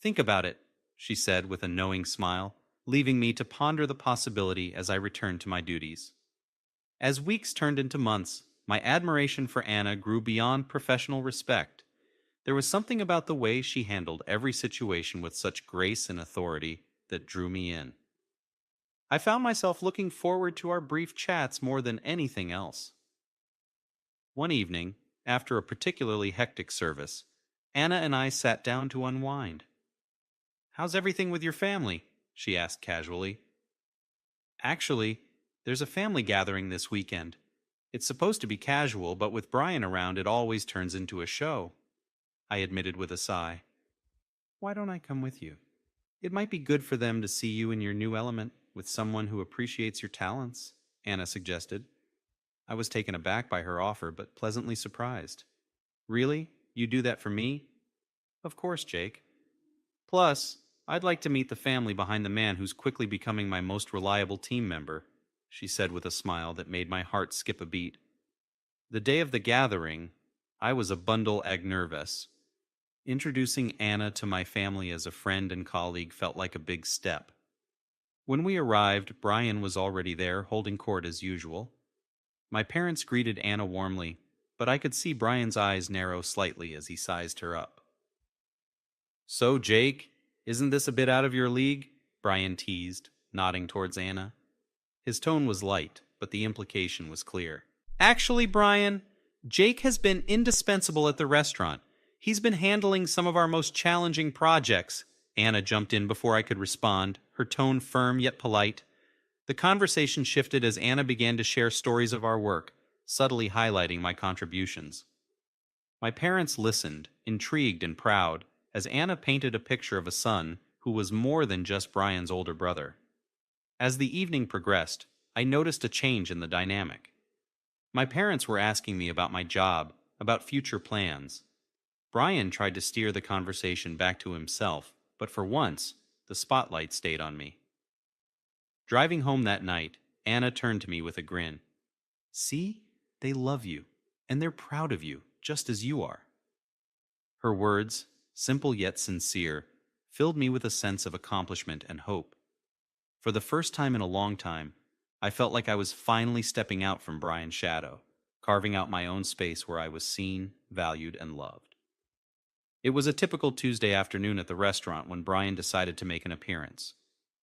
S3: Think about it," she said with a knowing smile, leaving me to ponder the possibility as I returned to my duties. As weeks turned into months, my admiration for Anna grew beyond professional respect. There was something about the way she handled every situation with such grace and authority that drew me in. I found myself looking forward to our brief chats more than anything else. One evening, after a particularly hectic service, Anna and I sat down to unwind. "How's everything with your family?" she asked casually. "Actually, there's a family gathering this weekend. It's supposed to be casual, but with Brian around, it always turns into a show," I admitted with a sigh. "Why don't I come with you? It might be good for them to see you in your new element with someone who appreciates your talents," Anna suggested. I was taken aback by her offer, but pleasantly surprised. "Really? You do that for me?" "Of course, Jake. Plus, I'd like to meet the family behind the man who's quickly becoming my most reliable team member," she said with a smile that made my heart skip a beat. The day of the gathering, I was a bundle nervous. Introducing Anna to my family as a friend and colleague felt like a big step. When we arrived, Brian was already there, holding court as usual. My parents greeted Anna warmly, but I could see Brian's eyes narrow slightly as he sized her up. "So, Jake, isn't this a bit out of your league?" Brian teased, nodding towards Anna. His tone was light, but the implication was clear. "Actually, Brian, Jake has been indispensable at the restaurant. He's been handling some of our most challenging projects." Anna jumped in before I could respond, her tone firm yet polite. The conversation shifted as Anna began to share stories of our work, subtly highlighting my contributions. My parents listened, intrigued and proud, as Anna painted a picture of a son who was more than just Brian's older brother. As the evening progressed, I noticed a change in the dynamic. My parents were asking me about my job, about future plans. Brian tried to steer the conversation back to himself, but for once, the spotlight stayed on me. Driving home that night, Anna turned to me with a grin. "See? They love you, and they're proud of you, just as you are." Her words, simple yet sincere, filled me with a sense of accomplishment and hope. For the first time in a long time, I felt like I was finally stepping out from Brian's shadow, carving out my own space where I was seen, valued, and loved. It was a typical Tuesday afternoon at the restaurant when Brian decided to make an appearance.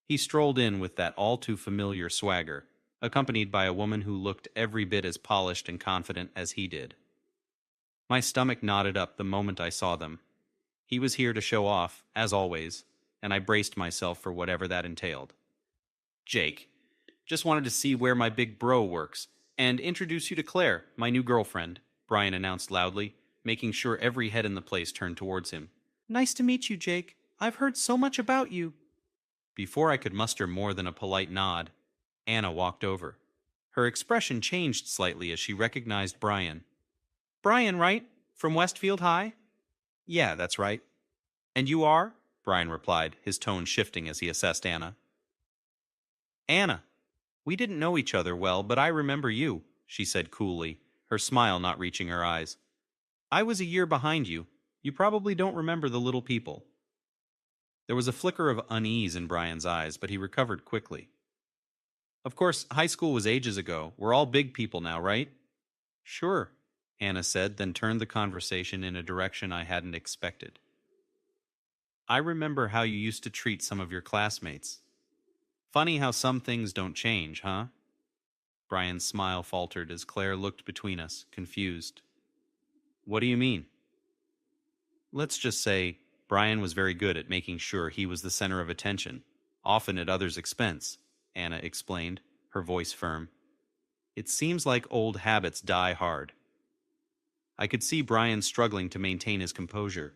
S3: He strolled in with that all-too-familiar swagger, accompanied by a woman who looked every bit as polished and confident as he did. My stomach knotted up the moment I saw them. He was here to show off, as always, and I braced myself for whatever that entailed. "Jake, just wanted to see where my big bro works, and introduce you to Claire, my new girlfriend," Brian announced loudly, making sure every head in the place turned towards him. "Nice to meet you, Jake. I've heard so much about you." Before I could muster more than a polite nod, Anna walked over. Her expression changed slightly as she recognized Brian. Brian, right? From Westfield High? Yeah, that's right. And you are? Brian replied, his tone shifting as he assessed Anna. Anna, we didn't know each other well, but I remember you, she said coolly, her smile not reaching her eyes. I was a year behind you. You probably don't remember the little people. There was a flicker of unease in Brian's eyes, but he recovered quickly. Of course, high school was ages ago. We're all big people now, right? Sure, Anna said, then turned the conversation in a direction I hadn't expected. I remember how you used to treat some of your classmates. Funny how some things don't change, huh? Brian's smile faltered as Claire looked between us, confused. What do you mean? Let's just say Brian was very good at making sure he was the center of attention, often at others' expense, Anna explained, her voice firm. It seems like old habits die hard. I could see Brian struggling to maintain his composure.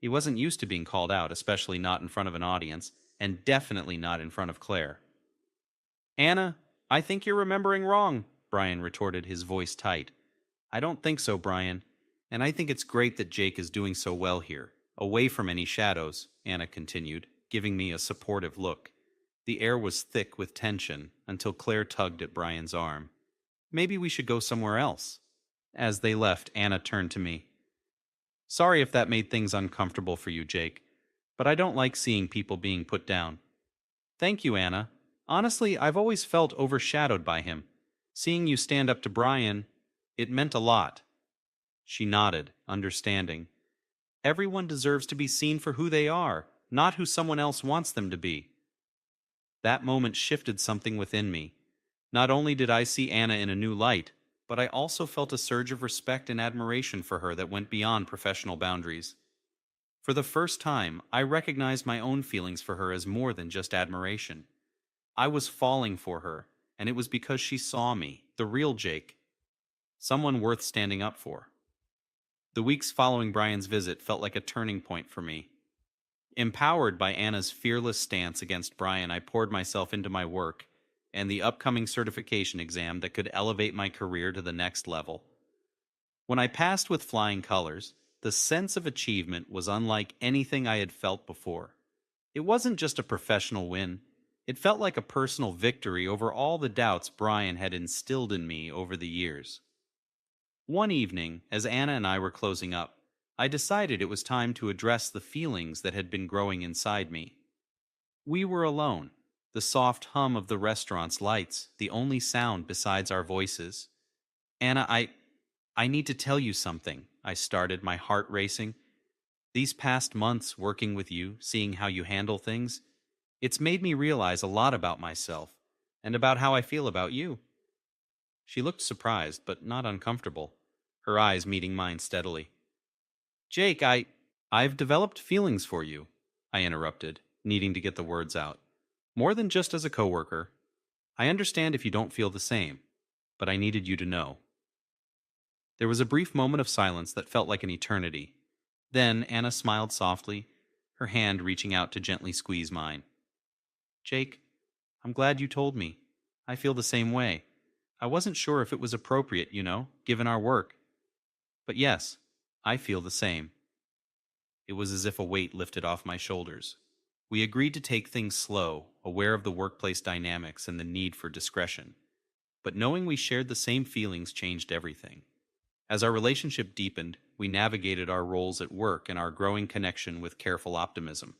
S3: He wasn't used to being called out, especially not in front of an audience, and definitely not in front of Claire. Anna, I think you're remembering wrong, Brian retorted, his voice tight. I don't think so, Brian, and I think it's great that Jake is doing so well here. Away from any shadows, Anna continued, giving me a supportive look. The air was thick with tension until Claire tugged at Brian's arm. Maybe we should go somewhere else. As they left, Anna turned to me. Sorry if that made things uncomfortable for you, Jake, but I don't like seeing people being put down. Thank you, Anna. Honestly, I've always felt overshadowed by him. Seeing you stand up to Brian, it meant a lot. She nodded, understanding. Everyone deserves to be seen for who they are, not who someone else wants them to be. That moment shifted something within me. Not only did I see Anna in a new light, but I also felt a surge of respect and admiration for her that went beyond professional boundaries. For the first time, I recognized my own feelings for her as more than just admiration. I was falling for her, and it was because she saw me, the real Jake. Someone worth standing up for. The weeks following Brian's visit felt like a turning point for me. Empowered by Anna's fearless stance against Brian, I poured myself into my work and the upcoming certification exam that could elevate my career to the next level. When I passed with flying colors, the sense of achievement was unlike anything I had felt before. It wasn't just a professional win. It felt like a personal victory over all the doubts Brian had instilled in me over the years. One evening, as Anna and I were closing up, I decided it was time to address the feelings that had been growing inside me. We were alone, the soft hum of the restaurant's lights, the only sound besides our voices. Anna, I need to tell you something, I started, my heart racing. These past months working with you, seeing how you handle things, it's made me realize a lot about myself and about how I feel about you. She looked surprised, but not uncomfortable, her eyes meeting mine steadily. Jake, I've developed feelings for you, I interrupted, needing to get the words out. More than just as a coworker. I understand if you don't feel the same, but I needed you to know. There was a brief moment of silence that felt like an eternity. Then Anna smiled softly, her hand reaching out to gently squeeze mine. Jake, I'm glad you told me. I feel the same way. I wasn't sure if it was appropriate, given our work. But yes, I feel the same. It was as if a weight lifted off my shoulders. We agreed to take things slow, aware of the workplace dynamics and the need for discretion. But knowing we shared the same feelings changed everything. As our relationship deepened, we navigated our roles at work and our growing connection with careful optimism.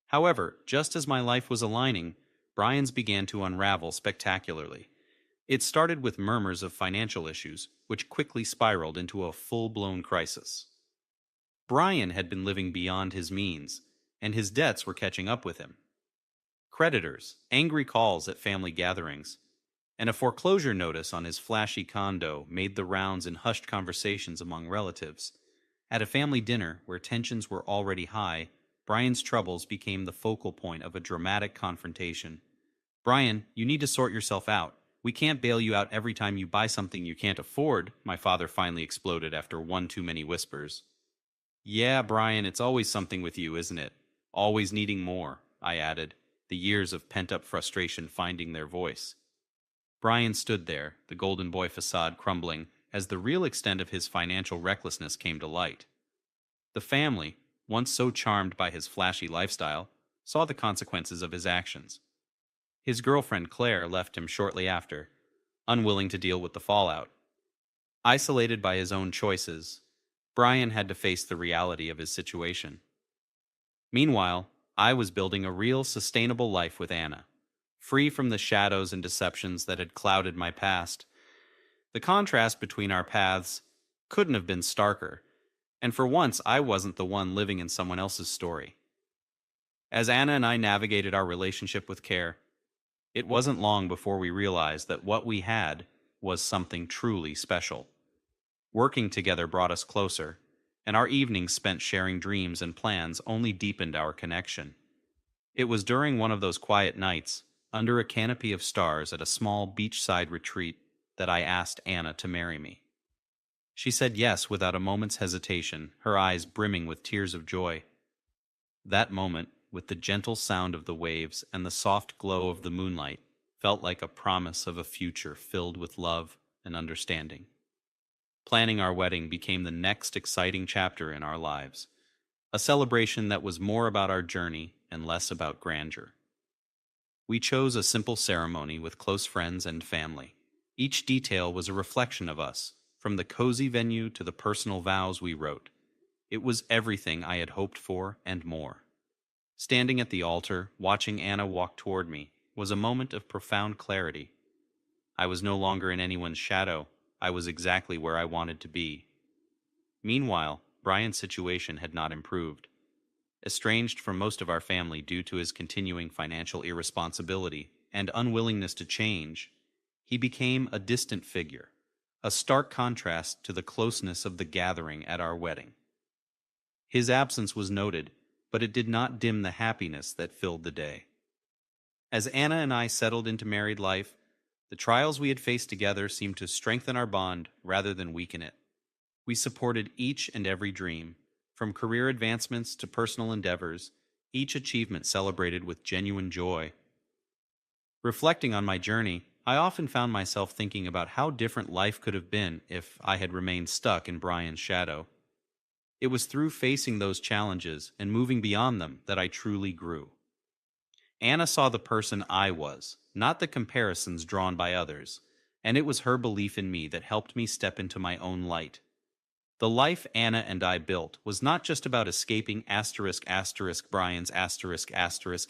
S3: However, just as my life was aligning, Brian's began to unravel spectacularly. It started with murmurs of financial issues, which quickly spiraled into a full-blown crisis. Brian had been living beyond his means, and his debts were catching up with him. Creditors, angry calls at family gatherings, and a foreclosure notice on his flashy condo made the rounds in hushed conversations among relatives. At a family dinner where tensions were already high, Brian's troubles became the focal point of a dramatic confrontation. Brian, you need to sort yourself out. We can't bail you out every time you buy something you can't afford, my father finally exploded after one too many whispers. Yeah, Brian, it's always something with you, isn't it? Always needing more, I added, the years of pent-up frustration finding their voice. Brian stood there, the golden boy facade crumbling, as the real extent of his financial recklessness came to light. The family, once so charmed by his flashy lifestyle, saw the consequences of his actions. His girlfriend Claire left him shortly after, unwilling to deal with the fallout. Isolated by his own choices, Brian had to face the reality of his situation. Meanwhile, I was building a real, sustainable life with Anna, free from the shadows and deceptions that had clouded my past. The contrast between our paths couldn't have been starker, and for once I wasn't the one living in someone else's story. As Anna and I navigated our relationship with care, it wasn't long before we realized that what we had was something truly special. Working together brought us closer, and our evenings spent sharing dreams and plans only deepened our connection. It was during one of those quiet nights, under a canopy of stars at a small beachside retreat, that I asked Anna to marry me. She said yes without a moment's hesitation, her eyes brimming with tears of joy. That moment, with the gentle sound of the waves and the soft glow of the moonlight, felt like a promise of a future filled with love and understanding. Planning our wedding became the next exciting chapter in our lives, a celebration that was more about our journey and less about grandeur. We chose a simple ceremony with close friends and family. Each detail was a reflection of us, from the cozy venue to the personal vows we wrote. It was everything I had hoped for and more. Standing at the altar, watching Anna walk toward me, was a moment of profound clarity. I was no longer in anyone's shadow. I was exactly where I wanted to be. Meanwhile, Brian's situation had not improved. Estranged from most of our family due to his continuing financial irresponsibility and unwillingness to change, he became a distant figure, a stark contrast to the closeness of the gathering at our wedding. His absence was noted, but it did not dim the happiness that filled the day. As Anna and I settled into married life, the trials we had faced together seemed to strengthen our bond rather than weaken it. We supported each and every dream, from career advancements to personal endeavors, each achievement celebrated with genuine joy. Reflecting on my journey, I often found myself thinking about how different life could have been if I had remained stuck in Brian's shadow. It was through facing those challenges and moving beyond them that I truly grew. Anna saw the person I was, not the comparisons drawn by others, and it was her belief in me that helped me step into my own light. The life Anna and I built was not just about escaping Brian's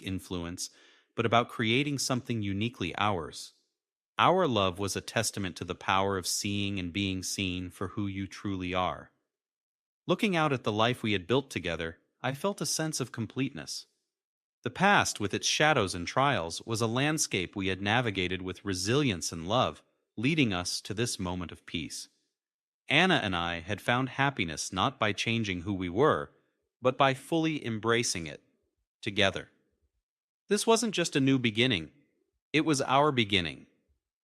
S3: influence, but about creating something uniquely ours. Our love was a testament to the power of seeing and being seen for who you truly are. Looking out at the life we had built together, I felt a sense of completeness. The past, with its shadows and trials, was a landscape we had navigated with resilience and love, leading us to this moment of peace. Anna and I had found happiness not by changing who we were, but by fully embracing it together. This wasn't just a new beginning. It was our beginning,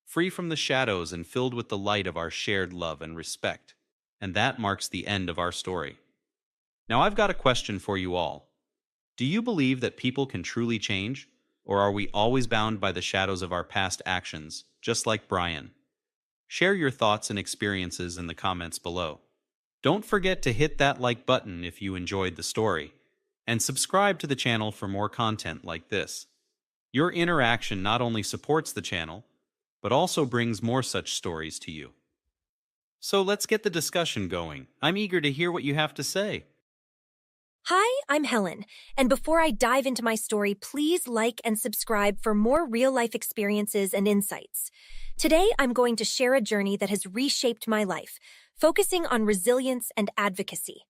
S3: free from the shadows and filled with the light of our shared love and respect. And that marks the end of our story. Now I've got a question for you all. Do you believe that people can truly change, or are we always bound by the shadows of our past actions, just like Brian? Share your thoughts and experiences in the comments below. Don't forget to hit that like button if you enjoyed the story, and subscribe to the channel for more content like this. Your interaction not only supports the channel, but also brings more such stories to you. So let's get the discussion going. I'm eager to hear what you have to say.
S1: Hi, I'm Helen, and before I dive into my story, please like and subscribe for more real-life experiences and insights. Today, I'm going to share a journey that has reshaped my life, focusing on resilience and advocacy.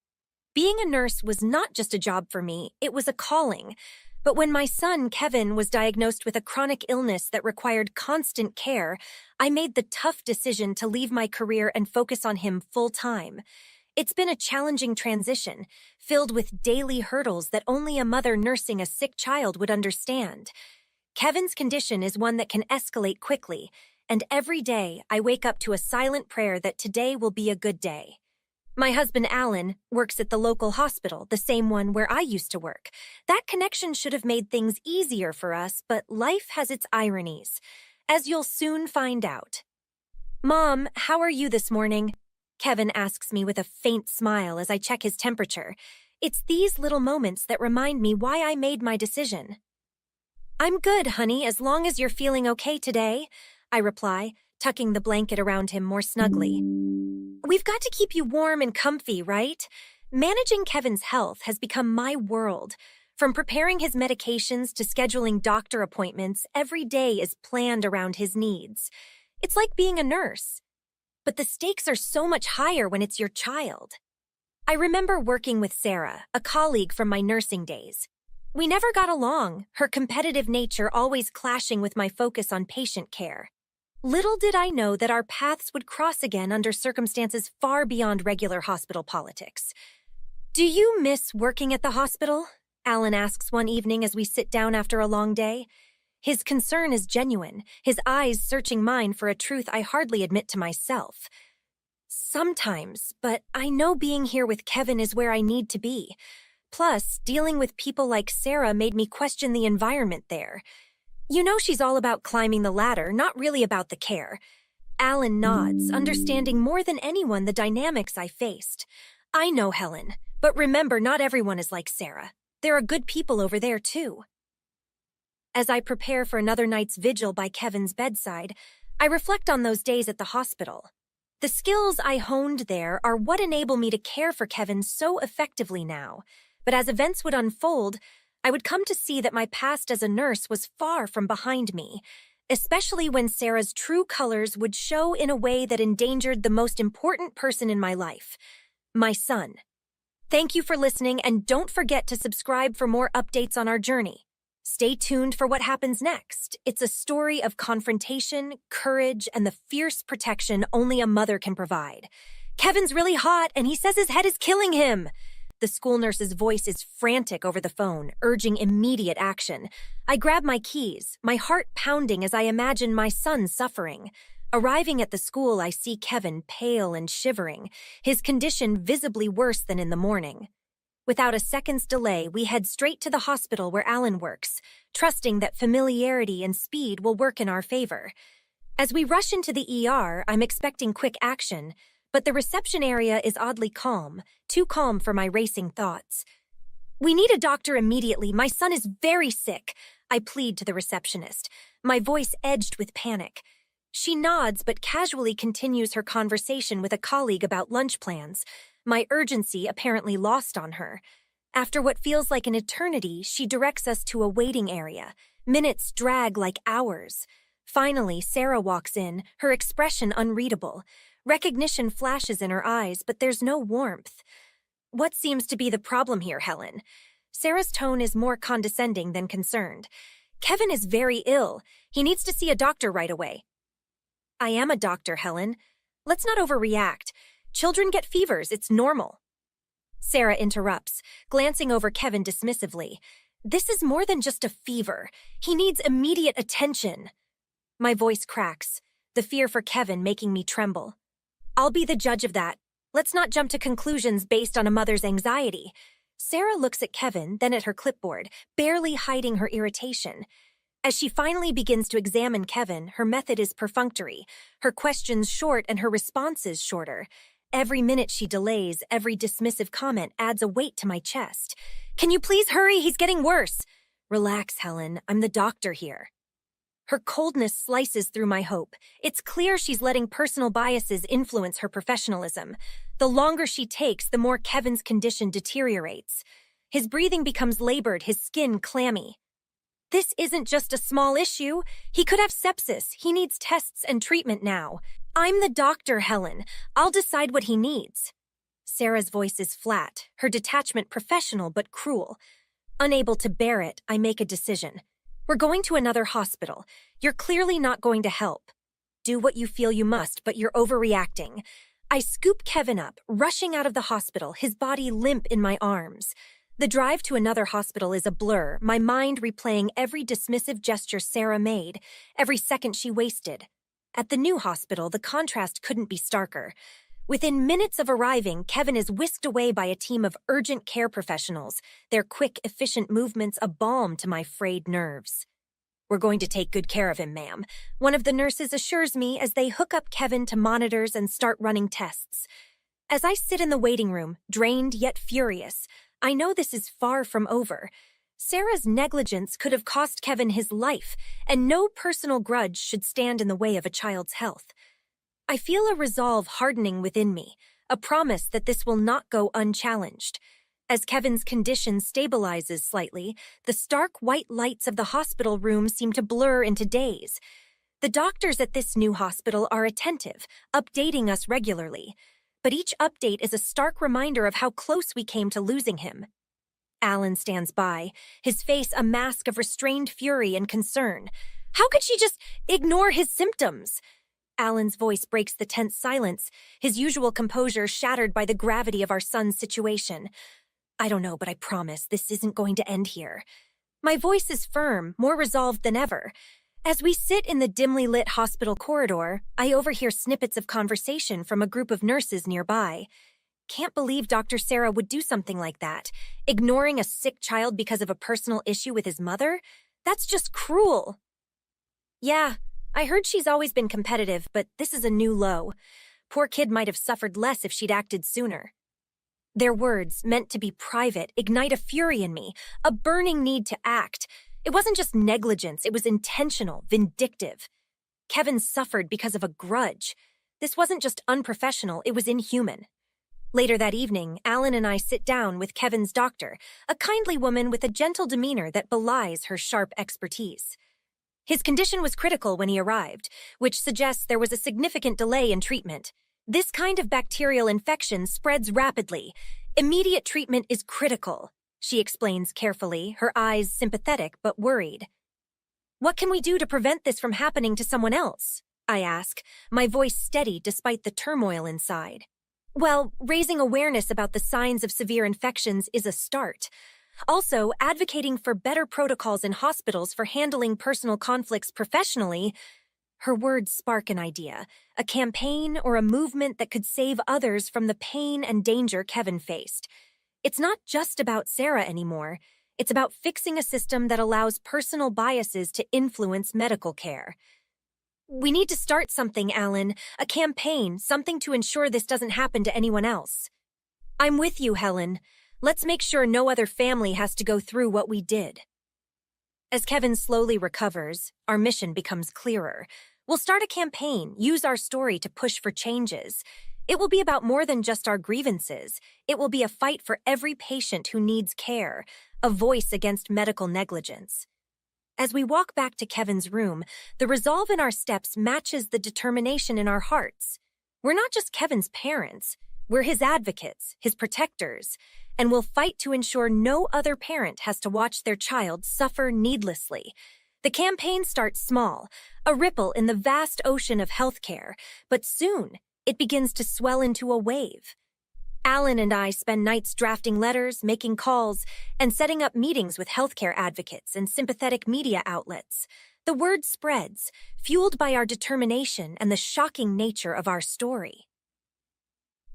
S1: Being a nurse was not just a job for me, it was a calling. But when my son, Kevin, was diagnosed with a chronic illness that required constant care, I made the tough decision to leave my career and focus on him full-time. It's been a challenging transition, filled with daily hurdles that only a mother nursing a sick child would understand. Kevin's condition is one that can escalate quickly, and every day I wake up to a silent prayer that today will be a good day. My husband, Alan, works at the local hospital, the same one where I used to work. That connection should have made things easier for us, but life has its ironies, as you'll soon find out. Mom, how are you this morning? Kevin asks me with a faint smile as I check his temperature. It's these little moments that remind me why I made my decision. I'm good, honey, as long as you're feeling okay today, I reply, tucking the blanket around him more snugly. We've got to keep you warm and comfy, right? Managing Kevin's health has become my world. From preparing his medications to scheduling doctor appointments, every day is planned around his needs. It's like being a nurse. But the stakes are so much higher when it's your child. I remember working with Sarah, a colleague from my nursing days. We never got along, her competitive nature always clashing with my focus on patient care. Little did I know that our paths would cross again under circumstances far beyond regular hospital politics. Do you miss working at the hospital? Alan asks one evening as we sit down after a long day. His concern is genuine, his eyes searching mine for a truth I hardly admit to myself. Sometimes, but I know being here with Kevin is where I need to be. Plus, dealing with people like Sarah made me question the environment there. You know she's all about climbing the ladder, not really about the care. Alan nods, understanding more than anyone the dynamics I faced. I know, Helen, but remember, not everyone is like Sarah. There are good people over there, too. As I prepare for another night's vigil by Kevin's bedside, I reflect on those days at the hospital. The skills I honed there are what enable me to care for Kevin so effectively now. But as events would unfold, I would come to see that my past as a nurse was far from behind me, especially when Sarah's true colors would show in a way that endangered the most important person in my life, my son. Thank you for listening, and don't forget to subscribe for more updates on our journey. Stay tuned for what happens next. It's a story of confrontation, courage, and the fierce protection only a mother can provide. Kevin's really hot, and he says his head is killing him. The school nurse's voice is frantic over the phone, urging immediate action. I grab my keys, my heart pounding as I imagine my son suffering. Arriving at the school, I see Kevin pale and shivering, his condition visibly worse than in the morning. Without a second's delay, we head straight to the hospital where Alan works, trusting that familiarity and speed will work in our favor. As we rush into the ER, I'm expecting quick action, but the reception area is oddly calm, too calm for my racing thoughts. We need a doctor immediately. My son is very sick, I plead to the receptionist, my voice edged with panic. She nods but casually continues her conversation with a colleague about lunch plans, my urgency apparently lost on her. After what feels like an eternity, she directs us to a waiting area. Minutes drag like hours. Finally, Sarah walks in, her expression unreadable. Recognition flashes in her eyes, but there's no warmth. What seems to be the problem here, Helen? Sarah's tone is more condescending than concerned. Kevin is very ill. He needs to see a doctor right away. I am a doctor, Helen. Let's not overreact. Children get fevers, it's normal. Sarah interrupts, glancing over Kevin dismissively. This is more than just a fever. He needs immediate attention. My voice cracks, the fear for Kevin making me tremble. I'll be the judge of that. Let's not jump to conclusions based on a mother's anxiety. Sarah looks at Kevin, then at her clipboard, barely hiding her irritation. As she finally begins to examine Kevin, her method is perfunctory, her questions short and her responses shorter. Every minute she delays, every dismissive comment adds a weight to my chest. Can you please hurry? He's getting worse. Relax, Helen. I'm the doctor here. Her coldness slices through my hope. It's clear she's letting personal biases influence her professionalism. The longer she takes, the more Kevin's condition deteriorates. His breathing becomes labored, his skin clammy. This isn't just a small issue. He could have sepsis. He needs tests and treatment now. I'm the doctor, Helen. I'll decide what he needs. Sarah's voice is flat, her detachment professional but cruel. Unable to bear it, I make a decision. We're going to another hospital. You're clearly not going to help. Do what you feel you must, but you're overreacting. I scoop Kevin up, rushing out of the hospital, his body limp in my arms. The drive to another hospital is a blur, my mind replaying every dismissive gesture Sarah made, every second she wasted. At the new hospital, the contrast couldn't be starker. Within minutes of arriving, Kevin is whisked away by a team of urgent care professionals, their quick, efficient movements a balm to my frayed nerves. "We're going to take good care of him, ma'am," one of the nurses assures me as they hook up Kevin to monitors and start running tests. As I sit in the waiting room, drained yet furious, I know this is far from over. Sarah's negligence could have cost Kevin his life, and no personal grudge should stand in the way of a child's health. I feel a resolve hardening within me, a promise that this will not go unchallenged. As Kevin's condition stabilizes slightly, the stark white lights of the hospital room seem to blur into days. The doctors at this new hospital are attentive, updating us regularly. But each update is a stark reminder of how close we came to losing him. Alan stands by, his face a mask of restrained fury and concern. How could she just ignore his symptoms? Alan's voice breaks the tense silence, his usual composure shattered by the gravity of our son's situation. "I don't know, but I promise this isn't going to end here." My voice is firm, more resolved than ever. As we sit in the dimly lit hospital corridor, I overhear snippets of conversation from a group of nurses nearby. Can't believe Dr. Sarah would do something like that, ignoring a sick child because of a personal issue with his mother? That's just cruel. "Yeah, I heard she's always been competitive, but this is a new low. Poor kid might have suffered less if she'd acted sooner." Their words, meant to be private, ignite a fury in me, a burning need to act. It wasn't just negligence, it was intentional, vindictive. Kevin suffered because of a grudge. This wasn't just unprofessional, it was inhuman. Later that evening, Alan and I sit down with Kevin's doctor, a kindly woman with a gentle demeanor that belies her sharp expertise. His condition was critical when he arrived, which suggests there was a significant delay in treatment. This kind of bacterial infection spreads rapidly. Immediate treatment is critical, she explains carefully, her eyes sympathetic but worried. "What can we do to prevent this from happening to someone else?" I ask, my voice steady despite the turmoil inside. "Well, raising awareness about the signs of severe infections is a start. Also, advocating for better protocols in hospitals for handling personal conflicts professionally." Her words spark an idea, a campaign or a movement that could save others from the pain and danger Kevin faced. It's not just about Sarah anymore. It's about fixing a system that allows personal biases to influence medical care. "We need to start something, Alan, a campaign, something to ensure this doesn't happen to anyone else." "I'm with you, Helen. Let's make sure no other family has to go through what we did." As Kevin slowly recovers, our mission becomes clearer. We'll start a campaign, use our story to push for changes. It will be about more than just our grievances. It will be a fight for every patient who needs care, a voice against medical negligence. As we walk back to Kevin's room, the resolve in our steps matches the determination in our hearts. We're not just Kevin's parents. We're his advocates, his protectors, and we'll fight to ensure no other parent has to watch their child suffer needlessly. The campaign starts small, a ripple in the vast ocean of healthcare, but soon it begins to swell into a wave. Alan and I spend nights drafting letters, making calls, and setting up meetings with healthcare advocates and sympathetic media outlets. The word spreads, fueled by our determination and the shocking nature of our story.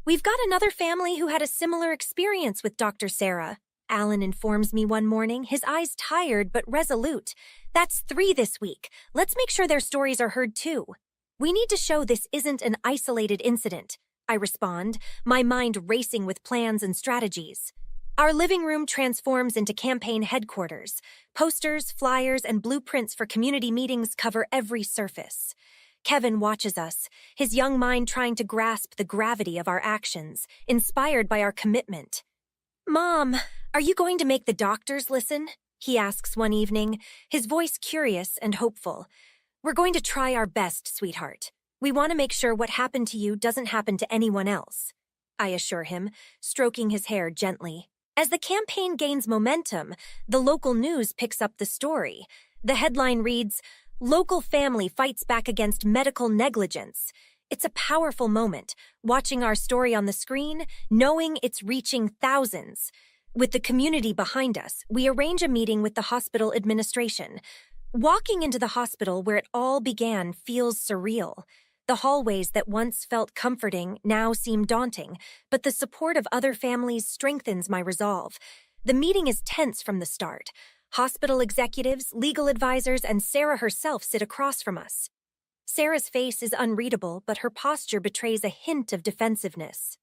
S1: "We've got another family who had a similar experience with Dr. Sarah," Alan informs me one morning, his eyes tired but resolute. "That's 3 this week. Let's make sure their stories are heard too." "We need to show this isn't an isolated incident," I respond, my mind racing with plans and strategies. Our living room transforms into campaign headquarters. Posters, flyers, and blueprints for community meetings cover every surface. Kevin watches us, his young mind trying to grasp the gravity of our actions, inspired by our commitment. "Mom, are you going to make the doctors listen?" he asks one evening, his voice curious and hopeful. "We're going to try our best, sweetheart. We want to make sure what happened to you doesn't happen to anyone else," I assure him, stroking his hair gently. As the campaign gains momentum, the local news picks up the story. The headline reads, "Local family fights back against medical negligence." It's a powerful moment, watching our story on the screen, knowing it's reaching thousands. With the community behind us, we arrange a meeting with the hospital administration. Walking into the hospital where it all began feels surreal. The hallways that once felt comforting now seem daunting, but the support of other families strengthens my resolve. The meeting is tense from the start. Hospital executives, legal advisors, and Sarah herself sit across from us. Sarah's face is unreadable, but her posture betrays a hint of defensiveness.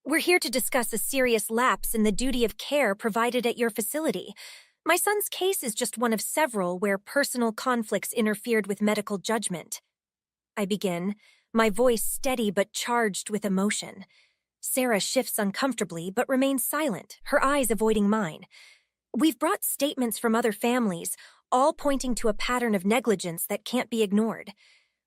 S1: "We're here to discuss a serious lapse in the duty of care provided at your facility. My son's case is just one of several where personal conflicts interfered with medical judgment." I begin, my voice steady but charged with emotion. Sarah shifts uncomfortably but remains silent, her eyes avoiding mine. "We've brought statements from other families, all pointing to a pattern of negligence that can't be ignored.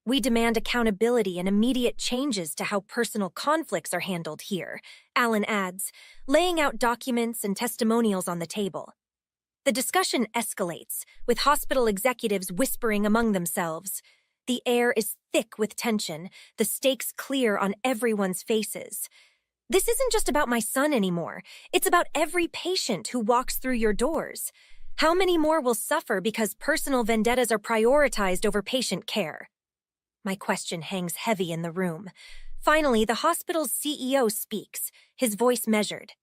S1: We demand accountability and immediate changes to how personal conflicts are handled here," Alan adds, laying out documents and testimonials on the table. The discussion escalates, with hospital executives whispering among themselves. The air is thick with tension, the stakes clear on everyone's faces. This isn't just about my son anymore. It's about every patient who walks through your doors. How many more will suffer because personal vendettas are prioritized over patient care? My question hangs heavy in the room. Finally, the hospital's CEO speaks, his voice measured.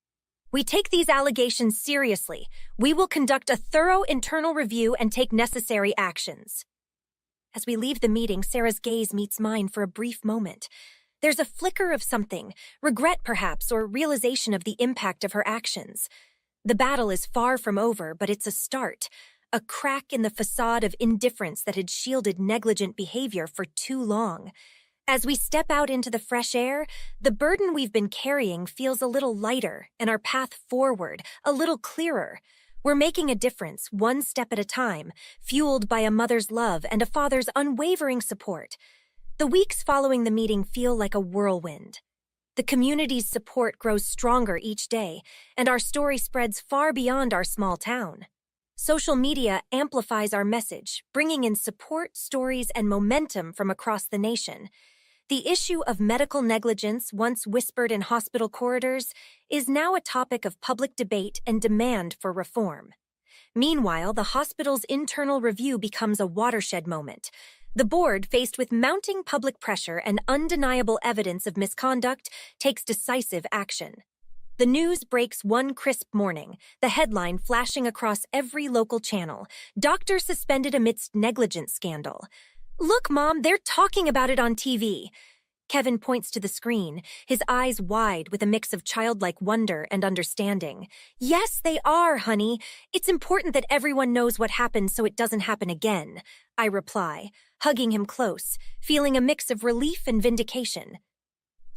S1: "We take these allegations seriously. We will conduct a thorough internal review and take necessary actions." As we leave the meeting, Sarah's gaze meets mine for a brief moment. There's a flicker of something, regret perhaps, or realization of the impact of her actions. The battle is far from over, but it's a start, a crack in the facade of indifference that had shielded negligent behavior for too long. As we step out into the fresh air, the burden we've been carrying feels a little lighter and our path forward a little clearer. We're making a difference, one step at a time, fueled by a mother's love and a father's unwavering support. The weeks following the meeting feel like a whirlwind. The community's support grows stronger each day, and our story spreads far beyond our small town. Social media amplifies our message, bringing in support, stories, and momentum from across the nation. The issue of medical negligence, once whispered in hospital corridors, is now a topic of public debate and demand for reform. Meanwhile, the hospital's internal review becomes a watershed moment. The board, faced with mounting public pressure and undeniable evidence of misconduct, takes decisive action. The news breaks one crisp morning, the headline flashing across every local channel: "Doctor suspended amidst negligence scandal." "Look, Mom, they're talking about it on TV." Kevin points to the screen, his eyes wide with a mix of childlike wonder and understanding. "Yes, they are, honey. It's important that everyone knows what happened so it doesn't happen again," I reply, hugging him close, feeling a mix of relief and vindication.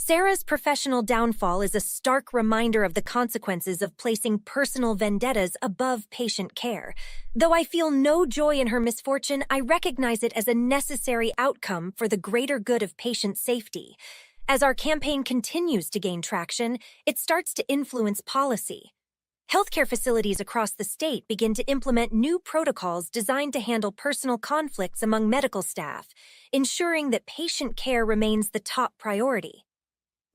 S1: Sarah's professional downfall is a stark reminder of the consequences of placing personal vendettas above patient care. Though I feel no joy in her misfortune, I recognize it as a necessary outcome for the greater good of patient safety. As our campaign continues to gain traction, it starts to influence policy. Healthcare facilities across the state begin to implement new protocols designed to handle personal conflicts among medical staff, ensuring that patient care remains the top priority.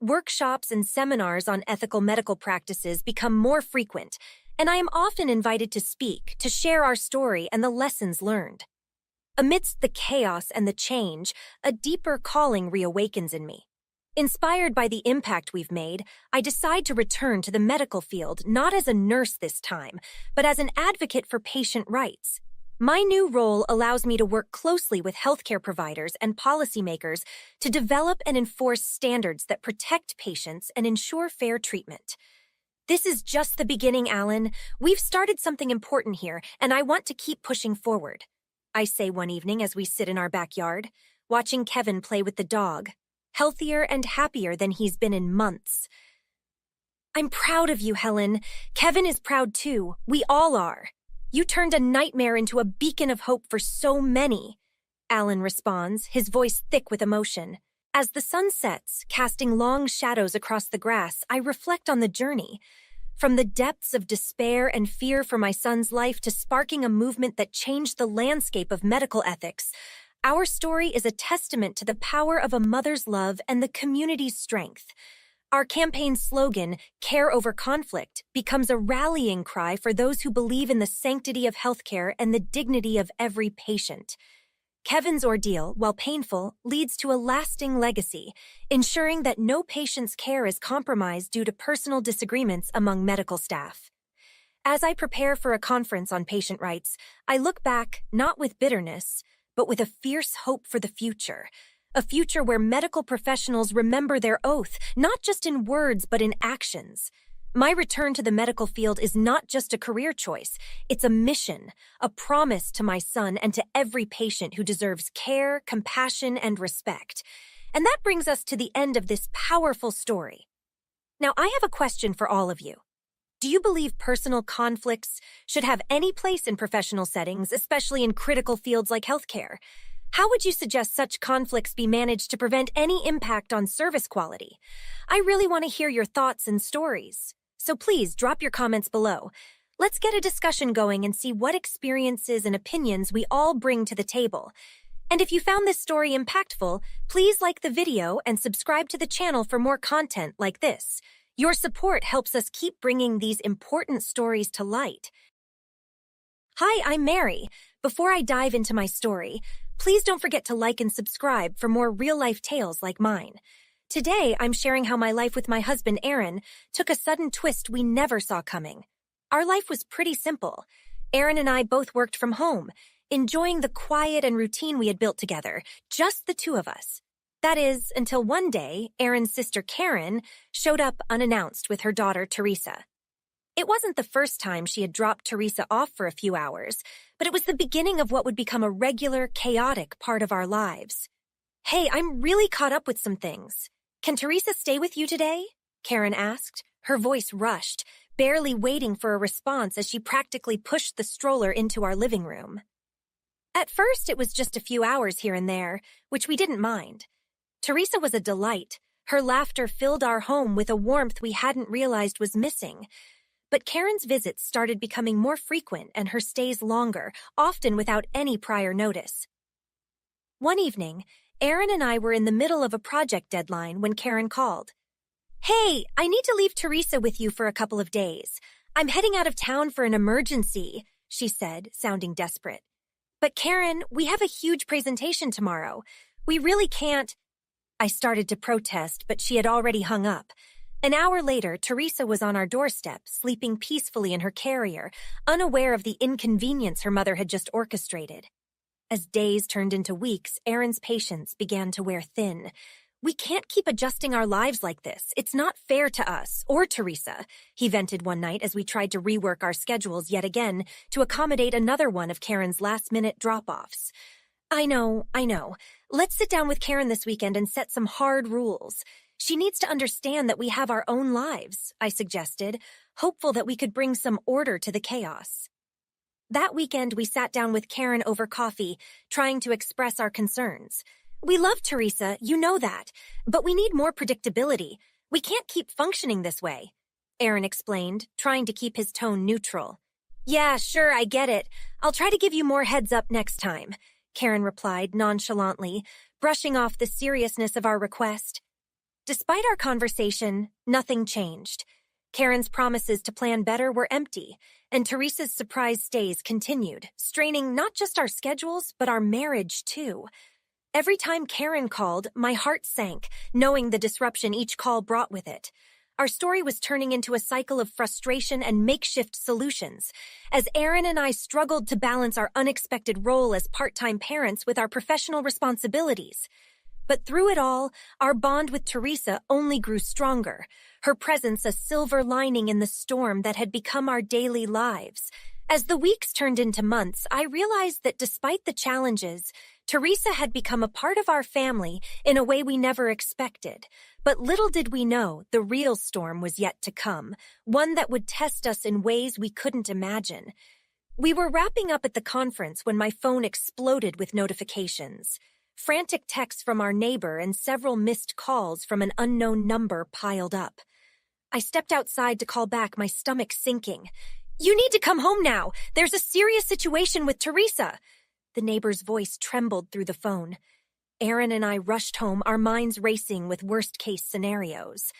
S1: Workshops and seminars on ethical medical practices become more frequent, and I am often invited to speak, to share our story and the lessons learned. Amidst the chaos and the change, a deeper calling reawakens in me. Inspired by the impact we've made, I decide to return to the medical field not as a nurse this time, but as an advocate for patient rights. My new role allows me to work closely with healthcare providers and policymakers to develop and enforce standards that protect patients and ensure fair treatment. This is just the beginning, Alan. We've started something important here, and I want to keep pushing forward, I say one evening as we sit in our backyard, watching Kevin play with the dog, healthier and happier than he's been in months. "I'm proud of you, Helen. Kevin is proud too. We all are. You turned a nightmare into a beacon of hope for so many," Alan responds, his voice thick with emotion. As the sun sets, casting long shadows across the grass, I reflect on the journey. From the depths of despair and fear for my son's life to sparking a movement that changed the landscape of medical ethics, our story is a testament to the power of a mother's love and the community's strength. Our campaign's slogan, "Care over Conflict," becomes a rallying cry for those who believe in the sanctity of healthcare and the dignity of every patient. Kevin's ordeal, while painful, leads to a lasting legacy, ensuring that no patient's care is compromised due to personal disagreements among medical staff. As I prepare for a conference on patient rights, I look back not with bitterness, but with a fierce hope for the future. A future where medical professionals remember their oath, not just in words but in actions. My return to the medical field is not just a career choice, it's a mission, a promise to my son and to every patient who deserves care, compassion, and respect. And that brings us to the end of this powerful story. Now, I have a question for all of you. Do you believe personal conflicts should have any place in professional settings, especially in critical fields like healthcare? How would you suggest such conflicts be managed to prevent any impact on service quality? I really want to hear your thoughts and stories. So please drop your comments below. Let's get a discussion going and see what experiences and opinions we all bring to the table. And if you found this story impactful, please like the video and subscribe to the channel for more content like this. Your support helps us keep bringing these important stories to light. Hi, I'm Mary. Before I dive into my story, please don't forget to like and subscribe for more real-life tales like mine. Today, I'm sharing how my life with my husband, Aaron, took a sudden twist we never saw coming. Our life was pretty simple. Aaron and I both worked from home, enjoying the quiet and routine we had built together, just the two of us. That is, until one day, Aaron's sister Karen showed up unannounced with her daughter, Teresa. It wasn't the first time she had dropped Teresa off for a few hours, but it was the beginning of what would become a regular, chaotic part of our lives. Hey, I'm really caught up with some things. Can Teresa stay with you today? Karen asked, her voice rushed, barely waiting for a response as she practically pushed the stroller into our living room. At first, it was just a few hours here and there, which we didn't mind. Teresa was a delight. Her laughter filled our home with a warmth we hadn't realized was missing. But Karen's visits started becoming more frequent and her stays longer, often without any prior notice. One evening, Aaron and I were in the middle of a project deadline when Karen called. Hey, I need to leave Teresa with you for a couple of days. I'm heading out of town for an emergency, she said, sounding desperate. But Karen, we have a huge presentation tomorrow. We really can't. I started to protest, but she had already hung up. An hour later, Teresa was on our doorstep, sleeping peacefully in her carrier, unaware of the inconvenience her mother had just orchestrated. As days turned into weeks, Aaron's patience began to wear thin. We can't keep adjusting our lives like this. It's not fair to us, or Teresa, he vented one night as we tried to rework our schedules yet again to accommodate another one of Karen's last-minute drop-offs. I know. Let's sit down with Karen this weekend and set some hard rules. She needs to understand that we have our own lives, I suggested, hopeful that we could bring some order to the chaos. That weekend, we sat down with Karen over coffee, trying to express our concerns. We love Teresa, you know that, but we need more predictability. We can't keep functioning this way, Aaron explained, trying to keep his tone neutral. Yeah, sure, I get it. I'll try to give you more heads up next time, Karen replied nonchalantly, brushing off the seriousness of our request. Despite our conversation, nothing changed. Karen's promises to plan better were empty, and Teresa's surprise stays continued, straining not just our schedules, but our marriage, too. Every time Karen called, my heart sank, knowing the disruption each call brought with it. Our story was turning into a cycle of frustration and makeshift solutions, as Aaron and I struggled to balance our unexpected role as part-time parents with our professional responsibilities. But through it all, our bond with Teresa only grew stronger, her presence a silver lining in the storm that had become our daily lives. As the weeks turned into months, I realized that despite the challenges, Teresa had become a part of our family in a way we never expected. But little did we know the real storm was yet to come, one that would test us in ways we couldn't imagine. We were wrapping up at the conference when my phone exploded with notifications. Frantic texts from our neighbor and several missed calls from an unknown number piled up. I stepped outside to call back, my stomach sinking. You need to come home now. There's a serious situation with Teresa. The neighbor's voice trembled through the phone. Aaron and I rushed home, our minds racing with worst-case scenarios.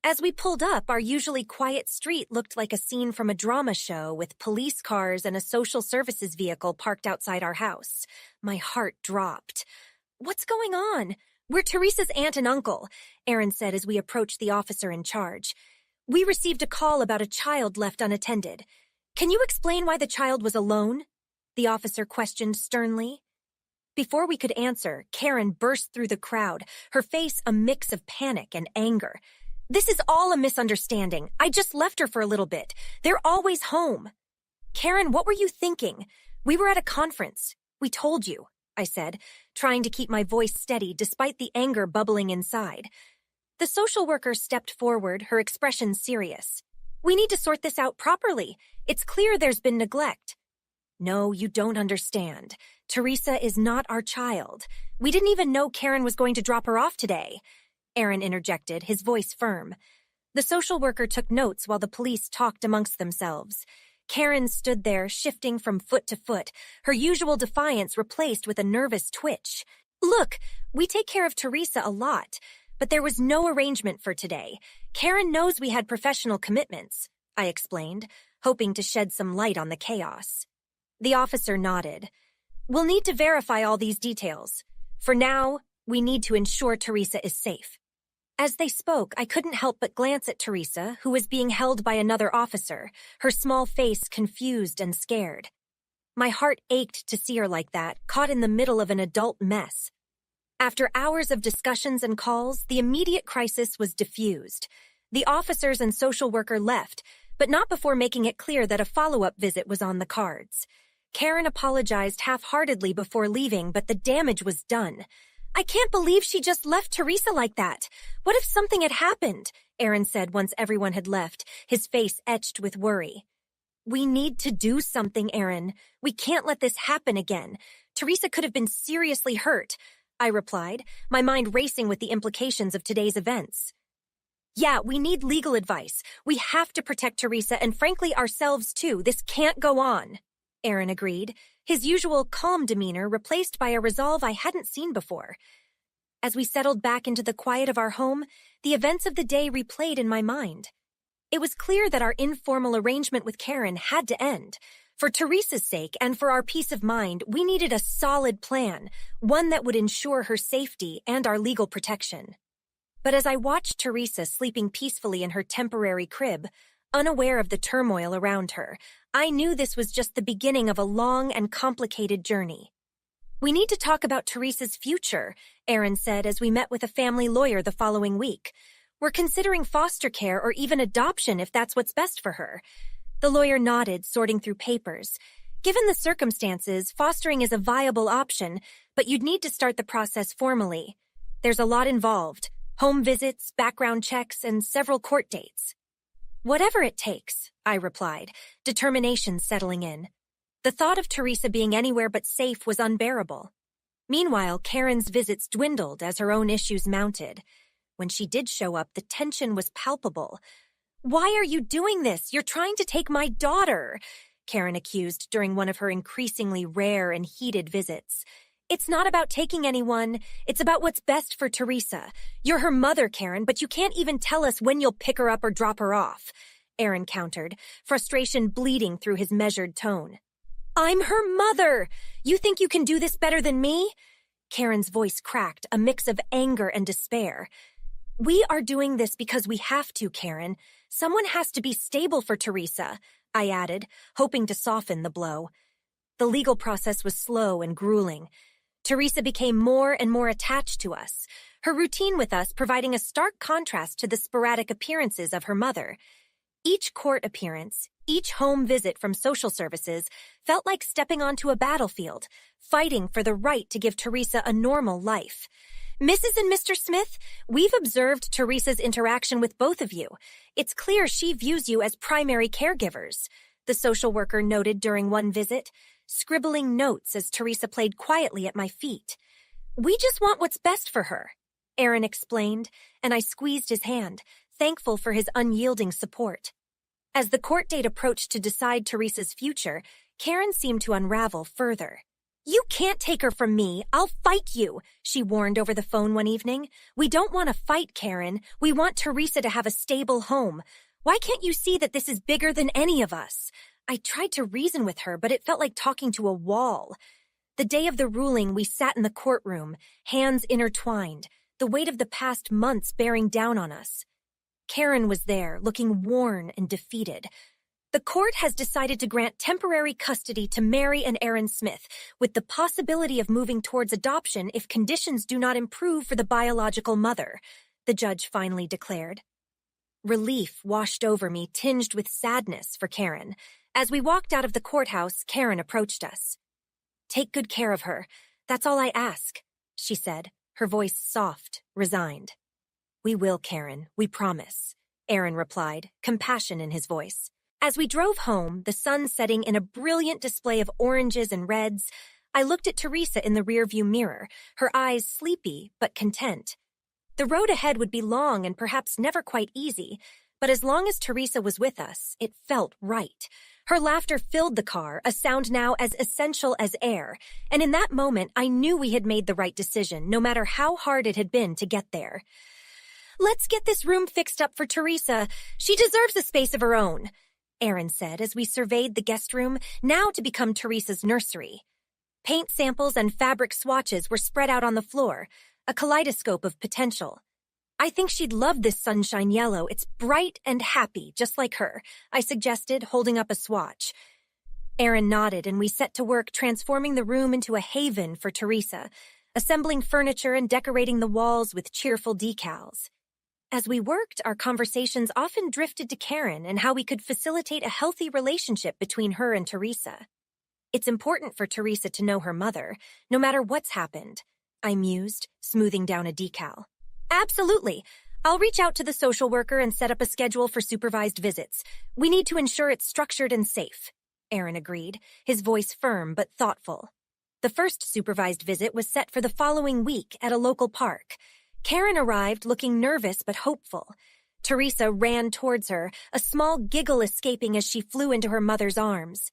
S1: As we pulled up, our usually quiet street looked like a scene from a drama show with police cars and a social services vehicle parked outside our house. My heart dropped. "What's going on?" "We're Teresa's aunt and uncle," Aaron said as we approached the officer in charge. "We received a call about a child left unattended. Can you explain why the child was alone?" the officer questioned sternly. Before we could answer, Karen burst through the crowd, her face a mix of panic and anger. "This is all a misunderstanding. I just left her for a little bit. They're always home." "Karen, what were you thinking? We were at a conference. We told you," I said, trying to keep my voice steady despite the anger bubbling inside. The social worker stepped forward, her expression serious. "We need to sort this out properly. It's clear there's been neglect." "No, you don't understand. Teresa is not our child. We didn't even know Karen was going to drop her off today," Aaron interjected, his voice firm. The social worker took notes while the police talked amongst themselves. Karen stood there, shifting from foot to foot, her usual defiance replaced with a nervous twitch. "Look, we take care of Teresa a lot, but there was no arrangement for today. Karen knows we had professional commitments," I explained, hoping to shed some light on the chaos. The officer nodded. "We'll need to verify all these details. For now, we need to ensure Teresa is safe." As they spoke, I couldn't help but glance at Teresa, who was being held by another officer, her small face confused and scared. My heart ached to see her like that, caught in the middle of an adult mess. After hours of discussions and calls, the immediate crisis was diffused. The officers and social worker left, but not before making it clear that a follow-up visit was on the cards. Karen apologized half-heartedly before leaving, but the damage was done. "I can't believe she just left Teresa like that. What if something had happened?" Aaron said once everyone had left, his face etched with worry. "We need to do something, Aaron. We can't let this happen again. Teresa could have been seriously hurt," I replied, my mind racing with the implications of today's events. "Yeah, we need legal advice. We have to protect Teresa and frankly ourselves too. This can't go on," Aaron agreed, his usual calm demeanor replaced by a resolve I hadn't seen before. As we settled back into the quiet of our home, the events of the day replayed in my mind. It was clear that our informal arrangement with Karen had to end. For Teresa's sake and for our peace of mind, we needed a solid plan, one that would ensure her safety and our legal protection. But as I watched Teresa sleeping peacefully in her temporary crib, unaware of the turmoil around her, I knew this was just the beginning of a long and complicated journey. "We need to talk about Teresa's future," Aaron said as we met with a family lawyer the following week. "We're considering foster care or even adoption if that's what's best for her." The lawyer nodded, sorting through papers. "Given the circumstances, fostering is a viable option, but you'd need to start the process formally. There's a lot involved: home visits, background checks, and several court dates." "Whatever it takes," I replied, determination settling in. The thought of Teresa being anywhere but safe was unbearable. Meanwhile, Karen's visits dwindled as her own issues mounted. When she did show up, the tension was palpable. "Why are you doing this? You're trying to take my daughter," Karen accused during one of her increasingly rare and heated visits. "It's not about taking anyone. It's about what's best for Teresa. You're her mother, Karen, but you can't even tell us when you'll pick her up or drop her off," Aaron countered, frustration bleeding through his measured tone. "I'm her mother! You think you can do this better than me?" Karen's voice cracked, a mix of anger and despair. "We are doing this because we have to, Karen. Someone has to be stable for Teresa," I added, hoping to soften the blow. The legal process was slow and grueling. Teresa became more and more attached to us, her routine with us providing a stark contrast to the sporadic appearances of her mother. Each court appearance, each home visit from social services felt like stepping onto a battlefield, fighting for the right to give Teresa a normal life. "Mrs. and Mr. Smith, we've observed Teresa's interaction with both of you. It's clear she views you as primary caregivers," the social worker noted during one visit, scribbling notes as Teresa played quietly at my feet. "We just want what's best for her," Aaron explained, and I squeezed his hand, thankful for his unyielding support. As the court date approached to decide Teresa's future, Karen seemed to unravel further. You can't take her from me. I'll fight you, she warned over the phone one evening. We don't want to fight, Karen. We want Teresa to have a stable home. Why can't you see that this is bigger than any of us? I tried to reason with her, but it felt like talking to a wall. The day of the ruling, we sat in the courtroom, hands intertwined, the weight of the past months bearing down on us. Karen was there, looking worn and defeated. The court has decided to grant temporary custody to Mary and Aaron Smith, with the possibility of moving towards adoption if conditions do not improve for the biological mother, the judge finally declared. Relief washed over me, tinged with sadness for Karen. As we walked out of the courthouse, Karen approached us. Take good care of her. That's all I ask, she said, her voice soft, resigned. We will, Karen, we promise, Aaron replied, compassion in his voice. As we drove home, the sun setting in a brilliant display of oranges and reds, I looked at Teresa in the rearview mirror, her eyes sleepy but content. The road ahead would be long and perhaps never quite easy, but as long as Teresa was with us, it felt right. Her laughter filled the car, a sound now as essential as air, and in that moment I knew we had made the right decision, no matter how hard it had been to get there. Let's get this room fixed up for Teresa. She deserves a space of her own, Aaron said as we surveyed the guest room, now to become Teresa's nursery. Paint samples and fabric swatches were spread out on the floor, a kaleidoscope of potential. I think she'd love this sunshine yellow. It's bright and happy, just like her, I suggested, holding up a swatch. Aaron nodded and we set to work transforming the room into a haven for Teresa, assembling furniture and decorating the walls with cheerful decals. As we worked, our conversations often drifted to Karen and how we could facilitate a healthy relationship between her and Teresa. It's important for Teresa to know her mother, no matter what's happened, I mused, smoothing down a decal. Absolutely. I'll reach out to the social worker and set up a schedule for supervised visits. We need to ensure it's structured and safe, Aaron agreed, his voice firm but thoughtful. The first supervised visit was set for the following week at a local park. Karen arrived looking nervous but hopeful. Teresa ran towards her, a small giggle escaping as she flew into her mother's arms.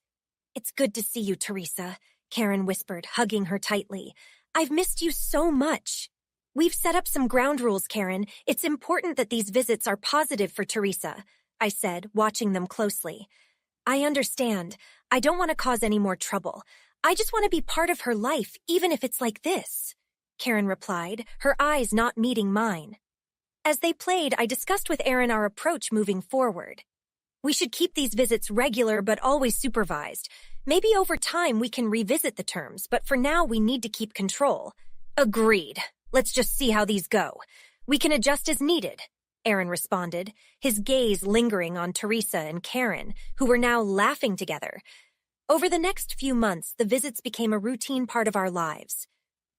S1: It's good to see you, Teresa, Karen whispered, hugging her tightly. I've missed you so much. We've set up some ground rules, Karen. It's important that these visits are positive for Teresa, I said, watching them closely. I understand. I don't want to cause any more trouble. I just want to be part of her life, even if it's like this, Karen replied, her eyes not meeting mine. As they played, I discussed with Aaron our approach moving forward. We should keep these visits regular but always supervised. Maybe over time we can revisit the terms, but for now we need to keep control. Agreed. Let's just see how these go. We can adjust as needed, Aaron responded, his gaze lingering on Teresa and Karen, who were now laughing together. Over the next few months, the visits became a routine part of our lives.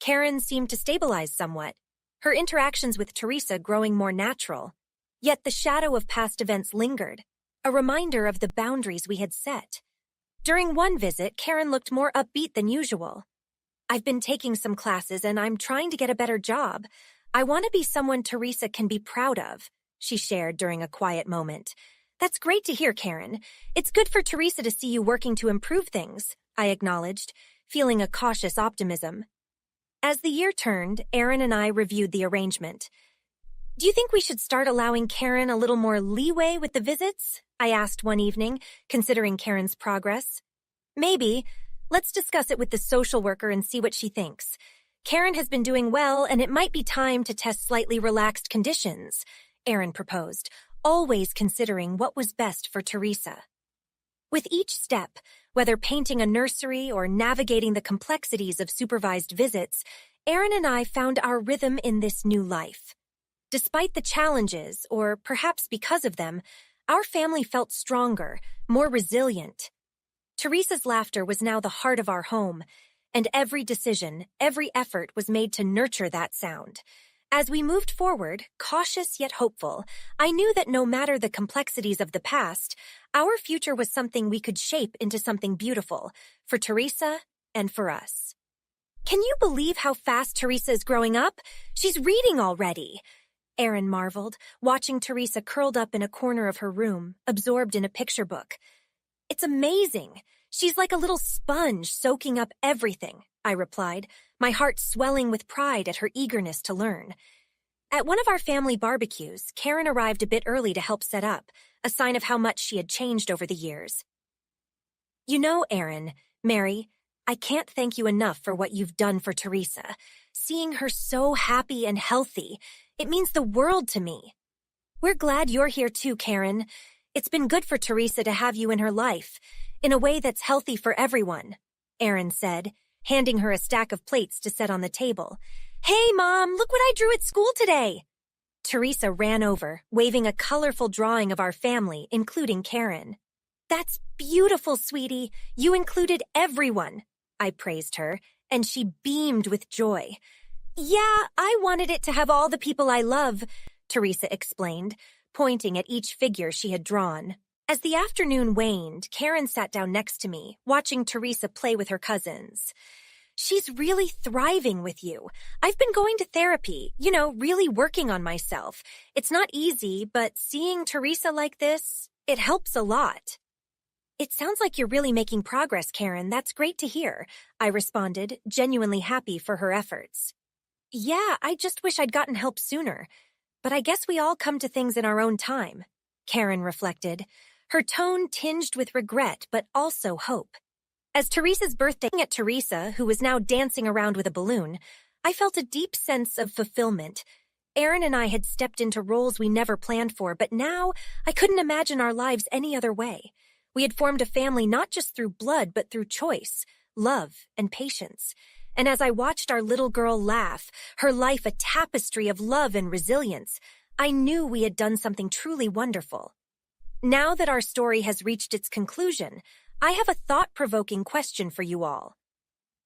S1: Karen seemed to stabilize somewhat, her interactions with Teresa growing more natural. Yet the shadow of past events lingered, a reminder of the boundaries we had set. During one visit, Karen looked more upbeat than usual. I've been taking some classes and I'm trying to get a better job. I want to be someone Teresa can be proud of, she shared during a quiet moment. That's great to hear, Karen. It's good for Teresa to see you working to improve things, I acknowledged, feeling a cautious optimism. As the year turned, Aaron and I reviewed the arrangement. Do you think we should start allowing Karen a little more leeway with the visits? I asked one evening, considering Karen's progress. Maybe. Let's discuss it with the social worker and see what she thinks. Karen has been doing well, and it might be time to test slightly relaxed conditions, Aaron proposed, always considering what was best for Teresa. With each step, whether painting a nursery or navigating the complexities of supervised visits, Aaron and I found our rhythm in this new life. Despite the challenges, or perhaps because of them, our family felt stronger, more resilient. Teresa's laughter was now the heart of our home, and every decision, every effort was made to nurture that sound. As we moved forward, cautious yet hopeful, I knew that no matter the complexities of the past, our future was something we could shape into something beautiful, for Teresa and for us. Can you believe how fast Teresa is growing up? She's reading already, Aaron marveled, watching Teresa curled up in a corner of her room, absorbed in a picture book. It's amazing. She's like a little sponge soaking up everything, I replied, my heart swelling with pride at her eagerness to learn. At one of our family barbecues, Karen arrived a bit early to help set up, a sign of how much she had changed over the years. You know, Aaron, Mary, I can't thank you enough for what you've done for Teresa. Seeing her so happy and healthy, it means the world to me. We're glad you're here too, Karen. It's been good for Teresa to have you in her life, in a way that's healthy for everyone, Aaron said, handing her a stack of plates to set on the table. Hey, Mom, look what I drew at school today. Teresa ran over, waving a colorful drawing of our family, including Karen. That's beautiful, sweetie. You included everyone, I praised her, and she beamed with joy. Yeah, I wanted it to have all the people I love, Teresa explained, pointing at each figure she had drawn. As the afternoon waned, Karen sat down next to me, watching Teresa play with her cousins. She's really thriving with you. I've been going to therapy, really working on myself. It's not easy, but seeing Teresa like this, it helps a lot. It sounds like you're really making progress, Karen. That's great to hear, I responded, genuinely happy for her efforts. Yeah, I just wish I'd gotten help sooner. But I guess we all come to things in our own time, Karen reflected, her tone tinged with regret but also hope. As Teresa's birthday at Teresa, who was now dancing around with a balloon, I felt a deep sense of fulfillment. Aaron and I had stepped into roles we never planned for, but now I couldn't imagine our lives any other way. We had formed a family not just through blood, but through choice, love, and patience. And as I watched our little girl laugh, her life a tapestry of love and resilience, I knew we had done something truly wonderful. Now that our story has reached its conclusion, I have a thought-provoking question for you all.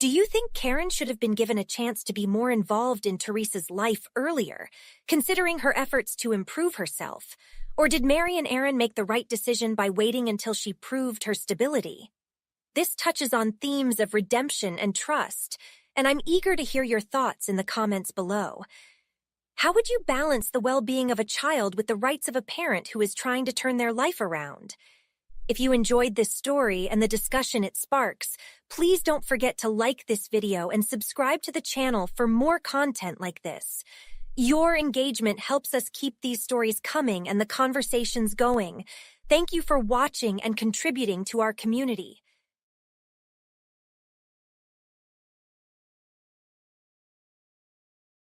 S1: Do you think Karen should have been given a chance to be more involved in Teresa's life earlier, considering her efforts to improve herself? Or did Mary and Aaron make the right decision by waiting until she proved her stability? This touches on themes of redemption and trust, and I'm eager to hear your thoughts in the comments below. How would you balance the well-being of a child with the rights of a parent who is trying to turn their life around? If you enjoyed this story and the discussion it sparks, please don't forget to like this video and subscribe to the channel for more content like this. Your engagement helps us keep these stories coming and the conversations going. Thank you for watching and contributing to our community.